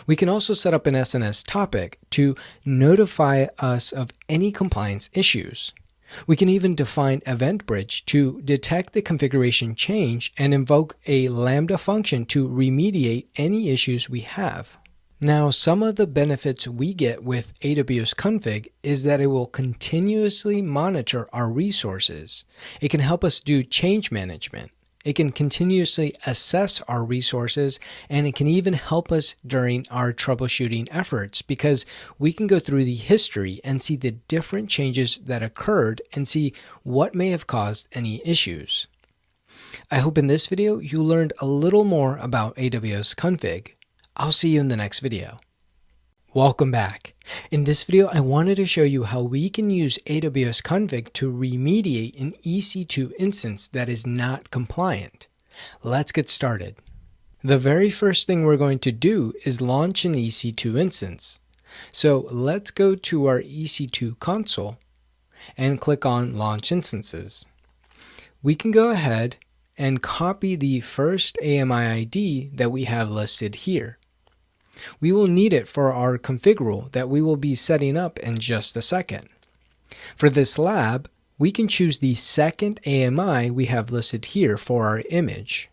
Speaker 1: We can also set up an SNS topic to notify us of any compliance issues. We can even define Event Bridge to detect the configuration change and invoke a Lambda function to remediate any issues we have. Now, some of the benefits we get with AWS Config is that it will continuously monitor our resources. It can help us do change management. It can continuously assess our resources, and it can even help us during our troubleshooting efforts because we can go through the history and see the different changes that occurred and see what may have caused any issues. I hope in this video you learned a little more about AWS Config. I'll see you in the next video. Welcome back. In this video, I wanted to show you how we can use AWS Config to remediate an EC2 instance that is not compliant. Let's get started. The very first thing we're going to do is launch an EC2 instance. So let's go to our EC2 console and click on Launch Instances. We can go ahead and copy the first AMI ID that we have listed here. We will need it for our config rule that we will be setting up in just a second. For this lab, we can choose the second AMI we have listed here for our image.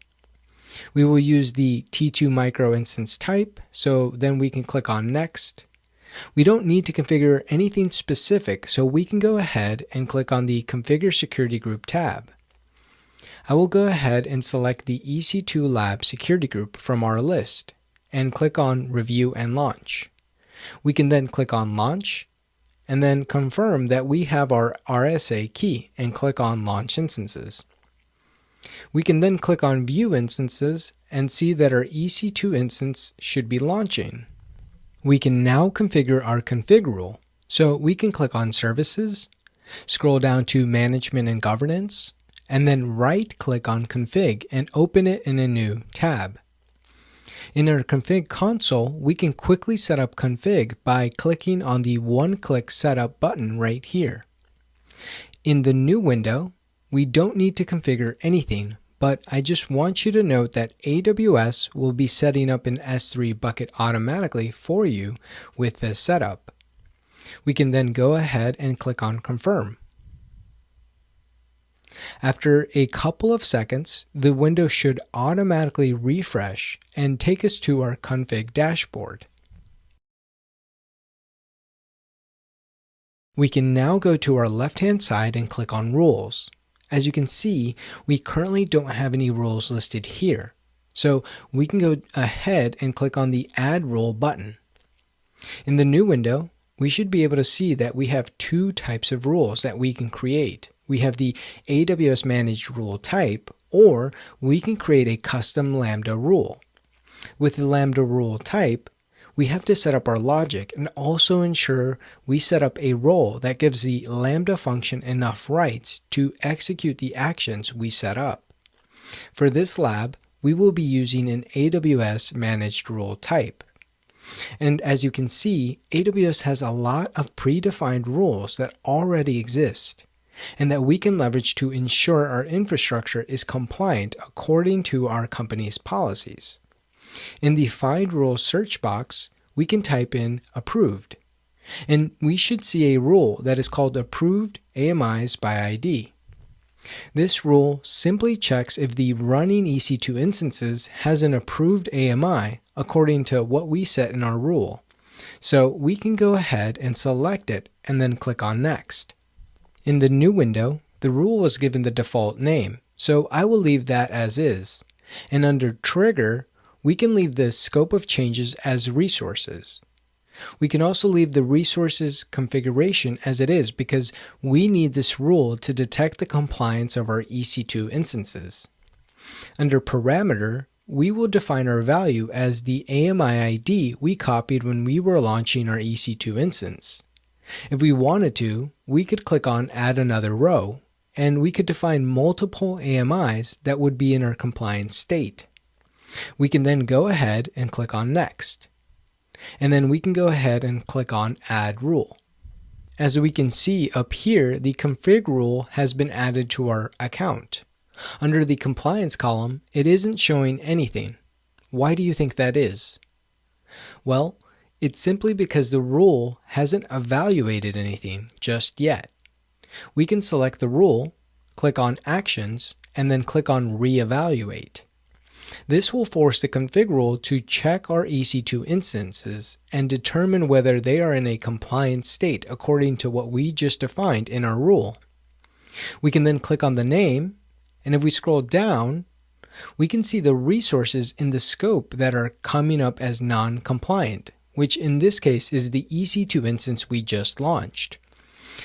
Speaker 1: We will use the T2 micro instance type, so then we can click on Next. We don't need to configure anything specific, so we can go ahead and click on the Configure Security Group tab. I will go ahead and select the EC2 Lab Security Group from our list and click on Review and Launch. We can then click on Launch and then confirm that we have our RSA key and click on Launch Instances. We can then click on View Instances and see that our EC2 instance should be launching. We can now configure our config rule, so we can click on Services, scroll down to Management and Governance, and then right-click on Config and open it in a new tab. In our config console, we can quickly set up config by clicking on the one-click setup button right here. In the new window, we don't need to configure anything, but I just want you to note that AWS will be setting up an S3 bucket automatically for you with this setup. We can then go ahead and click on Confirm. After a couple of seconds, the window should automatically refresh and take us to our config dashboard. We can now go to our left-hand side and click on Rules. As you can see, we currently don't have any rules listed here, so we can go ahead and click on the Add Rule button. In the new window, we should be able to see that we have two types of rules that we can create. We have the AWS Managed Rule type, or we can create a custom Lambda rule. With the Lambda rule type, we have to set up our logic and also ensure we set up a role that gives the Lambda function enough rights to execute the actions we set up. For this lab, we will be using an AWS Managed Rule type. And as you can see, AWS has a lot of predefined rules that already exist, and that we can leverage to ensure our infrastructure is compliant according to our company's policies. In the Find Rules search box, we can type in Approved, and we should see a rule that is called Approved AMIs by ID. This rule simply checks if the running EC2 instances has an approved AMI according to what we set in our rule. So we can go ahead and select it and then click on Next. In the new window, the rule was given the default name, so I will leave that as is. And under Trigger, we can leave the scope of changes as resources. We can also leave the resources configuration as it is because we need this rule to detect the compliance of our EC2 instances. Under Parameter, we will define our value as the AMI ID we copied when we were launching our EC2 instance. If we wanted to, we could click on Add Another Row, and we could define multiple AMIs that would be in our compliance state. We can then go ahead and click on Next. And then we can go ahead and click on Add Rule. As we can see up here, the config rule has been added to our account. Under the compliance column, it isn't showing anything. Why do you think that is? Well, it's simply because the rule hasn't evaluated anything just yet. We can select the rule, click on Actions, and then click on Reevaluate. This will force the config rule to check our EC2 instances and determine whether they are in a compliant state according to what we just defined in our rule. We can then click on the name, and if we scroll down, we can see the resources in the scope that are coming up as non-compliant, which in this case is the EC2 instance we just launched.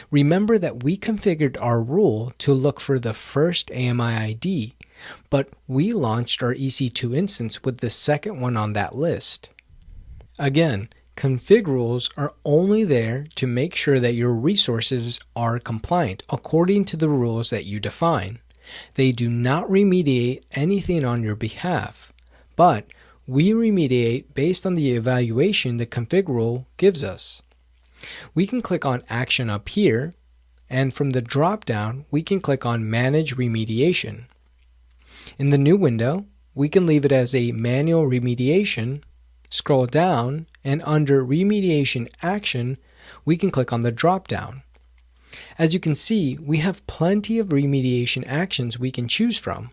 Speaker 1: Remember that we configured our rule to look for the first AMI ID, but we launched our EC2 instance with the second one on that list. Again, config rules are only there to make sure that your resources are compliant according to the rules that you define. They do not remediate anything on your behalf, but we remediate based on the evaluation the config rule gives us. We can click on Action up here, and from the drop-down, we can click on Manage Remediation. In the new window, we can leave it as a manual remediation, scroll down, and under Remediation Action, we can click on the drop-down. As you can see, we have plenty of remediation actions we can choose from.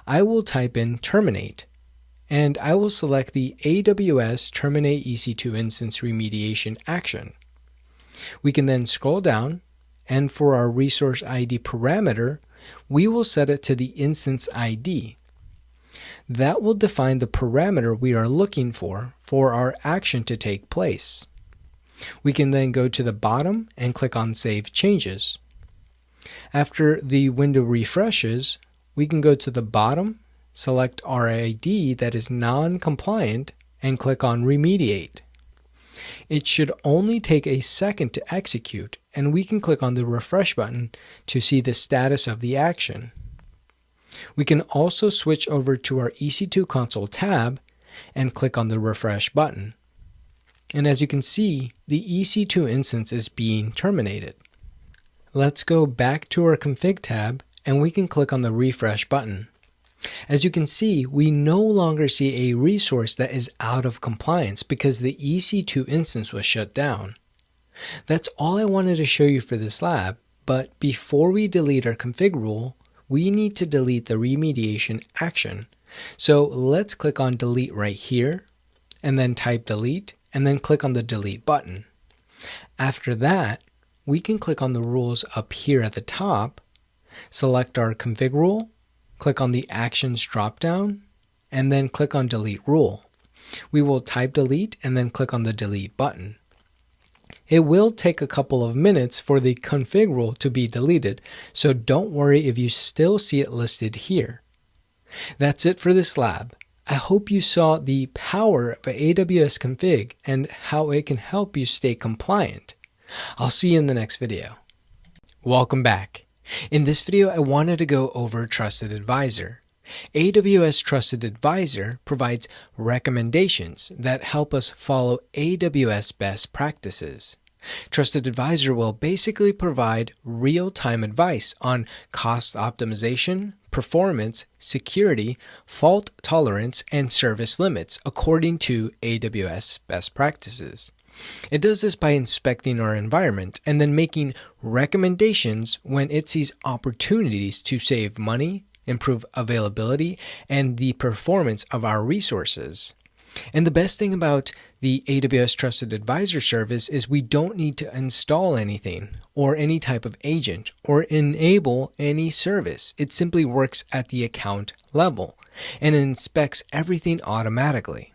Speaker 1: I will type in terminate, and I will select the AWS Terminate EC2 Instance Remediation action. We can then scroll down, and for our resource ID parameter, we will set it to the instance ID. That will define the parameter we are looking for our action to take place. We can then go to the bottom and click on Save Changes. After the window refreshes, we can go to the bottom, select our ID that is non-compliant, and click on Remediate. It should only take a second to execute, and we can click on the refresh button to see the status of the action. We can also switch over to our EC2 console tab and click on the refresh button. And as you can see, the EC2 instance is being terminated. Let's go back to our config tab and we can click on the refresh button. As you can see, we no longer see a resource that is out of compliance because the EC2 instance was shut down. That's all I wanted to show you for this lab, but before we delete our config rule, we need to delete the remediation action. So let's click on delete right here, and then type delete, and then click on the delete button. After that, we can click on the rules up here at the top, select our config rule, click on the actions dropdown, and then click on delete rule. We will type delete and then click on the delete button. It will take a couple of minutes for the config rule to be deleted, so don't worry if you still see it listed here. That's it for this lab. I hope you saw the power of AWS config and how it can help you stay compliant. I'll see you in the next video. Welcome back. In this video, I wanted to go over Trusted Advisor. AWS Trusted Advisor provides recommendations that help us follow AWS best practices. Trusted Advisor will basically provide real-time advice on cost optimization, performance, security, fault tolerance, and service limits according to AWS best practices. It does this by inspecting our environment and then making recommendations when it sees opportunities to save money, improve availability, and the performance of our resources. And the best thing about the AWS Trusted Advisor service is we don't need to install anything or any type of agent or enable any service. It simply works at the account level and inspects everything automatically.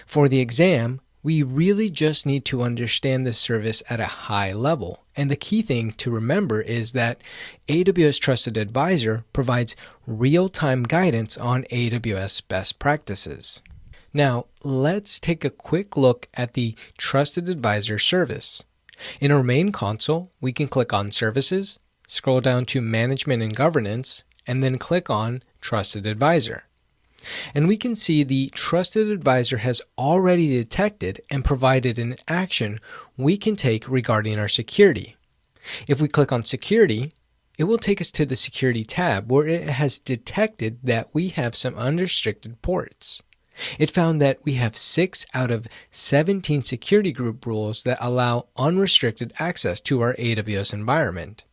Speaker 1: For the exam, we really just need to understand the service at a high level. And the key thing to remember is that AWS Trusted Advisor provides real-time guidance on AWS best practices. Now, let's take a quick look at the Trusted Advisor service. In our main console, we can click on Services, scroll down to Management and Governance, and then click on Trusted Advisor. And we can see the Trusted Advisor has already detected and provided an action we can take regarding our security. If we click on Security, it will take us to the Security tab where it has detected that we have some unrestricted ports. It found that we have 6 out of 17 security group rules that allow unrestricted access to our AWS environment.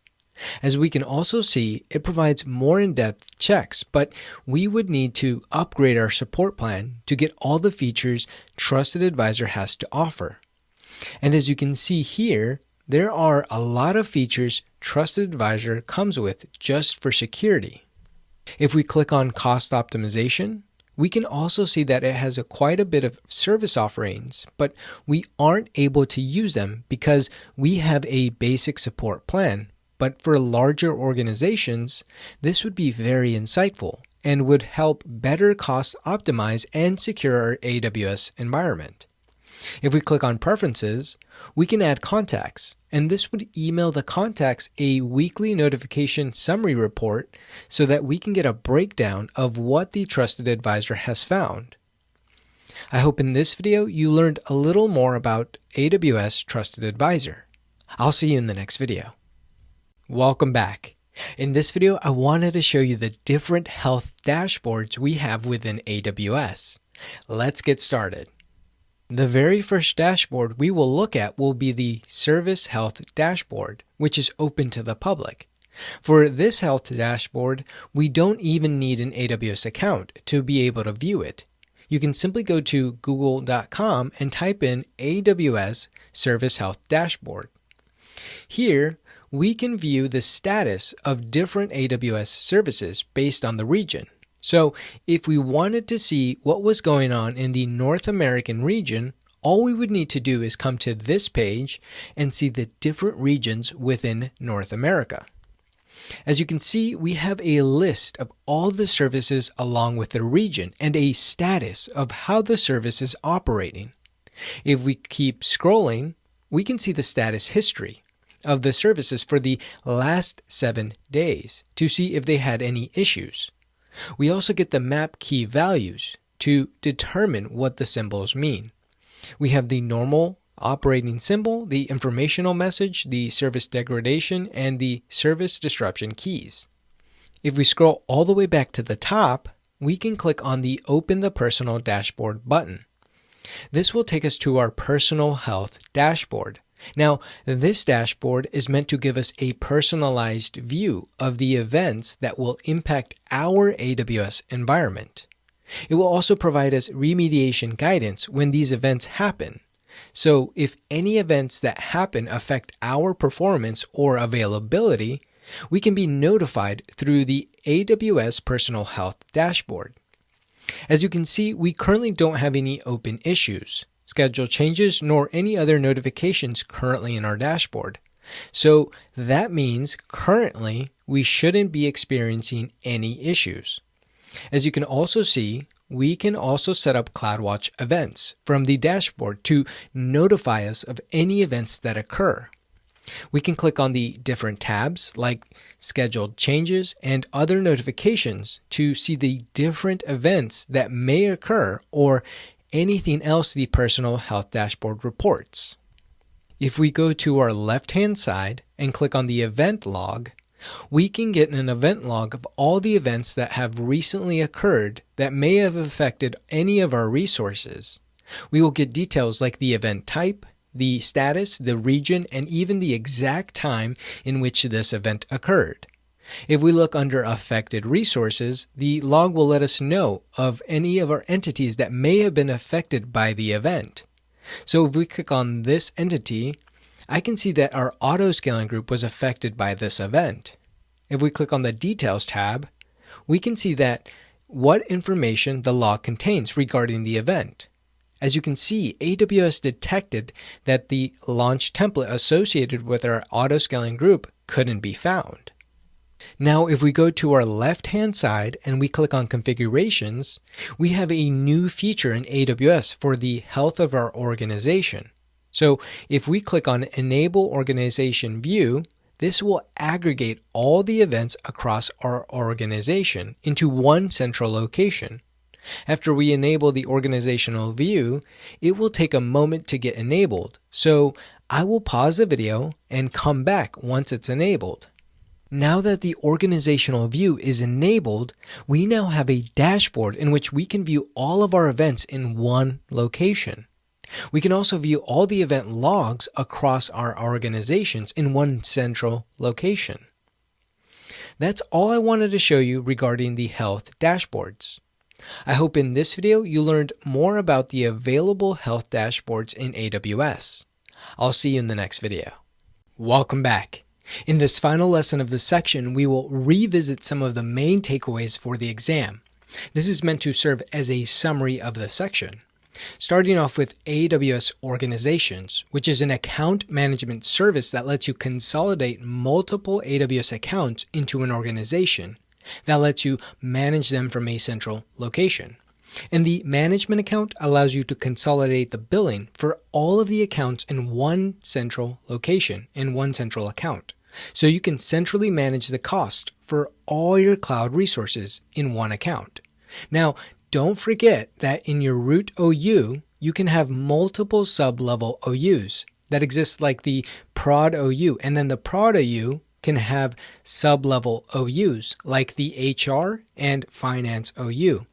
Speaker 1: As we can also see, it provides more in-depth checks, but we would need to upgrade our support plan to get all the features Trusted Advisor has to offer. And as you can see here, there are a lot of features Trusted Advisor comes with just for security. If we click on Cost Optimization, we can also see that it has quite a bit of service offerings, but we aren't able to use them because we have a basic support plan. But for larger organizations, this would be very insightful and would help better cost optimize and secure our AWS environment. If we click on Preferences, we can add contacts, and this would email the contacts a weekly notification summary report so that we can get a breakdown of what the Trusted Advisor has found. I hope in this video you learned a little more about AWS Trusted Advisor. I'll see you in the next video. Welcome back. In this video, I wanted to show you the different health dashboards we have within AWS. Let's get started. The very first dashboard we will look at will be the Service Health Dashboard, which is open to the public. For this health dashboard, we don't even need an AWS account to be able to view it. You can simply go to google.com and type in AWS Service Health Dashboard. Here, we can view the status of different AWS services based on the region. So, if we wanted to see what was going on in the North American region, all we would need to do is come to this page and see the different regions within North America. As you can see, we have a list of all the services along with the region and a status of how the service is operating. If we keep scrolling, we can see the status history of the services for the last 7 days to see if they had any issues. We also get the map key values to determine what the symbols mean. We have the normal operating symbol, the informational message, the service degradation, and the service disruption keys. If we scroll all the way back to the top, we can click on the Open the Personal Dashboard button. This will take us to our Personal Health Dashboard. Now, this dashboard is meant to give us a personalized view of the events that will impact our AWS environment. It will also provide us remediation guidance when these events happen. So, if any events that happen affect our performance or availability, we can be notified through the AWS Personal Health Dashboard. As you can see, we currently don't have any open issues, schedule changes, nor any other notifications currently in our dashboard. So that means currently we shouldn't be experiencing any issues. As you can also see, we can also set up CloudWatch events from the dashboard to notify us of any events that occur. We can click on the different tabs like scheduled changes and other notifications to see the different events that may occur or anything else the Personal Health Dashboard reports. If we go to our left-hand side and click on the event log, we can get an event log of all the events that have recently occurred that may have affected any of our resources. We will get details like the event type, the status, the region, and even the exact time in which this event occurred. If we look under affected resources, the log will let us know of any of our entities that may have been affected by the event. So if we click on this entity, I can see that our auto scaling group was affected by this event. If we click on the Details tab, we can see that what information the log contains regarding the event. As you can see, AWS detected that the launch template associated with our auto scaling group couldn't be found. Now, if we go to our left-hand side and we click on Configurations, we have a new feature in AWS for the health of our organization. So if we click on Enable Organization View, this will aggregate all the events across our organization into one central location. After we enable the organizational view, it will take a moment to get enabled. So I will pause the video and come back once it's enabled. Now that the organizational view is enabled, we now have a dashboard in which we can view all of our events in one location. We can also view all the event logs across our organizations in one central location. That's all I wanted to show you regarding the health dashboards. I hope in this video you learned more about the available health dashboards in AWS. I'll see you in the next video. Welcome back. In this final lesson of this section, we will revisit some of the main takeaways for the exam. This is meant to serve as a summary of the section. Starting off with AWS Organizations, which is an account management service that lets you consolidate multiple AWS accounts into an organization that lets you manage them from a central location. And the management account allows you to consolidate the billing for all of the accounts in one central location, in one central account. So you can centrally manage the cost for all your cloud resources in one account. Now, don't forget that in your root OU, you can have multiple sub-level OUs that exist like the prod OU, and then the prod OU can have sub-level OUs like the HR and finance OU.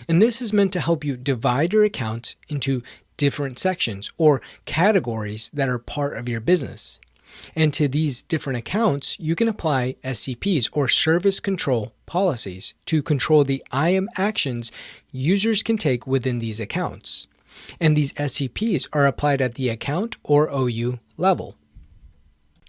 Speaker 1: And this is meant to help you divide your accounts into different sections or categories that are part of your business. And to these different accounts, you can apply SCPs or service control policies to control the IAM actions users can take within these accounts. And these SCPs are applied at the account or OU level.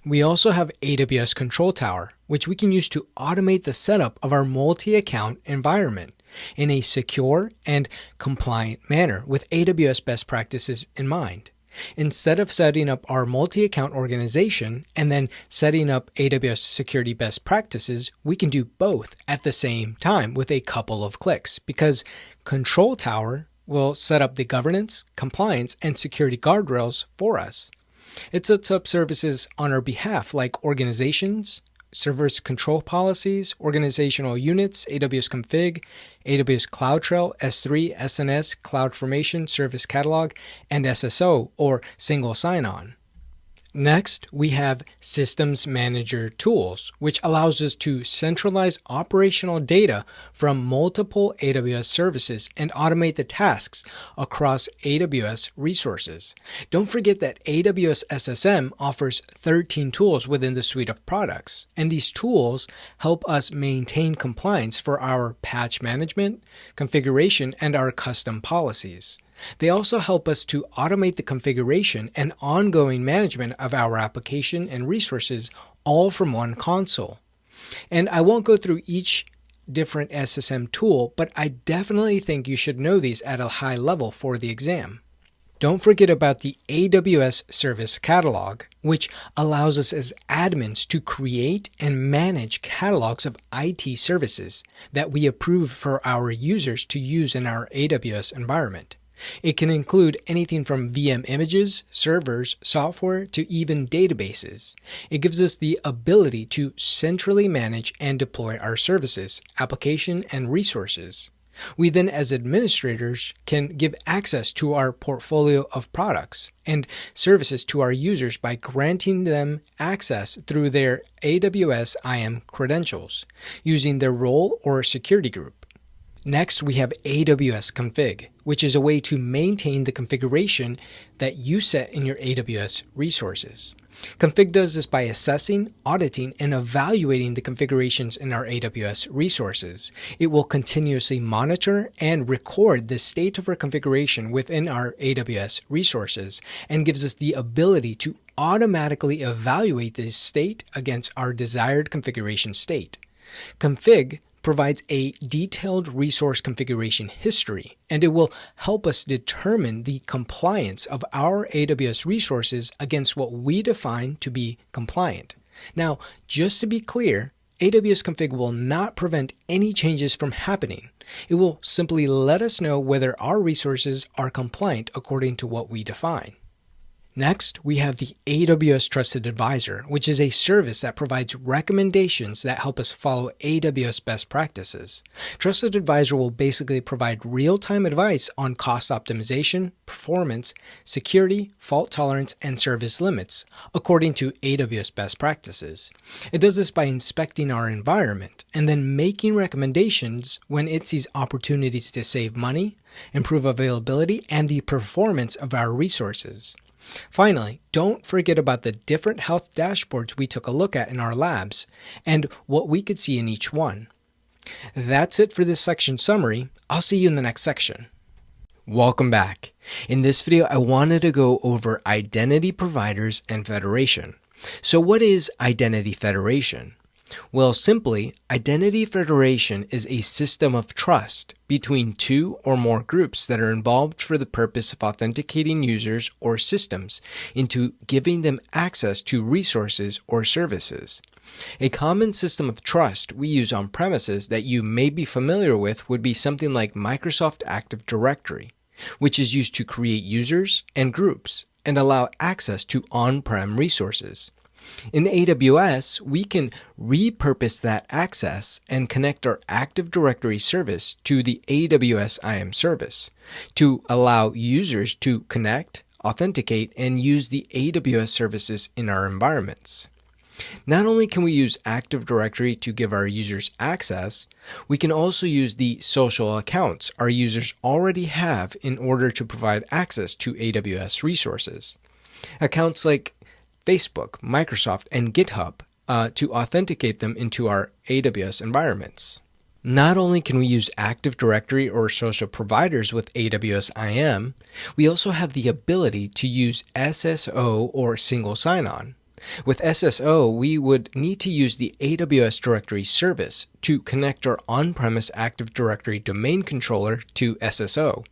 Speaker 1: We also have AWS Control Tower, which we can use to automate the setup of our multi-account environment in a secure and compliant manner with AWS best practices in mind. Instead of setting up our multi-account organization and then setting up AWS security best practices, we can do both at the same time with a couple of clicks, because Control Tower will set up the governance, compliance, and security guardrails for us. It sets up services on our behalf like organizations, service control policies, organizational units, AWS config, AWS Cloud Shell, S3, SNS, CloudFormation, Service Catalog, and SSO, or Single Sign-On. Next, we have Systems Manager Tools, which allows us to centralize operational data from multiple AWS services and automate the tasks across AWS resources. Don't forget that AWS SSM offers 13 tools within the suite of products, and these tools help us maintain compliance for our patch management, configuration, and our custom policies. They also help us to automate the configuration and ongoing management of our application and resources all from one console. And I won't go through each different SSM tool, but I definitely think you should know these at a high level for the exam. Don't forget about the AWS Service Catalog, which allows us as admins to create and manage catalogs of IT services that we approve for our users to use in our AWS environment. It can include anything from VM images, servers, software, to even databases. It gives us the ability to centrally manage and deploy our services, application, and resources. We then, as administrators, can give access to our portfolio of products and services to our users by granting them access through their AWS IAM credentials, using their role or security group. Next, we have AWS Config, which is a way to maintain the configuration that you set in your AWS resources. Config does this by assessing, auditing, and evaluating the configurations in our AWS resources. It will continuously monitor and record the state of our configuration within our AWS resources and gives us the ability to automatically evaluate this state against our desired configuration state. Config provides a detailed resource configuration history, and it will help us determine the compliance of our AWS resources against what we define to be compliant. Now, just to be clear, AWS Config will not prevent any changes from happening. It will simply let us know whether our resources are compliant according to what we define. Next, we have the AWS Trusted Advisor, which is a service that provides recommendations that help us follow AWS best practices. Trusted Advisor will basically provide real-time advice on cost optimization, performance, security, fault tolerance, and service limits, according to AWS best practices. It does this by inspecting our environment and then making recommendations when it sees opportunities to save money, improve availability, and the performance of our resources. Finally, don't forget about the different health dashboards we took a look at in our labs and what we could see in each one. That's it for this section summary. I'll see you in the next section. Welcome back. In this video, I wanted to go over identity providers and federation. So what is identity federation? Well, simply, identity federation is a system of trust between two or more groups that are involved for the purpose of authenticating users or systems into giving them access to resources or services. A common system of trust we use on premises that you may be familiar with would be something like Microsoft Active Directory, which is used to create users and groups and allow access to on-prem resources. In AWS, we can repurpose that access and connect our Active Directory service to the AWS IAM service to allow users to connect, authenticate, and use the AWS services in our environments. Not only can we use Active Directory to give our users access, we can also use the social accounts our users already have in order to provide access to AWS resources. Accounts like Facebook, Microsoft, and GitHub to authenticate them into our AWS environments. Not only can we use Active Directory or social providers with Aws Im, we also have the ability to use SSO or single sign-on. With SSO, we would need to use the AWS Directory Service to connect our on-premise Active Directory domain controller to SSO.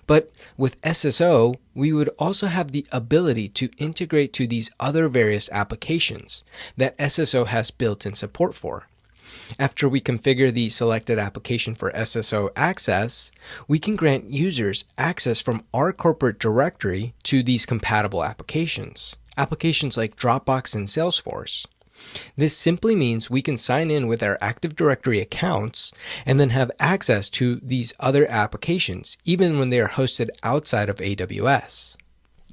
Speaker 1: But with SSO, we would also have the ability to integrate to these other various applications that SSO has built-in support for. After we configure the selected application for SSO access, we can grant users access from our corporate directory to these compatible applications like Dropbox and Salesforce. This simply means we can sign in with our Active Directory accounts and then have access to these other applications, even when they are hosted outside of AWS.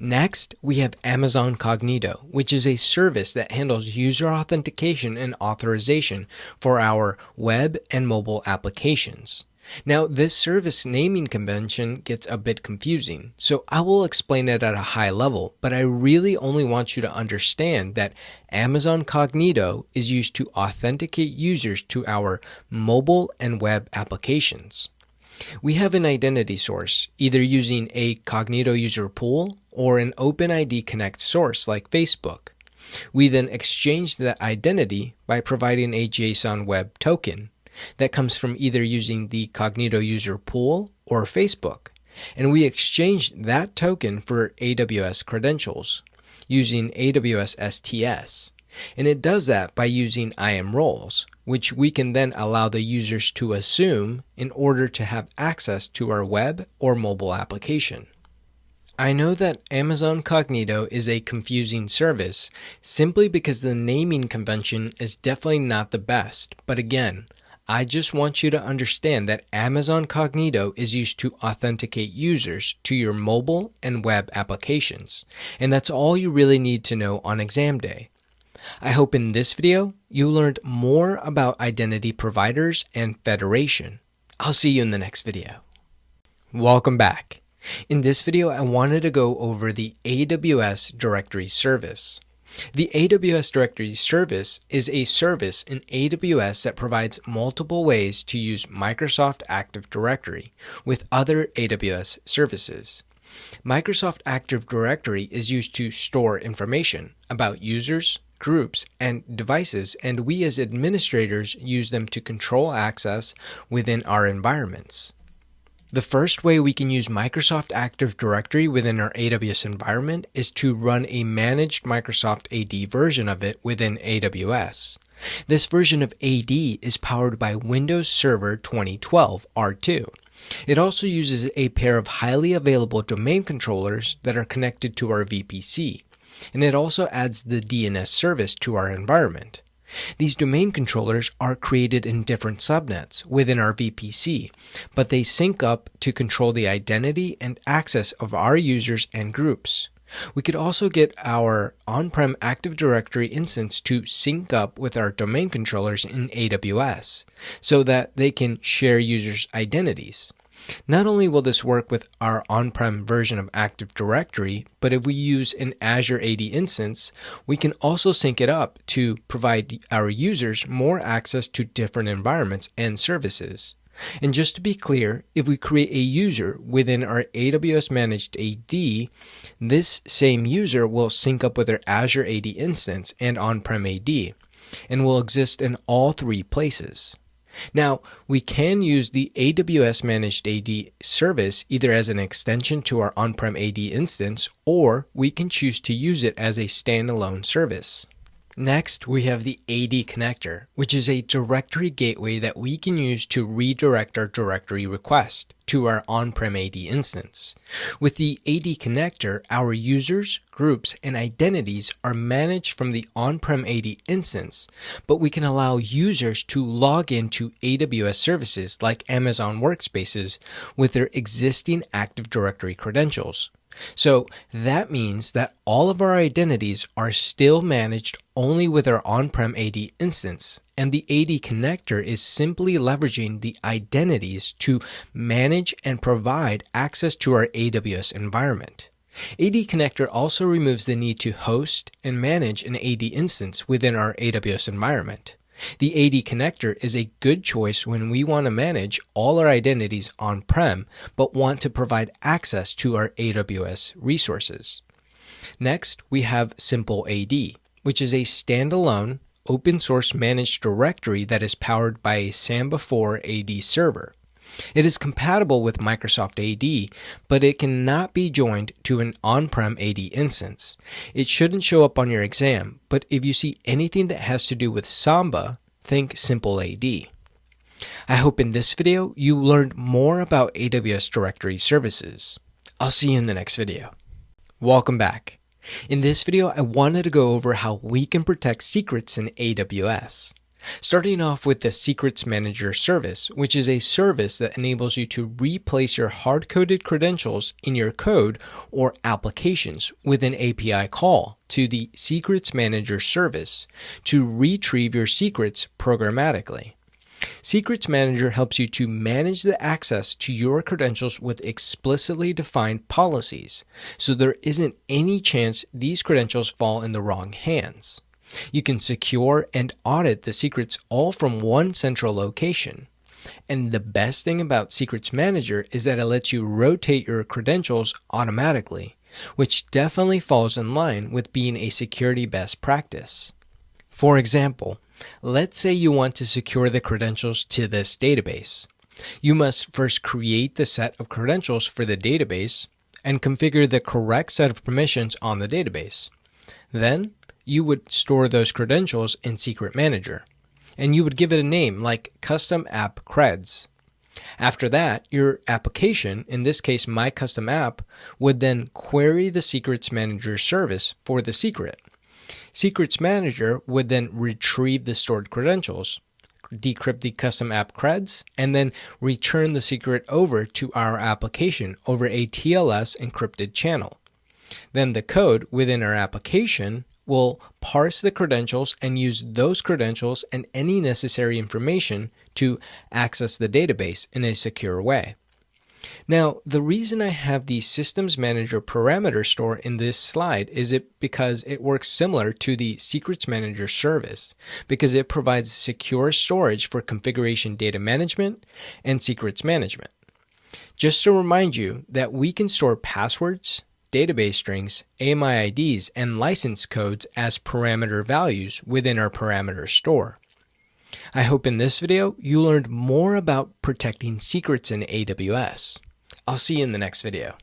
Speaker 1: Next, we have Amazon Cognito, which is a service that handles user authentication and authorization for our web and mobile applications. Now, this service naming convention gets a bit confusing, so I will explain it at a high level, but I really only want you to understand that Amazon Cognito is used to authenticate users to our mobile and web applications. We have an identity source, either using a Cognito user pool or an OpenID Connect source like Facebook. We then exchange that identity by providing a JSON web token that comes from either using the Cognito user pool or Facebook, and we exchange that token for AWS credentials using AWS STS, and it does that by using IAM roles, which we can then allow the users to assume in order to have access to our web or mobile application. I know that Amazon Cognito is a confusing service simply because the naming convention is definitely not the best, but again, I just want you to understand that Amazon Cognito is used to authenticate users to your mobile and web applications, and that's all you really need to know on exam day. I hope in this video you learned more about identity providers and federation. I'll see you in the next video. Welcome back. In this video, I wanted to go over the AWS Directory Service. The AWS Directory Service is a service in AWS that provides multiple ways to use Microsoft Active Directory with other AWS services. Microsoft Active Directory is used to store information about users, groups, and devices, and we as administrators use them to control access within our environments. The first way we can use Microsoft Active Directory within our AWS environment is to run a managed Microsoft AD version of it within AWS. This version of AD is powered by Windows Server 2012 R2. It also uses a pair of highly available domain controllers that are connected to our VPC, and it also adds the DNS service to our environment. These domain controllers are created in different subnets within our VPC, but they sync up to control the identity and access of our users and groups. We could also get our on-prem Active Directory instance to sync up with our domain controllers in AWS so that they can share users' identities. Not only will this work with our on-prem version of Active Directory, but if we use an Azure AD instance, we can also sync it up to provide our users more access to different environments and services. And just to be clear, if we create a user within our AWS Managed AD, this same user will sync up with our Azure AD instance and on-prem AD, and will exist in all three places. Now, we can use the AWS Managed AD service either as an extension to our on-prem AD instance, or we can choose to use it as a standalone service. Next, we have the AD connector, which is a directory gateway that we can use to redirect our directory request to our on-prem AD instance. With the AD connector, our users, groups, and identities are managed from the on-prem AD instance, but we can allow users to log into AWS services like Amazon Workspaces with their existing Active Directory credentials. So that means that all of our identities are still managed only with our on-prem AD instance, and the AD connector is simply leveraging the identities to manage and provide access to our AWS environment. AD connector also removes the need to host and manage an AD instance within our AWS environment. The AD connector is a good choice when we want to manage all our identities on-prem, but want to provide access to our AWS resources. Next, we have Simple AD, which is a standalone, open-source managed directory that is powered by a Samba 4 AD server. It is compatible with Microsoft AD, but it cannot be joined to an on-prem AD instance. It shouldn't show up on your exam, but if you see anything that has to do with Samba, think Simple AD. I hope in this video you learned more about AWS Directory Services. I'll see you in the next video. Welcome back. In this video, I wanted to go over how we can protect secrets in AWS. Starting off with the Secrets Manager service, which is a service that enables you to replace your hard-coded credentials in your code or applications with an API call to the Secrets Manager service to retrieve your secrets programmatically. Secrets Manager helps you to manage the access to your credentials with explicitly defined policies, so there isn't any chance these credentials fall in the wrong hands. You can secure and audit the secrets all from one central location. And the best thing about Secrets Manager is that it lets you rotate your credentials automatically, which definitely falls in line with being a security best practice. For example, let's say you want to secure the credentials to this database. You must first create the set of credentials for the database and configure the correct set of permissions on the database. Then, you would store those credentials in Secret Manager, and you would give it a name like Custom App Creds. After that, your application, in this case my custom app, would then query the Secrets Manager service for the secret. Secrets Manager would then retrieve the stored credentials, decrypt the custom app creds, and then return the secret over to our application over a TLS encrypted channel. Then the code within our application will parse the credentials and use those credentials and any necessary information to access the database in a secure way. Now, the reason I have the Systems Manager parameter store in this slide is because it works similar to the Secrets Manager service, because it provides secure storage for configuration data management and secrets management. Just to remind you that we can store passwords, database strings, AMI IDs, and license codes as parameter values within our parameter store. I hope in this video you learned more about protecting secrets in AWS. I'll see you in the next video.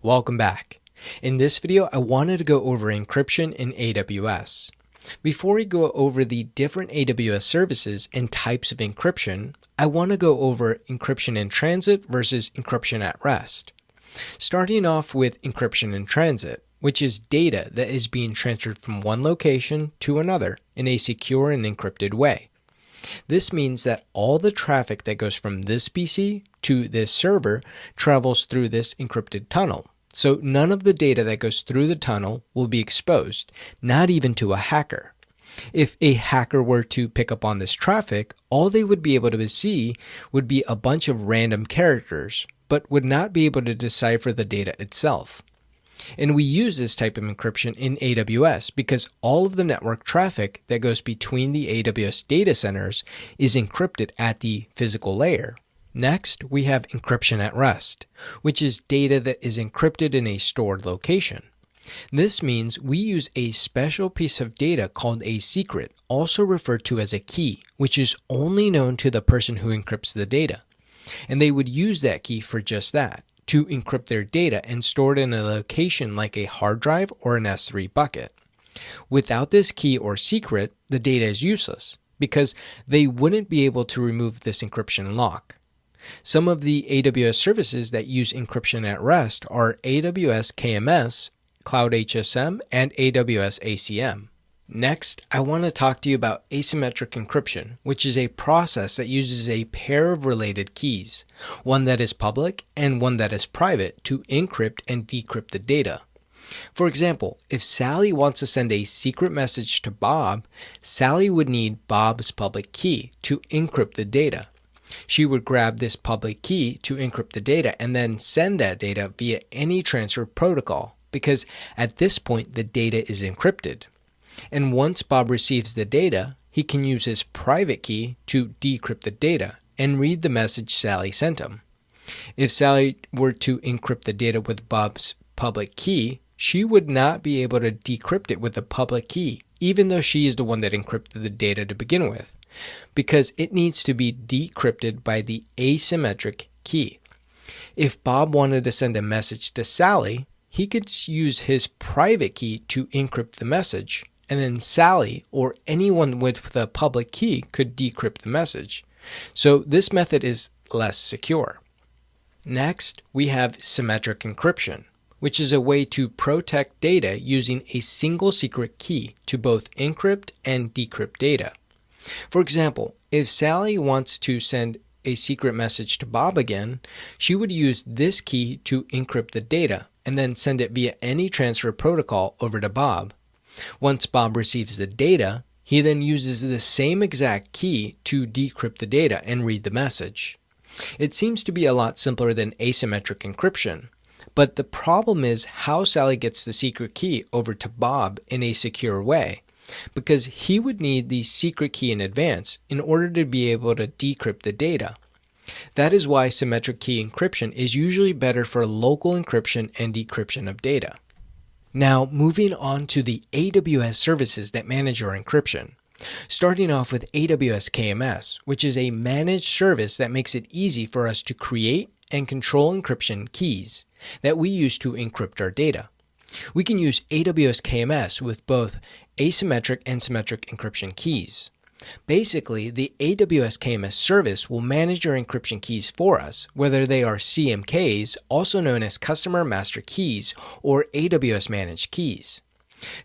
Speaker 1: Welcome back. In this video, I wanted to go over encryption in AWS. Before we go over the different AWS services and types of encryption, I want to go over encryption in transit versus encryption at rest. Starting off with encryption in transit, which is data that is being transferred from one location to another in a secure and encrypted way. This means that all the traffic that goes from this PC to this server travels through this encrypted tunnel. So none of the data that goes through the tunnel will be exposed, not even to a hacker. If a hacker were to pick up on this traffic, all they would be able to see would be a bunch of random characters, but would not be able to decipher the data itself. And we use this type of encryption in AWS because all of the network traffic that goes between the AWS data centers is encrypted at the physical layer. Next, we have encryption at rest, which is data that is encrypted in a stored location. This means we use a special piece of data called a secret, also referred to as a key, which is only known to the person who encrypts the data. And they would use that key for just that, to encrypt their data and store it in a location like a hard drive or an S3 bucket. Without this key or secret, the data is useless because they wouldn't be able to remove this encryption lock. Some of the AWS services that use encryption at rest are AWS KMS, Cloud HSM, and AWS ACM. Next, I want to talk to you about asymmetric encryption, which is a process that uses a pair of related keys, one that is public and one that is private, to encrypt and decrypt the data. For example, if Sally wants to send a secret message to Bob, Sally would need Bob's public key to encrypt the data. She would grab this public key to encrypt the data and then send that data via any transfer protocol, because at this point the data is encrypted. And once Bob receives the data, he can use his private key to decrypt the data and read the message Sally sent him. If Sally were to encrypt the data with Bob's public key, she would not be able to decrypt it with the public key, even though she is the one that encrypted the data to begin with, because it needs to be decrypted by the asymmetric key. If Bob wanted to send a message to Sally, he could use his private key to encrypt the message, and then Sally or anyone with the public key could decrypt the message. So this method is less secure. Next, we have symmetric encryption, which is a way to protect data using a single secret key to both encrypt and decrypt data. For example, if Sally wants to send a secret message to Bob again, she would use this key to encrypt the data and then send it via any transfer protocol over to Bob. Once Bob receives the data, he then uses the same exact key to decrypt the data and read the message. It seems to be a lot simpler than asymmetric encryption, but the problem is how Sally gets the secret key over to Bob in a secure way, because he would need the secret key in advance in order to be able to decrypt the data. That is why symmetric key encryption is usually better for local encryption and decryption of data. Now, moving on to the AWS services that manage your encryption. Starting off with AWS KMS, which is a managed service that makes it easy for us to create and control encryption keys that we use to encrypt our data. We can use AWS KMS with both asymmetric and symmetric encryption keys. Basically, the AWS KMS service will manage your encryption keys for us, whether they are CMKs, also known as Customer Master Keys, or AWS Managed Keys.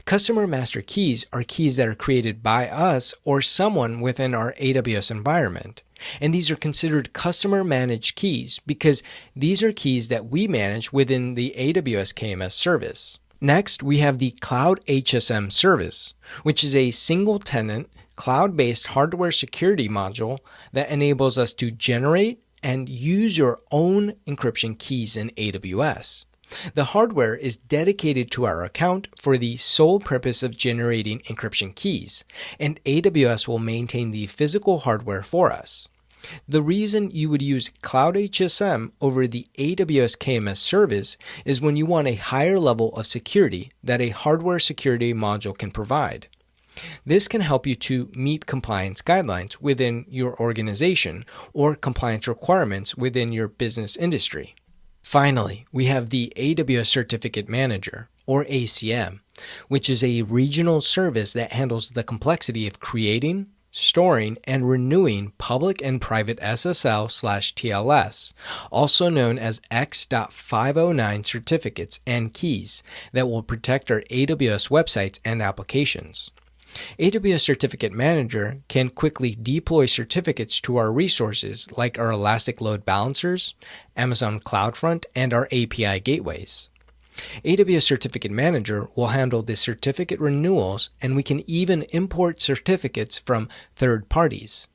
Speaker 1: Customer Master Keys are keys that are created by us or someone within our AWS environment. And these are considered customer managed keys because these are keys that we manage within the AWS KMS service. Next, we have the Cloud HSM service, which is a single tenant, cloud-based hardware security module that enables us to generate and use your own encryption keys in AWS. The hardware is dedicated to our account for the sole purpose of generating encryption keys, and AWS will maintain the physical hardware for us. The reason you would use Cloud HSM over the AWS KMS service is when you want a higher level of security that a hardware security module can provide. This can help you to meet compliance guidelines within your organization or compliance requirements within your business industry. Finally, we have the AWS Certificate Manager, or ACM, which is a regional service that handles the complexity of creating, storing, and renewing public and private SSL/TLS, also known as X.509 certificates and keys that will protect our AWS websites and applications. AWS Certificate Manager can quickly deploy certificates to our resources like our Elastic Load Balancers, Amazon CloudFront, and our API gateways. AWS Certificate Manager will handle the certificate renewals, and we can even import certificates from third parties.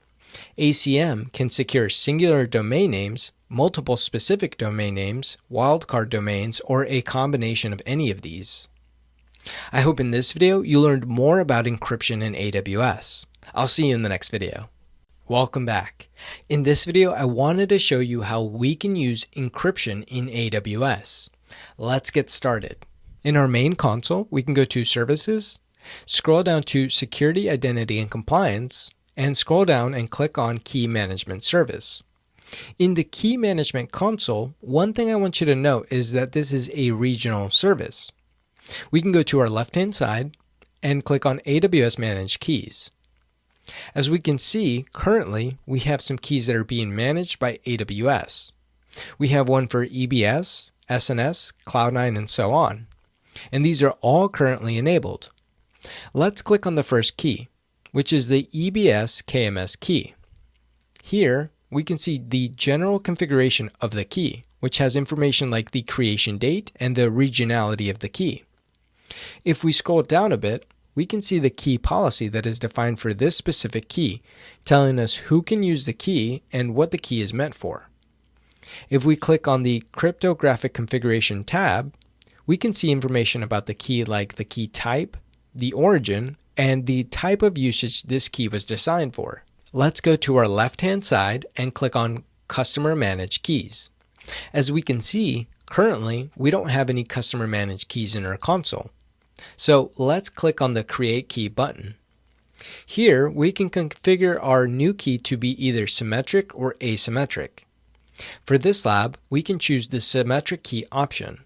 Speaker 1: ACM can secure singular domain names, multiple specific domain names, wildcard domains, or a combination of any of these. I hope in this video you learned more about encryption in AWS. I'll see you in the next video. Welcome back. In this video, I wanted to show you how we can use encryption in AWS. Let's get started. In our main console, we can go to Services, scroll down to Security, Identity, and Compliance, and scroll down and click on Key Management Service. In the Key Management console, one thing I want you to note is that this is a regional service. We can go to our left-hand side and click on AWS Managed Keys. As we can see, currently we have some keys that are being managed by AWS. We have one for EBS, SNS, Cloud9, and so on. And these are all currently enabled. Let's click on the first key, which is the EBS KMS key. Here, we can see the general configuration of the key, which has information like the creation date and the regionality of the key. If we scroll down a bit, we can see the key policy that is defined for this specific key, telling us who can use the key and what the key is meant for. If we click on the Cryptographic Configuration tab, we can see information about the key like the key type, the origin, and the type of usage this key was designed for. Let's go to our left-hand side and click on Customer Managed Keys. As we can see, currently we don't have any Customer Managed Keys in our console. So let's click on the Create Key button. Here we can configure our new key to be either symmetric or asymmetric. For this lab, we can choose the symmetric key option.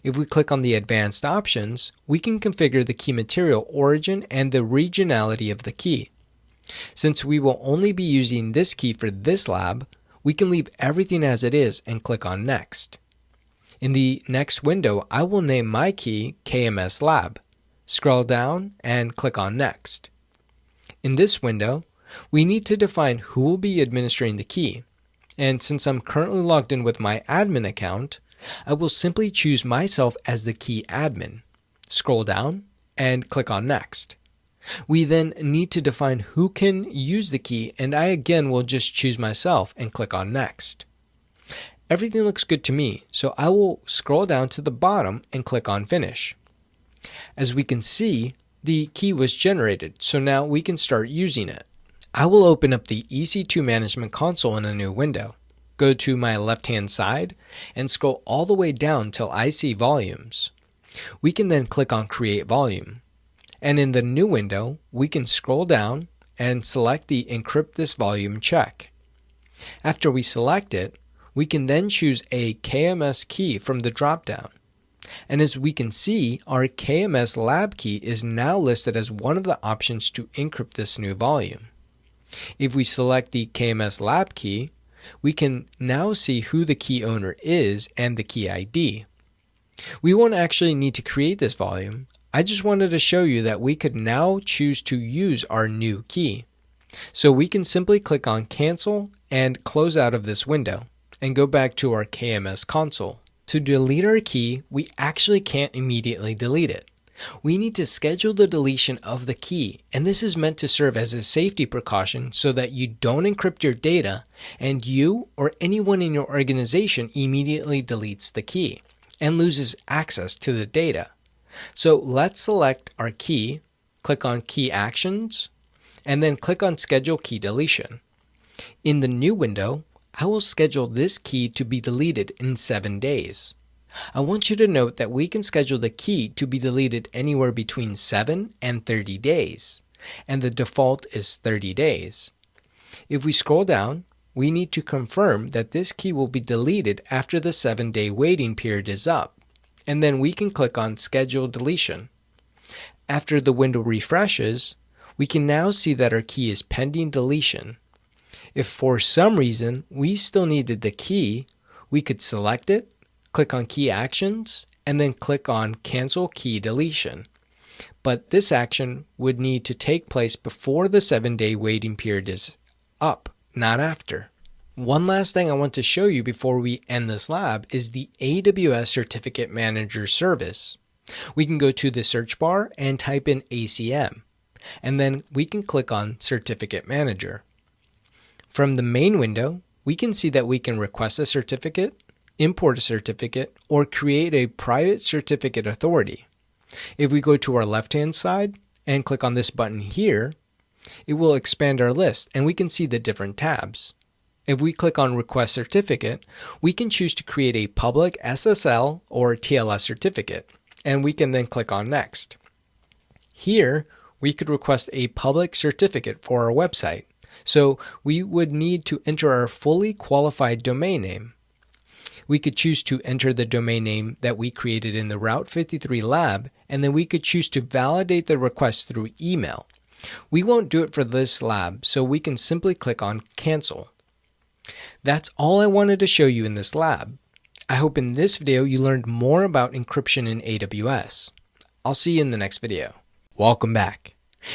Speaker 1: If we click on the advanced options, we can configure the key material origin and the regionality of the key. Since we will only be using this key for this lab, we can leave everything as it is and click on Next. In the next window, I will name my key KMS Lab. Scroll down and click on Next. In this window, we need to define who will be administering the key. And since I'm currently logged in with my admin account, I will simply choose myself as the key admin. Scroll down and click on Next. We then need to define who can use the key, and I again will just choose myself and click on Next. Everything looks good to me, so I will scroll down to the bottom and click on Finish. As we can see, the key was generated, so now we can start using it. I will open up the EC2 Management Console in a new window. Go to my left-hand side and scroll all the way down till I see Volumes. We can then click on Create Volume. And in the new window, we can scroll down and select the Encrypt this volume check. After we select it, we can then choose a KMS key from the dropdown. And as we can see, our KMS lab key is now listed as one of the options to encrypt this new volume. If we select the KMS lab key, we can now see who the key owner is and the key ID. We won't actually need to create this volume. I just wanted to show you that we could now choose to use our new key. So we can simply click on Cancel and close out of this window and go back to our KMS console. To delete our key, we actually can't immediately delete it. We need to schedule the deletion of the key, and this is meant to serve as a safety precaution so that you don't encrypt your data and you or anyone in your organization immediately deletes the key and loses access to the data. So let's select our key, click on Key Actions, and then click on Schedule Key Deletion. In the new window, I will schedule this key to be deleted in 7 days. I want you to note that we can schedule the key to be deleted anywhere between 7 and 30 days, and the default is 30 days. If we scroll down, we need to confirm that this key will be deleted after the 7-day waiting period is up, and then we can click on Schedule Deletion. After the window refreshes, we can now see that our key is pending deletion. If for some reason we still needed the key, we could select it, click on Key Actions, and then click on Cancel Key Deletion. But this action would need to take place before the 7-day waiting period is up, not after. One last thing I want to show you before we end this lab is the AWS Certificate Manager service. We can go to the search bar and type in ACM, and then we can click on Certificate Manager. From the main window, we can see that we can request a certificate, import a certificate, or create a private certificate authority. If we go to our left-hand side and click on this button here, it will expand our list and we can see the different tabs. If we click on Request Certificate, we can choose to create a public SSL or TLS certificate, and we can then click on Next. Here, we could request a public certificate for our website, so we would need to enter our fully qualified domain name. We could choose to enter the domain name that we created in the Route 53 lab, and then we could choose to validate the request through email. We won't do it for this lab, so we can simply click on Cancel. That's all I wanted to show you in this lab. I hope in this video you learned more about encryption in AWS. I'll see you in the next video. Welcome back.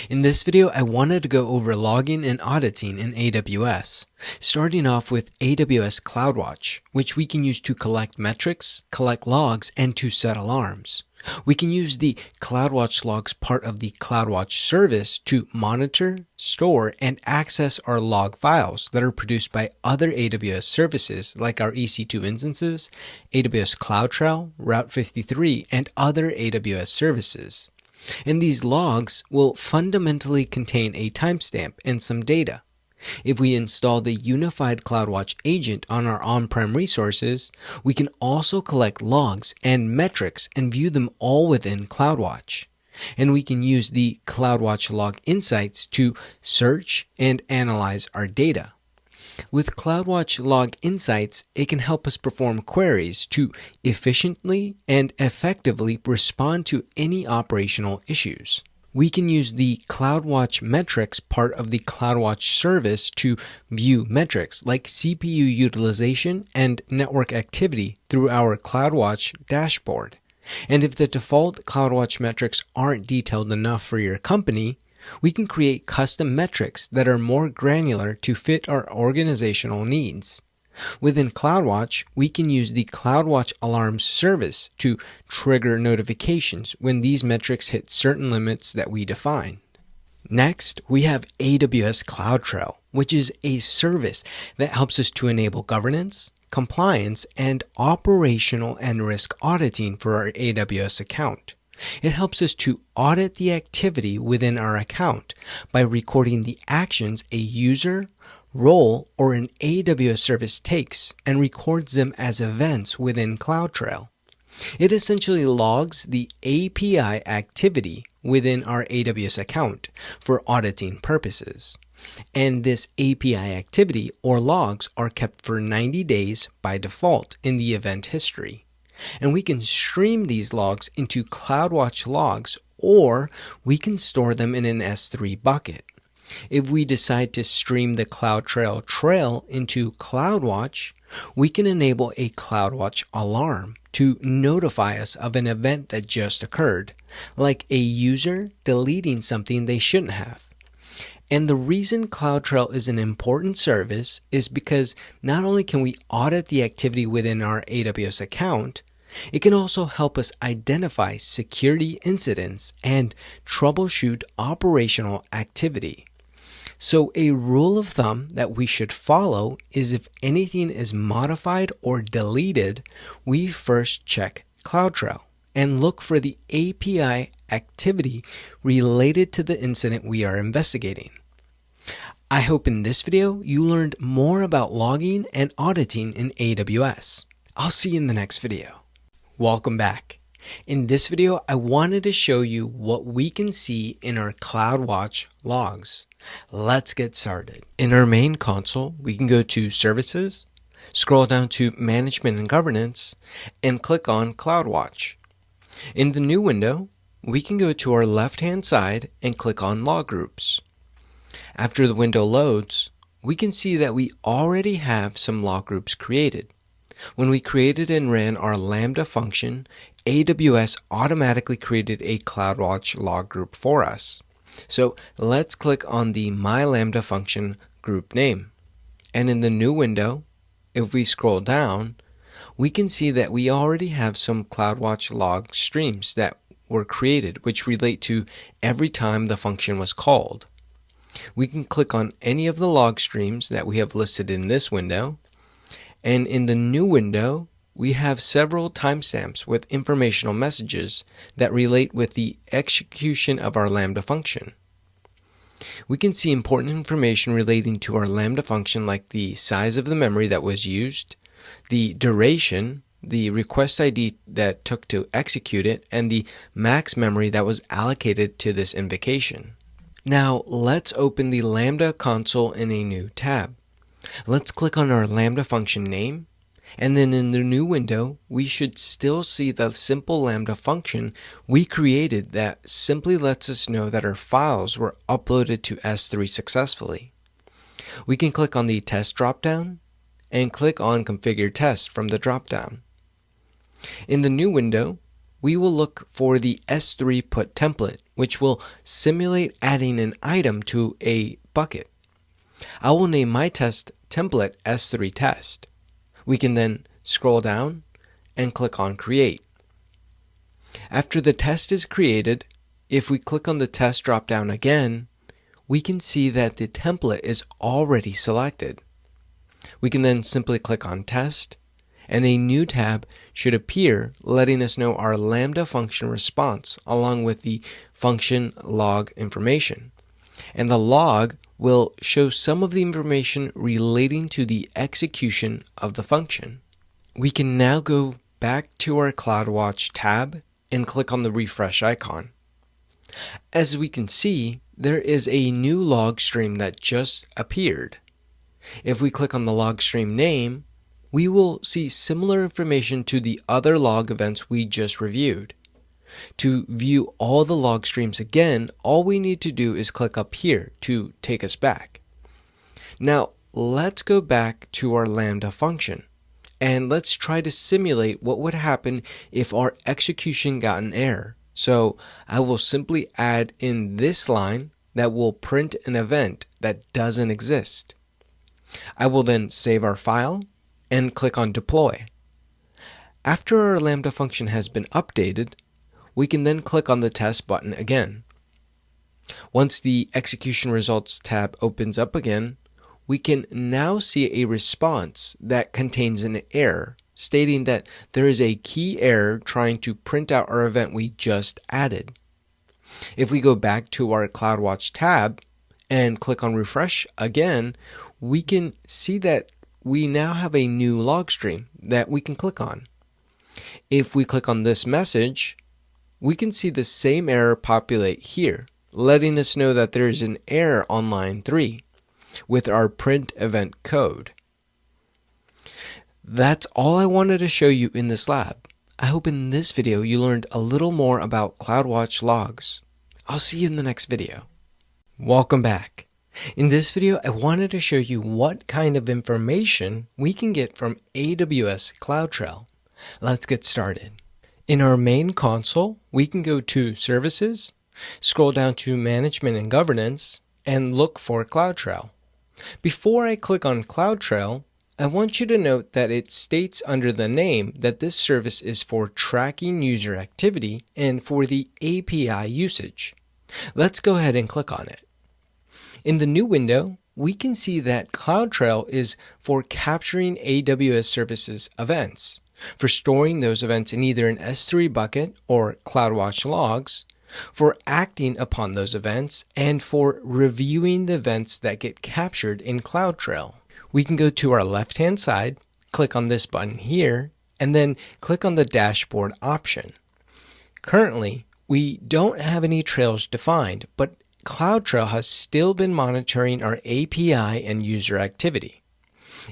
Speaker 1: In this video, I wanted to go over logging and auditing in AWS, starting off with AWS CloudWatch, which we can use to collect metrics, collect logs, and to set alarms. We can use the CloudWatch logs part of the CloudWatch service to monitor, store, and access our log files that are produced by other AWS services like our Ec2 Instances, AWS Cloud Shell, Route 53, and other AWS services. And these logs will fundamentally contain a timestamp and some data. If we install the unified CloudWatch agent on our on-prem resources, we can also collect logs and metrics and view them all within CloudWatch. And we can use the CloudWatch log insights to search and analyze our data. With CloudWatch log insights, it can help us perform queries to efficiently and effectively respond to any operational issues. We can use the CloudWatch metrics part of the CloudWatch service to view metrics like CPU utilization and network activity through our CloudWatch dashboard. And if the default CloudWatch metrics aren't detailed enough for your company, we can create custom metrics that are more granular to fit our organizational needs. Within CloudWatch, we can use the CloudWatch Alarms service to trigger notifications when these metrics hit certain limits that we define. Next, we have AWS Cloud Shell, which is a service that helps us to enable governance, compliance, and operational and risk auditing for our AWS account. It helps us to audit the activity within our account by recording the actions a user, role, or an AWS service takes and records them as events within CloudTrail. It essentially logs the API activity within our AWS account for auditing purposes. And this API activity or logs are kept for 90 days by default in the event history. And we can stream these logs into CloudWatch logs, or we can store them in an S3 bucket. If we decide to stream the CloudTrail trail into CloudWatch, we can enable a CloudWatch alarm to notify us of an event that just occurred, like a user deleting something they shouldn't have. And the reason CloudTrail is an important service is because not only can we audit the activity within our AWS account, it can also help us identify security incidents and troubleshoot operational activity. So a rule of thumb that we should follow is if anything is modified or deleted, we first check CloudTrail and look for the API activity related to the incident we are investigating. I hope in this video you learned more about logging and auditing in AWS. I'll see you in the next video. Welcome back. In this video, I wanted to show you what we can see in our CloudWatch logs. Let's get started. In our main console, we can go to Services, scroll down to Management and Governance, and click on CloudWatch. In the new window, we can go to our left-hand side and click on Log Groups. After the window loads, we can see that we already have some log groups created. When we created and ran our Lambda function, AWS automatically created a CloudWatch log group for us. So let's click on the My Lambda function group name. And in the new window, if we scroll down, we can see that we already have some CloudWatch log streams that were created, which relate to every time the function was called. We can click on any of the log streams that we have listed in this window. And in the new window, we have several timestamps with informational messages that relate with the execution of our Lambda function. We can see important information relating to our Lambda function like the size of the memory that was used, the duration, the request ID that took to execute it, and the max memory that was allocated to this invocation. Now let's open the Lambda console in a new tab. Let's click on our Lambda function name, and then in the new window, we should still see the simple Lambda function we created that simply lets us know that our files were uploaded to S3 successfully. We can click on the Test dropdown and click on Configure Test from the dropdown. In the new window, we will look for the S3 put template, which will simulate adding an item to a bucket. I will name my test template S3 test. We can then scroll down and click on Create. After the test is created, if we click on the test drop-down again, we can see that the template is already selected. We can then simply click on Test, and a new tab should appear letting us know our Lambda function response along with the function log information. And the log will show some of the information relating to the execution of the function. We can now go back to our CloudWatch tab and click on the refresh icon. As we can see, there is a new log stream that just appeared. If we click on the log stream name, we will see similar information to the other log events we just reviewed. To view all the log streams again, all we need to do is click up here to take us back. Now, let's go back to our Lambda function, and let's try to simulate what would happen if our execution got an error. So I will simply add in this line that will print an event that doesn't exist. I will then save our file and click on Deploy. After our Lambda function has been updated, we can then click on the Test button again. Once the Execution Results tab opens up again, we can now see a response that contains an error, stating that there is a key error trying to print out our event we just added. If we go back to our CloudWatch tab and click on Refresh again, we can see that we now have a new log stream that we can click on. If we click on this message, we can see the same error populate here, letting us know that there is an error on line 3 with our print event code. That's all I wanted to show you in this lab. I hope in this video you learned a little more about CloudWatch logs. I'll see you in the next video. Welcome back. In this video, I wanted to show you what kind of information we can get from AWS Cloud Shell. Let's get started. In our main console, we can go to Services, scroll down to Management and Governance, and look for Cloud Shell. Before I click on Cloud Shell, I want you to note that it states under the name that this service is for tracking user activity and for the API usage. Let's go ahead and click on it. In the new window, we can see that Cloud Shell is for capturing AWS services events, for storing those events in either an S3 bucket or CloudWatch logs, for acting upon those events, and for reviewing the events that get captured in Cloud Shell. We can go to our left-hand side, click on this button here, and then click on the dashboard option. Currently, we don't have any trails defined, but Cloud Shell has still been monitoring our API and user activity.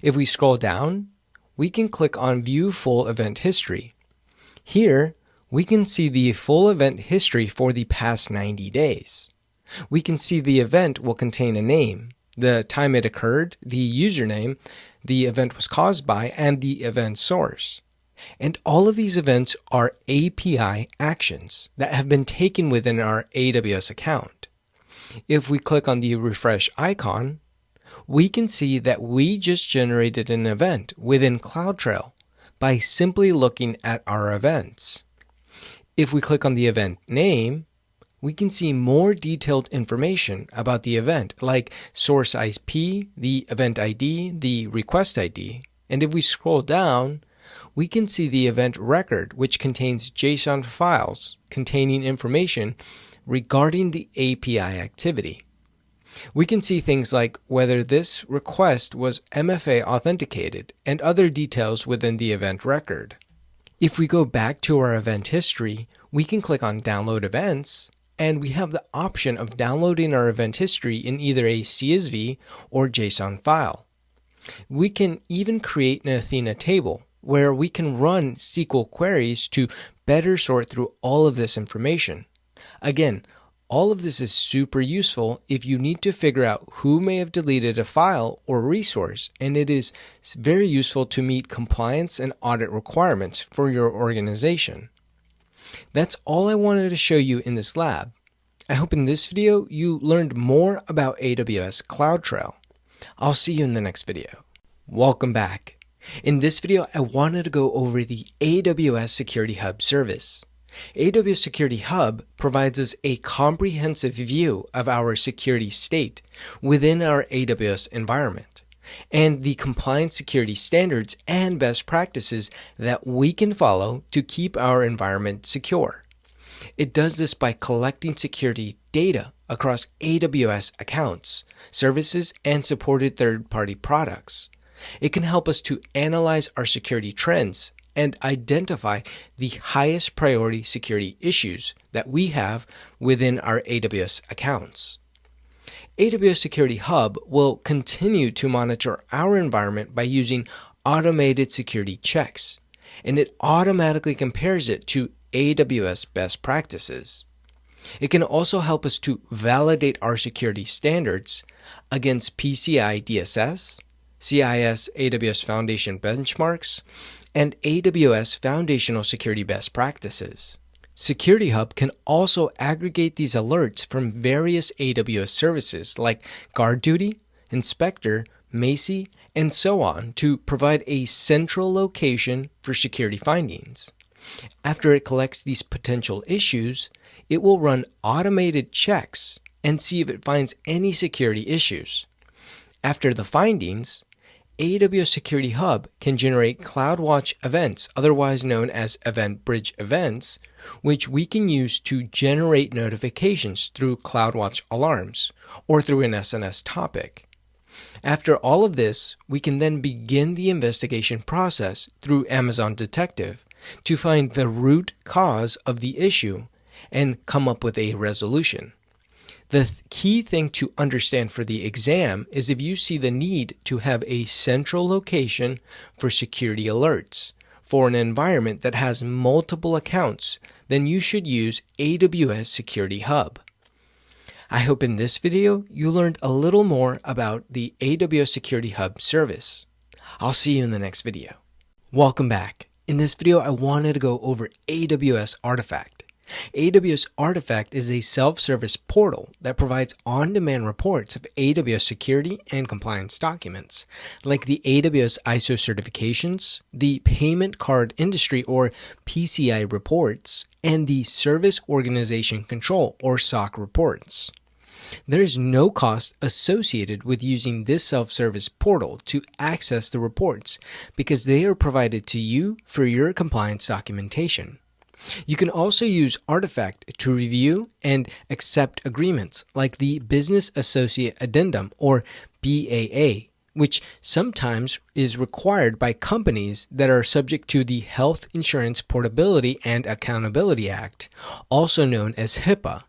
Speaker 1: If we scroll down, we can click on View Full Event History. Here, we can see the full event history for the past 90 days. We can see the event will contain a name, the time it occurred, the username the event was caused by, and the event source. And all of these events are API actions that have been taken within our AWS account. If we click on the refresh icon, we can see that we just generated an event within Cloud Shell by simply looking at our events. If we click on the event name, we can see more detailed information about the event, like source IP, the event ID, the request ID. And if we scroll down, we can see the event record, which contains JSON files containing information regarding the API activity. We can see things like whether this request was MFA authenticated and other details within the event record. If we go back to our event history, we can click on Download Events, and we have the option of downloading our event history in either a CSV or JSON file. We can even create an Athena table where we can run SQL queries to better sort through all of this information. Again, all of this is super useful if you need to figure out who may have deleted a file or resource, and it is very useful to meet compliance and audit requirements for your organization. That's all I wanted to show you in this lab. I hope in this video you learned more about AWS CloudTrail. I'll see you in the next video. Welcome back. In this video, I wanted to go over the AWS Security Hub service. AWS Security Hub provides us a comprehensive view of our security state within our AWS environment and the compliant security standards and best practices that we can follow to keep our environment secure. It does this by collecting security data across AWS accounts, services, and supported third-party products. It can help us to analyze our security trends and identify the highest priority security issues that we have within our AWS accounts. AWS Security Hub will continue to monitor our environment by using automated security checks, and it automatically compares it to AWS best practices. It can also help us to validate our security standards against PCI DSS, CIS AWS Foundation benchmarks, and AWS Foundational Security Best Practices. Security Hub can also aggregate these alerts from various AWS services like GuardDuty, Inspector, Macie, and so on to provide a central location for security findings. After it collects these potential issues, it will run automated checks and see if it finds any security issues. After the findings, AWS Security Hub can generate CloudWatch events, otherwise known as Event Bridge events, which we can use to generate notifications through CloudWatch alarms or through an SNS topic. After all of this, we can then begin the investigation process through Amazon Detective to find the root cause of the issue and come up with a resolution. The key thing to understand for the exam is if you see the need to have a central location for security alerts for an environment that has multiple accounts, then you should use AWS Security Hub. I hope in this video you learned a little more about the AWS Security Hub service. I'll see you in the next video. Welcome back. In this video, I wanted to go over AWS Artifact. AWS Artifact is a self-service portal that provides on-demand reports of AWS security and compliance documents, like the AWS ISO certifications, the payment card industry or PCI reports, and the Service Organization Control or SOC reports. There is no cost associated with using this self-service portal to access the reports because they are provided to you for your compliance documentation. You can also use Artifact to review and accept agreements like the Business Associate Addendum or BAA, which sometimes is required by companies that are subject to the Health Insurance Portability and Accountability Act, also known as HIPAA.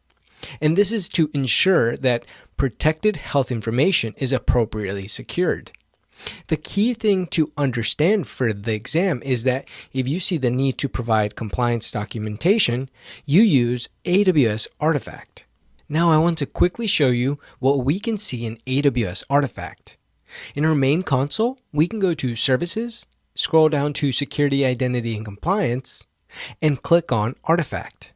Speaker 1: And this is to ensure that protected health information is appropriately secured. The key thing to understand for the exam is that if you see the need to provide compliance documentation, you use AWS Artifact. Now I want to quickly show you what we can see in AWS Artifact. In our main console, we can go to Services, scroll down to Security, Identity, and Compliance, and click on Artifact.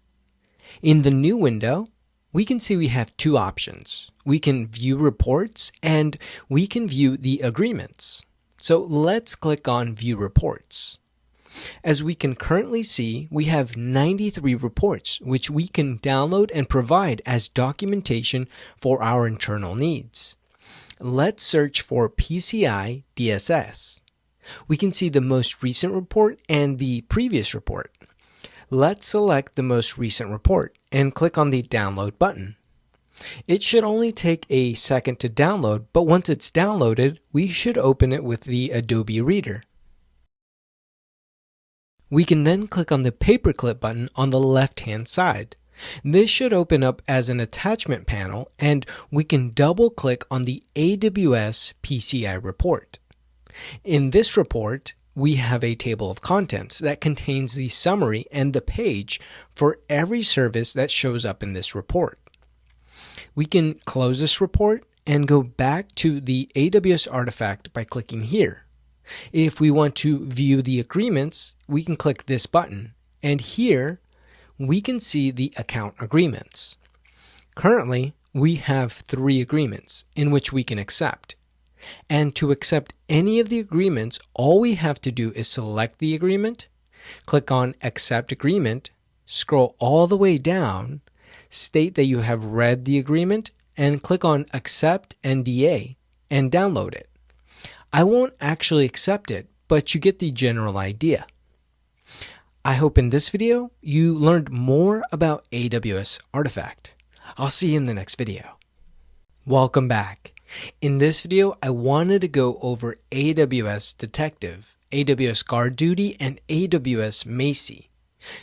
Speaker 1: In the new window, we can see we have two options. We can view reports and we can view the agreements. So let's click on View Reports. As we can currently see, we have 93 reports which we can download and provide as documentation for our internal needs. Let's search for PCI DSS. We can see the most recent report and the previous report. Let's select the most recent report and click on the Download button. It should only take a second to download, but once it's downloaded, we should open it with the Adobe Reader. We can then click on the Paperclip button on the left-hand side. This should open up as an attachment panel, and we can double-click on the AWS PCI report. In this report, we have a table of contents that contains the summary and the page for every service that shows up in this report. We can close this report and go back to the AWS Artifact by clicking here. If we want to view the agreements, we can click this button, and here we can see the account agreements. Currently, we have 3 agreements in which we can accept. And to accept any of the agreements, all we have to do is select the agreement, click on Accept Agreement, scroll all the way down, state that you have read the agreement, and click on Accept NDA and download it. I won't actually accept it, but you get the general idea. I hope in this video you learned more about AWS Artifact. I'll see you in the next video. Welcome back. In this video, I wanted to go over AWS Detective, AWS Guard Duty, and AWS Mfa.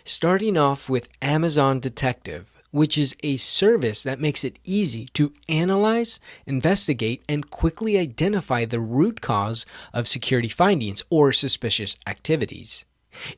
Speaker 1: Starting off with Amazon Detective, which is a service that makes it easy to analyze, investigate, and quickly identify the root cause of security findings or suspicious activities.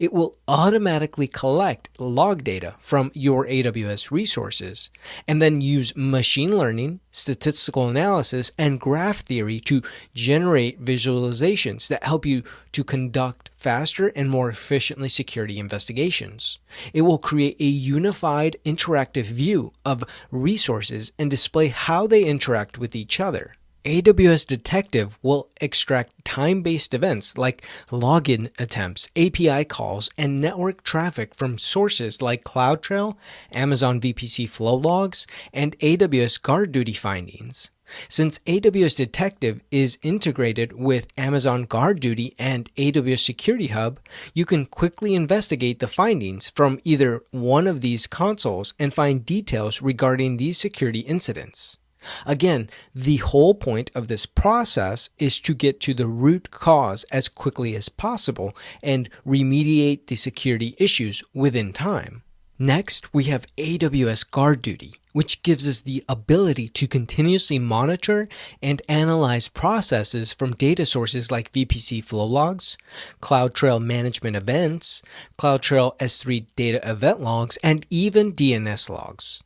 Speaker 1: It will automatically collect log data from your AWS resources and then use machine learning, statistical analysis, and graph theory to generate visualizations that help you to conduct faster and more efficiently security investigations. It will create a unified interactive view of resources and display how they interact with each other. AWS Detective will extract time-based events like login attempts, API calls, and network traffic from sources like CloudTrail, Amazon VPC flow logs, and AWS Guard Duty findings. Since AWS Detective is integrated with Amazon Guard Duty and AWS Security Hub, you can quickly investigate the findings from either one of these consoles and find details regarding these security incidents. Again, the whole point of this process is to get to the root cause as quickly as possible and remediate the security issues within time. Next, we have AWS Guard Duty, which gives us the ability to continuously monitor and analyze processes from data sources like VPC flow logs, CloudTrail management events, CloudTrail S3 data event logs, and even DNS logs.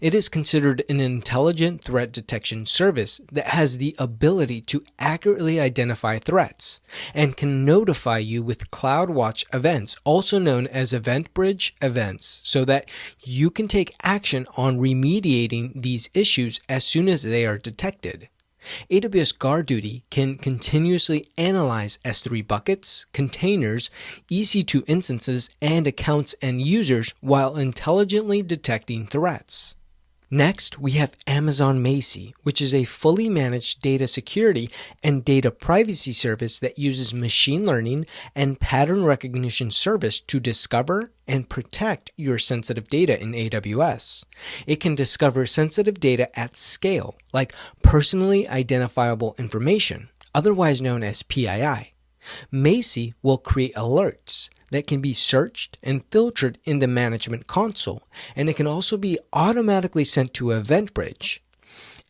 Speaker 1: It is considered an intelligent threat detection service that has the ability to accurately identify threats and can notify you with CloudWatch events, also known as Event Bridge events, so that you can take action on remediating these issues as soon as they are detected. AWS Guard Duty can continuously analyze S3 buckets, containers, EC2 instances, and accounts and users while intelligently detecting threats. Next, we have Amazon Mfa, which is a fully managed data security and data privacy service that uses machine learning and pattern recognition service to discover and protect your sensitive data in AWS. It can discover sensitive data at scale, like personally identifiable information, otherwise known as PII. Mfa will create alerts that can be searched and filtered in the management console, and it can also be automatically sent to EventBridge.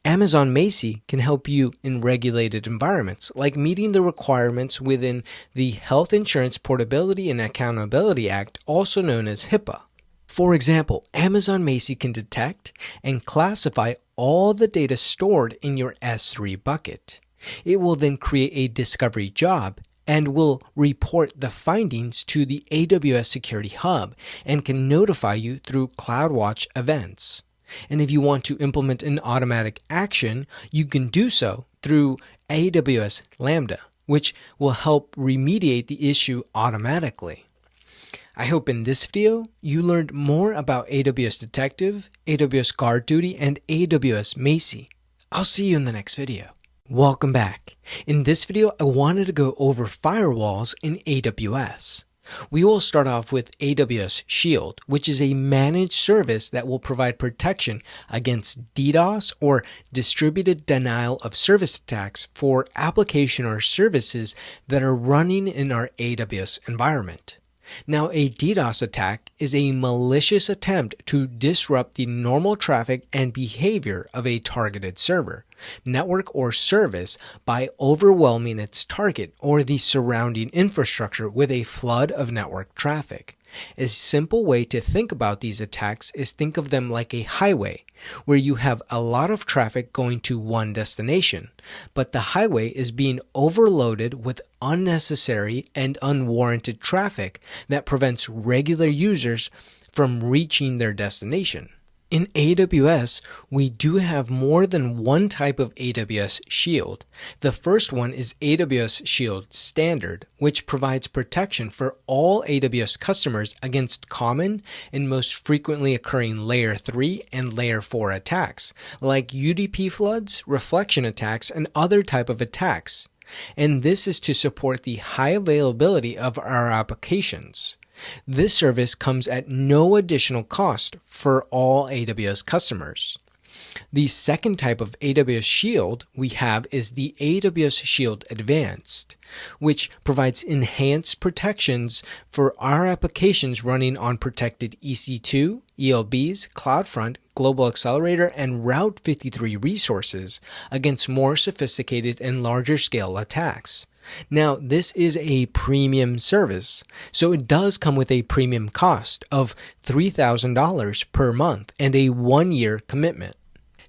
Speaker 1: Amazon Mfa can help you in regulated environments, like meeting the requirements within the Health Insurance Portability and Accountability Act, also known as HIPAA. For example, Amazon Mfa can detect and classify all the data stored in your S3 bucket. It will then create a discovery job and will report the findings to the AWS Security Hub and can notify you through CloudWatch events. And if you want to implement an automatic action, you can do so through AWS Lambda, which will help remediate the issue automatically. I hope in this video you learned more about AWS Detective, AWS Guard Duty, and AWS Mfa. I'll see you in the next video. Welcome back. In this video, I wanted to go over firewalls in AWS. We will start off with AWS Shield, which is a managed service that will provide protection against DDoS or distributed denial of service attacks for application or services that are running in our AWS environment. Now, a DDoS attack is a malicious attempt to disrupt the normal traffic and behavior of a targeted server, network, or service by overwhelming its target or the surrounding infrastructure with a flood of network traffic. A simple way to think about these attacks is think of them like a highway, where you have a lot of traffic going to one destination, but the highway is being overloaded with unnecessary and unwarranted traffic that prevents regular users from reaching their destination. In AWS, we do have more than one type of AWS Shield. The first one is AWS Shield Standard, which provides protection for all AWS customers against common and most frequently occurring Layer 3 and Layer 4 attacks, like UDP floods, reflection attacks, and other type of attacks. And this is to support the high availability of our applications. This service comes at no additional cost for all AWS customers. The second type of AWS Shield we have is the AWS Shield Advanced, which provides enhanced protections for our applications running on protected EC2, ELBs, CloudFront, Global Accelerator, and Route 53 resources against more sophisticated and larger scale attacks. Now, this is a premium service, so it does come with a premium cost of $3,000 per month and a 1-year commitment.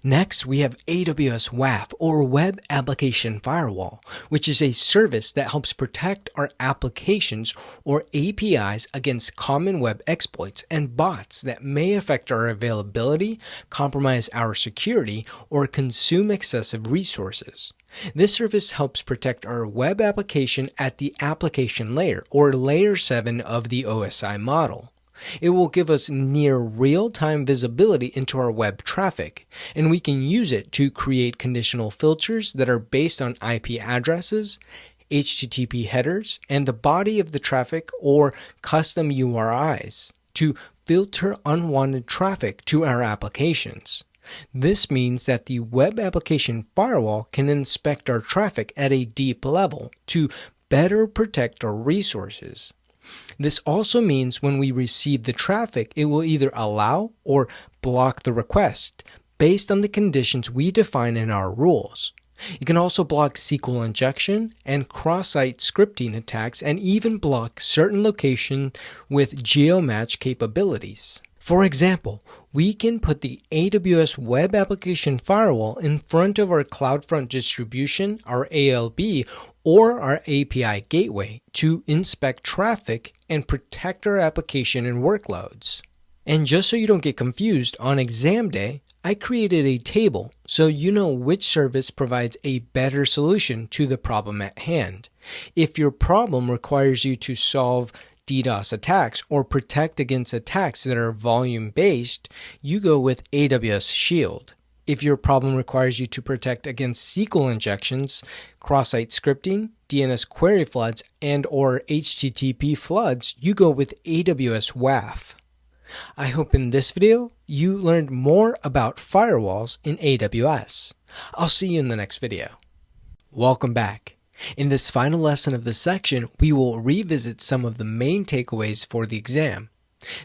Speaker 1: Next, we have AWS WAF, or Web Application Firewall, which is a service that helps protect our applications or APIs against common web exploits and bots that may affect our availability, compromise our security, or consume excessive resources. This service helps protect our web application at the application layer, or layer 7 of the OSI model. It will give us near real-time visibility into our web traffic, and we can use it to create conditional filters that are based on IP addresses, HTTP headers, and the body of the traffic, or custom URIs, to filter unwanted traffic to our applications. This means that the Web Application Firewall can inspect our traffic at a deep level to better protect our resources. This also means when we receive the traffic, it will either allow or block the request based on the conditions we define in our rules. You can also block SQL injection and cross-site scripting attacks, and even block certain locations with geo-match capabilities. For example, we can put the AWS Web Application Firewall in front of our CloudFront distribution, our ALB, or our API gateway to inspect traffic and protect our application and workloads. And just so you don't get confused, on exam day, I created a table so you know which service provides a better solution to the problem at hand. If your problem requires you to solve DDoS attacks or protect against attacks that are volume-based, you go with AWS Shield. If your problem requires you to protect against SQL injections, cross-site scripting, DNS query floods, and or HTTP floods, you go with AWS WAF. I hope in this video you learned more about firewalls in AWS. I'll see you in the next video. Welcome back. In this final lesson of this section, we will revisit some of the main takeaways for the exam.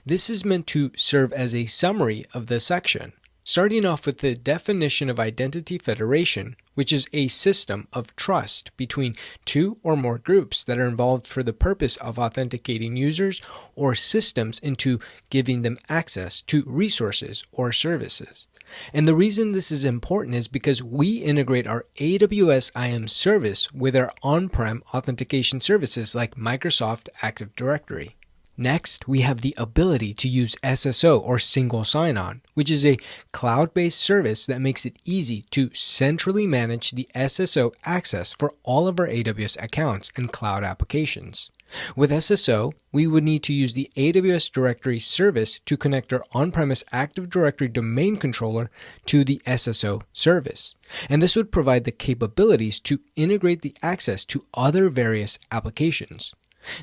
Speaker 1: This is meant to serve as a summary of the section, starting off with the definition of identity federation, which is a system of trust between two or more groups that are involved for the purpose of authenticating users or systems into giving them access to resources or services. And the reason this is important is because we integrate our AWS IAM service with our on-prem authentication services like Microsoft Active Directory. Next, we have the ability to use SSO, or single sign-on, which is a cloud-based service that makes it easy to centrally manage the SSO access for all of our AWS accounts and cloud applications. With SSO, we would need to use the AWS Directory service to connect our on-premise Active Directory domain controller to the SSO service. And this would provide the capabilities to integrate the access to other various applications.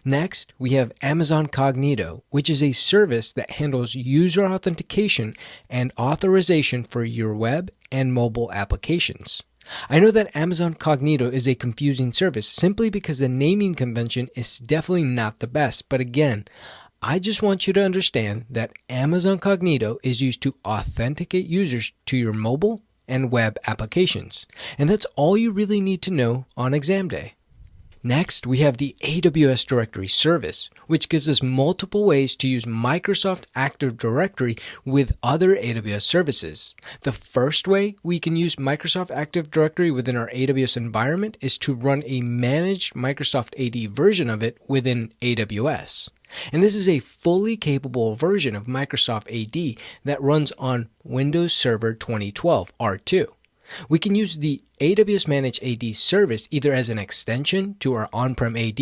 Speaker 1: Next, we have Amazon Cognito, which is a service that handles user authentication and authorization for your web and mobile applications. I know that Amazon Cognito is a confusing service simply because the naming convention is definitely not the best, but again, I just want you to understand that Amazon Cognito is used to authenticate users to your mobile and web applications, and that's all you really need to know on exam day. Next, we have the AWS Directory Service, which gives us multiple ways to use Microsoft Active Directory with other AWS services. The first way we can use Microsoft Active Directory within our AWS environment is to run a managed Microsoft AD version of it within AWS. And this is a fully capable version of Microsoft AD that runs on Windows Server 2012 R2. We can use the AWS Managed AD service either as an extension to our on-prem AD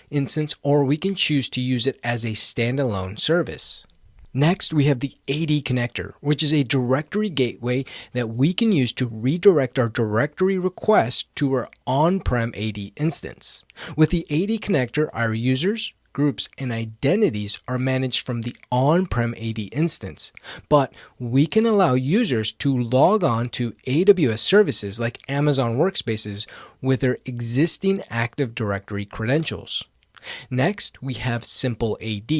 Speaker 1: instance, or we can choose to use it as a standalone service. Next, we have the AD connector, which is a directory gateway that we can use to redirect our directory requests to our on-prem AD instance. With the AD connector, our users, groups, and identities are managed from the on-prem AD instance, but we can allow users to log on to AWS services like Amazon Workspaces with their existing Active Directory credentials. Next, we have Simple AD,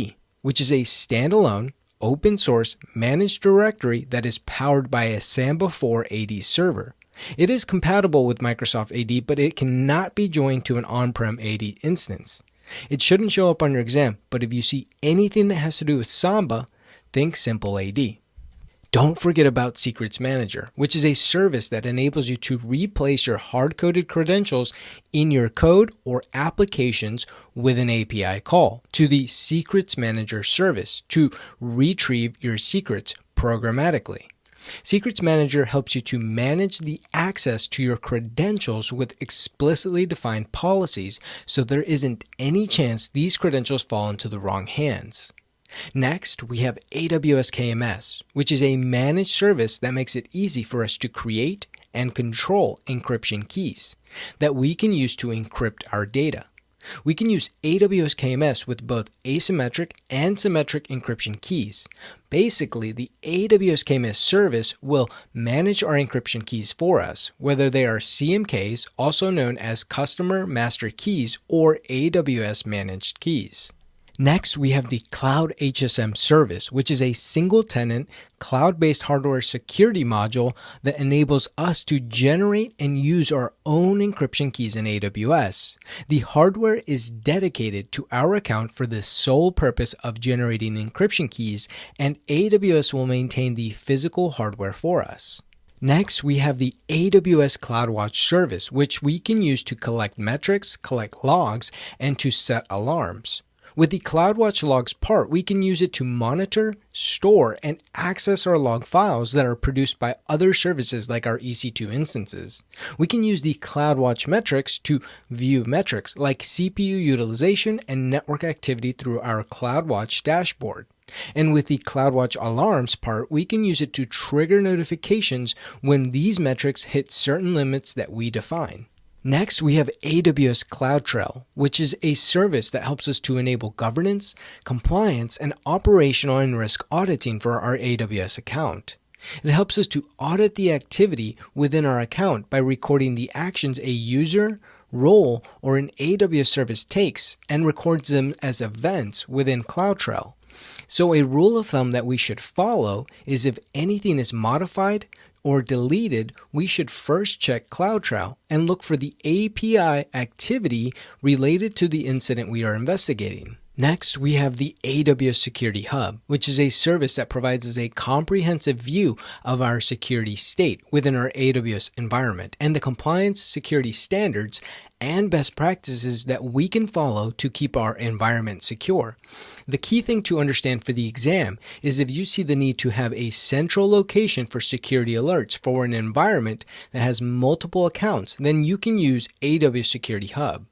Speaker 1: which is a standalone, open source managed directory that is powered by a Samba 4 AD server. It is compatible with Microsoft AD, but it cannot be joined to an on-prem AD instance. It shouldn't show up on your exam, but if you see anything that has to do with Samba, think Simple AD. Don't forget about Secrets Manager, which is a service that enables you to replace your hard-coded credentials in your code or applications with an API call to the Secrets Manager service to retrieve your secrets programmatically. Secrets Manager helps you to manage the access to your credentials with explicitly defined policies, so there isn't any chance these credentials fall into the wrong hands. Next, we have AWS KMS, which is a managed service that makes it easy for us to create and control encryption keys that we can use to encrypt our data. We can use AWS KMS with both asymmetric and symmetric encryption keys. Basically, the AWS KMS service will manage our encryption keys for us, whether they are CMKs, also known as Customer Master Keys, or AWS Managed Keys. Next, we have the Cloud HSM service, which is a single-tenant, cloud-based hardware security module that enables us to generate and use our own encryption keys in AWS. The hardware is dedicated to our account for the sole purpose of generating encryption keys, and AWS will maintain the physical hardware for us. Next, we have the AWS CloudWatch service, which we can use to collect metrics, collect logs, and to set alarms. With the CloudWatch logs part, we can use it to monitor, store, and access our log files that are produced by other services like our Ec2 instances. We can use the CloudWatch metrics to view metrics like CPU utilization and network activity through our CloudWatch dashboard. And with the CloudWatch alarms part, we can use it to trigger notifications when these metrics hit certain limits that we define. Next, we have AWS Cloud Shell, which is a service that helps us to enable governance, compliance, and operational and risk auditing for our AWS account. It helps us to audit the activity within our account by recording the actions a user, role, or an AWS service takes and records them as events within Cloud Shell. So a rule of thumb that we should follow is if anything is modified or deleted, we should first check Cloud Shell and look for the API activity related to the incident we are investigating. Next, we have the AWS Security Hub, which is a service that provides us a comprehensive view of our security state within our AWS environment and the compliance, security standards, and best practices that we can follow to keep our environment secure. The key thing to understand for the exam is if you see the need to have a central location for security alerts for an environment that has multiple accounts, then you can use AWS Security Hub.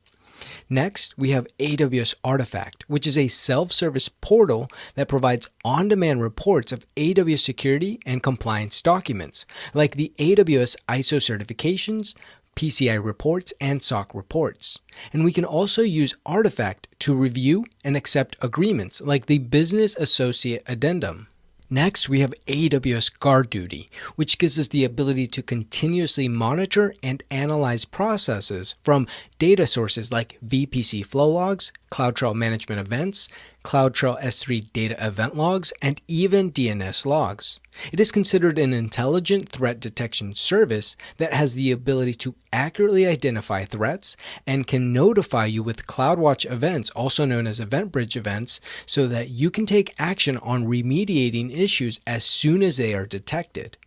Speaker 1: Next, we have AWS Artifact, which is a self-service portal that provides on-demand reports of AWS security and compliance documents, like the AWS ISO certifications, PCI reports, and SOC reports. And we can also use Artifact to review and accept agreements, like the Business Associate Addendum. Next, we have AWS GuardDuty, which gives us the ability to continuously monitor and analyze processes from data sources like VPC flow logs, CloudTrail management events, CloudTrail S3 data event logs, and even DNS logs. It is considered an intelligent threat detection service that has the ability to accurately identify threats and can notify you with CloudWatch events, also known as EventBridge events, so that you can take action on remediating issues as soon as they are detected.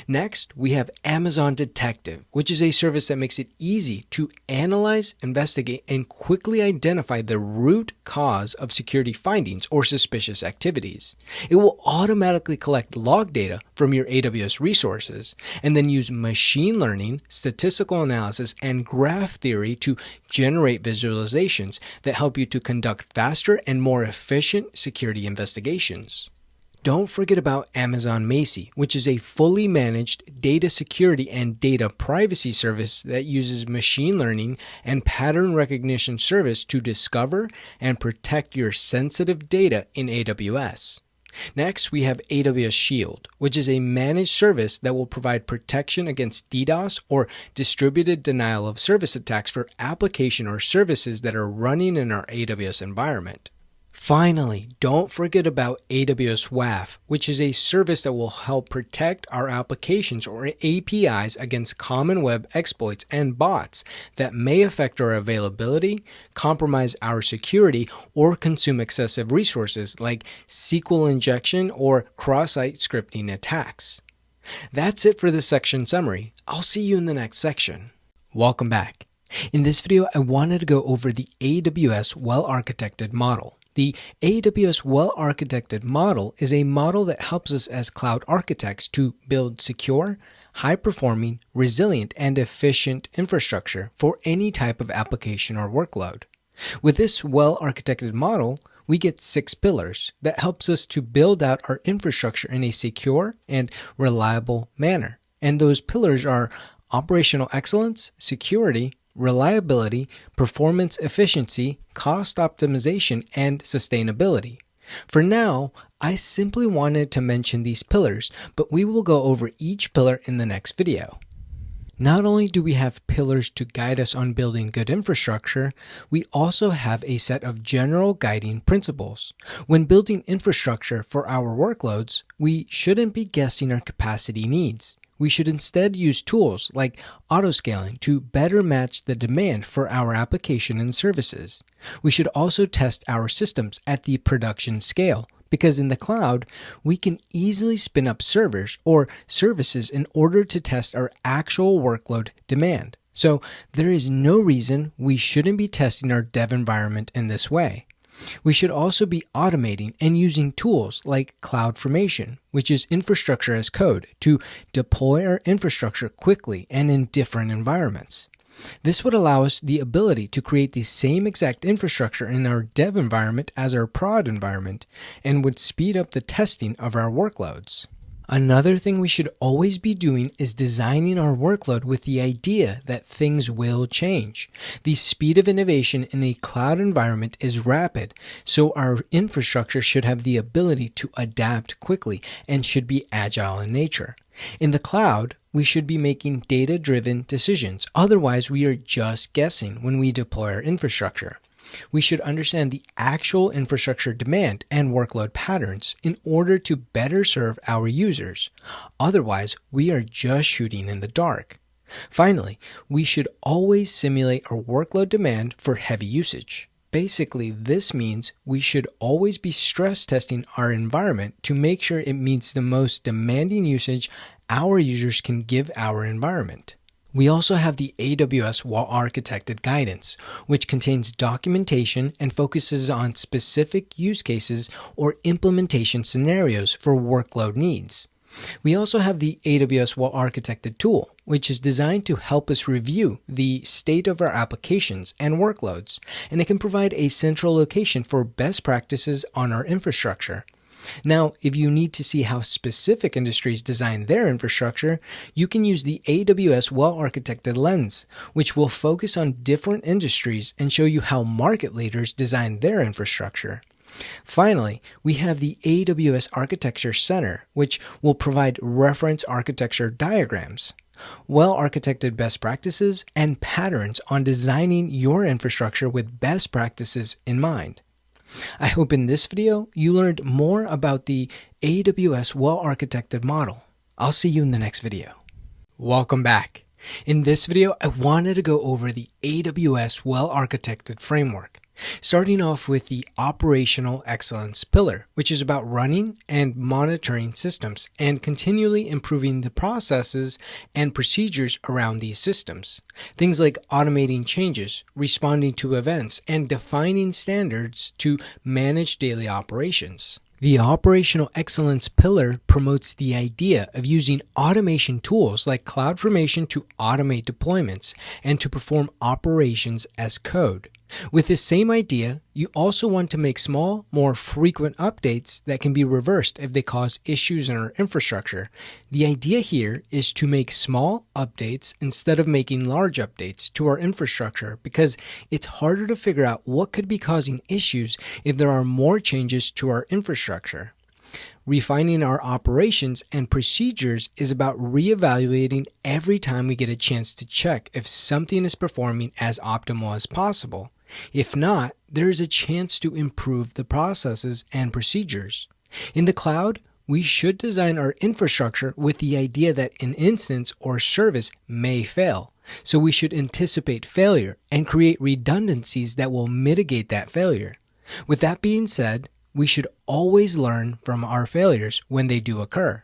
Speaker 1: Next, we have Amazon Detective, which is a service that makes it easy to analyze, investigate, and quickly identify the root cause of security findings or suspicious activities. It will automatically collect log data from your AWS resources and then use machine learning, statistical analysis, and graph theory to generate visualizations that help you to conduct faster and more efficient security investigations. Don't forget about Amazon Macie, which is a fully managed data security and data privacy service that uses machine learning and pattern recognition service to discover and protect your sensitive data in AWS. Next, we have AWS Shield, which is a managed service that will provide protection against DDoS or distributed denial of service attacks for application or services that are running in our AWS environment. Finally, don't forget about AWS WAF, which is a service that will help protect our applications or APIs against common web exploits and bots that may affect our availability, compromise our security, or consume excessive resources like SQL injection or cross-site scripting attacks. That's it for this section summary. I'll see you in the next section. Welcome back. In this video, I wanted to go over the AWS well-architected model. The AWS well-architected model is a model that helps us as cloud architects to build secure, high-performing, resilient, and efficient infrastructure for any type of application or workload. With this well-architected model, we get 6 pillars that helps us to build out our infrastructure in a secure and reliable manner. And those pillars are operational excellence, security, reliability, performance efficiency, cost optimization, and sustainability. For now, I simply wanted to mention these pillars, but we will go over each pillar in the next video. Not only do we have pillars to guide us on building good infrastructure, we also have a set of general guiding principles. When building infrastructure for our workloads, we shouldn't be guessing our capacity needs. We should instead use tools like autoscaling to better match the demand for our application and services. We should also test our systems at the production scale, because in the cloud, we can easily spin up servers or services in order to test our actual workload demand. So there is no reason we shouldn't be testing our dev environment in this way. We should also be automating and using tools like CloudFormation, which is infrastructure as code, to deploy our infrastructure quickly and in different environments. This would allow us the ability to create the same exact infrastructure in our dev environment as our prod environment and would speed up the testing of our workloads. Another thing we should always be doing is designing our workload with the idea that things will change. The speed of innovation in a cloud environment is rapid, so our infrastructure should have the ability to adapt quickly and should be agile in nature. In the cloud, we should be making data-driven decisions. Otherwise, we are just guessing when we deploy our infrastructure. We should understand the actual infrastructure demand and workload patterns in order to better serve our users. Otherwise, we are just shooting in the dark. Finally, we should always simulate our workload demand for heavy usage. Basically, this means we should always be stress testing our environment to make sure it meets the most demanding usage our users can give our environment. We also have the AWS well-architected guidance, which contains documentation and focuses on specific use cases or implementation scenarios for workload needs. We also have the AWS well-architected tool, which is designed to help us review the state of our applications and workloads, and it can provide a central location for best practices on our infrastructure. Now, if you need to see how specific industries design their infrastructure, you can use the AWS well-architected lens, which will focus on different industries and show you how market leaders design their infrastructure. Finally, we have the AWS Architecture Center, which will provide reference architecture diagrams. well-architected best practices, and patterns on designing your infrastructure with best practices in mind. I hope in this video you learned more about the AWS well-architected model. I'll see you in the next video. Welcome back. In this video, I wanted to go over the AWS well-architected framework, starting off with the operational excellence pillar, which is about running and monitoring systems and continually improving the processes and procedures around these systems. Things like automating changes, responding to events, and defining standards to manage daily operations. The operational excellence pillar promotes the idea of using automation tools like CloudFormation to automate deployments and to perform operations as code. With this same idea, you also want to make small, more frequent updates that can be reversed if they cause issues in our infrastructure. The idea here is to make small updates instead of making large updates to our infrastructure because it's harder to figure out what could be causing issues if there are more changes to our infrastructure. Refining our operations and procedures is about reevaluating every time we get a chance to check if something is performing as optimal as possible. If not, there is a chance to improve the processes and procedures. In the cloud, we should design our infrastructure with the idea that an instance or service may fail. So we should anticipate failure and create redundancies that will mitigate that failure. With that being said, we should always learn from our failures when they do occur.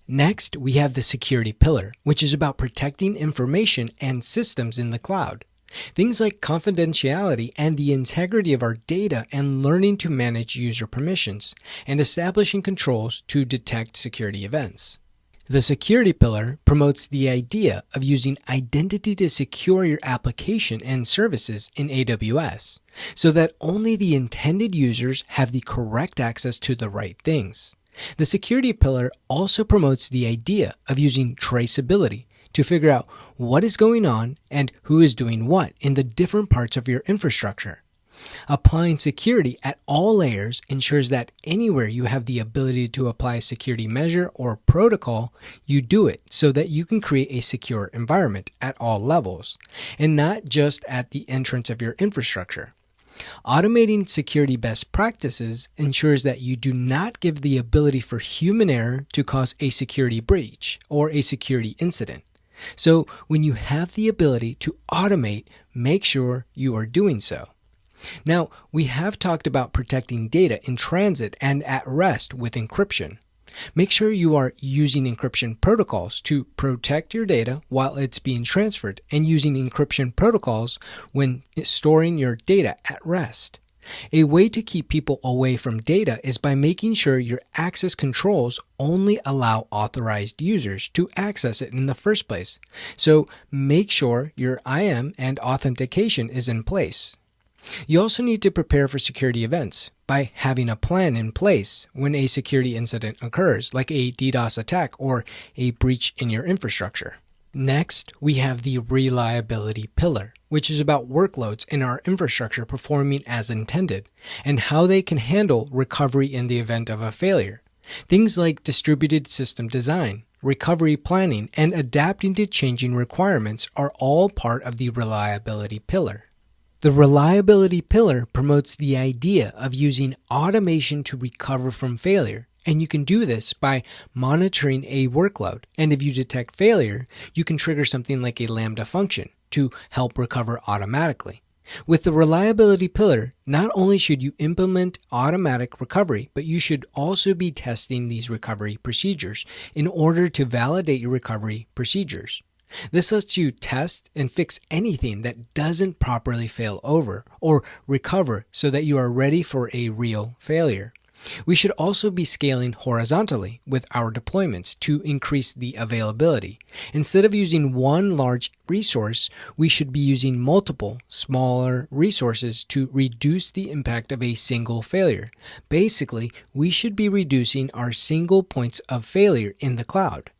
Speaker 1: Next, we have the security pillar, which is about protecting information and systems in the cloud. Things like confidentiality and the integrity of our data and learning to manage user permissions and establishing controls to detect security events. The security pillar promotes the idea of using identity to secure your application and services in AWS so that only the intended users have the correct access to the right things. The security pillar also promotes the idea of using traceability to figure out what is going on and who is doing what in the different parts of your infrastructure. Applying security at all layers ensures that anywhere you have the ability to apply a security measure or protocol, you do it so that you can create a secure environment at all levels, and not just at the entrance of your infrastructure. Automating security best practices ensures that you do not give the ability for human error to cause a security breach or a security incident. So when you have the ability to automate, make sure you are doing so. Now, we have talked about protecting data in transit and at rest with encryption. Make sure you are using encryption protocols to protect your data while it's being transferred and using encryption protocols when storing your data at rest. A way to keep people away from data is by making sure your access controls only allow authorized users to access it in the first place. So make sure your IAM and authentication is in place. You also need to prepare for security events by having a plan in place when a security incident occurs, like a DDoS attack or a breach in your infrastructure. Next, we have the reliability pillar, which is about workloads in our infrastructure performing as intended and how they can handle recovery in the event of a failure. Things like distributed system design, recovery planning, and adapting to changing requirements are all part of the reliability pillar. The reliability pillar promotes the idea of using automation to recover from failure. And you can do this by monitoring a workload. And if you detect failure, you can trigger something like a Lambda function to help recover automatically. With the reliability pillar, not only should you implement automatic recovery, but you should also be testing these recovery procedures in order to validate your recovery procedures. This lets you test and fix anything that doesn't properly fail over or recover so that you are ready for a real failure. We should also be scaling horizontally with our deployments to increase the availability. Instead of using one large resource, we should be using multiple smaller resources to reduce the impact of a single failure. Basically, we should be reducing our single points of failure in the cloud.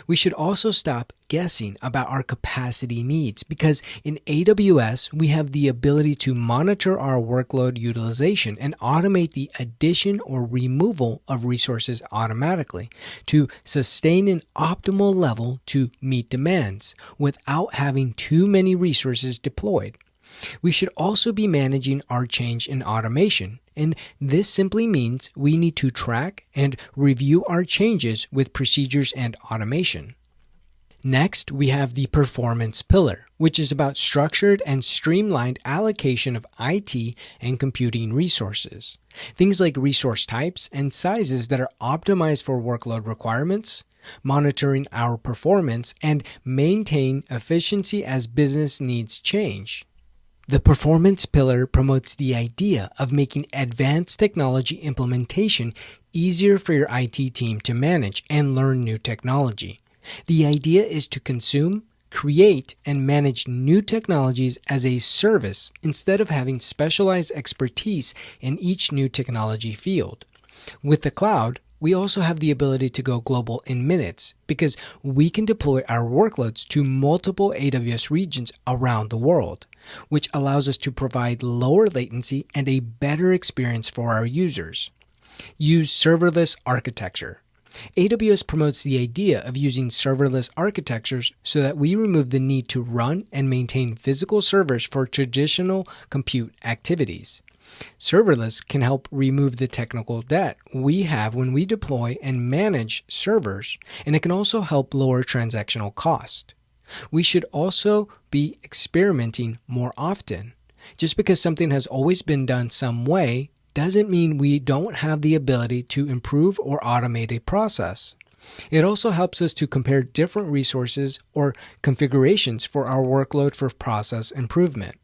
Speaker 1: We should also stop guessing about our capacity needs because in AWS, we have the ability to monitor our workload utilization and automate the addition or removal of resources automatically to sustain an optimal level to meet demands without having too many resources deployed. We should also be managing our change in automation, and this simply means we need to track and review our changes with procedures and automation. Next, we have the performance pillar, which is about structured and streamlined allocation of IT and computing resources. Things like resource types and sizes that are optimized for workload requirements, monitoring our performance, and maintain efficiency as business needs change. The performance pillar promotes the idea of making advanced technology implementation easier for your IT team to manage and learn new technology. The idea is to consume, create, and manage new technologies as a service instead of having specialized expertise in each new technology field. With the cloud, we also have the ability to go global in minutes because we can deploy our workloads to multiple AWS regions around the world, which allows us to provide lower latency and a better experience for our users. Use serverless architecture. AWS promotes the idea of using serverless architectures so that we remove the need to run and maintain physical servers for traditional compute activities. Serverless can help remove the technical debt we have when we deploy and manage servers, and it can also help lower transactional cost. We should also be experimenting more often. Just because something has always been done some way doesn't mean we don't have the ability to improve or automate a process. It also helps us to compare different resources or configurations for our workload for process improvement.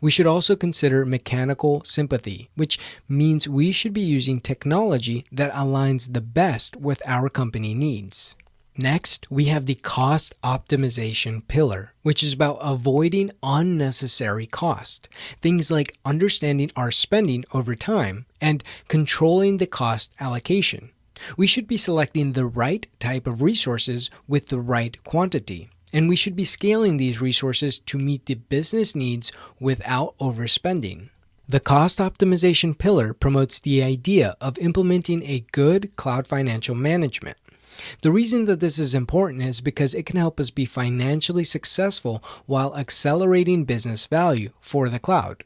Speaker 1: We should also consider mechanical sympathy, which means we should be using technology that aligns the best with our company needs. Next, we have the cost optimization pillar, which is about avoiding unnecessary cost. Things like understanding our spending over time and controlling the cost allocation. We should be selecting the right type of resources with the right quantity, and we should be scaling these resources to meet the business needs without overspending. The cost optimization pillar promotes the idea of implementing a good cloud financial management. The reason that this is important is because it can help us be financially successful while accelerating business value for the cloud.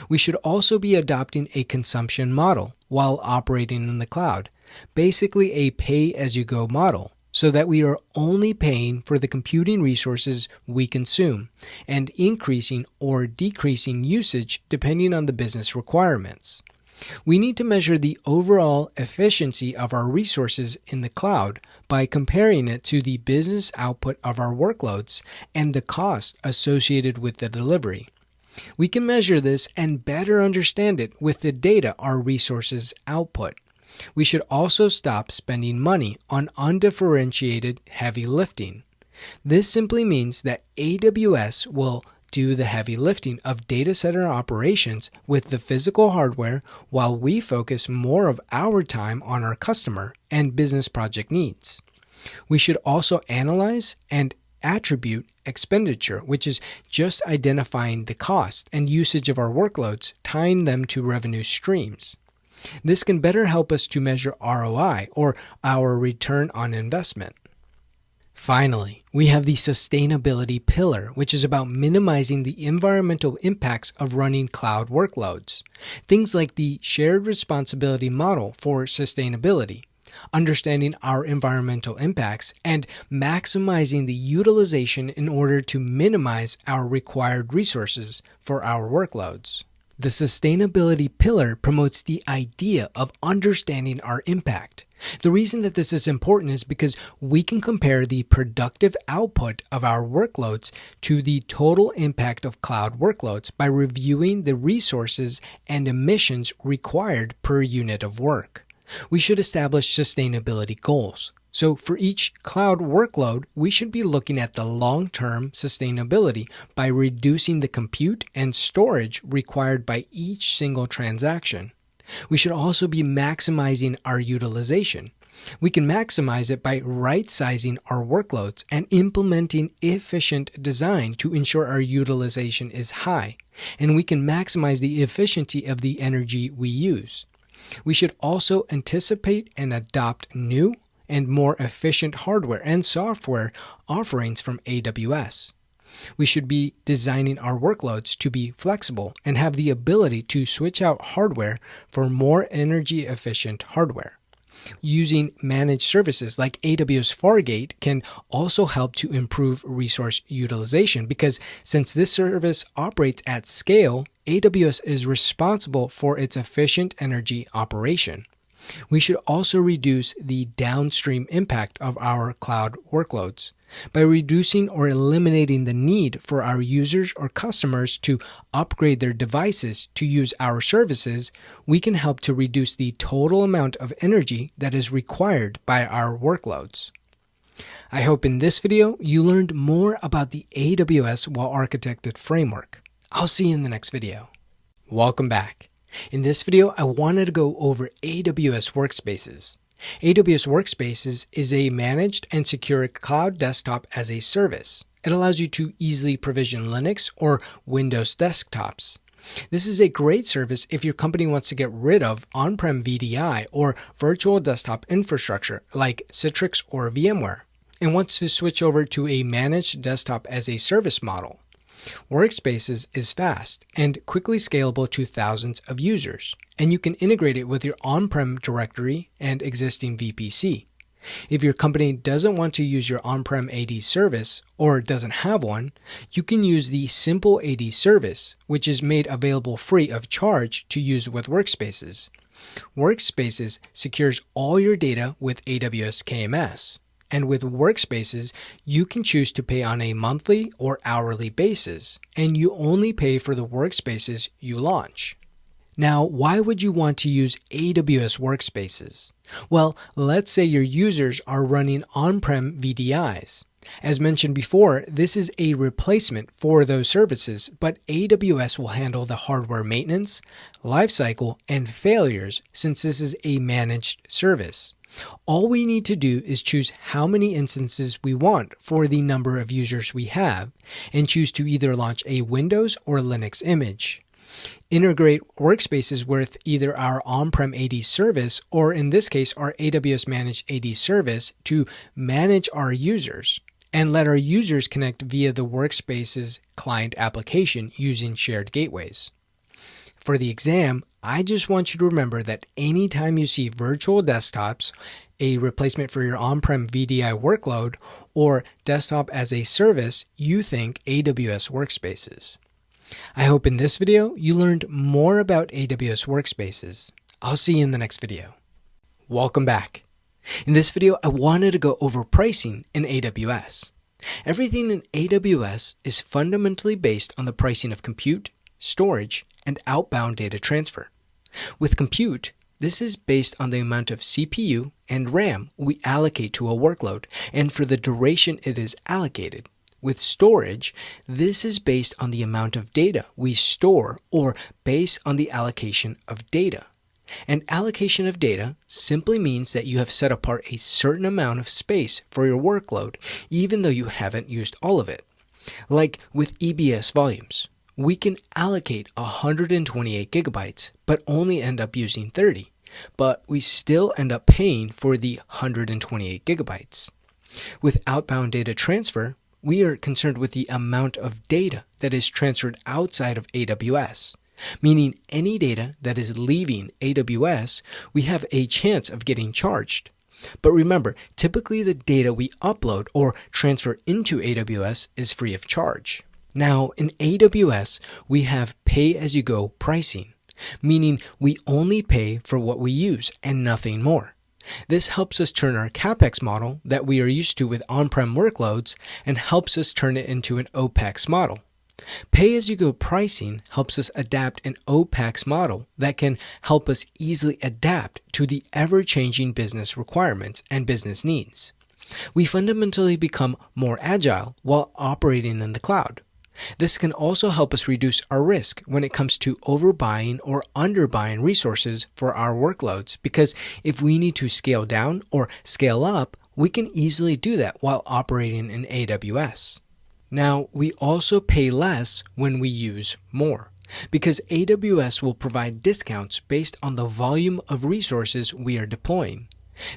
Speaker 1: We should also be adopting a consumption model while operating in the cloud, basically a pay-as-you-go model, so that we are only paying for the computing resources we consume and increasing or decreasing usage depending on the business requirements. We need to measure the overall efficiency of our resources in the cloud by comparing it to the business output of our workloads and the cost associated with the delivery. We can measure this and better understand it with the data our resources output. We should also stop spending money on undifferentiated heavy lifting. This simply means that AWS will do the heavy lifting of data center operations with the physical hardware while we focus more of our time on our customer and business project needs. We should also analyze and attribute expenditure, which is just identifying the cost and usage of our workloads, tying them to revenue streams. This can better help us to measure ROI, or our return on investment. Finally, we have the sustainability pillar, which is about minimizing the environmental impacts of running cloud workloads. Things like the shared responsibility model for sustainability, understanding our environmental impacts, and maximizing the utilization in order to minimize our required resources for our workloads. The sustainability pillar promotes the idea of understanding our impact. The reason that this is important is because we can compare the productive output of our workloads to the total impact of cloud workloads by reviewing the resources and emissions required per unit of work. We should establish sustainability goals. So for each cloud workload, we should be looking at the long-term sustainability by reducing the compute and storage required by each single transaction. We should also be maximizing our utilization. We can maximize it by right-sizing our workloads and implementing efficient design to ensure our utilization is high, and we can maximize the efficiency of the energy we use. We should also anticipate and adopt new and more efficient hardware and software offerings from AWS. We should be designing our workloads to be flexible and have the ability to switch out hardware for more energy-efficient hardware. Using managed services like AWS Fargate can also help to improve resource utilization because since this service operates at scale, AWS is responsible for its efficient energy operation. We should also reduce the downstream impact of our cloud workloads. By reducing or eliminating the need for our users or customers to upgrade their devices to use our services, we can help to reduce the total amount of energy that is required by our workloads. I hope in this video you learned more about the AWS well-architected framework. I'll see you in the next video. Welcome back. In this video, I wanted to go over AWS Workspaces. AWS Workspaces is a managed and secure cloud desktop as a service. It allows you to easily provision Linux or Windows desktops. This is a great service if your company wants to get rid of on-prem VDI or virtual desktop infrastructure like Citrix or VMware and wants to switch over to a managed desktop as a service model. Workspaces is fast and quickly scalable to thousands of users, and you can integrate it with your on-prem directory and existing VPC. If your company doesn't want to use your on-prem AD service or doesn't have one, you can use the Simple AD service, which is made available free of charge to use with Workspaces. Workspaces secures all your data with AWS KMS. And with Workspaces, you can choose to pay on a monthly or hourly basis, and you only pay for the workspaces you launch. Now, why would you want to use AWS Workspaces? Well, let's say your users are running on-prem VDIs. As mentioned before, this is a replacement for those services, but AWS will handle the hardware maintenance, lifecycle, and failures since this is a managed service. All we need to do is choose how many instances we want for the number of users we have, and choose to either launch a Windows or Linux image. Integrate Workspaces with either our on-prem AD service, or in this case, our AWS Managed AD service to manage our users, and let our users connect via the Workspaces client application using shared gateways. For the exam, I just want you to remember that anytime you see virtual desktops, a replacement for your on-prem VDI workload, or desktop as a service, you think AWS Workspaces. I hope in this video you learned more about AWS Workspaces. I'll see you in the next video. Welcome back. In this video, I wanted to go over pricing in AWS. Everything in AWS is fundamentally based on the pricing of compute, storage, and outbound data transfer. With compute, this is based on the amount of CPU and RAM we allocate to a workload and for the duration it is allocated. With storage, this is based on the amount of data we store or based on the allocation of data. And allocation of data simply means that you have set apart a certain amount of space for your workload even though you haven't used all of it. Like with EBS volumes. We can allocate 128 gigabytes, but only end up using 30. But we still end up paying for the 128 gigabytes. With outbound data transfer, we are concerned with the amount of data that is transferred outside of AWS, meaning any data that is leaving AWS, we have a chance of getting charged. But remember, typically the data we upload or transfer into AWS is free of charge. Now, in AWS, we have pay-as-you-go pricing, meaning we only pay for what we use and nothing more. This helps us turn our CapEx model that we are used to with on-prem workloads and helps us turn it into an OpEx model. Pay-as-you-go pricing helps us adapt an OpEx model that can help us easily adapt to the ever-changing business requirements and business needs. We fundamentally become more agile while operating in the cloud. This can also help us reduce our risk when it comes to overbuying or underbuying resources for our workloads, because if we need to scale down or scale up, we can easily do that while operating in AWS. Now, we also pay less when we use more, because AWS will provide discounts based on the volume of resources we are deploying.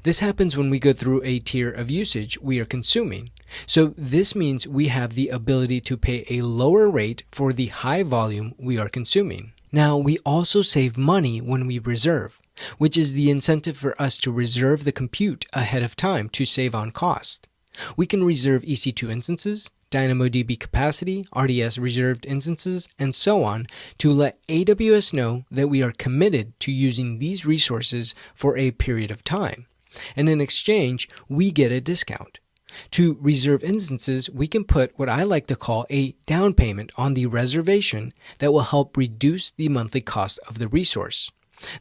Speaker 1: This happens when we go through a tier of usage we are consuming. So this means we have the ability to pay a lower rate for the high volume we are consuming. Now, we also save money when we reserve, which is the incentive for us to reserve the compute ahead of time to save on cost. We can reserve EC2 instances, DynamoDB capacity, RDS reserved instances, and so on to let AWS know that we are committed to using these resources for a period of time. And in exchange, we get a discount. To reserve instances, we can put what I like to call a down payment on the reservation that will help reduce the monthly cost of the resource.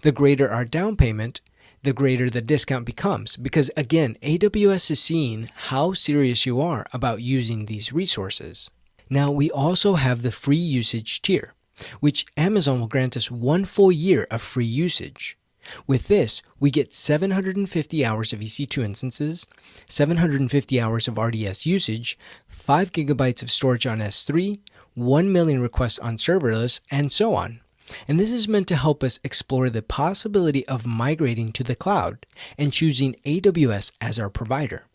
Speaker 1: The greater our down payment, the greater the discount becomes, because again, AWS is seeing how serious you are about using these resources. Now, we also have the free usage tier, which Amazon will grant us 1 full year of free usage. With this, we get 750 hours of EC2 instances, 750 hours of RDS usage, 5 gigabytes of storage on S3, 1 million requests on serverless, and so on. And this is meant to help us explore the possibility of migrating to the cloud and choosing AWS as our provider.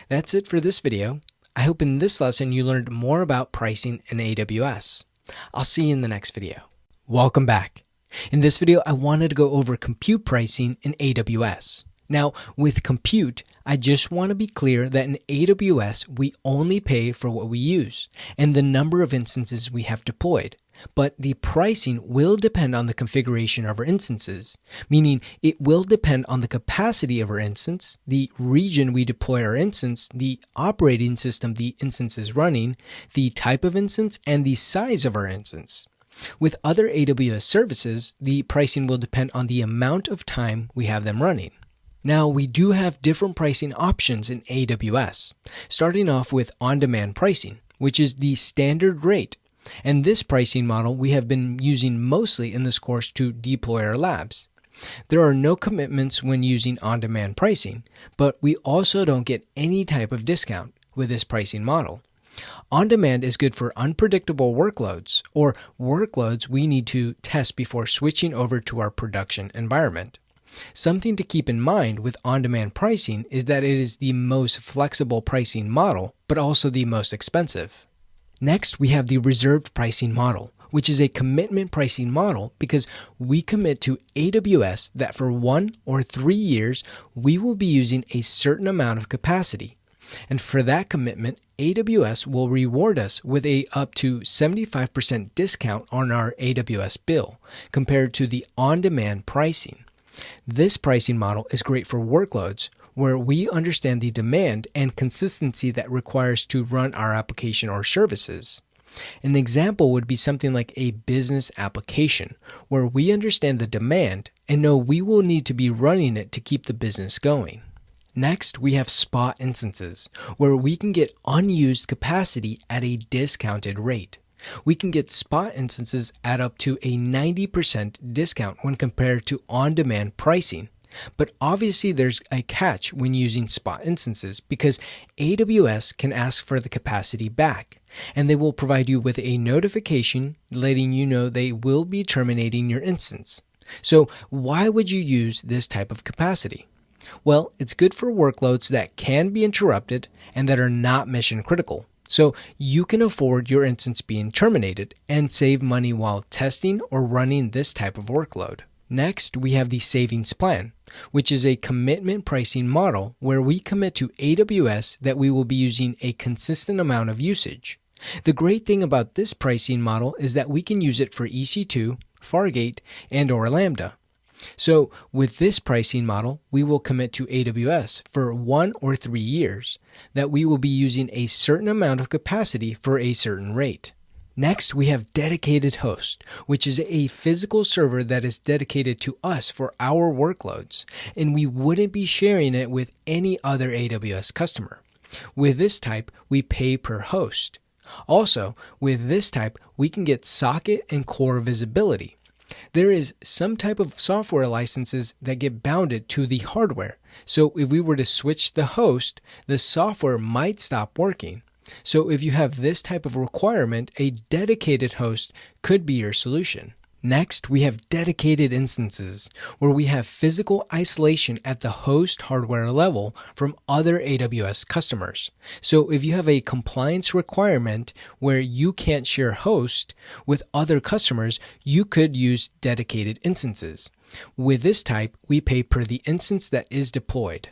Speaker 1: That's it for this video. I hope in this lesson you learned more about pricing in AWS. I'll see you in the next video. Welcome back. In this video, I wanted to go over compute pricing in AWS. Now, with compute, I just want to be clear that in AWS, we only pay for what we use and the number of instances we have deployed. But the pricing will depend on the configuration of our instances, meaning it will depend on the capacity of our instance, the region we deploy our instance, the operating system the instance is running, the type of instance, and the size of our instance. With other AWS services, the pricing will depend on the amount of time we have them running. Now, we do have different pricing options in AWS, starting off with on-demand pricing, which is the standard rate. And this pricing model we have been using mostly in this course to deploy our labs. There are no commitments when using on-demand pricing, but we also don't get any type of discount with this pricing model. On-demand is good for unpredictable workloads or workloads we need to test before switching over to our production environment. Something to keep in mind with on-demand pricing is that it is the most flexible pricing model, but also the most expensive. Next, we have the reserved pricing model, which is a commitment pricing model because we commit to AWS that for 1 or 3 years, we will be using a certain amount of capacity. And for that commitment, AWS will reward us with a up to 75% discount on our AWS bill compared to the on-demand pricing. This pricing model is great for workloads where we understand the demand and consistency that requires to run our application or services. An example would be something like a business application, where we understand the demand and know we will need to be running it to keep the business going. Next, we have spot instances, where we can get unused capacity at a discounted rate. We can get spot instances at up to a 90% discount when compared to on-demand pricing. But obviously there's a catch when using spot instances because AWS can ask for the capacity back, and they will provide you with a notification letting you know they will be terminating your instance. So why would you use this type of capacity? Well, it's good for workloads that can be interrupted and that are not mission critical. So you can afford your instance being terminated and save money while testing or running this type of workload. Next, we have the savings plan, which is a commitment pricing model where we commit to AWS that we will be using a consistent amount of usage. The great thing about this pricing model is that we can use it for EC2, Fargate, and/or Lambda. So with this pricing model, we will commit to AWS for 1 or 3 years that we will be using a certain amount of capacity for a certain rate. Next, we have dedicated host, which is a physical server that is dedicated to us for our workloads, and we wouldn't be sharing it with any other AWS customer. With this type, we pay per host. Also, with this type, we can get socket and core visibility. There is some type of software licenses that get bounded to the hardware. So if we were to switch the host, the software might stop working. So if you have this type of requirement, a dedicated host could be your solution. Next, we have dedicated instances, where we have physical isolation at the host hardware level from other AWS customers. So if you have a compliance requirement where you can't share host with other customers, you could use dedicated instances. With this type, we pay per the instance that is deployed.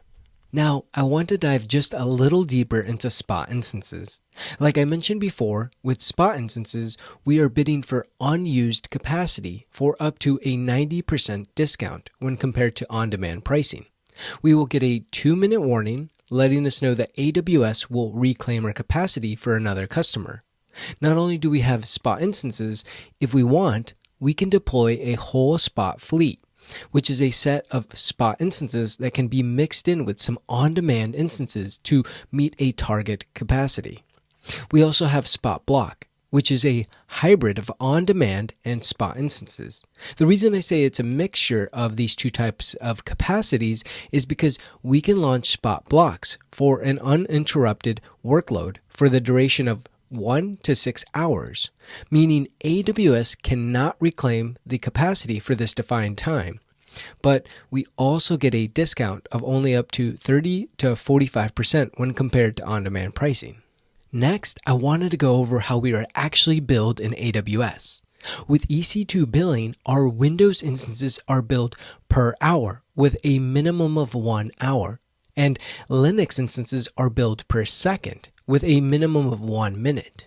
Speaker 1: Now, I want to dive just a little deeper into spot instances. Like I mentioned before, with spot instances, we are bidding for unused capacity for up to a 90% discount when compared to on-demand pricing. We will get a 2-minute warning letting us know that AWS will reclaim our capacity for another customer. Not only do we have spot instances, if we want, we can deploy a whole spot fleet, which is a set of spot instances that can be mixed in with some on-demand instances to meet a target capacity. We also have spot block, which is a hybrid of on-demand and spot instances. The reason I say it's a mixture of these two types of capacities is because we can launch spot blocks for an uninterrupted workload for the duration of 1 to 6 hours, meaning AWS cannot reclaim the capacity for this defined time. But we also get a discount of only up to 30 to 45% when compared to on-demand pricing. Next, I wanted to go over how we are actually billed in AWS. With EC2 billing, our Windows instances are billed per hour with a minimum of 1 hour, and Linux instances are billed per second with a minimum of 1 minute.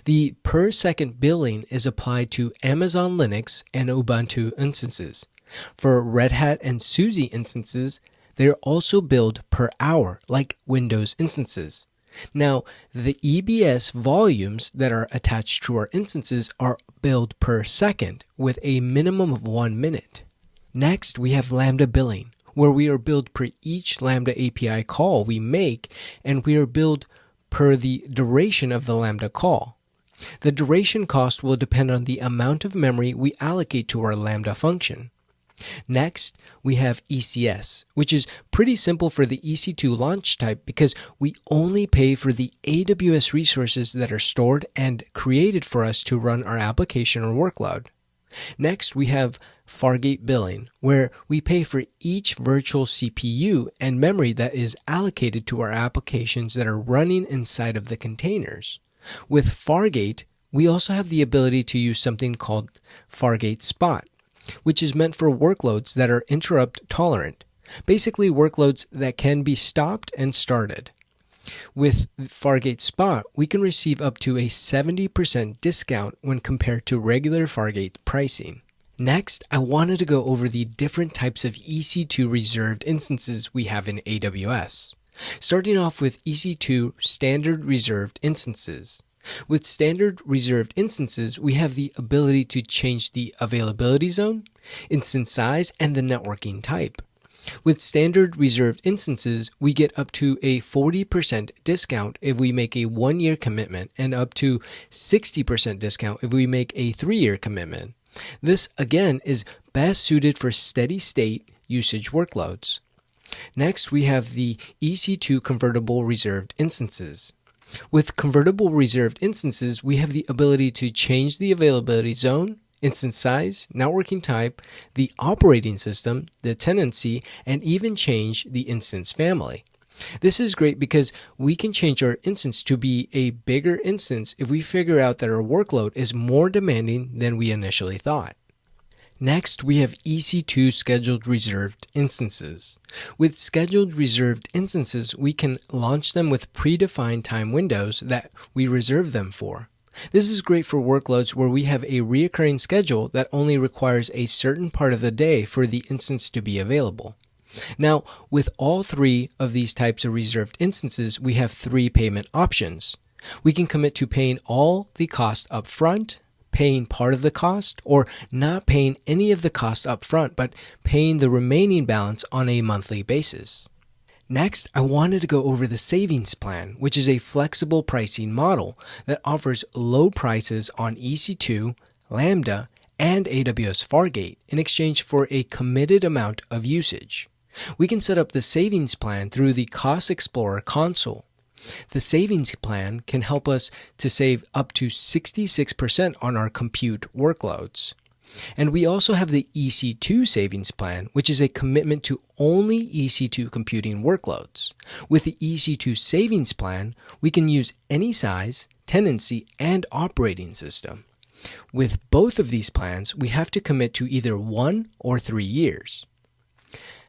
Speaker 1: The per second billing is applied to Amazon Linux and Ubuntu instances. For Red Hat and SUSE instances, they are also billed per hour like Windows instances. Now, the EBS volumes that are attached to our instances are billed per second with a minimum of 1 minute. Next, we have Lambda billing, where we are billed per each Lambda API call we make, and we are billed per the duration of the Lambda call. The duration cost will depend on the amount of memory we allocate to our Lambda function. Next, we have ECS, which is pretty simple for the EC2 launch type because we only pay for the AWS resources that are stored and created for us to run our application or workload. Next, we have Fargate billing, where we pay for each virtual CPU and memory that is allocated to our applications that are running inside of the containers. With Fargate, we also have the ability to use something called Fargate Spot, which is meant for workloads that are interrupt tolerant, basically workloads that can be stopped and started. With Fargate Spot, we can receive up to a 70% discount when compared to regular Fargate pricing. Next, I wanted to go over the different types of EC2 reserved instances we have in AWS. Starting off with EC2 standard reserved instances. With standard reserved instances, we have the ability to change the availability zone, instance size, and the networking type. With standard reserved instances, we get up to a 40% discount if we make a 1-year commitment and up to 60% discount if we make a 3-year commitment. This, again, is best suited for steady state usage workloads. Next, we have the EC2 convertible reserved instances. With convertible reserved instances, we have the ability to change the availability zone, instance size, networking type, the operating system, the tenancy, and even change the instance family. This is great because we can change our instance to be a bigger instance if we figure out that our workload is more demanding than we initially thought. Next, we have EC2 scheduled reserved instances. With scheduled reserved instances, we can launch them with predefined time windows that we reserve them for. This is great for workloads where we have a recurring schedule that only requires a certain part of the day for the instance to be available. Now, with all 3 of these types of reserved instances, we have 3 payment options. We can commit to paying all the cost up front, paying part of the cost, or not paying any of the costs up front, but paying the remaining balance on a monthly basis. Next, I wanted to go over the savings plan, which is a flexible pricing model that offers low prices on EC2, Lambda, and AWS Fargate in exchange for a committed amount of usage. We can set up the savings plan through the Cost Explorer console. The savings plan can help us to save up to 66% on our compute workloads. And we also have the EC2 savings plan, which is a commitment to only EC2 computing workloads. With the EC2 savings plan, we can use any size, tenancy, and operating system. With both of these plans, we have to commit to either 1 or 3 years.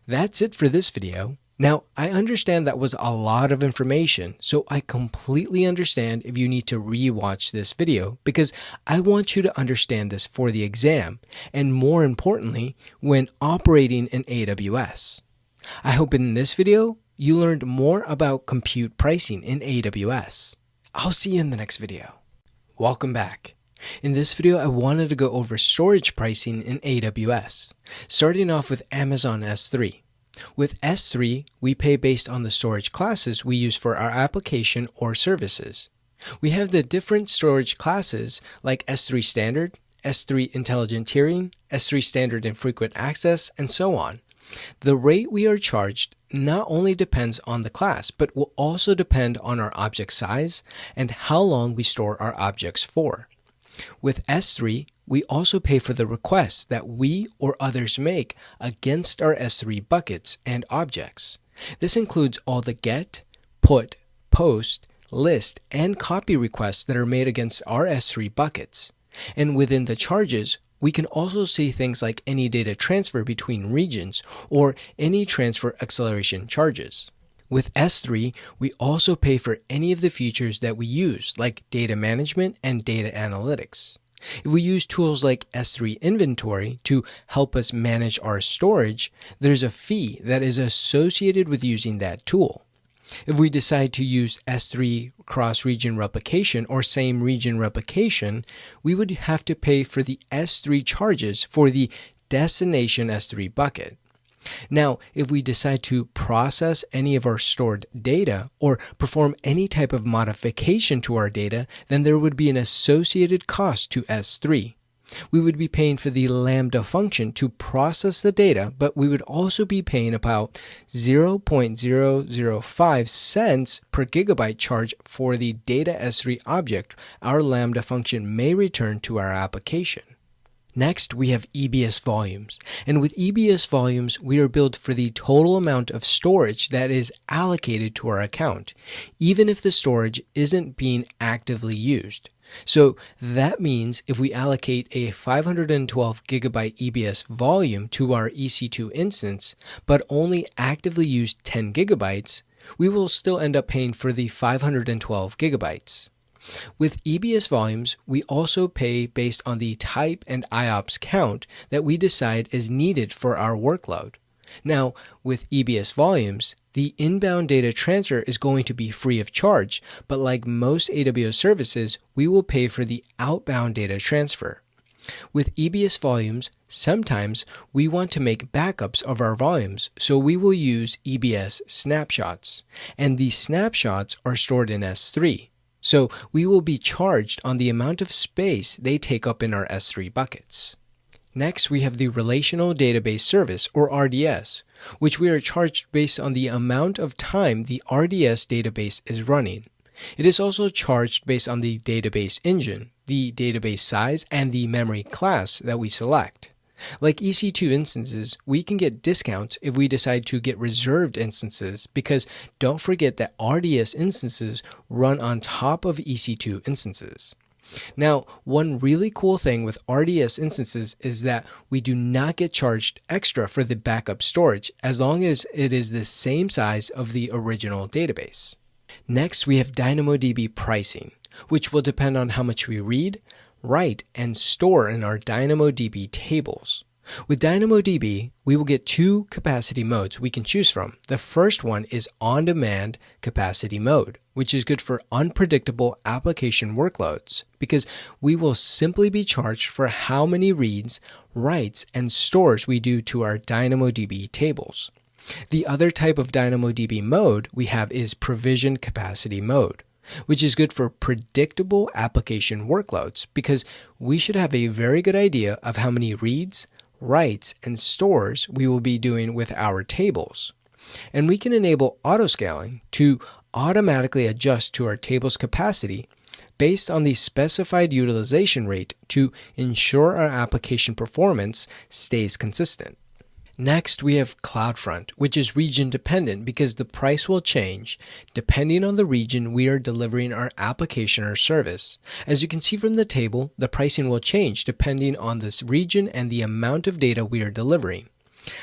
Speaker 1: That's it for this video. Now, I understand that was a lot of information, so I completely understand if you need to re-watch this video because I want you to understand this for the exam, and more importantly, when operating in AWS. I hope in this video, you learned more about compute pricing in AWS. I'll see you in the next video. Welcome back. In this video, I wanted to go over storage pricing in AWS, starting off with Amazon S3. With S3, we pay based on the storage classes we use for our application or services. We have the different storage classes like S3 Standard, S3 Intelligent Tiering, S3 Standard and Frequent Access, and so on. The rate we are charged not only depends on the class, but will also depend on our object size and how long we store our objects for. With S3, we also pay for the requests that we or others make against our S3 buckets and objects. This includes all the get, put, post, list, and copy requests that are made against our S3 buckets. And within the charges, we can also see things like any data transfer between regions or any transfer acceleration charges. With S3, we also pay for any of the features that we use, like data management and data analytics. If we use tools like S3 Inventory to help us manage our storage, there's a fee that is associated with using that tool. If we decide to use S3 cross-region replication or same region replication, we would have to pay for the S3 charges for the destination S3 bucket. Now, if we decide to process any of our stored data or perform any type of modification to our data, then there would be an associated cost to S3. We would be paying for the Lambda function to process the data, but we would also be paying about 0.005 cents per gigabyte charge for the data S3 object our Lambda function may return to our application. Next, we have EBS volumes. And with EBS volumes, we are billed for the total amount of storage that is allocated to our account, even if the storage isn't being actively used. So that means if we allocate a 512 gigabyte EBS volume to our EC2 instance, but only actively use 10 gigabytes, we will still end up paying for the 512 gigabytes. With EBS volumes, we also pay based on the type and IOPS count that we decide is needed for our workload. Now, with EBS volumes, the inbound data transfer is going to be free of charge, but like most AWS services, we will pay for the outbound data transfer. With EBS volumes, sometimes we want to make backups of our volumes, so we will use EBS snapshots, and these snapshots are stored in S3. So we will be charged on the amount of space they take up in our S3 buckets. Next, we have the Relational Database Service, or RDS, which we are charged based on the amount of time the RDS database is running. It is also charged based on the database engine, the database size, and the memory class that we select. Like EC2 instances, we can get discounts if we decide to get reserved instances because don't forget that RDS instances run on top of EC2 instances. Now, one really cool thing with RDS instances is that we do not get charged extra for the backup storage as long as it is the same size of the original database. Next, we have DynamoDB pricing, which will depend on how much we read, write, and store in our DynamoDB tables. With DynamoDB, we will get two capacity modes we can choose from. The first one is on-demand capacity mode, which is good for unpredictable application workloads because we will simply be charged for how many reads, writes, and stores we do to our DynamoDB tables. The other type of DynamoDB mode we have is provision capacity mode, which is good for predictable application workloads because we should have a very good idea of how many reads, writes, and stores we will be doing with our tables. And we can enable autoscaling to automatically adjust to our table's capacity based on the specified utilization rate to ensure our application performance stays consistent. Next, we have CloudFront, which is region dependent because the price will change depending on the region we are delivering our application or service. As you can see from the table, the pricing will change depending on this region and the amount of data we are delivering.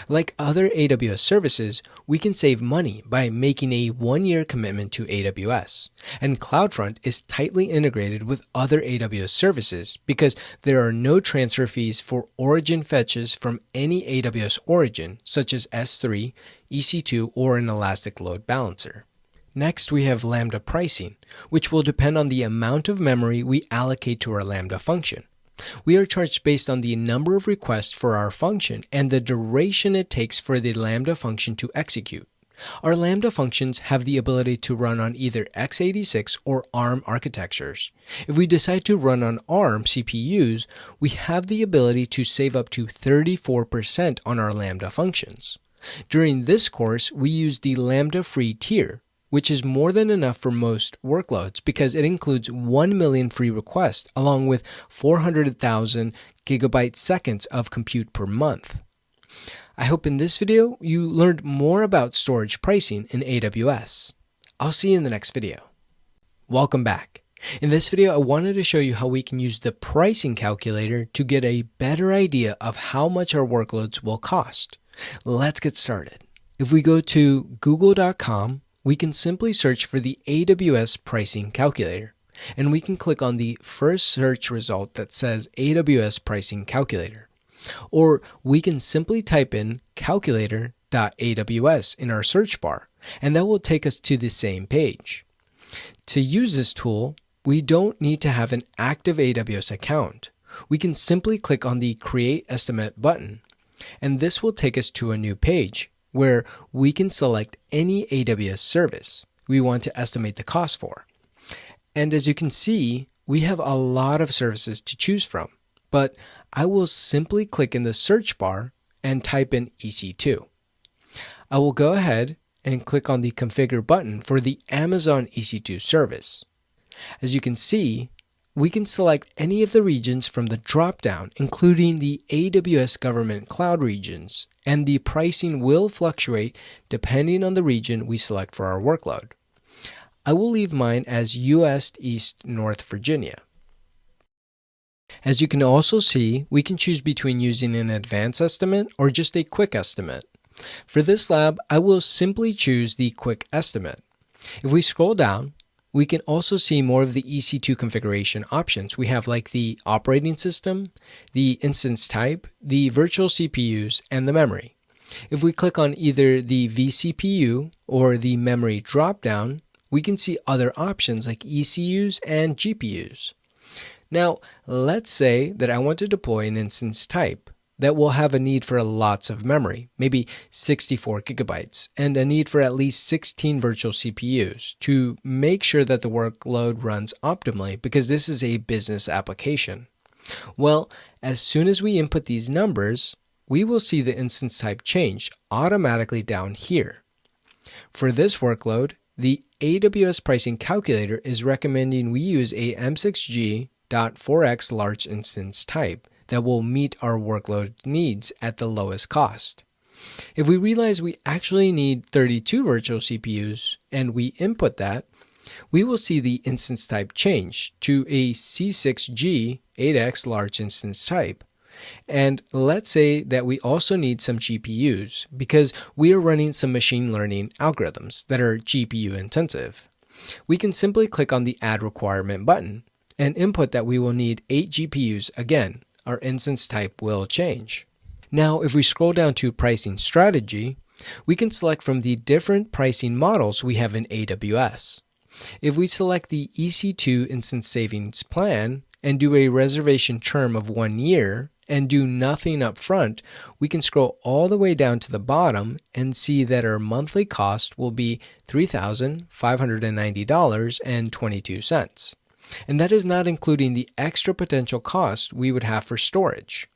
Speaker 1: Like other AWS services, we can save money by making a 1-year commitment to AWS. And CloudFront is tightly integrated with other AWS services because there are no transfer fees for origin fetches from any AWS origin, such as S3, EC2, or an Elastic Load Balancer. Next, we have Lambda pricing, which will depend on the amount of memory we allocate to our Lambda function. We are charged based on the number of requests for our function and the duration it takes for the Lambda function to execute. Our Lambda functions have the ability to run on either x86 or ARM architectures. If we decide to run on ARM CPUs, we have the ability to save up to 34% on our Lambda functions. During this course, we use the Lambda free tier, which is more than enough for most workloads because it includes 1 million free requests along with 400,000 gigabyte seconds of compute per month. I hope in this video you learned more about storage pricing in AWS. I'll see you in the next video. Welcome back. In this video, I wanted to show you how we can use the pricing calculator to get a better idea of how much our workloads will cost. Let's get started. If we go to google.com, we can simply search for the AWS pricing calculator, and we can click on the first search result that says AWS pricing calculator. Or we can simply type in calculator.aws in our search bar, and that will take us to the same page. To use this tool, we don't need to have an active AWS account. We can simply click on the Create Estimate button, and this will take us to a new page where we can select any AWS service we want to estimate the cost for. And as you can see, we have a lot of services to choose from, but I will simply click in the search bar and type in EC2. I will go ahead and click on the Configure button for the Amazon EC2 service. As you can see, we can select any of the regions from the drop-down, including the AWS government cloud regions, and the pricing will fluctuate depending on the region we select for our workload. I will leave mine as US East North Virginia. As you can also see, we can choose between using an advanced estimate or just a quick estimate. For this lab, I will simply choose the quick estimate. If we scroll down, we can also see more of the EC2 configuration options. We have like the operating system, the instance type, the virtual CPUs, and the memory. If we click on either the vCPU or the memory dropdown, we can see other options like ECUs and GPUs. Now, let's say that I want to deploy an instance type that will have a need for lots of memory, maybe 64 gigabytes, and a need for at least 16 virtual CPUs to make sure that the workload runs optimally because this is a business application. Well, as soon as we input these numbers, we will see the instance type change automatically down here. For this workload, the AWS pricing calculator is recommending we use a M6G.4x large instance type that will meet our workload needs at the lowest cost. If we realize we actually need 32 virtual CPUs and we input that, we will see the instance type change to a C6G 8x large instance type. And let's say that we also need some GPUs because we are running some machine learning algorithms that are GPU intensive. We can simply click on the Add Requirement button and input that we will need 8 GPUs again. Our instance type will change. Now, if we scroll down to pricing strategy, we can select from the different pricing models we have in AWS. If we select the EC2 Instance Savings Plan and do a reservation term of 1 year and do nothing up front, we can scroll all the way down to the bottom and see that our monthly cost will be $3,590.22. And that is not including the extra potential cost we would have for storage.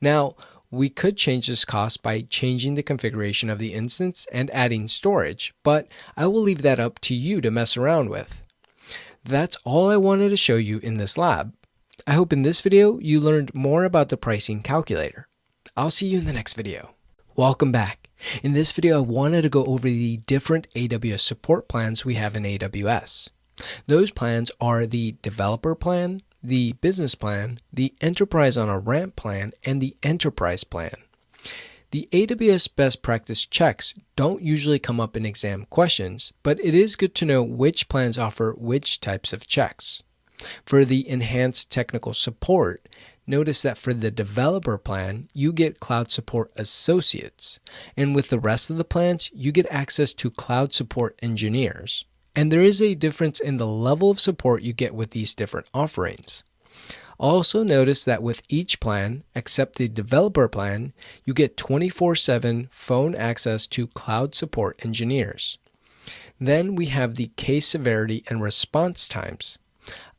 Speaker 1: Now, we could change this cost by changing the configuration of the instance and adding storage, but I will leave that up to you to mess around with. That's all I wanted to show you in this lab. I hope in this video you learned more about the pricing calculator. I'll see you in the next video. Welcome back. In this video, I wanted to go over the different AWS support plans we have in AWS. Those plans are the developer plan, the business plan, the enterprise on a ramp plan, and the enterprise plan. The AWS best practice checks don't usually come up in exam questions, but it is good to know which plans offer which types of checks. For the enhanced technical support, notice that for the developer plan, you get Cloud Support Associates, and with the rest of the plans, you get access to Cloud Support Engineers. And there is a difference in the level of support you get with these different offerings. Also notice that with each plan, except the developer plan, you get 24/7 phone access to Cloud Support Engineers. Then we have the case severity and response times.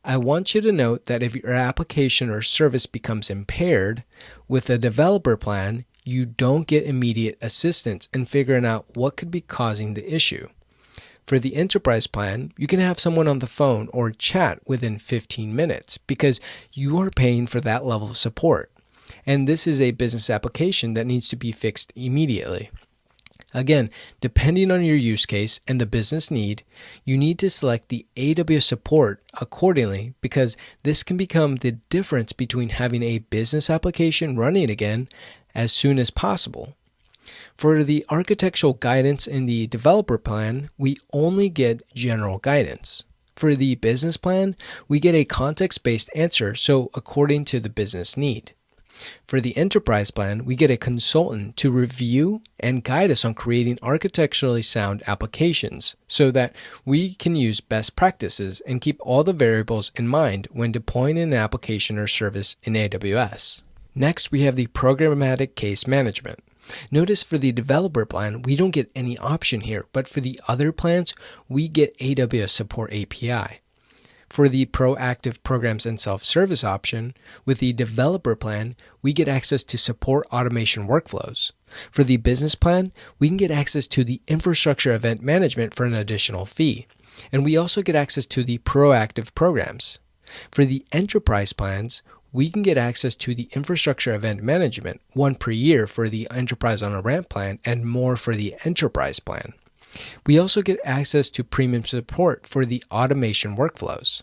Speaker 1: I want you to note that if your application or service becomes impaired, with the developer plan, you don't get immediate assistance in figuring out what could be causing the issue. For the enterprise plan, you can have someone on the phone or chat within 15 minutes because you are paying for that level of support. And this is a business application that needs to be fixed immediately. Again, depending on your use case and the business need, you need to select the AWS support accordingly because this can become the difference between having a business application running again as soon as possible. For the architectural guidance in the developer plan, we only get general guidance. For the business plan, we get a context-based answer, so according to the business need. For the enterprise plan, we get a consultant to review and guide us on creating architecturally sound applications so that we can use best practices and keep all the variables in mind when deploying an application or service in AWS. Next, we have the programmatic case management. Notice for the developer plan, we don't get any option here, but for the other plans, we get AWS Support API. For the proactive programs and self-service option, with the developer plan, we get access to support automation workflows. For the business plan, we can get access to the infrastructure event management for an additional fee. And we also get access to the proactive programs. For the enterprise plans, we can get access to the infrastructure event management, one per year for the enterprise on a ramp plan and more for the enterprise plan. We also get access to premium support for the automation workflows.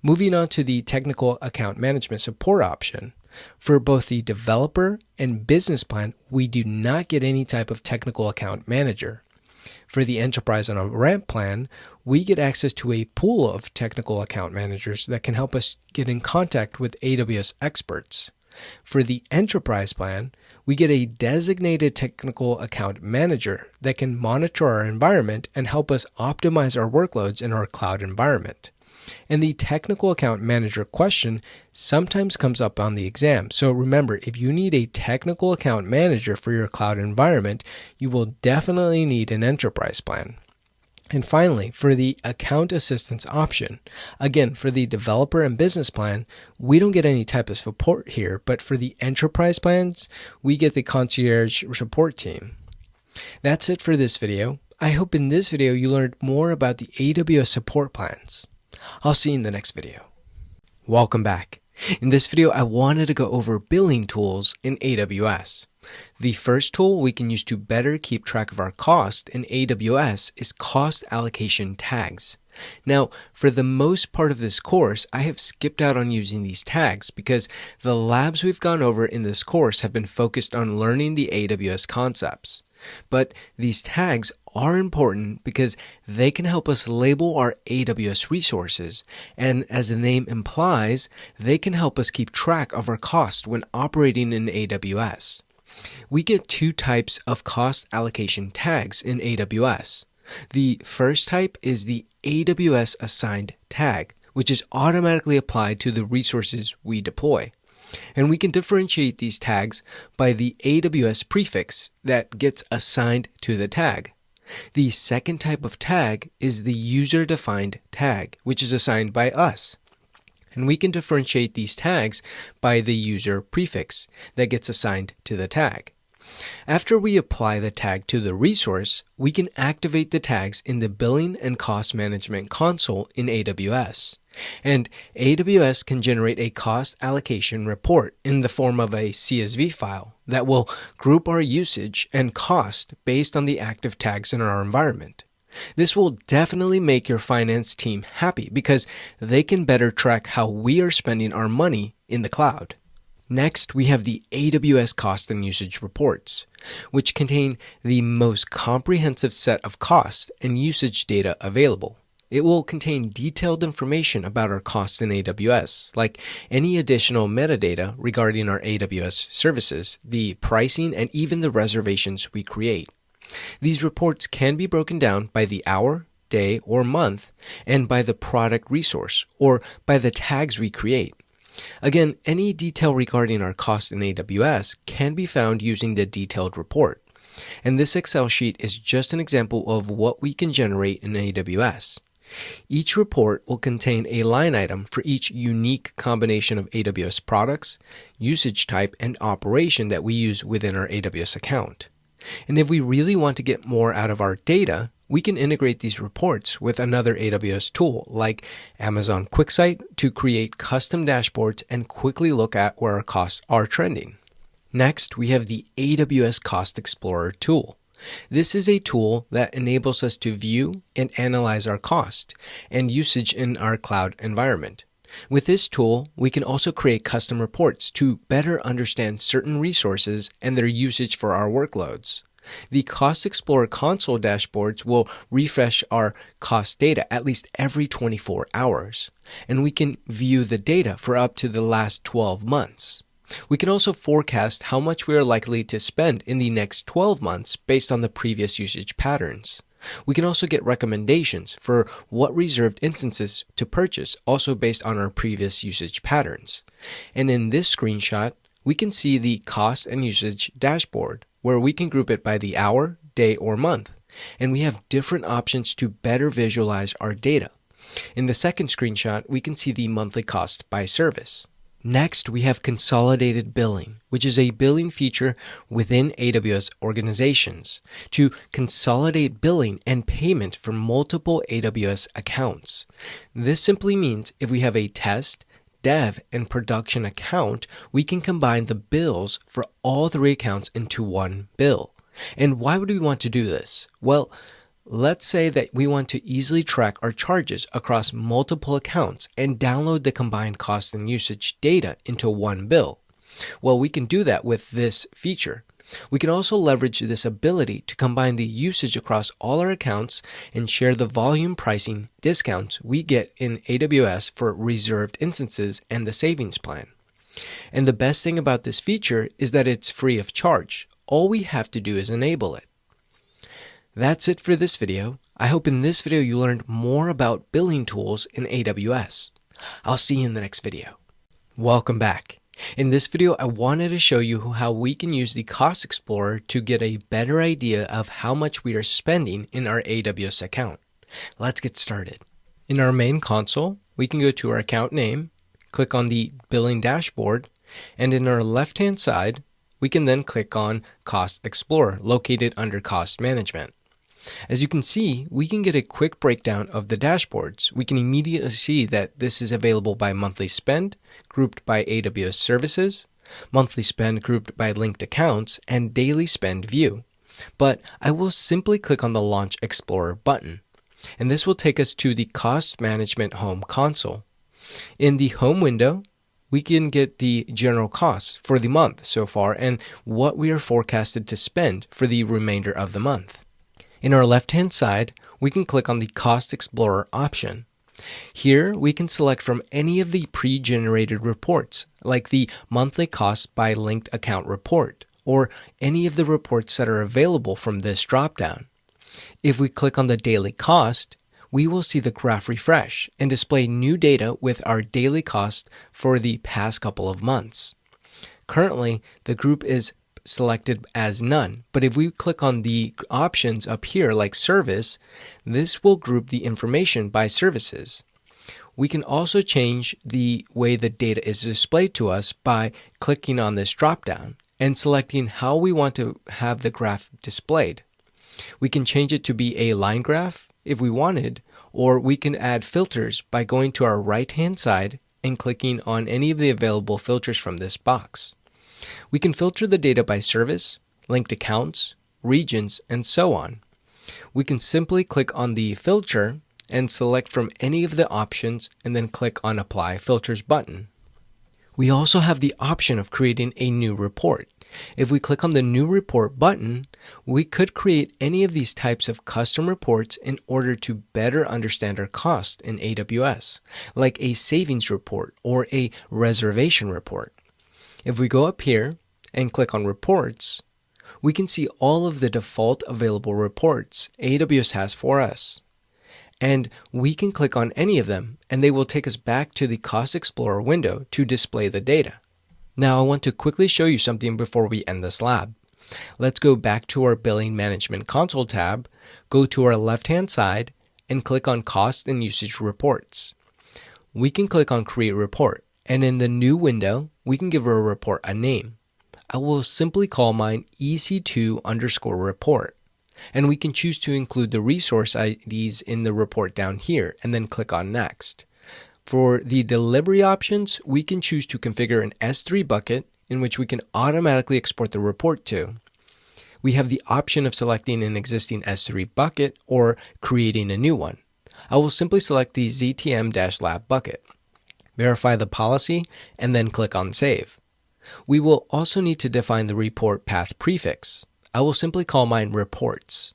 Speaker 1: Moving on to the technical account management support option. For both the developer and business plan, we do not get any type of technical account manager. For the enterprise on a ramp plan, we get access to a pool of technical account managers that can help us get in contact with AWS experts. For the enterprise plan, we get a designated technical account manager that can monitor our environment and help us optimize our workloads in our cloud environment. And the technical account manager question sometimes comes up on the exam. So remember, if you need a technical account manager for your cloud environment, you will definitely need an enterprise plan. And finally, for the account assistance option, again, for the developer and business plan, we don't get any type of support here, but for the enterprise plans, we get the concierge support team. That's it for this video. I hope in this video you learned more about the AWS support plans. I'll see you in the next video. Welcome back. In this video, I wanted to go over billing tools in AWS. The first tool we can use to better keep track of our cost in AWS is cost allocation tags. Now, for the most part of this course, I have skipped out on using these tags because the labs we've gone over in this course have been focused on learning the AWS concepts. But these tags are important because they can help us label our AWS resources, and as the name implies, they can help us keep track of our cost when operating in AWS. We get two types of cost allocation tags in AWS. The first type is the AWS assigned tag, which is automatically applied to the resources we deploy.
Speaker 2: And we can differentiate these tags by the AWS prefix that gets assigned to the tag. The second type of tag is the user-defined tag, which is assigned by us. And we can differentiate these tags by the user prefix that gets assigned to the tag. After we apply the tag to the resource, we can activate the tags in the Billing and Cost Management console in AWS. And AWS can generate a cost allocation report in the form of a CSV file that will group our usage and cost based on the active tags in our environment. This will definitely make your finance team happy because they can better track how we are spending our money in the cloud. Next, we have the AWS Cost and Usage Reports, which contain the most comprehensive set of cost and usage data available. It will contain detailed information about our costs in AWS, like any additional metadata regarding our AWS services, the pricing, and even the reservations we create. These reports can be broken down by the hour, day, or month, and by the product resource, or by the tags we create. Again, any detail regarding our costs in AWS can be found using the detailed report. And this Excel sheet is just an example of what we can generate in AWS. Each report will contain a line item for each unique combination of AWS products, usage type, and operation that we use within our AWS account. And if we really want to get more out of our data, we can integrate these reports with another AWS tool like Amazon QuickSight to create custom dashboards and quickly look at where our costs are trending. Next, we have the AWS Cost Explorer tool. This is a tool that enables us to view and analyze our cost and usage in our cloud environment. With this tool, we can also create custom reports to better understand certain resources and their usage for our workloads. The Cost Explorer console dashboards will refresh our cost data at least every 24 hours, and we can view the data for up to the last 12 months. We can also forecast how much we are likely to spend in the next 12 months based on the previous usage patterns. We can also get recommendations for what reserved instances to purchase, also based on our previous usage patterns. And in this screenshot, we can see the cost and usage dashboard, where we can group it by the hour, day, or month. And we have different options to better visualize our data. In the second screenshot, we can see the monthly cost by service. Next, we have consolidated billing, which is a billing feature within AWS organizations to consolidate billing and payment for multiple AWS accounts. This simply means if we have a test, dev, and production account, we can combine the bills for all three accounts into one bill. And why would we want to do this? Well, let's say that we want to easily track our charges across multiple accounts and download the combined cost and usage data into one bill. Well, we can do that with this feature. We can also leverage this ability to combine the usage across all our accounts and share the volume pricing discounts we get in AWS for reserved instances and the savings plan. And the best thing about this feature is that it's free of charge. All we have to do is enable it. That's it for this video. I hope in this video you learned more about billing tools in AWS. I'll see you in the next video. Welcome back. In this video, I wanted to show you how we can use the Cost Explorer to get a better idea of how much we are spending in our AWS account. Let's get started. In our main console, we can go to our account name, click on the billing dashboard, and in our left-hand side, we can then click on Cost Explorer located under Cost Management. As you can see, we can get a quick breakdown of the dashboards. We can immediately see that this is available by monthly spend, grouped by AWS services, monthly spend grouped by linked accounts, and daily spend view. But I will simply click on the Launch Explorer button, and this will take us to the Cost Management Home console. In the Home window, we can get the general costs for the month so far and what we are forecasted to spend for the remainder of the month. In our left-hand side, we can click on the Cost Explorer option. Here, we can select from any of the pre-generated reports, like the monthly cost by linked account report, or any of the reports that are available from this dropdown. If we click on the daily cost, we will see the graph refresh and display new data with our daily cost for the past couple of months. Currently, the group is selected as none, but if we click on the options up here like service, this will group the information by services. We can also change the way the data is displayed to us by clicking on this dropdown and selecting how we want to have the graph displayed. We can change it to be a line graph if we wanted, or we can add filters by going to our right-hand side and clicking on any of the available filters from this box. We can filter the data by service, linked accounts, regions, and so on. We can simply click on the filter and select from any of the options and then click on Apply Filters button. We also have the option of creating a new report. If we click on the New Report button, we could create any of these types of custom reports in order to better understand our cost in AWS, like a savings report or a reservation report. If we go up here and click on Reports, we can see all of the default available reports AWS has for us. And we can click on any of them and they will take us back to the Cost Explorer window to display the data. Now I want to quickly show you something before we end this lab. Let's go back to our Billing Management Console tab, go to our left-hand side, and click on Cost and Usage Reports. We can click on Create Report, and in the new window, we can give our report a name. I will simply call mine EC2_report. And we can choose to include the resource IDs in the report down here and then click on Next. For the delivery options, we can choose to configure an S3 bucket in which we can automatically export the report to. We have the option of selecting an existing S3 bucket or creating a new one. I will simply select the ZTM-lab bucket, verify the policy, and then click on Save. We will also need to define the report path prefix. I will simply call mine reports.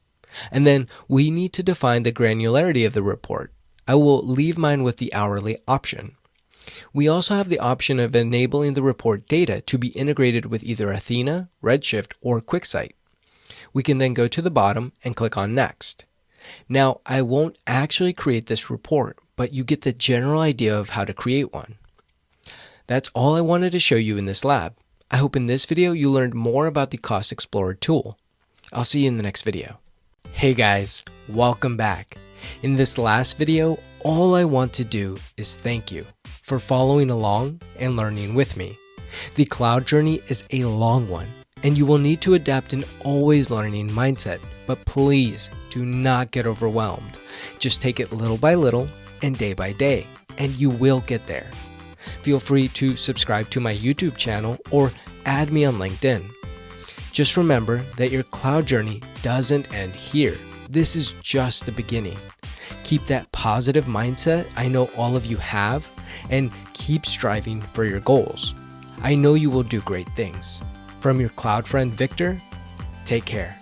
Speaker 2: And then we need to define the granularity of the report. I will leave mine with the hourly option. We also have the option of enabling the report data to be integrated with either Athena, Redshift, or QuickSight. We can then go to the bottom and click on Next. Now, I won't actually create this report, but you get the general idea of how to create one. That's all I wanted to show you in this lab. I hope in this video you learned more about the Cost Explorer tool. I'll see you in the next video. Hey guys, welcome back. In this last video, all I want to do is thank you for following along and learning with me. The cloud journey is a long one, and you will need to adapt an always learning mindset, but please do not get overwhelmed. Just take it little by little and day by day, and you will get there. Feel free to subscribe to my YouTube channel or add me on LinkedIn. Just remember that your cloud journey doesn't end here. This is just the beginning. Keep that positive mindset I know all of you have, and keep striving for your goals. I know you will do great things. From your cloud friend Victor, take care.